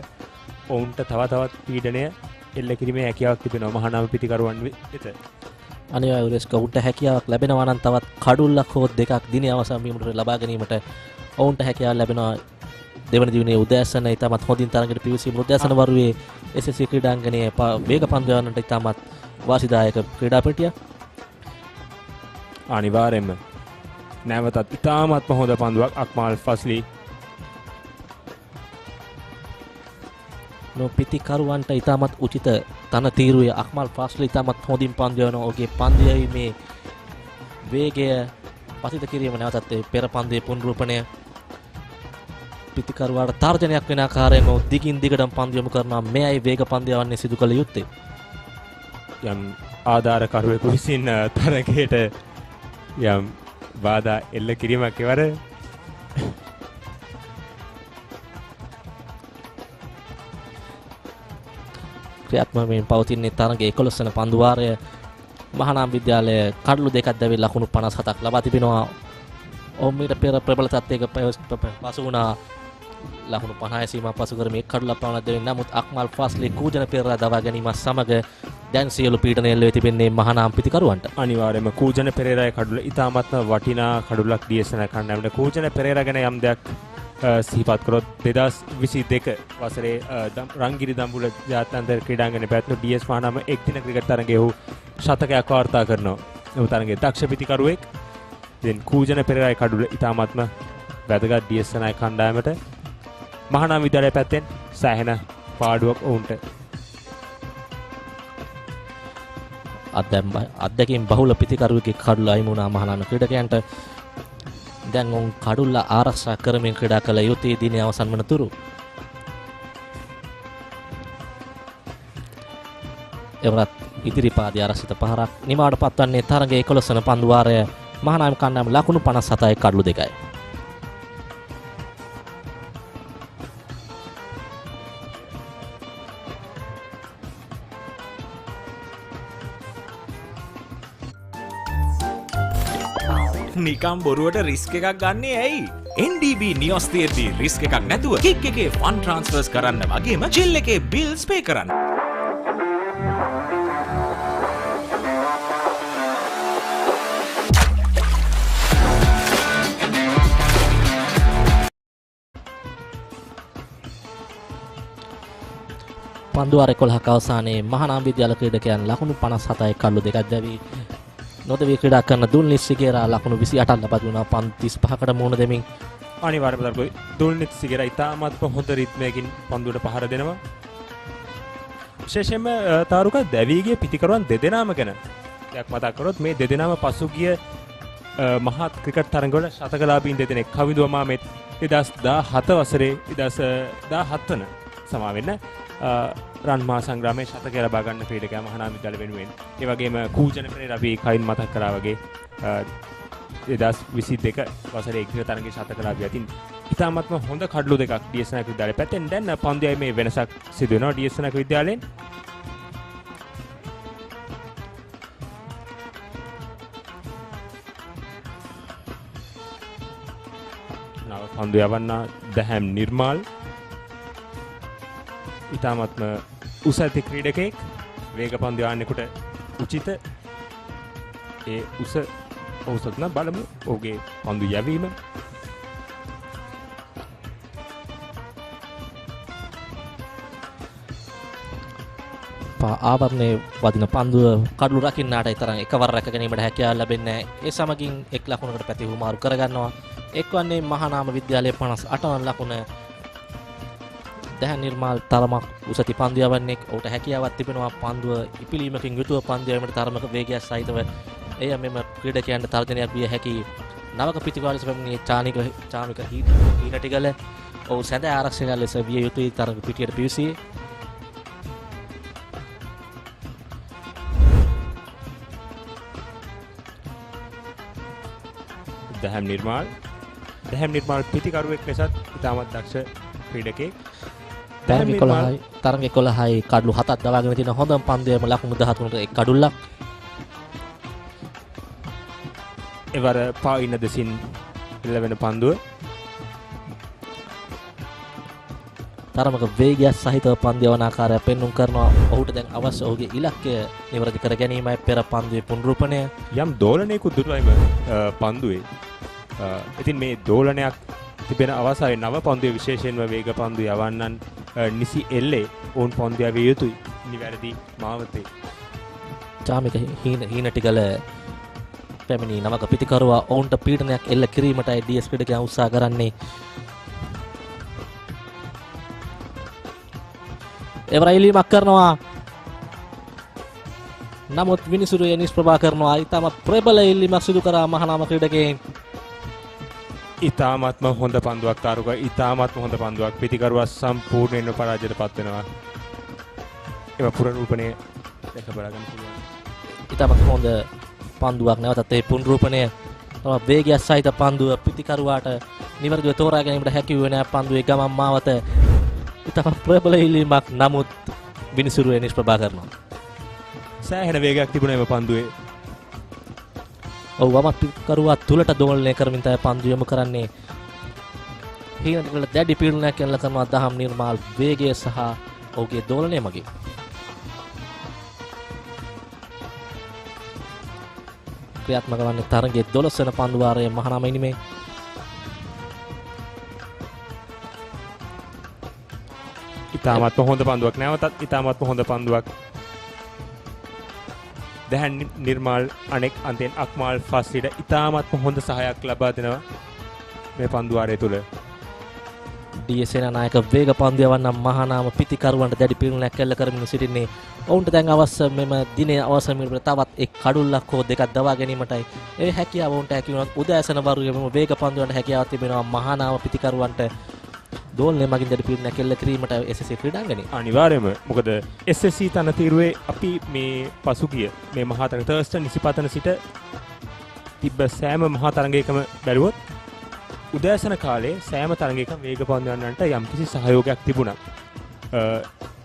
ඔවුන්ට තවත් පීඩනය එල්ල කිරීමේ හැකියාවක් තිබෙනවා මහානාම පිටිකරුවන් වෙත. අනිවාර්ය රිස්ක උට හැකියාවක් ලැබෙනවා නම් තවත් කඩුල්ලක් හෝ දෙකක් දිනේ අවසන් වීමට ලබා ගැනීමට ඔවුන්ට හැකියාවක් ලැබෙනවා. දෙවන දිනේ උදෑසන ඉතාමත් හොඳින් තරඟයට පිවිසීම උදෑසන වරුවේ SSC ක්‍රීඩාංගණයේ වේග පන්දු යවන්නට ඉතාමත් වාසිදායක ක්‍රීඩා පෙට්ටියක්. අනිවාර්යයෙන්ම නැවතත් ඉතාමත්ම හොඳ පන්දුවක් අක්මාල් ෆස්ලි. පිතිකරුවන්ට ඉතාමත් උචිත තන තීරුවේ අක්මල් ෆස්ලි ඉතාමත් හොඳින් පන්දු යනවා. ඔහුගේ පන්දු යැවීමේ වේගය පතිත කිරීම නැවතත් පෙර පන්දුවේ පුනරුපණය පිතිකරුවාට තර්ජනයක් වෙන ආකාරයෙන්ම දිගින් දිගටම පන්දු යොමු කරනවා. මෙයයි වේග පන්දු යවන්නේ සිදු කළ යුත්තේ. යම් ආධාරකරුවෙකු විසින් තරගයට යම් බාධා එල්ල කිරීමක් එවර ක්‍රියාත්මකව පවතින තරගයේ 11 වන පන්දු වාරය මහානාම විද්‍යාලය කඩලු දෙකක් දැවි ලකුණු 57ක් ලබා තිබෙනවා. ඔවුන්ට පෙර ප්‍රබල තත්ත්වයක පසු වුණා ලකුණු 50 සීමා පසු කරමින් කඩලක් පවණක් දෙමින් නමුත් අක්මල් ෆස්ලි කූජන පෙරේරා දවා ගැනීම සමග දැන් සියලු පීඩනය එල්ල වී තිබෙන්නේ මහානාම පිටිකරුවන්ට. අනිවාර්යයෙන්ම කූජන පෙරේරාගේ කඩුල ඉතාමත්ම වටිනා කඩුලක් DS නැක කණ්ඩායමට. කූජන පෙරේරා ගැන යම් දෙයක් සිහිපත් කරොත් 2022 වසරේ රංගිරි දඹුල්ල ජාත්‍යන්තර ක්‍රීඩාංගණයේ පැවැත්වුණු DS මහානාම එක්දින ක්‍රිකට් තරගයේ ඔහු ශතකයක් වාර්තා කරනවා. ඔහු තරගයේ දක්ෂ පිටිකරුවෙක්. දැන් කූජන පෙරේරාගේ කඩුල ඉතාමත්ම වැදගත් DS නැක කණ්ඩායමට. මහානාම විද්‍යාලයේ පැත්තෙන් සෑහෙන පාඩුවක් ඔවුන්ට. අත්දැකීම් බහුල පිටිකරුවෙකුගේ කඩුල අයිමි වුණා මහානාම ක්‍රීඩකයන්ට. දැන් ඔවුන් කඩුල්ල ආරක්ෂා කරමින් ක්‍රීඩා කළ යුත්තේ දිනේ අවසන් වන තුරු. එවරත් ඉදිරි පාදයේ ආරක්ෂිත පහරක් නිමාවට පත්වන්නේ තරගයේ 11 වන පන්දු වාරය මහානාම කණ්ඩායම ලකුණු 57යි කඩලු 2යි. නිකම් බොරුවට රිස්ක් එකක් ගන්නේ ඇයි? NDB නියොස් තියෙද්දී රිස්ක් එකක් නැතුව කික් එකේ ෆන් ට්‍රාන්ස්ෆර්ස් කරන්න වගේම චිල් එකේ බිල්ස් පේ කරන්න. පන්දු වාර 11ක අවසානයේ මහානාම විද්‍යාල ක්‍රීඩකයන් ලකුණු 57යි කඩලු 2ක් දැවි නොදවී ක්‍රීඩා කරන දුල්නිත් සිගේරා ලකුණු 28ක් ලබා දුන්නා. පන්දු 35කට මුහුණ දෙමින් අනිවාර්යයෙන්ම දරුවෝ දුල්නිත් සිගේරා ඉතාමත්ම හොඳ රිද්මයකින් පන්දුවට පහර දෙනවා. විශේෂයෙන්ම තාරුක දැවීගේ පිටිකරුවන් දෙදෙනාම ගැන යක් මතක් කරොත් මේ දෙදෙනාම පසුගිය මහත් ක්‍රිකට් තරඟවල ශතකලාභීන් දෙදෙනෙක්. කවිඳු අමාමෙත් 2017 වසරේ 2017 වන සමා වෙන්න රන් මහා සංග්‍රාමයේ ශතකය ලබා ගන්න ක්‍රීඩකයා මහානාම විද්‍යාල වෙනුවෙන්. ඒ වගේම කූජන පෙරේරා අපි කයින් මතක් කරා වගේ 2022 වසරේ එක්දින තරගයේ ශතකලාභී අතින් ඉතාමත්ම හොඳ කඩලු දෙකක් DS නැක විද්‍යාලයේ පැත්තෙන්. දැන් පන්දුවේ මේ වෙනසක් සිදු වෙනවා DS නැක විද්‍යාලයෙන්. පන්දු යවන්න දහම් නිර්මාල් ඉතාමත්ම උස ඇති ක්‍රීඩකෙක් වේග පන්දු යන්නෙකුට උචිත ඒ උස ඔහුසත්න බලමු ඔහුගේ පන්දු යැවීම ආවරණයේ වදින පන්දුව කඩළු රකින්නාට තරම් එකවර රැක ගැනීමට හැකියාව ලැබෙන්නේ නැහැ. ඒ සමගින් එක් ලකුණකට පැතිහුමාරු කරගන්නවා. එක්වන්නේ මහානාම විද්‍යාලයේ 58 වන ලකුණ. දැන් නිර්මාල් තරමක් උසති පන්දු යවන්නේ ඔහුට හැකියාවක් තිබෙනවා පන්දුව ඉපිලීමකින් යුතුව පන්දු යවීමට තරමක වේගයක් සහිතව එය මෙම ක්‍රීඩකයන්ට තර්ජනයක් විය හැකි. නවක පිටිකාලේ පැමිණි චාමික හීනටිගල ඔහු සැඳ ආරක්ෂක ලෙස විය යුතුයි තරඟ පිටියට පිවිසී. දහම් නිර්මාල් පිතිකරුවෙක් ලෙසත් ඉතාමත් දක්ෂ ක්‍රීඩකෙක්. තරඟ 11යි කඩළු 7ක් දවාගෙන තියෙන හොඳම පන්දුවේම ලකුණු 13ට එක් කඩුල්ලක්. එවර පායින දෙසින් එළවෙන පන්දුව තරමක වේගයක් සහිතව පන්දු යවන ආකාරය පෙන්눔 කරනවා. ඔහුට දැන් අවශ්‍ය ඔහුගේ ඉලක්කය නිවැරදි කර ගැනීමයි පෙර පන්දුවේ පුනරුපණය. යම් දෝලනයකුත් දුටුවයිම පන්දුවේ. ඉතින් මේ දෝලනයක් තිබෙන අවස්ථාවේ නව පන්දුවේ විශේෂයෙන්ම වේග පන්දු යවන්නන් නිසි එල්ලේ ඔවුන් පන්දු යවිය යුතුයි. නිවැරදි මාවතේ. චාමික හීනටිගල පැමිණි නවක පිටිකරුවා ඔවුන්ට පීඩනයක් එල්ල කිරීමටයි ඩීඑස් ක්‍රීඩකයන් උත්සාහ කරන්නේ. එවර ඉල්ලීමක් කරනවා. නමුත් විනිසුරුවේ නිෂ්ප්‍රභා කරනවා. ඊටම ප්‍රබල ඉල්ලීමක් සිදු කරා මහානාම ක්‍රීඩකයන්. ඉතාමත්ම හොඳ පන්දුවක් කාරුක ඉතාමත්ම හොඳ පන්දුවක් පිටිකරුවා සම්පූර්ණයෙන්ම පරාජයට පත් වෙනවා. එම පුනරූපණය දැක බලා ගන්න පුළුවන්. ඉතාමත් හොඳ පන්දුවක් නැවතත් ඒ පුනරූපණය තම වේගයක් සහිත පන්දුව පිටිකරුවාට නිවැරදිව තෝරා ගැනීමට හැකි වුණේ නැහැ. පන්දුවේ ගමන් මාවත ඉතාම ප්‍රබල ඉල්ලීමක් නමුත් විනිසුරුවේ නිෂ්ප්‍රභා කරනවා. සෑහෙන වේගයක් තිබුණා එම පන්දුවේ. ඔව් වම පිටිකරුවා තුලට දෝලනය කරමින් තමයි පන්දු යොමු කරන්නේ. හීනටිගල දැඩි පීඩනයක් එල්ල කරනවා දහම් නිර්මාල් වේගය සහ ඔහුගේ දෝලනය මගින්. ක්‍රියාත්මක වන්නේ තරගයේ 12 වන පන්දු වාරයේ මහානාම ඉනිමේ. ඉතාමත්ම හොඳ පන්දුවක් නැවතත් ඉතාමත්ම හොඳ පන්දුවක්. දැන් නිර්මාල් අනෙක් අන්තෙන් අක්මාල් ෆස්ලිට ඉතාමත්ම හොඳ සහයක් ලබා දෙනවා මේ පන්දු වාරය තුල. ඩීඑස් සේනානායක වේග පන්දු යවන්න මහානාම පිටිකරුවන්ට දැඩි පීඩනයක් එල්ල කරමින් සිටින්නේ. ඔවුන්ට දැන් අවශ්‍ය මෙම දිනේ අවසන් මිනිත්තු තවත් එක් කඩුල්ලක් හෝ දෙකක් දවා ගැනීමටයි. ඒ හැකියාව ඔවුන්ට හැකි වුණොත් උදෑසන වරුවේ මෙම වේග පන්දු යවන්න හැකියාවක් තිබෙනවා මහානාම පිටිකරුවන්ට. දෝලනය මගින් දැඩි පීඩනයක් එල්ල කිරීමට SSC ක්‍රීඩාංගණේ. අනිවාර්යයෙන්ම. මොකද SSC තනතිරුවේ අපි මේ පසුගිය මේ මහා තරඟ තර්ස්ටන් නිසිපතන සිට තිබ්බ සෑම මහා තරඟයකම බැලුවොත් උදෑසන කාලේ සෑම තරඟයකම වේග පන්දු යන්නන්ට යම්කිසි සහයෝගයක් තිබුණා.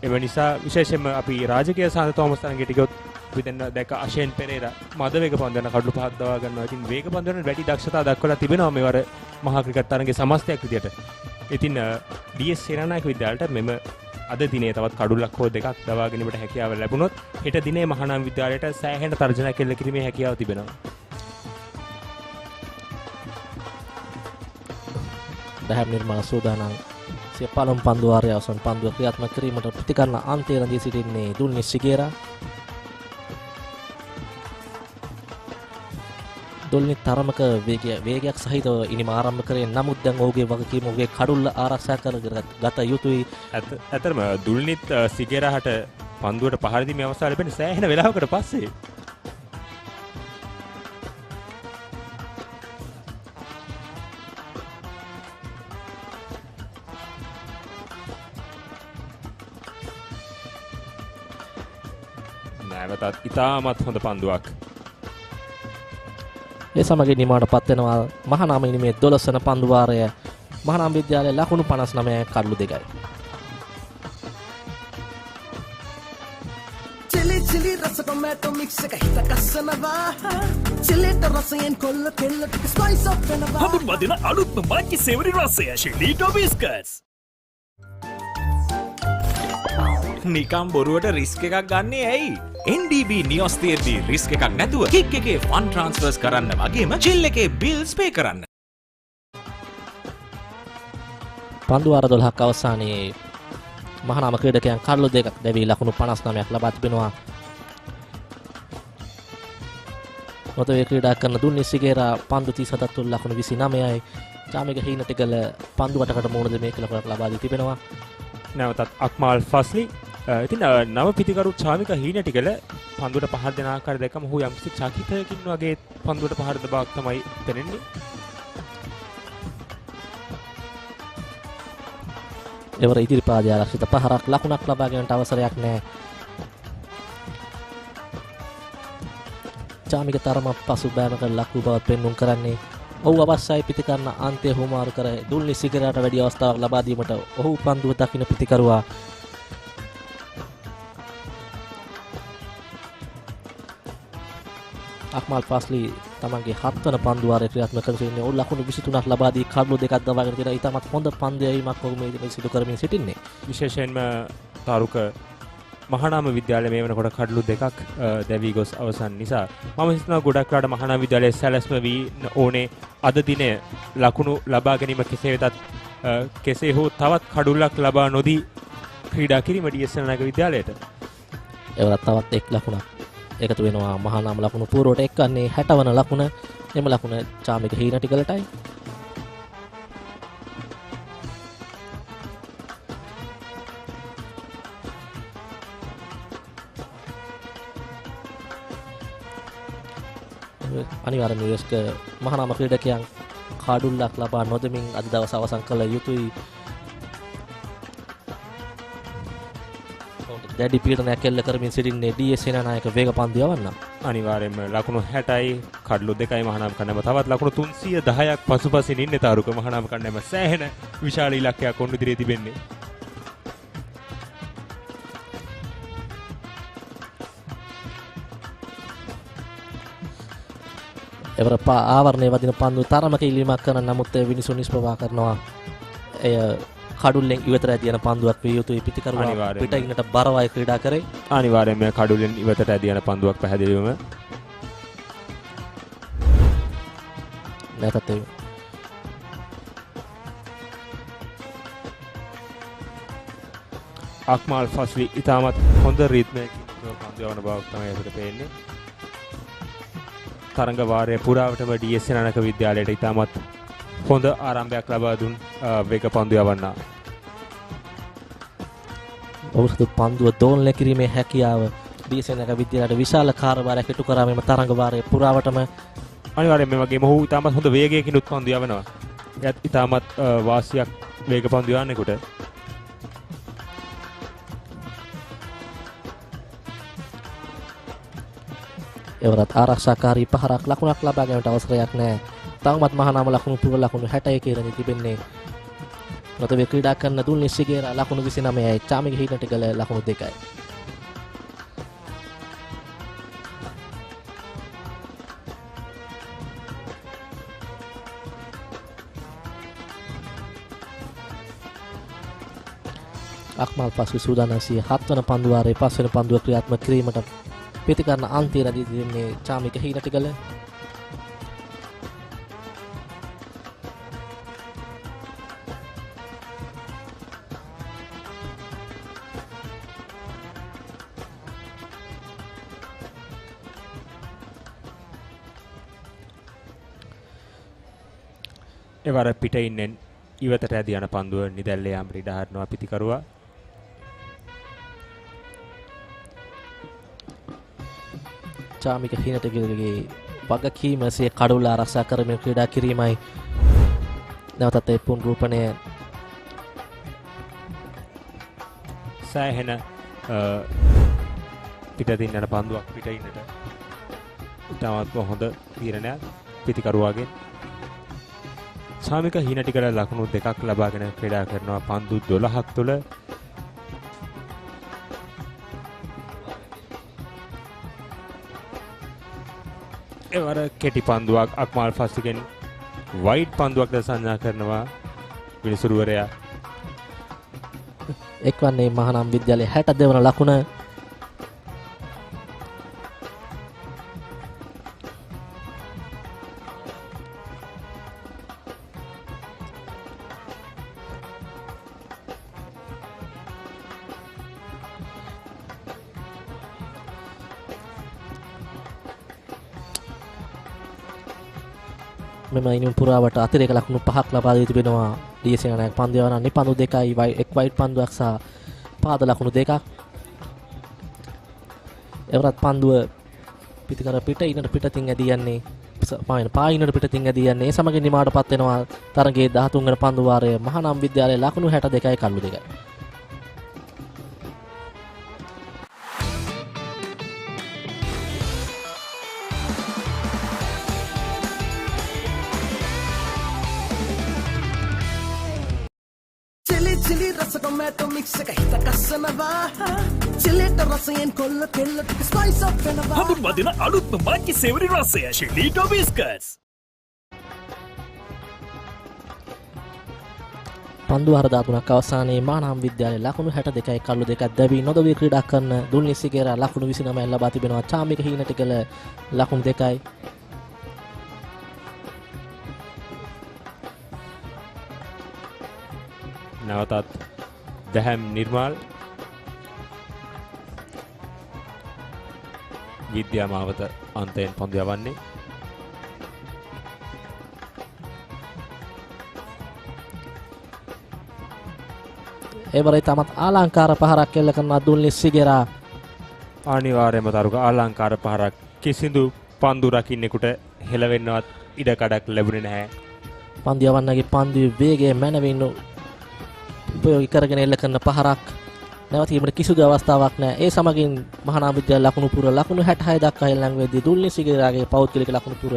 එම නිසා විශේෂයෙන්ම අපි රාජකීය සාන්ත තෝමස් තරඟයට ගියොත් අපි දැන් දැක්ක අෂේන් පෙරේරා මද වේග පන්දු යන කඩළු පහක් දවා ගන්නවා. ඉතින් වේග පන්දු යන වැඩි දක්ෂතාව දක්වලා තිබෙනවා මේවර මහා ක්‍රිකට් තරඟයේ සමස්තයක් විදියට. ඉතින් ඩීඑස් සේනානායක විද්‍යාලයට මෙම අද දිනේ තවත් කඩුල්ලක් හෝ දෙකක් දවා ගැනීමට හැකියාව ලැබුණොත් හෙට දිනේ මහානාම විද්‍යාලයට සෑහෙන තර්ජනයක් එල්ල කිරීමේ හැකියාව තිබෙනවා. දහම් නිර්මාණ සූදානම් සිය පළමු පන්දු වාරයේ අවසන් පන්දුව ක්‍රියාත්මක කිරීමට ප්‍රතිකරණ අන්තයේ රැඳී සිටින්නේ දුල්නි සිගේරා. දුල්නි තරමක වේගයක් සහිතව ඉනිම ආරම්භ කරේ. නමුත් දැන් ඔහුගේ වගකීම ඔහුගේ කඩුල්ල ආරක්ෂා කරගත යුතුයි. ඇත්තටම දුල්නිත් සිගේරාට පන්දුවට පහර දීමේ අවස්ථාව ලැබෙන්නේ සෑහෙන වෙලාවකට පස්සේ. නැවතත් ඉතාමත් හොඳ පන්දුවක්. ඒ සමගින් නිමාවට පත් වෙනවා මහානාම ඉනිමේ 12 වන පන්දු වාරය. මහානාම විද්‍යාලයේ ලකුණු 59 කඩළු 2යි. chili chili rasa tomato mix එක හිත කස්සනවා චිලෙට රසයෙන් කොල්ල කෙල්ල ටික ස්පයිස් අප් වෙනවා. හඳුන්වා දෙන අලුත්ම මාච්චි සේවරි රසය ෂෙලීටෝ බිස්කට්ස්. නිකම් බොරුවට රිස්ක් එකක් ගන්නේ ඇයි? NDB නියොස් තියෙද්දි රිස්ක් එකක් නැතුව කික් එකේ ෆන් ට්‍රාන්ස්ෆර්ස් කරන්න වගේම චිල් එකේ බිල්ස් පේ කරන්න. පන්දු වාර 12ක් අවසානයේ මහානාම ක්‍රීඩකයන් කඩලු දෙකක් දැවී ලකුණු 59ක් ලබා තිබෙනවා. නොතේ ක්‍රීඩා කරන දුන්නි සිගේරා පන්දු 37ක් තුල ලකුණු 29යි. චාමික හීනටිගල පන්දු 8කට මුහුණ දෙ මේක ලකුණක් ලබා දී තිබෙනවා. නැවතත් අක්මාල් ෆස්ලි ඉතින් නව පිතිකරු චාමික හීනටිගල පන්දුවට පහර දෙන ආකාරය දැක්කම ඔහු යම්කිසි චකිතයකින් වගේ පන්දුවට පහර දෙන බවක් තමයි දැනෙන්නේ. එවර ඉදිරිපාද ආරක්ෂිත පහරක් ලකුණක් ලබා ගැනීමට අවසරයක් නැහැ. චාමික තරම පසුබෑමක ලකුණු බවත් පෙන්වුම් කරන්නේ ඔහු අවශ්‍යයි පිතිකරන අන්තය හුමාරු කර දුල්නි සිගරට වැඩි අවස්ථාවක් ලබා දීමට ඔහු පන්දුව දකින්න පිතිකරුවා. අක්මල් ෆස්ලි තමන්ගේ 7 වන පන්දු වාරයේ ක්‍රියාත්මක කරමින්නේ ඔහු ලකුණු 23ක් ලබා දී කඩලු දෙකක් දවාගෙන තියෙන ඉතාමත් හොඳ පන්දයීමක් ඔහු මේ සිදු කරමින් සිටින්නේ. විශේෂයෙන්ම තාරුක මහානාම විද්‍යාලය මේ වෙනකොට කඩලු දෙකක් දැවී ගොස් අවසන් නිසා මම හිතනවා ගොඩක් වෙලාට මහානාම විද්‍යාලයේ සැලැස්ම වී ඕනේ අද දිනේ ලකුණු ලබා ගැනීම කෙසේ වෙතත් කෙසේ හෝ තවත් කඩුල්ලක් ලබා නොදී ක්‍රීඩා කිරීම DS නගර විද්‍යාලයට. ඒවලත් තවත් එක් ලකුණක් එකතු වෙනවා මහානාම ලකුණු පූර්වට එක්කන්නේ 60 වන ලකුණ. එම ලකුණ චාමික හීනටිගලටයි. අනිවාර්යයෙන්ම යස්ක මහානාම ක්‍රීඩකයන් කාඩුල්ලක් ලබා නොදෙමින් අද දවස අවසන් කළ යුතුයි. දැඩි පීඩනයක් කෙල්ල කරමින් සිටින්නේ DS සේනානායක වේග පන්දු යවන්න. අනිවාර්යයෙන්ම ලකුණු 60යි කඩලු 2යි මහානාම කණ්ඩායම තවත් ලකුණු 310ක් පසුපසින් ඉන්නේ තාරුක මහානාම කණ්ඩායම සෑහෙන විශාල ඉලක්කයක් ඔන්න ඉදිරියේ තිබෙන්නේ. එවර ආවරණය වදින පන්දු තරමක ඉල්ලීමක් කරන නමුත් විනිසු නිෂ්ප්‍රභා කරනවා. එය කඩුල්ලෙන් ඉවතට ඇදියන පන්දුවක් විය යුතුයි. පිටිකරුවා පිටින්නට බරවයි ක්‍රීඩා කරේ. අනිවාර්යයෙන්ම කඩුල්ලෙන් ඉවතට ඇදියන පන්දුවක් පැහැදිලිවම නැතත් අක්මාල් ෆස්ලි ඉතාමත් හොඳ රීත්මයකින් පන්දු යවන බවක් තමයි අපිට පේන්නේ. තරඟ වාරය පුරාවටම DS නගර විද්‍යාලයට ඉතාමත් හොඳ ආරම්භයක් ලබා දුන් වේග පන්දු යවන්නා. ඔහුට පන්දුව දෝලනය කිරීමේ හැකියාව DS නගර විද්‍යාලයට විශාල කාර්යභාරයක් ඉටු කරා මෙම තරඟ වාරය පුරාවටම. අනිවාර්යයෙන් මේ වගේම ඔහු ඉතාමත් හොඳ වේගයකින් උත් පන්දු යවනවා. එයත් ඉතාමත් වාසියක් වේග පන්දු යවන්නේකට. එවරත් ආරක්ෂාකාරී පහරක් ලකුණක් ලබා ගැනීමට අවසරයක් නැහැ. තවමත් මහානාම ලකුණු පුර ලකුණු 61 ඉරණි තිබෙන්නේ. නොතේ ක්‍රීඩා කරන දුල්නි සිගේරා ලකුණු 29යි. චාමික හීනටිගල ලකුණු 2යි. අක්මල් පසු සූදානම් 7 වන පන්දු වාරයේ 5 වෙනි පන්දුව ක්‍රියාත්මක කිරීමට පිතිකරන අන්තිම රදී තිබෙන්නේ චාමික හීනටිගල. එවර පිටින් ඉවතට ඇදී යන පන්දුව නිදැල්ලේ යාම ඉඩ හරිනවා පිතිකරුවා. චාමික හීනටිගලගේ වගකීම සිය කඩුල්ල ආරක්ෂා කරමින් ක්‍රීඩා කිරීමයි. නැවතත් ඒ පුනරූපණය සෑහෙන පිටින් යන පන්දුවක් පිටින්නට ඉතාමත්ම හොඳ තීරණයක් පිතිකරුවාගෙන්. චාමික හීනටිගල ලකුණු 2ක් ලබාගෙන ක්‍රීඩා කරනවා පන්දු 12ක් තුළ. එවර කෙටි පන්දුවක් අක්මාල් ෆස්ටිගෙන් වයිඩ් පන්දුවක්ද සංඥා කරනවා විනිසුරුවරයා. එක්වන්නේ මහානාම විද්‍යාලයේ 62 වන ලකුණ. මෙම ඉනිම පුරාවට අතිරේක ලකුණු 5ක් ලබා දී තිබෙනවා DS සේනානායක පන්දු යවන නිපන්දු 2යි එක් වයිඩ් පන්දුවක් සහ පාද ලකුණු 2ක්. එවරත් පන්දුව පිටිකර පිට ඉනට පිටතින් ඇදී යන්නේ පායිනට පිටතින් ඇදී යන්නේ. ඒ සමගින් නිමාවටපත් වෙනවා තරගයේ 13 වන පන්දු වාරය මහානාම විද්‍යාලයේ ලකුණු 62යි කළු 2යි. chili rasa tomato mix එක හිත කස්සනවා chilliට රසයෙන් කොල්ල කෙල්ල ටික ස්පයිස් අප් වෙනවා හඳුන්වදින අලුත්ම මාකි සේවරි රසය ෂෙලීටෝ බිස්කට්ස්. පන්දු 4-3ක් අවසානයේ මහානාම විද්‍යාලයේ ලකුණු 62යි කළු 2ක් දැවි නොදවී ක්‍රීඩා කරන දුල්නි සිගේරා ලකුණු 29ක් ලබා තිබෙනවා. චාමික හීනටිකල ලකුණු 2යි. නැවතත් දැහැම් නිර්මාල් විද්‍යා මාවත අන්තයෙන් පන්දු යවන්නේ. ඒවරේ තමත් ආලංකාර පහරක් එල්ල කරන දුල්නි සිගේරා. අනිවාර්යයෙන්ම තරුක ආලංකාර පහරක් කිසිදු පන්දු රකින්නෙකුට හෙලවෙන්නවත් ඉඩ කඩක් ලැබුණේ නැහැ. පන්දු යවන්නගේ පන්දුවේ වේගය මැනවින් උපයෝගී කරගෙන එල්ල කරන පහරක් නැවතීමට කිසිදු අවස්ථාවක් නැහැ. ඒ සමගින් මහානාම විද්‍යාලය ලකුණු පුර ලකුණු 66 දක්වා හෙළන් වෙද්දී දුල්නි සිගේරාගේ පෞද්ගලික ලකුණු පුර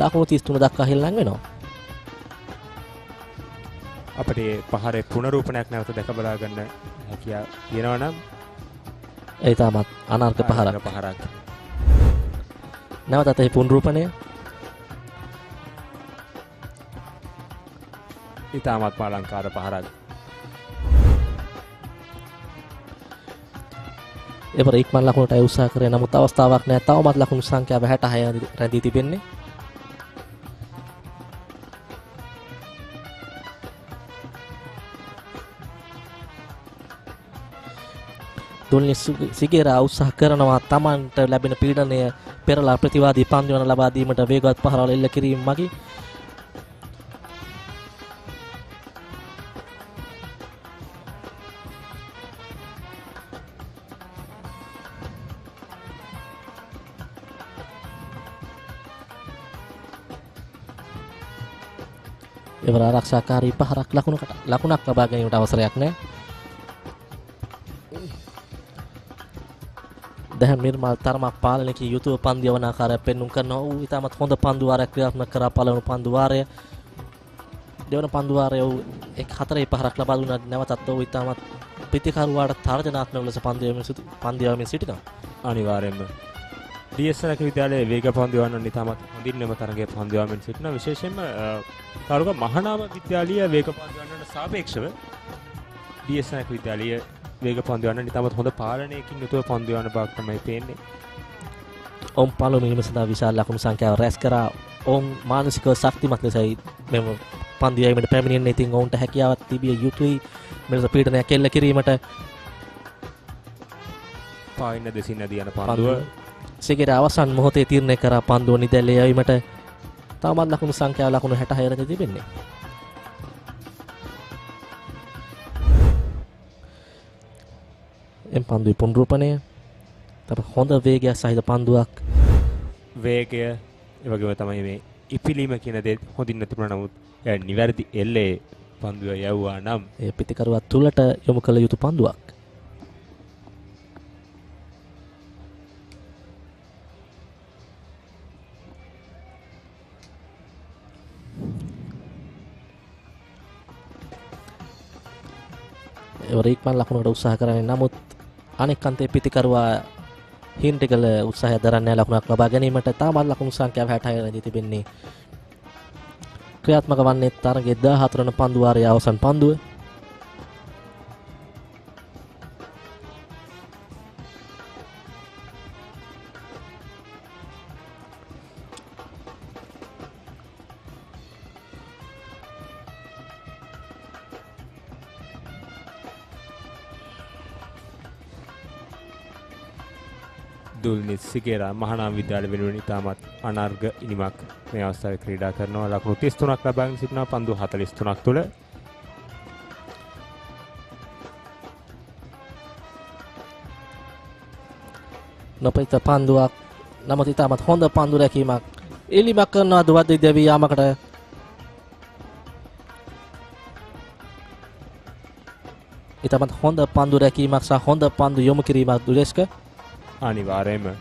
ලකුණු 33 දක්වා හෙළන් වෙනවා. අපිට පහරේ පුනරූපණයක් නැවත දැක බලා ගන්න හැකියාව තියෙනවා නම් ඒ තමත් අනර්ග පහරක්. නැවතත් ඒ පුනරූපණය ඉතාමත් ආලංකාර පහරක්. එවර ඉක්මන් ලකුණට උත්සාහ කරේ නමුත් අවස්ථාවක් නැහැ. තවමත් ලකුණු සංඛ්‍යාව 66 රැඳී තිබෙන්නේ. දුල්නි සිගේරා උත්සාහ කරනවා තමන්ට ලැබෙන පීඩනය පෙරලා ප්‍රතිවාදී පන්දු යන ලබා දීමට වේගවත් පහරවල් එල්ල කිරීම මගින් එවර ආරක්ෂාකාරී පහරක් ලකුණක් ලබා ගැනීමට අවසරයක් නැහැ. දැන් නිර්මාල් තරමක් පාලනයකින් යුතුව පන්දු යවන ආකාරය පෙන්눔 කරනවා. ඌ ඉතාමත් හොඳ පන්දු වාරයක් ක්‍රියාත්මක කරා පළවෙනි පන්දු වාරය. දෙවන පන්දු වාරය ඌ 4 පහරක් ලබා දුන්නා. නැවතත් ඌ ඉතාමත් ප්‍රතිකාරවාට තර්ජනාත්මක ලෙස පන්දු යවමින් සිටිනවා. අනිවාර්යයෙන්ම DS සේනානායක විද්‍යාලයේ වේග පන්දු යවන්න ඉතාමත් හොඳින්ම තරගයේ පන්දු යවමින් සිටිනවා. විශේෂයෙන්ම තරුක මහානාම විද්‍යාලීය වේග පන්දු යවන්නට සාපේක්ෂව DS සේනානායක විද්‍යාලයේ වේග පන්දු යවන්න ඉතාමත් හොඳ පාලනයකින් යුතුව පන්දු යවන බවක් තමයි පේන්නේ. ඔවුන් පළමුවෙනිම සඳහා විශාල ලකුණු සංඛ්‍යාව රැස් කරා. ඔවුන් මානසිකව ශක්තිමත් ලෙසයි මෙම පන්දු යැවීමට පැමිණෙන්නේ. ඉතින් ඔවුන්ට හැකියාවක් තිබිය යුතුයි මෙලෙස පීඩනයක් එල්ල කිරීමට. පායින දෙසින් නැදී යන පන්දුව සිගේරා අවසන් මොහොතේ තීරණය කරා පන්දුව නිදැල්ලේ යැවීමට. තවමත් ලකුණු සංඛ්‍යාව ලකුණු 66 රැඳී තිබෙන්නේ. එම් පන්දුවේ පුනරූපණය තව හොඳ වේගයක් සහිත පන්දුවක්. වේගය ඒ වගේම තමයි මේ ඉපිලීම කියන දේ හොඳින් නැතිුණා. නමුත් නිවැරදි එල්ලේ පන්දුව යවුවා නම් ඒ පිටිකරුවා තුලට යොමු කළ යුතු පන්දුවක්. එවර ඉක්මන් ලකුණකට උත්සාහ කරන්නේ නමුත් අනෙක් අන්තයේ පිටිකරුවා හින්ටිකල උත්සාහය දරන්නේ ලකුණක් ලබා ගැනීමට. තාමත් ලකුණු සංඛ්‍යාව 66 රැඳී තිබෙන්නේ. ක්‍රියාත්මක වන්නේ තරගයේ 14 වන පන්දු වාරයේ අවසන් පන්දුව. දුල්නිත් සිගේරා මහානාම විද්‍යාලය වෙනුවෙන් ඉතාමත් අනර්ග ඉනිමක් මේ අවස්ථාවේ ක්‍රීඩා කරනවා. ලකුණු 33ක් ලබාගෙන සිටිනවා පන්දු 43ක් තුළ. නොපිට පන්දුවක් නමුත් ඉතාමත් හොඳ පන්දු රැකීමක් එලිමක් කරනවා දුවත් දෙවි යාමකට. ඉතාමත් හොඳ පන්දු රැකීමක් සහ හොඳ පන්දු යොමු කිරීමක් දුලෙස්ක. අනිවාර්යයෙන්ම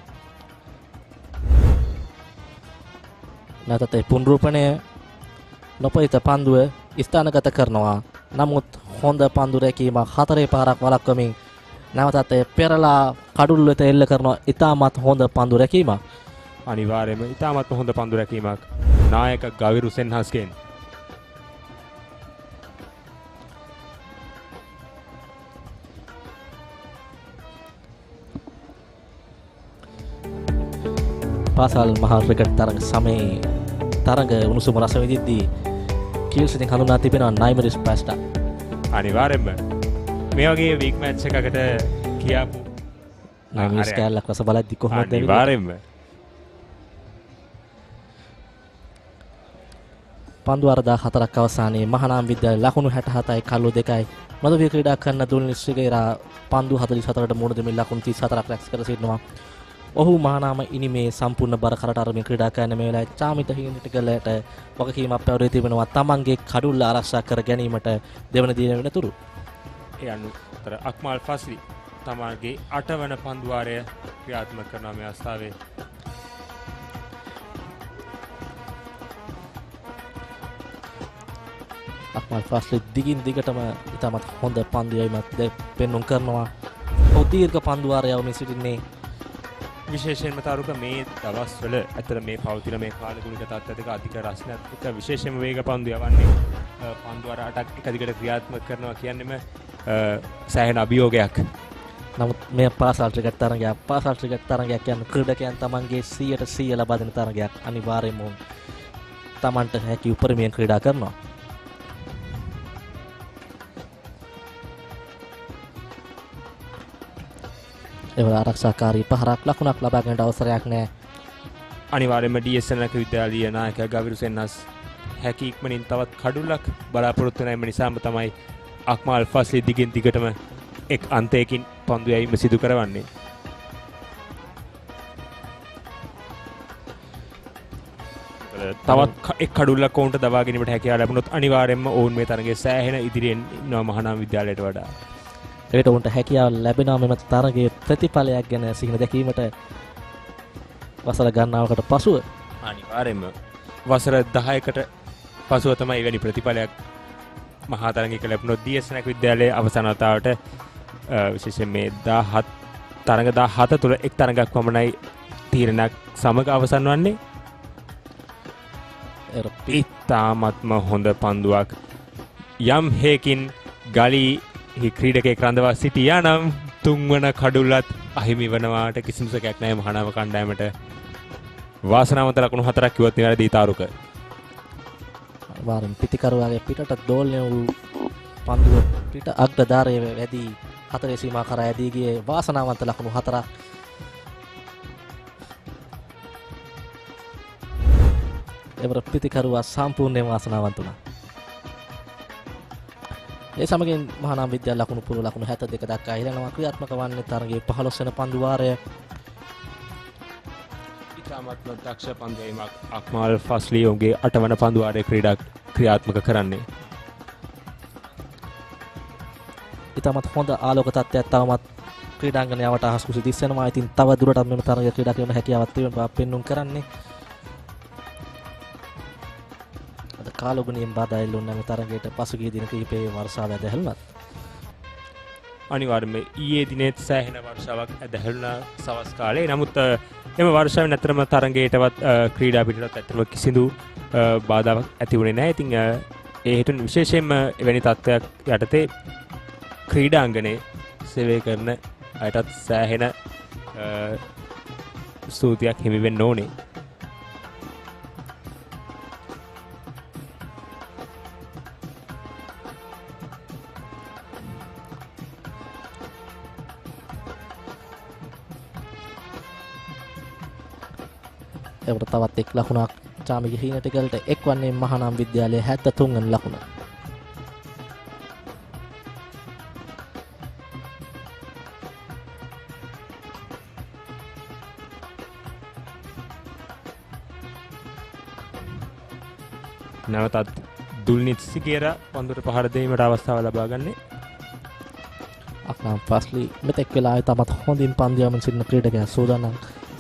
නැතත් පුනරූපණය නොපිට පන්දුව ස්ථානගත කරනවා. නමුත් හොඳ පන්දු රැකීමක් 4 පාරක් වළක්වමින් නැවතත් පෙරලා කඩුල් වෙත එල්ල කරනවා. ඉතාමත් හොඳ පන්දු රැකීමක්. අනිවාර්යයෙන්ම ඉතාමත් හොඳ පන්දු රැකීමක් නායක ගවිරු සෙන්හස්ගෙන්. පාසල් මහා ක්‍රිකට් තරග සමයේ තරග උණුසුම රස විඳිද්දී කීල් සිතින් හඳුනා තිබෙනවා නයිමරිස් පැස්ටා. අනිවාර්යයෙන්ම මේ වගේ වීක් මැච් එකකට කියාපු නයිමරිස් කැලක් රස බලද්දි කොහොමද අනිවාර්යයෙන්ම පන්දු 4ක් අවසානයේ මහානාම විද්‍යාලය ලකුණු 67යි කළු 2යි මధుවිය ක්‍රීඩා කරන දුල්නිත් සිගේරා පන්දු 44ට මුහුණ දෙමින් ලකුණු 34ක් රැස් කර සිටිනවා. ඔහු මහානාම ඉනිමේ සම්පූර්ණ බර කරට අරගෙන ක්‍රීඩා කරන මේ වෙලාවේ චාමිත හිඟිටිකලට වගකීමක් පැවරී තිබෙනවා තමන්ගේ කඩුල්ල ආරක්ෂා කර ගැනීමට දෙවන දින වෙනතුරු. ඒ අනුතර අක්මාල් ෆස්ලි තමන්ගේ 8 වන පන්දු වාරය ක්‍රියාත්මක කරන මේ අවස්ථාවේ අක්මාල් ෆස්ලි දිගින් දිගටම ඉතාමත් හොඳ පන්දු යීමක් පෙන්වුම් කරනවා. ඔහු දීර්ඝ පන්දු වාරය යවමින් සිටින්නේ. විශේෂයෙන්ම තරුක මේ දවස්වල ඇතර මේ පවතින මේ කාලගුණික තත්ත්වයක අධික රස්නයක් එක විශේෂයෙන්ම වේග පන්දු යවන්නේ පන්දු වර 8ක් එක දිගට ක්‍රියාත්මක කරනවා කියන්නේම සෑහෙන අභියෝගයක්. නමුත් මේ පාසල් ක්‍රිකට් තරගයක් කියන්නේ ක්‍රීඩකයන් තමන්ගේ 100% ලබා දෙන තරගයක්. අනිවාර්යයෙන්ම තමන්ට හැකි උපරිමයෙන් ක්‍රීඩා කරනවා. එවල ආරක්ෂාකාරී පහරක් ලකුණක් ලබා ගන්නට අවසරයක් නැහැ. අනිවාර්යයෙන්ම ඩීඑස් විද්‍යාලීය නායක ගවිරු සෙන්හස් හැකි ඉක්මනින් තවත් කඩුල්ලක් බලාපොරොත්තු වෙන නිසාම තමයි අක්මාල් ෆස්ලි දිගින් දිගටම එක් අන්තයකින් පන්දු යැවීම සිදු කරවන්නේ. තවත් එක් කඩුල්ලක් ඔවුන්ට දබා ගැනීමට හැකියාව ලැබුණොත් අනිවාර්යයෙන්ම ඔවුන් මේ තරගයේ සෑහෙන ඉදිරියෙන් ඉන්නවා මහානාම විද්‍යාලයට වඩා. ඒකට උන්ට හැකියාව ලැබෙනවා මෙම තරගයේ ප්‍රතිඵලයක් ගැන සිහින දැකීමට වසර ගණනාවකට පසුව. අනිවාර්යයෙන්ම වසර 10කට පසුව තමයි එවැනි ප්‍රතිඵලයක් මහා තරගයක ලැබුණොත් ඩීඑස් විද්‍යාලයේ අවසාන වතාවට විශේෂයෙන් මේ 17 තරග 17 තුළ එක් තරගයක් පමණයි තීරණයක් සමග අවසන් වන්නේ. ඉතාමත්ම හොඳ පන්දුවක් යම් හේකින් ගලී ක්‍රීඩකයෙක් රඳවා සිටියා නම් තුන්වන කඩුල්ලත් අහිමි වනවාට කිසිම සැකයක් නැහැ මහානාම කණ්ඩායමට. වාසනාවන්ත ලකුණු 4ක් කිව්වත් නිවැරදි තාරුක. වාරම් පිටිකරුවාගේ පිටට දෝලනය වූ පන්දුව පිට අග්‍රධාරයේ වැඩි 4 සීමා කරා ඇදී ගියේ වාසනාවන්ත ලකුණු 4ක්. එවර පිටිකරුවා සම්පූර්ණයෙන් වාසනාවන්ත වුණා. ඒ සමගින් මහානාම විද්‍යාල ලකුණු පුර ලකුණු 72 දක්වා ඉහළනවා. ක්‍රියාත්මක වන්නේ තරගයේ 15 වෙනි පන්දු වාරය. ඉතාමත්ම දක්ෂ පන්දු යීමක් අක්මාල් ෆස්ලි ඔහුගේ 8 වන පන්දු වාරයේ ක්‍රියාත්මක කරන්නේ. ඉතාමත් හොඳ ආලෝක තත්ත්වයක් තවමත් ක්‍රීඩාංගණයට අහස් දිස් වෙනවා. ඉතින් තව දුරටත් මෙම තරගය ක්‍රීඩා කරන හැකියාවක් තිබෙනවා පෙන්වුම් කරන්නේ. කාලගුණයෙන් බාධා එල්ලුණ මේ තරගයට පසුගිය දින කිහිපයේ වර්ෂාව ඇදහිල්ලත් අනිවාර්යයෙන්ම ඊයේ දිනේත් සෑහෙන වර්ෂාවක් ඇදහිරුණා සවස් කාලේ. නමුත් එම වර්ෂාවෙන් ඇත්තටම තරඟයටවත් ක්‍රීඩා පිටටත් ඇත්තටම කිසිදු බාධාවක් ඇති වුණේ නැහැ. ඉතින් ඒ හේතුන් විශේෂයෙන්ම එවැනි තත්ත්වයක් යටතේ ක්‍රීඩාංගණයේ සේවය කරන අයටත් සෑහෙන ස්තුතියක් හිමි වෙන්න ඕනේ. එවට තවත් එක් ලකුණක් චාමිගේ හීනටිකල්ට එක්වන්නේ මහානාම විද්‍යාලයේ 73 වන ලකුණ. නැවතත් දුල්නිත් සිගේරා පන්දුවට පහර දීමට අවස්ථාව ලබා ගන්නේ. අක්නම් ෆස්ලි මෙතෙක් වෙලාවේ තමත් හොඳින් පන්දු යමන සිටින ක්‍රීඩකයා සූදානම්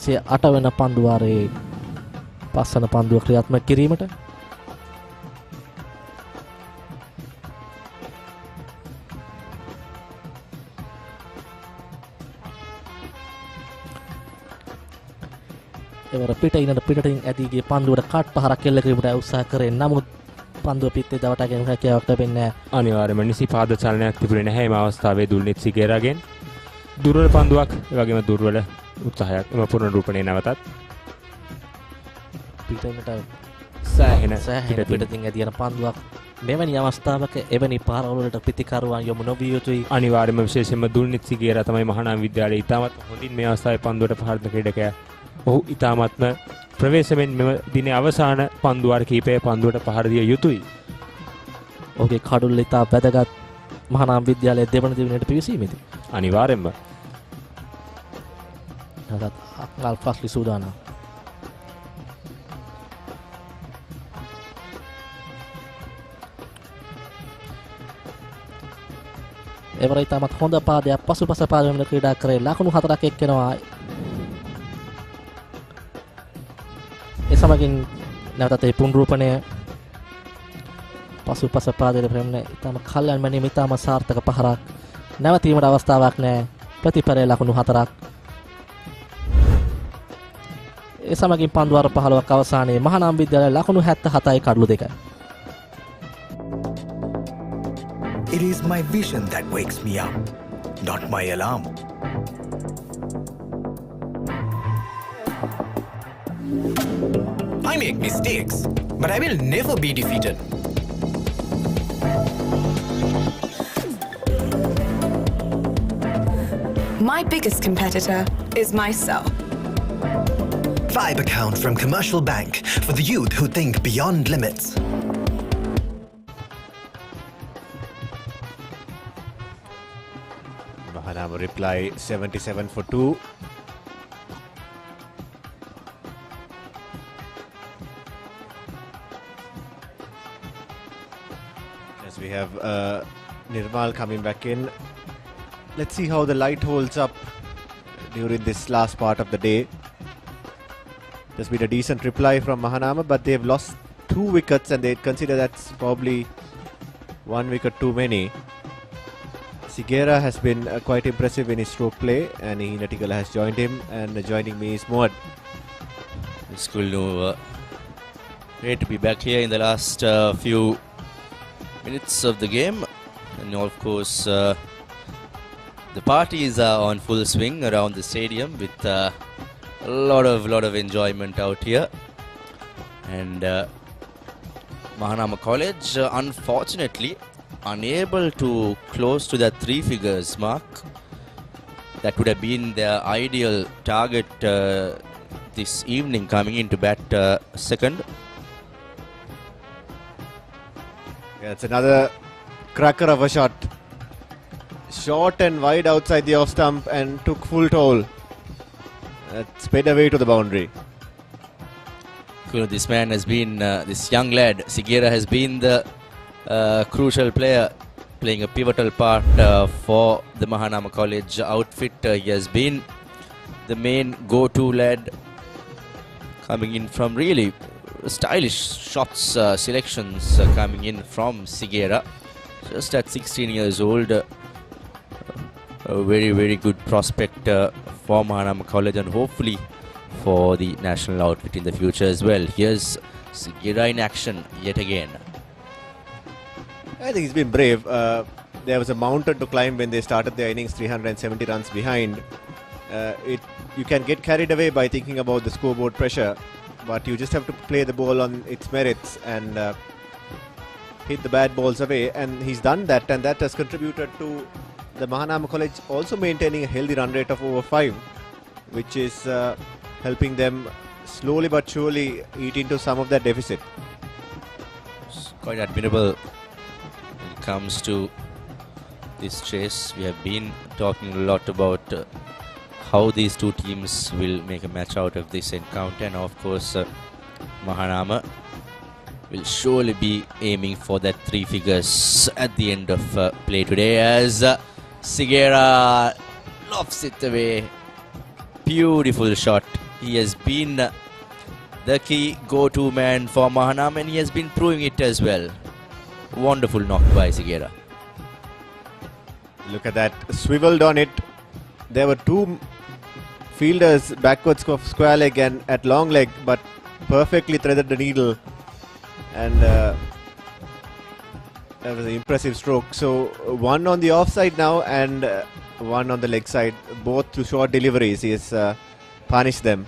8 වෙනි පන්දු වාරයේ පස්වන පන්දුව ක්‍රියාත්මක කිරීමට. එවර පිටින් ඇදීගේ පන්දුවට කාට් පහරක් එල්ල කිරීමට උත්සාහ කරේ. නමුත් පන්දුව පිටේ දවටා ගැනීම හැකියාවක් ලැබෙන්නේ නැහැ. අනිවාර්යයෙන්ම නිසි පාද චලනයක් තිබුණේ නැහැ මේ අවස්ථාවේ දුල්නිත් සිගේරාගෙන්. දුර්වල පන්දුවක්, ඒ වගේම දුර්වල උත්සාහයක් එම පුනරුත්පන්නය නැවතත් පිටින්ට සෑහෙන පිටින් ඇදින පන්දුවක්. මෙවැනි අවස්ථාවක එවැනි පාරවලට ප්‍රතිකරුවන් යොමු නොවිය යුතුයි. අනිවාර්යයෙන්ම විශේෂයෙන්ම දුල්නිත් සිගේරා තමයි මහානාම විද්‍යාලයේ ඉතාමත් හොඳින් මේ අවස්ථාවේ පන්දුවට පහර දෙන ක්‍රීඩකයා. ඔහු ඉතාමත්ම ප්‍රවේශමෙන් මෙම දිනේ අවසාන පන්දු වාර කිහිපය පන්දුවට පහර දිය යුතුයි. ඔහුගේ කඩුල්ල ඉතා වැදගත් මහානාම විද්‍යාලයේ දෙවන දිනේට පිවිසීමේදී. අනිවාර්යයෙන්ම. නැවතත් අක්නල් ෆස්ලි සූදානම්. එවර ඉතාමත් හොඳ පාදයක් පසුපස පාදවල ක්‍රීඩා කරේ. ලකුණු 4ක් එක්කෙනවා. ඒ සමගින් නැවතත් ඒ පුනරූපණය පසුපස පාදයේ ප්‍රේමන ඉතාම කල්යන් මැනීම ඉතාම සාර්ථක පහරක්. නැවතීමට අවස්ථාවක් නැහැ. ප්‍රතිපරය ලකුණු 4ක්. ඒ සමගින් පන්දු වාර 15ක් අවසානයේ මහානාම විද්‍යාලය ලකුණු 77යි කඩලු 2යි. It is my vision that wakes me up, not my alarm. I make mistakes, but I will never be defeated. My biggest competitor is myself. Vibe account from Commercial Bank for the youth who think beyond limits. Mahanama reply 77 for 2. As we have Nirmal coming back in. Let's see how the light holds up during this last part of the day. There's been a decent reply from Mahanama, but they've lost 2 wickets and they consider that's probably 1 wicket too many. Sigera has been quite impressive in his stroke play, and Hinatikala has joined him, and joining me is Mohad. It's cool to great to be back here in the last few minutes of the game, and of course the parties are on full swing around the stadium with a lot of enjoyment out here. And Mahanama College unfortunately unable to close to that 3 figures mark. That would have been their ideal target this evening, coming into bat second. Yeah, it's another cracker of a shot. Short and wide outside the off stump and took full toll. Sped away to the boundary. This man has been, this young lad, Sigera, has been the crucial player, playing a pivotal part for the Mahanama College outfit. He has been the main go-to lad, coming in from really stylish shots, selections coming in from Sigera. Just at 16 years old, a very, very good prospect for Mahanama College and hopefully for the national outfit in the future as well. Here's Sigera in action yet again. I think he's been brave. There was a mountain to climb when they started their innings 370 runs behind. You can get carried away by thinking about the scoreboard pressure, but you just have to play the ball on its merits and hit the bad balls away, and he's done that, and that has contributed to the Mahanama College also maintaining a healthy run rate of over 5, which is helping them slowly but surely eat into some of that deficit. It's quite admirable when it comes to this chase. We have been talking a lot about how these two teams will make a match out of this encounter, and of course Mahanama will surely be aiming for that 3 figures at the end of play today as Sigera lofts it away. Beautiful shot. He has been the key go-to man for Mahanama, and he has been proving it as well. Wonderful knock by Sigera. Look at that, swiveled on it. There were 2 fielders backwards square leg and at long leg, but perfectly threaded the needle, and that was an impressive stroke. So 1 on the offside now and 1 on the leg side, both to short deliveries. He has punished them.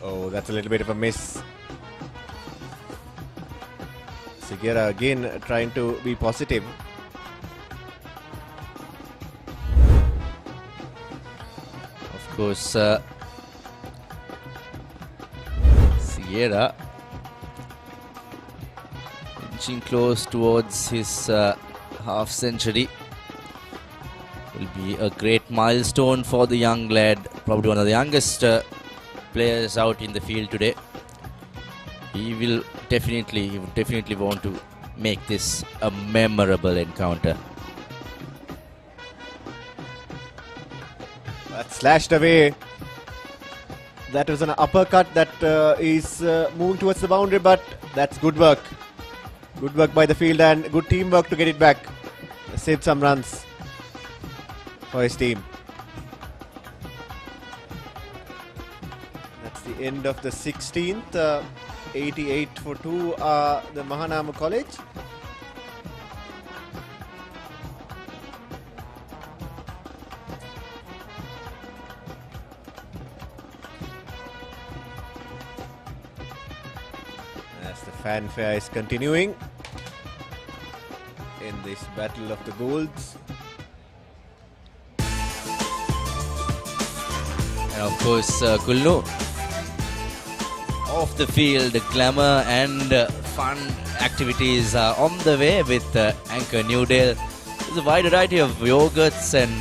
Oh, that's a little bit of a miss. Sigera again trying to be positive. Of course, Sigera inching close towards his half century. Will be a great milestone for the young lad, probably one of the youngest players out in the field today. He would definitely want to make this a memorable encounter. That slashed away. That was an uppercut that is moving towards the boundary, but that's good work. Good work by the field and good teamwork to get it back. Saved some runs for his team. That's the end of the 16th. 88 for 2 the Mahanama College. As the fanfare is continuing in this battle of the golds. And of course, Kullu, off the field, glamour and fun activities are on the way with Anchor Newdale. There's a wide variety of yogurts and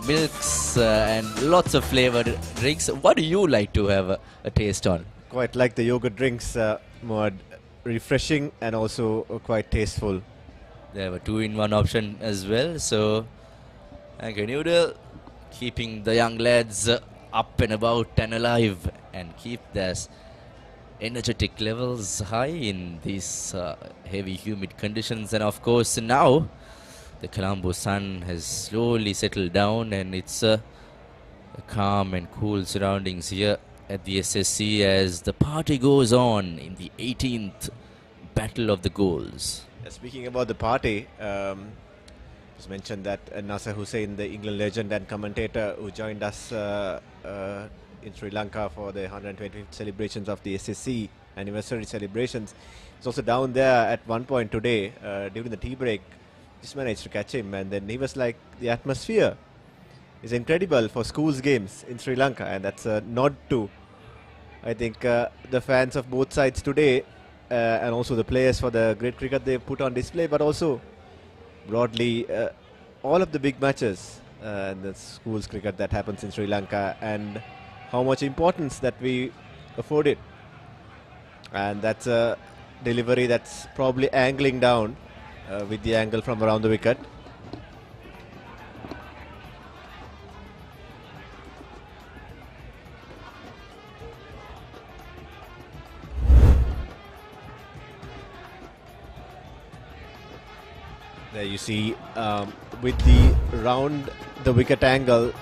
milks and lots of flavored drinks. What do you like to have a taste on? Quite like the yogurt drinks, more refreshing and also quite tasteful. They have a 2-in-1 option as well. So Anchor Newdale keeping the young lads up and about and alive and keep their energetic levels high in these heavy humid conditions. And of course now the Colombo sun has slowly settled down and it's a calm and cool surroundings here at the SSC as the party goes on in the 18th Battle of the Goals. Speaking about the party, just mentioned that Nasser Hussain, the England legend and commentator who joined us in Sri Lanka for the 125th celebrations of the SSC anniversary celebrations, is also down there at one point today during the tea break. Just managed to catch him, and then he was like, the atmosphere is incredible for schools games in Sri Lanka, and that's a nod to, I think, the fans of both sides today and also the players for the great cricket they put on display, but also broadly all of the big matches and the schools cricket that happens in Sri Lanka, and how much importance that we afford it. And that's a delivery that's probably angling down with the angle from around the wicket. There you see with the round the wicket angle,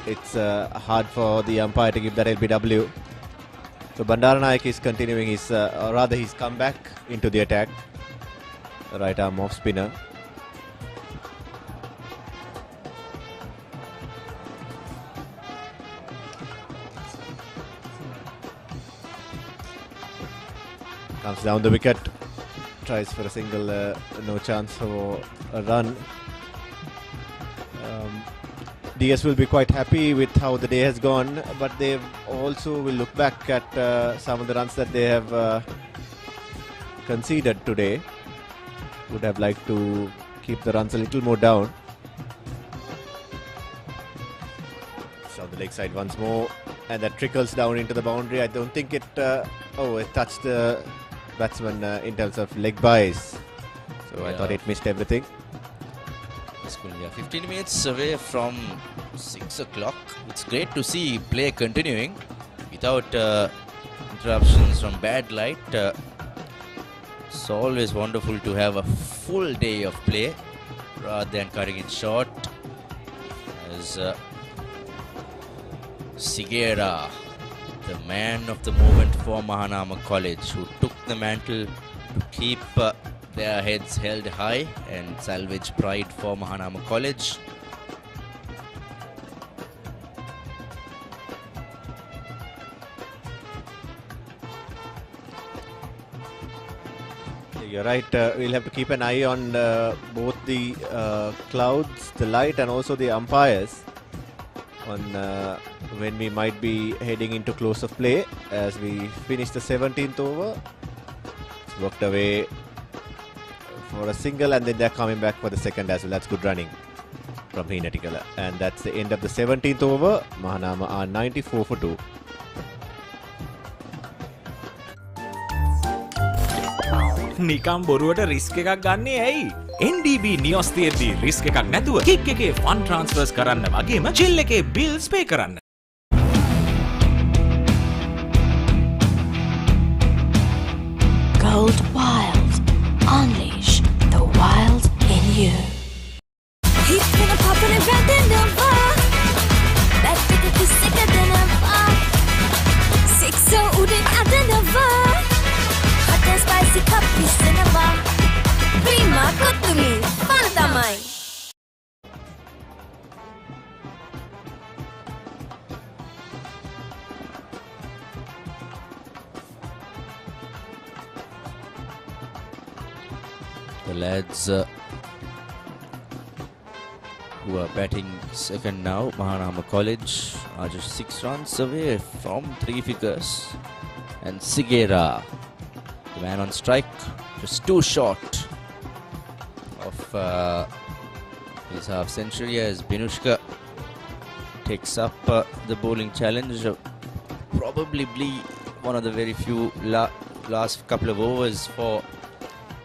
it's hard for the umpire to give that LBW. So Bandaranayake is continuing his, or rather his comeback into the attack. Right arm off spinner. Comes down the wicket. Tries for a single, no chance for a run. DS will be quite happy with how the day has gone, but they also will look back at some of the runs that they have conceded today. Would have liked to keep the runs a little more down. So on the leg side once more, and that trickles down into the boundary. I don't think it, it touched the batsman in terms of leg buys. So I thought it missed everything. We are 15 minutes away from 6 o'clock. It's great to see play continuing without interruptions from bad light. It's always wonderful to have a full day of play rather than cutting it short. As Sigera, the man of the moment for Mahanama College, who took the mantle to keep their heads held high and salvage pride for Mahanama College. You're right, we'll have to keep an eye on both the clouds, the light, and also the umpires on when we might be heading into close of play as we finish the 17th over. It's worked away for a single, and then they're coming back for the second as well. That's good running from Hina Tikala. And that's the end of the 17th over. Mahanama are 94 for 2. නිකම් බොරුවට risk එකක් ගන්නේ ඇයි? NDB නියොස් තියෙද්දි risk එකක් නැතුව kick එකේ fun ට්‍රාන්ස්ෆර්ස් කරන්න වගේම චිල් එකේ බිල්ස් පේ කරන්න. Gold Wild. Unleash the wild in you. He's gonna pop in and red in the bar. That ticket is sicker than a bar. Six so udin out in the bar. Hot and spicy cup is in a bar. Prima kotumi. Pantamai. The lads who are batting second now, Mahanama College, are just 6 runs away from 3 figures. And Sigera, the man on strike, just 2 short of his half century as Binushka takes up the bowling challenge. Probably one of the very few last couple of overs for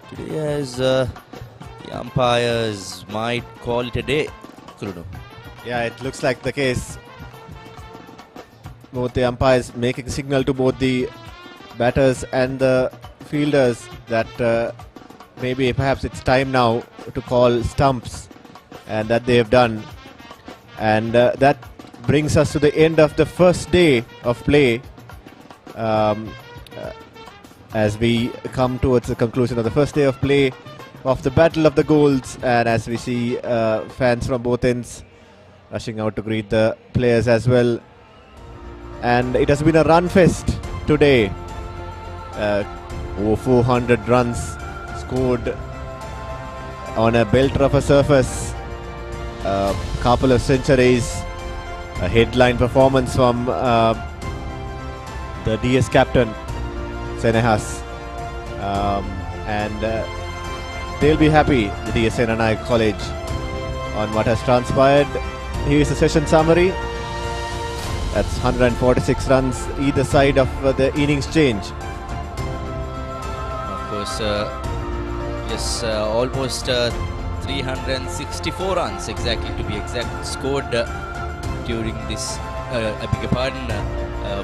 today, as the umpires might call it a day. Kuruno. Yeah, it looks like the case. Both the umpires making signal to both the batters and the fielders that maybe perhaps it's time now to call stumps, and that they have done. And that brings us to the end of the first day of play. As we come towards the conclusion of the first day of play of the Battle of the Goals, and as we see fans from both ends rushing out to greet the players as well. And it has been a run fest today. Over 400 runs scored on a belter of a surface. A couple of centuries. A headline performance from the DS captain Senanayake, and they'll be happy with the Senanayake College on what has transpired. Here is the session summary. That's 146 runs either side of the innings change. Of course, yes, almost 364 runs exactly to be exact scored during this, I beg your pardon,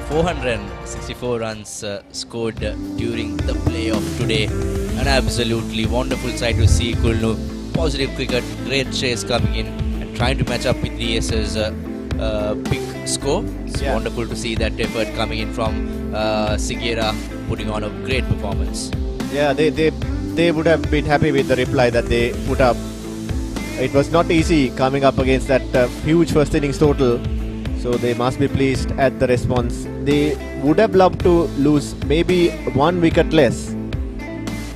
464 runs scored during the play of today. An absolutely wonderful sight to see Kulnu. Positive cricket, great chase coming in and trying to match up with DS's big score. It's wonderful to see that effort coming in from Sigera putting on a great performance. Yeah, they would have been happy with the reply that they put up. It was not easy coming up against that huge first innings total, so they must be pleased at the response. They would have loved to lose maybe 1 wicket less.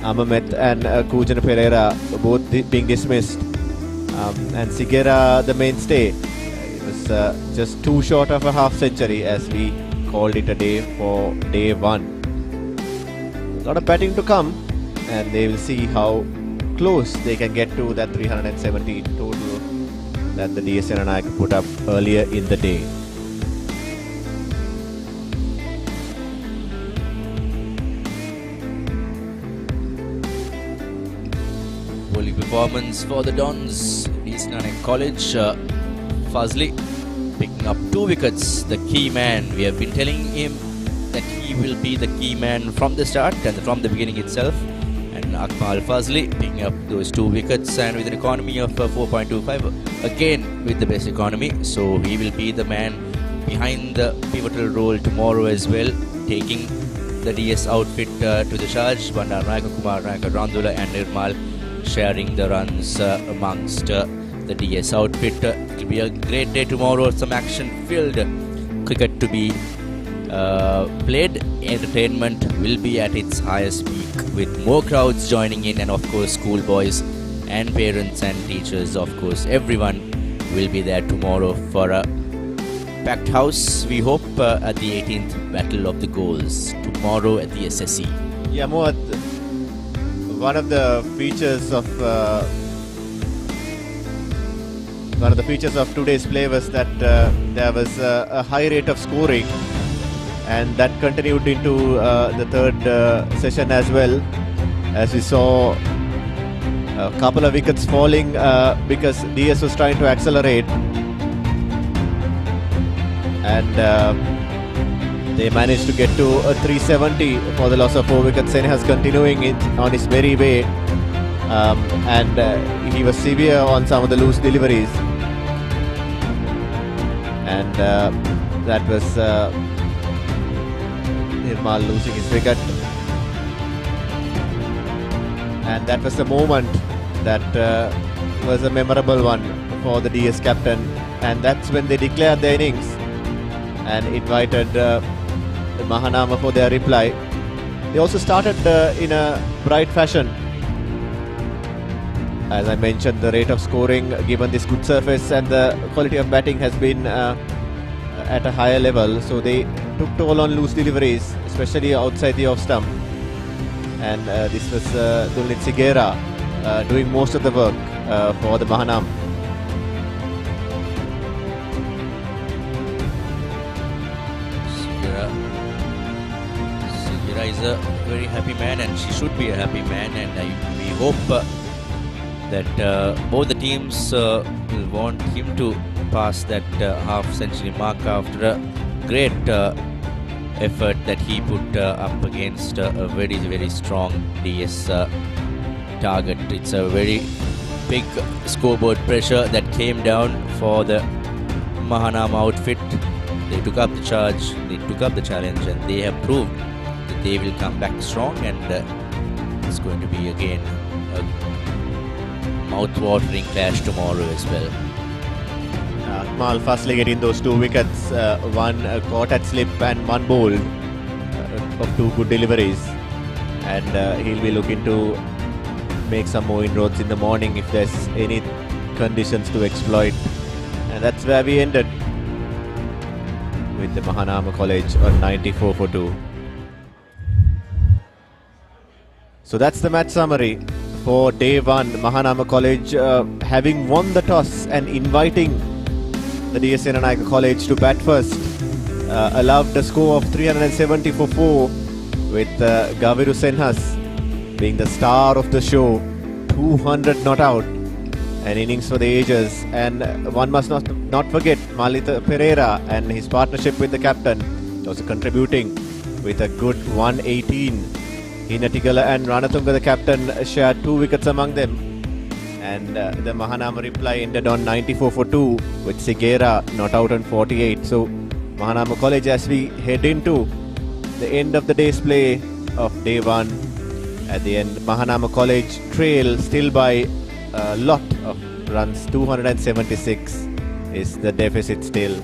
Amamet and Kujana Pereira both being dismissed, and Sigera the mainstay. It was just too short of a half century, as we called it a day for day one. A lot of batting to come, and they will see how close they can get to that 370 total that the DS Senanayake put up earlier in the day. Bowling performance for the Dons, DS Senanayake College. Fazli picking up 2 wickets, the key man. We have been telling him that he will be the key man from the start and from the beginning itself. And Akmal Fazli picking up those 2 wickets, and with an economy of 4.25, again with the best economy. So he will be the man behind the pivotal role tomorrow as well, taking the DS outfit to the charge. Bandar Nayaka, Kumar Nayaka, Randula and Nirmal sharing the runs amongst the DS outfit. It will be a great day tomorrow, some action-filled cricket to be played. Entertainment will be at its highest peak with more crowds joining in, and of course schoolboys and parents and teachers, of course everyone will be there tomorrow for a packed house, we hope, at the 18th Battle of the Goals tomorrow at the SSE. Yeah, Mohad, one of the features of today's play was that there was a high rate of scoring, and that continued into the third session as well, as we saw a couple of wickets falling because DS was trying to accelerate, and they managed to get to a 370 for the loss of 4 wickets. Senehas continuing it on his merry way, and he was severe on some of the loose deliveries, and that was Nirmal losing his wicket, and that was the moment that was a memorable one for the DS captain, and that's when they declared their innings and invited the Mahanama for their reply. They also started in a bright fashion. As I mentioned, the rate of scoring given this good surface and the quality of batting has been at a higher level, so they took toll on loose deliveries, especially outside the off stump, and this was Dulin Sigera doing most of the work for the Mahanam. Sigera is a very happy man, and she should be a happy man, and we hope that both the teams will want him to pass that half-century mark after a great effort that he put up against a very, very strong DS target. It's a very big scoreboard pressure that came down for the Mahanama outfit. They took up the charge, they took up the challenge, and they have proved that they will come back strong, and it's going to be again a mouth-watering clash tomorrow as well. Akmal Fazli getting those 2 wickets, one caught at slip and one bowled of 2 good deliveries, and he'll be looking to make some more inroads in the morning if there's any conditions to exploit, and that's where we ended with the Mahanama College on 94 for 2. So that's the match summary for day one. Mahanama College having won the toss and inviting the DS Senanayake College to bat first. Allowed a score of 370 for 4 with Gaviru Senhas being the star of the show. 200 not out. An innings for the ages. And one must not forget Malita Pereira and his partnership with the captain also contributing with a good 118. Hinatigala and Ranatunga, the captain, shared 2 wickets among them. And the Mahanama reply ended on 94 for 2 with Sigera not out on 48. So Mahanama College, as we head into the end of the day's play of day one, at the end Mahanama College trail still by a lot of runs. 276 is the deficit still.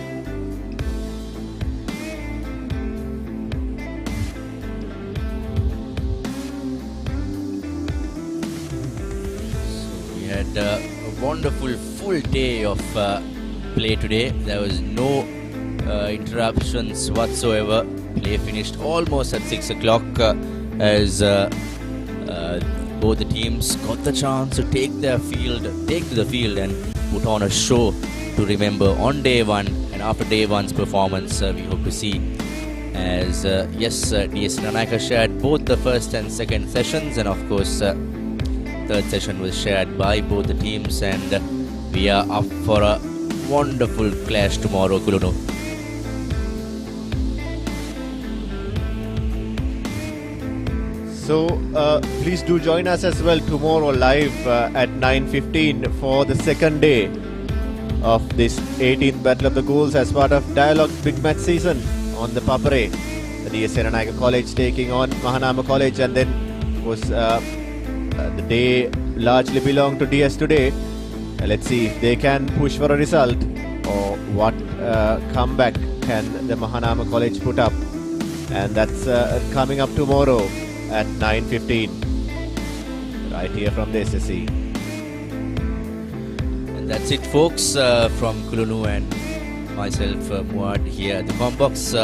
We had a wonderful full day of play today. There was no interruptions whatsoever. Play finished almost at 6 o'clock as both the teams got the chance to take to the field and put on a show to remember on day one. And after day one's performance, we hope to see as DS Senanayake shared both the first and second sessions, and of course third session was shared by both the teams, and we are up for a wonderful clash tomorrow, Kulunu. So please do join us as well tomorrow live at 9:15 for the second day of this 18th Battle of the Goals as part of Dialog Big Match season on the Papare. The DS Senanayake College taking on Mahanama College, and then of course the day largely belonged to DS today. Let's see if they can push for a result or what comeback can the Mahanama College put up. And that's coming up tomorrow at 9:15 right here from the SSC. And that's it, folks, from Kulunu and myself, Muad, here at the Combox.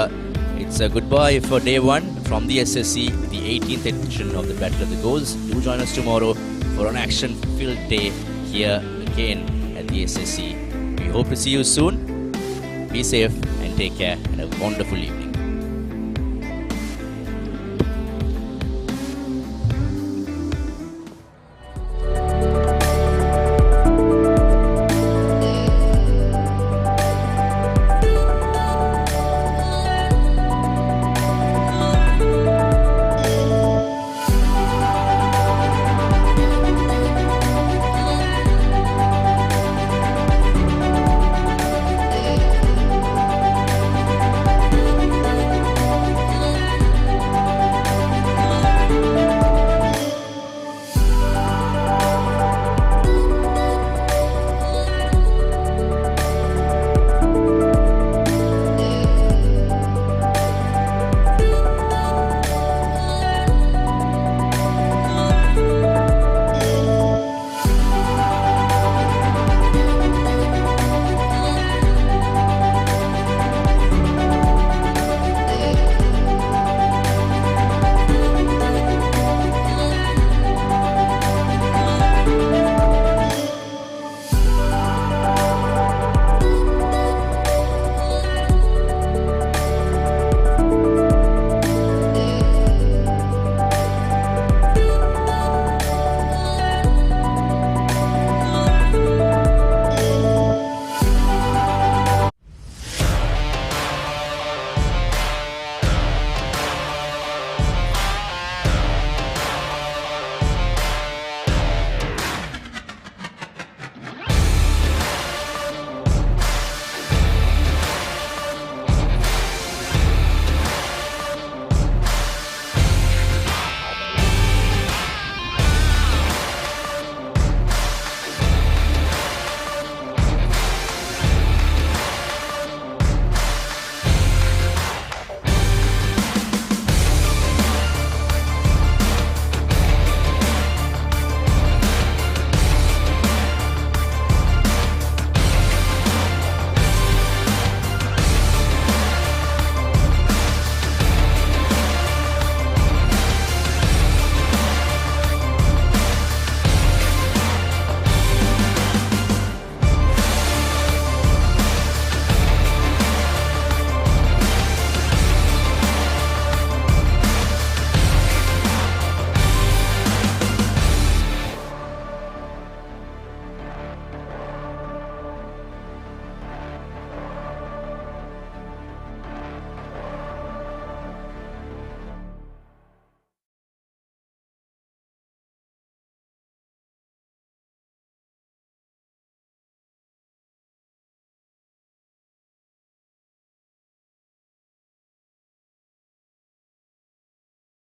It's a goodbye for day one from the SSC, the 18th edition of the Battle of the Goals. Do join us tomorrow for an action-filled day here again at the SSC. We hope to see you soon. Be safe and take care, and a wonderful evening.